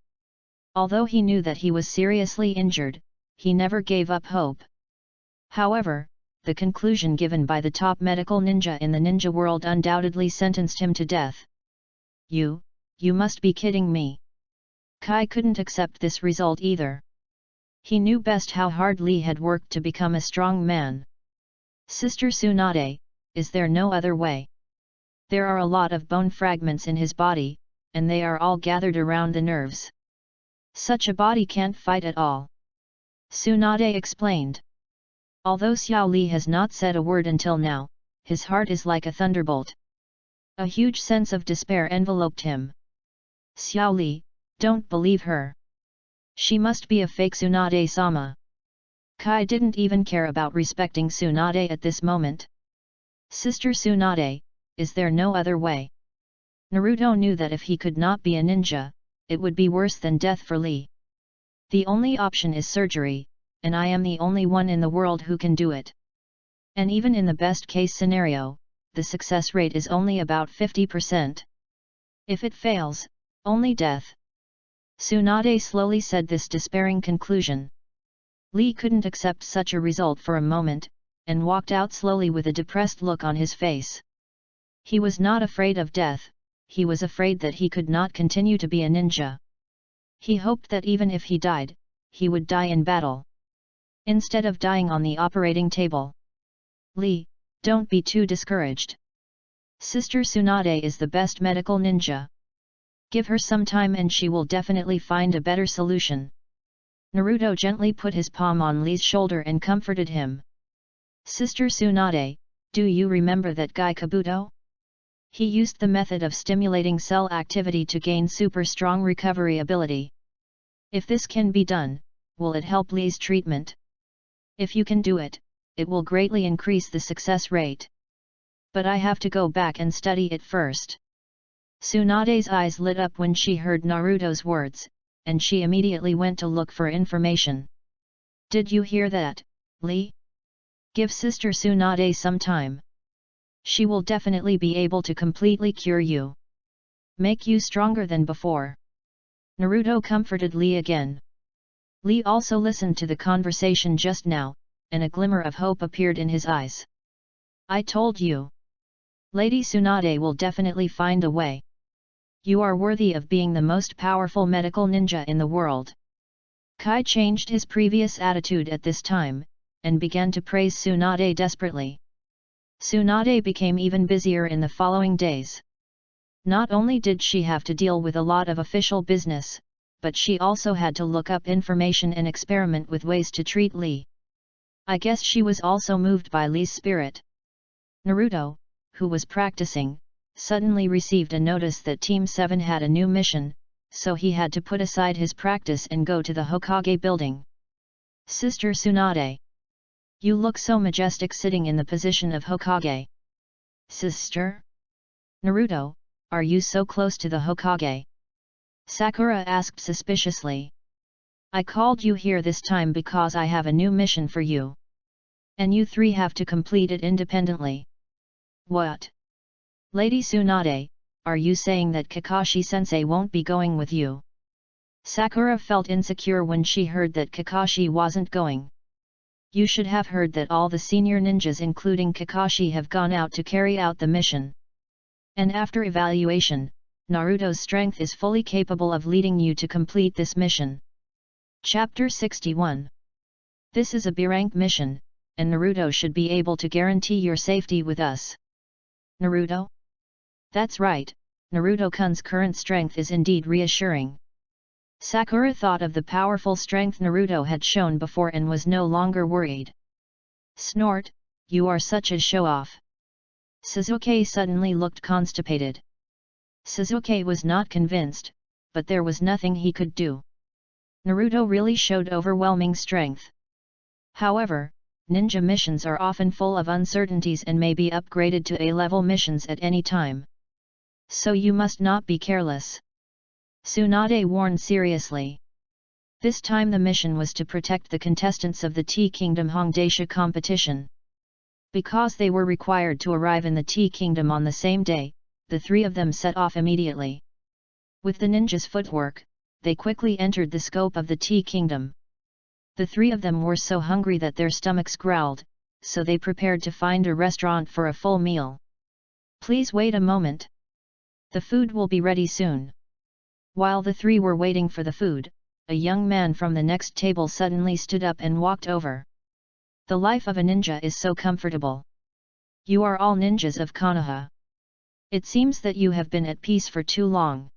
Although he knew that he was seriously injured, he never gave up hope. However, the conclusion given by the top medical ninja in the ninja world undoubtedly sentenced him to death. You must be kidding me. Kai couldn't accept this result either. He knew best how hard Li had worked to become a strong man. Sister Tsunade, is there no other way? There are a lot of bone fragments in his body, and they are all gathered around the nerves. Such a body can't fight at all. Tsunade explained. Although Xiao Li has not said a word until now, his heart is like a thunderbolt. A huge sense of despair enveloped him. Xiao Li, don't believe her. She must be a fake Tsunade-sama. Kai didn't even care about respecting Tsunade at this moment. Sister Tsunade, is there no other way? Naruto knew that if he could not be a ninja, it would be worse than death for Li. The only option is surgery, and I am the only one in the world who can do it. And even in the best case scenario, the success rate is only about 50%. If it fails, only death. Tsunade slowly said this despairing conclusion. Li couldn't accept such a result for a moment, and walked out slowly with a depressed look on his face. He was not afraid of death, he was afraid that he could not continue to be a ninja. He hoped that even if he died, he would die in battle, instead of dying on the operating table. Lee, don't be too discouraged. Sister Tsunade is the best medical ninja. Give her some time and she will definitely find a better solution. Naruto gently put his palm on Lee's shoulder and comforted him. Sister Tsunade, do you remember that guy Kabuto? He used the method of stimulating cell activity to gain super strong recovery ability. If this can be done, will it help Lee's treatment? If you can do it, it will greatly increase the success rate. But I have to go back and study it first. Tsunade's eyes lit up when she heard Naruto's words, and she immediately went to look for information. Did you hear that, Lee? Give Sister Tsunade some time. She will definitely be able to completely cure you. Make you stronger than before. Naruto comforted Lee again. Lee also listened to the conversation just now, and a glimmer of hope appeared in his eyes. I told you. Lady Tsunade will definitely find a way. You are worthy of being the most powerful medical ninja in the world. Kai changed his previous attitude at this time, and began to praise Tsunade desperately. Tsunade became even busier in the following days. Not only did she have to deal with a lot of official business, but she also had to look up information and experiment with ways to treat Lee. I guess she was also moved by Lee's spirit. Naruto, who was practicing, suddenly received a notice that Team 7 had a new mission, so he had to put aside his practice and go to the Hokage building. Sister Tsunade. You look so majestic sitting in the position of Hokage. Sister? Naruto, are you so close to the Hokage? Sakura asked suspiciously. I called you here this time because I have a new mission for you. And you three have to complete it independently. What? Lady Tsunade, are you saying that Kakashi-sensei won't be going with you? Sakura felt insecure when she heard that Kakashi wasn't going. You should have heard that all the senior ninjas including Kakashi have gone out to carry out the mission. And after evaluation, Naruto's strength is fully capable of leading you to complete this mission. Chapter 61. This is a B-rank mission, and Naruto should be able to guarantee your safety with us. Naruto? That's right, Naruto-kun's current strength is indeed reassuring. Sakura thought of the powerful strength Naruto had shown before and was no longer worried. Snort, you are such a show-off. Sasuke suddenly looked constipated. Sasuke was not convinced, but there was nothing he could do. Naruto really showed overwhelming strength. However, ninja missions are often full of uncertainties and may be upgraded to A-level missions at any time. So you must not be careless. Tsunade warned seriously. This time the mission was to protect the contestants of the Tea Kingdom Hongdaisha competition. Because they were required to arrive in the Tea Kingdom on the same day, the three of them set off immediately. With the ninjas' footwork, they quickly entered the scope of the Tea Kingdom. The three of them were so hungry that their stomachs growled, so they prepared to find a restaurant for a full meal. Please wait a moment. The food will be ready soon. While the three were waiting for the food, a young man from the next table suddenly stood up and walked over. The life of a ninja is so comfortable. You are all ninjas of Konoha. It seems that you have been at peace for too long.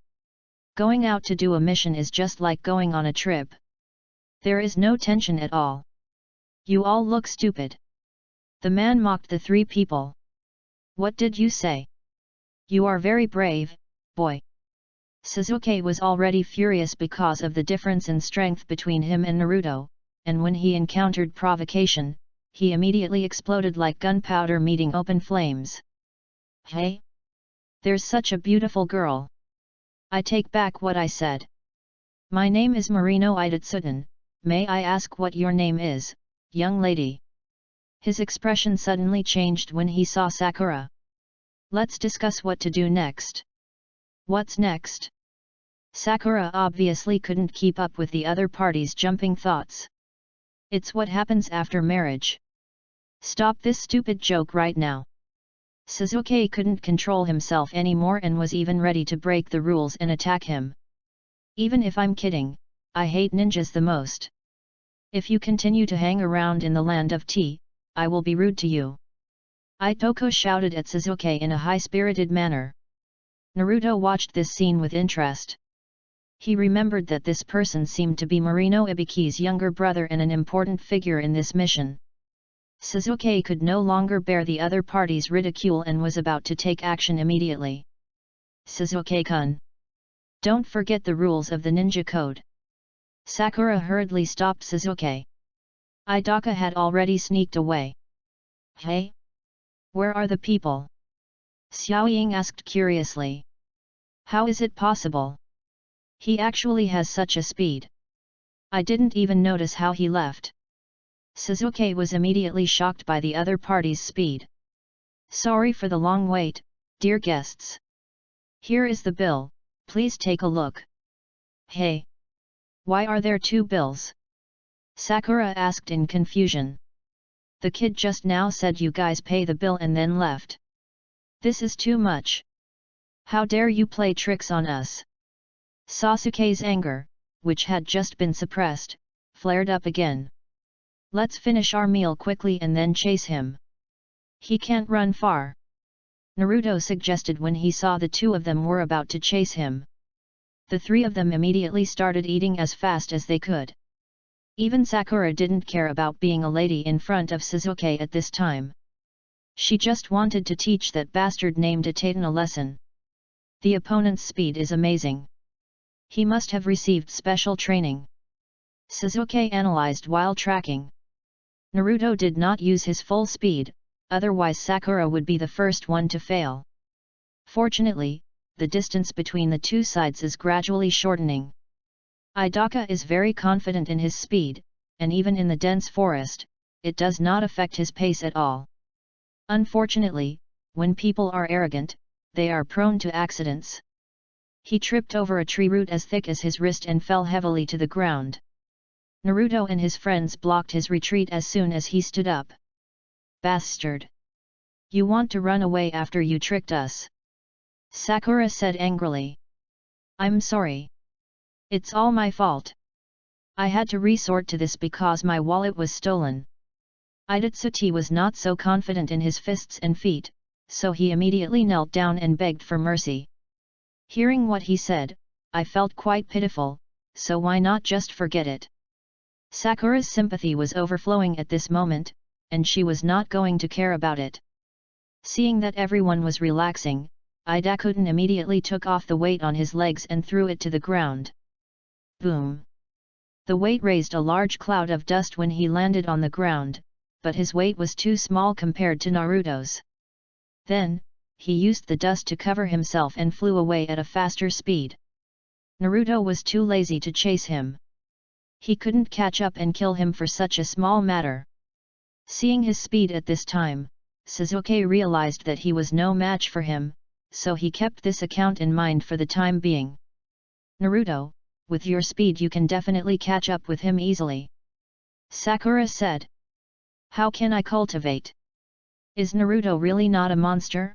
Going out to do a mission is just like going on a trip. There is no tension at all. You all look stupid. The man mocked the three people. What did you say? You are very brave, boy. Sasuke was already furious because of the difference in strength between him and Naruto, and when he encountered provocation, he immediately exploded like gunpowder meeting open flames. Hey! There's such a beautiful girl. I take back what I said. My name is Marino Idatsudan, may I ask what your name is, young lady? His expression suddenly changed when he saw Sakura. Let's discuss what to do next. What's next? Sakura obviously couldn't keep up with the other party's jumping thoughts. It's what happens after marriage. Stop this stupid joke right now. Sasuke couldn't control himself anymore and was even ready to break the rules and attack him. Even if I'm kidding, I hate ninjas the most. If you continue to hang around in the land of tea, I will be rude to you. Itoko shouted at Sasuke in a high-spirited manner. Naruto watched this scene with interest. He remembered that this person seemed to be Marino Ibuki's younger brother and an important figure in this mission. Sasuke could no longer bear the other party's ridicule and was about to take action immediately. Sasuke-kun! Don't forget the rules of the ninja code. Sakura hurriedly stopped Sasuke. Idaka had already sneaked away. Hey? Where are the people? Xiaoying asked curiously. How is it possible? He actually has such a speed. I didn't even notice how he left. Sasuke was immediately shocked by the other party's speed. Sorry for the long wait, dear guests. Here is the bill, please take a look. Hey! Why are there two bills? Sakura asked in confusion. The kid just now said you guys pay the bill and then left. This is too much. How dare you play tricks on us? Sasuke's anger, which had just been suppressed, flared up again. Let's finish our meal quickly and then chase him. He can't run far. Naruto suggested when he saw the two of them were about to chase him. The three of them immediately started eating as fast as they could. Even Sakura didn't care about being a lady in front of Sasuke at this time. She just wanted to teach that bastard named Itaten a lesson. The opponent's speed is amazing. He must have received special training. Sasuke analyzed while tracking. Naruto did not use his full speed, otherwise Sakura would be the first one to fail. Fortunately, the distance between the two sides is gradually shortening. Idaka is very confident in his speed, and even in the dense forest, it does not affect his pace at all. Unfortunately, when people are arrogant, they are prone to accidents. He tripped over a tree root as thick as his wrist and fell heavily to the ground. Naruto and his friends blocked his retreat as soon as he stood up. Bastard! You want to run away after you tricked us? Sakura said angrily. I'm sorry. It's all my fault. I had to resort to this because my wallet was stolen. Idatsuti was not so confident in his fists and feet, so he immediately knelt down and begged for mercy. Hearing what he said, I felt quite pitiful, so why not just forget it? Sakura's sympathy was overflowing at this moment, and she was not going to care about it. Seeing that everyone was relaxing, Idakuten immediately took off the weight on his legs and threw it to the ground. Boom! The weight raised a large cloud of dust when he landed on the ground, but his weight was too small compared to Naruto's. Then, he used the dust to cover himself and flew away at a faster speed. Naruto was too lazy to chase him. He couldn't catch up and kill him for such a small matter. Seeing his speed at this time, Sasuke realized that he was no match for him, so he kept this account in mind for the time being. Naruto, with your speed you can definitely catch up with him easily. Sakura said. How can I cultivate? Is Naruto really not a monster?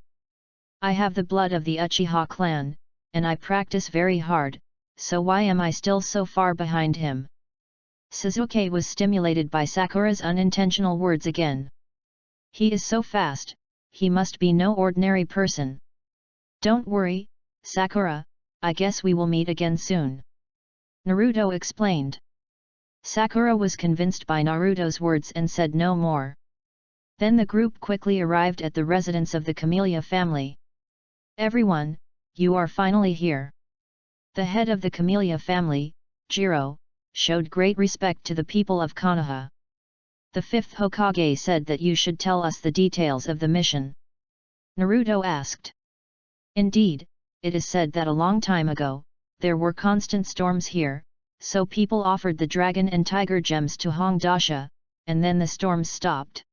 I have the blood of the Uchiha clan, and I practice very hard, so why am I still so far behind him? Sasuke was stimulated by Sakura's unintentional words again. He is so fast, he must be no ordinary person. Don't worry, Sakura, I guess we will meet again soon. Naruto explained. Sakura was convinced by Naruto's words and said no more. Then the group quickly arrived at the residence of the Camellia family. Everyone, you are finally here. The head of the Camellia family, Jiro, showed great respect to the people of Konoha. The fifth Hokage said that you should tell us the details of the mission. Naruto asked. Indeed, it is said that a long time ago, there were constant storms here, so people offered the dragon and tiger gems to Hongdasha, and then the storms stopped.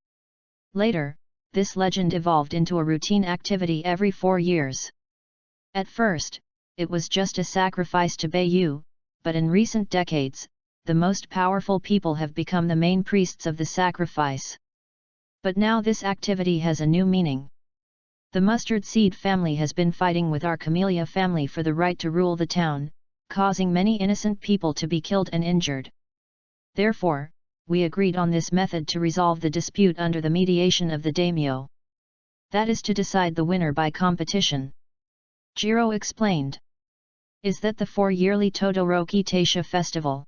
Later, this legend evolved into a routine activity every 4 years. At first, it was just a sacrifice to Beiyu, but in recent decades, the most powerful people have become the main priests of the sacrifice. But now this activity has a new meaning. The mustard seed family has been fighting with our camellia family for the right to rule the town, causing many innocent people to be killed and injured. Therefore, we agreed on this method to resolve the dispute under the mediation of the daimyo. That is to decide the winner by competition. Jiro explained. Is that the 4-yearly Todoroki Taisha festival?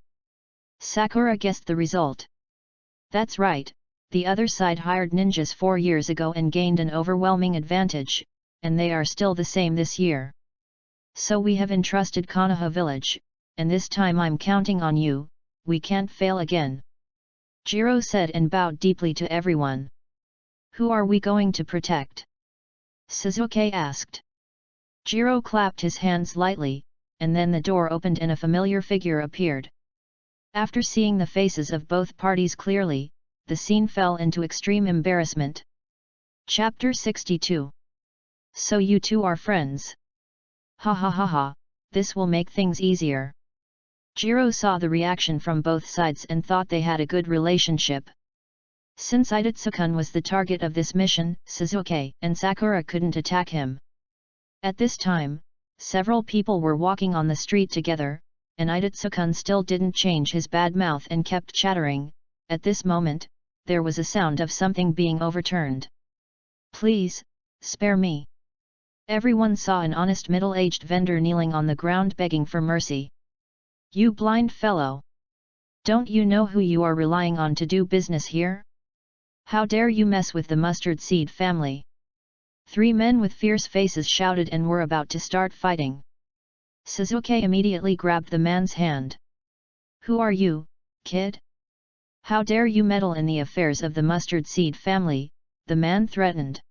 Sakura guessed the result. That's right, the other side hired ninjas 4 years ago and gained an overwhelming advantage, and they are still the same this year. So we have entrusted Konoha village, and this time I'm counting on you, we can't fail again. Jiro said and bowed deeply to everyone. Who are we going to protect? Suzuki asked. Jiro clapped his hands lightly, and then the door opened and a familiar figure appeared. After seeing the faces of both parties clearly, the scene fell into extreme embarrassment. Chapter 62. So you two are friends? Ha ha ha ha, this will make things easier. Jiro saw the reaction from both sides and thought they had a good relationship. Since Idatsu-kun was the target of this mission, Suzuki and Sakura couldn't attack him. At this time, several people were walking on the street together, and Idatsu-kun still didn't change his bad mouth and kept chattering. At this moment, there was a sound of something being overturned. Please, spare me. Everyone saw an honest middle-aged vendor kneeling on the ground begging for mercy. You blind fellow! Don't you know who you are relying on to do business here? How dare you mess with the mustard seed family? 3 men with fierce faces shouted and were about to start fighting. Suzuki immediately grabbed the man's hand. Who are you, kid? How dare you meddle in the affairs of the mustard seed family, the man threatened.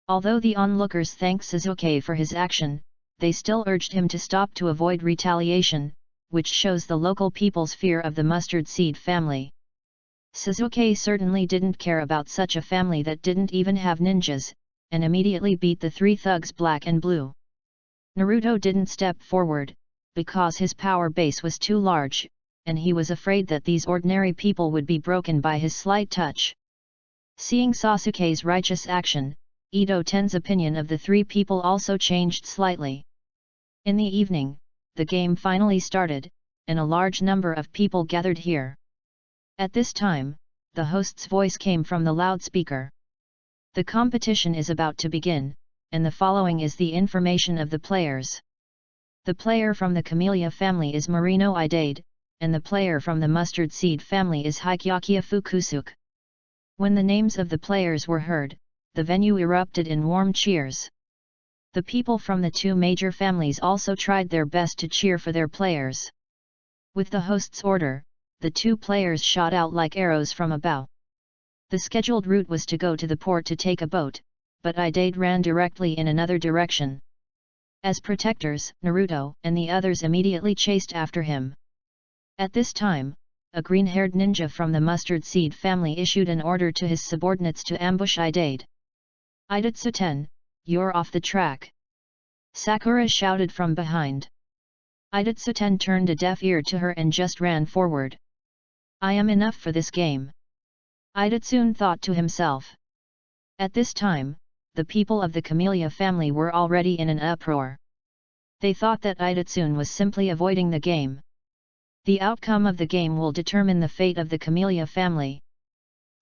Although the onlookers thanked Suzuki for his action, they still urged him to stop to avoid retaliation, which shows the local people's fear of the mustard seed family. Suzuki certainly didn't care about such a family that didn't even have ninjas, and immediately beat the 3 thugs black and blue. Naruto didn't step forward, because his power base was too large, and he was afraid that these ordinary people would be broken by his slight touch. Seeing Sasuke's righteous action, Ito Ten's opinion of the 3 people also changed slightly. In the evening, the game finally started, and a large number of people gathered here. At this time, the host's voice came from the loudspeaker. The competition is about to begin, and the following is the information of the players. The player from the Camellia family is Marino Idade, and the player from the Mustard Seed family is Hikyakia Fukusuke. When the names of the players were heard, the venue erupted in warm cheers. The people from the 2 major families also tried their best to cheer for their players. With the host's order, the 2 players shot out like arrows from a bow. The scheduled route was to go to the port to take a boat, but Idade ran directly in another direction. As protectors, Naruto and the others immediately chased after him. At this time, a green-haired ninja from the Mustard Seed family issued an order to his subordinates to ambush Idade. Idatsu-ten, you're off the track! Sakura shouted from behind. Idatsu-ten turned a deaf ear to her and just ran forward. I am enough for this game. Idatsu thought to himself. At this time, the people of the Camellia family were already in an uproar. They thought that Idatsu was simply avoiding the game. The outcome of the game will determine the fate of the Camellia family.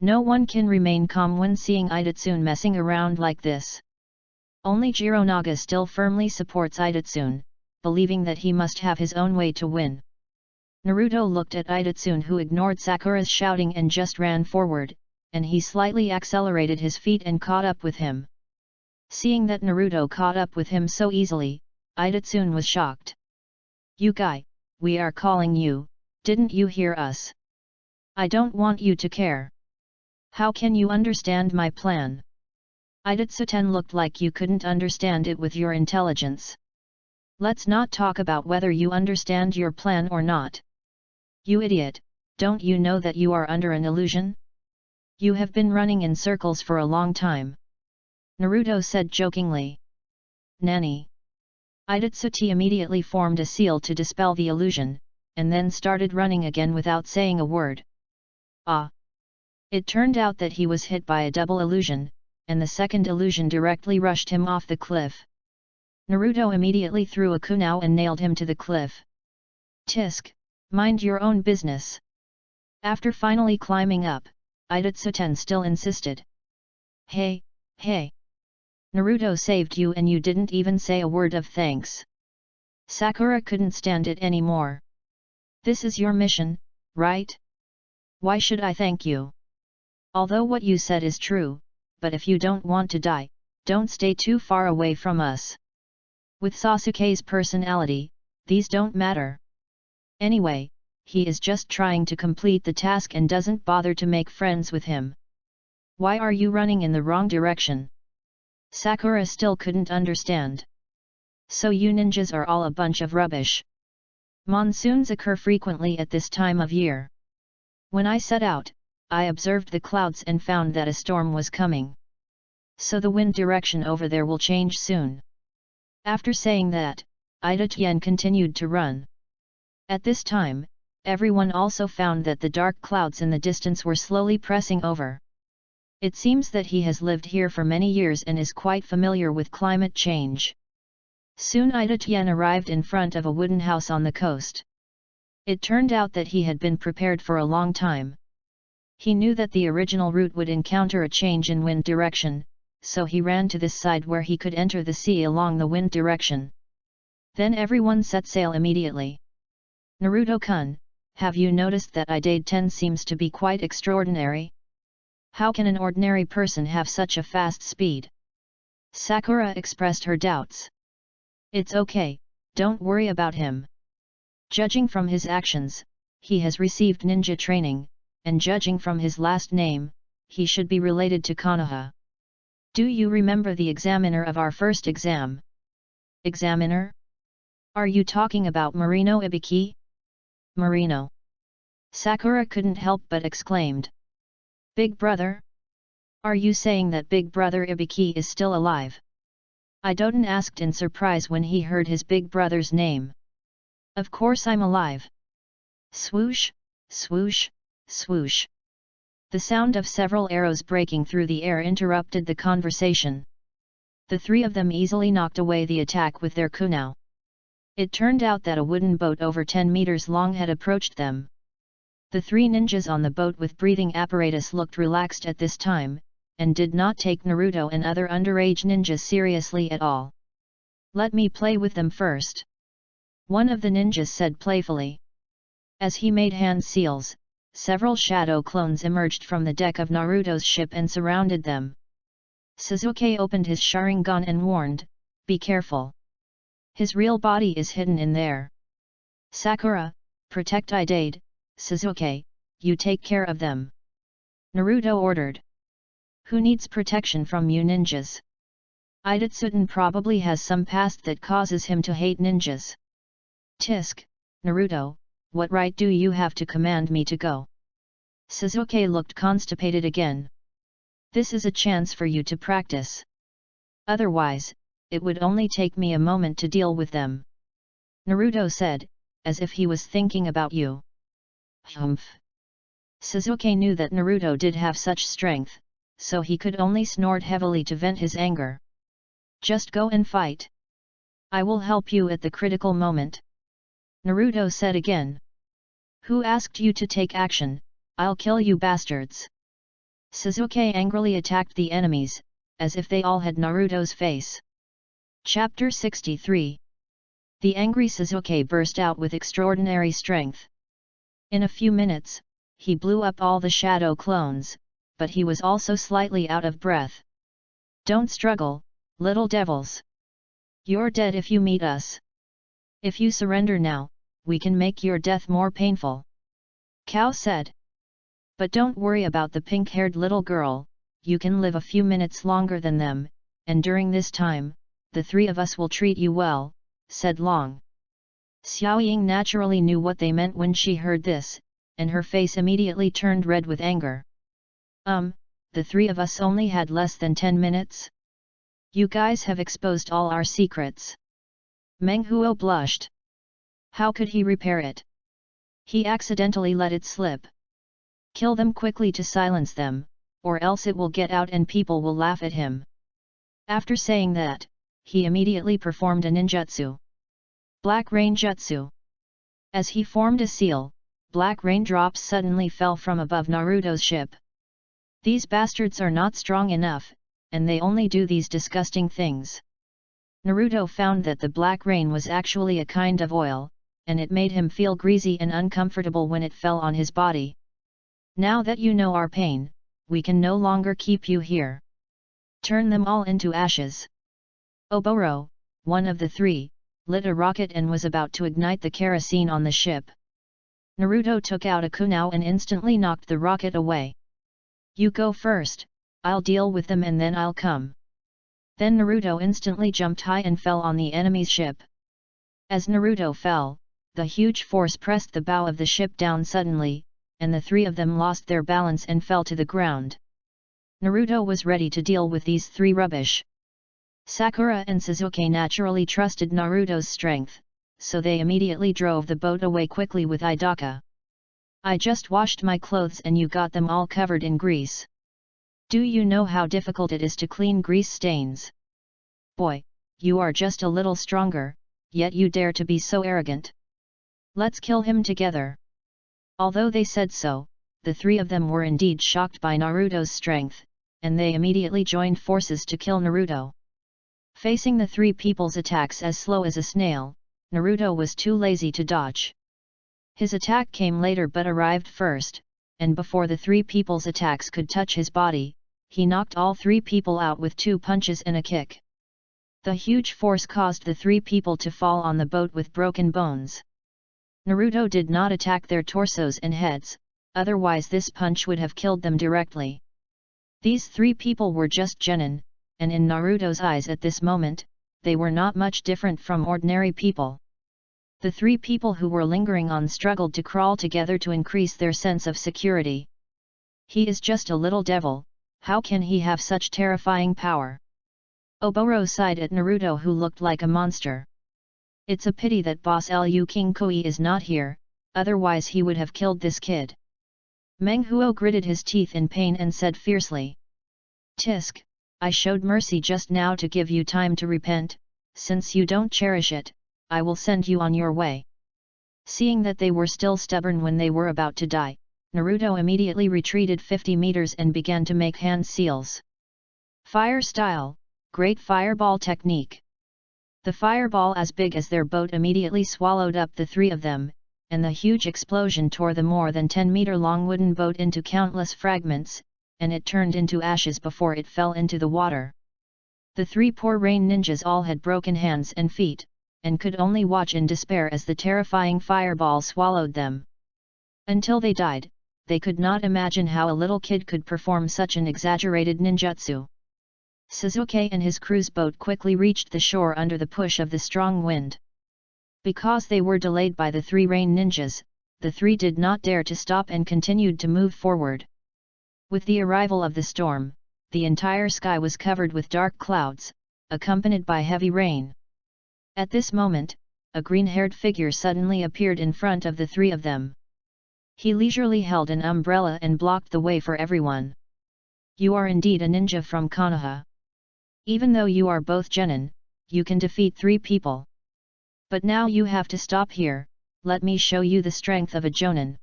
No one can remain calm when seeing Idatsu messing around like this. Only Jironaga still firmly supports Idatsu, believing that he must have his own way to win. Naruto looked at Idatsu, who ignored Sakura's shouting and just ran forward, and he slightly accelerated his feet and caught up with him. Seeing that Naruto caught up with him so easily, Idatsu was shocked. You guy, we are calling you, didn't you hear us? I don't want you to care. How can you understand my plan? Idatsu-ten looked like you couldn't understand it with your intelligence. Let's not talk about whether you understand your plan or not. You idiot, don't you know that you are under an illusion? You have been running in circles for a long time. Naruto said jokingly. Nani? Idatsuti immediately formed a seal to dispel the illusion, and then started running again without saying a word. Ah! It turned out that he was hit by a double illusion, and the second illusion directly rushed him off the cliff. Naruto immediately threw a kunai and nailed him to the cliff. Tisk, mind your own business. After finally climbing up, Idatsuten still insisted. Hey, hey. Naruto saved you and you didn't even say a word of thanks. Sakura couldn't stand it anymore. This is your mission, right? Why should I thank you? Although what you said is true, but if you don't want to die, don't stay too far away from us. With Sasuke's personality, these don't matter. Anyway, he is just trying to complete the task and doesn't bother to make friends with him. Why are you running in the wrong direction? Sakura still couldn't understand. So you ninjas are all a bunch of rubbish. Monsoons occur frequently at this time of year. When I set out, I observed the clouds and found that a storm was coming. So the wind direction over there will change soon. After saying that, Idatsuten continued to run. At this time, everyone also found that the dark clouds in the distance were slowly pressing over. It seems that he has lived here for many years and is quite familiar with climate change. Soon Idatsuten arrived in front of a wooden house on the coast. It turned out that he had been prepared for a long time. He knew that the original route would encounter a change in wind direction, so he ran to this side where he could enter the sea along the wind direction. Then everyone set sail immediately. Naruto-kun, have you noticed that Idatsuten seems to be quite extraordinary? How can an ordinary person have such a fast speed? Sakura expressed her doubts. It's okay, don't worry about him. Judging from his actions, he has received ninja training, and judging from his last name, he should be related to Konoha. Do you remember the examiner of our first exam? Examiner? Are you talking about Marino Ibiki? Marino. Sakura couldn't help but exclaimed. Big brother? Are you saying that big brother Ibiki is still alive? Idatsuten asked in surprise when he heard his big brother's name. Of course I'm alive. Swoosh, swoosh, swoosh. The sound of several arrows breaking through the air interrupted the conversation. The three of them easily knocked away the attack with their kunai. It turned out that a wooden boat over 10 meters long had approached them. The three ninjas on the boat with breathing apparatus looked relaxed at this time, and did not take Naruto and other underage ninjas seriously at all. Let me play with them first. One of the ninjas said playfully. As he made hand seals, several shadow clones emerged from the deck of Naruto's ship and surrounded them. Sasuke opened his Sharingan and warned, be careful. His real body is hidden in there. Sakura, protect Idatsuten. Sasuke, you take care of them. Naruto ordered. Who needs protection from you ninjas? Idatsuten probably has some past that causes him to hate ninjas. Tisk, Naruto, what right do you have to command me to go? Sasuke looked constipated again. This is a chance for you to practice. Otherwise, it would only take me a moment to deal with them. Naruto said, as if he was thinking about you. Humph. Sasuke knew that Naruto did have such strength, so he could only snort heavily to vent his anger. Just go and fight. I will help you at the critical moment. Naruto said again. Who asked you to take action? I'll kill you bastards. Sasuke angrily attacked the enemies, as if they all had Naruto's face. Chapter 63. The angry Sasuke burst out with extraordinary strength. In a few minutes, he blew up all the shadow clones, but he was also slightly out of breath. Don't struggle, little devils. You're dead if you meet us. If you surrender now, we can make your death more painful. Kao said. But don't worry about the pink-haired little girl, you can live a few minutes longer than them, and during this time, the three of us will treat you well, said Long. Xiaoying naturally knew what they meant when she heard this, and her face immediately turned red with anger. The three of us only had less than 10 minutes? You guys have exposed all our secrets. Meng Huo blushed. How could he repair it? He accidentally let it slip. Kill them quickly to silence them, or else it will get out and people will laugh at him. After saying that, he immediately performed a ninjutsu. Black Rain Jutsu. As he formed a seal, black raindrops suddenly fell from above Naruto's ship. These bastards are not strong enough, and they only do these disgusting things. Naruto found that the black rain was actually a kind of oil, and it made him feel greasy and uncomfortable when it fell on his body. Now that you know our pain, we can no longer keep you here. Turn them all into ashes. Oboro, one of the three, lit a rocket and was about to ignite the kerosene on the ship. Naruto took out a kunai and instantly knocked the rocket away. You go first, I'll deal with them and then I'll come. Then Naruto instantly jumped high and fell on the enemy's ship. As Naruto fell, the huge force pressed the bow of the ship down suddenly, and the three of them lost their balance and fell to the ground. Naruto was ready to deal with these three rubbish. Sakura and Sasuke naturally trusted Naruto's strength, so they immediately drove the boat away quickly with Idaka. I just washed my clothes and you got them all covered in grease. Do you know how difficult it is to clean grease stains? Boy, you are just a little stronger, yet you dare to be so arrogant. Let's kill him together. Although they said so, the three of them were indeed shocked by Naruto's strength, and they immediately joined forces to kill Naruto. Facing the three people's attacks as slow as a snail, Naruto was too lazy to dodge. His attack came later but arrived first, and before the three people's attacks could touch his body, he knocked all three people out with 2 punches and a kick. The huge force caused the three people to fall on the boat with broken bones. Naruto did not attack their torsos and heads, otherwise this punch would have killed them directly. These three people were just genin, and in Naruto's eyes at this moment, they were not much different from ordinary people. The three people who were lingering on struggled to crawl together to increase their sense of security. He is just a little devil, how can he have such terrifying power? Oboro sighed at Naruto who looked like a monster. It's a pity that boss Lu King-Kui is not here, otherwise he would have killed this kid. Menghuo gritted his teeth in pain and said fiercely. Tisk, I showed mercy just now to give you time to repent, since you don't cherish it, I will send you on your way. Seeing that they were still stubborn when they were about to die, Naruto immediately retreated 50 meters and began to make hand seals. Fire style, great fireball technique. The fireball as big as their boat immediately swallowed up the three of them, and the huge explosion tore the more than 10-meter-long wooden boat into countless fragments, and it turned into ashes before it fell into the water. The three poor rain ninjas all had broken hands and feet, and could only watch in despair as the terrifying fireball swallowed them. Until they died, they could not imagine how a little kid could perform such an exaggerated ninjutsu. Sasuke and his crew's boat quickly reached the shore under the push of the strong wind. Because they were delayed by the three rain ninjas, the three did not dare to stop and continued to move forward. With the arrival of the storm, the entire sky was covered with dark clouds, accompanied by heavy rain. At this moment, a green-haired figure suddenly appeared in front of the three of them. He leisurely held an umbrella and blocked the way for everyone. You are indeed a ninja from Konoha. Even though you are both genin, you can defeat three people. But now you have to stop here, let me show you the strength of a jonin.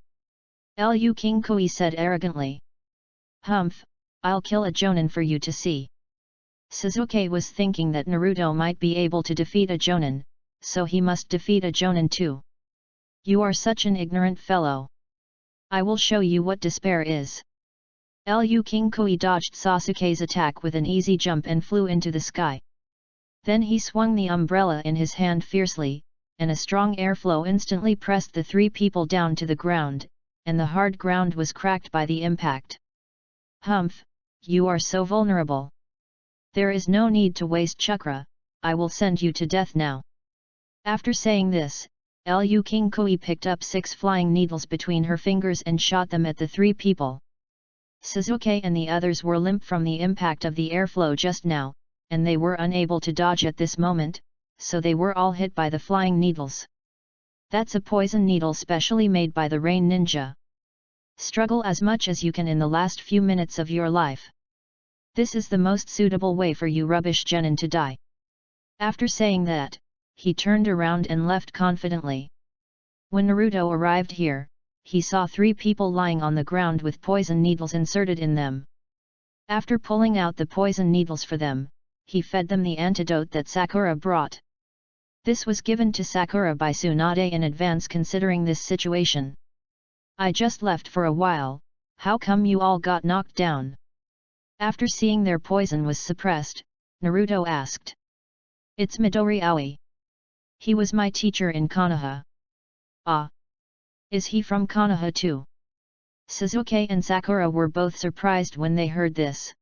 Lu King-Kui said arrogantly. Humph, I'll kill a jonin for you to see. Sasuke was thinking that Naruto might be able to defeat a jonin, so he must defeat a jonin too. You are such an ignorant fellow. I will show you what despair is. Lu King-Kui dodged Sasuke's attack with an easy jump and flew into the sky. Then he swung the umbrella in his hand fiercely, and a strong airflow instantly pressed the three people down to the ground, and the hard ground was cracked by the impact. Humph, you are so vulnerable. There is no need to waste chakra, I will send you to death now. After saying this, Lu King-Kui picked up 6 flying needles between her fingers and shot them at the three people. Sasuke and the others were limp from the impact of the airflow just now, and they were unable to dodge at this moment, so they were all hit by the flying needles. That's a poison needle specially made by the rain ninja. Struggle as much as you can in the last few minutes of your life. This is the most suitable way for you rubbish genin to die. After saying that, he turned around and left confidently. When Naruto arrived here, he saw 3 people lying on the ground with poison needles inserted in them. After pulling out the poison needles for them, he fed them the antidote that Sakura brought. This was given to Sakura by Tsunade in advance considering this situation. I just left for a while, how come you all got knocked down? After seeing their poison was suppressed, Naruto asked. It's Midori Aoi. He was my teacher in Konoha. Ah. Is he from Konoha too? Sasuke and Sakura were both surprised when they heard this.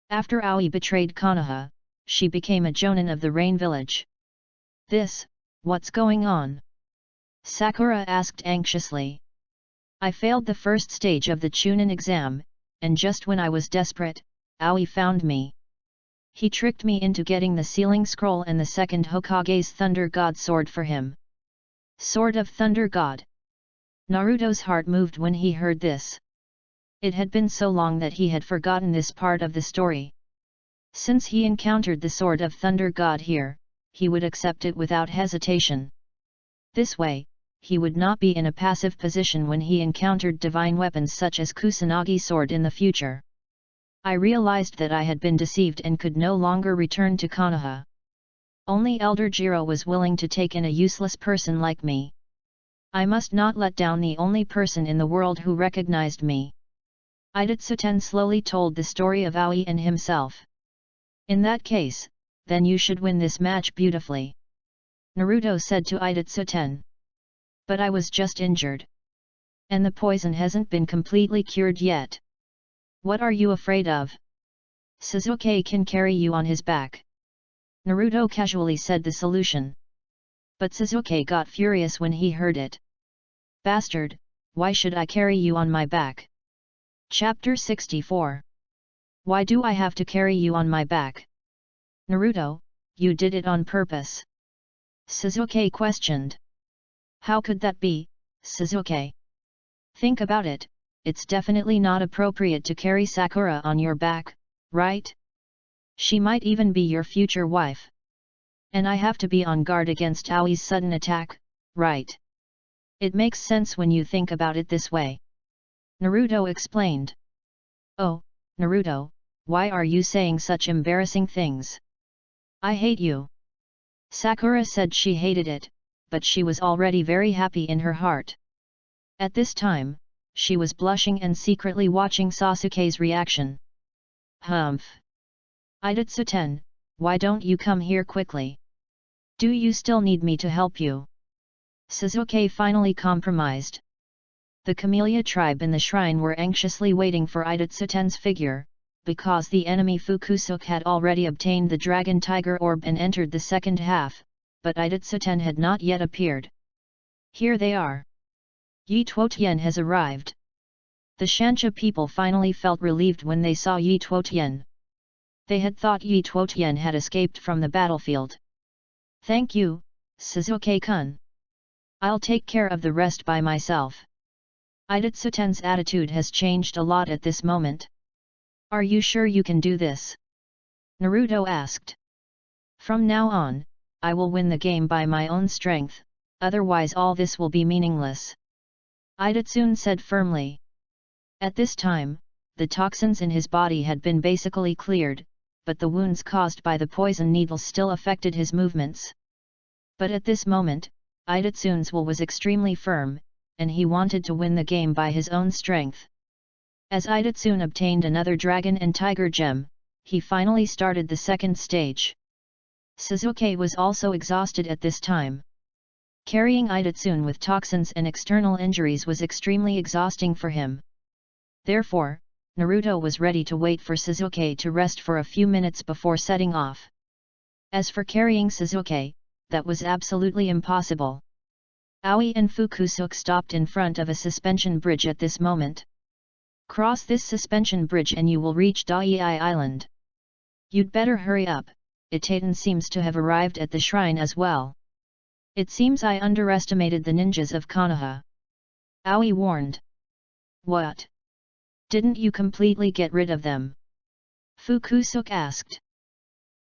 After Aoi betrayed Konoha, she became a jonin of the Rain Village. What's going on? Sakura asked anxiously. I failed the first stage of the Chunin exam, and just when I was desperate, Aoi found me. He tricked me into getting the sealing scroll and the second Hokage's Thunder God sword for him. Sword of Thunder God. Naruto's heart moved when he heard this. It had been so long that he had forgotten this part of the story. Since he encountered the Sword of Thunder God here, he would accept it without hesitation. This way, he would not be in a passive position when he encountered divine weapons such as Kusanagi sword in the future. I realized that I had been deceived and could no longer return to Konoha. Only Elder Jiro was willing to take in a useless person like me. I must not let down the only person in the world who recognized me. Idatsuten slowly told the story of Aoi and himself. In that case, then you should win this match beautifully. Naruto said to Idatsuten. But I was just injured. And the poison hasn't been completely cured yet. What are you afraid of? Sasuke can carry you on his back. Naruto casually said the solution. But Sasuke got furious when he heard it. Bastard, why should I carry you on my back? Chapter 64. Why do I have to carry you on my back? Naruto, you did it on purpose. Sasuke questioned. How could that be, Sasuke? Think about it, it's definitely not appropriate to carry Sakura on your back, right? She might even be your future wife. And I have to be on guard against Aoi's sudden attack, right? It makes sense when you think about it this way. Naruto explained. Oh, Naruto, why are you saying such embarrassing things? I hate you. Sakura said she hated it, but she was already very happy in her heart. At this time, she was blushing and secretly watching Sasuke's reaction. Humph. Idatsuten, why don't you come here quickly? Do you still need me to help you? Sasuke finally compromised. The Camellia tribe in the shrine were anxiously waiting for Idatsuten's figure, because the enemy Fukusuke had already obtained the Dragon Tiger Orb and entered the second half, but Idatsuten had not yet appeared. Here they are. Yi Tuotian has arrived. The Shancha people finally felt relieved when they saw Yi Tuotian. They had thought Yi Tuotian had escaped from the battlefield. Thank you, Sasuke-kun. I'll take care of the rest by myself. Idatsuten's attitude has changed a lot at this moment. Are you sure you can do this? Naruto asked. From now on, I will win the game by my own strength, otherwise all this will be meaningless. Idatsune said firmly. At this time, the toxins in his body had been basically cleared, but the wounds caused by the poison needles still affected his movements. But at this moment, Idatsune's will was extremely firm, and he wanted to win the game by his own strength. As Idatsune obtained another dragon and tiger gem, he finally started the second stage. Sasuke was also exhausted at this time. Carrying Idatsune with toxins and external injuries was extremely exhausting for him. Therefore, Naruto was ready to wait for Sasuke to rest for a few minutes before setting off. As for carrying Sasuke, that was absolutely impossible. Aoi and Fukusuke stopped in front of a suspension bridge at this moment. Cross this suspension bridge and you will reach Dai Island. You'd better hurry up, Itaten seems to have arrived at the shrine as well. It seems I underestimated the ninjas of Konoha. Aoi warned. What? Didn't you completely get rid of them? Fukusuk asked.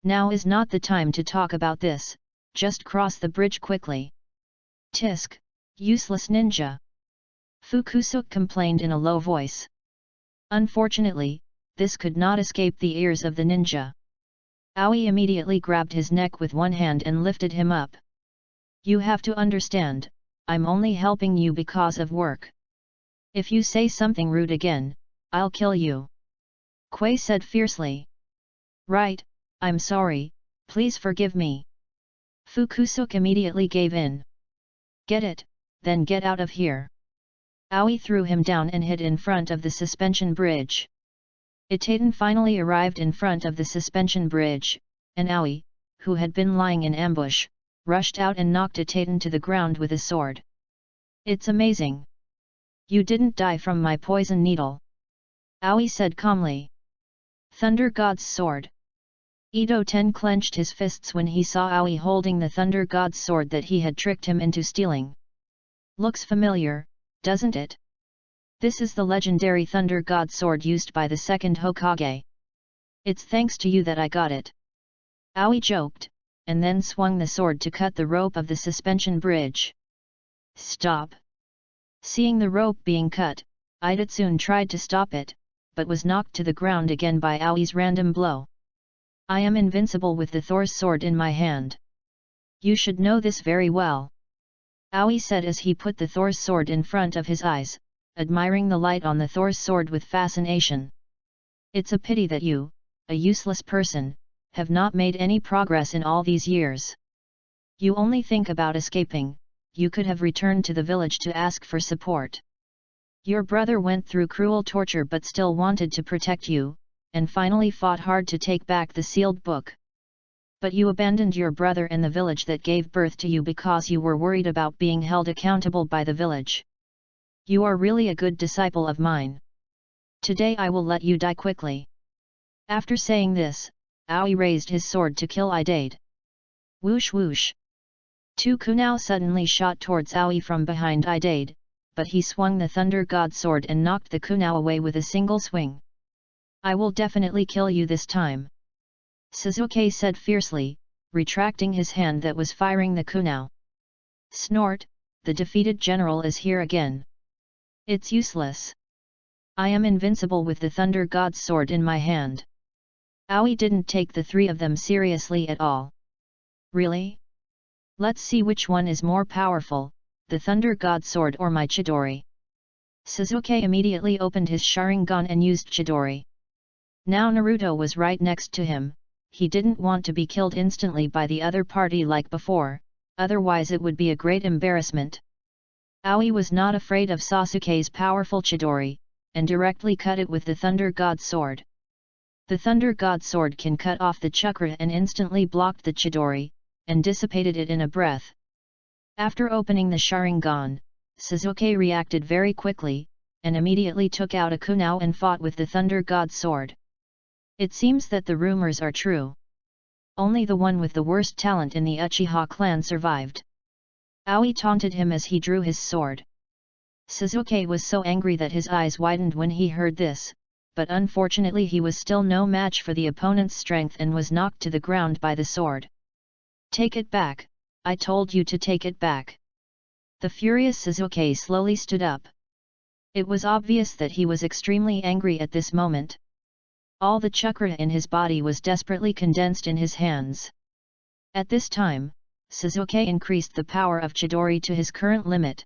Now is not the time to talk about this, just cross the bridge quickly. Tisk, useless ninja. Fukusuk complained in a low voice. Unfortunately, this could not escape the ears of the ninja. Aoi immediately grabbed his neck with one hand and lifted him up. You have to understand, I'm only helping you because of work. If you say something rude again, I'll kill you. Quay said fiercely. Right, I'm sorry, please forgive me. Fukusuk immediately gave in. Get it, then get out of here. Aoi threw him down and hid in front of the suspension bridge. Itaten finally arrived in front of the suspension bridge, and Aoi, who had been lying in ambush, rushed out and knocked Itaten to the ground with a sword. It's amazing. You didn't die from my poison needle. Aoi said calmly. Thunder God's sword. Ito Ten clenched his fists when he saw Aoi holding the Thunder God's sword that he had tricked him into stealing. Looks familiar, doesn't it? This is the legendary Thunder God sword used by the second Hokage. It's thanks to you that I got it. Aoi joked, and then swung the sword to cut the rope of the suspension bridge. Stop! Seeing the rope being cut, Idatsune tried to stop it, but was knocked to the ground again by Aoi's random blow. I am invincible with the Thor's sword in my hand. You should know this very well. Aoi said as he put the Thor's sword in front of his eyes, admiring the light on the Thor's sword with fascination. It's a pity that you, a useless person, have not made any progress in all these years. You only think about escaping, you could have returned to the village to ask for support. Your brother went through cruel torture but still wanted to protect you, and finally fought hard to take back the sealed book. But you abandoned your brother and the village that gave birth to you because you were worried about being held accountable by the village. You are really a good disciple of mine. Today I will let you die quickly. After saying this, Aoi raised his sword to kill Idade. Whoosh whoosh. Two kunao suddenly shot towards Aoi from behind Idade, but he swung the Thunder God sword and knocked the kunao away with a single swing. I will definitely kill you this time. Suzuki said fiercely, retracting his hand that was firing the kunao. Snort, the defeated general is here again. It's useless. I am invincible with the Thunder God's sword in my hand. Aoi didn't take the three of them seriously at all. Really? Let's see which one is more powerful, the Thunder God sword or my Chidori. Suzuki immediately opened his Sharingan and used Chidori. Now Naruto was right next to him, he didn't want to be killed instantly by the other party like before, otherwise it would be a great embarrassment. Aoi was not afraid of Sasuke's powerful Chidori, and directly cut it with the Thunder God sword. The Thunder God sword can cut off the chakra and instantly blocked the Chidori, and dissipated it in a breath. After opening the Sharingan, Suzuki reacted very quickly, and immediately took out a kunao and fought with the Thunder God sword. It seems that the rumors are true. Only the one with the worst talent in the Uchiha clan survived. Aoi taunted him as he drew his sword. Suzuki was so angry that his eyes widened when he heard this, but unfortunately he was still no match for the opponent's strength and was knocked to the ground by the sword. Take it back, I told you to take it back. The furious Suzuki slowly stood up. It was obvious that he was extremely angry at this moment. All the chakra in his body was desperately condensed in his hands. At this time, Suzuki increased the power of Chidori to his current limit.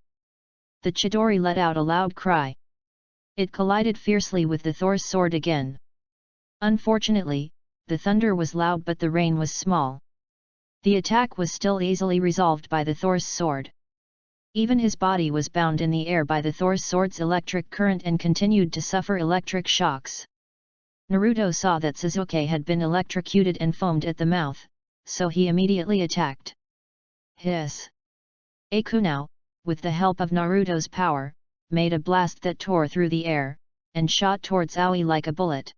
The Chidori let out a loud cry. It collided fiercely with the Thor's sword again. Unfortunately, the thunder was loud but the rain was small. The attack was still easily resolved by the Thor's sword. Even his body was bound in the air by the Thor's sword's electric current and continued to suffer electric shocks. Naruto saw that Suzuki had been electrocuted and foamed at the mouth, so he immediately attacked. Hiss! A kunao, with the help of Naruto's power, made a blast that tore through the air, and shot towards Aoi like a bullet.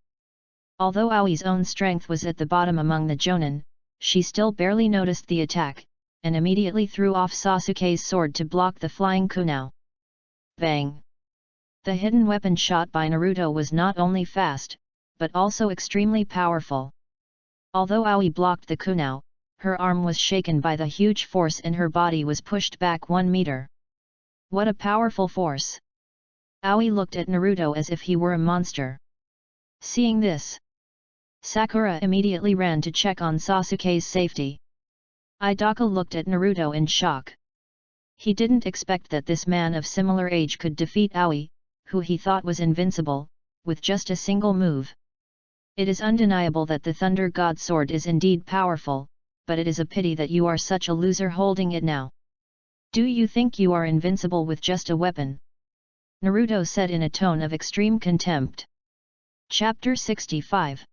Although Aoi's own strength was at the bottom among the Jonin, she still barely noticed the attack, and immediately threw off Sasuke's sword to block the flying kunao. Bang! The hidden weapon shot by Naruto was not only fast, but also extremely powerful. Although Aoi blocked the kunao, her arm was shaken by the huge force and her body was pushed back 1 meter. What a powerful force! Aoi looked at Naruto as if he were a monster. Seeing this, Sakura immediately ran to check on Sasuke's safety. Idaka looked at Naruto in shock. He didn't expect that this man of similar age could defeat Aoi, who he thought was invincible, with just a single move. It is undeniable that the Thunder God sword is indeed powerful, but it is a pity that you are such a loser holding it now. Do you think you are invincible with just a weapon? Naruto said in a tone of extreme contempt. Chapter 65.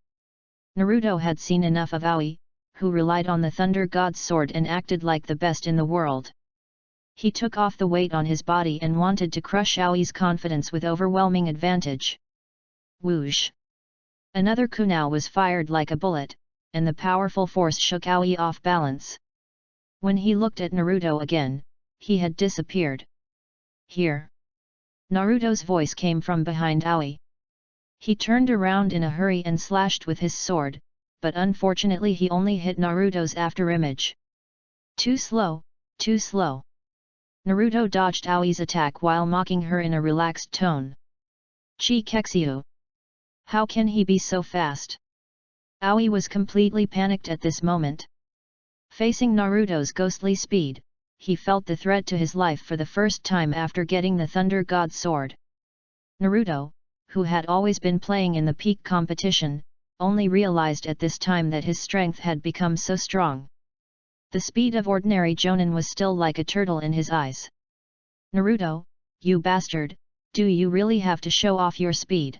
Naruto had seen enough of Aoi, who relied on the Thunder God's sword and acted like the best in the world. He took off the weight on his body and wanted to crush Aoi's confidence with overwhelming advantage. Whoosh! Another kunao was fired like a bullet, and the powerful force shook Aoi off balance. When he looked at Naruto again, he had disappeared. Here! Naruto's voice came from behind Aoi. He turned around in a hurry and slashed with his sword, but unfortunately he only hit Naruto's afterimage. Too slow, too slow. Naruto dodged Aoi's attack while mocking her in a relaxed tone. Chikexiu! How can he be so fast? Aoi was completely panicked at this moment. Facing Naruto's ghostly speed, he felt the threat to his life for the first time after getting the Thunder God sword. Naruto, who had always been playing in the peak competition, only realized at this time that his strength had become so strong. The speed of ordinary Jonin was still like a turtle in his eyes. Naruto, you bastard, do you really have to show off your speed?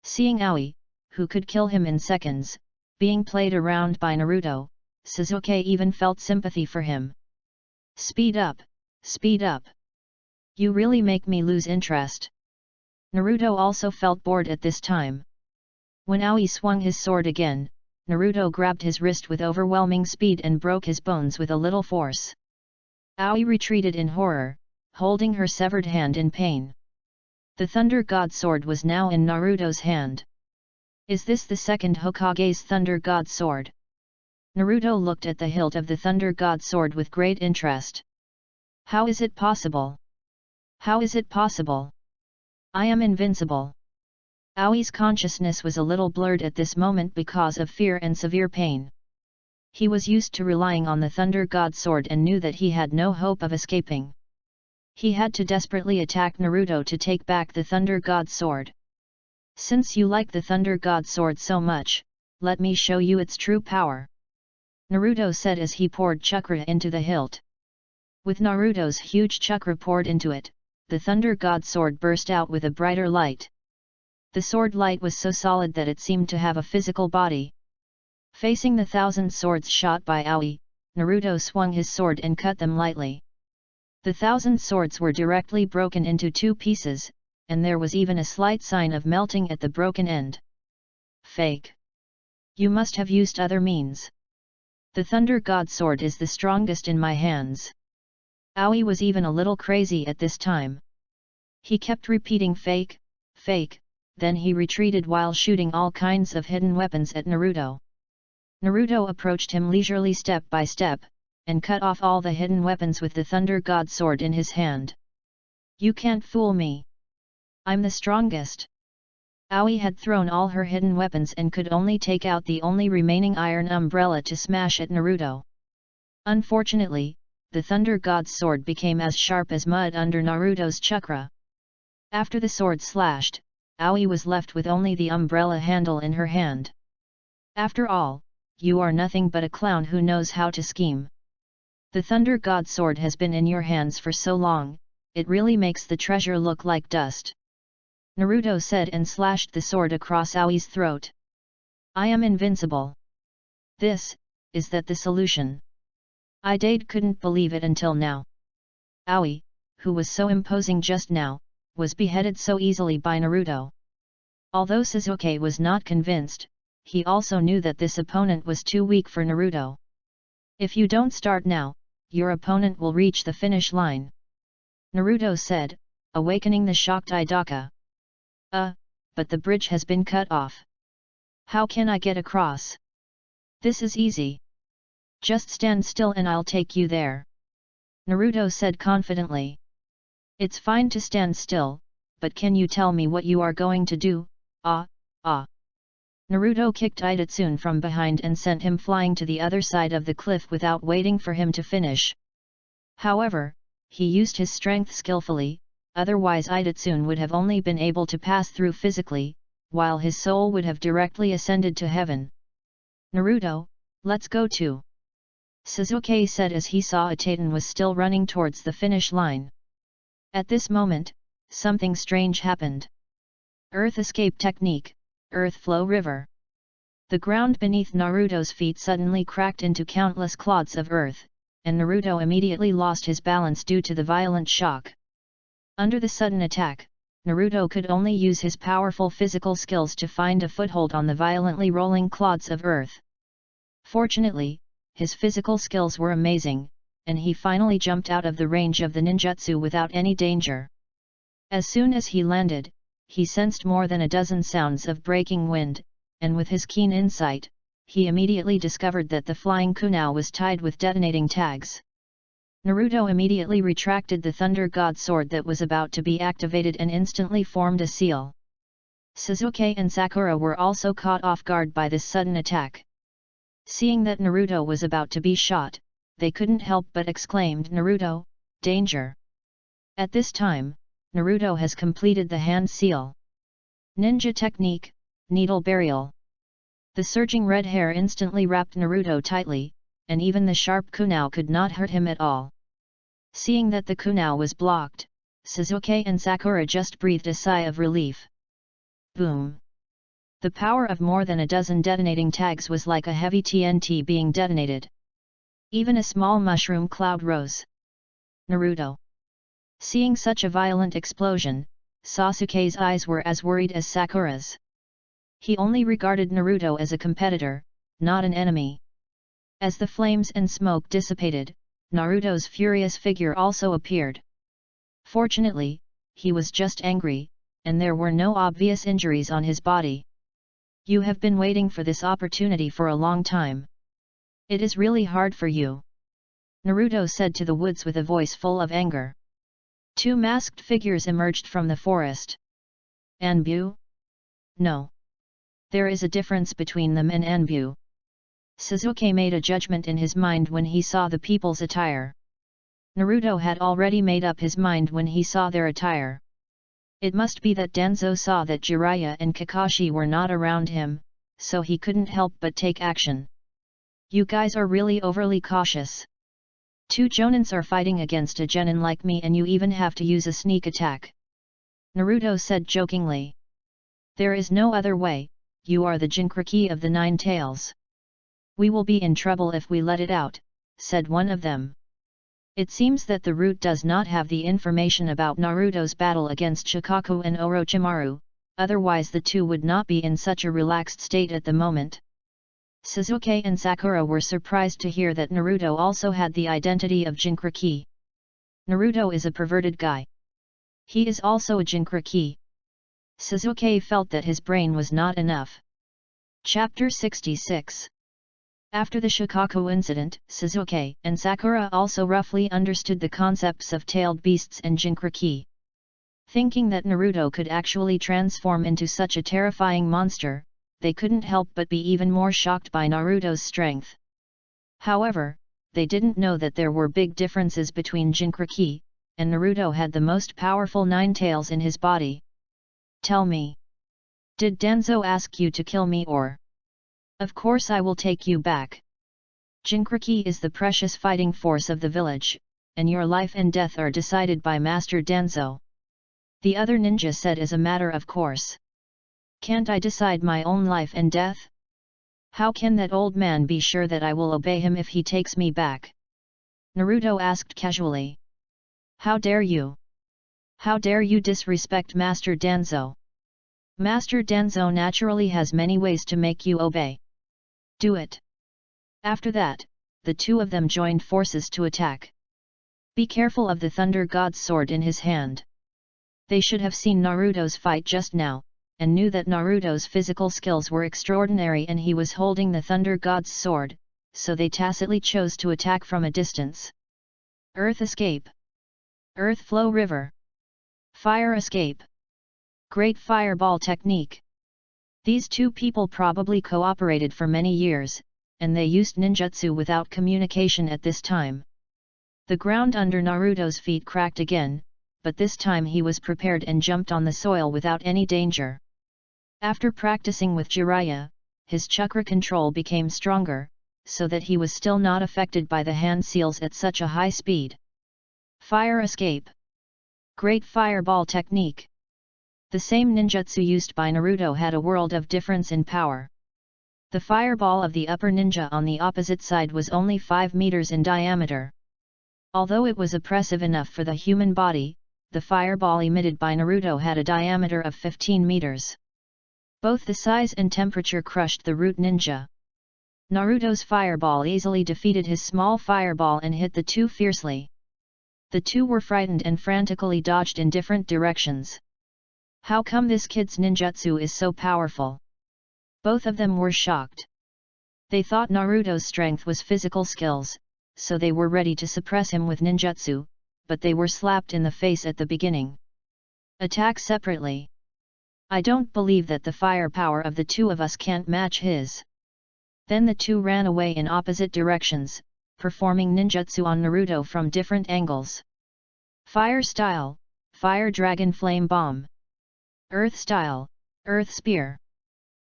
Seeing Aoi, who could kill him in seconds, being played around by Naruto, Sasuke even felt sympathy for him. Speed up, speed up. You really make me lose interest. Naruto also felt bored at this time. When Aoi swung his sword again, Naruto grabbed his wrist with overwhelming speed and broke his bones with a little force. Aoi retreated in horror, holding her severed hand in pain. The Thunder God sword was now in Naruto's hand. Is this the second Hokage's Thunder God sword? Naruto looked at the hilt of the Thunder God sword with great interest. How is it possible? How is it possible? I am invincible. Aoi's consciousness was a little blurred at this moment because of fear and severe pain. He was used to relying on the Thunder God sword and knew that he had no hope of escaping. He had to desperately attack Naruto to take back the Thunder God sword. Since you like the Thunder God sword so much, let me show you its true power. Naruto said as he poured chakra into the hilt. With Naruto's huge chakra poured into it, the Thunder God sword burst out with a brighter light. The sword light was so solid that it seemed to have a physical body. Facing the 1,000 swords shot by Aoi, Naruto swung his sword and cut them lightly. The 1,000 swords were directly broken into 2 pieces, and there was even a slight sign of melting at the broken end. Fake! You must have used other means. The Thunder God sword is the strongest in my hands. Aoi was even a little crazy at this time. He kept repeating fake, fake, then he retreated while shooting all kinds of hidden weapons at Naruto. Naruto approached him leisurely step by step, and cut off all the hidden weapons with the Thunder God sword in his hand. You can't fool me. I'm the strongest. Aoi had thrown all her hidden weapons and could only take out the only remaining iron umbrella to smash at Naruto. Unfortunately, the Thunder God's sword became as sharp as mud under Naruto's chakra. After the sword slashed, Aoi was left with only the umbrella handle in her hand. After all, you are nothing but a clown who knows how to scheme. The Thunder God sword has been in your hands for so long, it really makes the treasure look like dust. Naruto said and slashed the sword across Aoi's throat. I am invincible. Is that the solution? I couldn't believe it until now. Aoi, who was so imposing just now, was beheaded so easily by Naruto. Although Sasuke was not convinced, he also knew that this opponent was too weak for Naruto. If you don't start now, your opponent will reach the finish line. Naruto said, awakening the shocked Idaka. But the bridge has been cut off. How can I get across? This is easy. Just stand still and I'll take you there. Naruto said confidently. It's fine to stand still, but can you tell me what you are going to do? Naruto kicked Idatsune from behind and sent him flying to the other side of the cliff without waiting for him to finish. However, he used his strength skillfully, otherwise Idatsune would have only been able to pass through physically, while his soul would have directly ascended to heaven. Naruto, let's go too. Sasuke said as he saw Itaten was still running towards the finish line. At this moment, something strange happened. Earth escape technique, Earth flow river. The ground beneath Naruto's feet suddenly cracked into countless clods of earth, and Naruto immediately lost his balance due to the violent shock. Under the sudden attack, Naruto could only use his powerful physical skills to find a foothold on the violently rolling clods of earth. Fortunately, his physical skills were amazing, and he finally jumped out of the range of the ninjutsu without any danger. As soon as he landed, he sensed more than a dozen sounds of breaking wind, and with his keen insight, he immediately discovered that the flying kunai was tied with detonating tags. Naruto immediately retracted the Thunder God sword that was about to be activated and instantly formed a seal. Sasuke and Sakura were also caught off guard by this sudden attack. Seeing that Naruto was about to be shot, they couldn't help but exclaimed, "Naruto, danger!" At this time, Naruto has completed the hand seal. Ninja technique, needle burial. The surging red hair instantly wrapped Naruto tightly, and even the sharp kunai could not hurt him at all. Seeing that the kunai was blocked, Sasuke and Sakura just breathed a sigh of relief. Boom! The power of more than a dozen detonating tags was like a heavy TNT being detonated. Even a small mushroom cloud rose. Naruto. Seeing such a violent explosion, Sasuke's eyes were as worried as Sakura's. He only regarded Naruto as a competitor, not an enemy. As the flames and smoke dissipated, Naruto's furious figure also appeared. Fortunately, he was just angry, and there were no obvious injuries on his body. You have been waiting for this opportunity for a long time. It is really hard for you. Naruto said to the woods with a voice full of anger. Two masked figures emerged from the forest. Anbu? No. There is a difference between them and Anbu. Sasuke made a judgment in his mind when he saw the people's attire. Naruto had already made up his mind when he saw their attire. It must be that Danzo saw that Jiraiya and Kakashi were not around him, so he couldn't help but take action. You guys are really overly cautious. Two Jonins are fighting against a genin like me and you even have to use a sneak attack. Naruto said jokingly. There is no other way, you are the Jinchuriki of the Nine Tails. We will be in trouble if we let it out, said one of them. It seems that the root does not have the information about Naruto's battle against Shikaku and Orochimaru, otherwise the two would not be in such a relaxed state at the moment. Sasuke and Sakura were surprised to hear that Naruto also had the identity of Jinchuriki. Naruto is a perverted guy. He is also a Jinchuriki. Sasuke felt that his brain was not enough. Chapter 66. After the Shikaku incident, Sasuke and Sakura also roughly understood the concepts of tailed beasts and Jinchuriki. Thinking that Naruto could actually transform into such a terrifying monster, they couldn't help but be even more shocked by Naruto's strength. However, they didn't know that there were big differences between Jinchuriki, and Naruto had the most powerful nine tails in his body. Tell me. Did Danzo ask you to kill me or? Of course I will take you back. Jinchuriki is the precious fighting force of the village, and your life and death are decided by Master Danzo. The other ninja said as a matter of course. Can't I decide my own life and death? How can that old man be sure that I will obey him if he takes me back? Naruto asked casually. How dare you? How dare you disrespect Master Danzo? Master Danzo naturally has many ways to make you obey. Do it. After that, the two of them joined forces to attack. Be careful of the Thunder God's sword in his hand. They should have seen Naruto's fight just now, and knew that Naruto's physical skills were extraordinary and he was holding the Thunder God's sword, so they tacitly chose to attack from a distance. Earth escape. Earth flow river. Fire escape. Great fireball technique. These two people probably cooperated for many years, and they used ninjutsu without communication at this time. The ground under Naruto's feet cracked again, but this time he was prepared and jumped on the soil without any danger. After practicing with Jiraiya, his chakra control became stronger, so that he was still not affected by the hand seals at such a high speed. Fire escape. Great fireball technique. The same ninjutsu used by Naruto had a world of difference in power. The fireball of the upper ninja on the opposite side was only 5 meters in diameter. Although it was oppressive enough for the human body, the fireball emitted by Naruto had a diameter of 15 meters. Both the size and temperature crushed the root ninja. Naruto's fireball easily defeated his small fireball and hit the two fiercely. The two were frightened and frantically dodged in different directions. How come this kid's ninjutsu is so powerful? Both of them were shocked. They thought Naruto's strength was physical skills, so they were ready to suppress him with ninjutsu, but they were slapped in the face at the beginning. Attack separately. I don't believe that the firepower of the two of us can't match his. Then the two ran away in opposite directions, performing ninjutsu on Naruto from different angles. Fire style, Fire Dragon Flame Bomb. Earth style, Earth Spear.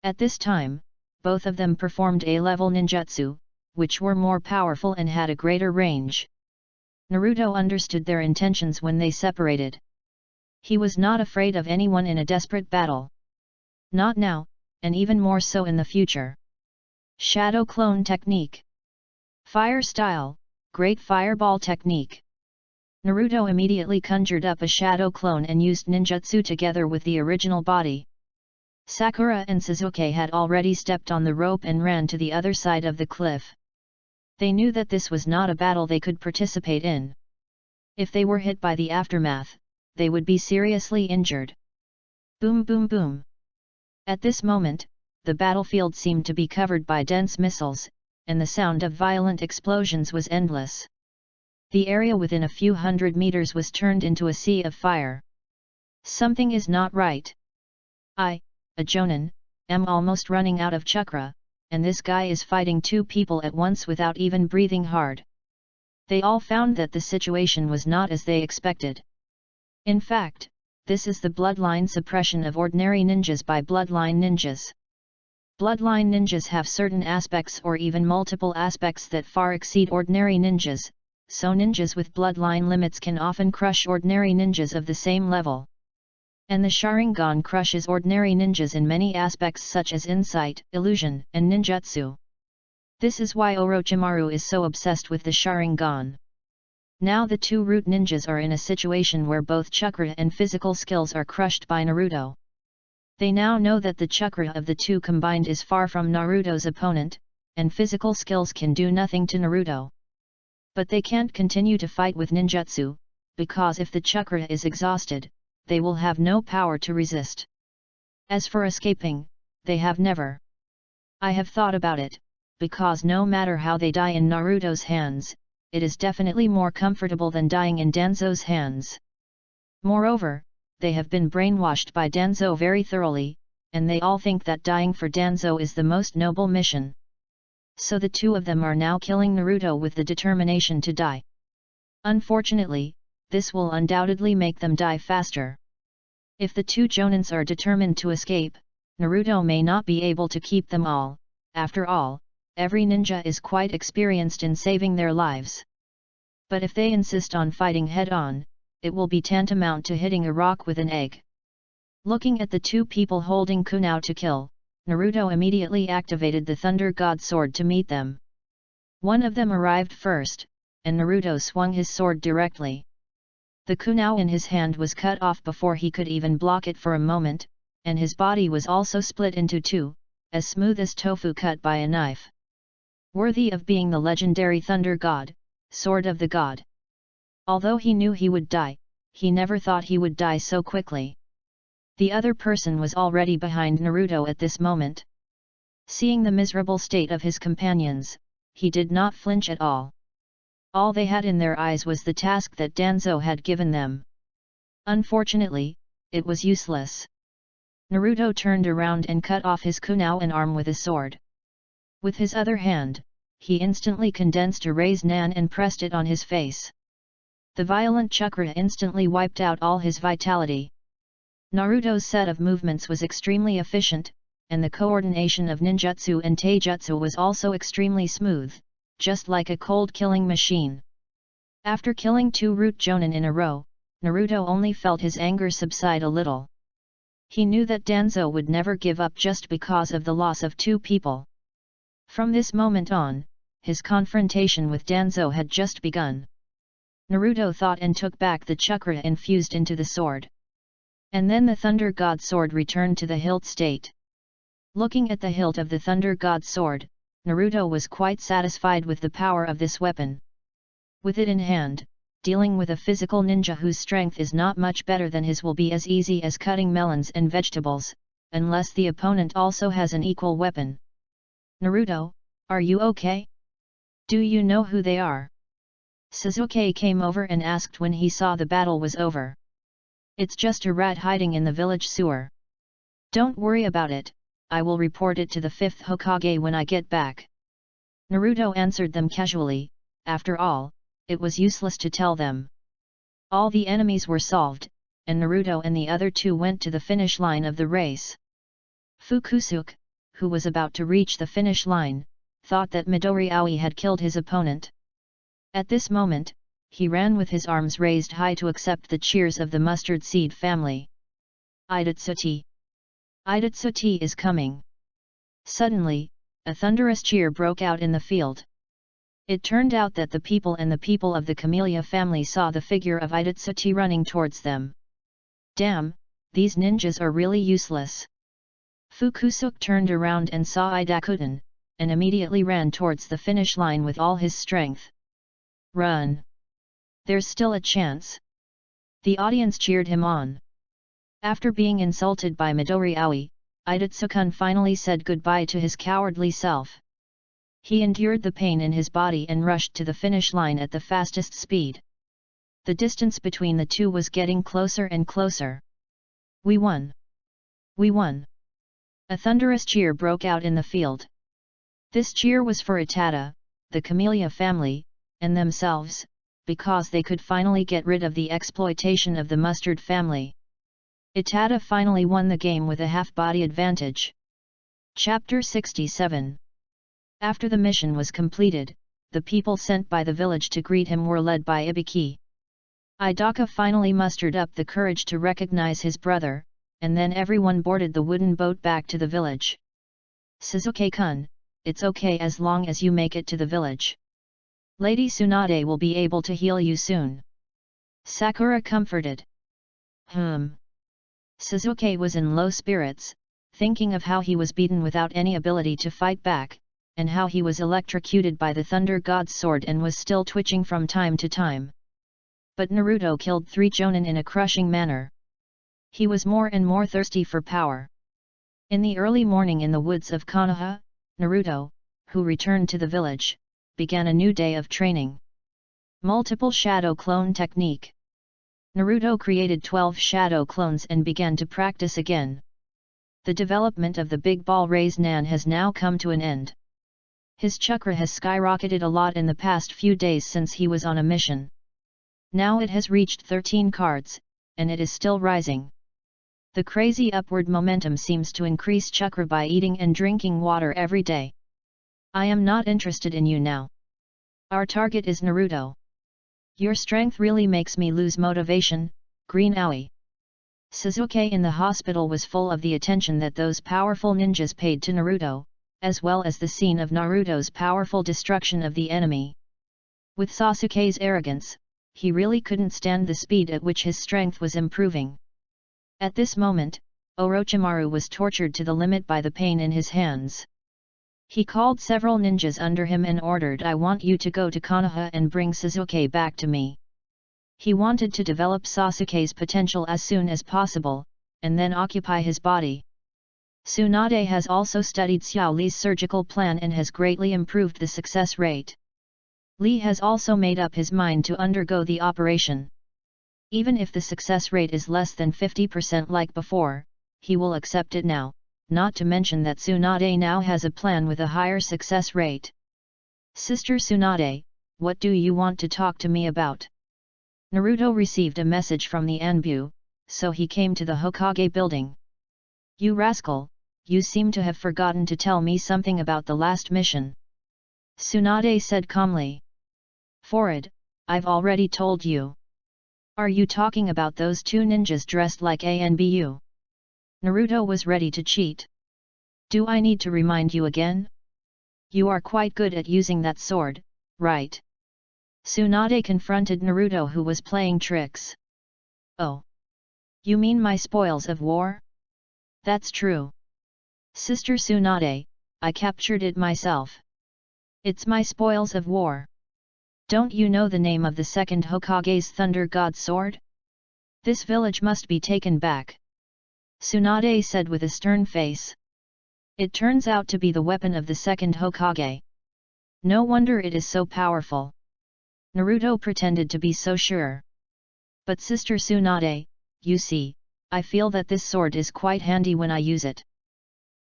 At this time, both of them performed A-level ninjutsu, which were more powerful and had a greater range. Naruto understood their intentions when they separated. He was not afraid of anyone in a desperate battle. Not now, and even more so in the future. Shadow Clone Technique. Fire Style, Great Fireball Technique. Naruto immediately conjured up a shadow clone and used ninjutsu together with the original body. Sakura and Sasuke had already stepped on the rope and ran to the other side of the cliff. They knew that this was not a battle they could participate in. If they were hit by the aftermath, they would be seriously injured. Boom boom boom. At this moment, the battlefield seemed to be covered by dense missiles, and the sound of violent explosions was endless. The area within a few hundred meters was turned into a sea of fire. Something is not right. I, a Jonin, am almost running out of chakra, and this guy is fighting two people at once without even breathing hard. They all found that the situation was not as they expected. In fact, this is the bloodline suppression of ordinary ninjas by bloodline ninjas. Bloodline ninjas have certain aspects or even multiple aspects that far exceed ordinary ninjas, so ninjas with bloodline limits can often crush ordinary ninjas of the same level. And the Sharingan crushes ordinary ninjas in many aspects such as insight, illusion, and ninjutsu. This is why Orochimaru is so obsessed with the Sharingan. Now the two root ninjas are in a situation where both chakra and physical skills are crushed by Naruto. They now know that the chakra of the two combined is far from Naruto's opponent, and physical skills can do nothing to Naruto. But they can't continue to fight with ninjutsu, because if the chakra is exhausted, they will have no power to resist. As for escaping, they have never. I have thought about it, because no matter how they die in Naruto's hands, it is definitely more comfortable than dying in Danzo's hands. Moreover, they have been brainwashed by Danzo very thoroughly, and they all think that dying for Danzo is the most noble mission. So the two of them are now killing Naruto with the determination to die. Unfortunately, this will undoubtedly make them die faster. If the two Jonins are determined to escape, Naruto may not be able to keep them all. After all, every ninja is quite experienced in saving their lives. But if they insist on fighting head-on, it will be tantamount to hitting a rock with an egg. Looking at the two people holding kunai to kill, Naruto immediately activated the Thunder God sword to meet them. One of them arrived first, and Naruto swung his sword directly. The kunai in his hand was cut off before he could even block it for a moment, and his body was also split into two, as smooth as tofu cut by a knife. Worthy of being the legendary Thunder God, Sword of the God. Although he knew he would die, he never thought he would die so quickly. The other person was already behind Naruto at this moment. Seeing the miserable state of his companions, he did not flinch at all. All they had in their eyes was the task that Danzo had given them. Unfortunately, it was useless. Naruto turned around and cut off his kunao arm with a sword. With his other hand, he instantly condensed a raised nan and pressed it on his face. The violent chakra instantly wiped out all his vitality. Naruto's set of movements was extremely efficient, and the coordination of ninjutsu and taijutsu was also extremely smooth, just like a cold-killing machine. After killing 2 root jonin in a row, Naruto only felt his anger subside a little. He knew that Danzo would never give up just because of the loss of 2 people. From this moment on, his confrontation with Danzo had just begun. Naruto thought and took back the chakra infused into the sword. And then the Thunder God sword returned to the hilt state. Looking at the hilt of the Thunder God sword, Naruto was quite satisfied with the power of this weapon. With it in hand, dealing with a physical ninja whose strength is not much better than his will be as easy as cutting melons and vegetables, unless the opponent also has an equal weapon. Naruto, are you okay? Do you know who they are? Sasuke came over and asked when he saw the battle was over. It's just a rat hiding in the village sewer. Don't worry about it, I will report it to the 5th Hokage when I get back. Naruto answered them casually. After all, it was useless to tell them. All the enemies were solved, and Naruto and the other 2 went to the finish line of the race. Fukusuke, who was about to reach the finish line, thought that Midori Aoi had killed his opponent. At this moment, he ran with his arms raised high to accept the cheers of the mustard seed family. Idatsuti! Idatsuti is coming! Suddenly, a thunderous cheer broke out in the field. It turned out that the people of the Camellia family saw the figure of Idatsuti running towards them. Damn, these ninjas are really useless. Fukusuke turned around and saw Idakuten, and immediately ran towards the finish line with all his strength. Run! There's still a chance. The audience cheered him on. After being insulted by Midori Aoi, Idatsukun finally said goodbye to his cowardly self. He endured the pain in his body and rushed to the finish line at the fastest speed. The distance between the 2 was getting closer and closer. We won! We won! A thunderous cheer broke out in the field. This cheer was for Itada, the Camellia family, and themselves, because they could finally get rid of the exploitation of the Mustard family. Itada finally won the game with a half-body advantage. Chapter 67. After the mission was completed, the people sent by the village to greet him were led by Ibiki. Idaka finally mustered up the courage to recognize his brother, and then everyone boarded the wooden boat back to the village. Sasuke-kun, it's okay as long as you make it to the village. Lady Tsunade will be able to heal you soon. Sakura comforted. Sasuke was in low spirits, thinking of how he was beaten without any ability to fight back, and how he was electrocuted by the Thunder God's sword and was still twitching from time to time. But Naruto killed 3 Jonin in a crushing manner. He was more and more thirsty for power. In the early morning in the woods of Konoha, Naruto, who returned to the village, began a new day of training. Multiple shadow clone technique. Naruto created 12 shadow clones and began to practice again. The development of the big ball raised Nan has now come to an end. His chakra has skyrocketed a lot in the past few days since he was on a mission. Now it has reached 13 cards, and it is still rising. The crazy upward momentum seems to increase chakra by eating and drinking water every day. I am not interested in you now. Our target is Naruto. Your strength really makes me lose motivation, Green Aoi. Sasuke in the hospital was full of the attention that those powerful ninjas paid to Naruto, as well as the scene of Naruto's powerful destruction of the enemy. With Sasuke's arrogance, he really couldn't stand the speed at which his strength was improving. At this moment, Orochimaru was tortured to the limit by the pain in his hands. He called several ninjas under him and ordered, I want you to go to Konoha and bring Sasuke back to me. He wanted to develop Sasuke's potential as soon as possible, and then occupy his body. Tsunade has also studied Xiao Li's surgical plan and has greatly improved the success rate. Li has also made up his mind to undergo the operation. Even if the success rate is less than 50% like before, he will accept it now, not to mention that Tsunade now has a plan with a higher success rate. Sister Tsunade, what do you want to talk to me about? Naruto received a message from the Anbu, so he came to the Hokage building. You rascal, you seem to have forgotten to tell me something about the last mission. Tsunade said calmly. Forward, I've already told you. Are you talking about those two ninjas dressed like Anbu? Naruto was ready to cheat. Do I need to remind you again? You are quite good at using that sword, right? Tsunade confronted Naruto, who was playing tricks. Oh. You mean my spoils of war? That's true. Sister Tsunade, I captured it myself. It's my spoils of war. Don't you know the name of the second Hokage's Thunder God sword? This village must be taken back. Tsunade said with a stern face. It turns out to be the weapon of the second Hokage. No wonder it is so powerful. Naruto pretended to be so sure. But Sister Tsunade, you see, I feel that this sword is quite handy when I use it.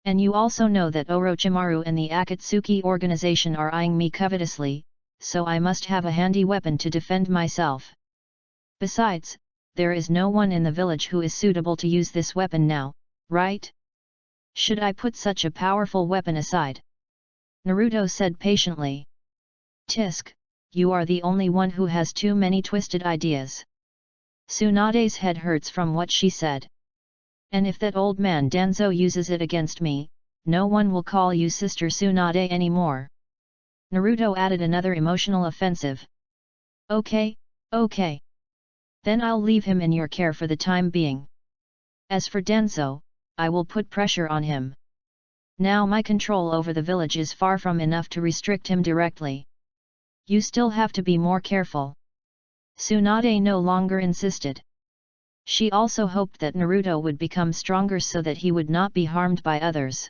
And you also know that Orochimaru and the Akatsuki organization are eyeing me covetously, so I must have a handy weapon to defend myself. Besides, there is no one in the village who is suitable to use this weapon now, right? Should I put such a powerful weapon aside? Naruto said patiently. Tisk, you are the only one who has too many twisted ideas. Tsunade's head hurts from what she said. And if that old man Danzo uses it against me, no one will call you Sister Tsunade anymore. Naruto added another emotional offensive. Okay, okay. Then I'll leave him in your care for the time being. As for Danzo, I will put pressure on him. Now my control over the village is far from enough to restrict him directly. You still have to be more careful. Tsunade no longer insisted. She also hoped that Naruto would become stronger so that he would not be harmed by others.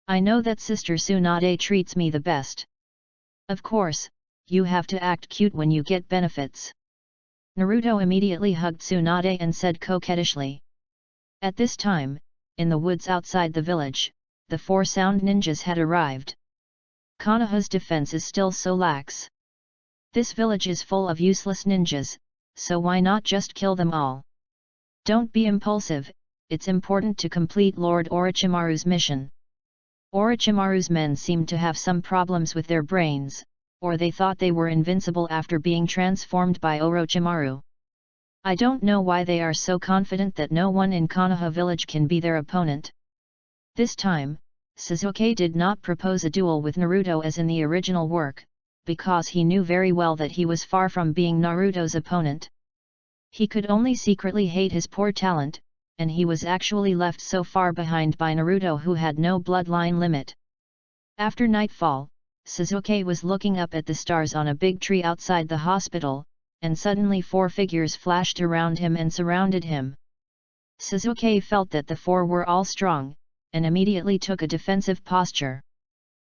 I know that Sister Tsunade treats me the best. Of course, you have to act cute when you get benefits. Naruto immediately hugged Tsunade and said coquettishly. At this time, in the woods outside the village, the 4 sound ninjas had arrived. Konoha's defense is still so lax. This village is full of useless ninjas, so why not just kill them all? Don't be impulsive, it's important to complete Lord Orochimaru's mission. Orochimaru's men seemed to have some problems with their brains, or they thought they were invincible after being transformed by Orochimaru. I don't know why they are so confident that no one in Konoha village can be their opponent. This time, Sasuke did not propose a duel with Naruto as in the original work, because he knew very well that he was far from being Naruto's opponent. He could only secretly hate his poor talent, and he was actually left so far behind by Naruto, who had no bloodline limit. After nightfall, Sasuke was looking up at the stars on a big tree outside the hospital, and suddenly 4 figures flashed around him and surrounded him. Sasuke felt that the 4 were all strong, and immediately took a defensive posture.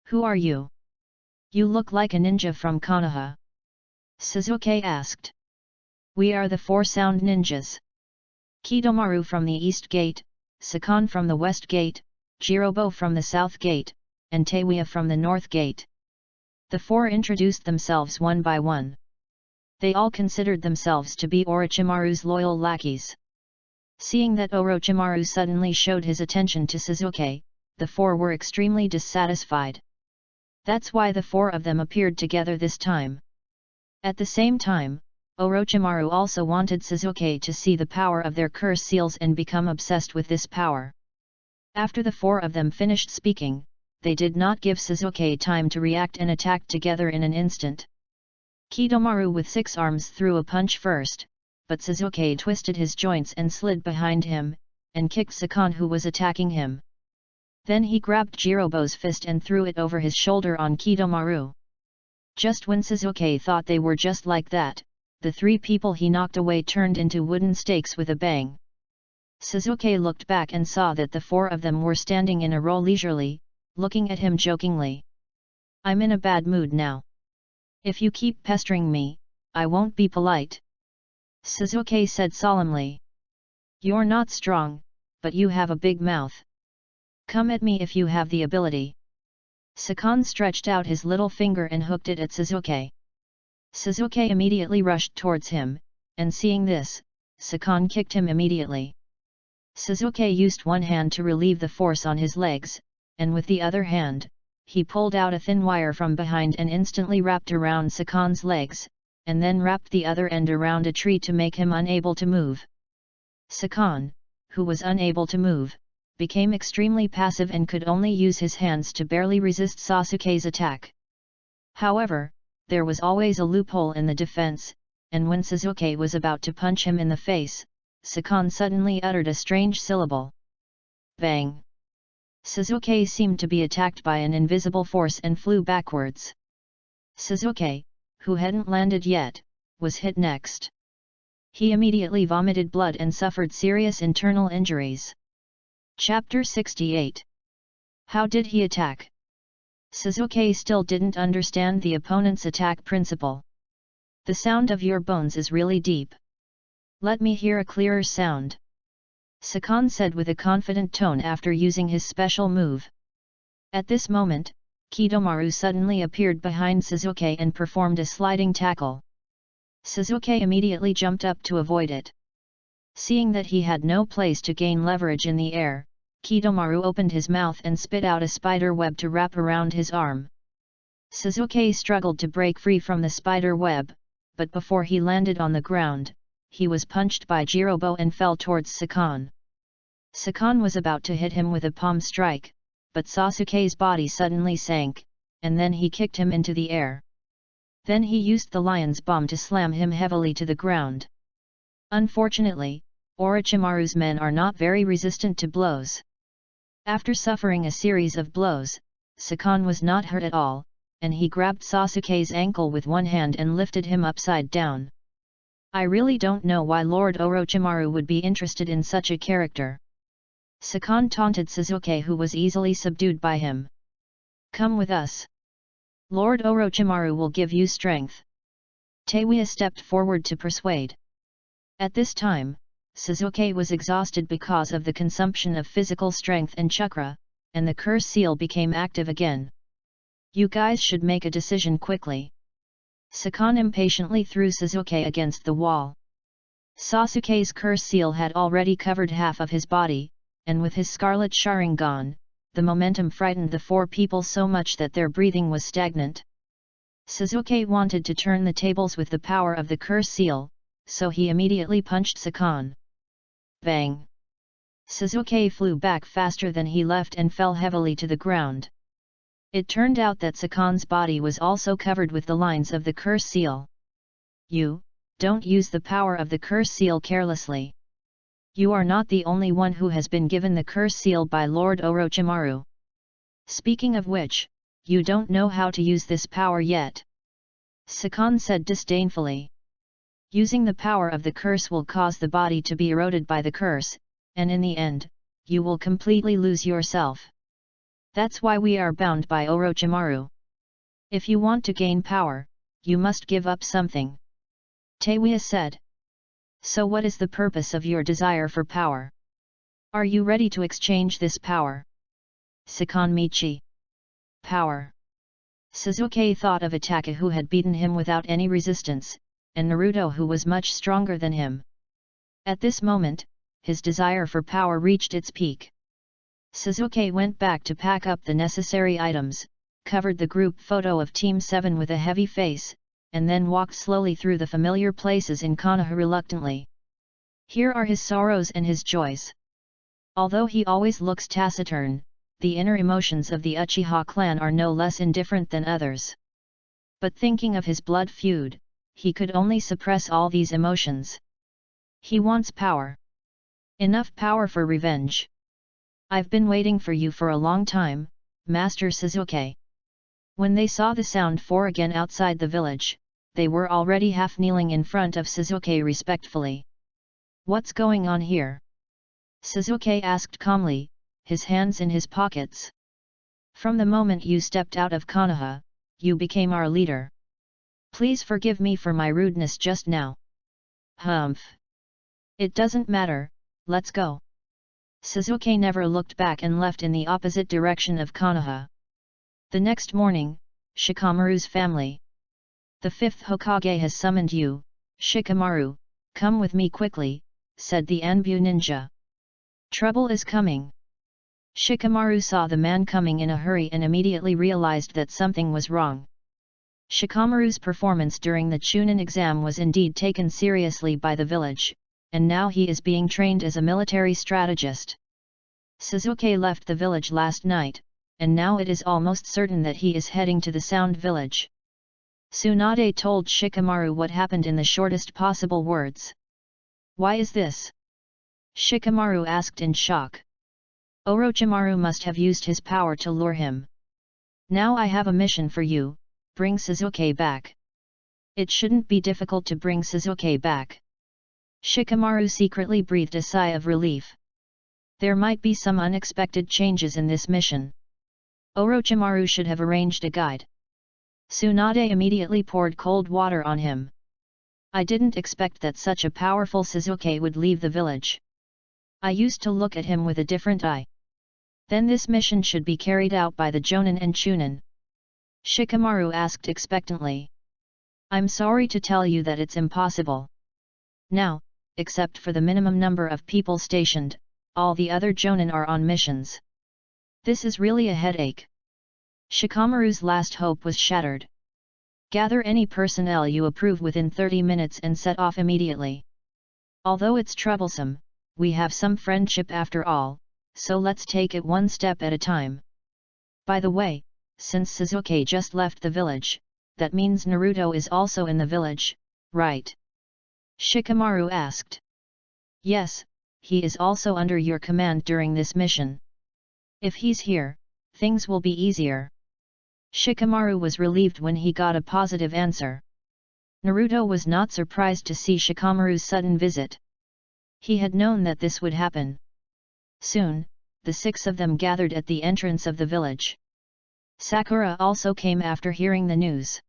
Who are you? You look like a ninja from Konoha. Sasuke asked. We are the 4 sound ninjas. Kidomaru from the east gate, Sakon from the west gate, Jirobo from the south gate, and Teiwa from the north gate. The 4 introduced themselves one by one. They all considered themselves to be Orochimaru's loyal lackeys. Seeing that Orochimaru suddenly showed his attention to Sasuke, the 4 were extremely dissatisfied. That's why the 4 of them appeared together this time. At the same time, Orochimaru also wanted Sasuke to see the power of their curse seals and become obsessed with this power. After the 4 of them finished speaking, they did not give Sasuke time to react and attacked together in an instant. Kidomaru with 6 arms threw a punch first, but Sasuke twisted his joints and slid behind him, and kicked Sakon, who was attacking him. Then he grabbed Jirobo's fist and threw it over his shoulder on Kidomaru. Just when Sasuke thought they were just like that, the 3 people he knocked away turned into wooden stakes with a bang. Sasuke looked back and saw that the 4 of them were standing in a row leisurely, looking at him jokingly. "I'm in a bad mood now. If you keep pestering me, I won't be polite," Sasuke said solemnly. "You're not strong, but you have a big mouth. Come at me if you have the ability." Sakon stretched out his little finger and hooked it at Sasuke. Sasuke immediately rushed towards him, and seeing this, Sakon kicked him immediately. Sasuke used one hand to relieve the force on his legs, and with the other hand, he pulled out a thin wire from behind and instantly wrapped around Sakon's legs, and then wrapped the other end around a tree to make him unable to move. Sakon, who was unable to move, became extremely passive and could only use his hands to barely resist Sasuke's attack. However, there was always a loophole in the defense, and when Sasuke was about to punch him in the face, Sakon suddenly uttered a strange syllable. Bang! Sasuke seemed to be attacked by an invisible force and flew backwards. Sasuke, who hadn't landed yet, was hit next. He immediately vomited blood and suffered serious internal injuries. Chapter 68. How did he attack? Sasuke still didn't understand the opponent's attack principle. "The sound of your bones is really deep. Let me hear a clearer sound," Sakon said with a confident tone after using his special move. At this moment, Kidomaru suddenly appeared behind Sasuke and performed a sliding tackle. Sasuke immediately jumped up to avoid it. Seeing that he had no place to gain leverage in the air, Kidomaru opened his mouth and spit out a spider web to wrap around his arm. Sasuke struggled to break free from the spider web, but before he landed on the ground, he was punched by Jirobo and fell towards Sakon. Sakon was about to hit him with a palm strike, but Sasuke's body suddenly sank, and then he kicked him into the air. Then he used the lion's bomb to slam him heavily to the ground. Unfortunately, Orochimaru's men are not very resistant to blows. After suffering a series of blows, Sakon was not hurt at all, and he grabbed Sasuke's ankle with one hand and lifted him upside down. "I really don't know why Lord Orochimaru would be interested in such a character," Sakon taunted Sasuke, who was easily subdued by him. "Come with us. Lord Orochimaru will give you strength." Teiwa stepped forward to persuade. At this time, Sasuke was exhausted because of the consumption of physical strength and chakra, and the curse seal became active again. "You guys should make a decision quickly." Sakon impatiently threw Sasuke against the wall. Sasuke's curse seal had already covered half of his body, and with his scarlet Sharingan, the momentum frightened the 4 people so much that their breathing was stagnant. Sasuke wanted to turn the tables with the power of the curse seal, so he immediately punched Sakon. Bang! Sasuke flew back faster than he left and fell heavily to the ground. It turned out that Sakon's body was also covered with the lines of the curse seal. "You, don't use the power of the curse seal carelessly. You are not the only one who has been given the curse seal by Lord Orochimaru. Speaking of which, you don't know how to use this power yet," Sakon said disdainfully. "Using the power of the curse will cause the body to be eroded by the curse, and in the end, you will completely lose yourself. That's why we are bound by Orochimaru. If you want to gain power, you must give up something," Teiwa said. "So what is the purpose of your desire for power? Are you ready to exchange this power?" Sakon Michi. Power. Sasuke thought of Itachi, who had beaten him without any resistance, and Naruto, who was much stronger than him. At this moment, his desire for power reached its peak. Sasuke went back to pack up the necessary items, covered the group photo of Team 7 with a heavy face, and then walked slowly through the familiar places in Konoha reluctantly. Here are his sorrows and his joys. Although he always looks taciturn, the inner emotions of the Uchiha clan are no less indifferent than others. But thinking of his blood feud, he could only suppress all these emotions. He wants power. Enough power for revenge. "I've been waiting for you for a long time, Master Sasuke." When they saw the Sound 4 again outside the village, they were already half kneeling in front of Suzuki respectfully. "What's going on here?" Suzuki asked calmly, his hands in his pockets. "From the moment you stepped out of Konoha, you became our leader. Please forgive me for my rudeness just now." "Humph. It doesn't matter, let's go." Suzuki never looked back and left in the opposite direction of Konoha. The next morning, Shikamaru's family. "The fifth Hokage has summoned you, Shikamaru, come with me quickly," said the Anbu ninja. "Trouble is coming." Shikamaru saw the man coming in a hurry and immediately realized that something was wrong. Shikamaru's performance during the Chunin exam was indeed taken seriously by the village, and now he is being trained as a military strategist. Suzuki left the village last night, and now it is almost certain that he is heading to the Sound Village. Tsunade told Shikamaru what happened in the shortest possible words. "Why is this?" Shikamaru asked in shock. "Orochimaru must have used his power to lure him. Now I have a mission for you, bring Suzuki back." "It shouldn't be difficult to bring Suzuki back." Shikamaru secretly breathed a sigh of relief. There might be some unexpected changes in this mission. Orochimaru should have arranged a guide. Tsunade immediately poured cold water on him. "I didn't expect that such a powerful Suzuki would leave the village. I used to look at him with a different eye. Then this mission should be carried out by the Jonin and Chunin." Shikamaru asked expectantly. "I'm sorry to tell you that it's impossible. Now, except for the minimum number of people stationed, all the other Jonin are on missions. This is really a headache." Shikamaru's last hope was shattered. "Gather any personnel you approve within 30 minutes and set off immediately. Although it's troublesome, we have some friendship after all, so let's take it one step at a time. By the way, since Suzuki just left the village, that means Naruto is also in the village, right?" Shikamaru asked. "Yes, he is also under your command during this mission. If he's here, things will be easier." Shikamaru was relieved when he got a positive answer. Naruto was not surprised to see Shikamaru's sudden visit. He had known that this would happen. Soon, the six of them gathered at the entrance of the village. Sakura also came after hearing the news.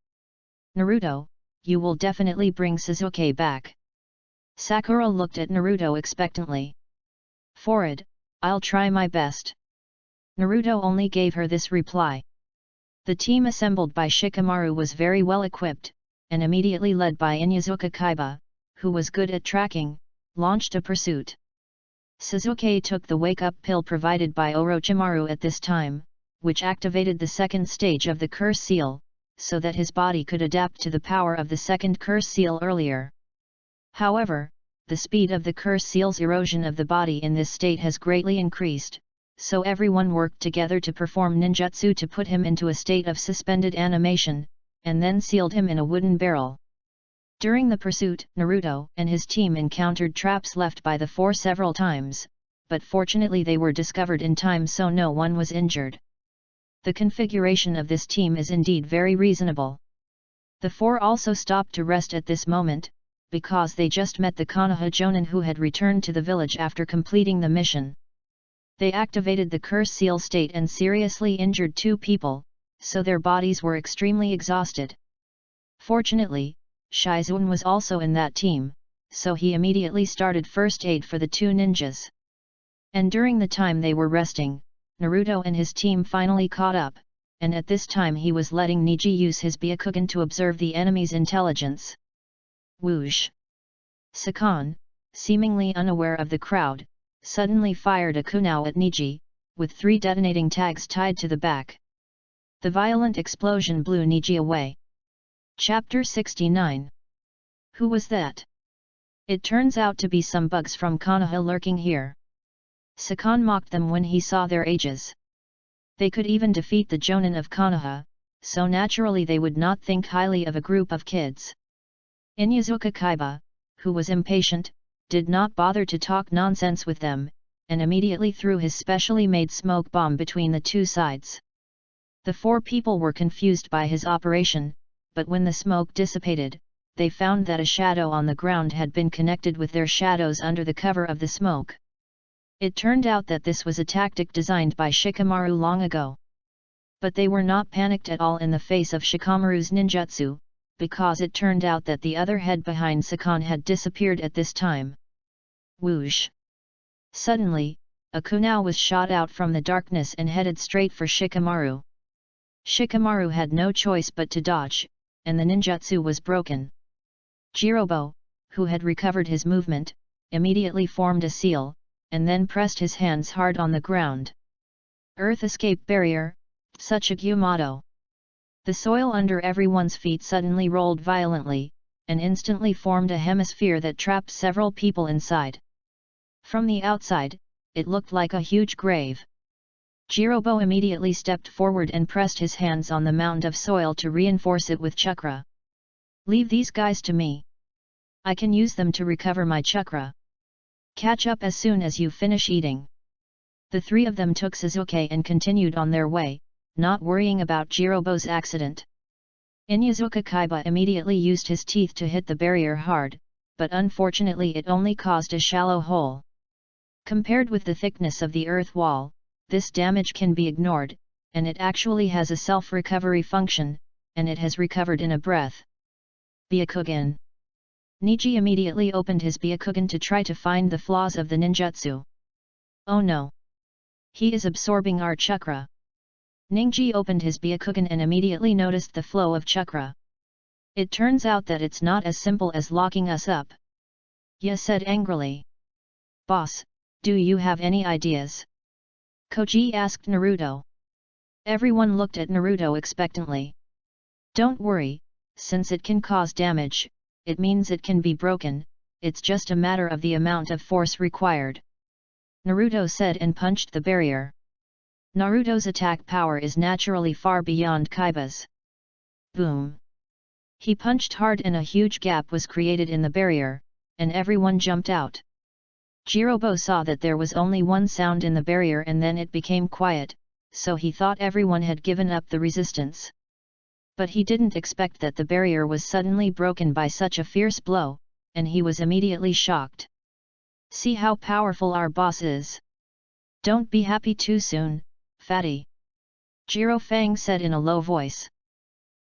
"Naruto, you will definitely bring Suzuki back." Sakura looked at Naruto expectantly. "Forward, I'll try my best." Naruto only gave her this reply. The team assembled by Shikamaru was very well equipped, and immediately led by Inyazuka Kaiba, who was good at tracking, launched a pursuit. Suzuki took the wake-up pill provided by Orochimaru at this time, which activated the second stage of the curse seal, so that his body could adapt to the power of the second curse seal earlier. However, the speed of the curse seal's erosion of the body in this state has greatly increased, so everyone worked together to perform ninjutsu to put him into a state of suspended animation, and then sealed him in a wooden barrel. During the pursuit, Naruto and his team encountered traps left by the four several times, but fortunately they were discovered in time so no one was injured. The configuration of this team is indeed very reasonable. The four also stopped to rest at this moment, because they just met the Konoha Jonin who had returned to the village after completing the mission. They activated the curse seal state and seriously injured 2 people, so their bodies were extremely exhausted. Fortunately, Shizune was also in that team, so he immediately started first aid for the 2 ninjas. And during the time they were resting, Naruto and his team finally caught up, and at this time he was letting Neji use his Byakugan to observe the enemy's intelligence. Whoosh! Sakan, seemingly unaware of the crowd, suddenly fired a kunao at Neji, with 3 detonating tags tied to the back. The violent explosion blew Neji away. Chapter 69. Who was that? It turns out to be some bugs from Konoha lurking here. Sakan mocked them when he saw their ages. They could even defeat the Jonin of Konoha, so naturally they would not think highly of a group of kids. Inyazuka Kaiba, who was impatient, did not bother to talk nonsense with them, and immediately threw his specially made smoke bomb between the 2 sides. The 4 people were confused by his operation, but when the smoke dissipated, they found that a shadow on the ground had been connected with their shadows under the cover of the smoke. It turned out that this was a tactic designed by Shikamaru long ago. But they were not panicked at all in the face of Shikamaru's ninjutsu, because it turned out that the other head behind Sakan had disappeared at this time. Whoosh! Suddenly, a kunao was shot out from the darkness and headed straight for Shikamaru. Shikamaru had no choice but to dodge, and the ninjutsu was broken. Jirobo, who had recovered his movement, immediately formed a seal, and then pressed his hands hard on the ground. Earth escape barrier, Tsuchigumato. The soil under everyone's feet suddenly rolled violently, and instantly formed a hemisphere that trapped several people inside. From the outside, it looked like a huge grave. Jirobo immediately stepped forward and pressed his hands on the mound of soil to reinforce it with chakra. "Leave these guys to me. I can use them to recover my chakra. Catch up as soon as you finish eating." The three of them took Suzuki and continued on their way, not worrying about Jirobo's accident. Inyazuka Kaiba immediately used his teeth to hit the barrier hard, but unfortunately it only caused a shallow hole. Compared with the thickness of the earth wall, this damage can be ignored, and it actually has a self-recovery function, and it has recovered in a breath. Byakugan. Niji immediately opened his Byakugan to try to find the flaws of the ninjutsu. Oh no! He is absorbing our chakra. Ningji opened his Byakugan and immediately noticed the flow of chakra. It turns out that it's not as simple as locking us up. Ya said angrily. "Boss, do you have any ideas?" Koji asked Naruto. Everyone looked at Naruto expectantly. "Don't worry, since it can cause damage, it means it can be broken, it's just a matter of the amount of force required," Naruto said and punched the barrier. Naruto's attack power is naturally far beyond Kaiba's. Boom! He punched hard and a huge gap was created in the barrier, and everyone jumped out. Jirobo saw that there was only one sound in the barrier and then it became quiet, so he thought everyone had given up the resistance. But he didn't expect that the barrier was suddenly broken by such a fierce blow, and he was immediately shocked. "See how powerful our boss is. Don't be happy too soon, fatty," Jiro Fang said in a low voice.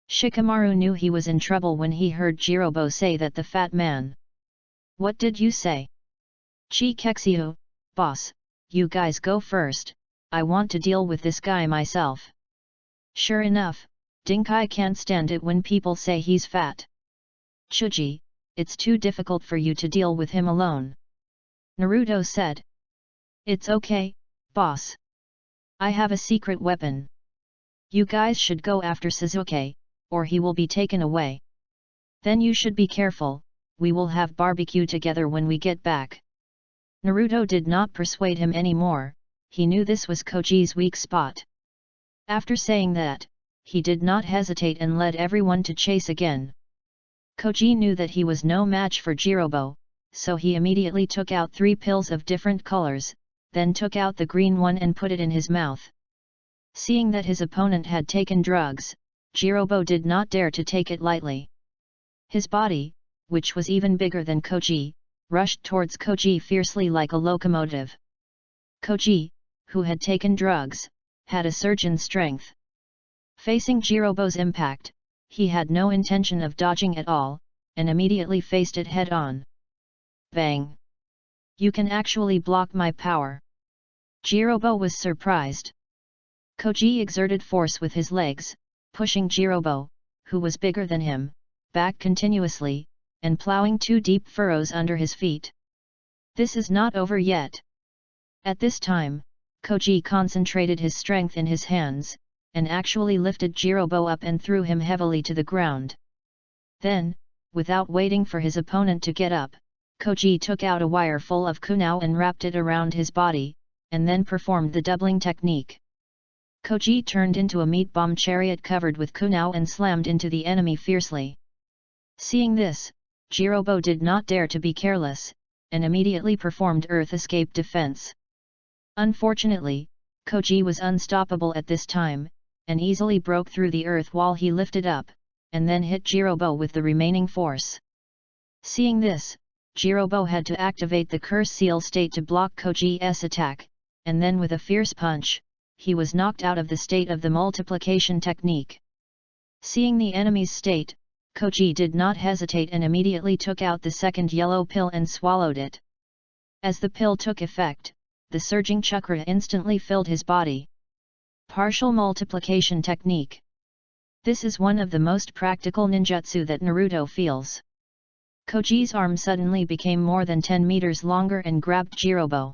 Shikamaru knew he was in trouble when he heard Jirobo say that the fat man. "What did you say?" "Chikexiu, boss, you guys go first, I want to deal with this guy myself." Sure enough, Dinkai can't stand it when people say he's fat. "Chuji, it's too difficult for you to deal with him alone," Naruto said. "It's okay, boss. I have a secret weapon. You guys should go after Suzuki, or he will be taken away. Then you should be careful, we will have barbecue together when we get back." Naruto did not persuade him anymore, he knew this was Koji's weak spot. After saying that, he did not hesitate and led everyone to chase again. Koji knew that he was no match for Jirobo, so he immediately took out 3 pills of different colors, then took out the green one and put it in his mouth. Seeing that his opponent had taken drugs, Jirobo did not dare to take it lightly. His body, which was even bigger than Koji, rushed towards Koji fiercely like a locomotive. Koji, who had taken drugs, had a surge in strength. Facing Jirobo's impact, he had no intention of dodging at all, and immediately faced it head-on. Bang! "You can actually block my power." Jirobo was surprised. Koji exerted force with his legs, pushing Jirobo, who was bigger than him, back continuously, and plowing 2 deep furrows under his feet. This is not over yet. At this time, Koji concentrated his strength in his hands, and actually lifted Jirobo up and threw him heavily to the ground. Then, without waiting for his opponent to get up, Koji took out a wire full of kunao and wrapped it around his body, and then performed the doubling technique. Koji turned into a meat bomb chariot covered with kunao and slammed into the enemy fiercely. Seeing this, Jirobo did not dare to be careless, and immediately performed earth escape defense. Unfortunately, Koji was unstoppable at this time, and easily broke through the earth wall he lifted up, and then hit Jirobo with the remaining force. Seeing this, Jirobo had to activate the curse seal state to block Koji's attack, and then with a fierce punch, he was knocked out of the state of the multiplication technique. Seeing the enemy's state, Koji did not hesitate and immediately took out the second yellow pill and swallowed it. As the pill took effect, the surging chakra instantly filled his body. Partial multiplication technique. This is one of the most practical ninjutsu that Naruto feels. Koji's arm suddenly became more than 10 meters longer and grabbed Jirobo.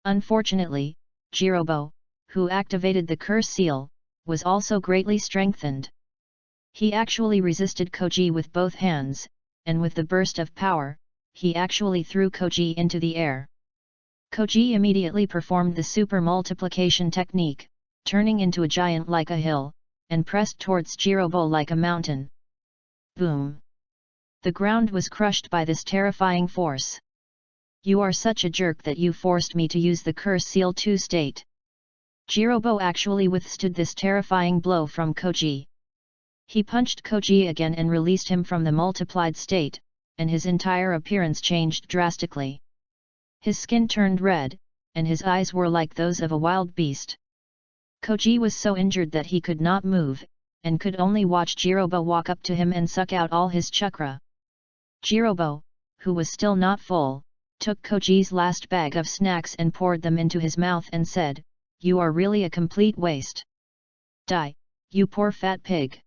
Unfortunately, Jirobo, who activated the curse seal, was also greatly strengthened. He actually resisted Koji with both hands, and with the burst of power, he actually threw Koji into the air. Koji immediately performed the super multiplication technique, turning into a giant like a hill, and pressed towards Jirobo like a mountain. Boom! The ground was crushed by this terrifying force. You are such a jerk that you forced me to use the curse seal 2 state. Jirobo actually withstood this terrifying blow from Koji. He punched Koji again and released him from the multiplied state, and his entire appearance changed drastically. His skin turned red, and his eyes were like those of a wild beast. Koji was so injured that he could not move, and could only watch Jirobo walk up to him and suck out all his chakra. Jirobo, who was still not full, took Koji's last bag of snacks and poured them into his mouth and said, "You are really a complete waste. Die, you poor fat pig."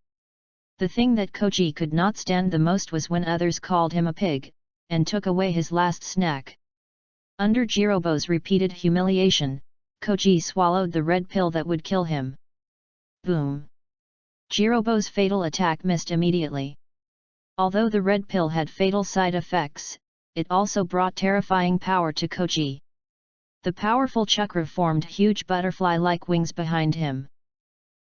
The thing that Koji could not stand the most was when others called him a pig, and took away his last snack. Under Jirobo's repeated humiliation, Koji swallowed the red pill that would kill him. Boom! Jirobo's fatal attack missed immediately. Although the red pill had fatal side effects, it also brought terrifying power to Koji. The powerful chakra formed huge butterfly-like wings behind him.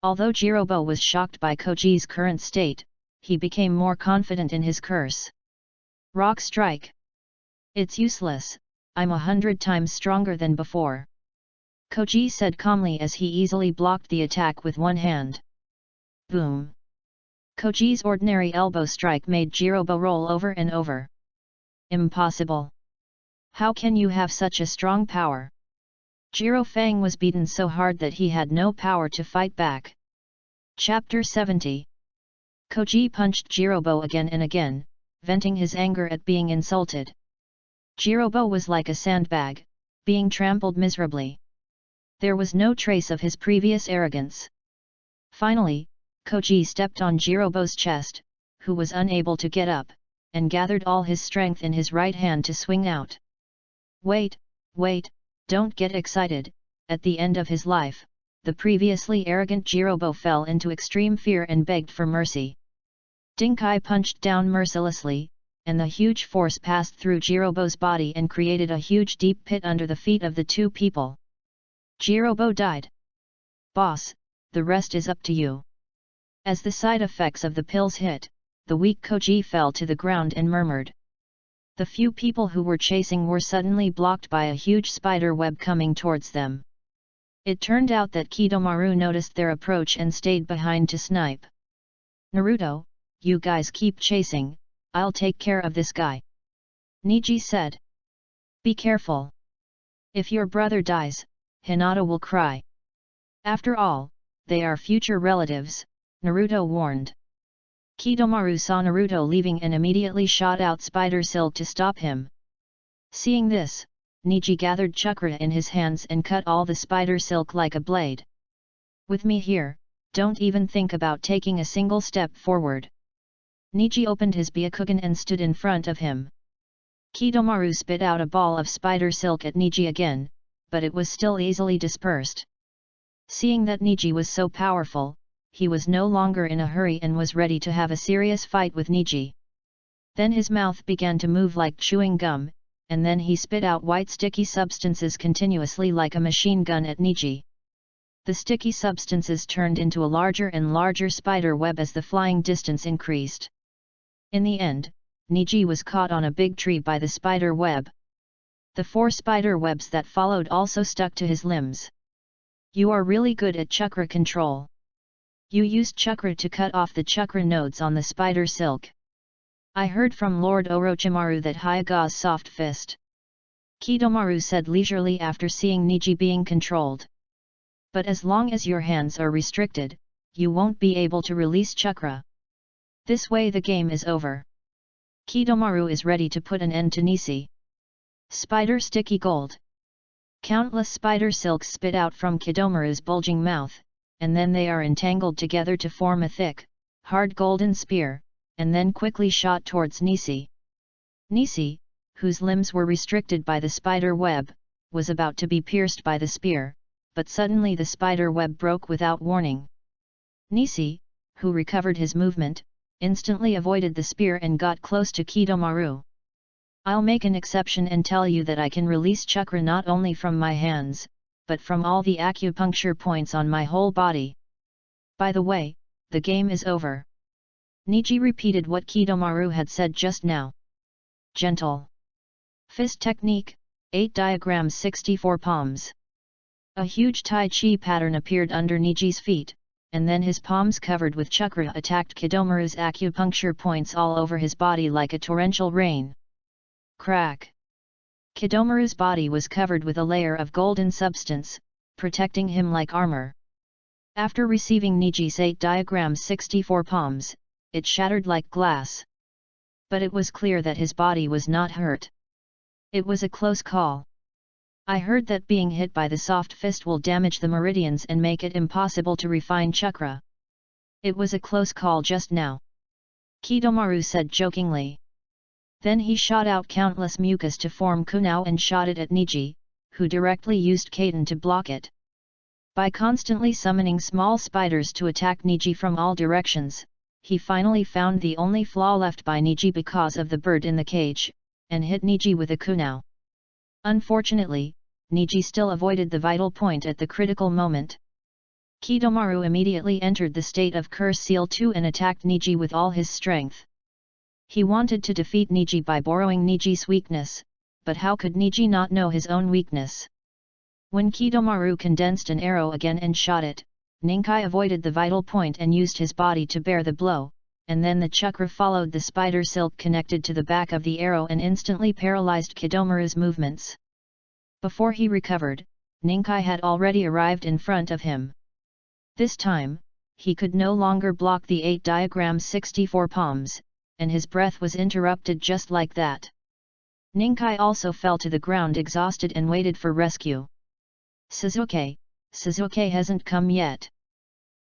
Although Jirobo was shocked by Koji's current state, he became more confident in his curse. Rock strike! It's useless, I'm 100 times stronger than before. Koji said calmly as he easily blocked the attack with one hand. Boom! Koji's ordinary elbow strike made Jirobo roll over and over. Impossible! How can you have such a strong power? Jirofang was beaten so hard that he had no power to fight back. Chapter 70. Koji punched Jirobo again and again, venting his anger at being insulted. Jirobo was like a sandbag, being trampled miserably. There was no trace of his previous arrogance. Finally, Koji stepped on Jirobo's chest, who was unable to get up, and gathered all his strength in his right hand to swing out. Wait, don't get excited. At the end of his life, the previously arrogant Jirobo fell into extreme fear and begged for mercy. Dinkai punched down mercilessly, and the huge force passed through Jirobo's body and created a huge deep pit under the feet of the two people. Jirobo died. Boss, the rest is up to you. As the side effects of the pills hit, the weak Koji fell to the ground and murmured. The few people who were chasing were suddenly blocked by a huge spider web coming towards them. It turned out that Kidomaru noticed their approach and stayed behind to snipe. Naruto, you guys keep chasing, I'll take care of this guy. Niji said. Be careful. If your brother dies, Hinata will cry. After all, they are future relatives, Naruto warned. Kidomaru saw Naruto leaving and immediately shot out spider silk to stop him. Seeing this, Niji gathered chakra in his hands and cut all the spider silk like a blade. With me here, don't even think about taking a single step forward. Niji opened his Byakugan and stood in front of him. Kidomaru spit out a ball of spider silk at Niji again, but it was still easily dispersed. Seeing that Niji was so powerful, he was no longer in a hurry and was ready to have a serious fight with Niji. Then his mouth began to move like chewing gum, and then he spit out white sticky substances continuously like a machine gun at Niji. The sticky substances turned into a larger and larger spider web as the flying distance increased. In the end, Niji was caught on a big tree by the spider web. The 4 spider webs that followed also stuck to his limbs. You are really good at chakra control. You used chakra to cut off the chakra nodes on the spider silk. I heard from Lord Orochimaru that Hyaga's soft fist. Kidomaru said leisurely after seeing Niji being controlled. But as long as your hands are restricted, you won't be able to release chakra. This way the game is over. Kidomaru is ready to put an end to Nisi. Spider sticky gold. Countless spider silks spit out from Kidomaru's bulging mouth, and then they are entangled together to form a thick, hard golden spear, and then quickly shot towards Nisi. Nisi, whose limbs were restricted by the spider web, was about to be pierced by the spear, but suddenly the spider web broke without warning. Nisi, who recovered his movement, instantly avoided the spear and got close to Kidomaru. I'll make an exception and tell you that I can release chakra not only from my hands, but from all the acupuncture points on my whole body. By the way, the game is over. Niji repeated what Kidomaru had said just now. Gentle. Fist technique, 8 diagrams 64 palms. A huge Tai Chi pattern appeared under Niji's feet, and then his palms covered with chakra attacked Kidomaru's acupuncture points all over his body like a torrential rain. Crack! Kidomaru's body was covered with a layer of golden substance, protecting him like armor. After receiving Niji's 8 diagrams 64 palms, it shattered like glass. But it was clear that his body was not hurt. It was a close call. I heard that being hit by the soft fist will damage the meridians and make it impossible to refine chakra. It was a close call just now. Kidomaru said jokingly. Then he shot out countless mucus to form kunao and shot it at Niji, who directly used Kaiten to block it. By constantly summoning small spiders to attack Niji from all directions, he finally found the only flaw left by Niji because of the bird in the cage, and hit Niji with a kunao. Unfortunately, Niji still avoided the vital point at the critical moment. Kidomaru immediately entered the state of Curse Seal 2 and attacked Niji with all his strength. He wanted to defeat Niji by borrowing Niji's weakness, but how could Niji not know his own weakness? When Kidomaru condensed an arrow again and shot it, Ninkai avoided the vital point and used his body to bear the blow, and then the chakra followed the spider silk connected to the back of the arrow and instantly paralyzed Kidomaru's movements. Before he recovered, Ninkai had already arrived in front of him. This time, he could no longer block the 8 diagrams 64 palms, and his breath was interrupted just like that. Ninkai also fell to the ground exhausted and waited for rescue. Sasuke hasn't come yet.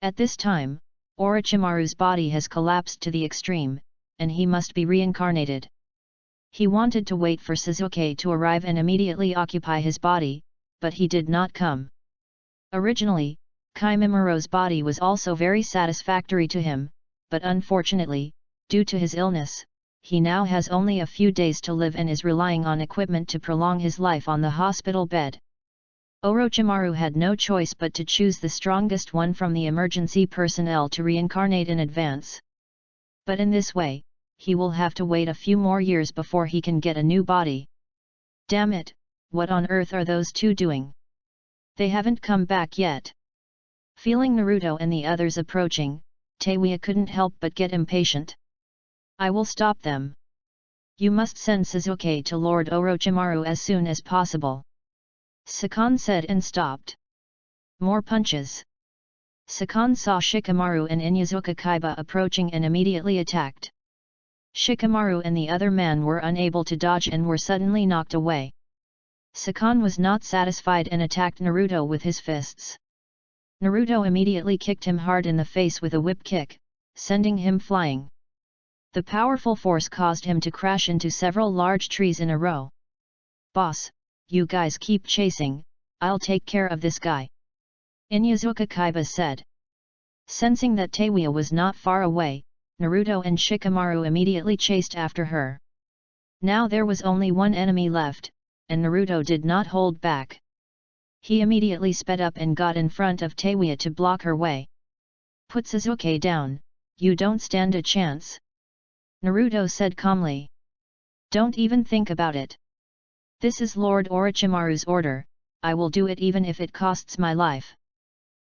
At this time, Orochimaru's body has collapsed to the extreme, and he must be reincarnated. He wanted to wait for Sasuke to arrive and immediately occupy his body, but he did not come. Originally, Kimimoro's body was also very satisfactory to him, but unfortunately, due to his illness, he now has only a few days to live and is relying on equipment to prolong his life on the hospital bed. Orochimaru had no choice but to choose the strongest one from the emergency personnel to reincarnate in advance. But in this way, he will have to wait a few more years before he can get a new body. Damn it, what on earth are those two doing? They haven't come back yet. Feeling Naruto and the others approaching, Teiwa couldn't help but get impatient. I will stop them. You must send Sasuke to Lord Orochimaru as soon as possible. Sakan said and stopped. More punches. Sakan saw Shikamaru and Inyazuka Kaiba approaching and immediately attacked. Shikamaru and the other man were unable to dodge and were suddenly knocked away. Sakan was not satisfied and attacked Naruto with his fists. Naruto immediately kicked him hard in the face with a whip kick, sending him flying. The powerful force caused him to crash into several large trees in a row. Boss, you guys keep chasing, I'll take care of this guy. Inyazuka Kaiba said. Sensing that Teiwa was not far away, Naruto and Shikamaru immediately chased after her. Now there was only one enemy left, and Naruto did not hold back. He immediately sped up and got in front of Teiwa to block her way. Put Sasuke down, you don't stand a chance. Naruto said calmly. Don't even think about it. This is Lord Orochimaru's order, I will do it even if it costs my life.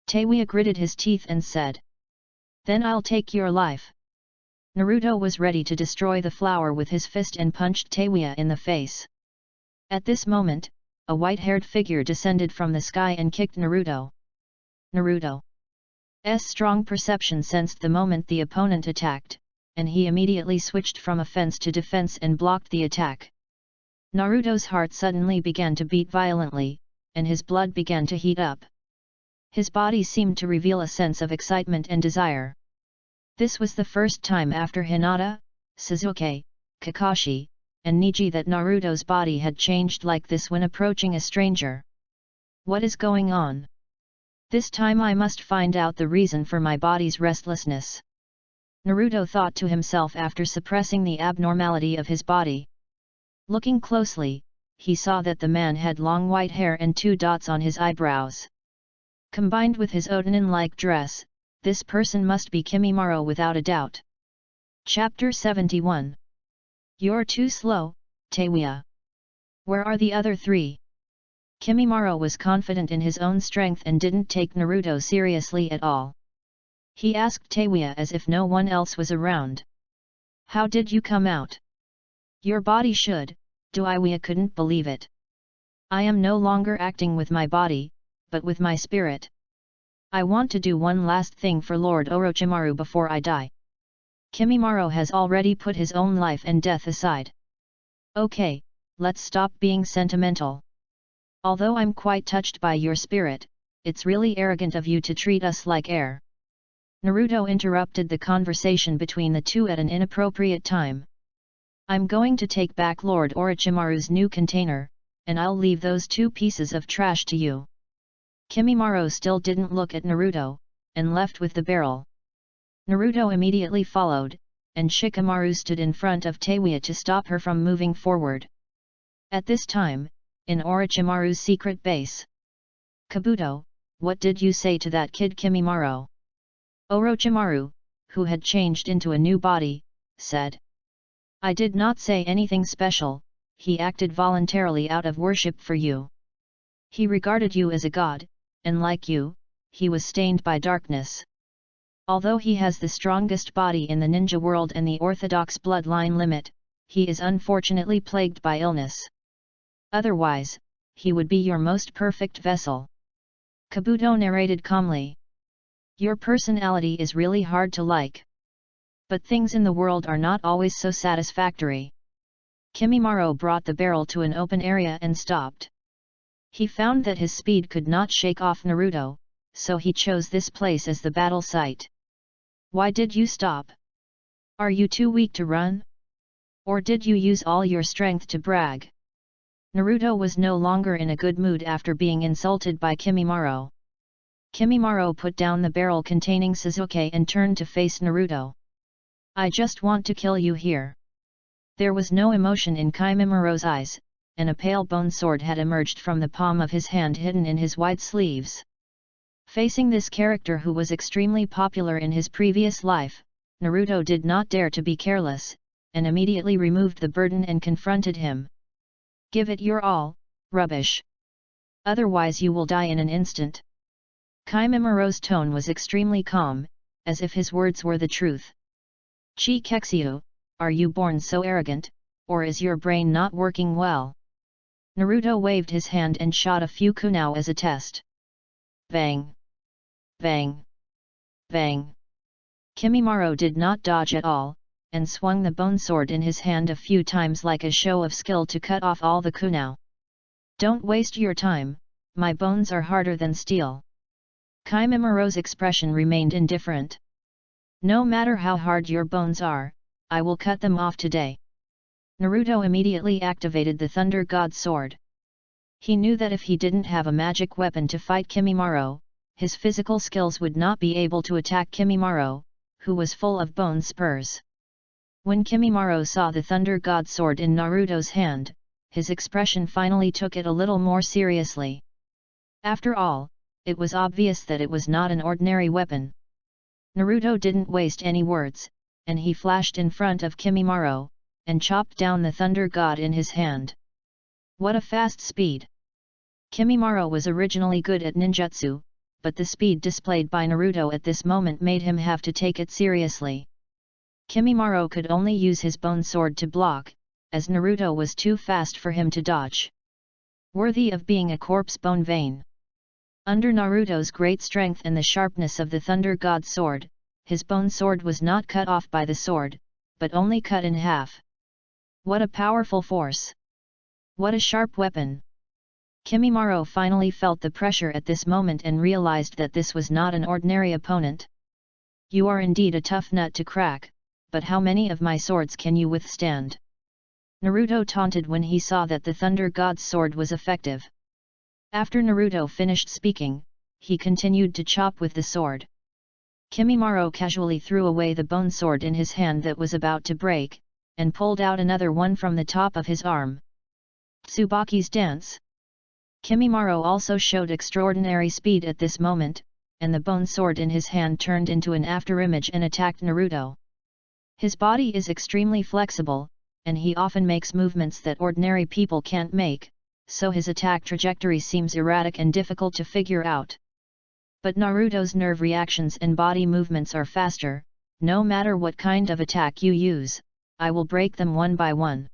Teiwa gritted his teeth and said. Then I'll take your life. Naruto was ready to destroy the flower with his fist and punched Teiwaya in the face. At this moment, a white-haired figure descended from the sky and kicked Naruto. Naruto's strong perception sensed the moment the opponent attacked, and he immediately switched from offense to defense and blocked the attack. Naruto's heart suddenly began to beat violently, and his blood began to heat up. His body seemed to reveal a sense of excitement and desire. This was the first time after Hinata, Sasuke, Kakashi, and Neji that Naruto's body had changed like this when approaching a stranger. What is going on? This time I must find out the reason for my body's restlessness. Naruto thought to himself after suppressing the abnormality of his body. Looking closely, he saw that the man had long white hair and 2 dots on his eyebrows. Combined with his Otonin-like dress, this person must be Kimimaro without a doubt. Chapter 71. You're too slow, Teiwaya. Where are the other 3? Kimimaro was confident in his own strength and didn't take Naruto seriously at all. He asked Teiwaya as if no one else was around. How did you come out? Your body should, Teiwaya couldn't believe it. I am no longer acting with my body, but with my spirit. I want to do one last thing for Lord Orochimaru before I die. Kimimaro has already put his own life and death aside. Okay, let's stop being sentimental. Although I'm quite touched by your spirit, it's really arrogant of you to treat us like air. Naruto interrupted the conversation between the two at an inappropriate time. I'm going to take back Lord Orochimaru's new container, and I'll leave those 2 pieces of trash to you. Kimimaro still didn't look at Naruto, and left with the barrel. Naruto immediately followed, and Shikamaru stood in front of Teiwaya to stop her from moving forward. At this time, in Orochimaru's secret base. Kabuto, what did you say to that kid Kimimaro? Orochimaru, who had changed into a new body, said. I did not say anything special, he acted voluntarily out of worship for you. He regarded you as a god, and like you, he was stained by darkness. Although he has the strongest body in the ninja world and the orthodox bloodline limit, he is unfortunately plagued by illness. Otherwise, he would be your most perfect vessel. Kabuto narrated calmly. Your personality is really hard to like. But things in the world are not always so satisfactory. Kimimaro brought the barrel to an open area and stopped. He found that his speed could not shake off Naruto, so he chose this place as the battle site. Why did you stop? Are you too weak to run? Or did you use all your strength to brag? Naruto was no longer in a good mood after being insulted by Kimimaro. Kimimaro put down the barrel containing Sasuke and turned to face Naruto. I just want to kill you here. There was no emotion in Kimimaro's eyes, and a pale bone sword had emerged from the palm of his hand hidden in his wide sleeves. Facing this character who was extremely popular in his previous life, Naruto did not dare to be careless, and immediately removed the burden and confronted him. Give it your all, rubbish. Otherwise you will die in an instant. Kimimaro's tone was extremely calm, as if his words were the truth. Chi Kexiu, are you born so arrogant, or is your brain not working well? Naruto waved his hand and shot a few kunai as a test. Bang! Bang! Bang! Kimimaro did not dodge at all, and swung the bone sword in his hand a few times like a show of skill to cut off all the kunai. Don't waste your time, my bones are harder than steel. Kimimaro's expression remained indifferent. No matter how hard your bones are, I will cut them off today. Naruto immediately activated the Thunder God Sword. He knew that if he didn't have a magic weapon to fight Kimimaro, his physical skills would not be able to attack Kimimaro, who was full of bone spurs. When Kimimaro saw the Thunder God Sword in Naruto's hand, his expression finally took it a little more seriously. After all, it was obvious that it was not an ordinary weapon. Naruto didn't waste any words, and he flashed in front of Kimimaro, and chopped down the Thunder God in his hand. What a fast speed! Kimimaro was originally good at ninjutsu, but the speed displayed by Naruto at this moment made him have to take it seriously. Kimimaro could only use his bone sword to block, as Naruto was too fast for him to dodge. Worthy of being a corpse bone vein. Under Naruto's great strength and the sharpness of the Thunder God sword, his bone sword was not cut off by the sword, but only cut in half. What a powerful force! What a sharp weapon! Kimimaro finally felt the pressure at this moment and realized that this was not an ordinary opponent. You are indeed a tough nut to crack, but how many of my swords can you withstand? Naruto taunted when he saw that the Thunder God's sword was effective. After Naruto finished speaking, he continued to chop with the sword. Kimimaro casually threw away the bone sword in his hand that was about to break, and pulled out another one from the top of his arm. Tsubaki's dance. Kimimaro also showed extraordinary speed at this moment, and the bone sword in his hand turned into an afterimage and attacked Naruto. His body is extremely flexible, and he often makes movements that ordinary people can't make, so his attack trajectory seems erratic and difficult to figure out. But Naruto's nerve reactions and body movements are faster. No matter what kind of attack you use, I will break them one by one.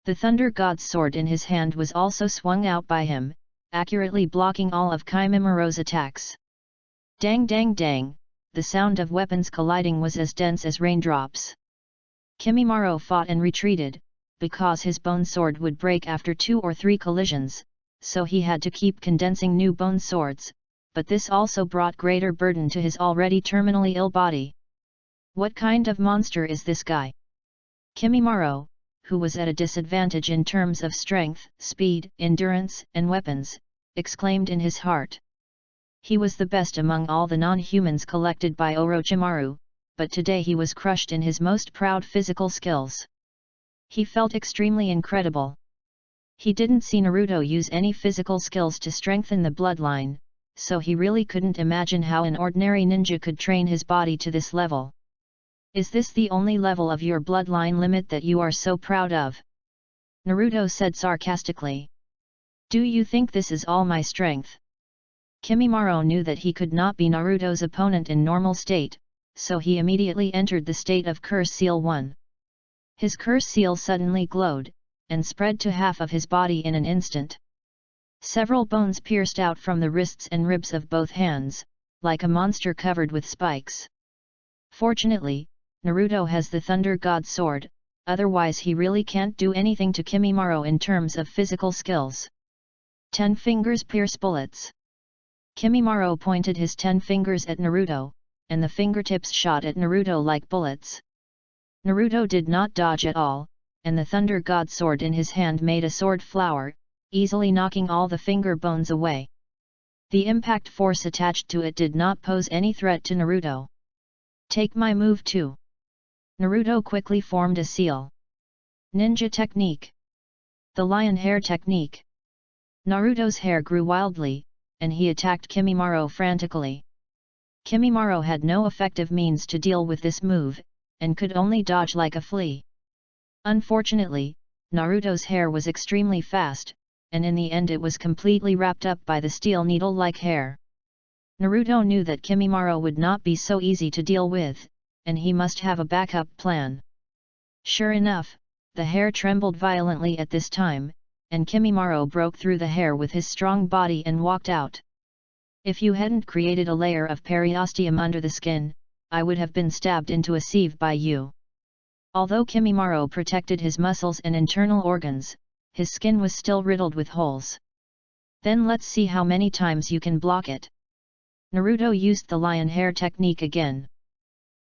The Thunder God's sword in his hand was also swung out by him, accurately blocking all of Kimimaro's attacks. Dang dang dang, the sound of weapons colliding was as dense as raindrops. Kimimaro fought and retreated, because his bone sword would break after 2 or 3 collisions, so he had to keep condensing new bone swords, but this also brought greater burden to his already terminally ill body. What kind of monster is this guy? Kimimaro, who was at a disadvantage in terms of strength, speed, endurance, and weapons, exclaimed in his heart. He was the best among all the non-humans collected by Orochimaru, but today he was crushed in his most proud physical skills. He felt extremely incredible. He didn't see Naruto use any physical skills to strengthen the bloodline, so he really couldn't imagine how an ordinary ninja could train his body to this level. Is this the only level of your bloodline limit that you are so proud of? Naruto said sarcastically. Do you think this is all my strength? Kimimaro knew that he could not be Naruto's opponent in normal state, so he immediately entered the state of Curse Seal 1. His Curse Seal suddenly glowed, and spread to half of his body in an instant. Several bones pierced out from the wrists and ribs of both hands, like a monster covered with spikes. Fortunately, Naruto has the Thunder God sword, otherwise he really can't do anything to Kimimaro in terms of physical skills. 10 fingers pierce bullets. Kimimaro pointed his 10 fingers at Naruto, and the fingertips shot at Naruto like bullets. Naruto did not dodge at all, and the Thunder God sword in his hand made a sword flower, easily knocking all the finger bones away. The impact force attached to it did not pose any threat to Naruto. Take my move too. Naruto quickly formed a seal. Ninja technique. The lion hair technique. Naruto's hair grew wildly, and he attacked Kimimaro frantically. Kimimaro had no effective means to deal with this move, and could only dodge like a flea. Unfortunately, Naruto's hair was extremely fast, and in the end it was completely wrapped up by the steel needle-like hair. Naruto knew that Kimimaro would not be so easy to deal with, and he must have a backup plan. Sure enough, the hair trembled violently at this time, and Kimimaro broke through the hair with his strong body and walked out. If you hadn't created a layer of periosteum under the skin, I would have been stabbed into a sieve by you. Although Kimimaro protected his muscles and internal organs, his skin was still riddled with holes. Then let's see how many times you can block it. Naruto used the lion hair technique again.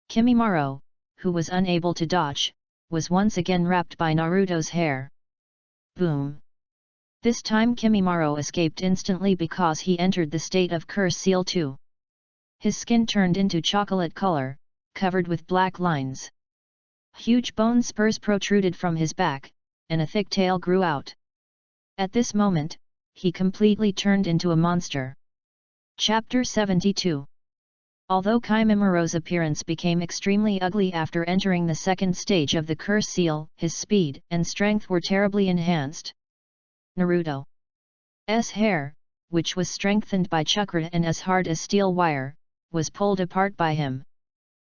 Kimimaro, who was unable to dodge, was once again wrapped by Naruto's hair. Boom! This time Kimimaro escaped instantly because he entered the state of Curse Seal 2. His skin turned into chocolate color, covered with black lines. Huge bone spurs protruded from his back, and a thick tail grew out. At this moment, he completely turned into a monster. Chapter 72. Although Kimimaro's appearance became extremely ugly after entering the second stage of the Curse Seal, his speed and strength were terribly enhanced. Naruto's hair, which was strengthened by chakra and as hard as steel wire, was pulled apart by him.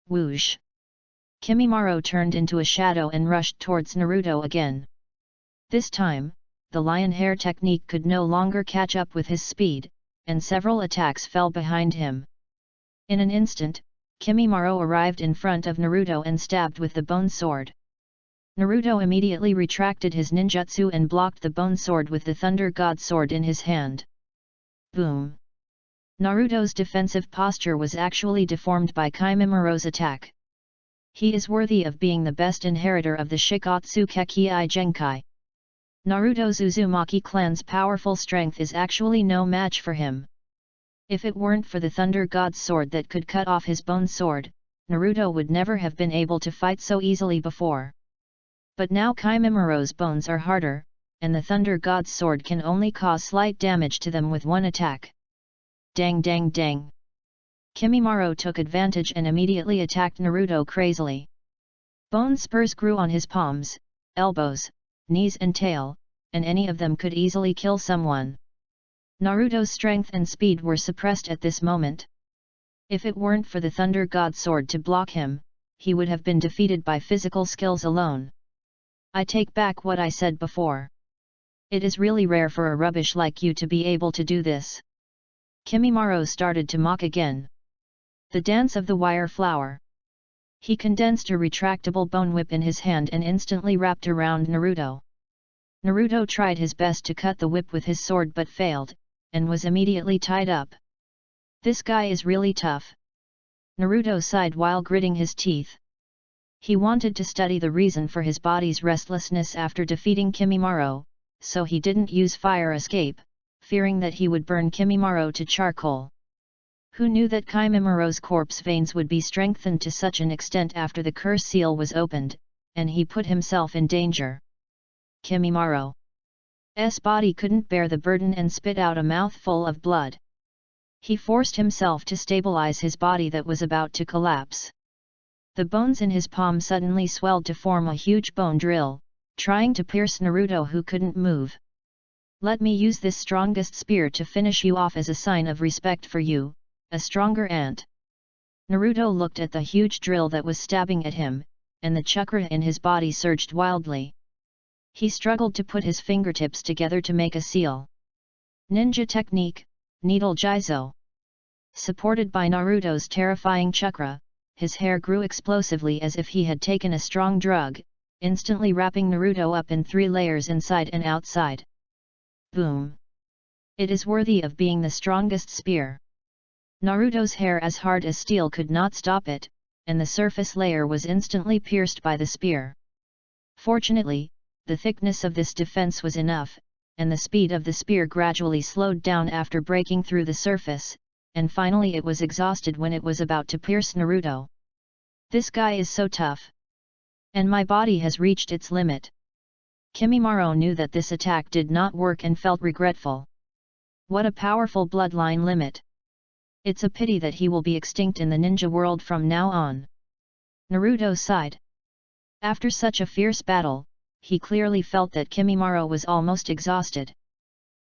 Whoosh! Kimimaro turned into a shadow and rushed towards Naruto again. This time, the lion hair technique could no longer catch up with his speed, and several attacks fell behind him. In an instant, Kimimaro arrived in front of Naruto and stabbed with the bone sword. Naruto immediately retracted his ninjutsu and blocked the bone sword with the Thunder God sword in his hand. Boom! Naruto's defensive posture was actually deformed by Kimimiro's attack. He is worthy of being the best inheritor of the Shikatsu Kekkei Genkai. Naruto's Uzumaki clan's powerful strength is actually no match for him. If it weren't for the Thunder God's sword that could cut off his bone sword, Naruto would never have been able to fight so easily before. But now Kimimiro's bones are harder, and the Thunder God's sword can only cause slight damage to them with one attack. Dang dang dang! Kimimaro took advantage and immediately attacked Naruto crazily. Bone spurs grew on his palms, elbows, knees and tail, and any of them could easily kill someone. Naruto's strength and speed were suppressed at this moment. If it weren't for the Thunder God sword to block him, he would have been defeated by physical skills alone. I take back what I said before. It is really rare for a rubbish like you to be able to do this. Kimimaro started to mock again. The dance of the wire flower. He condensed a retractable bone whip in his hand and instantly wrapped around Naruto. Naruto tried his best to cut the whip with his sword but failed, and was immediately tied up. This guy is really tough. Naruto sighed while gritting his teeth. He wanted to study the reason for his body's restlessness after defeating Kimimaro, so he didn't use fire escape, fearing that he would burn Kimimaro to charcoal. Who knew that Kimimiro's corpse veins would be strengthened to such an extent after the curse seal was opened, and he put himself in danger. Kimimaro's body couldn't bear the burden and spit out a mouthful of blood. He forced himself to stabilize his body that was about to collapse. The bones in his palm suddenly swelled to form a huge bone drill, trying to pierce Naruto who couldn't move. Let me use this strongest spear to finish you off as a sign of respect for you, a stronger ant. Naruto looked at the huge drill that was stabbing at him, and the chakra in his body surged wildly. He struggled to put his fingertips together to make a seal. Ninja technique, Needle Jizo. Supported by Naruto's terrifying chakra, his hair grew explosively as if he had taken a strong drug, instantly wrapping Naruto up in 3 layers inside and outside. Boom! It is worthy of being the strongest spear. Naruto's hair as hard as steel could not stop it, and the surface layer was instantly pierced by the spear. Fortunately, the thickness of this defense was enough, and the speed of the spear gradually slowed down after breaking through the surface, and finally it was exhausted when it was about to pierce Naruto. This guy is so tough. And my body has reached its limit. Kimimaro knew that this attack did not work and felt regretful. What a powerful bloodline limit. It's a pity that he will be extinct in the ninja world from now on. Naruto sighed. After such a fierce battle, he clearly felt that Kimimaro was almost exhausted.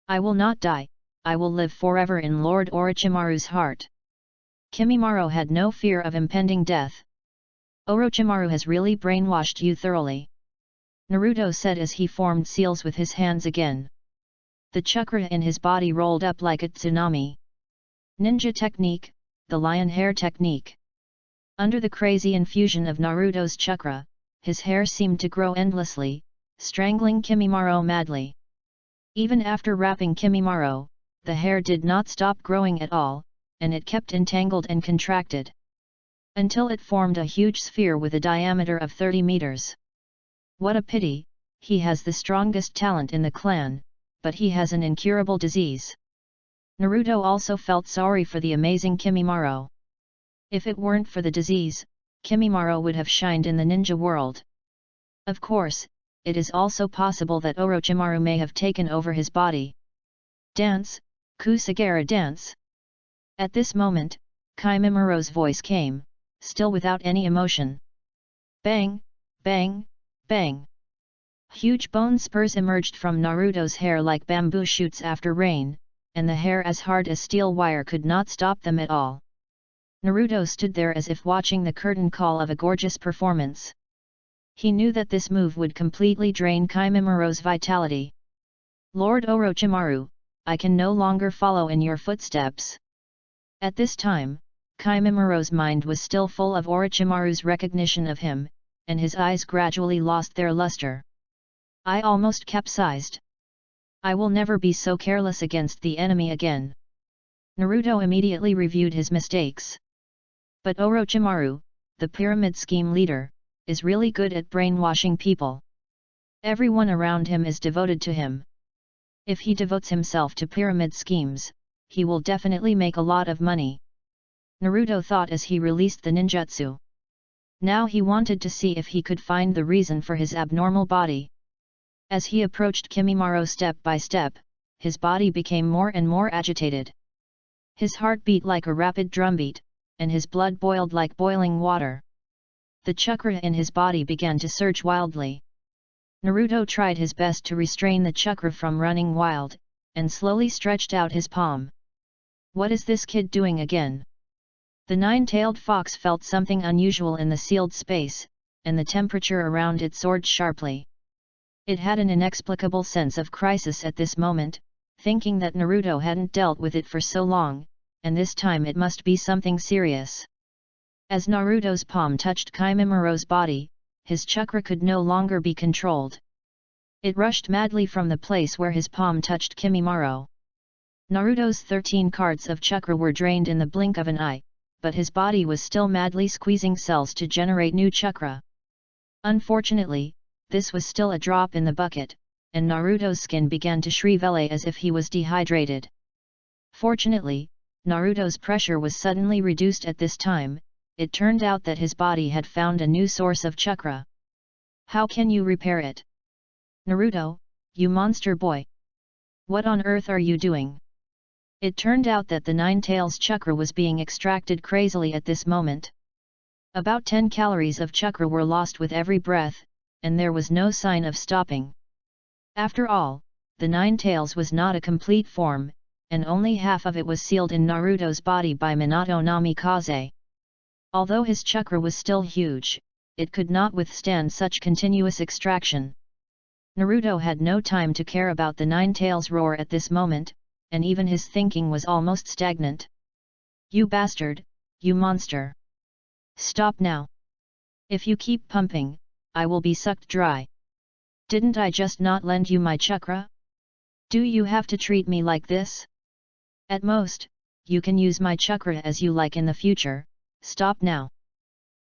I will not die, I will live forever in Lord Orochimaru's heart. Kimimaro had no fear of impending death. Orochimaru has really brainwashed you thoroughly. Naruto said as he formed seals with his hands again. The chakra in his body rolled up like a tsunami. Ninja technique, the lion hair technique. Under the crazy infusion of Naruto's chakra, his hair seemed to grow endlessly, strangling Kimimaro madly. Even after wrapping Kimimaro, the hair did not stop growing at all, and it kept entangled and contracted. Until it formed a huge sphere with a diameter of 30 meters. What a pity, he has the strongest talent in the clan, but he has an incurable disease. Naruto also felt sorry for the amazing Kimimaro. If it weren't for the disease, Kimimaro would have shined in the ninja world. Of course, it is also possible that Orochimaru may have taken over his body. Dance, Kusagara dance. At this moment, Kimimaro's voice came, still without any emotion. Bang, bang, bang. Huge bone spurs emerged from Naruto's hair like bamboo shoots after rain, and the hair as hard as steel wire could not stop them at all. Naruto stood there as if watching the curtain call of a gorgeous performance. He knew that this move would completely drain Kimimura's vitality. Lord Orochimaru, I can no longer follow in your footsteps. At this time, Kimimura's mind was still full of Orochimaru's recognition of him, and his eyes gradually lost their luster. I almost capsized. I will never be so careless against the enemy again. Naruto immediately reviewed his mistakes. But Orochimaru, the pyramid scheme leader, is really good at brainwashing people. Everyone around him is devoted to him. If he devotes himself to pyramid schemes, he will definitely make a lot of money. Naruto thought as he released the ninjutsu. Now he wanted to see if he could find the reason for his abnormal body. As he approached Kimimaro step by step, his body became more and more agitated. His heart beat like a rapid drumbeat, and his blood boiled like boiling water. The chakra in his body began to surge wildly. Naruto tried his best to restrain the chakra from running wild, and slowly stretched out his palm. What is this kid doing again? The nine-tailed fox felt something unusual in the sealed space, and the temperature around it soared sharply. It had an inexplicable sense of crisis at this moment, thinking that Naruto hadn't dealt with it for so long, and this time it must be something serious. As Naruto's palm touched Kimimura's body, his chakra could no longer be controlled. It rushed madly from the place where his palm touched Kimimaro. Naruto's 13 cards of chakra were drained in the blink of an eye, but his body was still madly squeezing cells to generate new chakra. Unfortunately, this was still a drop in the bucket, and Naruto's skin began to shrivel as if he was dehydrated. Fortunately, Naruto's pressure was suddenly reduced at this time. It turned out that his body had found a new source of chakra. How can you repair it? Naruto, you monster boy! What on earth are you doing? It turned out that the nine-tails chakra was being extracted crazily at this moment. About 10 calories of chakra were lost with every breath, and there was no sign of stopping. After all, the nine-tails was not a complete form, and only half of it was sealed in Naruto's body by Minato Namikaze. Although his chakra was still huge, it could not withstand such continuous extraction. Naruto had no time to care about the nine-tails roar at this moment, and even his thinking was almost stagnant. You bastard, you monster! Stop now! If you keep pumping, I will be sucked dry. Didn't I just not lend you my chakra? Do you have to treat me like this? At most, you can use my chakra as you like in the future. Stop now.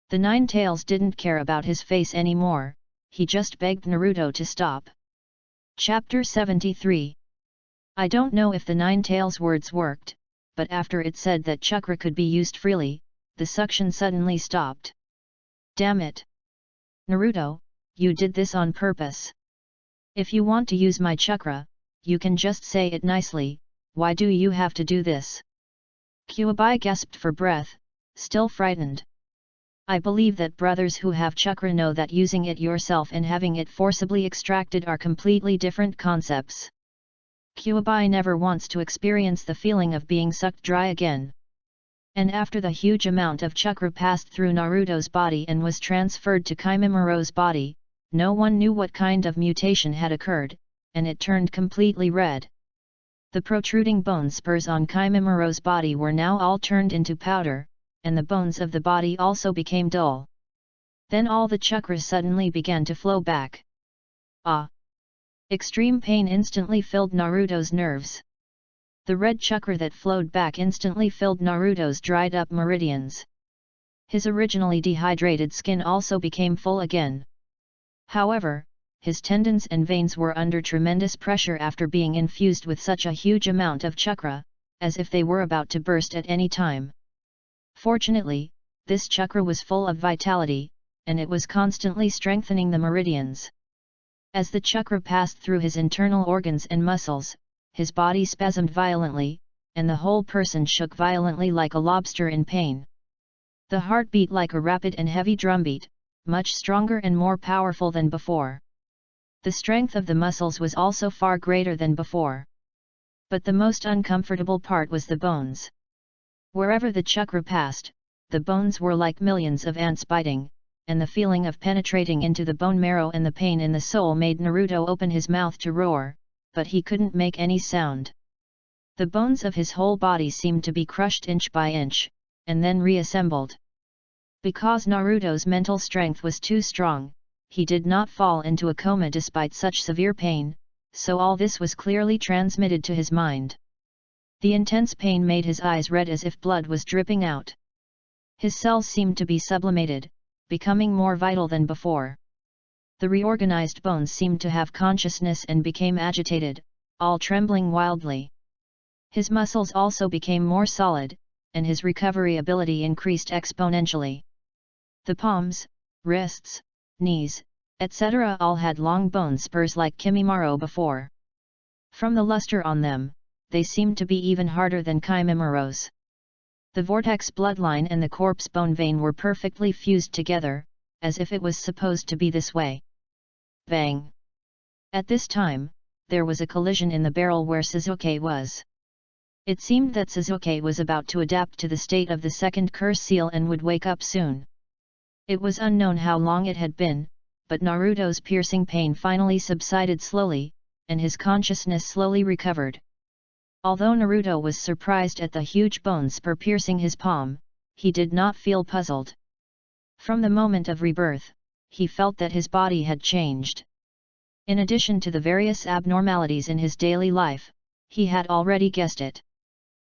The nine-tails didn't care about his face anymore, he just begged Naruto to stop. Chapter 73. I don't know if the nine-tails words worked, but after it said that chakra could be used freely, the suction suddenly stopped. Damn it! Naruto, you did this on purpose. If you want to use my chakra, you can just say it nicely, why do you have to do this? Kyuubi gasped for breath, still frightened. I believe that brothers who have chakra know that using it yourself and having it forcibly extracted are completely different concepts. Kyuubi never wants to experience the feeling of being sucked dry again. And after the huge amount of chakra passed through Naruto's body and was transferred to Kimimuro's body, no one knew what kind of mutation had occurred, and it turned completely red. The protruding bone spurs on Kimimuro's body were now all turned into powder, and the bones of the body also became dull. Then all the chakra suddenly began to flow back. Ah! Extreme pain instantly filled Naruto's nerves. The red chakra that flowed back instantly filled Naruto's dried-up meridians. His originally dehydrated skin also became full again. However, his tendons and veins were under tremendous pressure after being infused with such a huge amount of chakra, as if they were about to burst at any time. Fortunately, this chakra was full of vitality, and it was constantly strengthening the meridians. As the chakra passed through his internal organs and muscles, his body spasmed violently, and the whole person shook violently like a lobster in pain. The heart beat like a rapid and heavy drumbeat, much stronger and more powerful than before. The strength of the muscles was also far greater than before. But the most uncomfortable part was the bones. Wherever the chakra passed, the bones were like millions of ants biting, and the feeling of penetrating into the bone marrow and the pain in the soul made Naruto open his mouth to roar, but he couldn't make any sound. The bones of his whole body seemed to be crushed inch by inch, and then reassembled. Because Naruto's mental strength was too strong, he did not fall into a coma despite such severe pain, so all this was clearly transmitted to his mind. The intense pain made his eyes red as if blood was dripping out. His cells seemed to be sublimated, becoming more vital than before. The reorganized bones seemed to have consciousness and became agitated, all trembling wildly. His muscles also became more solid, and his recovery ability increased exponentially. The palms, wrists, knees, etc. all had long bone spurs like Kimimaro before. From the luster on them, they seemed to be even harder than Kimimiro's. The vortex bloodline and the corpse bone vein were perfectly fused together, as if it was supposed to be this way. Bang! At this time, there was a collision in the barrel where Sasuke was. It seemed that Sasuke was about to adapt to the state of the second curse seal and would wake up soon. It was unknown how long it had been, but Naruto's piercing pain finally subsided slowly, and his consciousness slowly recovered. Although Naruto was surprised at the huge bone spur piercing his palm, he did not feel puzzled. From the moment of rebirth, he felt that his body had changed. In addition to the various abnormalities in his daily life, he had already guessed it.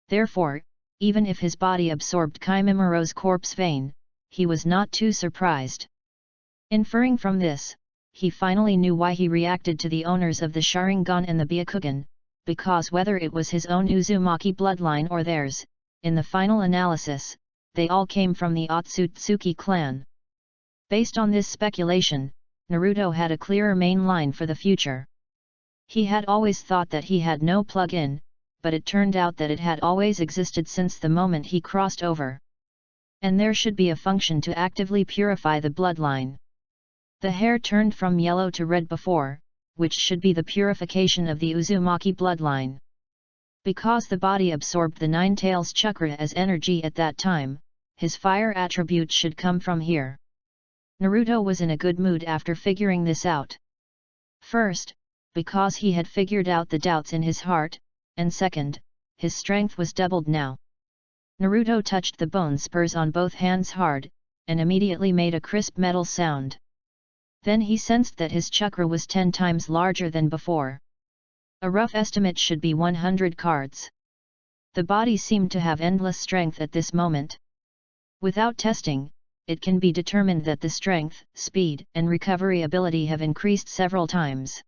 Therefore, even if his body absorbed Kimimiro's corpse vein, he was not too surprised. Inferring from this, he finally knew why he reacted to the owners of the Sharingan and the Byakugan, because whether it was his own Uzumaki bloodline or theirs, in the final analysis, they all came from the Otsutsuki clan. Based on this speculation, Naruto had a clearer main line for the future. He had always thought that he had no plug-in, but it turned out that it had always existed since the moment he crossed over. And there should be a function to actively purify the bloodline. The hair turned from yellow to red before, which should be the purification of the Uzumaki bloodline. Because the body absorbed the Nine Tails chakra as energy at that time, his fire attribute should come from here. Naruto was in a good mood after figuring this out. First, because he had figured out the doubts in his heart, and second, his strength was doubled now. Naruto touched the bone spurs on both hands hard, and immediately made a crisp metal sound. Then he sensed that his chakra was 10 times larger than before. A rough estimate should be 100 cards. The body seemed to have endless strength at this moment. Without testing, it can be determined that the strength, speed, and recovery ability have increased several times.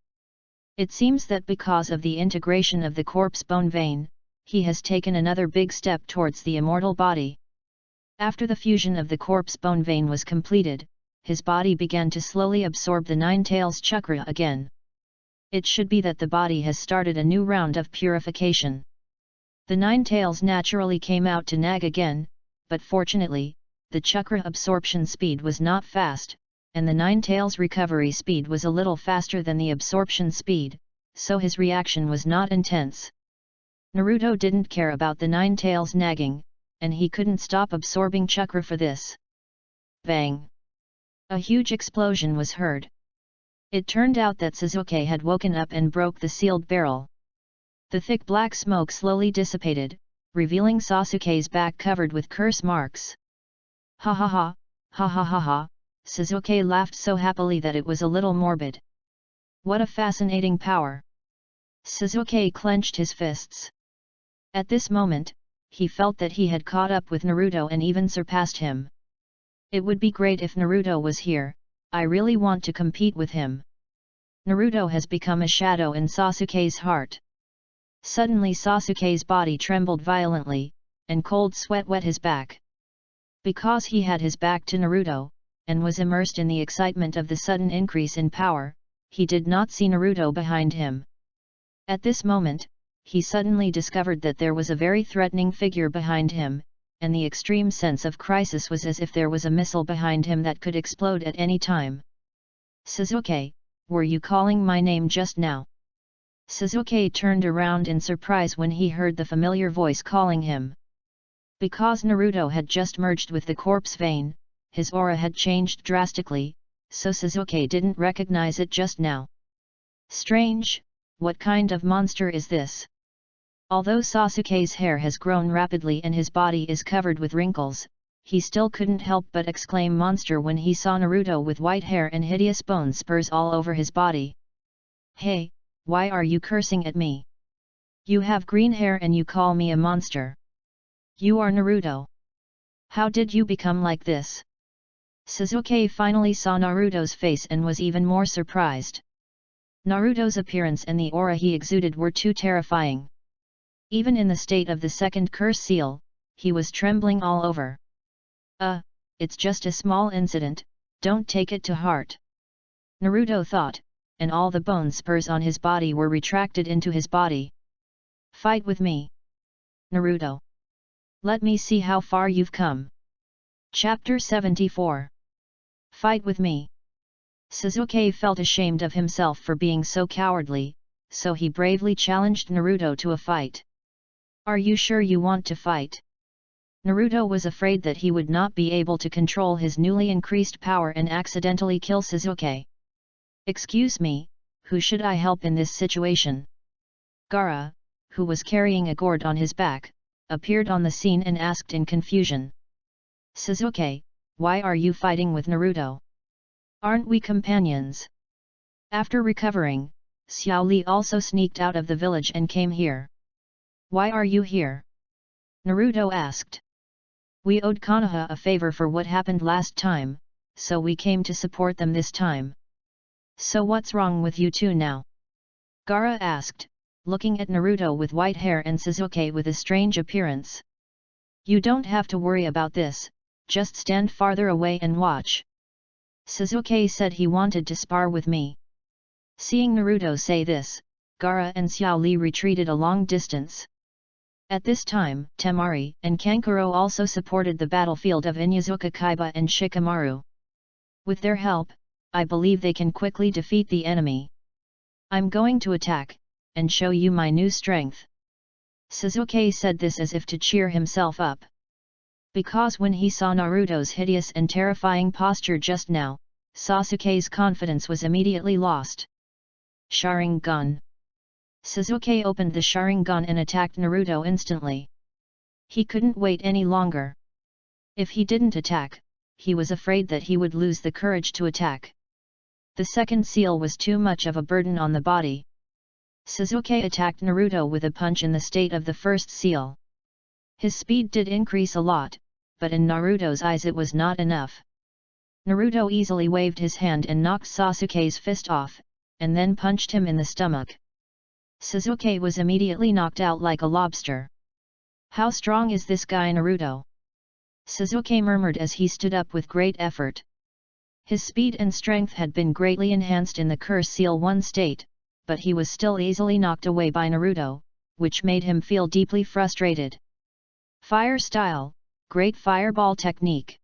It seems that because of the integration of the corpse bone vein, he has taken another big step towards the immortal body. After the fusion of the corpse bone vein was completed, his body began to slowly absorb the Nine Tails chakra again. It should be that the body has started a new round of purification. The Nine Tails naturally came out to nag again, but fortunately, the chakra absorption speed was not fast, and the Nine Tails recovery speed was a little faster than the absorption speed, so his reaction was not intense. Naruto didn't care about the Nine Tails nagging, and he couldn't stop absorbing chakra for this. Bang! A huge explosion was heard. It turned out that Sasuke had woken up and broke the sealed barrel. The thick black smoke slowly dissipated, revealing Sasuke's back covered with curse marks. Ha ha ha, ha ha ha ha, Sasuke laughed so happily that it was a little morbid. What a fascinating power! Sasuke clenched his fists. At this moment, he felt that he had caught up with Naruto and even surpassed him. It would be great if Naruto was here, I really want to compete with him. Naruto has become a shadow in Sasuke's heart. Suddenly Sasuke's body trembled violently, and cold sweat wet his back. Because he had his back to Naruto, and was immersed in the excitement of the sudden increase in power, he did not see Naruto behind him. At this moment, he suddenly discovered that there was a very threatening figure behind him, and the extreme sense of crisis was as if there was a missile behind him that could explode at any time. Sasuke, were you calling my name just now? Sasuke turned around in surprise when he heard the familiar voice calling him. Because Naruto had just merged with the corpse vein, his aura had changed drastically, so Sasuke didn't recognize it just now. Strange, what kind of monster is this? Although Sasuke's hair has grown rapidly and his body is covered with wrinkles, he still couldn't help but exclaim monster when he saw Naruto with white hair and hideous bone spurs all over his body. Hey, why are you cursing at me? You have green hair and you call me a monster. You are Naruto. How did you become like this? Sasuke finally saw Naruto's face and was even more surprised. Naruto's appearance and the aura he exuded were too terrifying. Even in the state of the second curse seal, he was trembling all over. It's just a small incident, don't take it to heart. Naruto thought, and all the bone spurs on his body were retracted into his body. Fight with me, Naruto. Let me see how far you've come. Chapter 74. Fight with me. Sasuke felt ashamed of himself for being so cowardly, so he bravely challenged Naruto to a fight. Are you sure you want to fight? Naruto was afraid that he would not be able to control his newly increased power and accidentally kill Sasuke. Excuse me, who should I help in this situation? Gaara, who was carrying a gourd on his back, appeared on the scene and asked in confusion. Sasuke, why are you fighting with Naruto? Aren't we companions? After recovering, Xiao Li also sneaked out of the village and came here. Why are you here? Naruto asked. We owed Konoha a favor for what happened last time, so we came to support them this time. So what's wrong with you two now? Gaara asked, looking at Naruto with white hair and Sasuke with a strange appearance. You don't have to worry about this, just stand farther away and watch. Sasuke said he wanted to spar with me. Seeing Naruto say this, Gaara and Xiao Li retreated a long distance. At this time, Temari and Kankuro also supported the battlefield of Inuzuka Kaiba and Shikamaru. With their help, I believe they can quickly defeat the enemy. I'm going to attack, and show you my new strength. Sasuke said this as if to cheer himself up. Because when he saw Naruto's hideous and terrifying posture just now, Sasuke's confidence was immediately lost. Sharingan. Sasuke opened the Sharingan and attacked Naruto instantly. He couldn't wait any longer. If he didn't attack, he was afraid that he would lose the courage to attack. The second seal was too much of a burden on the body. Sasuke attacked Naruto with a punch in the state of the first seal. His speed did increase a lot, but in Naruto's eyes it was not enough. Naruto easily waved his hand and knocked Sasuke's fist off, and then punched him in the stomach. Sasuke was immediately knocked out like a lobster. How strong is this guy Naruto? Sasuke murmured as he stood up with great effort. His speed and strength had been greatly enhanced in the Curse Seal 1 state, but he was still easily knocked away by Naruto, which made him feel deeply frustrated. Fire style, great fireball technique.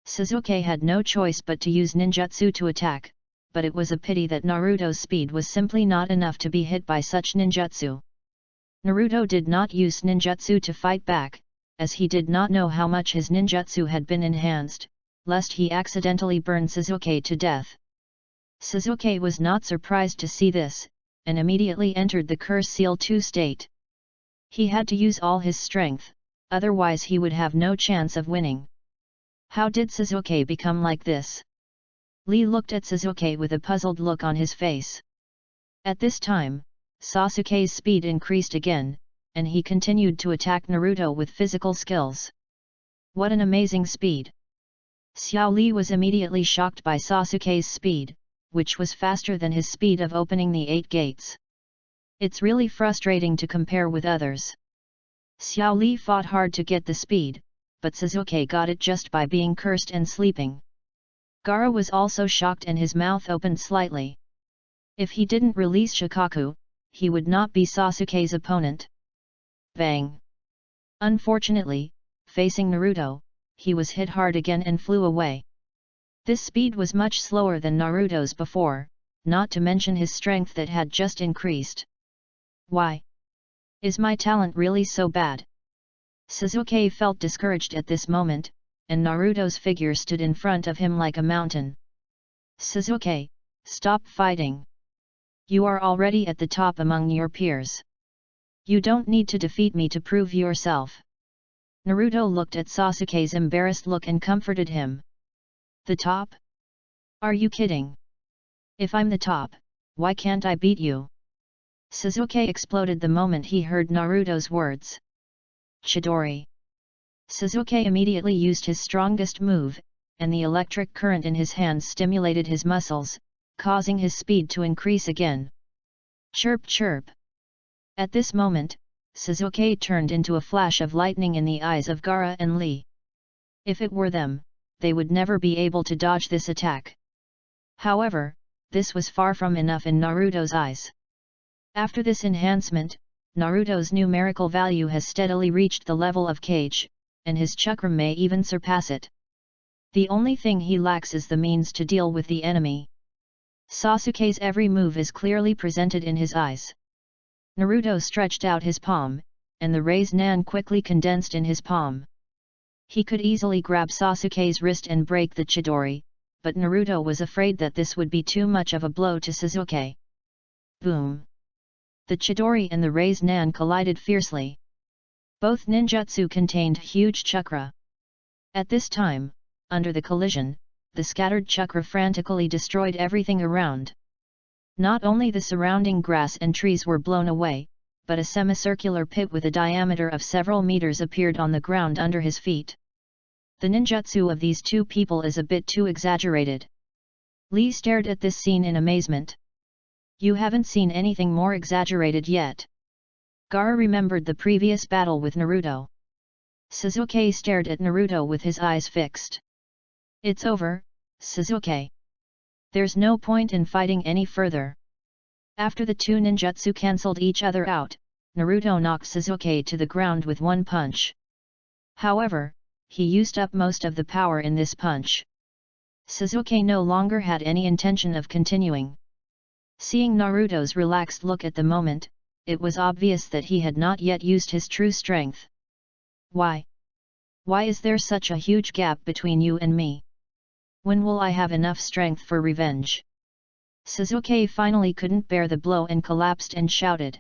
Sasuke had no choice but to use ninjutsu to attack, but it was a pity that Naruto's speed was simply not enough to be hit by such ninjutsu. Naruto did not use ninjutsu to fight back, as he did not know how much his ninjutsu had been enhanced, lest he accidentally burn Sasuke to death. Sasuke was not surprised to see this, and immediately entered the Curse Seal 2 state. He had to use all his strength, otherwise he would have no chance of winning. How did Sasuke become like this? Lee looked at Sasuke with a puzzled look on his face. At this time, Sasuke's speed increased again, and he continued to attack Naruto with physical skills. What an amazing speed! Xiao Li was immediately shocked by Sasuke's speed, which was faster than his speed of opening the 8 gates. It's really frustrating to compare with others. Xiao Li fought hard to get the speed, but Sasuke got it just by being cursed and sleeping. Gaara was also shocked and his mouth opened slightly. If he didn't release Shikaku, he would not be Sasuke's opponent. Bang! Unfortunately, facing Naruto, he was hit hard again and flew away. This speed was much slower than Naruto's before, not to mention his strength that had just increased. Why? Is my talent really so bad? Sasuke felt discouraged at this moment, and Naruto's figure stood in front of him like a mountain. Sasuke, stop fighting. You are already at the top among your peers. You don't need to defeat me to prove yourself. Naruto looked at Sasuke's embarrassed look and comforted him. The top? Are you kidding? If I'm the top, why can't I beat you? Sasuke exploded the moment he heard Naruto's words. Chidori. Sasuke immediately used his strongest move, and the electric current in his hands stimulated his muscles, causing his speed to increase again. Chirp chirp. At this moment, Sasuke turned into a flash of lightning in the eyes of Gaara and Lee. If it were them, they would never be able to dodge this attack. However, this was far from enough in Naruto's eyes. After this enhancement, Naruto's numerical value has steadily reached the level of Kage, and his chakra may even surpass it. The only thing he lacks is the means to deal with the enemy. Sasuke's every move is clearly presented in his eyes. Naruto stretched out his palm, and the raised Nan quickly condensed in his palm. He could easily grab Sasuke's wrist and break the Chidori, but Naruto was afraid that this would be too much of a blow to Sasuke. Boom! The Chidori and the raised Nan collided fiercely. Both ninjutsu contained huge chakra. At this time, under the collision, the scattered chakra frantically destroyed everything around. Not only the surrounding grass and trees were blown away, but a semicircular pit with a diameter of several meters appeared on the ground under his feet. The ninjutsu of these two people is a bit too exaggerated. Lee stared at this scene in amazement. You haven't seen anything more exaggerated yet. Gaara remembered the previous battle with Naruto. Sasuke stared at Naruto with his eyes fixed. It's over, Sasuke. There's no point in fighting any further. After the two ninjutsu cancelled each other out, Naruto knocked Sasuke to the ground with one punch. However, he used up most of the power in this punch. Sasuke no longer had any intention of continuing. Seeing Naruto's relaxed look at the moment, it was obvious that he had not yet used his true strength. Why? Why is there such a huge gap between you and me? When will I have enough strength for revenge? Sasuke finally couldn't bear the blow and collapsed and shouted.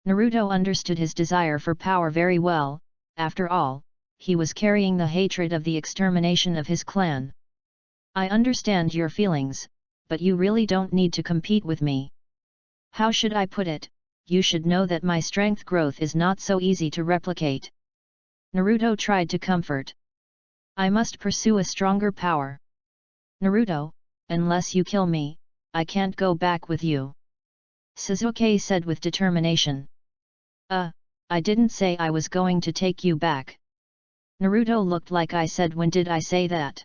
Naruto understood his desire for power very well. After all, he was carrying the hatred of the extermination of his clan. I understand your feelings, but you really don't need to compete with me. How should I put it? You should know that my strength growth is not so easy to replicate. Naruto tried to comfort. I must pursue a stronger power. Naruto, unless you kill me, I can't go back with you. Sasuke said with determination. I didn't say I was going to take you back. Naruto looked like I said, when did I say that?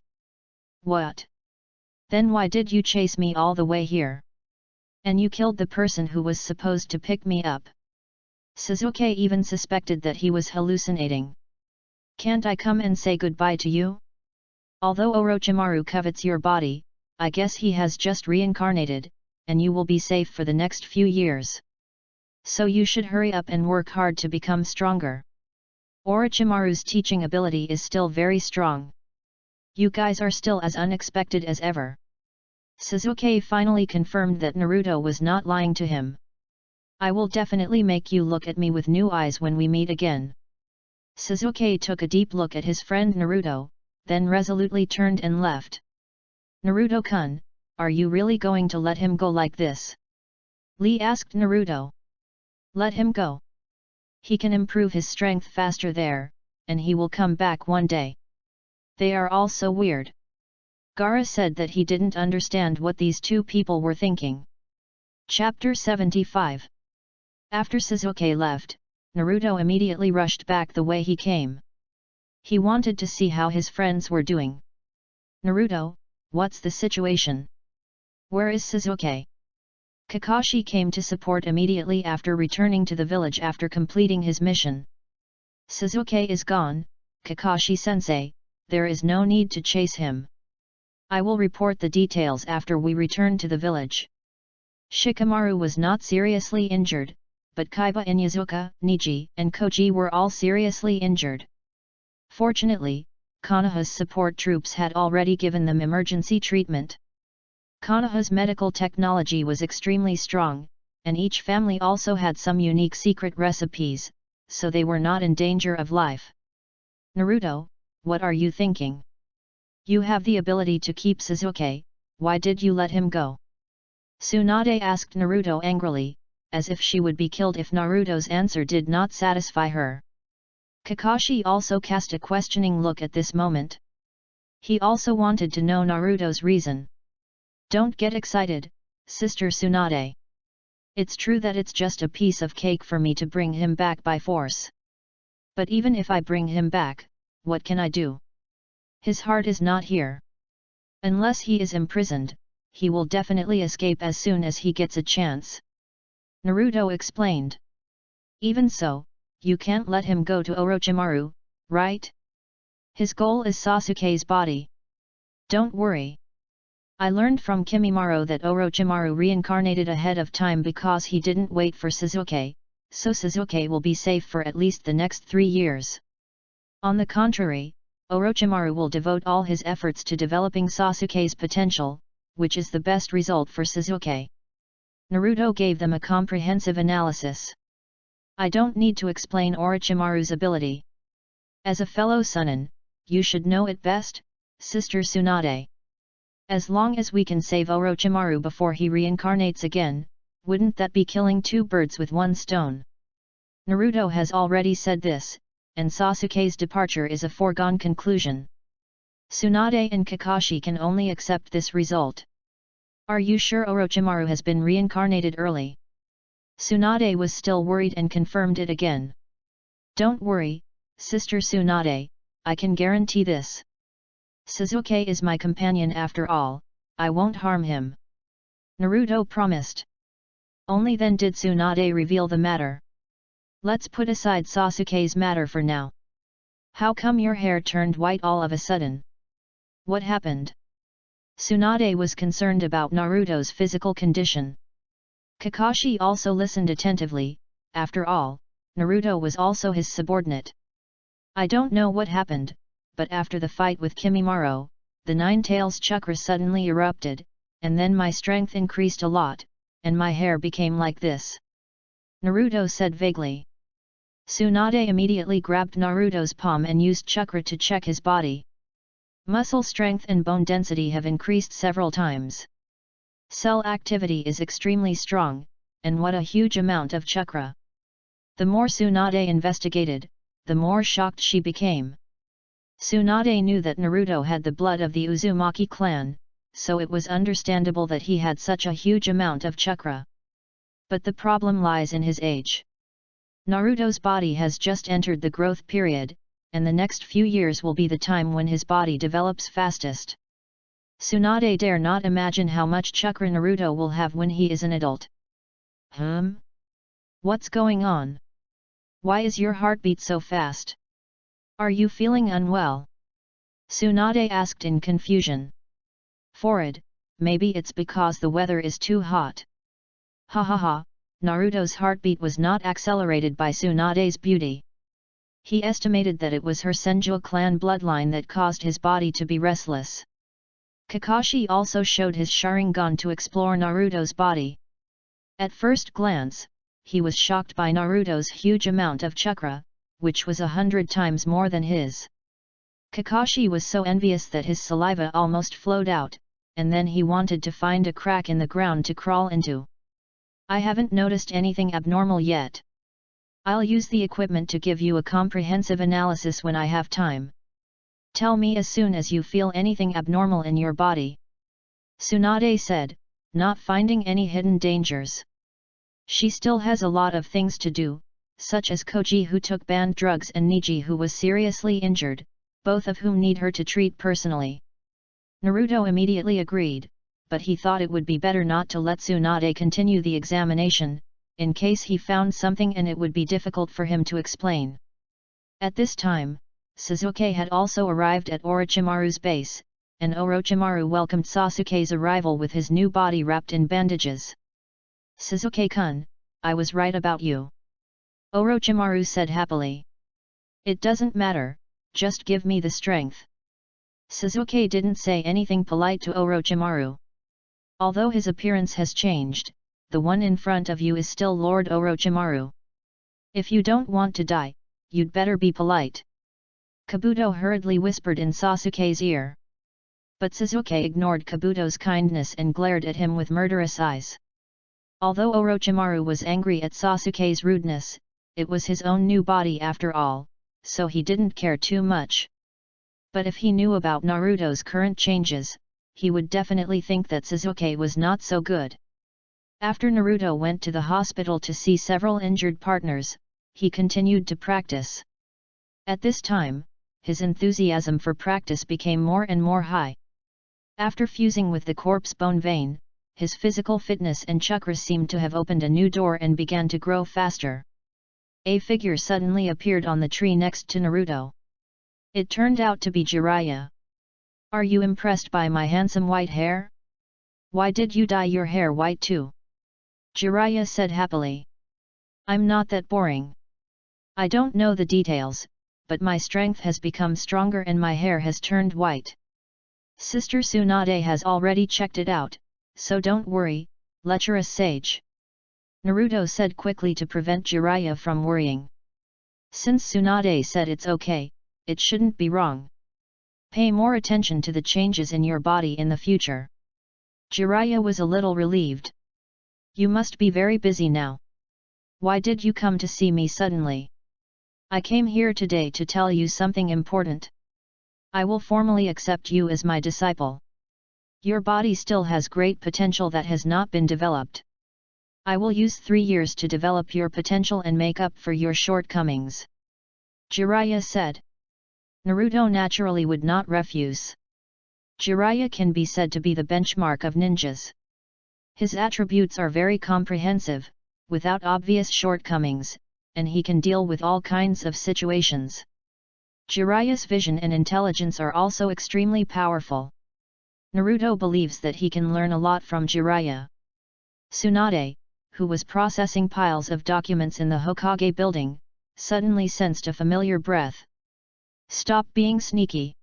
What? Then why did you chase me all the way here? And you killed the person who was supposed to pick me up. Sasuke even suspected that he was hallucinating. Can't I come and say goodbye to you? Although Orochimaru covets your body, I guess he has just reincarnated, and you will be safe for the next few years. So you should hurry up and work hard to become stronger. Orochimaru's teaching ability is still very strong. You guys are still as unexpected as ever. Sasuke finally confirmed that Naruto was not lying to him. I will definitely make you look at me with new eyes when we meet again. Sasuke took a deep look at his friend Naruto, then resolutely turned and left. Naruto-kun, are you really going to let him go like this? Lee asked Naruto. Let him go. He can improve his strength faster there, and he will come back one day. They are all so weird. Gaara said that he didn't understand what these two people were thinking. Chapter 75. After Sasuke left, Naruto immediately rushed back the way he came. He wanted to see how his friends were doing. Naruto, what's the situation? Where is Sasuke? Kakashi came to support immediately after returning to the village after completing his mission. Sasuke is gone, Kakashi-sensei, there is no need to chase him. I will report the details after we return to the village. Shikamaru was not seriously injured, but Kaiba, Inyazuka, Niji, and Koji were all seriously injured. Fortunately, Konoha's support troops had already given them emergency treatment. Konoha's medical technology was extremely strong, and each family also had some unique secret recipes, so they were not in danger of life. Naruto, what are you thinking? You have the ability to keep Sasuke, why did you let him go? Tsunade asked Naruto angrily, as if she would be killed if Naruto's answer did not satisfy her. Kakashi also cast a questioning look at this moment. He also wanted to know Naruto's reason. Don't get excited, Sister Tsunade. It's true that it's just a piece of cake for me to bring him back by force. But even if I bring him back, what can I do? His heart is not here. Unless he is imprisoned, he will definitely escape as soon as he gets a chance. Naruto explained. Even so, you can't let him go to Orochimaru, right? His goal is Sasuke's body. Don't worry. I learned from Kimimaro that Orochimaru reincarnated ahead of time because he didn't wait for Sasuke, so Sasuke will be safe for at least the next 3 years. On the contrary, Orochimaru will devote all his efforts to developing Sasuke's potential, which is the best result for Sasuke. Naruto gave them a comprehensive analysis. I don't need to explain Orochimaru's ability. As a fellow Sunin, you should know it best, Sister Tsunade. As long as we can save Orochimaru before he reincarnates again, wouldn't that be killing 2 birds with 1 stone? Naruto has already said this, and Sasuke's departure is a foregone conclusion. Tsunade and Kakashi can only accept this result. Are you sure Orochimaru has been reincarnated early? Tsunade was still worried and confirmed it again. Don't worry, Sister Tsunade, I can guarantee this. Sasuke is my companion after all, I won't harm him. Naruto promised. Only then did Tsunade reveal the matter. Let's put aside Sasuke's matter for now. How come your hair turned white all of a sudden? What happened? Tsunade was concerned about Naruto's physical condition. Kakashi also listened attentively, after all, Naruto was also his subordinate. I don't know what happened, but after the fight with Kimimaro, the Nine Tails chakra suddenly erupted, and then my strength increased a lot, and my hair became like this. Naruto said vaguely. Tsunade immediately grabbed Naruto's palm and used chakra to check his body. Muscle strength and bone density have increased several times. Cell activity is extremely strong, and what a huge amount of chakra. The more Tsunade investigated, the more shocked she became. Tsunade knew that Naruto had the blood of the Uzumaki clan, so it was understandable that he had such a huge amount of chakra. But the problem lies in his age. Naruto's body has just entered the growth period, and the next few years will be the time when his body develops fastest. Tsunade dare not imagine how much chakra Naruto will have when he is an adult. What's going on? Why is your heartbeat so fast? Are you feeling unwell? Tsunade asked in confusion. Forward, maybe it's because the weather is too hot. Ha ha ha, Naruto's heartbeat was not accelerated by Tsunade's beauty. He estimated that it was her Senju clan bloodline that caused his body to be restless. Kakashi also showed his Sharingan to explore Naruto's body. At first glance, he was shocked by Naruto's huge amount of chakra, which was 100 times more than his. Kakashi was so envious that his saliva almost flowed out, and then he wanted to find a crack in the ground to crawl into. I haven't noticed anything abnormal yet. I'll use the equipment to give you a comprehensive analysis when I have time. Tell me as soon as you feel anything abnormal in your body. Tsunade said, not finding any hidden dangers. She still has a lot of things to do, such as Koji who took banned drugs and Niji who was seriously injured, both of whom need her to treat personally. Naruto immediately agreed, but he thought it would be better not to let Tsunade continue the examination, in case he found something and it would be difficult for him to explain. At this time, Sasuke had also arrived at Orochimaru's base, and Orochimaru welcomed Sasuke's arrival with his new body wrapped in bandages. Sasuke-kun, I was right about you. Orochimaru said happily. It doesn't matter, just give me the strength. Sasuke didn't say anything polite to Orochimaru. Although his appearance has changed, the one in front of you is still Lord Orochimaru. If you don't want to die, you'd better be polite. Kabuto hurriedly whispered in Sasuke's ear. But Sasuke ignored Kabuto's kindness and glared at him with murderous eyes. Although Orochimaru was angry at Sasuke's rudeness, it was his own new body after all, so he didn't care too much. But if he knew about Naruto's current changes, he would definitely think that Sasuke was not so good. After Naruto went to the hospital to see several injured partners, he continued to practice. At this time, his enthusiasm for practice became more and more high. After fusing with the corpse bone vein, his physical fitness and chakra seemed to have opened a new door and began to grow faster. A figure suddenly appeared on the tree next to Naruto. It turned out to be Jiraiya. Are you impressed by my handsome white hair? Why did you dye your hair white too? Jiraiya said happily. I'm not that boring. I don't know the details, but my strength has become stronger and my hair has turned white. Sister Tsunade has already checked it out, so don't worry, lecherous sage. Naruto said quickly to prevent Jiraiya from worrying. Since Tsunade said it's okay, it shouldn't be wrong. Pay more attention to the changes in your body in the future. Jiraiya was a little relieved. You must be very busy now. Why did you come to see me suddenly? I came here today to tell you something important. I will formally accept you as my disciple. Your body still has great potential that has not been developed. I will use 3 years to develop your potential and make up for your shortcomings. Jiraiya said. Naruto naturally would not refuse. Jiraiya can be said to be the benchmark of ninjas. His attributes are very comprehensive, without obvious shortcomings, and he can deal with all kinds of situations. Jiraiya's vision and intelligence are also extremely powerful. Naruto believes that he can learn a lot from Jiraiya. Tsunade, who was processing piles of documents in the Hokage building, suddenly sensed a familiar breath. Stop being sneaky.